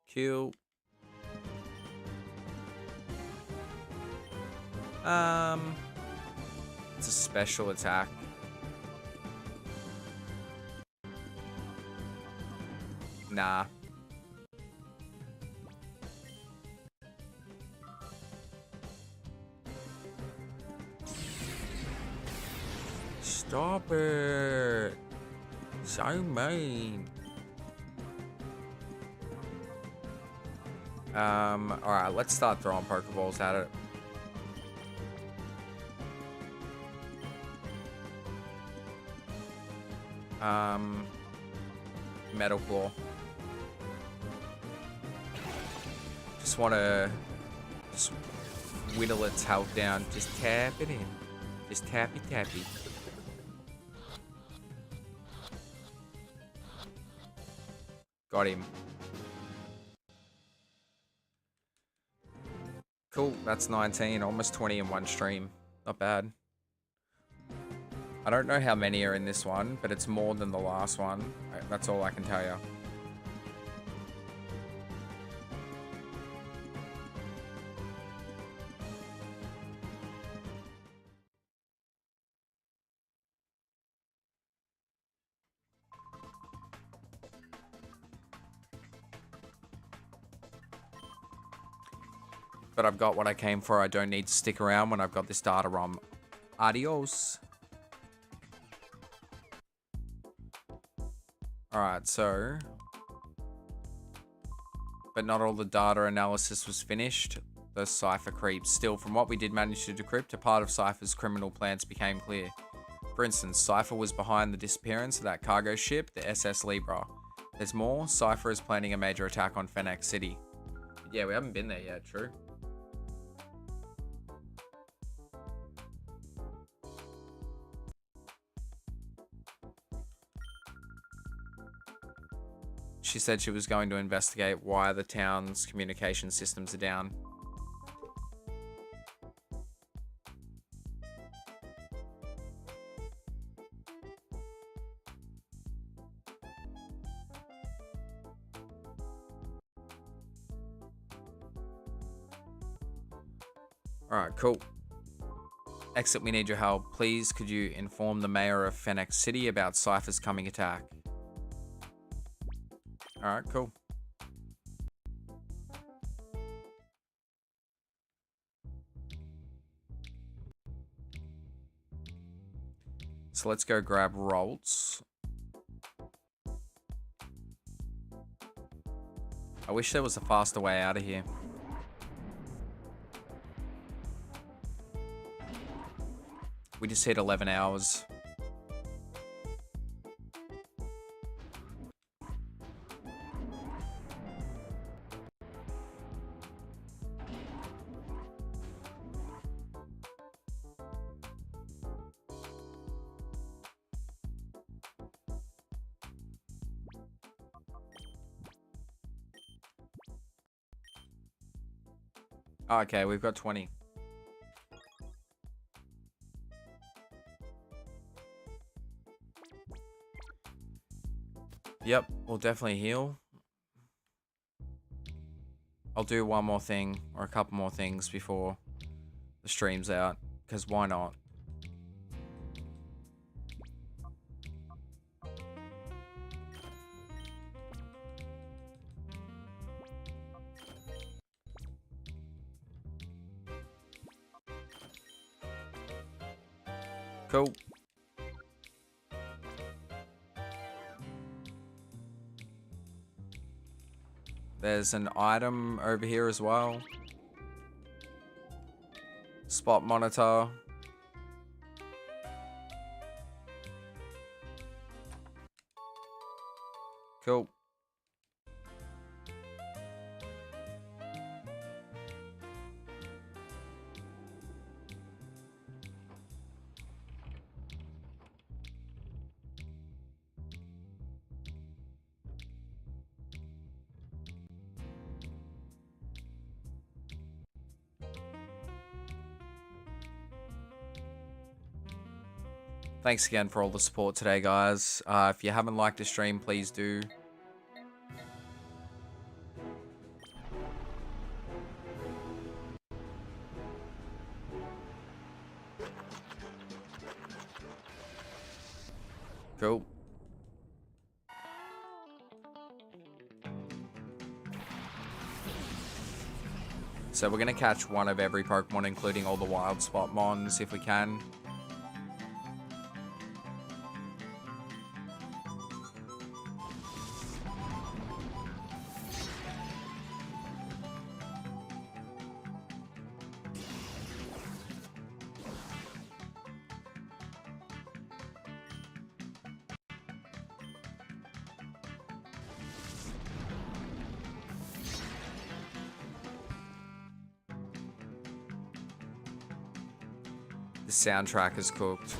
Kill. It's a special attack. Nah. Stop it. So mean. Alright, let's start throwing Pokeballs at it. Metal Claw. Just want to whittle its health down. Just tap it in. Just tappy tappy. Got him. Cool, that's 19, almost 20 in one stream. Not bad. I don't know how many are in this one, but it's more than the last one. That's all I can tell you. But I've got what I came for. I don't need to stick around when I've got this data ROM. Adios. Alright, so... But not all the data analysis was finished. The Cypher creeps. Still, from what we did manage to decrypt, a part of Cypher's criminal plans became clear. For instance, Cypher was behind the disappearance of that cargo ship, the SS Libra. There's more. Cypher is planning a major attack on Fennec City. But yeah, we haven't been there yet, true. She said she was going to investigate why the town's communication systems are down. Alright, cool. Exit, we need your help. Please, could you inform the mayor of Fennec City about Cypher's coming attack? Alright, cool. So let's go grab Rolts. I wish there was a faster way out of here. We just hit 11 hours. Okay, we've got 20. Yep, we'll definitely heal. I'll do one more thing or a couple more things before the stream's out, because why not? Cool. There's an item over here as well. Spot monitor. Cool. Thanks again for all the support today, guys. If you haven't liked the stream, please do. Cool. So we're going to catch one of every Pokemon, including all the wild spot mons, if we can. The soundtrack is cooked.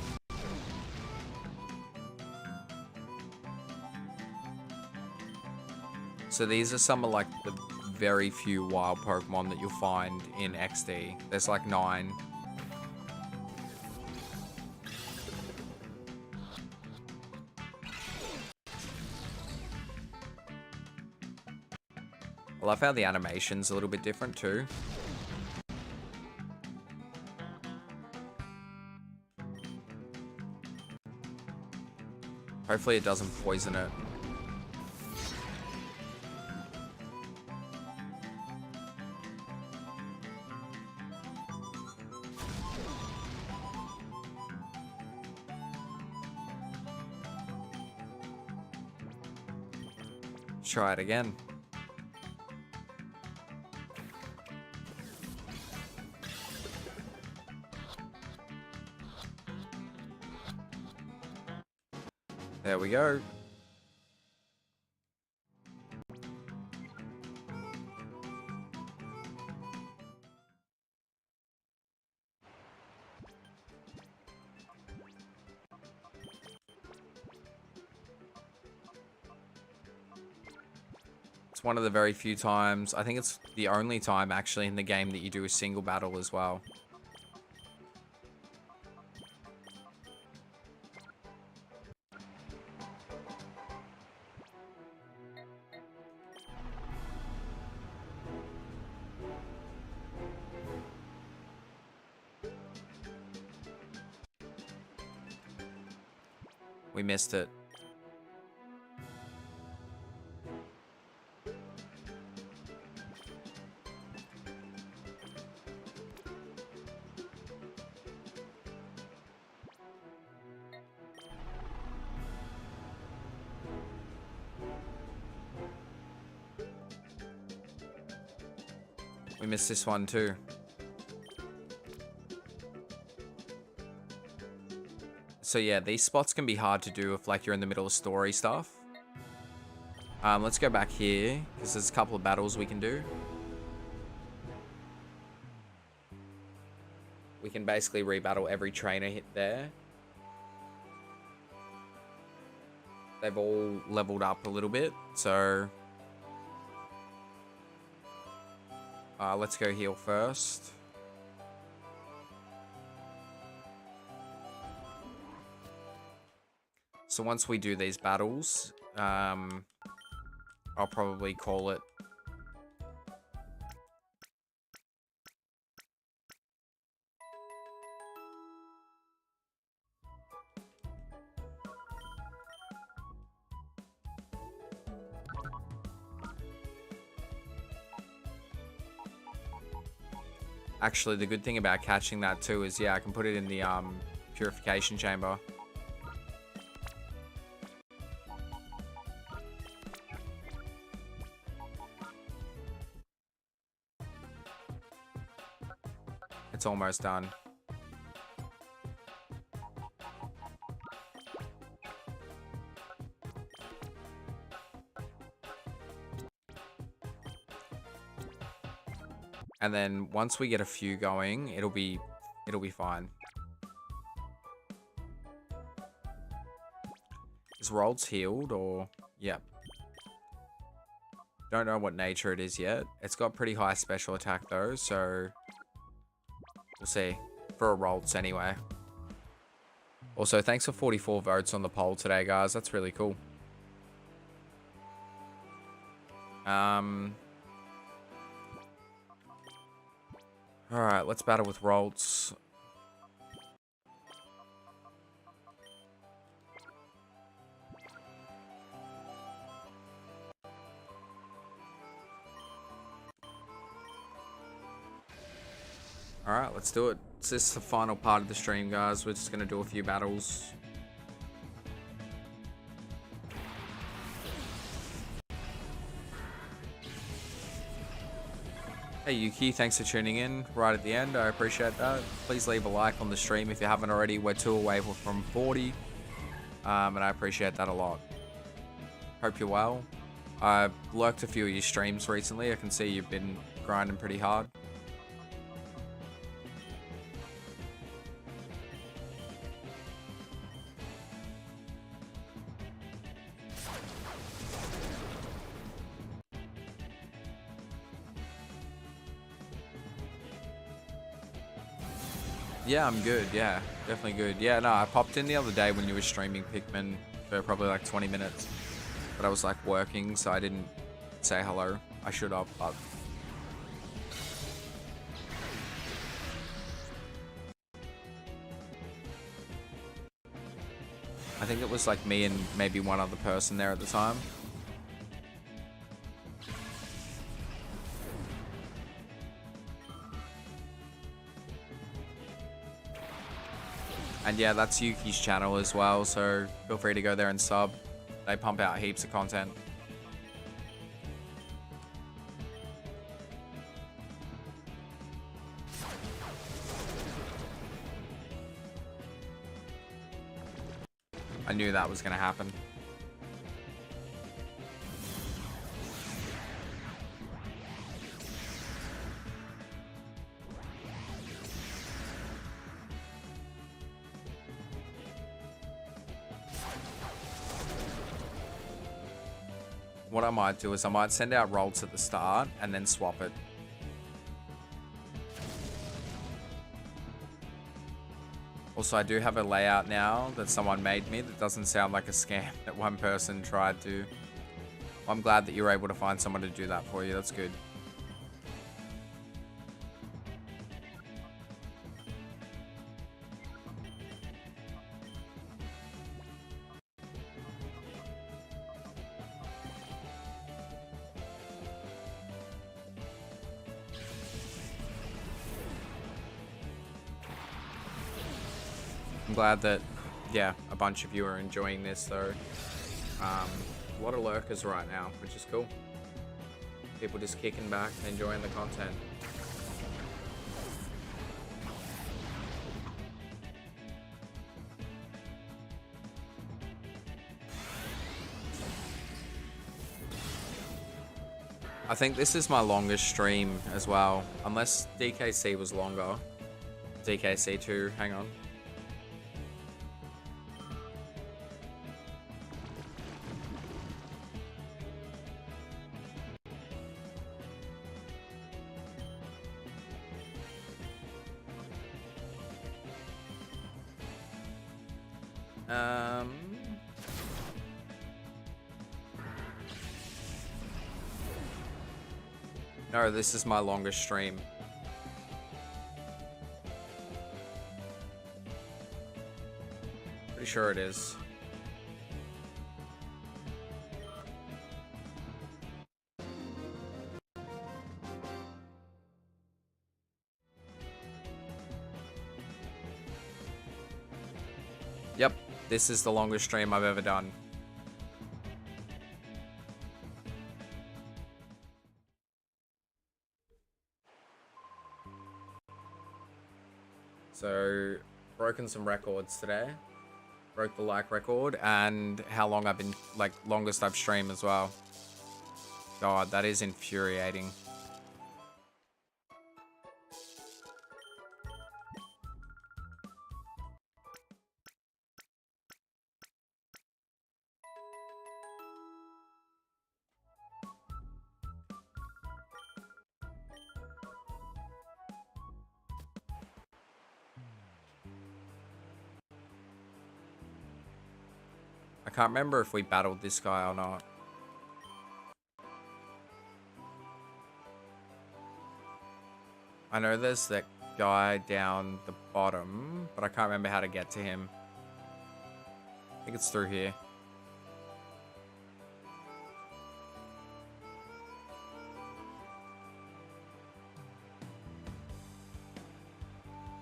So these are some of like the very few wild Pokemon that you'll find in XD. There's like 9. I love how the animation's a little bit different too. Hopefully it doesn't poison it. Try it again. There we go. It's one of the very few times, I think it's the only time actually in the game that you do a single battle as well. We missed it. We missed this one too. So yeah, these spots can be hard to do if like you're in the middle of story stuff. Let's go back here, because there's a couple of battles we can do. We can basically rebattle every trainer hit there. They've all leveled up a little bit, so... let's go heal first. So once we do these battles, I'll probably call it. Actually, the good thing about catching that too is, yeah, I can put it in the purification chamber. It's almost done. And then once we get a few going, it'll be fine. Is Rolls healed or yep. Don't know what nature it is yet. It's got pretty high special attack though, so we'll see. For a Rolls anyway. Also, thanks for 44 votes on the poll today, guys. That's really cool. Alright, let's battle with Rolls. Alright, let's do it. This is the final part of the stream, guys. We're just going to do a few battles. Hey Yuki, thanks for tuning in right at the end. I appreciate that. Please leave a like on the stream if you haven't already. We're 2 away from 40. And I appreciate that a lot. Hope you're well. I've lurked a few of your streams recently. I can see you've been grinding pretty hard. Yeah, I'm good. Yeah, definitely good. Yeah, no, I popped in the other day when you were streaming Pikmin for probably like 20 minutes. But I was like working, so I didn't say hello. I should have, but... I think it was like me and maybe one other person there at the time. And yeah, that's Yuki's channel as well, so feel free to go there and sub. They pump out heaps of content. I knew that was going to happen. What I might do is I might send out Rolls at the start and then swap it. Also, I do have a layout now that someone made me that doesn't sound like a scam that one person tried to. Well, I'm glad that you're able to find someone to do that for you. That's good. I'm glad that, yeah, a bunch of you are enjoying this, though. A lot of lurkers right now, which is cool. People just kicking back and enjoying the content. I think this is my longest stream as well, unless DKC was longer. DKC2, hang on. No, this is my longest stream. Pretty sure it is. Yep, this is the longest stream I've ever done. So, broken some records today. Broke the like record and how long I've been, like, longest I've streamed as well. God, that is infuriating. I can't remember if we battled this guy or not. I know there's that guy down the bottom, but I can't remember how to get to him. I think it's through here.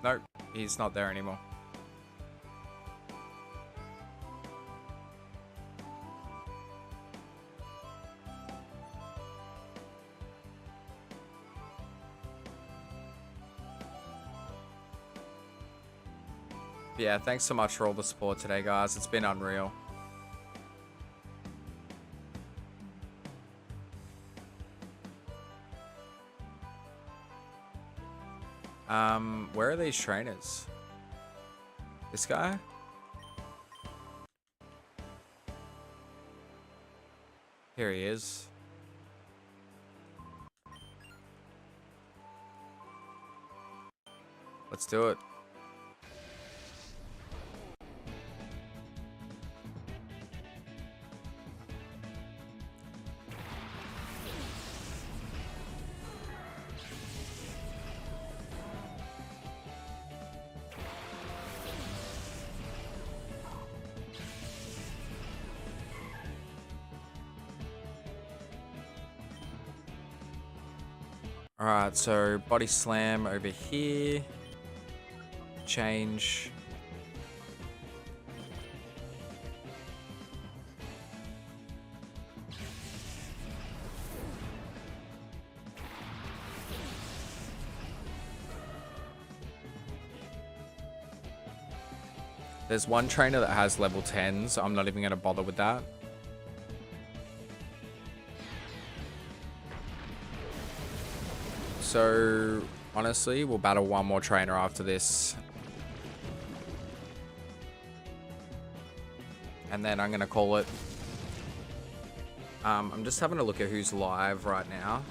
Nope, he's not there anymore. Yeah, thanks so much for all the support today, guys. It's been unreal. Where are these trainers? This guy? Here he is. Let's do it. Alright, so body slam over here. Change. There's one trainer that has level 10, so I'm not even going to bother with that. So, honestly, we'll battle one more trainer after this. And then I'm going to call it. I'm just having a look at who's live right now.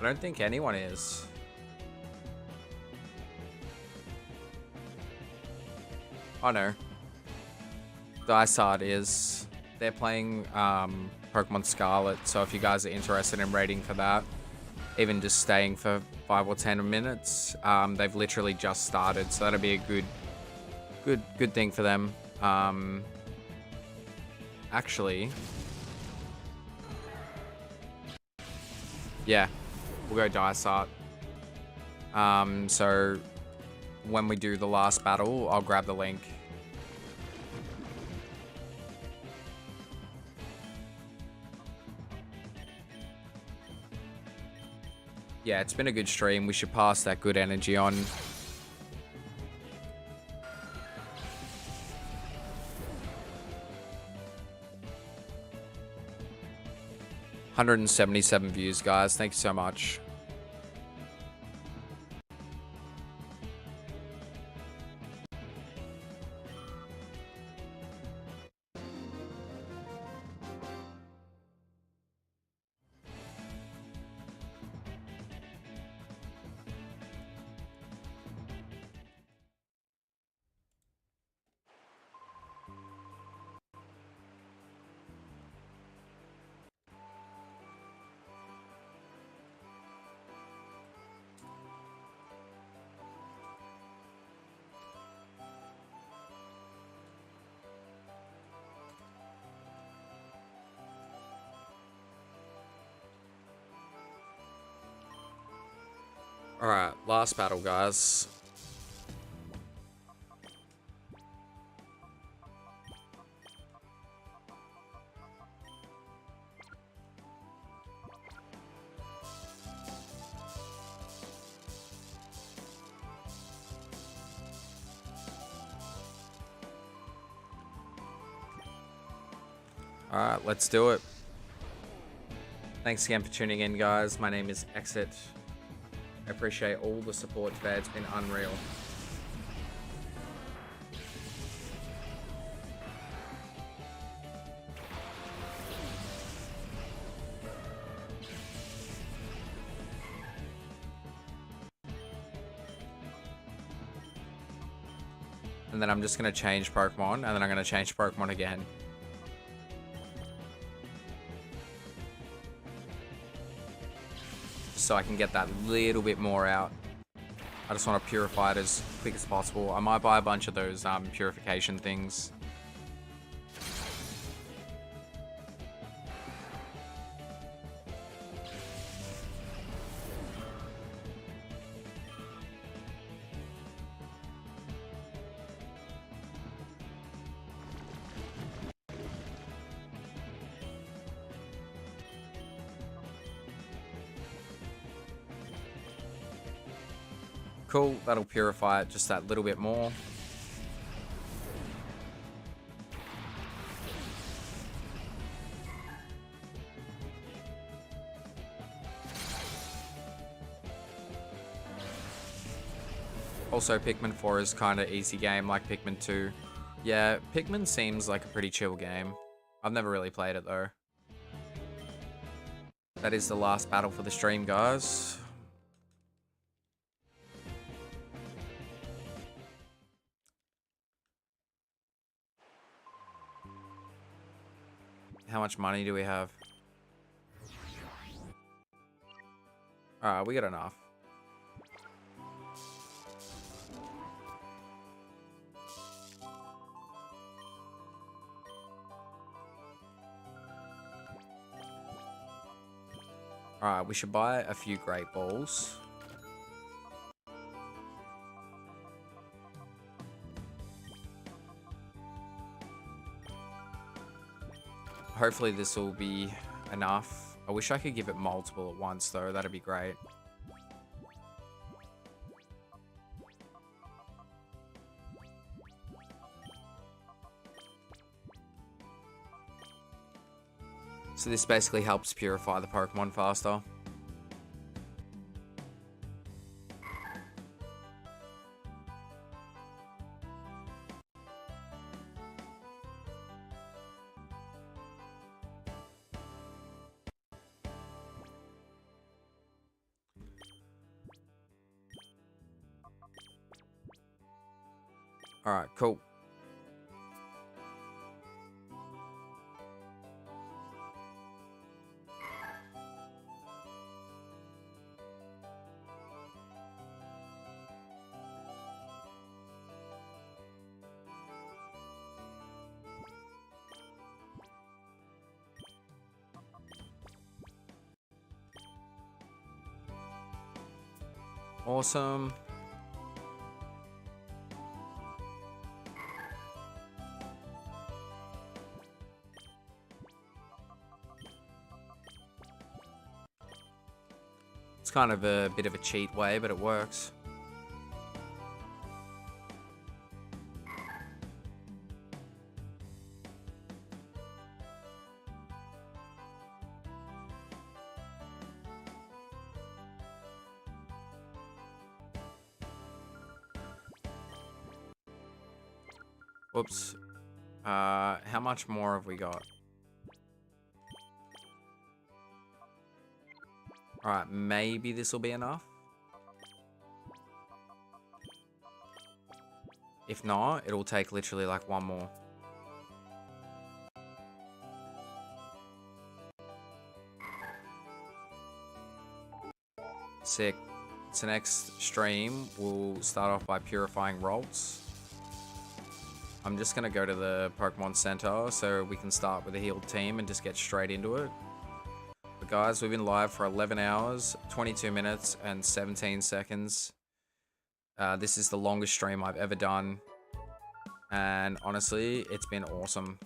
I don't think anyone is. Oh no. Dysart is. They're playing Pokemon Scarlet, so if you guys are interested in raiding for that, even just staying for 5 or 10 minutes, they've literally just started, so that'll be a good thing for them. Actually, yeah. We'll go Dysart. So when we do the last battle, I'll grab the link. Yeah, it's been a good stream. We should pass that good energy on. $177 views, guys. Thank you so much. Alright, last battle, guys. Alright, let's do it. Thanks again for tuning in, guys. My name is Exit. I appreciate all the support today. It's been unreal. And then I'm just going to change Pokemon, and then I'm going to change Pokemon again. So I can get that little bit more out. I just want to purify it as quick as possible. I might buy a bunch of those purification things. Cool, that'll purify it just that little bit more. Also, Pikmin 4 is kind of easy game like Pikmin 2. Yeah, Pikmin seems like a pretty chill game. I've never really played it though. That is the last battle for the stream, guys. How much money do we have? Alright, we got enough. Alright, we should buy a few Great Balls. Hopefully this will be enough. I wish I could give it multiple at once though, that'd be great. So this basically helps purify the Pokemon faster. Alright, cool. Awesome. It's kind of a bit of a cheat way, but it works. Whoops. How much more have we got? Alright, maybe this will be enough. If not, it'll take literally like one more. Sick. So next stream, we'll start off by purifying Rolts. I'm just going to go to the Pokemon Center so we can start with a healed team and just get straight into it. But guys, we've been live for 11 hours, 22 minutes, and 17 seconds. This is the longest stream I've ever done. And honestly, it's been awesome.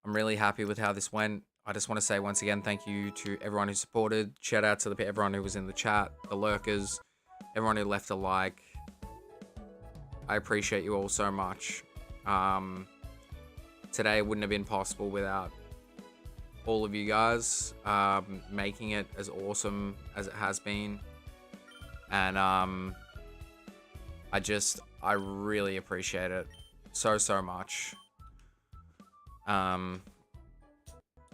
I'm really happy with how this went. I just want to say once again, thank you to everyone who supported. Shout out to everyone who was in the chat, the lurkers, everyone who left a like. I appreciate you all so much. Today wouldn't have been possible without all of you guys making it as awesome as it has been. And I really appreciate it so much.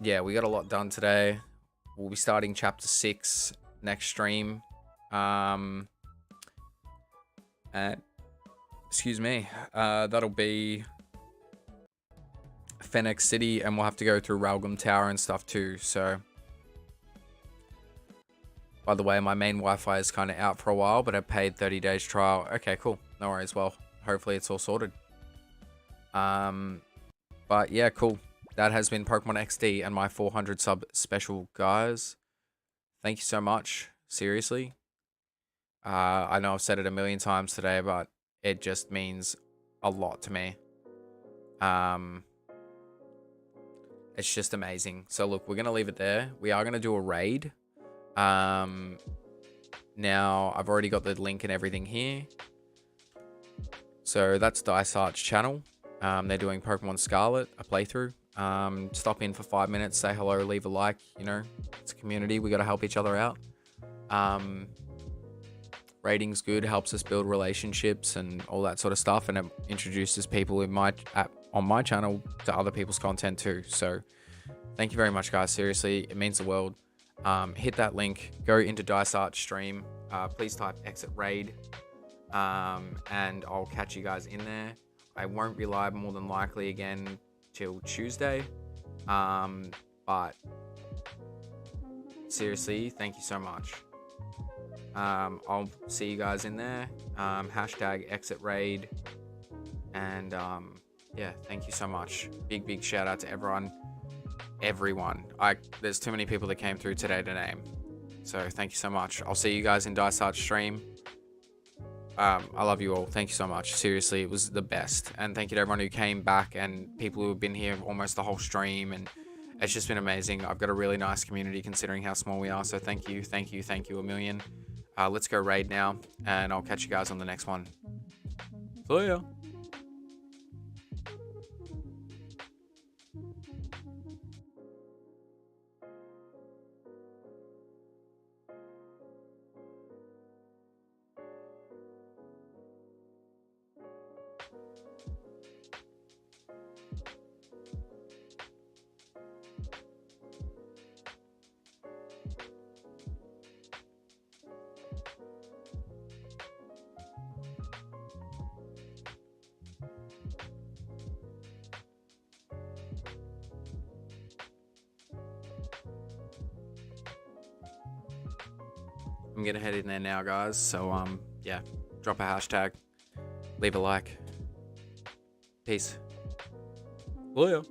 Yeah, we got a lot done today. We'll be starting chapter 6 next stream. And excuse me, that'll be Fennec City, and we'll have to go through Ralgam Tower and stuff too. So, by the way, my main Wi-Fi is kind of out for a while, but I paid 30 days trial. Okay, cool. No worries. Well, hopefully it's all sorted. But yeah, cool. That has been Pokemon XD and my 400 sub special, guys. Thank you so much. Seriously. I know I've said it a million times today, but it just means a lot to me. It's just amazing. So look, we're going to leave it there. We are going to do a raid. Now, I've already got the link and everything here. So that's DICE channel. They're doing Pokemon Scarlet, a playthrough. Stop in for 5 minutes, say hello, leave a like. You know, it's a community. We got to help each other out. Rating's good, helps us build relationships and all that sort of stuff, and it introduces people in on my channel to other people's content too. So thank you very much, guys. Seriously, it means the world. Hit that link, go into Dice Art stream. Please type exit raid, and I'll catch you guys in there. I won't be live more than likely again till Tuesday, but seriously, thank you so much. I'll see you guys in there. Hashtag exit raid, and yeah, thank you so much. Big shout out to everyone. There's too many people that came through today to name, so thank you so much. I'll see you guys in Dice Art stream. I love you all. Thank you so much. Seriously, it was the best. And thank you to everyone who came back and people who have been here almost the whole stream. And it's just been amazing. I've got a really nice community considering how small we are. So thank you a million. Let's go raid now, and I'll catch you guys on the next one. See ya. I'm gonna head in there now, guys. So yeah, drop a hashtag, leave a like. Peace. See ya.